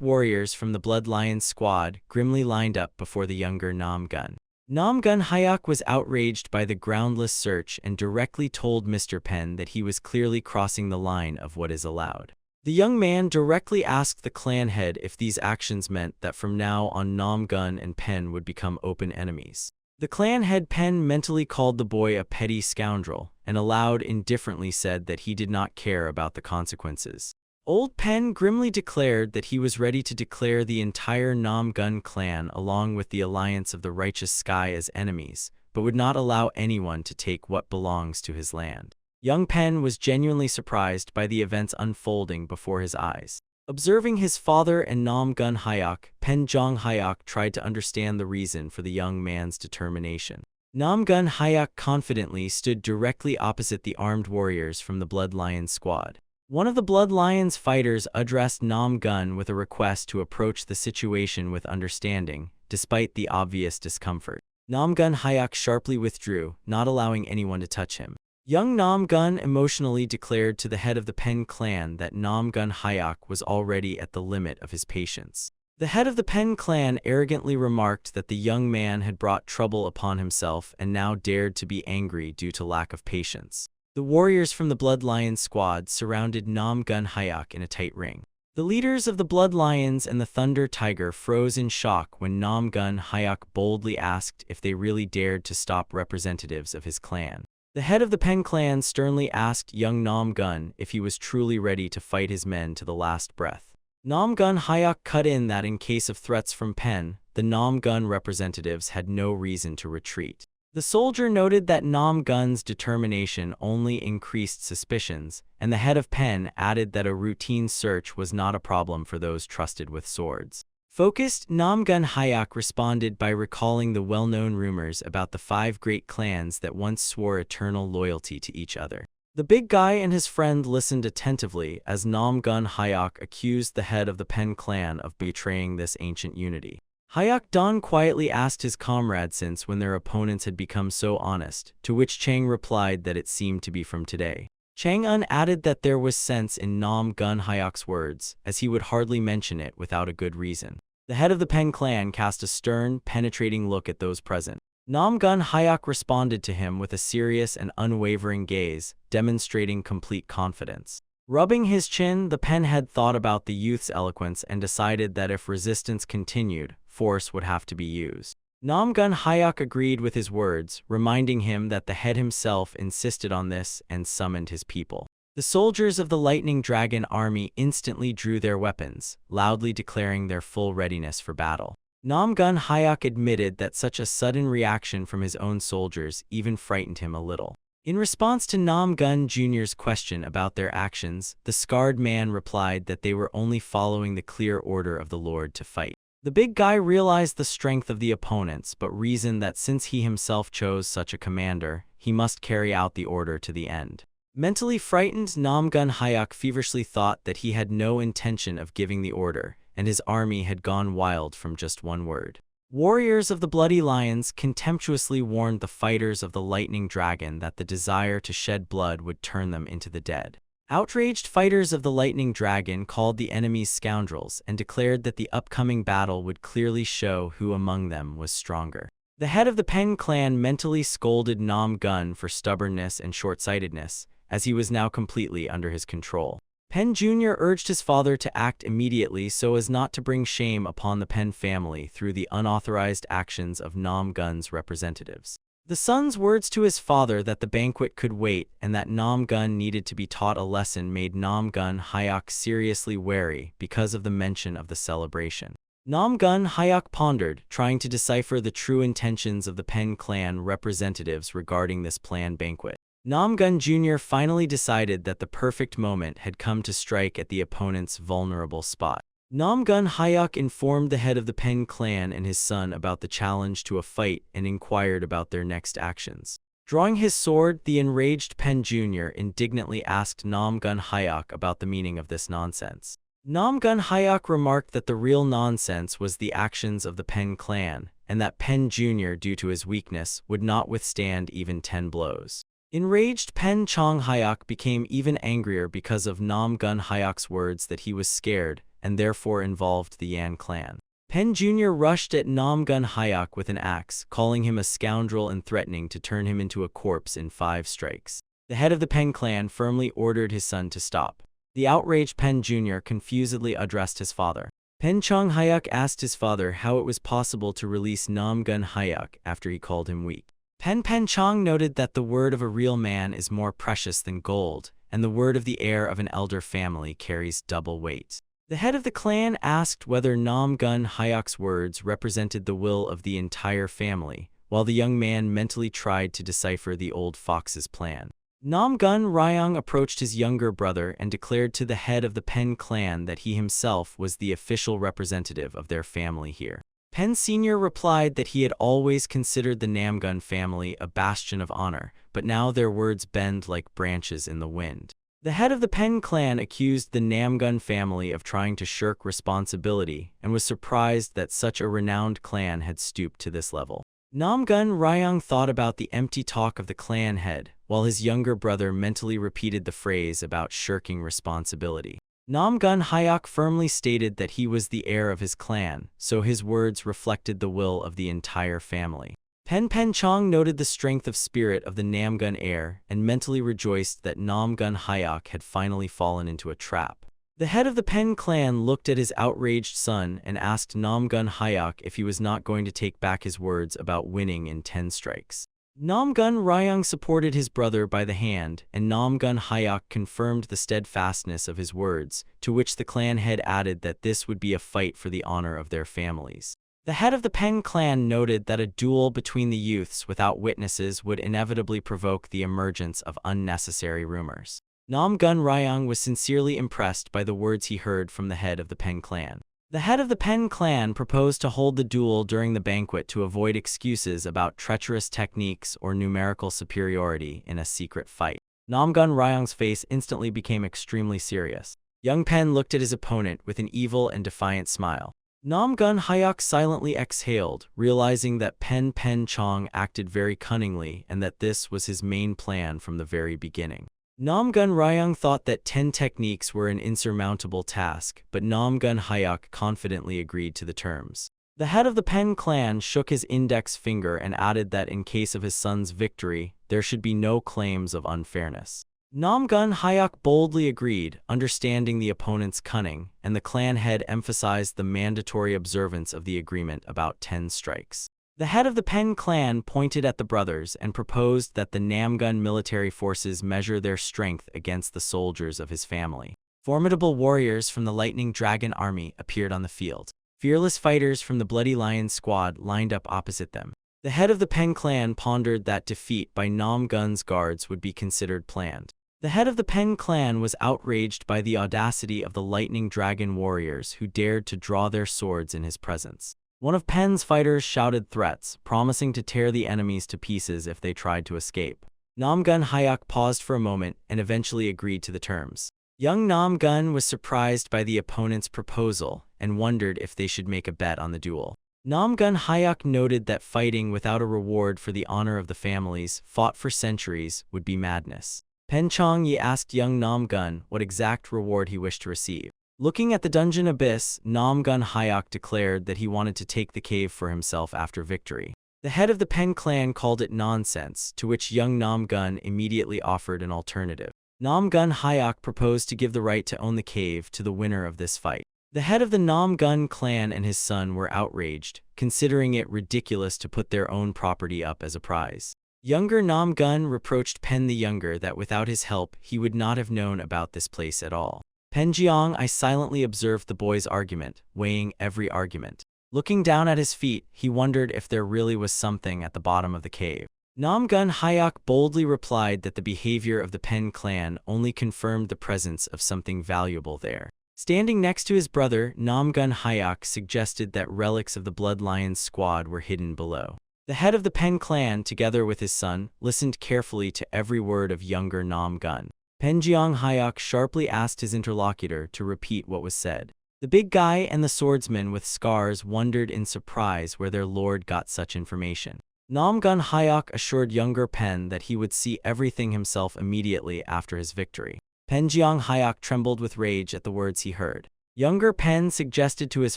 warriors from the Blood Lions squad grimly lined up before the younger Nam Gun. Nam Gun Hyuk was outraged by the groundless search and directly told Mr. Pen that he was clearly crossing the line of what is allowed. The young man directly asked the clan head if these actions meant that from now on Nam Gun and Pen would become open enemies. The clan head Pen mentally called the boy a petty scoundrel and aloud indifferently said that he did not care about the consequences. Old Pen grimly declared that he was ready to declare the entire Nam Gun clan along with the Alliance of the Righteous Sky as enemies, but would not allow anyone to take what belongs to his land. Young Pen was genuinely surprised by the events unfolding before his eyes. Observing his father and Nam Gun Hyuk, Pen Jong Hyuk tried to understand the reason for the young man's determination. Nam Gun Hyuk confidently stood directly opposite the armed warriors from the Blood Lions squad. One of the Blood Lions fighters addressed Nam Gun with a request to approach the situation with understanding, despite the obvious discomfort. Nam Gun Hyuk sharply withdrew, not allowing anyone to touch him. Young Nam Gun emotionally declared to the head of the Pen clan that Nam Gun Hyuk was already at the limit of his patience. The head of the Pen clan arrogantly remarked that the young man had brought trouble upon himself and now dared to be angry due to lack of patience. The warriors from the Blood Lions squad surrounded Nam Gun Hyuk in a tight ring. The leaders of the Blood Lions and the Thunder Tiger froze in shock when Nam Gun Hyuk boldly asked if they really dared to stop representatives of his clan. The head of the Pen clan sternly asked young Nam Gun if he was truly ready to fight his men to the last breath. Nam Gun Hyuk cut in that in case of threats from Pen, the Nam Gun representatives had no reason to retreat. The soldier noted that Nam Gun's determination only increased suspicions, and the head of Pen added that a routine search was not a problem for those trusted with swords. Focused, Nam Gun Hyuk responded by recalling the well-known rumors about the 5 great clans that once swore eternal loyalty to each other. The big guy and his friend listened attentively as Nam Gun Hyuk accused the head of the Pen clan of betraying this ancient unity. Hyuk Don quietly asked his comrade since when their opponents had become so honest, to which Chang replied that it seemed to be from today. Chang-un added that there was sense in Nam Gun Hyuk's words, as he would hardly mention it without a good reason. The head of the Pen clan cast a stern, penetrating look at those present. Nam Gun Hyuk responded to him with a serious and unwavering gaze, demonstrating complete confidence. Rubbing his chin, the Pen head thought about the youth's eloquence and decided that if resistance continued, force would have to be used. Nam Gun Hyuk agreed with his words, reminding him that the head himself insisted on this and summoned his people. The soldiers of the Lightning Dragon army instantly drew their weapons, loudly declaring their full readiness for battle. Nam Gun Hyuk admitted that such a sudden reaction from his own soldiers even frightened him a little. In response to Nam Gun Jr.'s question about their actions, the scarred man replied that they were only following the clear order of the Lord to fight. The big guy realized the strength of the opponents but reasoned that since he himself chose such a commander, he must carry out the order to the end. Mentally frightened, Nam Gun Hyuk feverishly thought that he had no intention of giving the order, and his army had gone wild from just one word. Warriors of the Bloody Lions contemptuously warned the fighters of the Lightning Dragon that the desire to shed blood would turn them into the dead. Outraged fighters of the Lightning Dragon called the enemies scoundrels and declared that the upcoming battle would clearly show who among them was stronger. The head of the Pen clan mentally scolded Nam Gun for stubbornness and short-sightedness, as he was now completely under his control. Pen Jr. urged his father to act immediately so as not to bring shame upon the Pen family through the unauthorized actions of Nam Gun's representatives. The son's words to his father that the banquet could wait and that Nam Gun needed to be taught a lesson made Nam Gun Hyok seriously wary because of the mention of the celebration. Nam Gun Hyok pondered, trying to decipher the true intentions of the Pen clan representatives regarding this planned banquet. Nam Gun Jr. finally decided that the perfect moment had come to strike at the opponent's vulnerable spot. Nam Gun Hyok informed the head of the Pen clan and his son about the challenge to a fight and inquired about their next actions. Drawing his sword, the enraged Pen Jr. indignantly asked Nam Gun Hyok about the meaning of this nonsense. Nam Gun Hyok remarked that the real nonsense was the actions of the Pen clan, and that Pen Jr., due to his weakness, would not withstand even 10 blows. Enraged Pen Chong Hyok became even angrier because of Nam Gun Hyok's words that he was scared, and therefore involved the Yan clan. Pen Jr. rushed at Nam Gun Hyok with an axe, calling him a scoundrel and threatening to turn him into a corpse in 5 strikes. The head of the Pen clan firmly ordered his son to stop. The outraged Pen Jr. confusedly addressed his father. Pen Chong Hyok asked his father how it was possible to release Nam Gun Hyok after he called him weak. Pen Chong noted that the word of a real man is more precious than gold, and the word of the heir of an elder family carries double weight. The head of the clan asked whether Nam Gun Hyok's words represented the will of the entire family, while the young man mentally tried to decipher the old fox's plan. Nam Gun Ryong approached his younger brother and declared to the head of the Pen clan that he himself was the official representative of their family here. Pen Sr. replied that he had always considered the Nam Gun family a bastion of honor, but now their words bend like branches in the wind. The head of the Pen clan accused the Nam Gun family of trying to shirk responsibility and was surprised that such a renowned clan had stooped to this level. Nam Gun Ryong thought about the empty talk of the clan head, while his younger brother mentally repeated the phrase about shirking responsibility. Nam Gun Hyok firmly stated that he was the heir of his clan, so his words reflected the will of the entire family. Pen Chong noted the strength of spirit of the Nam Gun heir and mentally rejoiced that Nam Gun Hyok had finally fallen into a trap. The head of the Pen clan looked at his outraged son and asked Nam Gun Hyok if he was not going to take back his words about winning in 10 strikes. Nam Gun Ryong supported his brother by the hand, and Nam Gun Hyok confirmed the steadfastness of his words, to which the clan head added that this would be a fight for the honor of their families. The head of the Pen clan noted that a duel between the youths without witnesses would inevitably provoke the emergence of unnecessary rumors. Nam Gun Ryong was sincerely impressed by the words he heard from the head of the Pen clan. The head of the Pen clan proposed to hold the duel during the banquet to avoid excuses about treacherous techniques or numerical superiority in a secret fight. Nam Gun Ryong's face instantly became extremely serious. Young Pen looked at his opponent with an evil and defiant smile. Nam Gun Hyok silently exhaled, realizing that Pen Chong acted very cunningly and that this was his main plan from the very beginning. Nam Gun Ryong thought that 10 techniques were an insurmountable task, but Nam Gun Hyok confidently agreed to the terms. The head of the Pen clan shook his index finger and added that in case of his son's victory, there should be no claims of unfairness. Nam Gun Hyok boldly agreed, understanding the opponent's cunning, and the clan head emphasized the mandatory observance of the agreement about 10 strikes. The head of the Pen clan pointed at the brothers and proposed that the Nam Gun military forces measure their strength against the soldiers of his family. Formidable warriors from the Lightning Dragon army appeared on the field. Fearless fighters from the Bloody Lion squad lined up opposite them. The head of the Pen clan pondered that defeat by Nam Gun's guards would be considered planned. The head of the Pen clan was outraged by the audacity of the Lightning Dragon warriors who dared to draw their swords in his presence. One of Pen's fighters shouted threats, promising to tear the enemies to pieces if they tried to escape. Nam Gun Hyok paused for a moment and eventually agreed to the terms. Young Nam Gun was surprised by the opponent's proposal and wondered if they should make a bet on the duel. Nam Gun Hyok noted that fighting without a reward for the honor of the families fought for centuries would be madness. Pen Chong Yi asked young Nam Gun what exact reward he wished to receive. Looking at the dungeon abyss, Nam Gun Hyok declared that he wanted to take the cave for himself after victory. The head of the Pen clan called it nonsense, to which young Nam Gun immediately offered an alternative. Nam Gun Hyok proposed to give the right to own the cave to the winner of this fight. The head of the Nam Gun clan and his son were outraged, considering it ridiculous to put their own property up as a prize. Younger Nam Gun reproached Pen the Younger that without his help he would not have known about this place at all. Pen Jiang I silently observed the boy's argument, weighing every argument. Looking down at his feet, he wondered if there really was something at the bottom of the cave. Nam Gun Hyok boldly replied that the behavior of the Pen clan only confirmed the presence of something valuable there. Standing next to his brother, Nam Gun Hyok suggested that relics of the Blood Lions squad were hidden below. The head of the Pen clan, together with his son, listened carefully to every word of younger Nam Gun. Pen Jiang Hyok sharply asked his interlocutor to repeat what was said. The big guy and the swordsman with scars wondered in surprise where their lord got such information. Nam Gun Hyok assured younger Pen that he would see everything himself immediately after his victory. Pen Jiang Hyok trembled with rage at the words he heard. Younger Pen suggested to his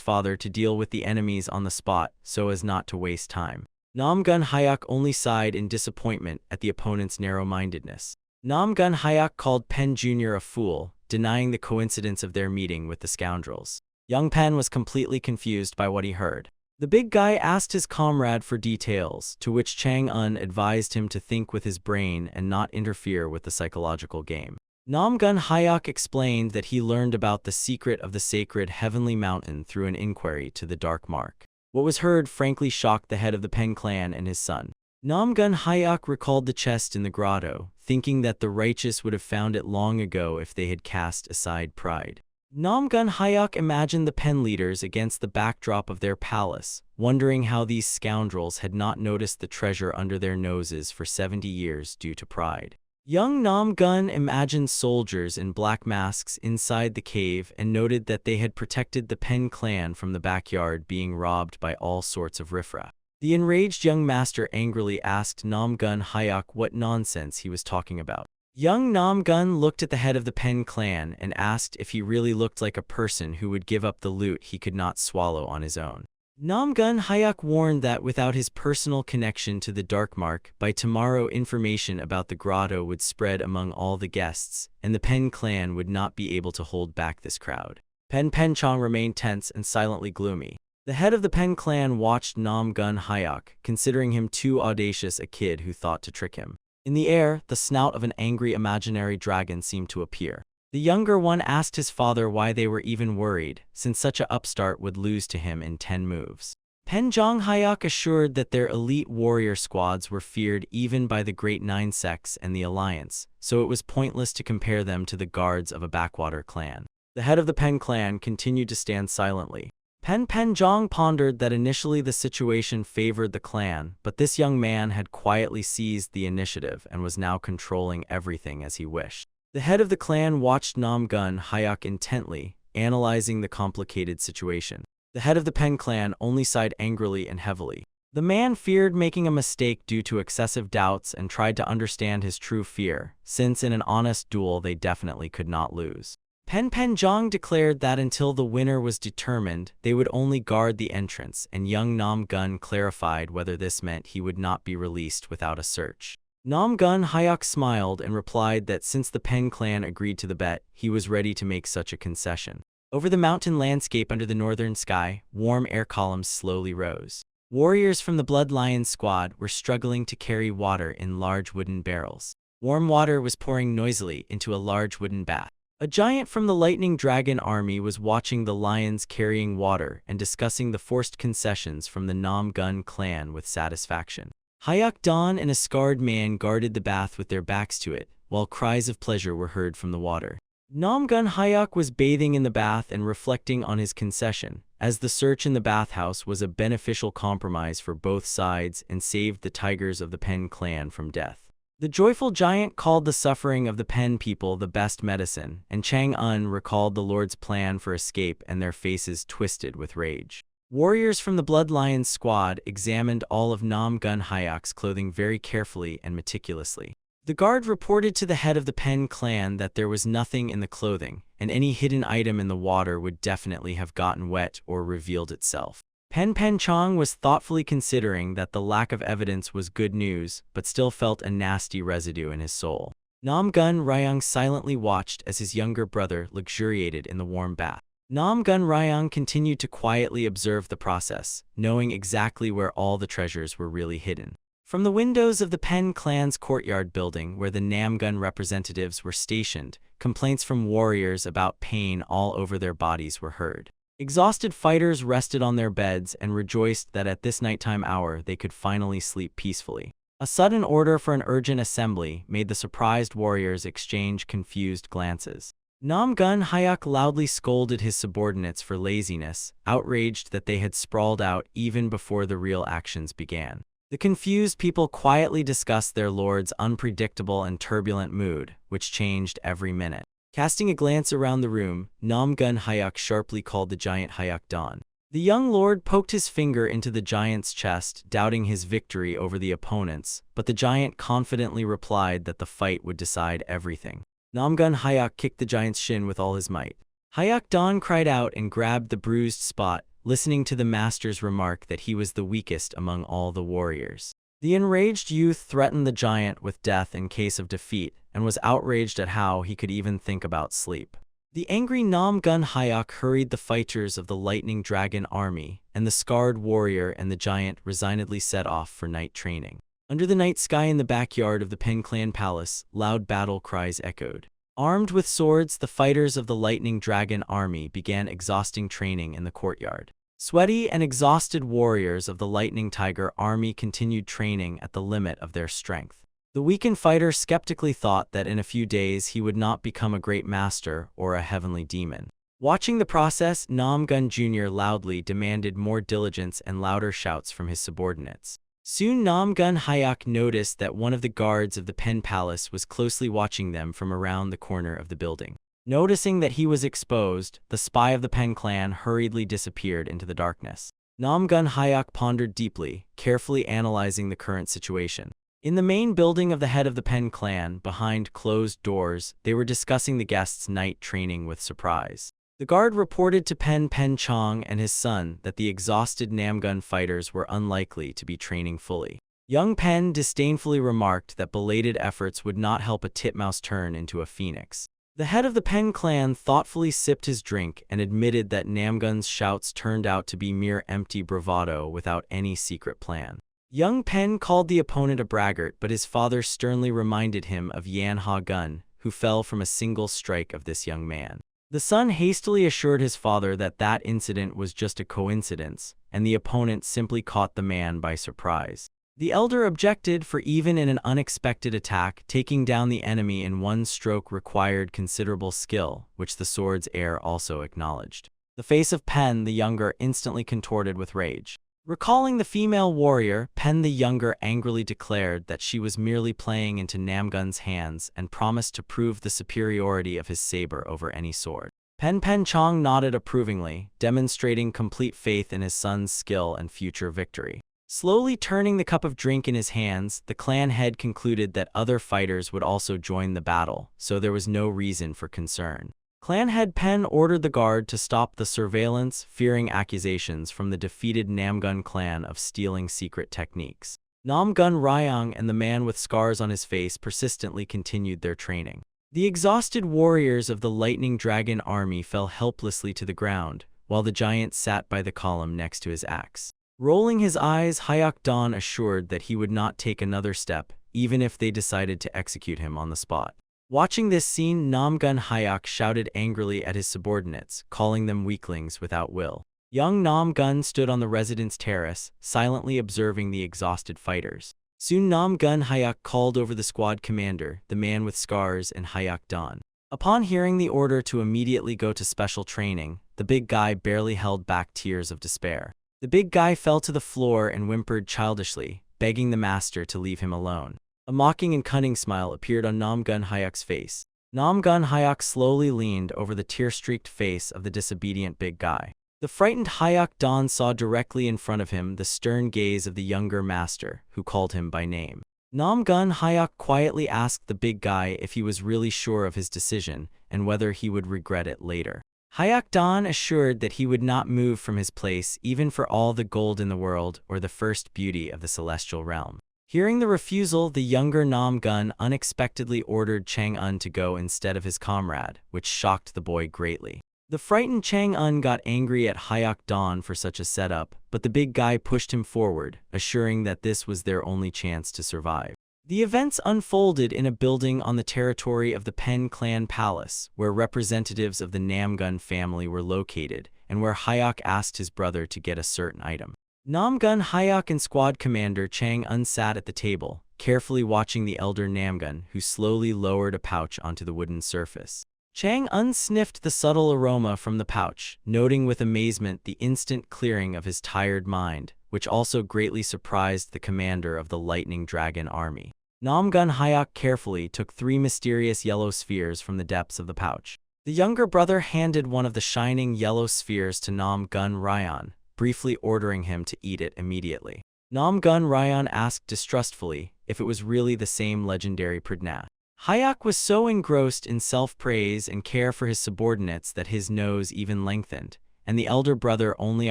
father to deal with the enemies on the spot so as not to waste time. Nam Gun Hyok only sighed in disappointment at the opponent's narrow-mindedness. Nam Gun Hyok called Pen Jr. a fool, denying the coincidence of their meeting with the scoundrels. Young Pen was completely confused by what he heard. The big guy asked his comrade for details, to which Chang-un advised him to think with his brain and not interfere with the psychological game. Nam Gun Hyok explained that he learned about the secret of the sacred heavenly mountain through an inquiry to the Dark Mark. What was heard frankly shocked the head of the Pen clan and his son. Nam Gun Hyok recalled the chest in the grotto, thinking that the righteous would have found it long ago if they had cast aside pride. Nam Gun Hyok imagined the Pen leaders against the backdrop of their palace, wondering how these scoundrels had not noticed the treasure under their noses for 70 years due to pride. Young Nam Gun imagined soldiers in black masks inside the cave and noted that they had protected the Pen clan from the backyard being robbed by all sorts of riffraff. The enraged young master angrily asked Nam Gun Hyok what nonsense he was talking about. Young Nam Gun looked at the head of the Pen clan and asked if he really looked like a person who would give up the loot he could not swallow on his own. Nam Gun Hyok warned that without his personal connection to the Dark Mark, by tomorrow information about the grotto would spread among all the guests, and the Pen clan would not be able to hold back this crowd. Pen Chong remained tense and silently gloomy. The head of the Pen clan watched Nam Gun Hyok, considering him too audacious a kid who thought to trick him. In the air, the snout of an angry imaginary dragon seemed to appear. The younger one asked his father why they were even worried, since such a upstart would lose to him in 10 moves. Pen Jong Hyok assured that their elite warrior squads were feared even by the Great Nine Sects and the Alliance, so it was pointless to compare them to the guards of a backwater clan. The head of the Pen clan continued to stand silently. Pen Jong pondered that initially the situation favored the clan, but this young man had quietly seized the initiative and was now controlling everything as he wished. The head of the clan watched Nam Gun Hyok intently, analyzing the complicated situation. The head of the Pen clan only sighed angrily and heavily. The man feared making a mistake due to excessive doubts and tried to understand his true fear, since in an honest duel they definitely could not lose. Pen Jong declared that until the winner was determined, they would only guard the entrance, and young Nam Gun clarified whether this meant he would not be released without a search. Nam Gun Hyok smiled and replied that since the Pen clan agreed to the bet, he was ready to make such a concession. Over the mountain landscape under the northern sky, warm air columns slowly rose. Warriors from the Blood Lions squad were struggling to carry water in large wooden barrels. Warm water was pouring noisily into a large wooden bath. A giant from the Lightning Dragon army was watching the lions carrying water and discussing the forced concessions from the Nam Gun clan with satisfaction. Hyok Don and a scarred man guarded the bath with their backs to it, while cries of pleasure were heard from the water. Nam Gun Hyok was bathing in the bath and reflecting on his concession, as the search in the bathhouse was a beneficial compromise for both sides and saved the tigers of the Pen clan from death. The joyful giant called the suffering of the Pen people the best medicine, and Chang-un recalled the Lord's plan for escape and their faces twisted with rage. Warriors from the Blood Lions squad examined all of Nam Gun Hyok's clothing very carefully and meticulously. The guard reported to the head of the Pen clan that there was nothing in the clothing, and any hidden item in the water would definitely have gotten wet or revealed itself. Pen Chong was thoughtfully considering that the lack of evidence was good news, but still felt a nasty residue in his soul. Nam Gun Ryung silently watched as his younger brother luxuriated in the warm bath. Nam Gun Ryang continued to quietly observe the process, knowing exactly where all the treasures were really hidden. From the windows of the Pen clan's courtyard building where the Namgun representatives were stationed, complaints from warriors about pain all over their bodies were heard. Exhausted fighters rested on their beds and rejoiced that at this nighttime hour they could finally sleep peacefully. A sudden order for an urgent assembly made the surprised warriors exchange confused glances. Nam Gun Hyuk loudly scolded his subordinates for laziness, outraged that they had sprawled out even before the real actions began. The confused people quietly discussed their lord's unpredictable and turbulent mood, which changed every minute. Casting a glance around the room, Nam Gun Hyuk sharply called the giant Hyuk Don. The young lord poked his finger into the giant's chest, doubting his victory over the opponents, but the giant confidently replied that the fight would decide everything. Nam Gun Hyuk kicked the giant's shin with all his might. Hyuk Don cried out and grabbed the bruised spot, listening to the master's remark that he was the weakest among all the warriors. The enraged youth threatened the giant with death in case of defeat and was outraged at how he could even think about sleep. The angry Nam Gun Hyuk hurried the fighters of the Lightning Dragon army, and the scarred warrior and the giant resignedly set off for night training. Under the night sky in the backyard of the Pen Clan Palace, loud battle cries echoed. Armed with swords, the fighters of the Lightning Dragon army began exhausting training in the courtyard. Sweaty and exhausted warriors of the Lightning Tiger army continued training at the limit of their strength. The weakened fighter skeptically thought that in a few days he would not become a great master or a heavenly demon. Watching the process, Nam Gun Jr. loudly demanded more diligence and louder shouts from his subordinates. Soon Nam Gun Hyuk noticed that one of the guards of the Pen Palace was closely watching them from around the corner of the building. Noticing that he was exposed, the spy of the Pen clan hurriedly disappeared into the darkness. Nam Gun Hyuk pondered deeply, carefully analyzing the current situation. In the main building of the head of the Pen clan, behind closed doors, they were discussing the guests' night training with surprise. The guard reported to Pen Chong and his son that the exhausted Namgun fighters were unlikely to be training fully. Young Pen disdainfully remarked that belated efforts would not help a titmouse turn into a phoenix. The head of the Pen clan thoughtfully sipped his drink and admitted that Namgun's shouts turned out to be mere empty bravado without any secret plan. Young Pen called the opponent a braggart, but his father sternly reminded him of Yan Ha Gun, who fell from a single strike of this young man. The son hastily assured his father that that incident was just a coincidence, and the opponent simply caught the man by surprise. The elder objected, for even in an unexpected attack, taking down the enemy in one stroke required considerable skill, which the sword's heir also acknowledged. The face of Pen the Younger instantly contorted with rage. Recalling the female warrior, Pen the Younger angrily declared that she was merely playing into Namgun's hands and promised to prove the superiority of his saber over any sword. Pen Chong nodded approvingly, demonstrating complete faith in his son's skill and future victory. Slowly turning the cup of drink in his hands, the clan head concluded that other fighters would also join the battle, so there was no reason for concern. Clan head Pen ordered the guard to stop the surveillance, fearing accusations from the defeated Namgun clan of stealing secret techniques. Nam Gun Ryang and the man with scars on his face persistently continued their training. The exhausted warriors of the Lightning Dragon army fell helplessly to the ground, while the giant sat by the column next to his axe. Rolling his eyes, Hyuk Don assured that he would not take another step, even if they decided to execute him on the spot. Watching this scene, Nam Gun Hyuk shouted angrily at his subordinates, calling them weaklings without will. Young Nam Gun stood on the residence terrace, silently observing the exhausted fighters. Soon Nam Gun Hyuk called over the squad commander, the man with scars, and Hyuk Don. Upon hearing the order to immediately go to special training, the big guy barely held back tears of despair. The big guy fell to the floor and whimpered childishly, begging the master to leave him alone. A mocking and cunning smile appeared on Nam Gun Hyuk's face. Nam Gun Hyuk slowly leaned over the tear-streaked face of the disobedient big guy. The frightened Hyuk Don saw directly in front of him the stern gaze of the younger master, who called him by name. Nam Gun Hyuk quietly asked the big guy if he was really sure of his decision and whether he would regret it later. Hyuk Don assured that he would not move from his place even for all the gold in the world or the first beauty of the celestial realm. Hearing the refusal, the younger Nam Gun unexpectedly ordered Chang Un to go instead of his comrade, which shocked the boy greatly. The frightened Chang-un got angry at Hyuk Dawn for such a setup, but the big guy pushed him forward, assuring that this was their only chance to survive. The events unfolded in a building on the territory of the Pen Clan Palace, where representatives of the Namgun family were located, and where Hyuk asked his brother to get a certain item. Namgun Hyuk and squad commander Chang-un sat at the table, carefully watching the elder Namgun, who slowly lowered a pouch onto the wooden surface. Chang-un sniffed the subtle aroma from the pouch, noting with amazement the instant clearing of his tired mind, which also greatly surprised the commander of the Lightning Dragon Army. Namgun Hyuk carefully took 3 mysterious yellow spheres from the depths of the pouch. The younger brother handed one of the shining yellow spheres to Namgun Ryan, briefly ordering him to eat it immediately. Namgun Ryan asked distrustfully if it was really the same legendary pradna. Hyuk was so engrossed in self-praise and care for his subordinates that his nose even lengthened, and the elder brother only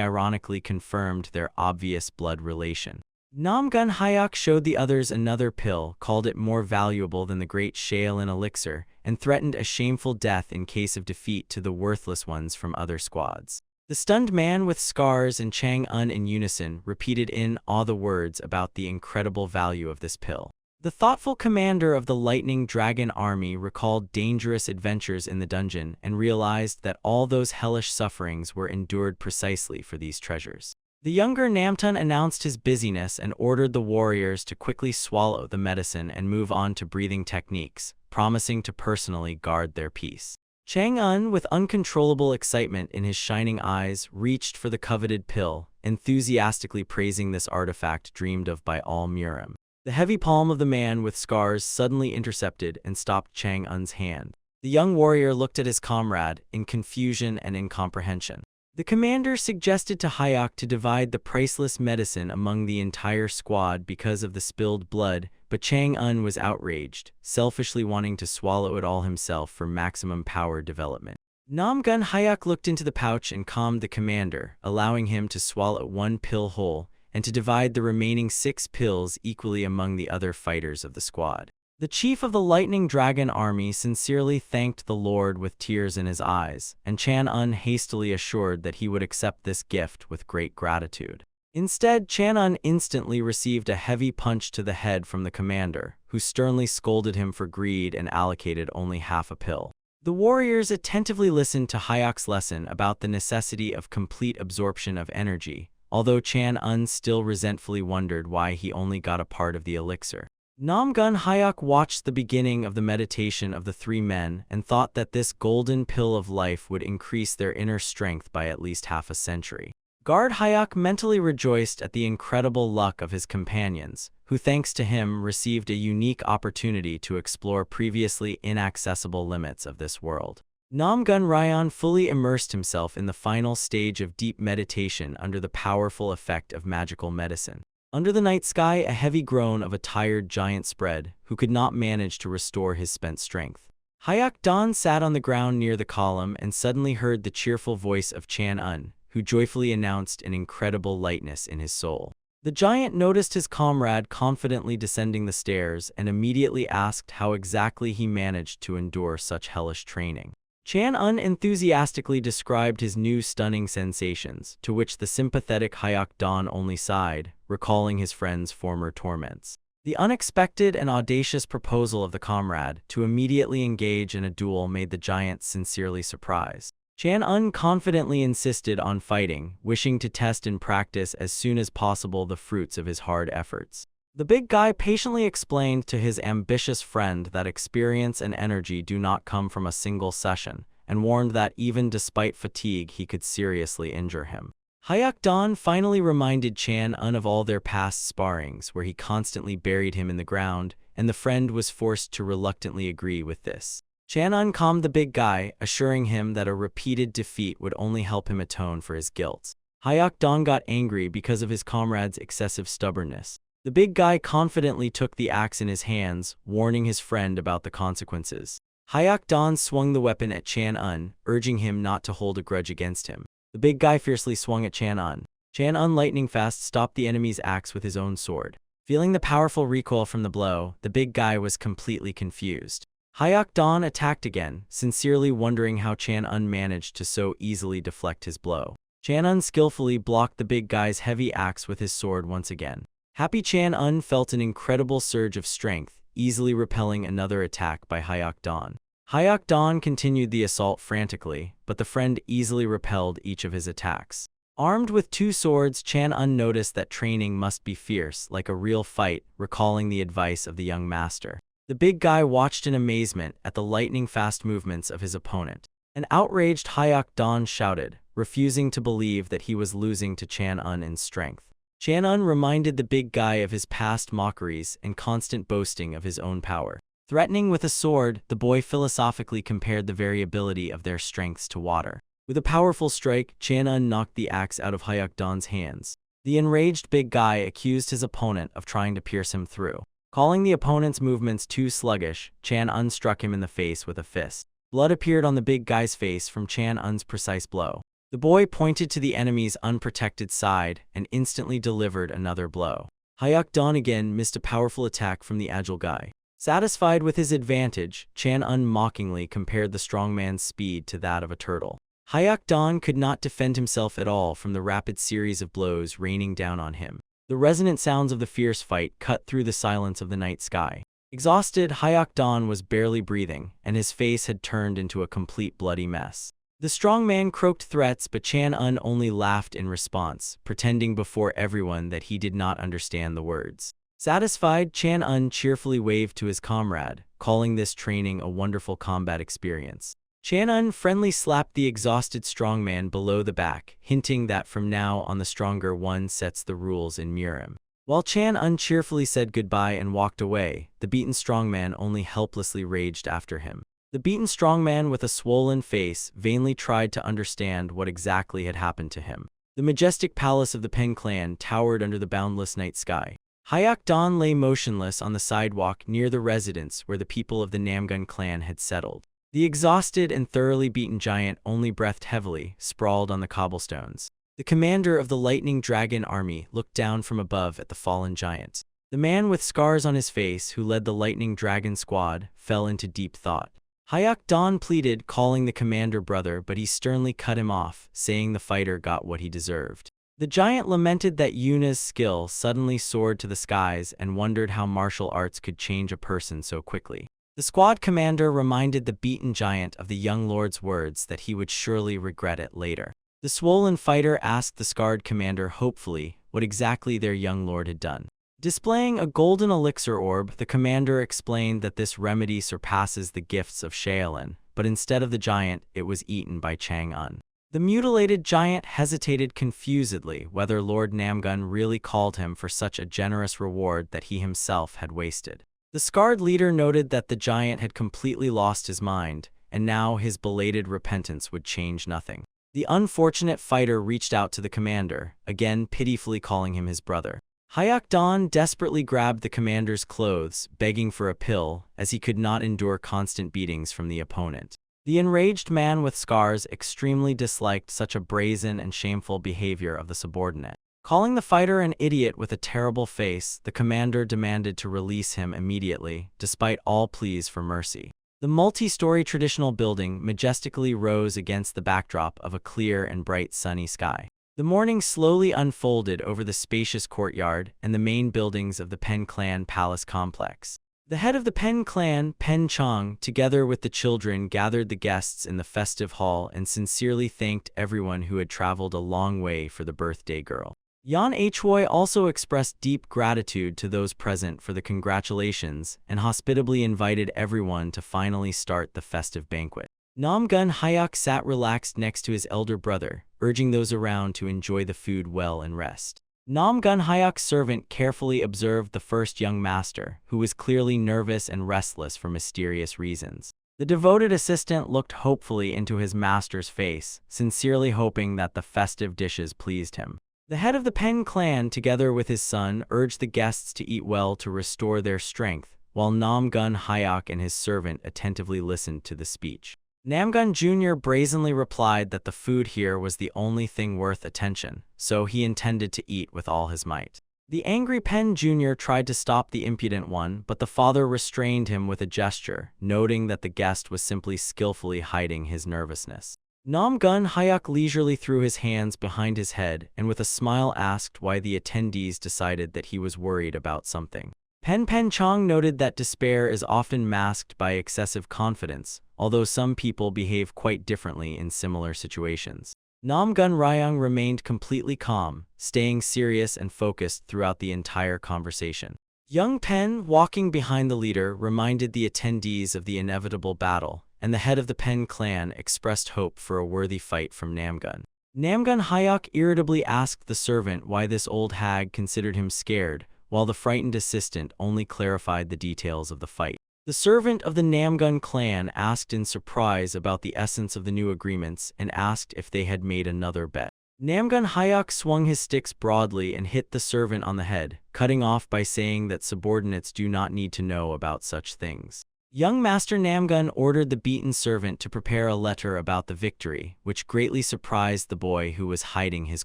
ironically confirmed their obvious blood relation. Namgun Hyuk showed the others another pill, called it more valuable than the great Shaolin elixir, and threatened a shameful death in case of defeat to the worthless ones from other squads. The stunned man with scars and Chang-un in unison repeated in awe the words about the incredible value of this pill. The thoughtful commander of the Lightning Dragon Army recalled dangerous adventures in the dungeon and realized that all those hellish sufferings were endured precisely for these treasures. The younger Namtun announced his busyness and ordered the warriors to quickly swallow the medicine and move on to breathing techniques, promising to personally guard their peace. Chang-un, with uncontrollable excitement in his shining eyes, reached for the coveted pill, enthusiastically praising this artifact dreamed of by all Murim. The heavy palm of the man with scars suddenly intercepted and stopped Chang-un's hand. The young warrior looked at his comrade in confusion and incomprehension. The commander suggested to Hyuk to divide the priceless medicine among the entire squad because of the spilled blood, but Chang-un was outraged, selfishly wanting to swallow it all himself for maximum power development. Namgun Hyuk looked into the pouch and calmed the commander, allowing him to swallow 1 pill whole, and to divide the remaining 6 pills equally among the other fighters of the squad. The chief of the Lightning Dragon Army sincerely thanked the Lord with tears in his eyes, and Chang-un hastily assured that he would accept this gift with great gratitude. Instead, Chang-un instantly received a heavy punch to the head from the commander, who sternly scolded him for greed and allocated only half a pill. The warriors attentively listened to Hyuk's lesson about the necessity of complete absorption of energy, although Chang-un still resentfully wondered why he only got a part of the elixir. Namgun Hyuk watched the beginning of the meditation of the 3 men and thought that this golden pill of life would increase their inner strength by at least half a century. Guard Hyuk mentally rejoiced at the incredible luck of his companions, who thanks to him received a unique opportunity to explore previously inaccessible limits of this world. Namgun Ryan fully immersed himself in the final stage of deep meditation under the powerful effect of magical medicine. Under the night sky, a heavy groan of a tired giant spread, who could not manage to restore his spent strength. Hyuk Dan sat on the ground near the column and suddenly heard the cheerful voice of Chang-un, who joyfully announced an incredible lightness in his soul. The giant noticed his comrade confidently descending the stairs and immediately asked how exactly he managed to endure such hellish training. Chang-un enthusiastically described his new stunning sensations, to which the sympathetic Hyuk Dan only sighed, recalling his friend's former torments. The unexpected and audacious proposal of the comrade to immediately engage in a duel made the giant sincerely surprised. Chang-un confidently insisted on fighting, wishing to test in practice as soon as possible the fruits of his hard efforts. The big guy patiently explained to his ambitious friend that experience and energy do not come from a single session, and warned that even despite fatigue he could seriously injure him. Hyuk Dan finally reminded Chang-un of all their past sparrings where he constantly buried him in the ground, and the friend was forced to reluctantly agree with this. Chang-un calmed the big guy, assuring him that a repeated defeat would only help him atone for his guilt. Hyuk Dan got angry because of his comrade's excessive stubbornness. The big guy confidently took the axe in his hands, warning his friend about the consequences. Hyuk Dan swung the weapon at Chang-un, urging him not to hold a grudge against him. The big guy fiercely swung at Chang-un. Chang-un lightning fast stopped the enemy's axe with his own sword. Feeling the powerful recoil from the blow, the big guy was completely confused. Hyuk-don attacked again, sincerely wondering how Chan-un managed to so easily deflect his blow. Chan-un skillfully blocked the big guy's heavy axe with his sword once again. Happy Chan-un felt an incredible surge of strength, easily repelling another attack by Hyuk-don. Hyuk-don continued the assault frantically, but the friend easily repelled each of his attacks. Armed with 2 swords, Chan-un noticed that training must be fierce, like a real fight, recalling the advice of the young master. The big guy watched in amazement at the lightning-fast movements of his opponent. An outraged Hyuk-don shouted, refusing to believe that he was losing to Chan-un in strength. Chan-un reminded the big guy of his past mockeries and constant boasting of his own power. Threatening with a sword, the boy philosophically compared the variability of their strengths to water. With a powerful strike, Chan-un knocked the axe out of Hyuk-don's hands. The enraged big guy accused his opponent of trying to pierce him through. Calling the opponent's movements too sluggish, Chan-un struck him in the face with a fist. Blood appeared on the big guy's face from Chan-un's precise blow. The boy pointed to the enemy's unprotected side and instantly delivered another blow. Hyuk-don again missed a powerful attack from the agile guy. Satisfied with his advantage, Chan-un mockingly compared the strong man's speed to that of a turtle. Hyuk-don could not defend himself at all from the rapid series of blows raining down on him. The resonant sounds of the fierce fight cut through the silence of the night sky. Exhausted, Hyuk-don was barely breathing, and his face had turned into a complete bloody mess. The strong man croaked threats, but Chan-un only laughed in response, pretending before everyone that he did not understand the words. Satisfied, Chan-un cheerfully waved to his comrade, calling this training a wonderful combat experience. Chan-un friendly slapped the exhausted strongman below the back, hinting that from now on the stronger one sets the rules in Murim. While Chan-un cheerfully said goodbye and walked away, the beaten strongman only helplessly raged after him. The beaten strongman with a swollen face vainly tried to understand what exactly had happened to him. The majestic palace of the Pen clan towered under the boundless night sky. Hyuk-don lay motionless on the sidewalk near the residence where the people of the Namgun clan had settled. The exhausted and thoroughly beaten giant only breathed heavily, sprawled on the cobblestones. The commander of the Lightning Dragon army looked down from above at the fallen giant. The man with scars on his face who led the Lightning Dragon squad fell into deep thought. Hyuk-don pleaded, calling the commander brother, but he sternly cut him off, saying the fighter got what he deserved. The giant lamented that Yuna's skill suddenly soared to the skies and wondered how martial arts could change a person so quickly. The squad commander reminded the beaten giant of the young lord's words that he would surely regret it later. The swollen fighter asked the scarred commander hopefully what exactly their young lord had done. Displaying a golden elixir orb, the commander explained that this remedy surpasses the gifts of Shaolin, but instead of the giant, it was eaten by Chang-un. The mutilated giant hesitated confusedly whether Lord Namgun really called him for such a generous reward that he himself had wasted. The scarred leader noted that the giant had completely lost his mind, and now his belated repentance would change nothing. The unfortunate fighter reached out to the commander, again pitifully calling him his brother. Hyuk-don desperately grabbed the commander's clothes, begging for a pill, as he could not endure constant beatings from the opponent. The enraged man with scars extremely disliked such a brazen and shameful behavior of the subordinate. Calling the fighter an idiot with a terrible face, the commander demanded to release him immediately, despite all pleas for mercy. The multi-story traditional building majestically rose against the backdrop of a clear and bright sunny sky. The morning slowly unfolded over the spacious courtyard and the main buildings of the Pen clan palace complex. The head of the Pen clan, Pen Chong, together with the children, gathered the guests in the festive hall and sincerely thanked everyone who had traveled a long way for the birthday girl. Yan Hoi also expressed deep gratitude to those present for the congratulations and hospitably invited everyone to finally start the festive banquet. Namgun Hyuk sat relaxed next to his elder brother, urging those around to enjoy the food well and rest. Namgun Hyuk's servant carefully observed the first young master, who was clearly nervous and restless for mysterious reasons. The devoted assistant looked hopefully into his master's face, sincerely hoping that the festive dishes pleased him. The head of the Pen clan, together with his son, urged the guests to eat well to restore their strength, while Namgun Hyuk and his servant attentively listened to the speech. Namgun Jr. brazenly replied that the food here was the only thing worth attention, so he intended to eat with all his might. The angry Pen Jr. tried to stop the impudent one, but the father restrained him with a gesture, noting that the guest was simply skillfully hiding his nervousness. Namgun Hyuk leisurely threw his hands behind his head and with a smile asked why the attendees decided that he was worried about something. Pen Chong noted that despair is often masked by excessive confidence, although some people behave quite differently in similar situations. Namgun Ryung remained completely calm, staying serious and focused throughout the entire conversation. Young Pen, walking behind the leader, reminded the attendees of the inevitable battle, and the head of the Pen clan expressed hope for a worthy fight from Namgun. Namgun Hyuk irritably asked the servant why this old hag considered him scared, while the frightened assistant only clarified the details of the fight. The servant of the Namgun clan asked in surprise about the essence of the new agreements and asked if they had made another bet. Namgun Hyuk swung his sticks broadly and hit the servant on the head, cutting off by saying that subordinates do not need to know about such things. Young Master Namgun ordered the beaten servant to prepare a letter about the victory, which greatly surprised the boy who was hiding his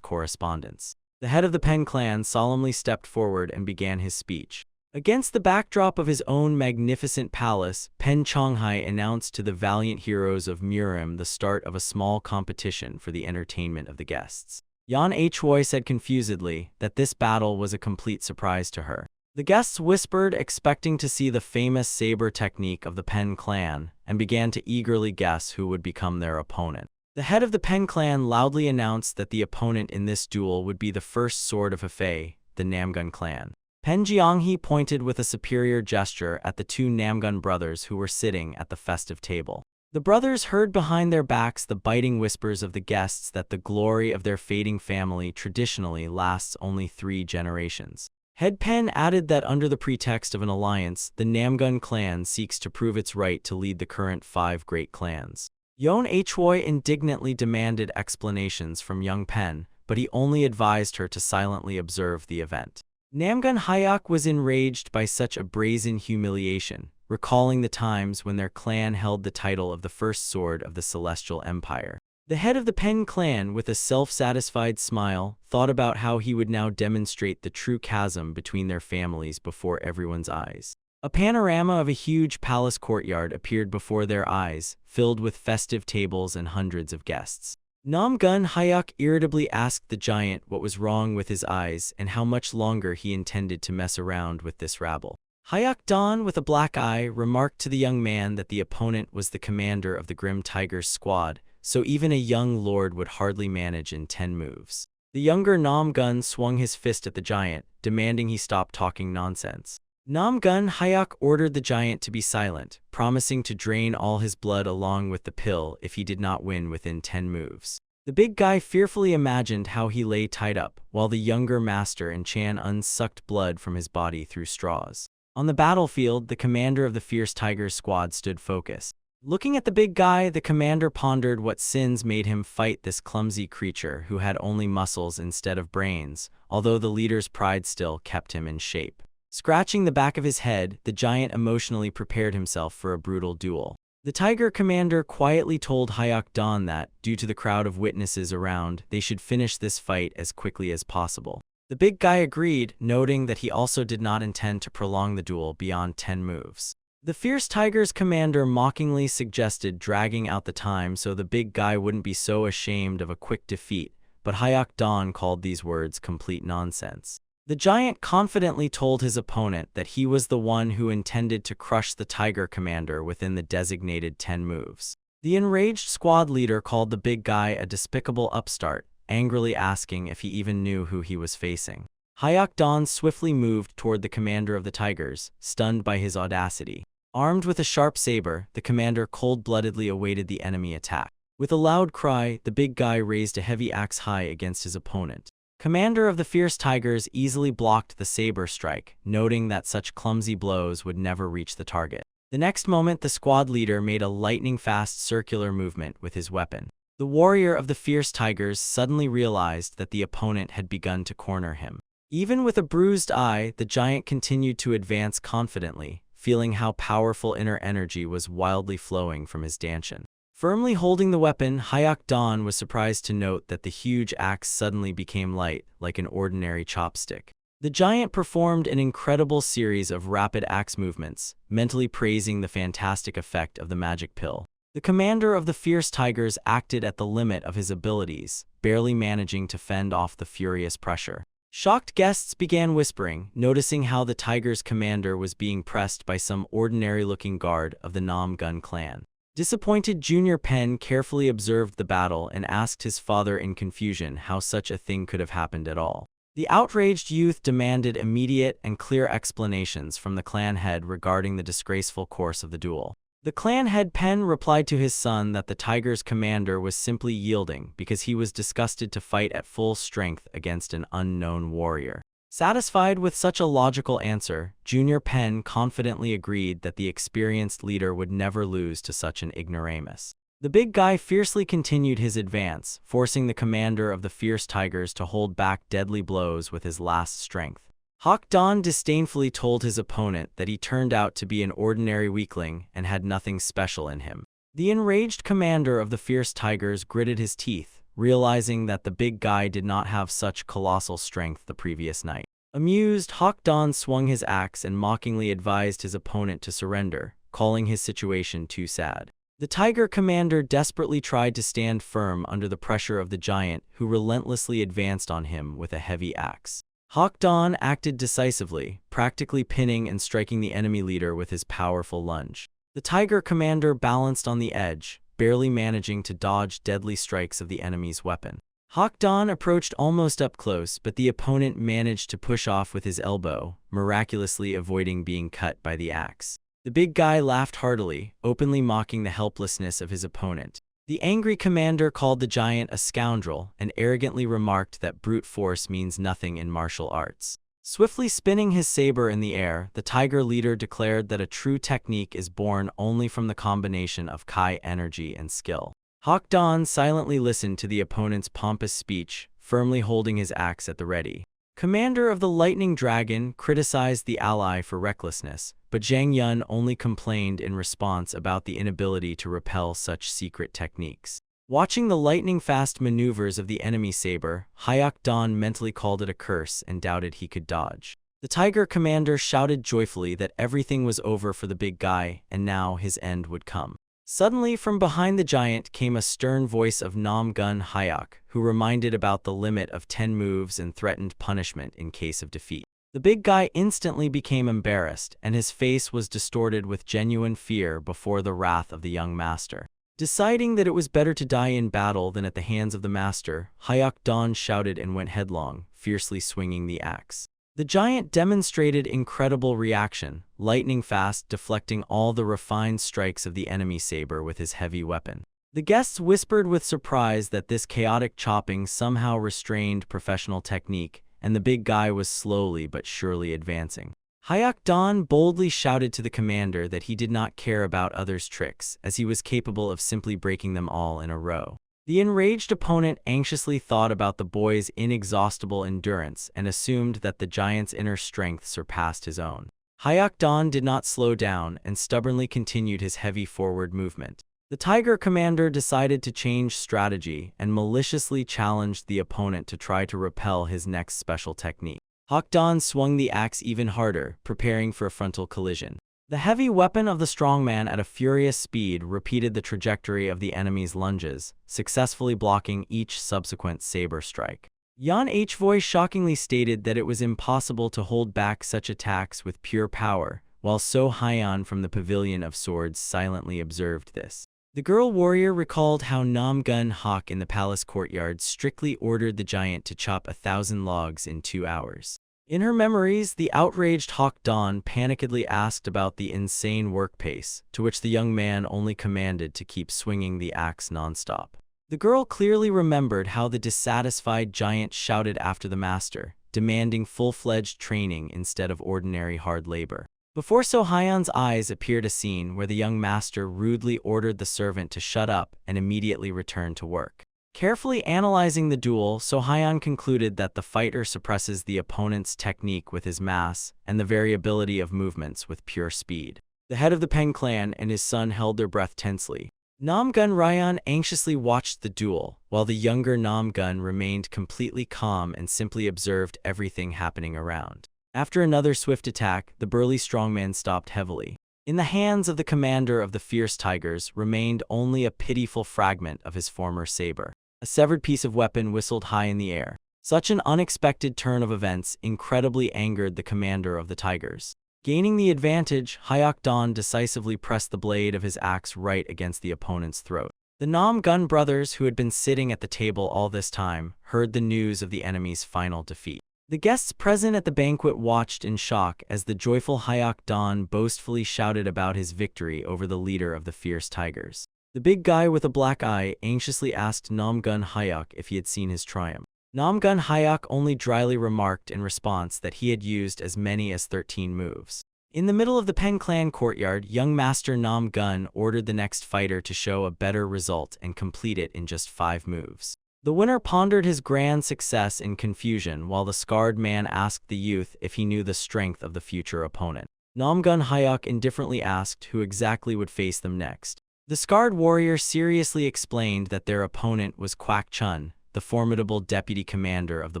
correspondence. The head of the Pen clan solemnly stepped forward and began his speech. Against the backdrop of his own magnificent palace, Pen Chonghai announced to the valiant heroes of Murim the start of a small competition for the entertainment of the guests. Yan Hui said confusedly that this battle was a complete surprise to her. The guests whispered, expecting to see the famous saber technique of the Pen clan, and began to eagerly guess who would become their opponent. The head of the Pen clan loudly announced that the opponent in this duel would be the first sword of Hefei, the Namgun clan. Pen Jianghe pointed with a superior gesture at the two Namgun brothers who were sitting at the festive table. The brothers heard behind their backs the biting whispers of the guests that the glory of their fading family traditionally lasts only 3 generations. Head Pen added that under the pretext of an alliance, the Namgun clan seeks to prove its right to lead the current 5 great clans. Yon Hui indignantly demanded explanations from young Pen, but he only advised her to silently observe the event. Namgun Hyuk was enraged by such a brazen humiliation, recalling the times when their clan held the title of the first sword of the Celestial Empire. The head of the Pen clan, with a self-satisfied smile, thought about how he would now demonstrate the true chasm between their families before everyone's eyes. A panorama of a huge palace courtyard appeared before their eyes, filled with festive tables and hundreds of guests. Namgun Hyuk irritably asked the giant what was wrong with his eyes and how much longer he intended to mess around with this rabble. Hyuk Dan, with a black eye, remarked to the young man that the opponent was the commander of the Grim Tiger's squad, so even a young lord would hardly manage in 10 moves. The younger Namgun swung his fist at the giant, demanding he stop talking nonsense. Namgun Hyuk ordered the giant to be silent, promising to drain all his blood along with the pill if he did not win within 10 moves. The big guy fearfully imagined how he lay tied up, while the younger master and Chan sucked blood from his body through straws. On the battlefield, the commander of the Fierce Tiger's squad stood focused. Looking at the big guy, the commander pondered what sins made him fight this clumsy creature who had only muscles instead of brains, although the leader's pride still kept him in shape. Scratching the back of his head, the giant emotionally prepared himself for a brutal duel. The tiger commander quietly told Hyuk Dan that, due to the crowd of witnesses around, they should finish this fight as quickly as possible. The big guy agreed, noting that he also did not intend to prolong the duel beyond 10 moves. The Fierce Tiger's commander mockingly suggested dragging out the time so the big guy wouldn't be so ashamed of a quick defeat, but Hyuk Dan called these words complete nonsense. The giant confidently told his opponent that he was the one who intended to crush the tiger commander within the designated 10 moves. The enraged squad leader called the big guy a despicable upstart, angrily asking if he even knew who he was facing. Hyuk Dan swiftly moved toward the commander of the tigers, stunned by his audacity. Armed with a sharp saber, the commander cold-bloodedly awaited the enemy attack. With a loud cry, the big guy raised a heavy axe high against his opponent. Commander of the Fierce Tigers easily blocked the saber strike, noting that such clumsy blows would never reach the target. The next moment, the squad leader made a lightning-fast circular movement with his weapon. The warrior of the Fierce Tigers suddenly realized that the opponent had begun to corner him. Even with a bruised eye, the giant continued to advance confidently, feeling how powerful inner energy was wildly flowing from his dantian. Firmly holding the weapon, Hyuk Dan was surprised to note that the huge axe suddenly became light, like an ordinary chopstick. The giant performed an incredible series of rapid axe movements, mentally praising the fantastic effect of the magic pill. The commander of the fierce tigers acted at the limit of his abilities, barely managing to fend off the furious pressure. Shocked guests began whispering, noticing how the tiger's commander was being pressed by some ordinary-looking guard of the Nam Gun clan. Disappointed Junior Pen carefully observed the battle and asked his father in confusion how such a thing could have happened at all. The outraged youth demanded immediate and clear explanations from the clan head regarding the disgraceful course of the duel. The clan head Pen replied to his son that the tiger's commander was simply yielding because he was disgusted to fight at full strength against an unknown warrior. Satisfied with such a logical answer, Junior Pen confidently agreed that the experienced leader would never lose to such an ignoramus. The big guy fiercely continued his advance, forcing the commander of the fierce tigers to hold back deadly blows with his last strength. Hawk Dawn disdainfully told his opponent that he turned out to be an ordinary weakling and had nothing special in him. The enraged commander of the fierce tigers gritted his teeth, realizing that the big guy did not have such colossal strength the previous night. Amused, Hawk Dawn swung his axe and mockingly advised his opponent to surrender, calling his situation too sad. The tiger commander desperately tried to stand firm under the pressure of the giant, who relentlessly advanced on him with a heavy axe. Hawk Dawn acted decisively, practically pinning and striking the enemy leader with his powerful lunge. The tiger commander balanced on the edge, barely managing to dodge deadly strikes of the enemy's weapon. Hawk Dawn approached almost up close, but the opponent managed to push off with his elbow, miraculously avoiding being cut by the axe. The big guy laughed heartily, openly mocking the helplessness of his opponent. The angry commander called the giant a scoundrel and arrogantly remarked that brute force means nothing in martial arts. Swiftly spinning his saber in the air, the tiger leader declared that a true technique is born only from the combination of Kai energy and skill. Hawk Dawn silently listened to the opponent's pompous speech, firmly holding his axe at the ready. Commander of the Lightning Dragon criticized the ally for recklessness, but Zhang Yun only complained in response about the inability to repel such secret techniques. Watching the lightning-fast maneuvers of the enemy saber, Hawk Dawn mentally called it a curse and doubted he could dodge. The tiger commander shouted joyfully that everything was over for the big guy and now his end would come. Suddenly, from behind the giant came a stern voice of Nam Gun Hyok, who reminded about the limit of 10 moves and threatened punishment in case of defeat. The big guy instantly became embarrassed, and his face was distorted with genuine fear before the wrath of the young master. Deciding that it was better to die in battle than at the hands of the master, Hawk Dawn shouted and went headlong, fiercely swinging the axe. The giant demonstrated incredible reaction, lightning-fast deflecting all the refined strikes of the enemy saber with his heavy weapon. The guests whispered with surprise that this chaotic chopping somehow restrained professional technique, and the big guy was slowly but surely advancing. Hawk Dawn boldly shouted to the commander that he did not care about others' tricks, as he was capable of simply breaking them all in a row. The enraged opponent anxiously thought about the boy's inexhaustible endurance and assumed that the giant's inner strength surpassed his own. Hawk Dawn did not slow down and stubbornly continued his heavy forward movement. The tiger commander decided to change strategy and maliciously challenged the opponent to try to repel his next special technique. Hawk Dawn swung the axe even harder, preparing for a frontal collision. The heavy weapon of the strongman at a furious speed repeated the trajectory of the enemy's lunges, successfully blocking each subsequent saber strike. Yan H. voice shockingly stated that it was impossible to hold back such attacks with pure power, while So Hyan from the Pavilion of Swords silently observed this. The girl warrior recalled how Nam Gun Hawk in the palace courtyard strictly ordered the giant to chop 1,000 logs in 2 hours. In her memories, the outraged Hawk Dawn panikedly asked about the insane work pace, to which the young man only commanded to keep swinging the axe nonstop. The girl clearly remembered how the dissatisfied giant shouted after the master, demanding full-fledged training instead of ordinary hard labor. Before So-Hyan's eyes appeared a scene where the young master rudely ordered the servant to shut up and immediately return to work. Carefully analyzing the duel, So-Hyan concluded that the fighter suppresses the opponent's technique with his mass and the variability of movements with pure speed. The head of the Peng clan and his son held their breath tensely, Nam Gun Ryan anxiously watched the duel, while the younger Nam Gun remained completely calm and simply observed everything happening around. After another swift attack, the burly strongman stopped heavily. In the hands of the commander of the fierce tigers remained only a pitiful fragment of his former saber. A severed piece of weapon whistled high in the air. Such an unexpected turn of events incredibly angered the commander of the tigers. Gaining the advantage, Hyok Dan decisively pressed the blade of his axe right against the opponent's throat. The Nam Gun brothers, who had been sitting at the table all this time, heard the news of the enemy's final defeat. The guests present at the banquet watched in shock as the joyful Hyok Dan boastfully shouted about his victory over the leader of the fierce tigers. The big guy with a black eye anxiously asked Nam Gun Hyok if he had seen his triumph. Nam Gun Hyok only dryly remarked in response that he had used as many as 13 moves. In the middle of the Pen Clan courtyard, young master Nam Gun ordered the next fighter to show a better result and complete it in just 5 moves. The winner pondered his grand success in confusion while the scarred man asked the youth if he knew the strength of the future opponent. Nam Gun Hyok indifferently asked who exactly would face them next. The scarred warrior seriously explained that their opponent was Kwak Chun, the formidable deputy commander of the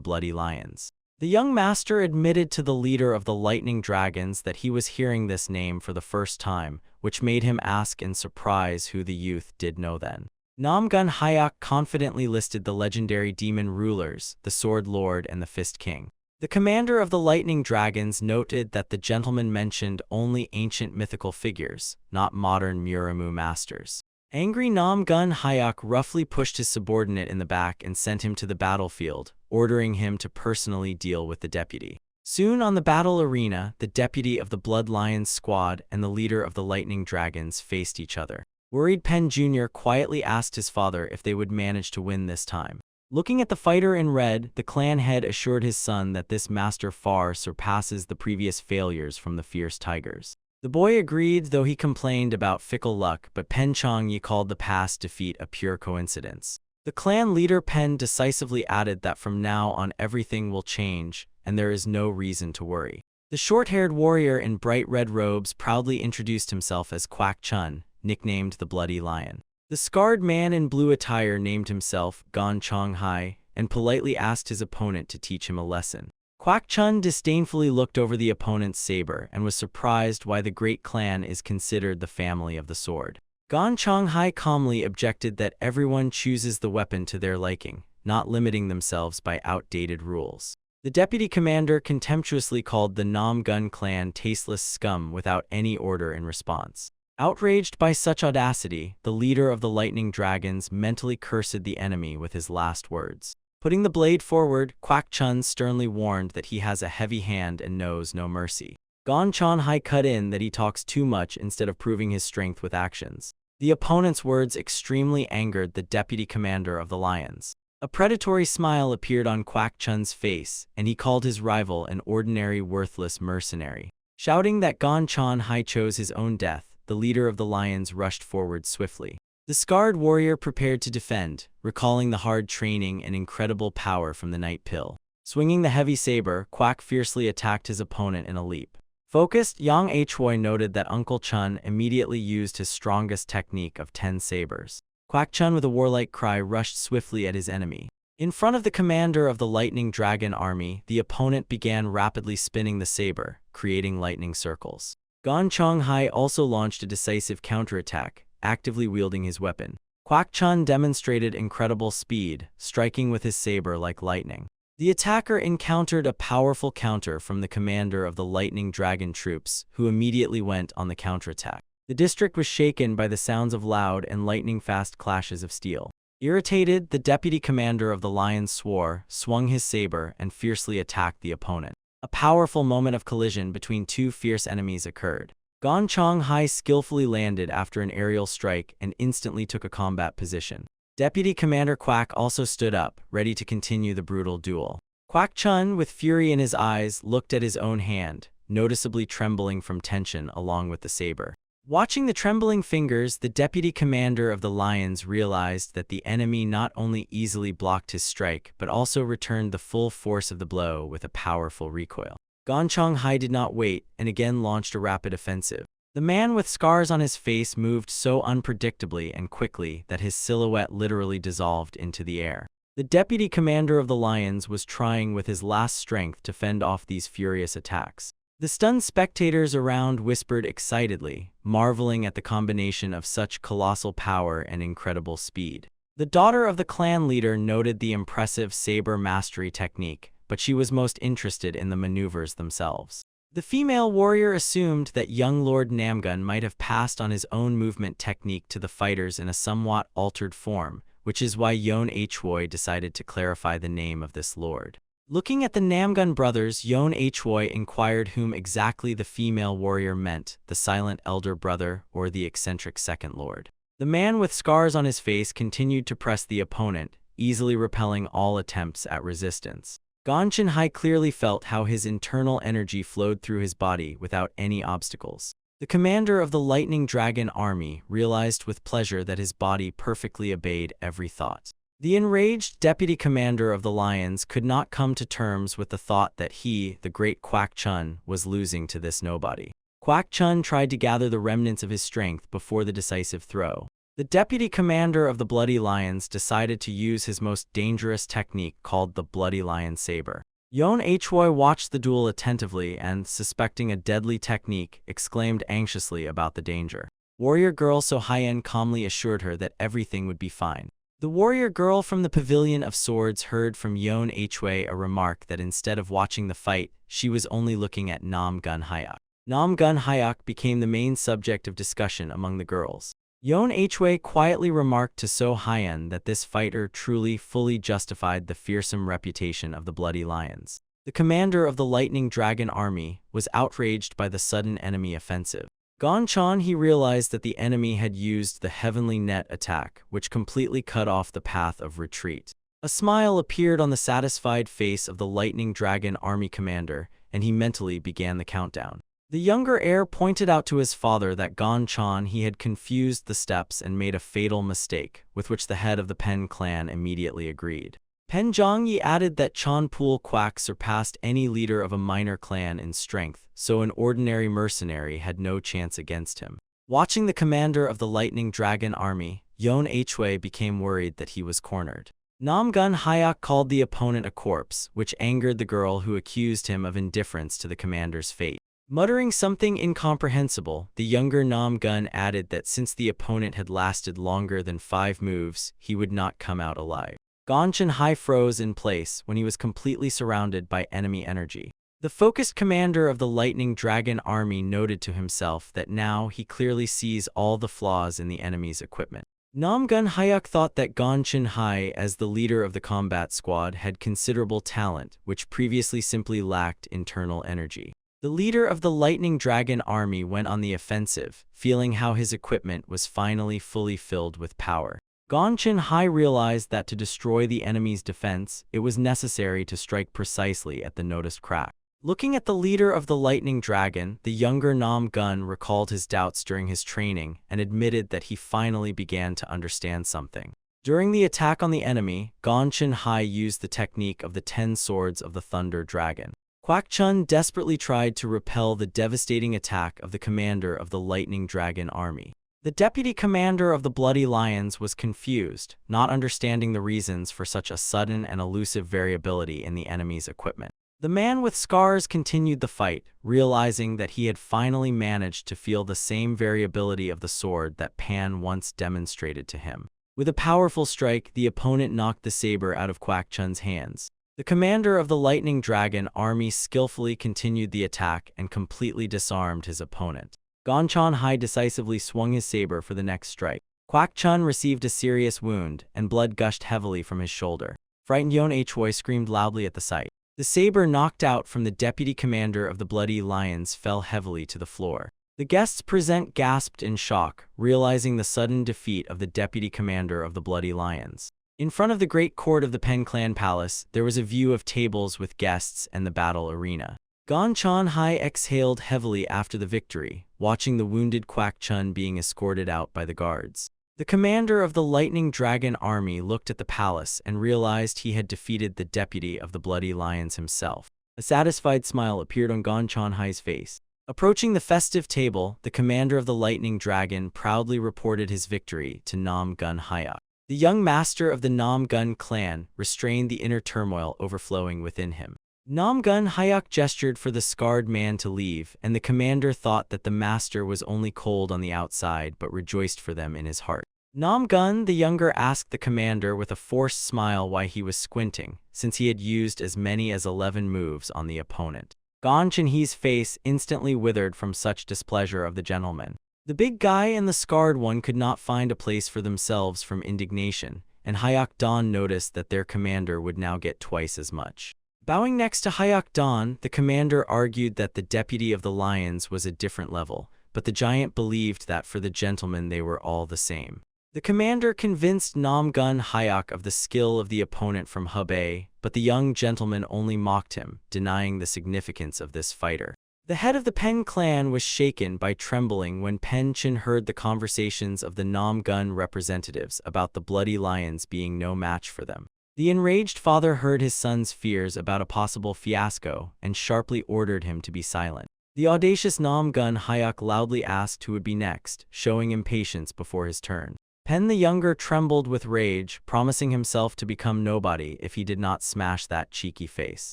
Bloody Lions. The young master admitted to the leader of the Lightning Dragons that he was hearing this name for the first time, which made him ask in surprise who the youth did know then. Nam Gun Hyok confidently listed the legendary demon rulers, the Sword Lord and the Fist King. The commander of the Lightning Dragons noted that the gentleman mentioned only ancient mythical figures, not modern Muramu masters. Angry Nam Gun Hyok roughly pushed his subordinate in the back and sent him to the battlefield, ordering him to personally deal with the deputy. Soon on the battle arena, the deputy of the Blood Lions squad and the leader of the Lightning Dragons faced each other. Worried Pen Jr. quietly asked his father if they would manage to win this time. Looking at the fighter in red, the clan head assured his son that this master far surpasses the previous failures from the fierce tigers. The boy agreed, though he complained about fickle luck, but Pen Chong-yi called the past defeat a pure coincidence. The clan leader Pen decisively added that from now on everything will change, and there is no reason to worry. The short-haired warrior in bright red robes proudly introduced himself as Kwak Chun, nicknamed the Bloody Lion. The scarred man in blue attire named himself Gon Chong Hai, and politely asked his opponent to teach him a lesson. Kwak Chun disdainfully looked over the opponent's saber and was surprised why the great clan is considered the family of the sword. Gon Chong Hai calmly objected that everyone chooses the weapon to their liking, not limiting themselves by outdated rules. The deputy commander contemptuously called the Nam Gun clan tasteless scum without any order in response. Outraged by such audacity, the leader of the Lightning Dragons mentally cursed the enemy with his last words. Putting the blade forward, Kwak Chun sternly warned that he has a heavy hand and knows no mercy. Gon Chon Hai cut in that he talks too much instead of proving his strength with actions. The opponent's words extremely angered the deputy commander of the Lions. A predatory smile appeared on Kwak Chun's face, and he called his rival an ordinary worthless mercenary. Shouting that Gon Chon Hai chose his own death, the leader of the Lions rushed forward swiftly. The scarred warrior prepared to defend, recalling the hard training and incredible power from the Night Pill. Swinging the heavy saber, Kwak fiercely attacked his opponent in a leap. Focused, Yang Hoi noted that Uncle Chun immediately used his strongest technique of 10 sabers. Kwak Chun with a warlike cry rushed swiftly at his enemy. In front of the commander of the Lightning Dragon army, the opponent began rapidly spinning the saber, creating lightning circles. Gon Chong Hai also launched a decisive counterattack, actively wielding his weapon. Kwak Chun demonstrated incredible speed, striking with his saber like lightning. The attacker encountered a powerful counter from the commander of the Lightning Dragon troops, who immediately went on the counterattack. The district was shaken by the sounds of loud and lightning-fast clashes of steel. Irritated, the deputy commander of the Lions swore, swung his saber, and fiercely attacked the opponent. A powerful moment of collision between two fierce enemies occurred. Gon Chong Hai skillfully landed after an aerial strike and instantly took a combat position. Deputy Commander Kwak also stood up, ready to continue the brutal duel. Kwak Chun, with fury in his eyes, looked at his own hand, noticeably trembling from tension along with the saber. Watching the trembling fingers, the deputy commander of the Lions realized that the enemy not only easily blocked his strike, but also returned the full force of the blow with a powerful recoil. Gon Chong Hai did not wait and again launched a rapid offensive. The man with scars on his face moved so unpredictably and quickly that his silhouette literally dissolved into the air. The deputy commander of the Lions was trying with his last strength to fend off these furious attacks. The stunned spectators around whispered excitedly, marveling at the combination of such colossal power and incredible speed. The daughter of the clan leader noted the impressive saber mastery technique, but she was most interested in the maneuvers themselves. The female warrior assumed that young Lord Namgun might have passed on his own movement technique to the fighters in a somewhat altered form, which is why Yeon-hwoi decided to clarify the name of this lord. Looking at the Namgun brothers, Yeon-hwoi inquired whom exactly the female warrior meant, the silent elder brother or the eccentric second lord. The man with scars on his face continued to press the opponent, easily repelling all attempts at resistance. Gon Chin-hai clearly felt how his internal energy flowed through his body without any obstacles. The commander of the Lightning Dragon army realized with pleasure that his body perfectly obeyed every thought. The enraged deputy commander of the Lions could not come to terms with the thought that he, the great Kwak Chun, was losing to this nobody. Kwak Chun tried to gather the remnants of his strength before the decisive throw. The deputy commander of the Bloody Lions decided to use his most dangerous technique called the Bloody Lion Saber. Yeon-hwoi watched the duel attentively and, suspecting a deadly technique, exclaimed anxiously about the danger. Warrior girl So Hyen calmly assured her that everything would be fine. The warrior girl from the Pavilion of Swords heard from Yeon-hwoi a remark that instead of watching the fight, she was only looking at Nam Gun Hyuk. Nam Gun Hyuk became the main subject of discussion among the girls. Yeon-hwoi quietly remarked to So Hyen that this fighter truly fully justified the fearsome reputation of the Bloody Lions. The commander of the Lightning Dragon army was outraged by the sudden enemy offensive. Gon Chan he realized that the enemy had used the Heavenly Net attack, which completely cut off the path of retreat. A smile appeared on the satisfied face of the Lightning Dragon army commander, and he mentally began the countdown. The younger heir pointed out to his father that Gon Chan he had confused the steps and made a fatal mistake, with which the head of the Pen clan immediately agreed. Pen Zhongyi added that Chan Pul Quack surpassed any leader of a minor clan in strength, so an ordinary mercenary had no chance against him. Watching the commander of the Lightning Dragon army, Yeon-hwoi became worried that he was cornered. Nam Gun Hyuk called the opponent a corpse, which angered the girl who accused him of indifference to the commander's fate. Muttering something incomprehensible, the younger Nam Gun added that since the opponent had lasted longer than 5 moves, he would not come out alive. Gon Chin-hai froze in place when he was completely surrounded by enemy energy. The focused commander of the Lightning Dragon army noted to himself that now he clearly sees all the flaws in the enemy's equipment. Nam Gun Hyuk thought that Gon Chin-hai, as the leader of the combat squad, had considerable talent, which previously simply lacked internal energy. The leader of the Lightning Dragon army went on the offensive, feeling how his equipment was finally fully filled with power. Gon Chin-hai realized that to destroy the enemy's defense, it was necessary to strike precisely at the noticed crack. Looking at the leader of the Lightning Dragon, the younger Nam Gun recalled his doubts during his training and admitted that he finally began to understand something. During the attack on the enemy, Gon Chin-hai used the technique of the 10 swords of the Thunder Dragon. Kwak Chun desperately tried to repel the devastating attack of the commander of the Lightning Dragon army. The deputy commander of the Bloody Lions was confused, not understanding the reasons for such a sudden and elusive variability in the enemy's equipment. The man with scars continued the fight, realizing that he had finally managed to feel the same variability of the sword that Pan once demonstrated to him. With a powerful strike, the opponent knocked the saber out of Kwak Chun's hands. The commander of the Lightning Dragon army skillfully continued the attack and completely disarmed his opponent. Gon Chin-hai decisively swung his saber for the next strike. Kwak Chun received a serious wound, and blood gushed heavily from his shoulder. Frightened Yeon-hwoi screamed loudly at the sight. The saber knocked out from the deputy commander of the Bloody Lions fell heavily to the floor. The guests present gasped in shock, realizing the sudden defeat of the deputy commander of the Bloody Lions. In front of the great court of the Pen Clan Palace, there was a view of tables with guests and the battle arena. Gon Chin-hai exhaled heavily after the victory, watching the wounded Kwak Chun being escorted out by the guards. The commander of the Lightning Dragon army looked at the palace and realized he had defeated the deputy of the Bloody Lions himself. A satisfied smile appeared on Gon Chin-hai's face. Approaching the festive table, the commander of the Lightning Dragon proudly reported his victory to Nam Gun Hyuk. The young master of the Nam Gun clan restrained the inner turmoil overflowing within him. Nam Gun Hyuk gestured for the scarred man to leave, and the commander thought that the master was only cold on the outside but rejoiced for them in his heart. Nam Gun the younger asked the commander with a forced smile why he was squinting, since he had used as many as 11 moves on the opponent. Gon Chenhe's face instantly withered from such displeasure of the gentleman. The big guy and the scarred one could not find a place for themselves from indignation, and Hyuk Dan noticed that their commander would now get twice as much. Bowing next to Hyuk Dan, the commander argued that the deputy of the lions was a different level, but the giant believed that for the gentleman they were all the same. The commander convinced Nam Gun Hyuk of the skill of the opponent from Hebei, but the young gentleman only mocked him, denying the significance of this fighter. The head of the Pen clan was shaken by trembling when Pen Chin heard the conversations of the Nam Gun representatives about the bloody lions being no match for them. The enraged father heard his son's fears about a possible fiasco and sharply ordered him to be silent. The audacious Nam Gun Hyuk loudly asked who would be next, showing impatience before his turn. Pen the younger trembled with rage, promising himself to become nobody if he did not smash that cheeky face.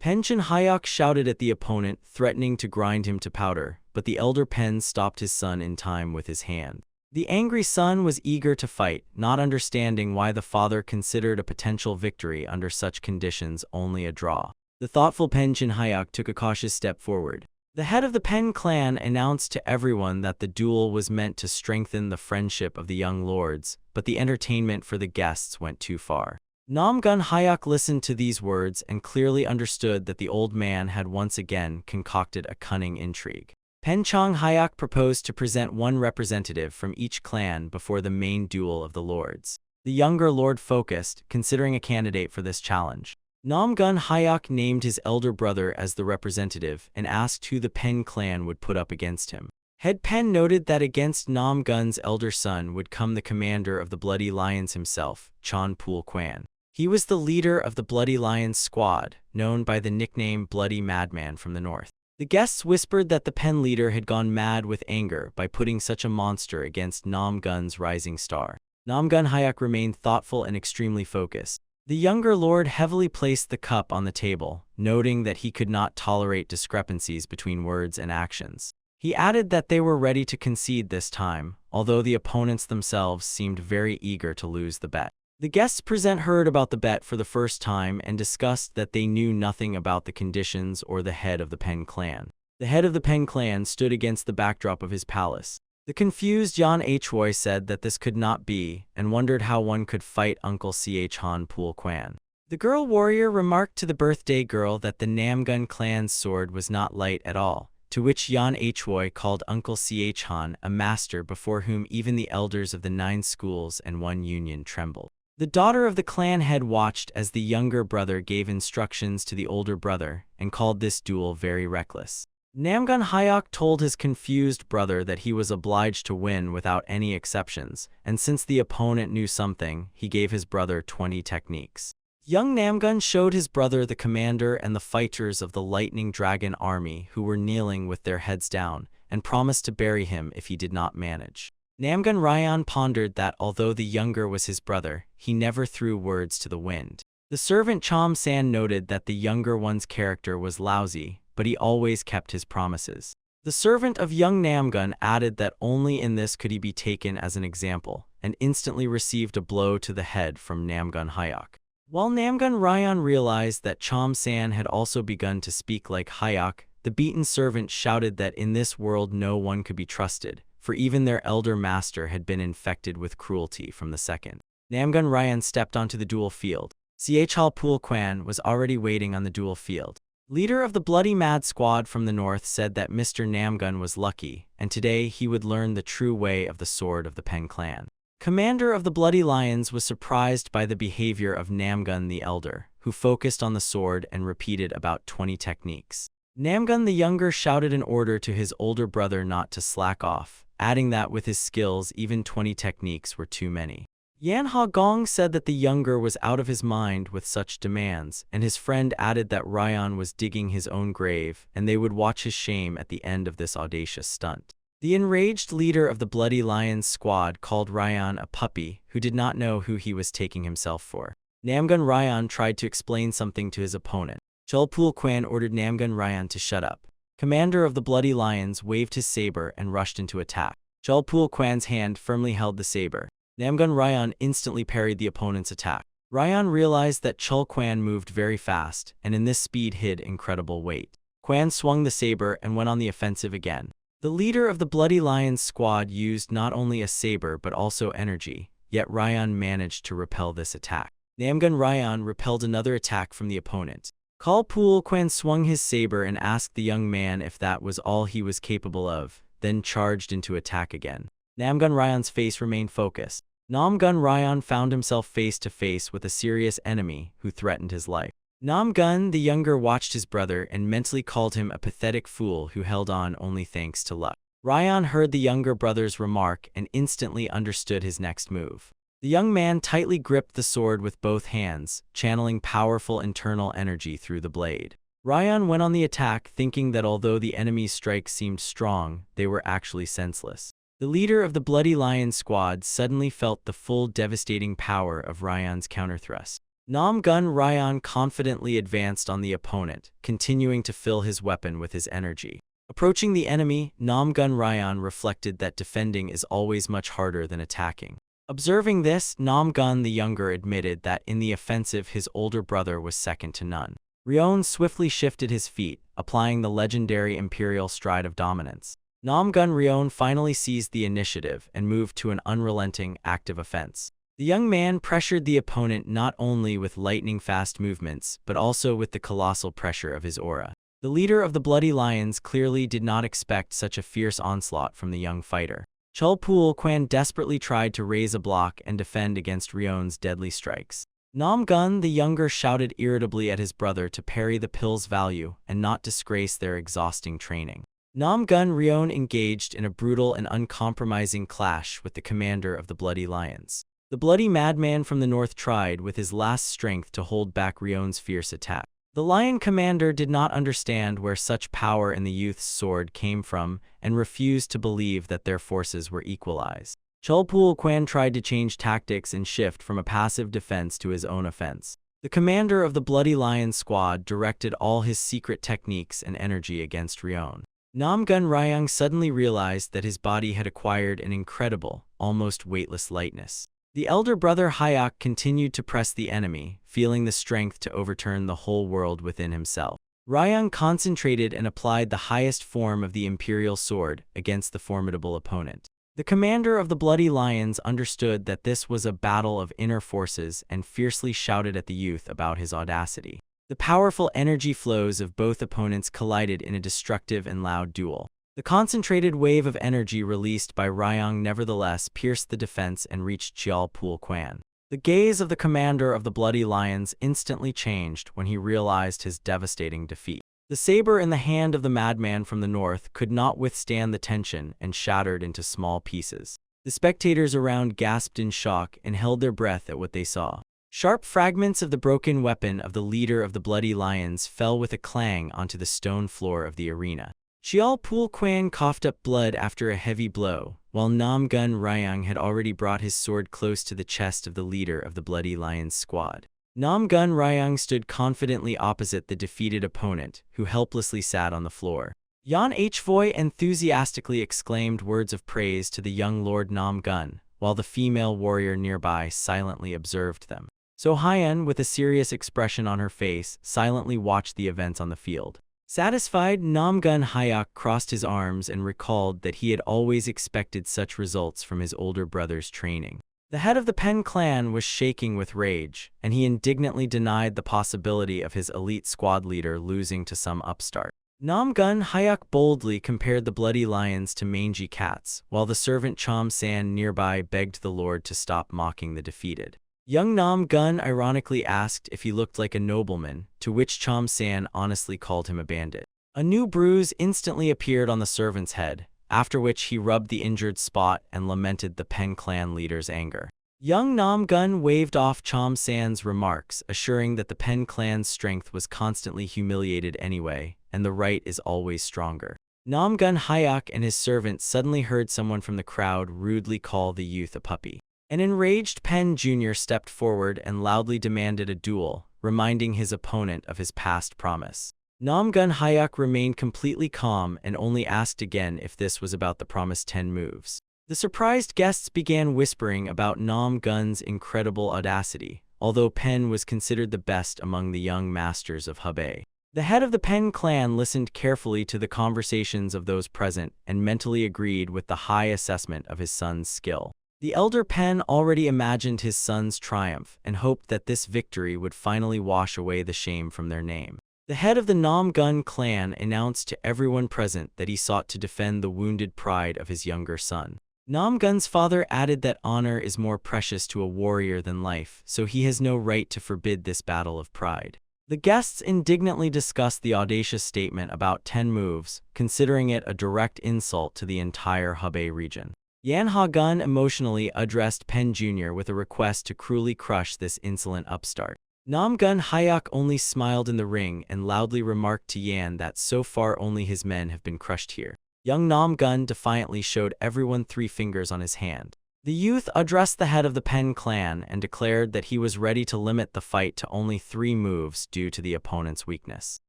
Pen Chin Hyuk shouted at the opponent, threatening to grind him to powder, but the elder Pen stopped his son in time with his hand. The angry son was eager to fight, not understanding why the father considered a potential victory under such conditions only a draw. The thoughtful Pen Chin Hyuk took a cautious step forward. The head of the Pen clan announced to everyone that the duel was meant to strengthen the friendship of the young lords, but the entertainment for the guests went too far. Nam Gun Hyuk listened to these words and clearly understood that the old man had once again concocted a cunning intrigue. Pen Chong Hyuk proposed to present one representative from each clan before the main duel of the lords. The younger lord focused, considering a candidate for this challenge. Nam Gun Hyuk named his elder brother as the representative and asked who the Pen clan would put up against him. Head Pen noted that against Nam Gun's elder son would come the commander of the Bloody Lions himself, Chan Pul Kwan. He was the leader of the Bloody Lions squad, known by the nickname Bloody Madman from the north. The guests whispered that the Pen leader had gone mad with anger by putting such a monster against Nam Gun's rising star. Nam Gun Hyuk remained thoughtful and extremely focused. The younger lord heavily placed the cup on the table, noting that he could not tolerate discrepancies between words and actions. He added that they were ready to concede this time, although the opponents themselves seemed very eager to lose the bet. The guests present heard about the bet for the first time and discussed that they knew nothing about the conditions or the head of the Pen clan. The head of the Pen clan stood against the backdrop of his palace. The confused Yan Hoi said that this could not be, and wondered how one could fight Uncle Ch Han Pul Kwan. The girl warrior remarked to the birthday girl that the Namgun clan's sword was not light at all, to which Yan Hoi called Uncle Ch Han a master before whom even the elders of the 9 schools and 1 union trembled. The daughter of the clan head watched as the younger brother gave instructions to the older brother, and called this duel very reckless. Namgun Hyuk told his confused brother that he was obliged to win without any exceptions, and since the opponent knew something, he gave his brother 20 techniques. Young Namgun showed his brother the commander and the fighters of the Lightning Dragon army who were kneeling with their heads down, and promised to bury him if he did not manage. Namgun Ryan pondered that although the younger was his brother, he never threw words to the wind. The servant Chom San noted that the younger one's character was lousy, but he always kept his promises. The servant of young Namgun added that only in this could he be taken as an example, and instantly received a blow to the head from Namgun Hyuk. While Namgun Ryan realized that Chom San had also begun to speak like Hyuk, the beaten servant shouted that in this world no one could be trusted, for even their elder master had been infected with cruelty from the second. Namgun Ryan stepped onto the duel field. Chal Pul Kwan was already waiting on the duel field. Leader of the Bloody Mad Squad from the north said that Mr. Namgun was lucky, and today he would learn the true way of the sword of the Pen clan. Commander of the Bloody Lions was surprised by the behavior of Namgun the Elder, who focused on the sword and repeated about 20 techniques. Namgun the Younger shouted an order to his older brother not to slack off, adding that with his skills even 20 techniques were too many. Yan Ha Gong said that the younger was out of his mind with such demands, and his friend added that Ryan was digging his own grave, and they would watch his shame at the end of this audacious stunt. The enraged leader of the Bloody Lions squad called Ryan a puppy who did not know who he was taking himself for. Namgun Ryan tried to explain something to his opponent. Chulpul Quan ordered Namgun Ryan to shut up. Commander of the Bloody Lions waved his saber and rushed into attack. Chulpul Quan's hand firmly held the saber. Namgun Ryan instantly parried the opponent's attack. Ryan realized that Chul Quan moved very fast, and in this speed hid incredible weight. Quan swung the saber and went on the offensive again. The leader of the Bloody Lions squad used not only a saber but also energy, yet Ryan managed to repel this attack. Namgun Ryan repelled another attack from the opponent. Chulpul Quan swung his saber and asked the young man if that was all he was capable of, then charged into attack again. Namgun Ryan's face remained focused. Namgun Ryan found himself face to face with a serious enemy who threatened his life. Namgun the younger watched his brother and mentally called him a pathetic fool who held on only thanks to luck. Ryan heard the younger brother's remark and instantly understood his next move. The young man tightly gripped the sword with both hands, channeling powerful internal energy through the blade. Ryan went on the attack thinking that although the enemy's strikes seemed strong, they were actually senseless. The leader of the Bloody Lion squad suddenly felt the full devastating power of Ryan's counterthrust. Namgun Ryan confidently advanced on the opponent, continuing to fill his weapon with his energy. Approaching the enemy, Namgun Ryan reflected that defending is always much harder than attacking. Observing this, Namgun the younger admitted that in the offensive his older brother was second to none. Ryon swiftly shifted his feet, applying the legendary Imperial Stride of Dominance. Namgun Ryon finally seized the initiative and moved to an unrelenting, active offense. The young man pressured the opponent not only with lightning-fast movements, but also with the colossal pressure of his aura. The leader of the Bloody Lions clearly did not expect such a fierce onslaught from the young fighter. Chulpul Quan desperately tried to raise a block and defend against Ryon's deadly strikes. Namgun the younger shouted irritably at his brother to parry the pill's value and not disgrace their exhausting training. Namgun Ryon engaged in a brutal and uncompromising clash with the commander of the Bloody Lions. The bloody madman from the north tried with his last strength to hold back Ryon's fierce attack. The lion commander did not understand where such power in the youth's sword came from and refused to believe that their forces were equalized. Chulpul Quan tried to change tactics and shift from a passive defense to his own offense. The commander of the Bloody Lion squad directed all his secret techniques and energy against Ryon. Namgun Ryan suddenly realized that his body had acquired an incredible, almost weightless lightness. The elder brother Hayek continued to press the enemy, feeling the strength to overturn the whole world within himself. Ryan concentrated and applied the highest form of the Imperial Sword against the formidable opponent. The commander of the Bloody Lions understood that this was a battle of inner forces and fiercely shouted at the youth about his audacity. The powerful energy flows of both opponents collided in a destructive and loud duel. The concentrated wave of energy released by Ryan nevertheless pierced the defense and reached Chulpul Quan. The gaze of the commander of the Bloody Lions instantly changed when he realized his devastating defeat. The saber in the hand of the madman from the north could not withstand the tension and shattered into small pieces. The spectators around gasped in shock and held their breath at what they saw. Sharp fragments of the broken weapon of the leader of the Bloody Lions fell with a clang onto the stone floor of the arena. Chulpul Quan coughed up blood after a heavy blow, while Namgun Ryan had already brought his sword close to the chest of the leader of the Bloody Lions squad. Namgun Ryan stood confidently opposite the defeated opponent, who helplessly sat on the floor. Yan Hvoy enthusiastically exclaimed words of praise to the young Lord Namgun, while the female warrior nearby silently observed them. So Hyen, with a serious expression on her face, silently watched the events on the field. Satisfied, Namgun Hayek crossed his arms and recalled that he had always expected such results from his older brother's training. The head of the Pen clan was shaking with rage, and he indignantly denied the possibility of his elite squad leader losing to some upstart. Namgun Hayek boldly compared the Bloody Lions to mangy cats, while the servant Chom San nearby begged the Lord to stop mocking the defeated. Young Namgun ironically asked if he looked like a nobleman, to which Chom San honestly called him a bandit. A new bruise instantly appeared on the servant's head, after which he rubbed the injured spot and lamented the Pen clan leader's anger. Young Namgun waved off Chom San's remarks, assuring that the Pen clan's strength was constantly humiliated anyway, and the right is always stronger. Namgun Hyak and his servant suddenly heard someone from the crowd rudely call the youth a puppy. An enraged Pen Jr. stepped forward and loudly demanded a duel, reminding his opponent of his past promise. Namgun Hyak remained completely calm and only asked again if this was about the promised 10 moves. The surprised guests began whispering about Namgun's incredible audacity, although Pen was considered the best among the young masters of Hebei. The head of the Pen clan listened carefully to the conversations of those present and mentally agreed with the high assessment of his son's skill. The elder Pen already imagined his son's triumph and hoped that this victory would finally wash away the shame from their name. The head of the Namgun clan announced to everyone present that he sought to defend the wounded pride of his younger son. Namgun's father added that honor is more precious to a warrior than life, so he has no right to forbid this battle of pride. The guests indignantly discussed the audacious statement about 10 moves, considering it a direct insult to the entire Hebei region. Yan Hagun emotionally addressed Pen Jr. with a request to cruelly crush this insolent upstart. Namgun Hyak only smiled in the ring and loudly remarked to Yan that so far only his men have been crushed here. Young Namgun defiantly showed everyone 3 fingers on his hand. The youth addressed the head of the Pen clan and declared that he was ready to limit the fight to only 3 moves due to the opponent's weakness.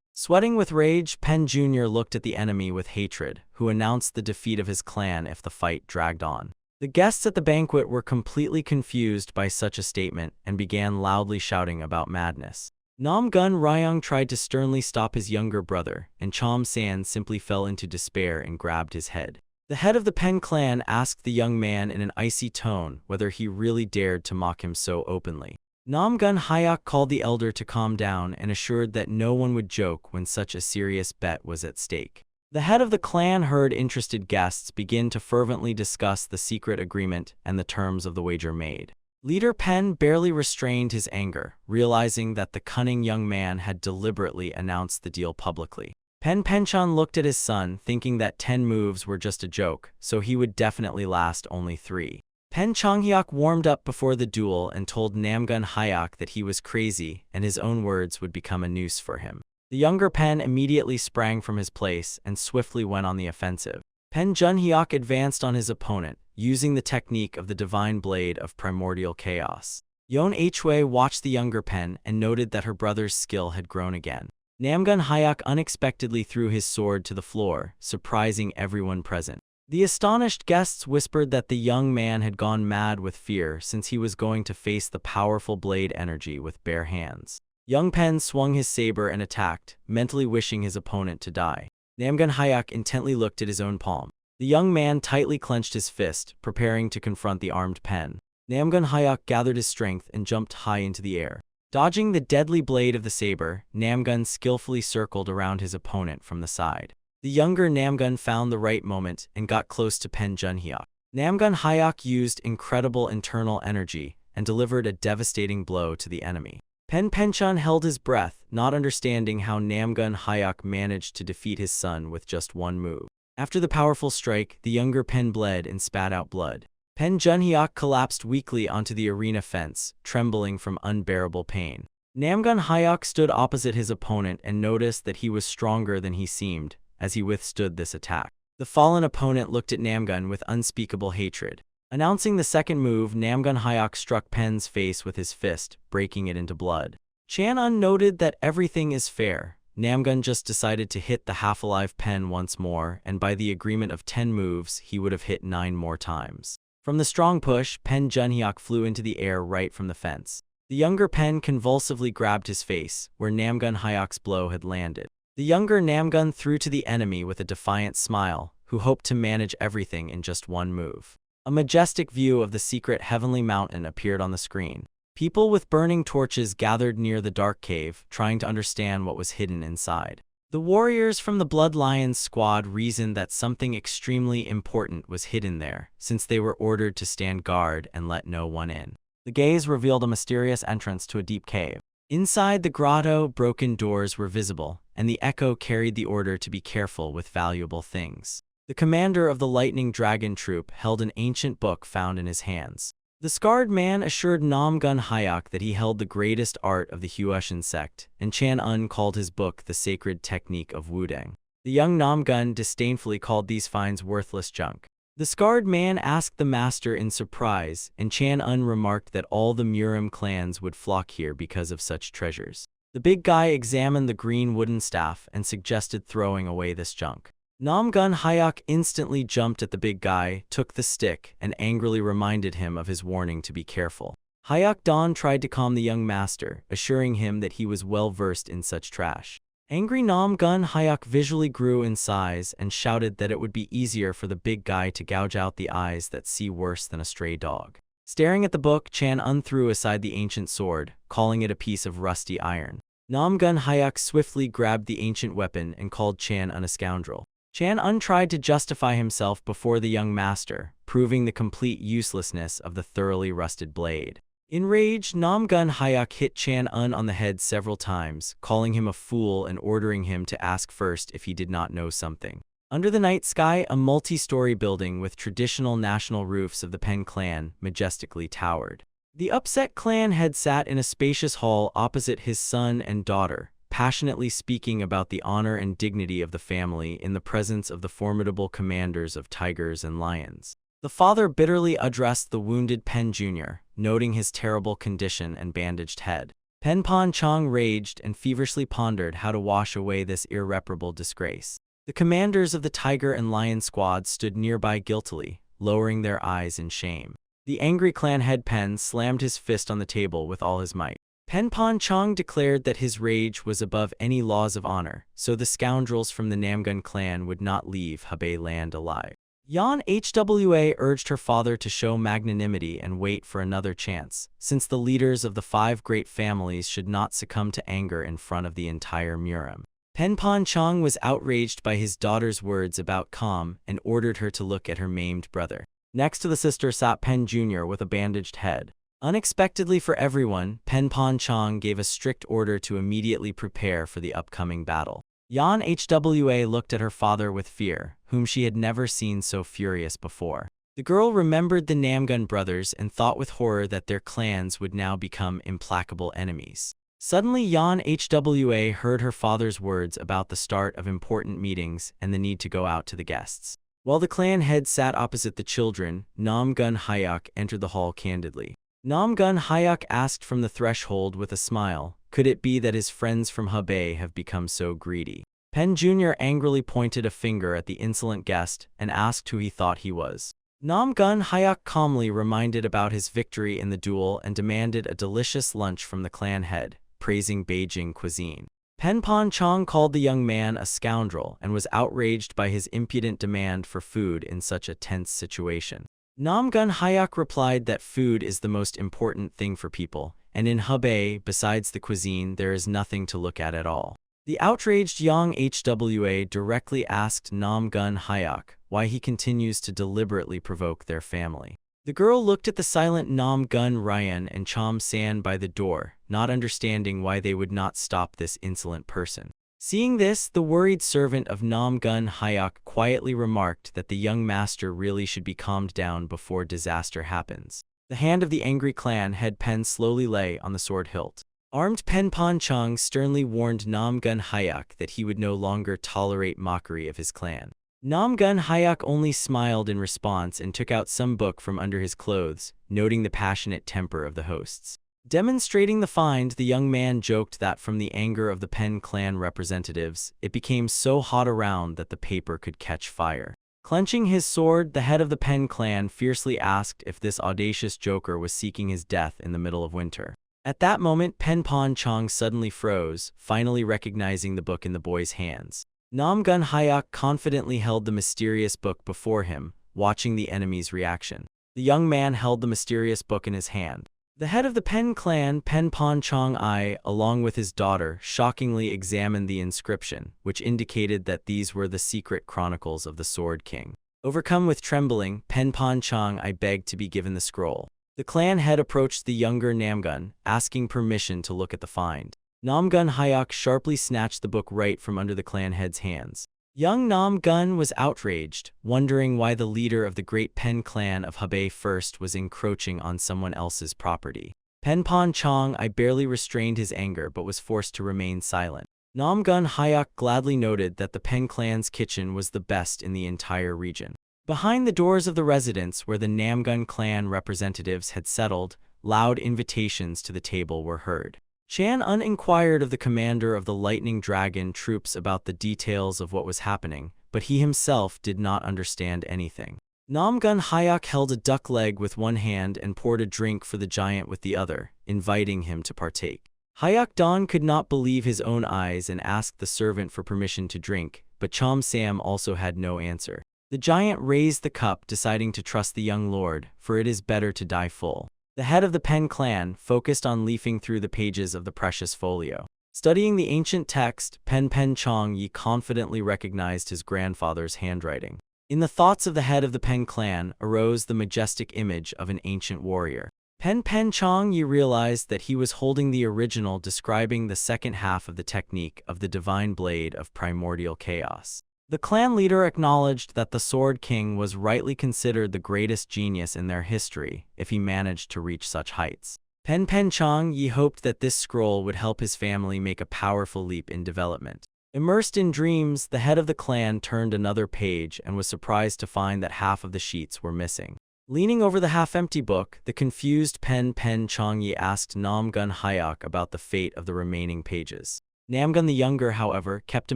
Sweating with rage, Pen Jr. looked at the enemy with hatred, who announced the defeat of his clan if the fight dragged on. The guests at the banquet were completely confused by such a statement and began loudly shouting about madness. Namgun Ryong tried to sternly stop his younger brother, and Chom San simply fell into despair and grabbed his head. The head of the Pen clan asked the young man in an icy tone whether he really dared to mock him so openly. Namgun Hyak called the elder to calm down and assured that no one would joke when such a serious bet was at stake. The head of the clan heard interested guests begin to fervently discuss the secret agreement and the terms of the wager made. Leader Pen barely restrained his anger, realizing that the cunning young man had deliberately announced the deal publicly. Pen Penchan looked at his son, thinking that 10 moves were just a joke, so he would definitely last only 3. Pen Changhyak warmed up before the duel and told Namgun Hyak that he was crazy and his own words would become a noose for him. The younger Pen immediately sprang from his place and swiftly went on the offensive. Pen Junhyuk advanced on his opponent, using the technique of the Divine Blade of Primordial Chaos. Yon Hwei watched the younger Pen and noted that her brother's skill had grown again. Namgun Hyak unexpectedly threw his sword to the floor, surprising everyone present. The astonished guests whispered that the young man had gone mad with fear since he was going to face the powerful blade energy with bare hands. Young Pen swung his saber and attacked, mentally wishing his opponent to die. Namgun Hyak intently looked at his own palm. The young man tightly clenched his fist, preparing to confront the armed Pen. Namgun Hyak gathered his strength and jumped high into the air. Dodging the deadly blade of the saber, Namgun skillfully circled around his opponent from the side. The younger Namgun found the right moment and got close to Pen Junhyuk. Namgun Hyak used incredible internal energy and delivered a devastating blow to the enemy. Pen Penchan held his breath, not understanding how Namgun Hyak managed to defeat his son with just 1 move. After the powerful strike, the younger Pen bled and spat out blood. Pen Junhyuk collapsed weakly onto the arena fence, trembling from unbearable pain. Namgun Hyak stood opposite his opponent and noticed that he was stronger than he seemed as he withstood this attack. The fallen opponent looked at Namgun with unspeakable hatred. Announcing the second move, Namgun Hyak struck Pen's face with his fist, breaking it into blood. Chan-un noted that everything is fair. Namgun just decided to hit the half-alive Pen once more, and by the agreement of 10 moves, he would have hit 9 more times. From the strong push, Pen Junhyuk flew into the air right from the fence. The younger Pen convulsively grabbed his face, where Namgun Hyak's blow had landed. The younger Namgun threw to the enemy with a defiant smile, who hoped to manage everything in just 1 move. A majestic view of the secret heavenly mountain appeared on the screen. People with burning torches gathered near the dark cave, trying to understand what was hidden inside. The warriors from the Blood Lions squad reasoned that something extremely important was hidden there, since they were ordered to stand guard and let no one in. The gaze revealed a mysterious entrance to a deep cave. Inside the grotto, broken doors were visible, and the echo carried the order to be careful with valuable things. The commander of the Lightning Dragon Troop held an ancient book found in his hands. The scarred man assured Namgun Hyuk that he held the greatest art of the Huashan sect, and Chan-un called his book the sacred technique of Wudang. The young Namgun disdainfully called these finds worthless junk. The scarred man asked the master in surprise, and Chan-un remarked that all the Murim clans would flock here because of such treasures. The big guy examined the green wooden staff and suggested throwing away this junk. Namgun Hyuk instantly jumped at the big guy, took the stick, and angrily reminded him of his warning to be careful. Hyuk Don tried to calm the young master, assuring him that he was well versed in such trash. Angry Namgun Hyuk visually grew in size and shouted that it would be easier for the big guy to gouge out the eyes that see worse than a stray dog. Staring at the book, Chan-un threw aside the ancient sword, calling it a piece of rusty iron. Namgun Hyuk swiftly grabbed the ancient weapon and called Chan-un a scoundrel. Chan-un tried to justify himself before the young master, proving the complete uselessness of the thoroughly rusted blade. Enraged, Namgun Hyuk hit Chan-un on the head several times, calling him a fool and ordering him to ask first if he did not know something. Under the night sky, a multi-story building with traditional national roofs of the Pen clan majestically towered. The upset clan head sat in a spacious hall opposite his son and daughter, passionately speaking about the honor and dignity of the family in the presence of the formidable commanders of tigers and lions. The father bitterly addressed the wounded Pen Jr., noting his terrible condition and bandaged head. Pen Pon Chong raged and feverishly pondered how to wash away this irreparable disgrace. The commanders of the tiger and lion squad stood nearby guiltily, lowering their eyes in shame. The angry clan head Pen slammed his fist on the table with all his might. Pen Pon Chong declared that his rage was above any laws of honor, so the scoundrels from the Namgun clan would not leave Hebei land alive. Yan Hwa urged her father to show magnanimity and wait for another chance, since the leaders of the 5 great families should not succumb to anger in front of the entire Murim. Pen Pon Chong was outraged by his daughter's words about calm and ordered her to look at her maimed brother. Next to the sister sat Pen Jr. with a bandaged head. Unexpectedly for everyone, Pen Pon Chong gave a strict order to immediately prepare for the upcoming battle. Yan Hwa looked at her father with fear, whom she had never seen so furious before. The girl remembered the Namgun brothers and thought with horror that their clans would now become implacable enemies. Suddenly, Yan Hwa heard her father's words about the start of important meetings and the need to go out to the guests. While the clan head sat opposite the children, Namgun Hyuk entered the hall candidly. Namgun Hyuk asked from the threshold with a smile, could it be that his friends from Hebei have become so greedy? Pen Jr. angrily pointed a finger at the insolent guest and asked who he thought he was. Namgun Hyuk calmly reminded about his victory in the duel and demanded a delicious lunch from the clan head, praising Beijing cuisine. Pen Pon Chong called the young man a scoundrel and was outraged by his impudent demand for food in such a tense situation. Namgun Hyuk replied that food is the most important thing for people, and in Hebei, besides the cuisine, there is nothing to look at all. The outraged Yang Hwa directly asked Namgun Hyuk why he continues to deliberately provoke their family. The girl looked at the silent Namgun Ryan and Chom San by the door, not understanding why they would not stop this insolent person. Seeing this, the worried servant of Namgun Hyuk quietly remarked that the young master really should be calmed down before disaster happens. The hand of the angry clan head Pen slowly lay on the sword hilt. Armed Pen Pon Chong sternly warned Namgun Hyuk that he would no longer tolerate mockery of his clan. Namgun Hyuk only smiled in response and took out some book from under his clothes, noting the passionate temper of the hosts. Demonstrating the find, the young man joked that from the anger of the Pen clan representatives, it became so hot around that the paper could catch fire. Clenching his sword, the head of the Pen clan fiercely asked if this audacious joker was seeking his death in the middle of winter. At that moment, Pen Pon Chong suddenly froze, finally recognizing the book in the boy's hands. Namgun Hyuk confidently held the mysterious book before him, watching the enemy's reaction. The young man held the mysterious book in his hand. The head of the Pen clan, Pen Pon Chong along with his daughter, shockingly examined the inscription, which indicated that these were the secret chronicles of the Sword King. Overcome with trembling, Pen Pon Chong begged to be given the scroll. The clan head approached the younger Namgun, asking permission to look at the find. Namgun Hyuk sharply snatched the book right from under the clan head's hands. Young Nam Gun was outraged, wondering why the leader of the great Pen clan of Hebei first was encroaching on someone else's property. Pen Pon Chong I barely restrained his anger but was forced to remain silent. Nam Gun Hyok gladly noted that the Pen clan's kitchen was the best in the entire region. Behind the doors of the residence where the Namgun clan representatives had settled, loud invitations to the table were heard. Chan Un inquired of the commander of the Lightning Dragon troops about the details of what was happening, but he himself did not understand anything. Namgun Hyok held a duck leg with one hand and poured a drink for the giant with the other, inviting him to partake. Hyok Don could not believe his own eyes and asked the servant for permission to drink, but Chom Sam also had no answer. The giant raised the cup, deciding to trust the young lord, for it is better to die full. The head of the Pen clan focused on leafing through the pages of the precious folio. Studying the ancient text, Pen Chong Yi confidently recognized his grandfather's handwriting. In the thoughts of the head of the Pen clan arose the majestic image of an ancient warrior. Pen Chong Yi realized that he was holding the original describing the second half of the technique of the divine blade of primordial chaos. The clan leader acknowledged that the Sword King was rightly considered the greatest genius in their history if he managed to reach such heights. Pen Chong Yi hoped that this scroll would help his family make a powerful leap in development. Immersed in dreams, the head of the clan turned another page and was surprised to find that half of the sheets were missing. Leaning over the half-empty book, the confused Pen Chong Yi asked Namgun Hyok about the fate of the remaining pages. Namgun the Younger, however, kept a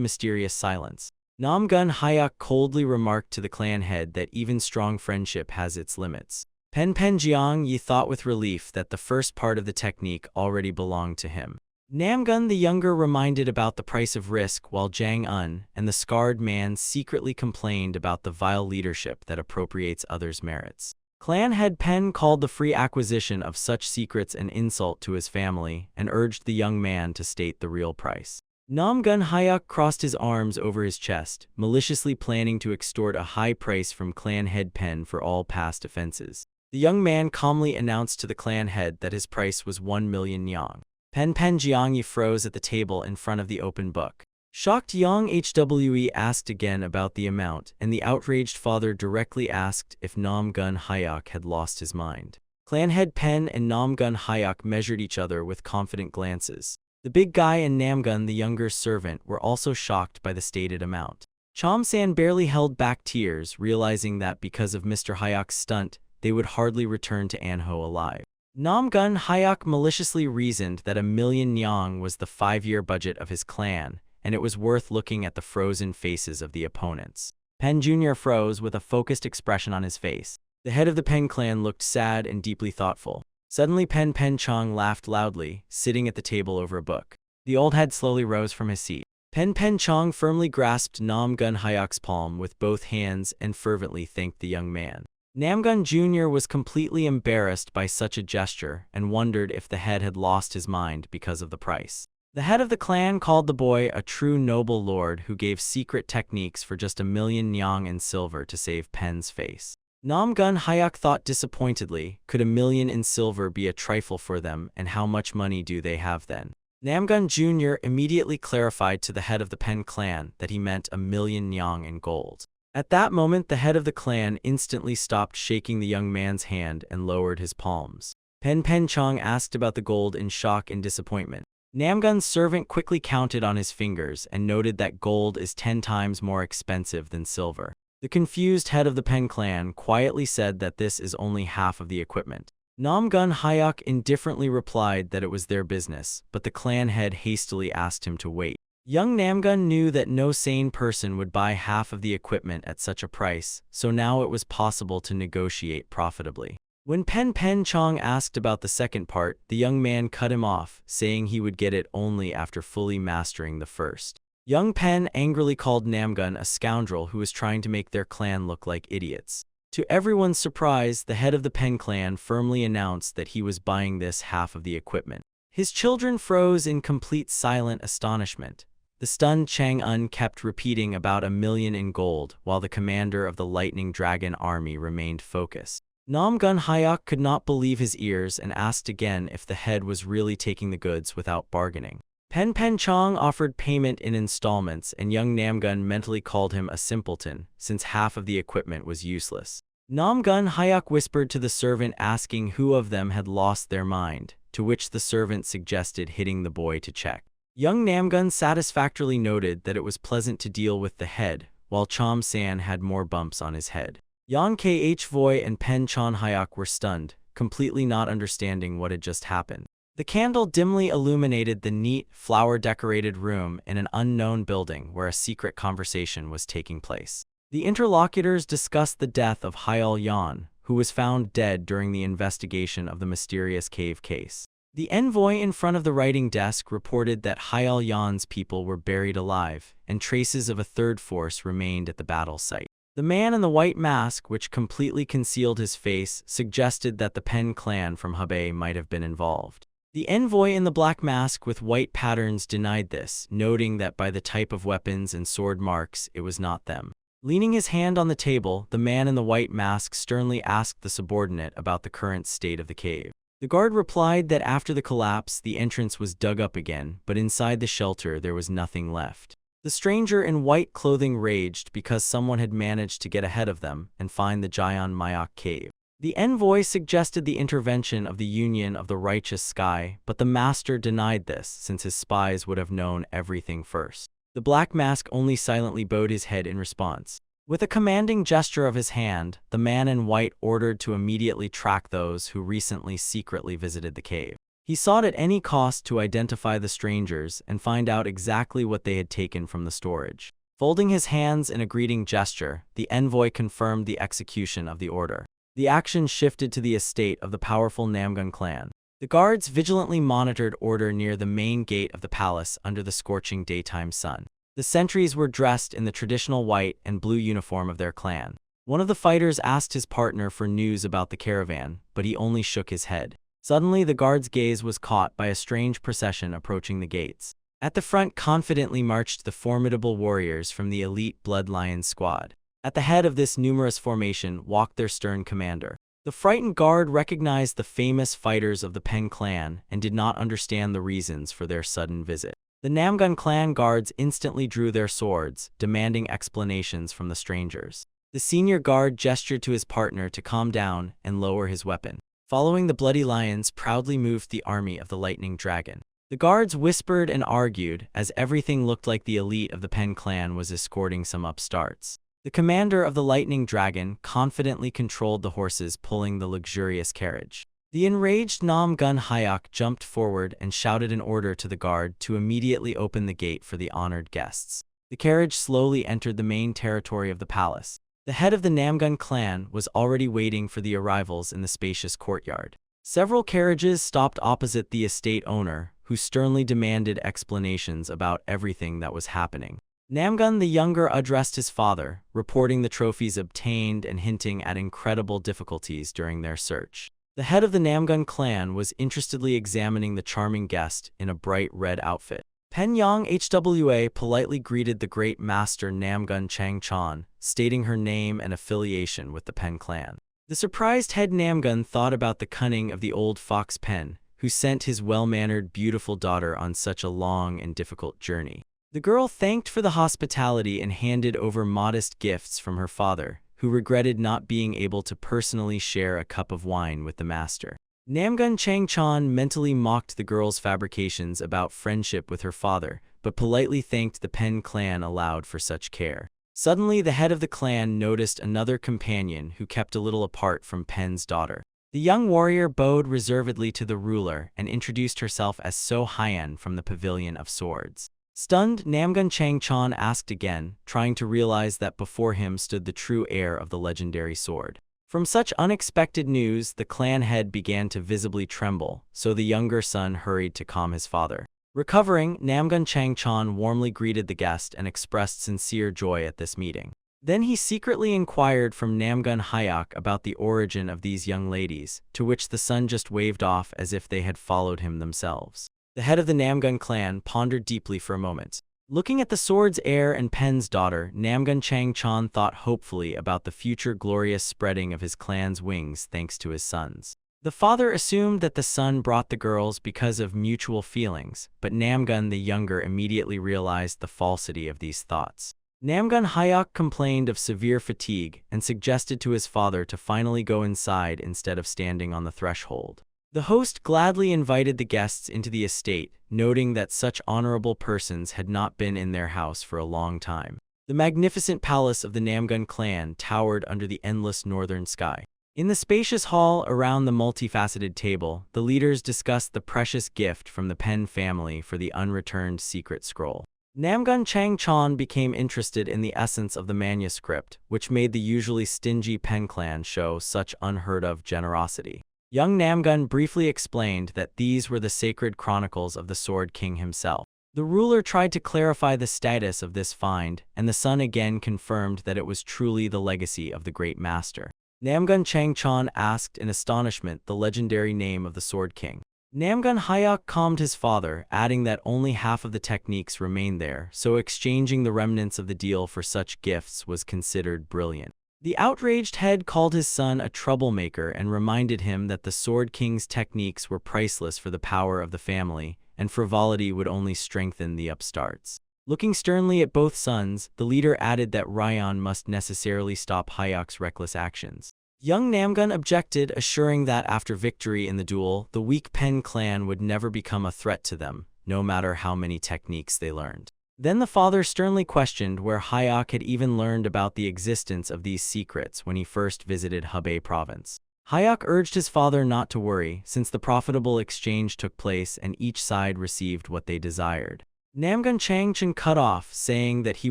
mysterious silence. Namgun Hyok coldly remarked to the clan head that even strong friendship has its limits. Pen Jiang Yi thought with relief that the first part of the technique already belonged to him. Namgun the Younger reminded about the price of risk, while Jang Un and the scarred man secretly complained about the vile leadership that appropriates others' merits. Clan head Pen called the free acquisition of such secrets an insult to his family and urged the young man to state the real price. Namgun Hyok crossed his arms over his chest, maliciously planning to extort a high price from clan head Pen for all past offenses. The young man calmly announced to the clan head that his price was 1 million yang. Pen Jiang Yi froze at the table in front of the open book. Shocked Yang Hwe asked again about the amount, and the outraged father directly asked if Namgun Hyok had lost his mind. Clan head Pen and Namgun Hyok measured each other with confident glances. The big guy and Namgun the Younger's servant were also shocked by the stated amount. Chom San barely held back tears, realizing that because of Mr. Hyok's stunt, they would hardly return to Anho alive. Namgun Hyok maliciously reasoned that 1 million yang was the 5-year budget of his clan, and it was worth looking at the frozen faces of the opponents. Pen Jr. froze with a focused expression on his face. The head of the Pen clan looked sad and deeply thoughtful. Suddenly Pen Chong laughed loudly, sitting at the table over a book. The old head slowly rose from his seat. Pen Chong firmly grasped Namgun Hyok's palm with both hands and fervently thanked the young man. Namgun Jr. was completely embarrassed by such a gesture and wondered if the head had lost his mind because of the price. The head of the clan called the boy a true noble lord who gave secret techniques for just 1 million yang in silver to save Pen's face. Namgun Hyok thought disappointedly, could 1 million in silver be a trifle for them, and how much money do they have then? Namgun Jr. immediately clarified to the head of the Pen clan that he meant 1 million yang in gold. At that moment, the head of the clan instantly stopped shaking the young man's hand and lowered his palms. Pen Chong asked about the gold in shock and disappointment. Namgun's servant quickly counted on his fingers and noted that gold is 10 times more expensive than silver. The confused head of the Pen clan quietly said that this is only half of the equipment. Namgun Hyok indifferently replied that it was their business, but the clan head hastily asked him to wait. Young Namgun knew that no sane person would buy half of the equipment at such a price, so now it was possible to negotiate profitably. When Pen Chong asked about the second part, the young man cut him off, saying he would get it only after fully mastering the first. Young Pen angrily called Namgun a scoundrel who was trying to make their clan look like idiots. To everyone's surprise, the head of the Pen clan firmly announced that he was buying this half of the equipment. His children froze in complete silent astonishment. The stunned Chang Un kept repeating about 1 million in gold, while the commander of the Lightning Dragon army remained focused. Namgun Hyok could not believe his ears and asked again if the head was really taking the goods without bargaining. Pen Chong offered payment in installments, and young Namgun mentally called him a simpleton, since half of the equipment was useless. Namgun Hyuk whispered to the servant asking who of them had lost their mind, to which the servant suggested hitting the boy to check. Young Namgun satisfactorily noted that it was pleasant to deal with the head, while Chom San had more bumps on his head. Yan Kh Voy and Pen Chon Hyuk were stunned, completely not understanding what had just happened. The candle dimly illuminated the neat, flower-decorated room in an unknown building where a secret conversation was taking place. The interlocutors discussed the death of Hyal Yan, who was found dead during the investigation of the mysterious cave case. The envoy in front of the writing desk reported that Hyal Yan's people were buried alive, and traces of a third force remained at the battle site. The man in the white mask, which completely concealed his face, suggested that the Pen clan from Hebei might have been involved. The envoy in the black mask with white patterns denied this, noting that by the type of weapons and sword marks, it was not them. Leaning his hand on the table, the man in the white mask sternly asked the subordinate about the current state of the cave. The guard replied that after the collapse, the entrance was dug up again, but inside the shelter there was nothing left. The stranger in white clothing raged because someone had managed to get ahead of them and find the Jian Mayak cave. The envoy suggested the intervention of the Union of the Righteous Sky, but the master denied this since his spies would have known everything first. The black mask only silently bowed his head in response. With a commanding gesture of his hand, the man in white ordered to immediately track those who recently secretly visited the cave. He sought at any cost to identify the strangers and find out exactly what they had taken from the storage. Folding his hands in a greeting gesture, the envoy confirmed the execution of the order. The action shifted to the estate of the powerful Namgun clan. The guards vigilantly monitored order near the main gate of the palace under the scorching daytime sun. The sentries were dressed in the traditional white and blue uniform of their clan. One of the fighters asked his partner for news about the caravan, but he only shook his head. Suddenly, the guard's gaze was caught by a strange procession approaching the gates. At the front confidently marched the formidable warriors from the elite Blood Lions squad. At the head of this numerous formation walked their stern commander. The frightened guard recognized the famous fighters of the Pen clan and did not understand the reasons for their sudden visit. The Namgun clan guards instantly drew their swords, demanding explanations from the strangers. The senior guard gestured to his partner to calm down and lower his weapon. Following the Bloody Lions proudly moved the army of the Lightning Dragon. The guards whispered and argued as everything looked like the elite of the Pen clan was escorting some upstarts. The commander of the Lightning Dragon confidently controlled the horses pulling the luxurious carriage. The enraged Namgun Hyuk jumped forward and shouted an order to the guard to immediately open the gate for the honored guests. The carriage slowly entered the main territory of the palace. The head of the Namgun clan was already waiting for the arrivals in the spacious courtyard. Several carriages stopped opposite the estate owner, who sternly demanded explanations about everything that was happening. Namgun the Younger addressed his father, reporting the trophies obtained and hinting at incredible difficulties during their search. The head of the Namgun clan was interestedly examining the charming guest in a bright red outfit. Penyang Hwa politely greeted the great master Namgun Changchan, stating her name and affiliation with the Pen clan. The surprised head Namgun thought about the cunning of the old fox Pen, who sent his well-mannered, beautiful daughter on such a long and difficult journey. The girl thanked for the hospitality and handed over modest gifts from her father, who regretted not being able to personally share a cup of wine with the master. Namgun Changchan mentally mocked the girl's fabrications about friendship with her father, but politely thanked the Pen clan aloud for such care. Suddenly, the head of the clan noticed another companion who kept a little apart from Pen's daughter. The young warrior bowed reservedly to the ruler and introduced herself as So Hyen from the Pavilion of Swords. Stunned, Namgun Changchan asked again, trying to realize that before him stood the true heir of the legendary sword. From such unexpected news, the clan head began to visibly tremble, so the younger son hurried to calm his father. Recovering, Namgun Changchan warmly greeted the guest and expressed sincere joy at this meeting. Then he secretly inquired from Namgun Hyuk about the origin of these young ladies, to which the son just waved off as if they had followed him themselves. The head of the Namgun clan pondered deeply for a moment. Looking at the sword's heir and Pen's daughter, Namgun Changchan thought hopefully about the future glorious spreading of his clan's wings thanks to his sons. The father assumed that the son brought the girls because of mutual feelings, but Namgun the younger immediately realized the falsity of these thoughts. Namgun Hyuk complained of severe fatigue and suggested to his father to finally go inside instead of standing on the threshold. The host gladly invited the guests into the estate, noting that such honorable persons had not been in their house for a long time. The magnificent palace of the Namgun clan towered under the endless northern sky. In the spacious hall around the multifaceted table, the leaders discussed the precious gift from the Pen family for the unreturned secret scroll. Namgun Changchon became interested in the essence of the manuscript, which made the usually stingy Pen clan show such unheard-of generosity. Young Namgun briefly explained that these were the sacred chronicles of the Sword King himself. The ruler tried to clarify the status of this find, and the son again confirmed that it was truly the legacy of the great master. Namgun Changchon asked in astonishment the legendary name of the Sword King. Namgun Hyuk calmed his father, adding that only half of the techniques remained there, so exchanging the remnants of the deal for such gifts was considered brilliant. The outraged head called his son a troublemaker and reminded him that the Sword King's techniques were priceless for the power of the family, and frivolity would only strengthen the upstarts. Looking sternly at both sons, the leader added that Ryan must necessarily stop Hyuk's reckless actions. Young Namgun objected, assuring that after victory in the duel, the weak Pen clan would never become a threat to them, no matter how many techniques they learned. Then the father sternly questioned where Hyuk had even learned about the existence of these secrets when he first visited Hebei province. Hyuk urged his father not to worry, since the profitable exchange took place and each side received what they desired. Namgun Changchun cut off, saying that he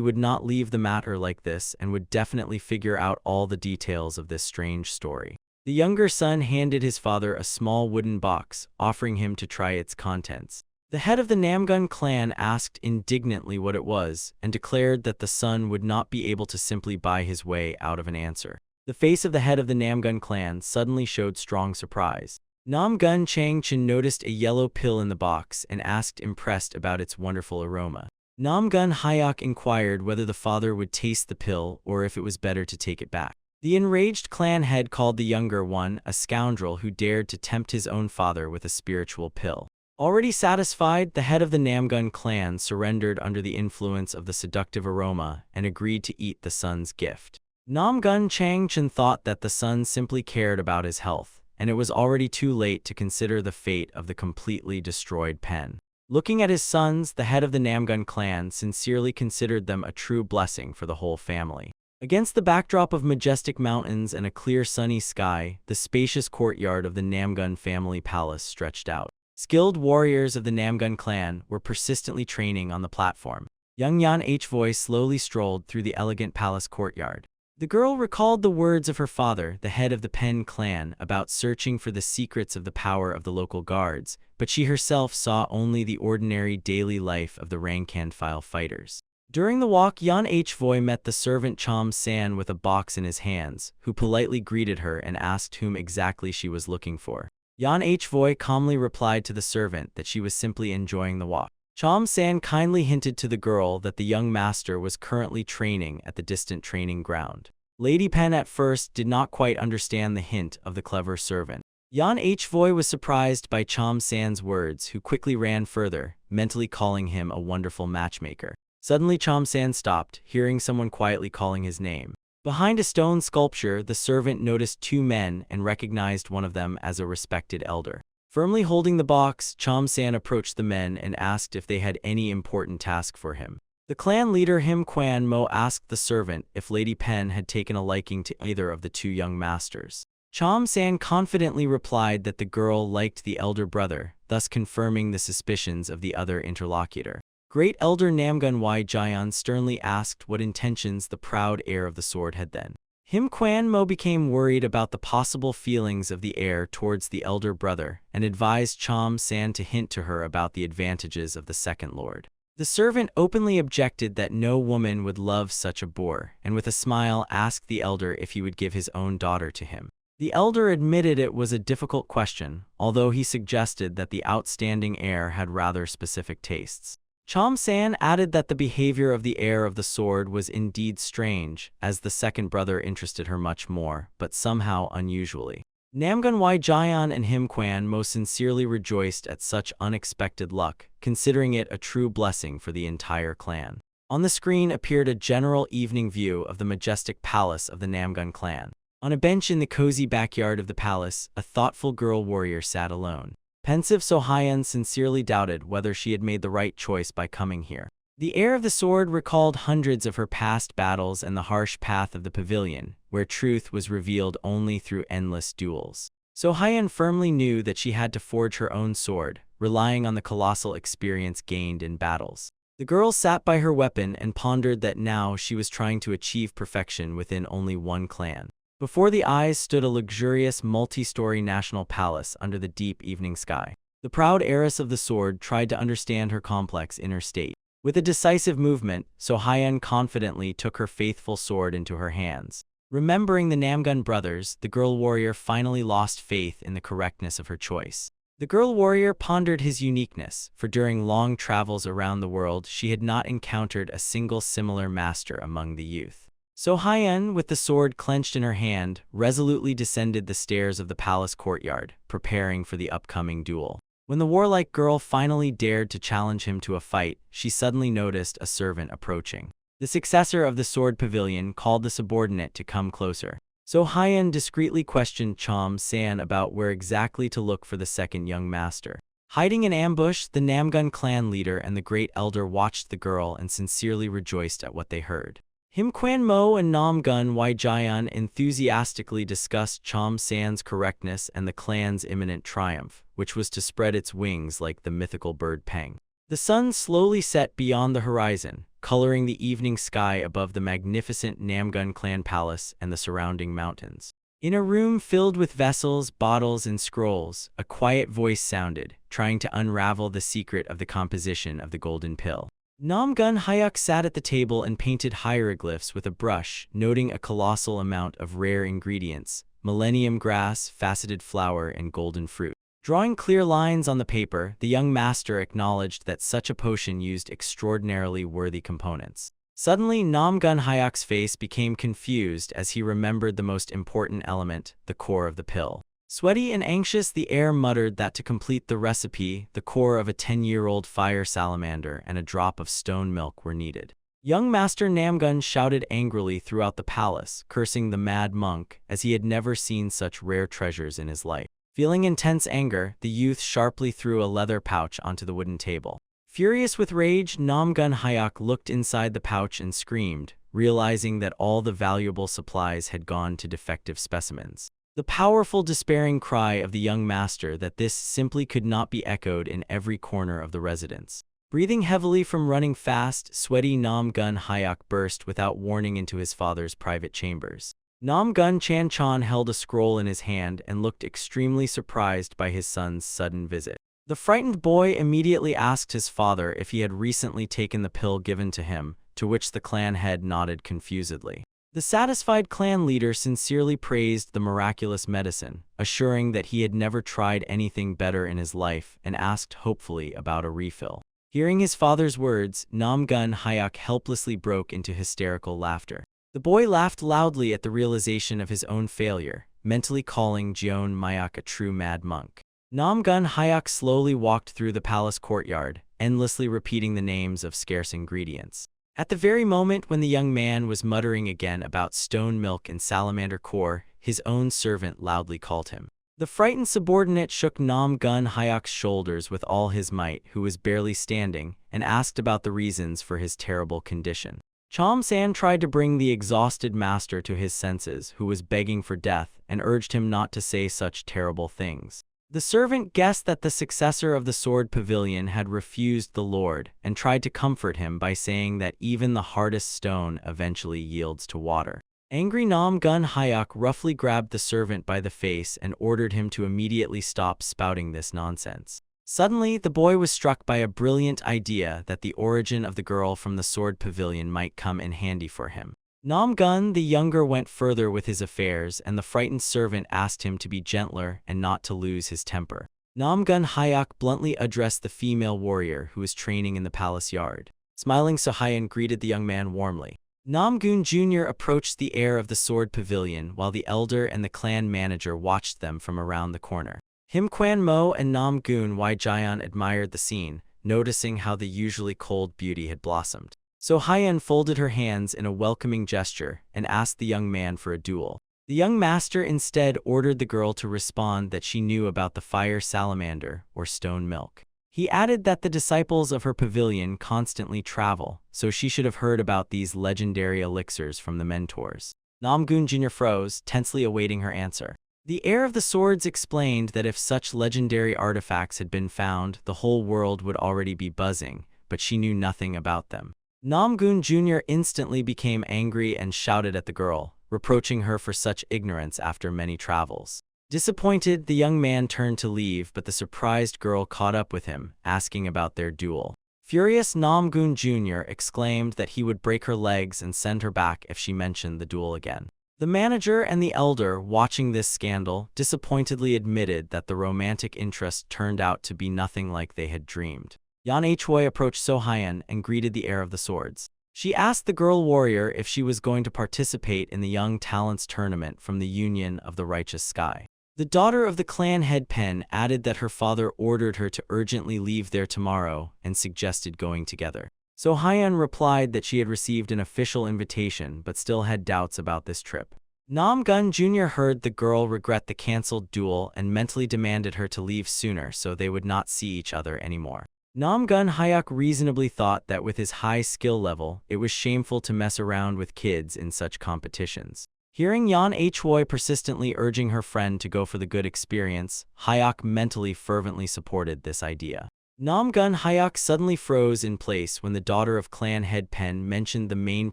would not leave the matter like this and would definitely figure out all the details of this strange story. The younger son handed his father a small wooden box, offering him to try its contents. The head of the Namgun clan asked indignantly what it was, and declared that the son would not be able to simply buy his way out of an answer. The face of the head of the Namgun clan suddenly showed strong surprise. Namgun Changchun noticed a yellow pill in the box and asked, impressed about its wonderful aroma. Namgun Hyuk inquired whether the father would taste the pill or if it was better to take it back. The enraged clan head called the younger one a scoundrel who dared to tempt his own father with a spiritual pill. Already satisfied, the head of the Namgun clan surrendered under the influence of the seductive aroma and agreed to eat the son's gift. Namgun Changchun thought that the son simply cared about his health, and it was already too late to consider the fate of the completely destroyed pen. Looking at his sons, the head of the Namgun clan sincerely considered them a true blessing for the whole family. Against the backdrop of majestic mountains and a clear sunny sky, the spacious courtyard of the Namgun family palace stretched out. Skilled warriors of the Namgun clan were persistently training on the platform. Young Yan Hvoy slowly strolled through the elegant palace courtyard. The girl recalled the words of her father, the head of the Pen clan, about searching for the secrets of the power of the local guards, but she herself saw only the ordinary daily life of the rank and file fighters. During the walk, Yan Hvoy met the servant Chom San with a box in his hands, who politely greeted her and asked whom exactly she was looking for. Yan Hvoy calmly replied to the servant that she was simply enjoying the walk. Chom San kindly hinted to the girl that the young master was currently training at the distant training ground. Lady Pen at first did not quite understand the hint of the clever servant. Yan Hvoy was surprised by Chom San's words, who quickly ran further, mentally calling him a wonderful matchmaker. Suddenly Chom San stopped, hearing someone quietly calling his name. Behind a stone sculpture, the servant noticed two men and recognized one of them as a respected elder. Firmly holding the box, Chom San approached the men and asked if they had any important task for him. The clan leader Him Quan Mo asked the servant if Lady Pen had taken a liking to either of the two young masters. Chom San confidently replied that the girl liked the elder brother, thus confirming the suspicions of the other interlocutor. Great Elder Namgun Y Jian sternly asked what intentions the proud heir of the sword had then. Him Quan Mo became worried about the possible feelings of the heir towards the elder brother and advised Chom San to hint to her about the advantages of the second lord. The servant openly objected that no woman would love such a boor, and with a smile asked the elder if he would give his own daughter to him. The elder admitted it was a difficult question, although he suggested that the outstanding heir had rather specific tastes. Chom San added that the behavior of the heir of the sword was indeed strange, as the second brother interested her much more, but somehow unusually. Namgun Jaeon and Him Kwan most sincerely rejoiced at such unexpected luck, considering it a true blessing for the entire clan. On the screen appeared a general evening view of the majestic palace of the Namgun clan. On a bench in the cozy backyard of the palace, a thoughtful girl warrior sat alone. Pensive, Sohyun sincerely doubted whether she had made the right choice by coming here. The air of the sword recalled hundreds of her past battles and the harsh path of the pavilion, where truth was revealed only through endless duels. Sohyun firmly knew that she had to forge her own sword, relying on the colossal experience gained in battles. The girl sat by her weapon and pondered that now she was trying to achieve perfection within only one clan. Before the eyes stood a luxurious multi-story national palace under the deep evening sky. The proud heiress of the sword tried to understand her complex inner state. With a decisive movement, Sohyun confidently took her faithful sword into her hands. Remembering the Namgun brothers, the girl warrior finally lost faith in the correctness of her choice. The girl warrior pondered his uniqueness, for during long travels around the world she had not encountered a single similar master among the youth. Sohyun, with the sword clenched in her hand, resolutely descended the stairs of the palace courtyard, preparing for the upcoming duel. When the warlike girl finally dared to challenge him to a fight, she suddenly noticed a servant approaching. The successor of the sword pavilion called the subordinate to come closer. Sohyun discreetly questioned Chom San about where exactly to look for the second young master. Hiding in ambush, the Namgun clan leader and the great elder watched the girl and sincerely rejoiced at what they heard. Him Kwan Mo and Namgun Jaeon enthusiastically discussed Chom San's correctness and the clan's imminent triumph, which was to spread its wings like the mythical bird Peng. The sun slowly set beyond the horizon, coloring the evening sky above the magnificent Namgun clan palace and the surrounding mountains. In a room filled with vessels, bottles, and scrolls, a quiet voice sounded, trying to unravel the secret of the composition of the golden pill. Namgun Hyuk sat at the table and painted hieroglyphs with a brush, noting a colossal amount of rare ingredients: millennium grass, faceted flower, and golden fruit. Drawing clear lines on the paper, the young master acknowledged that such a potion used extraordinarily worthy components. Suddenly, Namgun Hyuk's face became confused as he remembered the most important element, the core of the pill. Sweaty and anxious, the heir muttered that to complete the recipe, the core of a 10-year-old fire salamander and a drop of stone milk were needed. Young Master Namgun shouted angrily throughout the palace, cursing the mad monk, as he had never seen such rare treasures in his life. Feeling intense anger, the youth sharply threw a leather pouch onto the wooden table. Furious with rage, Namgun Hyuk looked inside the pouch and screamed, realizing that all the valuable supplies had gone to defective specimens. The powerful, despairing cry of the young master that this simply could not be echoed in every corner of the residence. Breathing heavily from running fast, sweaty Namgun Hyuk burst without warning into his father's private chambers. Namgun Chan held a scroll in his hand and looked extremely surprised by his son's sudden visit. The frightened boy immediately asked his father if he had recently taken the pill given to him, to which the clan head nodded confusedly. The satisfied clan leader sincerely praised the miraculous medicine, assuring that he had never tried anything better in his life, and asked hopefully about a refill. Hearing his father's words, Namgun Hyuk helplessly broke into hysterical laughter. The boy laughed loudly at the realization of his own failure, mentally calling Jeon Myak a true mad monk. Namgun Hyuk slowly walked through the palace courtyard, endlessly repeating the names of scarce ingredients. At the very moment when the young man was muttering again about stone milk and salamander core, his own servant loudly called him. The frightened subordinate shook Namgun Hyuk's shoulders with all his might, who was barely standing, and asked about the reasons for his terrible condition. Chom San tried to bring the exhausted master to his senses, who was begging for death, and urged him not to say such terrible things. The servant guessed that the successor of the sword pavilion had refused the lord, and tried to comfort him by saying that even the hardest stone eventually yields to water. Angry Namgun Hyuk roughly grabbed the servant by the face and ordered him to immediately stop spouting this nonsense. Suddenly, the boy was struck by a brilliant idea that the origin of the girl from the sword pavilion might come in handy for him. Namgun the younger went further with his affairs, and the frightened servant asked him to be gentler and not to lose his temper. Namgun Hyuk bluntly addressed the female warrior who was training in the palace yard. Smiling, Sohyun greeted the young man warmly. Namgun Jr. approached the heir of the sword pavilion while the elder and the clan manager watched them from around the corner. Him Quan Mo and Namgun Jian admired the scene, noticing how the usually cold beauty had blossomed. So Haiyan folded her hands in a welcoming gesture and asked the young man for a duel. The young master instead ordered the girl to respond that she knew about the fire salamander or stone milk. He added that the disciples of her pavilion constantly travel, so she should have heard about these legendary elixirs from the mentors. Namgun Jr. froze, tensely awaiting her answer. The heir of the swords explained that if such legendary artifacts had been found, the whole world would already be buzzing, but she knew nothing about them. Namgun Jr. instantly became angry and shouted at the girl, reproaching her for such ignorance after many travels. Disappointed, the young man turned to leave, but the surprised girl caught up with him, asking about their duel. Furious, Namgun Jr. exclaimed that he would break her legs and send her back if she mentioned the duel again. The manager and the elder, watching this scandal, disappointedly admitted that the romantic interest turned out to be nothing like they had dreamed. Manhwa approached So Haiyan and greeted the heir of the swords. She asked the girl warrior if she was going to participate in the Young Talents tournament from the Union of the Righteous Sky. The daughter of the clan head pen added that her father ordered her to urgently leave there tomorrow and suggested going together. So Haiyan replied that she had received an official invitation but still had doubts about this trip. Namgun Jr. heard the girl regret the cancelled duel and mentally demanded her to leave sooner so they would not see each other anymore. Namgun Hyuk reasonably thought that with his high skill level, it was shameful to mess around with kids in such competitions. Hearing Manhwa persistently urging her friend to go for the good experience, Hyuk mentally fervently supported this idea. Namgun Hyuk suddenly froze in place when the daughter of clan head pen mentioned the main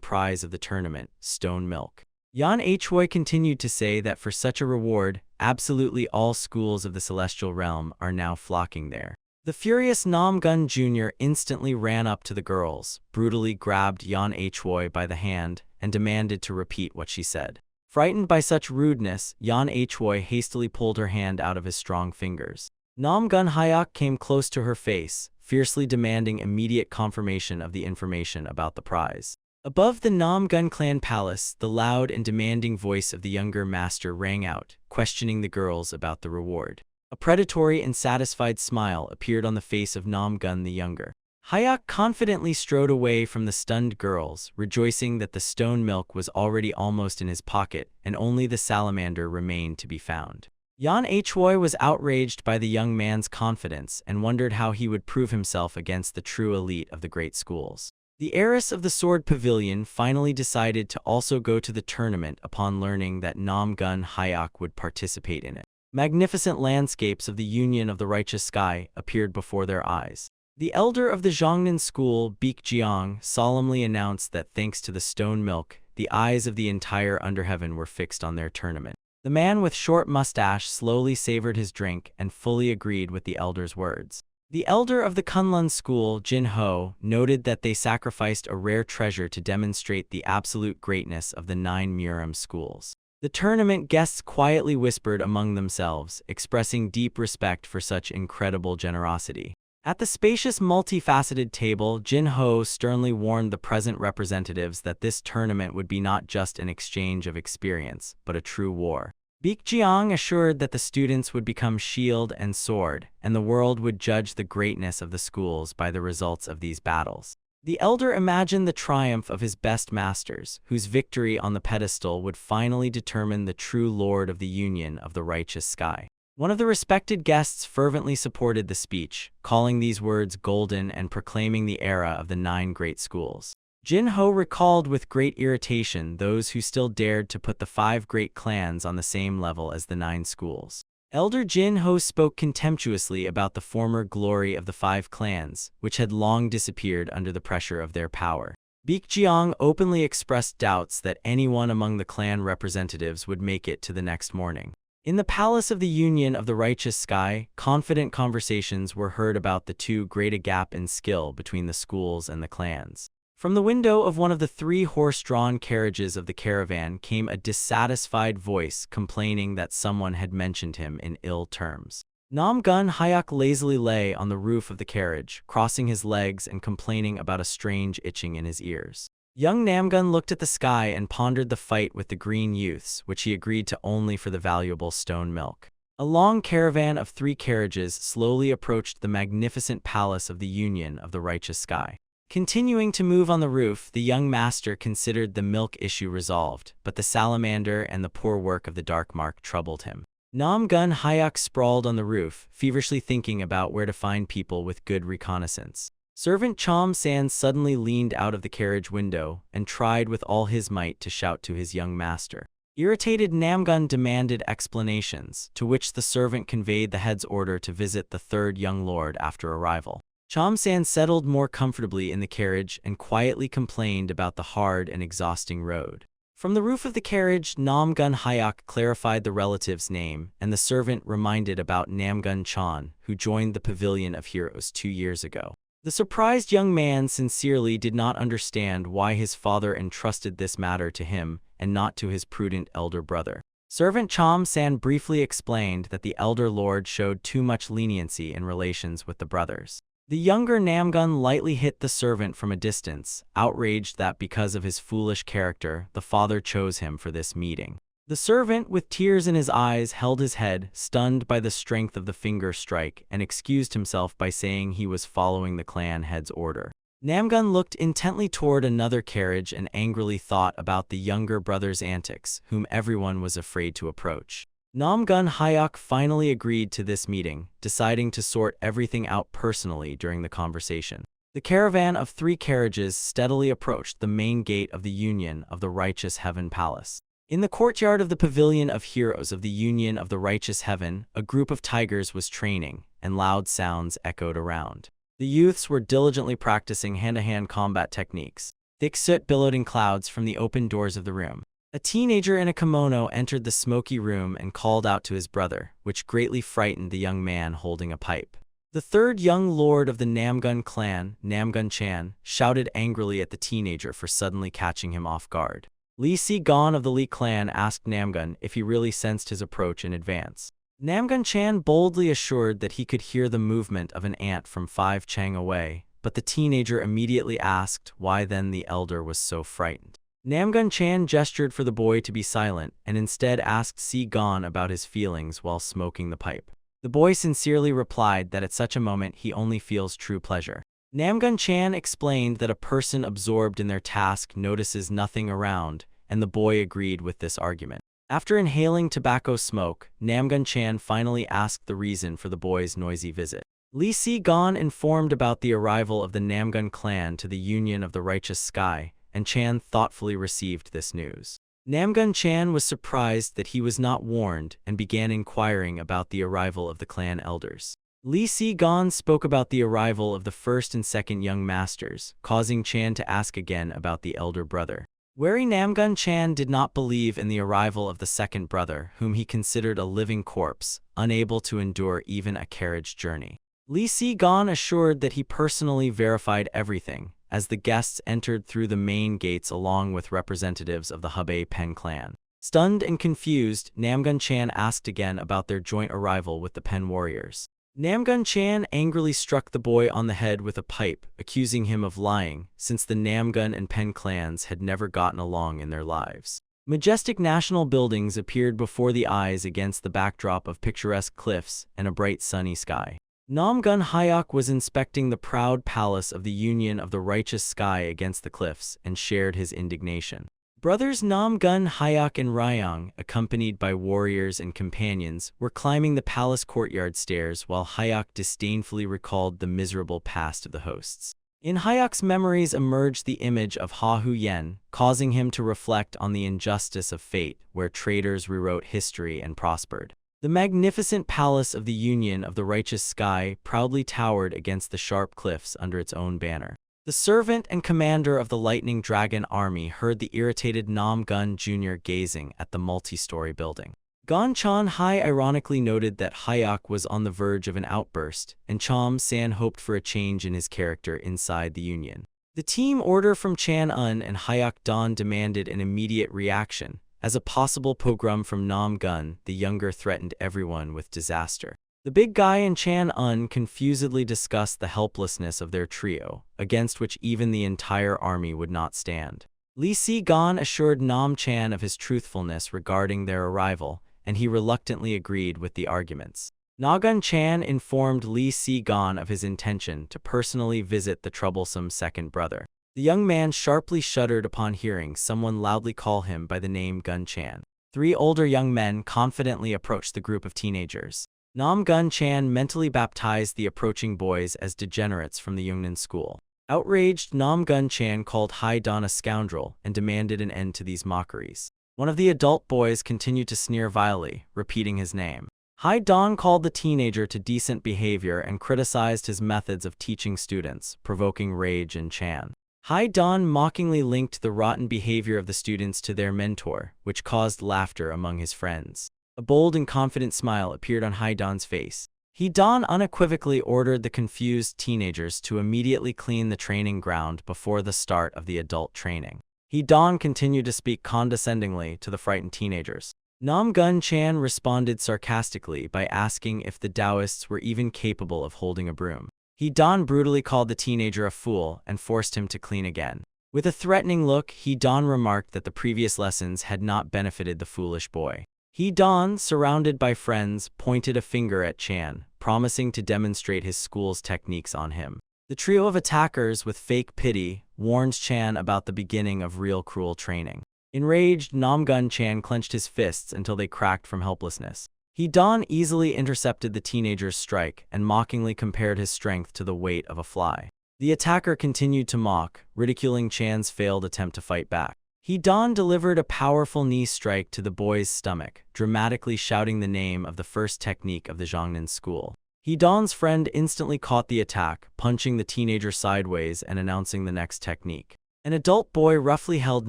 prize of the tournament, stone milk. Manhwa continued to say that for such a reward, absolutely all schools of the celestial realm are now flocking there. The furious Namgun Jr. instantly ran up to the girls, brutally grabbed Manhwa by the hand, and demanded to repeat what she said. Frightened by such rudeness, Manhwa hastily pulled her hand out of his strong fingers. Namgun Hyuk came close to her face, fiercely demanding immediate confirmation of the information about the prize. Above the Namgun clan palace, the loud and demanding voice of the younger master rang out, questioning the girls about the reward. A predatory and satisfied smile appeared on the face of Namgun the younger. Hyuk confidently strode away from the stunned girls, rejoicing that the stone milk was already almost in his pocket and only the salamander remained to be found. Manhwa was outraged by the young man's confidence and wondered how he would prove himself against the true elite of the great schools. The heiress of the sword pavilion finally decided to also go to the tournament upon learning that Namgun Hyuk would participate in it. Magnificent landscapes of the Union of the Righteous Sky appeared before their eyes. The elder of the Zhongnan school, Baekjeong, solemnly announced that thanks to the stone milk, the eyes of the entire underheaven were fixed on their tournament. The man with short mustache slowly savored his drink and fully agreed with the elder's words. The elder of the Kunlun school, Jin Ho, noted that they sacrificed a rare treasure to demonstrate the absolute greatness of the 9 Muram schools. The tournament guests quietly whispered among themselves, expressing deep respect for such incredible generosity. At the spacious, multifaceted table, Jin Ho sternly warned the present representatives that this tournament would be not just an exchange of experience, but a true war. Baekjeong assured that the students would become shield and sword, and the world would judge the greatness of the schools by the results of these battles. The elder imagined the triumph of his best masters, whose victory on the pedestal would finally determine the true lord of the Union of the Righteous Sky. One of the respected guests fervently supported the speech, calling these words golden and proclaiming the era of the 9 great schools. Jin Ho recalled with great irritation those who still dared to put the 5 great clans on the same level as the 9 schools. Elder Jin Ho spoke contemptuously about the former glory of the 5 clans, which had long disappeared under the pressure of their power. Baekjeong openly expressed doubts that anyone among the clan representatives would make it to the next morning. In the palace of the Union of the Righteous Sky, confident conversations were heard about the too great a gap in skill between the schools and the clans. From the window of one of the 3 horse-drawn carriages of the caravan came a dissatisfied voice complaining that someone had mentioned him in ill terms. Namgun Hyuk lazily lay on the roof of the carriage, crossing his legs and complaining about a strange itching in his ears. Young Namgun looked at the sky and pondered the fight with the green youths, which he agreed to only for the valuable stone milk. A long caravan of 3 carriages slowly approached the magnificent palace of the Union of the Righteous Sky. Continuing to move on the roof, the young master considered the milk issue resolved, but the salamander and the poor work of the Dark Mark troubled him. Namgun Hyuk sprawled on the roof, feverishly thinking about where to find people with good reconnaissance. Servant Chom San suddenly leaned out of the carriage window and tried with all his might to shout to his young master. Irritated Namgun demanded explanations, to which the servant conveyed the head's order to visit the 3rd young lord after arrival. Chom San settled more comfortably in the carriage and quietly complained about the hard and exhausting road. From the roof of the carriage, Namgun Hyuk clarified the relative's name, and the servant reminded about Namgun Chan, who joined the Pavilion of Heroes 2 years ago. The surprised young man sincerely did not understand why his father entrusted this matter to him and not to his prudent elder brother. Servant Chom San briefly explained that the elder lord showed too much leniency in relations with the brothers. The younger Namgun lightly hit the servant from a distance, outraged that because of his foolish character, the father chose him for this meeting. The servant, with tears in his eyes, held his head, stunned by the strength of the finger strike, and excused himself by saying he was following the clan head's order. Namgun looked intently toward another carriage and angrily thought about the younger brother's antics, whom everyone was afraid to approach. Namgun Hyuk finally agreed to this meeting, deciding to sort everything out personally during the conversation. The caravan of 3 carriages steadily approached the main gate of the Union of the Righteous Heaven Palace. In the courtyard of the Pavilion of Heroes of the Union of the Righteous Heaven, a group of tigers was training, and loud sounds echoed around. The youths were diligently practicing hand-to-hand combat techniques. Thick soot billowed in clouds from the open doors of the room. A teenager in a kimono entered the smoky room and called out to his brother, which greatly frightened the young man holding a pipe. The 3rd young lord of the Namgun clan, Namgun Chan, shouted angrily at the teenager for suddenly catching him off guard. Lee Si-gon of the Lee clan asked Namgun if he really sensed his approach in advance. Namgun Chan boldly assured that he could hear the movement of an ant from 5 chang away, but the teenager immediately asked why then the elder was so frightened. Namgun Chan gestured for the boy to be silent and instead asked Si-gon about his feelings while smoking the pipe. The boy sincerely replied that at such a moment he only feels true pleasure. Namgun Chan explained that a person absorbed in their task notices nothing around, and the boy agreed with this argument. After inhaling tobacco smoke, Namgun Chan finally asked the reason for the boy's noisy visit. Lee Si-gon informed about the arrival of the Namgun clan to the Union of the Righteous Sky, and Chan thoughtfully received this news. Namgun Chan was surprised that he was not warned and began inquiring about the arrival of the clan elders. Lee Si-gon spoke about the arrival of the 1st and 2nd young masters, causing Chan to ask again about the elder brother. Wary Namgun Chan did not believe in the arrival of the 2nd brother, whom he considered a living corpse, unable to endure even a carriage journey. Lee Si-gon assured that he personally verified everything, as the guests entered through the main gates along with representatives of the Hebei Pen clan. Stunned and confused, Namgun Chan asked again about their joint arrival with the Pen warriors. Namgun Chan angrily struck the boy on the head with a pipe, accusing him of lying, since the Namgun and Pen clans had never gotten along in their lives. Majestic national buildings appeared before the eyes against the backdrop of picturesque cliffs and a bright sunny sky. Namgun Hyuk was inspecting the proud palace of the Union of the Righteous Sky against the cliffs and shared his indignation. Brothers Namgun Hyuk and Ryong, accompanied by warriors and companions, were climbing the palace courtyard stairs while Hyuk disdainfully recalled the miserable past of the hosts. In Hyuk's memories emerged the image of Ha Hu-yen, causing him to reflect on the injustice of fate, where traitors rewrote history and prospered. The magnificent palace of the Union of the Righteous Sky proudly towered against the sharp cliffs under its own banner. The servant and commander of the Lightning Dragon Army heard the irritated Nam Gun Jr. gazing at the multi-story building. Gon Chan Hai ironically noted that Hyuk was on the verge of an outburst, and Chom San hoped for a change in his character inside the Union. The team order from Chan Un and Hyuk Don demanded an immediate reaction. As a possible pogrom from Nam Gun, the younger threatened everyone with disaster. The big guy and Chan-un confusedly discussed the helplessness of their trio, against which even the entire army would not stand. Lee Si-gon assured Nam-chan of his truthfulness regarding their arrival, and he reluctantly agreed with the arguments. Nagun-chan informed Lee Si-gon of his intention to personally visit the troublesome second brother. The young man sharply shuddered upon hearing someone loudly call him by the name Gun-chan. 3 older young men confidently approached the group of teenagers. Nam Gun-chan mentally baptized the approaching boys as degenerates from the Yungnan school. Outraged, Nam Gun-chan called Hai-don a scoundrel and demanded an end to these mockeries. One of the adult boys continued to sneer vilely, repeating his name. Hai-don called the teenager to decent behavior and criticized his methods of teaching students, provoking rage in Chan. Hai-don mockingly linked the rotten behavior of the students to their mentor, which caused laughter among his friends. A bold and confident smile appeared on Hai-don's face. Hai-don unequivocally ordered the confused teenagers to immediately clean the training ground before the start of the adult training. Hai-don continued to speak condescendingly to the frightened teenagers. Nam Gun-chan responded sarcastically by asking if the Taoists were even capable of holding a broom. Hai-don brutally called the teenager a fool and forced him to clean again. With a threatening look, Hai-don remarked that the previous lessons had not benefited the foolish boy. Hai-don, surrounded by friends, pointed a finger at Chan, promising to demonstrate his school's techniques on him. The trio of attackers with fake pity warned Chan about the beginning of real cruel training. Enraged, Nam Gun-chan clenched his fists until they cracked from helplessness. Hai-don easily intercepted the teenager's strike and mockingly compared his strength to the weight of a fly. The attacker continued to mock, ridiculing Chan's failed attempt to fight back. Hai-don delivered a powerful knee strike to the boy's stomach, dramatically shouting the name of the first technique of the Zhongnan school. Hai-don's friend instantly caught the attack, punching the teenager sideways and announcing the next technique. An adult boy roughly held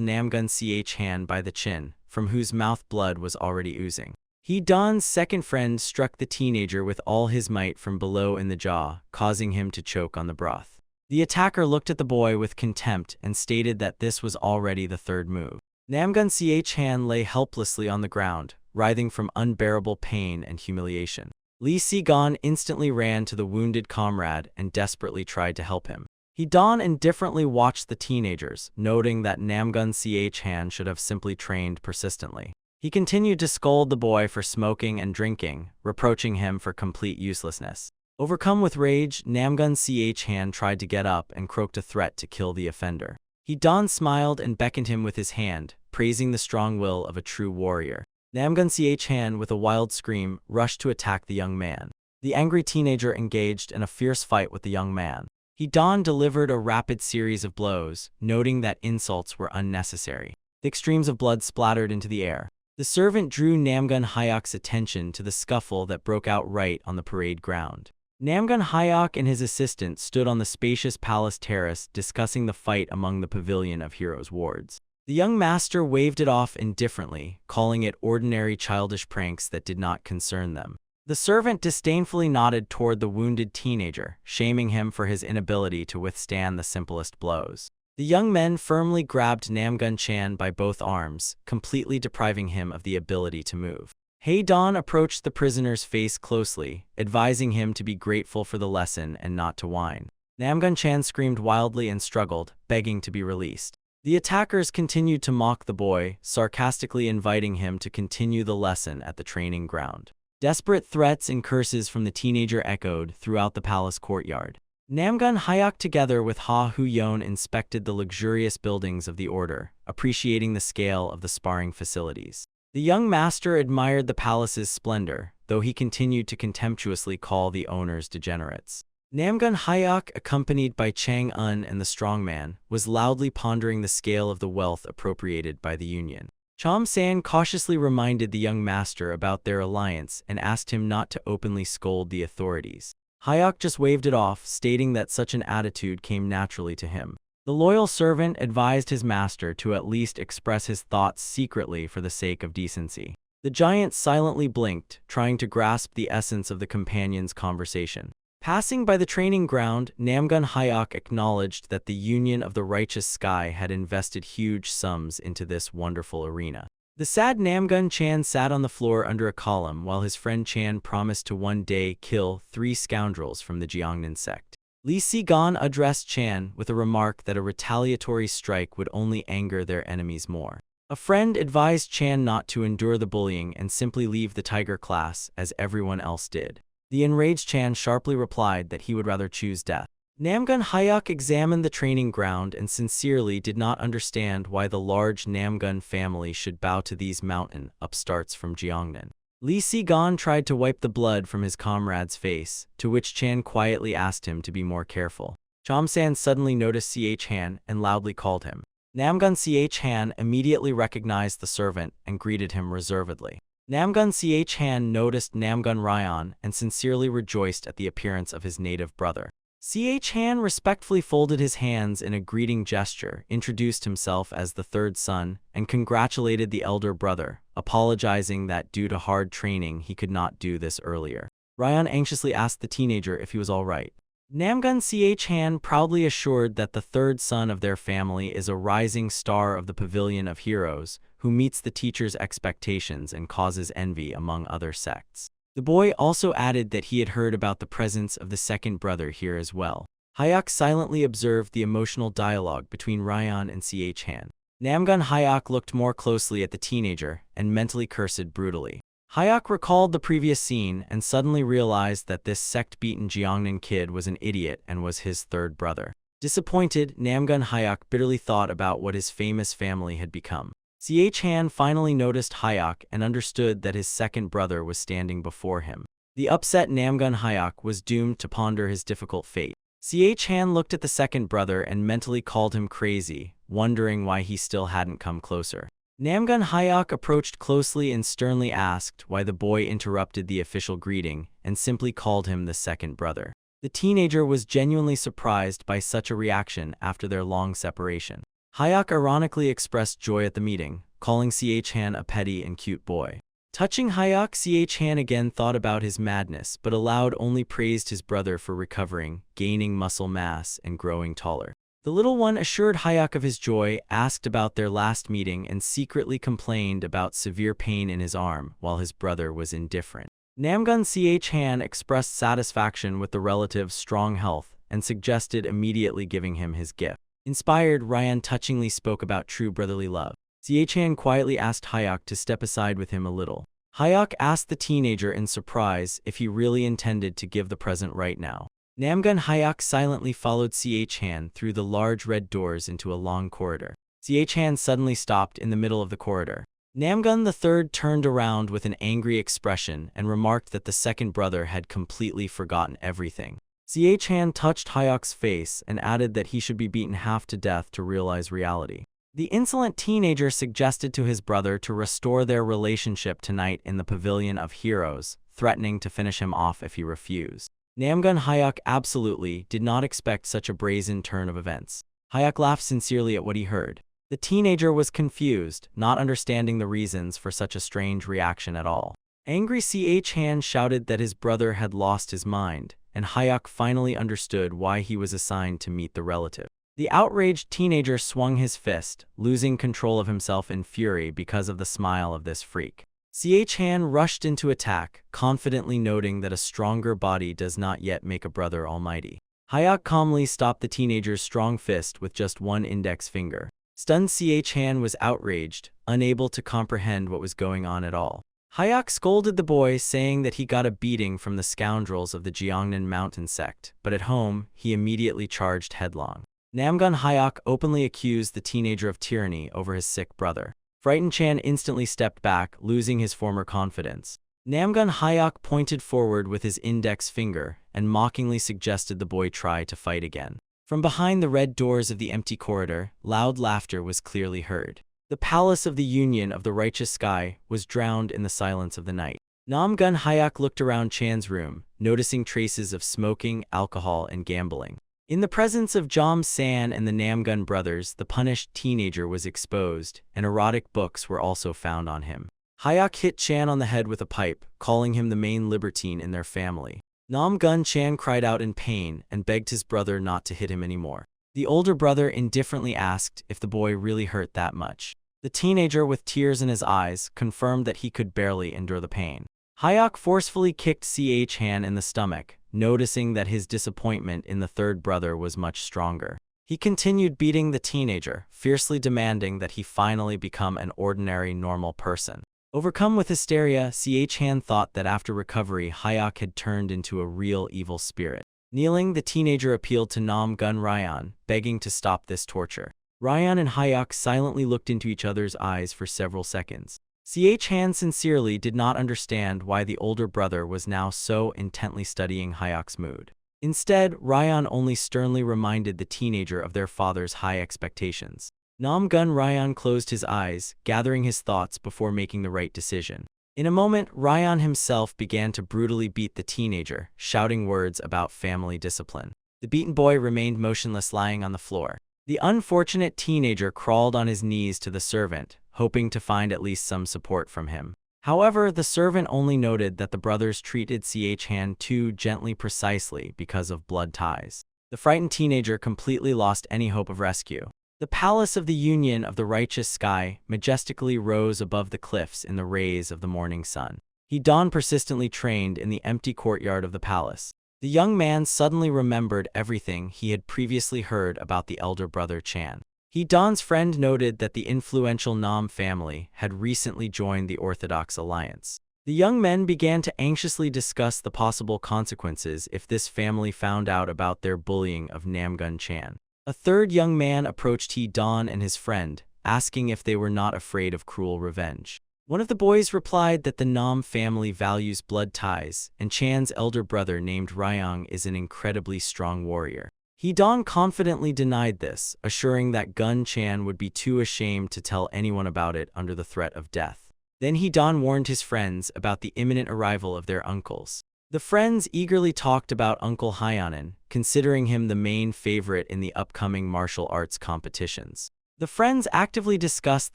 Namgun-ch's hand by the chin, from whose mouth blood was already oozing. Hai-don's second friend struck the teenager with all his might from below in the jaw, causing him to choke on the broth. The attacker looked at the boy with contempt and stated that this was already the third move. Namgun-ch's hand lay helplessly on the ground, writhing from unbearable pain and humiliation. Lee Si-gon instantly ran to the wounded comrade and desperately tried to help him. Hai-don indifferently watched the teenagers, noting that Namgun-ch's hand should have simply trained persistently. He continued to scold the boy for smoking and drinking, reproaching him for complete uselessness. Overcome with rage, Namgun-ch's hand tried to get up and croaked a threat to kill the offender. Hai-don smiled and beckoned him with his hand, praising the strong will of a true warrior. Namgun-ch's hand, with a wild scream, rushed to attack the young man. The angry teenager engaged in a fierce fight with the young man. Hai-don delivered a rapid series of blows, noting that insults were unnecessary. Thick streams of blood splattered into the air. The servant drew Namgun-hyok's attention to the scuffle that broke out right on the parade ground. Namgun-hyok and his assistant stood on the spacious palace terrace discussing the fight among the Pavilion of Heroes wards. The young master waved it off indifferently, calling it ordinary childish pranks that did not concern them. The servant disdainfully nodded toward the wounded teenager, shaming him for his inability to withstand the simplest blows. The young men firmly grabbed Namgun-chan by both arms, completely depriving him of the ability to move. Hai-don approached the prisoner's face closely, advising him to be grateful for the lesson and not to whine. Namgun-chan screamed wildly and struggled, begging to be released. The attackers continued to mock the boy, sarcastically inviting him to continue the lesson at the training ground. Desperate threats and curses from the teenager echoed throughout the palace courtyard. Namgun-hyok together with Ha Hu-yeon inspected the luxurious buildings of the order, appreciating the scale of the sparring facilities. The young master admired the palace's splendor, though he continued to contemptuously call the owners degenerates. Namgun-hyok, accompanied by Chang-un and the strongman, was loudly pondering the scale of the wealth appropriated by the Union. Chom-san cautiously reminded the young master about their alliance and asked him not to openly scold the authorities. Hyok just waved it off, stating that such an attitude came naturally to him. The loyal servant advised his master to at least express his thoughts secretly for the sake of decency. The giant silently blinked, trying to grasp the essence of the companion's conversation. Passing by the training ground, Namgun-hyok acknowledged that the Union of the Righteous Sky had invested huge sums into this wonderful arena. The sad Namgun Chan sat on the floor under a column while his friend Chan promised to one day kill 3 scoundrels from the Jiangnan sect. Li Sigan addressed Chan with a remark that a retaliatory strike would only anger their enemies more. A friend advised Chan not to endure the bullying and simply leave the tiger class as everyone else did. The enraged Chan sharply replied that he would rather choose death. Namgun Hyuk examined the training ground and sincerely did not understand why the large Namgun family should bow to these mountain upstarts from Jiangnan. Li Sigan tried to wipe the blood from his comrade's face, to which Chan quietly asked him to be more careful. Chomsan suddenly noticed Ch Han and loudly called him. Namgun Ch Han immediately recognized the servant and greeted him reservedly. Namgun Ch Han noticed Namgun Ryan and sincerely rejoiced at the appearance of his native brother. Ch Han respectfully folded his hands in a greeting gesture, introduced himself as the third son, and congratulated the elder brother, apologizing that due to hard training he could not do this earlier. Ryan anxiously asked the teenager if he was all right. Namgun Ch Han proudly assured that the third son of their family is a rising star of the Pavilion of Heroes, who meets the teacher's expectations and causes envy among other sects. The boy also added that he had heard about the presence of the second brother here as well. Hyuk silently observed the emotional dialogue between Ryan and Ch Han. Namgun Hyuk looked more closely at the teenager and mentally cursed brutally. Hyuk recalled the previous scene and suddenly realized that this sect-beaten Jiangnan kid was an idiot and was his third brother. Disappointed, Namgun Hyuk bitterly thought about what his famous family had become. Ch Han finally noticed Hyuk and understood that his second brother was standing before him. The upset Namgun Hyuk was doomed to ponder his difficult fate. Ch Han looked at the second brother and mentally called him crazy, wondering why he still hadn't come closer. Namgun Hyuk approached closely and sternly asked why the boy interrupted the official greeting and simply called him the second brother. The teenager was genuinely surprised by such a reaction after their long separation. Hyuk ironically expressed joy at the meeting, calling Ch Han a petty and cute boy. Touching Hyuk, Ch Han again thought about his madness, but aloud only praised his brother for recovering, gaining muscle mass, and growing taller. The little one assured Hyuk of his joy, asked about their last meeting, and secretly complained about severe pain in his arm, while his brother was indifferent. Namgun Ch Han expressed satisfaction with the relative's strong health and suggested immediately giving him his gift. Inspired, Ryan touchingly spoke about true brotherly love. Ch Han quietly asked Hyuk to step aside with him a little. Hyuk asked the teenager in surprise if he really intended to give the present right now. Namgun Hyuk silently followed Ch Han through the large red doors into a long corridor. Ch Han suddenly stopped in the middle of the corridor. Namgun III turned around with an angry expression and remarked that the second brother had completely forgotten everything. Ch Han touched Hyuk's face and added that he should be beaten half to death to realize reality. The insolent teenager suggested to his brother to restore their relationship tonight in the Pavilion of Heroes, threatening to finish him off if he refused. Namgun Hyuk absolutely did not expect such a brazen turn of events. Hyuk laughed sincerely at what he heard. The teenager was confused, not understanding the reasons for such a strange reaction at all. Angry Ch Han shouted that his brother had lost his mind, and Hyuk finally understood why he was assigned to meet the relative. The outraged teenager swung his fist, losing control of himself in fury because of the smile of this freak. Ch Han rushed into attack, confidently noting that a stronger body does not yet make a brother almighty. Hyuk calmly stopped the teenager's strong fist with just one index finger. Stunned Ch Han was outraged, unable to comprehend what was going on at all. Hyuk scolded the boy, saying that he got a beating from the scoundrels of the Jiangnan mountain sect, but at home, he immediately charged headlong. Namgun Hyuk openly accused the teenager of tyranny over his sick brother. Frightened Chan instantly stepped back, losing his former confidence. Namgun Hyuk pointed forward with his index finger and mockingly suggested the boy try to fight again. From behind the red doors of the empty corridor, loud laughter was clearly heard. The palace of the Union of the Righteous Sky was drowned in the silence of the night. Namgun Hyuk looked around Chan's room, noticing traces of smoking, alcohol, and gambling. In the presence of Jom San and the Namgun brothers, the punished teenager was exposed, and erotic books were also found on him. Hyuk hit Chan on the head with a pipe, calling him the main libertine in their family. Namgun Chan cried out in pain and begged his brother not to hit him anymore. The older brother indifferently asked if the boy really hurt that much. The teenager, with tears in his eyes, confirmed that he could barely endure the pain. Hayek forcefully kicked Han in the stomach, noticing that his disappointment in the third brother was much stronger. He continued beating the teenager, fiercely demanding that he finally become an ordinary, normal person. Overcome with hysteria, Han thought that after recovery, Hayek had turned into a real evil spirit. Kneeling, the teenager appealed to Nam Gun Ryan, begging to stop this torture. Ryan and Hayek silently looked into each other's eyes for several seconds. Han sincerely did not understand why the older brother was now so intently studying Hayek's mood. Instead, Ryan only sternly reminded the teenager of their father's high expectations. Nam Gun Ryan closed his eyes, gathering his thoughts before making the right decision. In a moment, Ryan himself began to brutally beat the teenager, shouting words about family discipline. The beaten boy remained motionless, lying on the floor. The unfortunate teenager crawled on his knees to the servant, hoping to find at least some support from him. However, the servant only noted that the brothers treated Han too gently, precisely because of blood ties. The frightened teenager completely lost any hope of rescue. The palace of the Union of the Righteous Sky majestically rose above the cliffs in the rays of the morning sun. Don persistently trained in the empty courtyard of the palace. The young man suddenly remembered everything he had previously heard about the elder brother Chan. Don's friend noted that the influential Nam family had recently joined the Orthodox Alliance. The young men began to anxiously discuss the possible consequences if this family found out about their bullying of Namgun Chan. A third young man approached Don and his friend, asking if they were not afraid of cruel revenge. One of the boys replied that the Nam family values blood ties, and Chan's elder brother named Ryang is an incredibly strong warrior. Don confidently denied this, assuring that Gun Chan would be too ashamed to tell anyone about it under the threat of death. Then Don warned his friends about the imminent arrival of their uncles. The friends eagerly talked about Uncle Hyanin, considering him the main favorite in the upcoming martial arts competitions. The friends actively discussed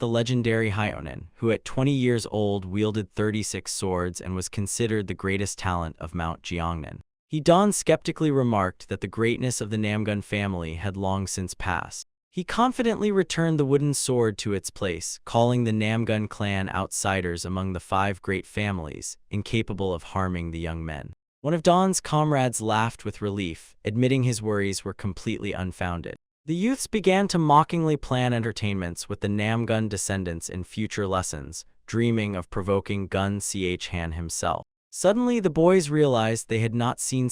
the legendary Hyanin, who at 20 years old wielded 36 swords and was considered the greatest talent of Mount Jiangnan. Don skeptically remarked that the greatness of the Namgun family had long since passed. He confidently returned the wooden sword to its place, calling the Namgun clan outsiders among the 5 great families, incapable of harming the young men. One of Don's comrades laughed with relief, admitting his worries were completely unfounded. The youths began to mockingly plan entertainments with the Namgun descendants in future lessons, dreaming of provoking Gun Han himself. Suddenly, the boys realized they had not seen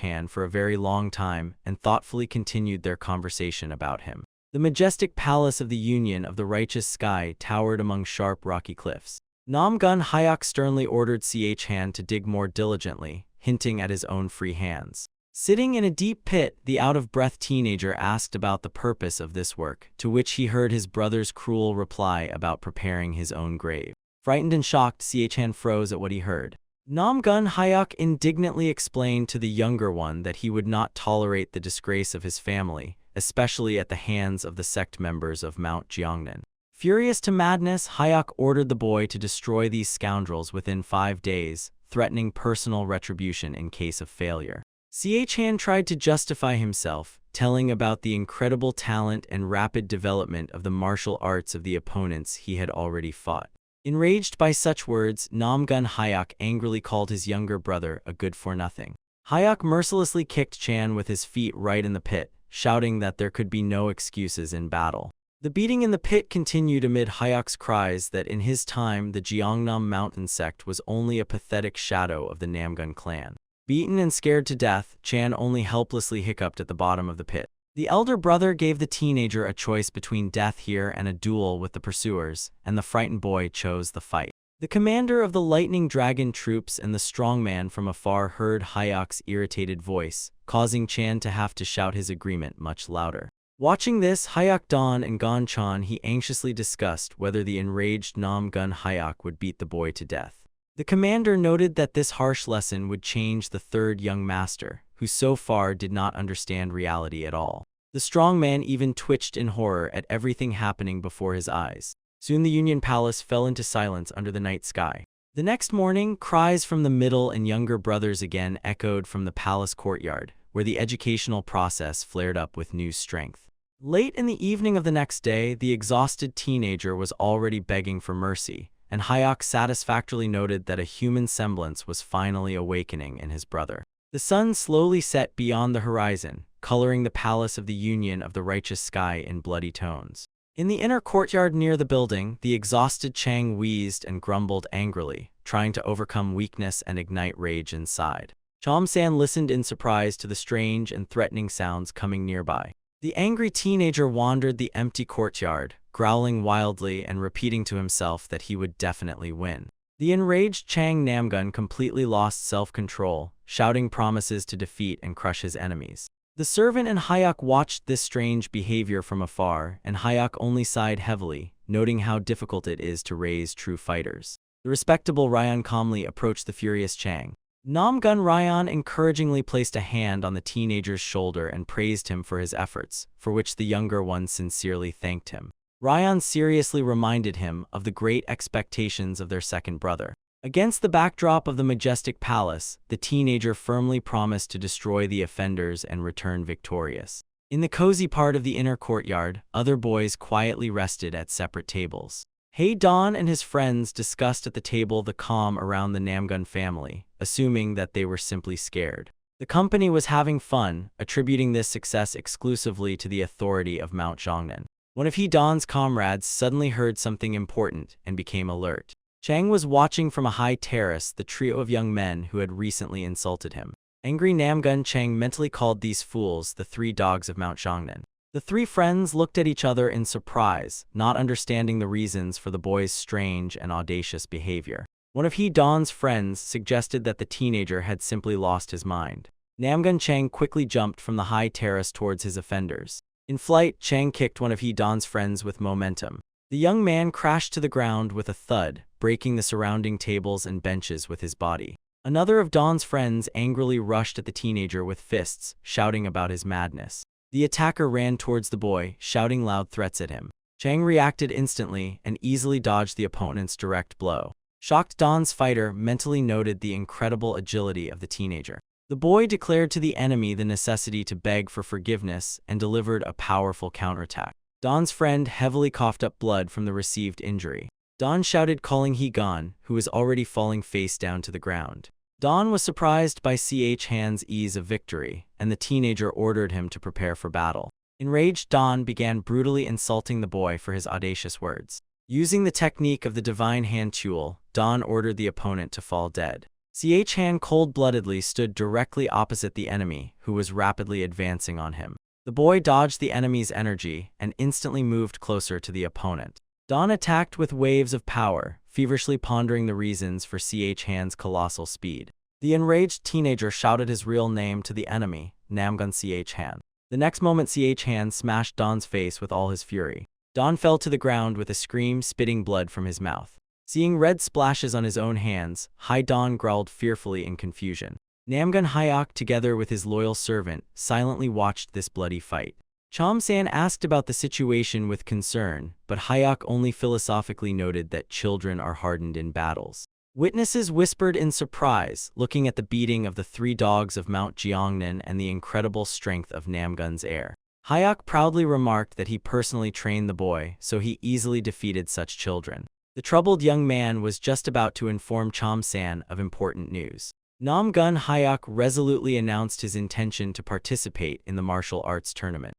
Han for a very long time and thoughtfully continued their conversation about him. The majestic palace of the Union of the Righteous Sky towered among sharp rocky cliffs. Nam Gun Hayek sternly ordered Han to dig more diligently, hinting at his own free hands. Sitting in a deep pit, the out-of-breath teenager asked about the purpose of this work, to which he heard his brother's cruel reply about preparing his own grave. Frightened and shocked, Han froze at what he heard. Nam Gun Hayek indignantly explained to the younger one that he would not tolerate the disgrace of his family, especially at the hands of the sect members of Mount Jiangnan. Furious to madness, Hayek ordered the boy to destroy these scoundrels within 5 days, threatening personal retribution in case of failure. Han tried to justify himself, telling about the incredible talent and rapid development of the martial arts of the opponents he had already fought. Enraged by such words, Nam Gun Hayek angrily called his younger brother a good-for-nothing. Hayek mercilessly kicked Chan with his feet right in the pit, shouting that there could be no excuses in battle. The beating in the pit continued amid Hayek's cries that in his time the Jiangnam mountain sect was only a pathetic shadow of the Namgun clan. Beaten and scared to death, Chan only helplessly hiccuped at the bottom of the pit. The elder brother gave the teenager a choice between death here and a duel with the pursuers, and the frightened boy chose the fight. The commander of the Lightning Dragon troops and the strongman from afar heard Hayek's irritated voice, causing Chan to have to shout his agreement much louder. Watching this, Hayek Don and Gon Chan he anxiously discussed whether the enraged Nam Gun Hayek would beat the boy to death. The commander noted that this harsh lesson would change the third young master, who so far did not understand reality at all. The strong man even twitched in horror at everything happening before his eyes. Soon the Union Palace fell into silence under the night sky. The next morning, cries from the middle and younger brothers again echoed from the palace courtyard, where the educational process flared up with new strength. Late in the evening of the next day, the exhausted teenager was already begging for mercy, and Hayek satisfactorily noted that a human semblance was finally awakening in his brother. The sun slowly set beyond the horizon, coloring the palace of the Union of the Righteous Sky in bloody tones. In the inner courtyard near the building, the exhausted Chang wheezed and grumbled angrily, trying to overcome weakness and ignite rage inside. Chom-san listened in surprise to the strange and threatening sounds coming nearby. The angry teenager wandered the empty courtyard, growling wildly and repeating to himself that he would definitely win. The enraged Chang Namgun completely lost self-control, shouting promises to defeat and crush his enemies. The servant and Hayek watched this strange behavior from afar, and Hayek only sighed heavily, noting how difficult it is to raise true fighters. The respectable Ryan calmly approached the furious Chang. Namgun Ryan encouragingly placed a hand on the teenager's shoulder and praised him for his efforts, for which the younger one sincerely thanked him. Ryan seriously reminded him of the great expectations of their second brother. Against the backdrop of the majestic palace, the teenager firmly promised to destroy the offenders and return victorious. In the cozy part of the inner courtyard, other boys quietly rested at separate tables. Hey Don and his friends discussed at the table the calm around the Namgun family, assuming that they were simply scared. The company was having fun, attributing this success exclusively to the authority of Mount Zhongnan. One of He Don's comrades suddenly heard something important and became alert. Chang was watching from a high terrace the trio of young men who had recently insulted him. Angry Namgun Chang mentally called these fools the three dogs of Mount Zhongnan. The three friends looked at each other in surprise, not understanding the reasons for the boy's strange and audacious behavior. One of He Don's friends suggested that the teenager had simply lost his mind. Namgun Chang quickly jumped from the high terrace towards his offenders. In flight, Chang kicked one of He Don's friends with momentum. The young man crashed to the ground with a thud, breaking the surrounding tables and benches with his body. Another of Don's friends angrily rushed at the teenager with fists, shouting about his madness. The attacker ran towards the boy, shouting loud threats at him. Chang reacted instantly and easily dodged the opponent's direct blow. Shocked Don's fighter mentally noted the incredible agility of the teenager. The boy declared to the enemy the necessity to beg for forgiveness and delivered a powerful counterattack. Don's friend heavily coughed up blood from the received injury. Don shouted, calling He Gon, who was already falling face down to the ground. Don was surprised by Ch Han's ease of victory, and the teenager ordered him to prepare for battle. Enraged, Don began brutally insulting the boy for his audacious words. Using the technique of the divine hand tool, Don ordered the opponent to fall dead. Ch Han cold-bloodedly stood directly opposite the enemy, who was rapidly advancing on him. The boy dodged the enemy's energy and instantly moved closer to the opponent. Don attacked with waves of power, feverishly pondering the reasons for Ch Han's colossal speed. The enraged teenager shouted his real name to the enemy, Namgun Ch Han. The next moment, Ch Han smashed Don's face with all his fury. Don fell to the ground with a scream, spitting blood from his mouth. Seeing red splashes on his own hands, Hai Don growled fearfully in confusion. Namgun Hayek, together with his loyal servant, silently watched this bloody fight. Chom-san asked about the situation with concern, but Hayek only philosophically noted that children are hardened in battles. Witnesses whispered in surprise, looking at the beating of the three dogs of Mount Jiangnan and the incredible strength of Namgun's heir. Hayek proudly remarked that he personally trained the boy, so he easily defeated such children. The troubled young man was just about to inform Chom-san of important news. Namgun Hayek resolutely announced his intention to participate in the martial arts tournament.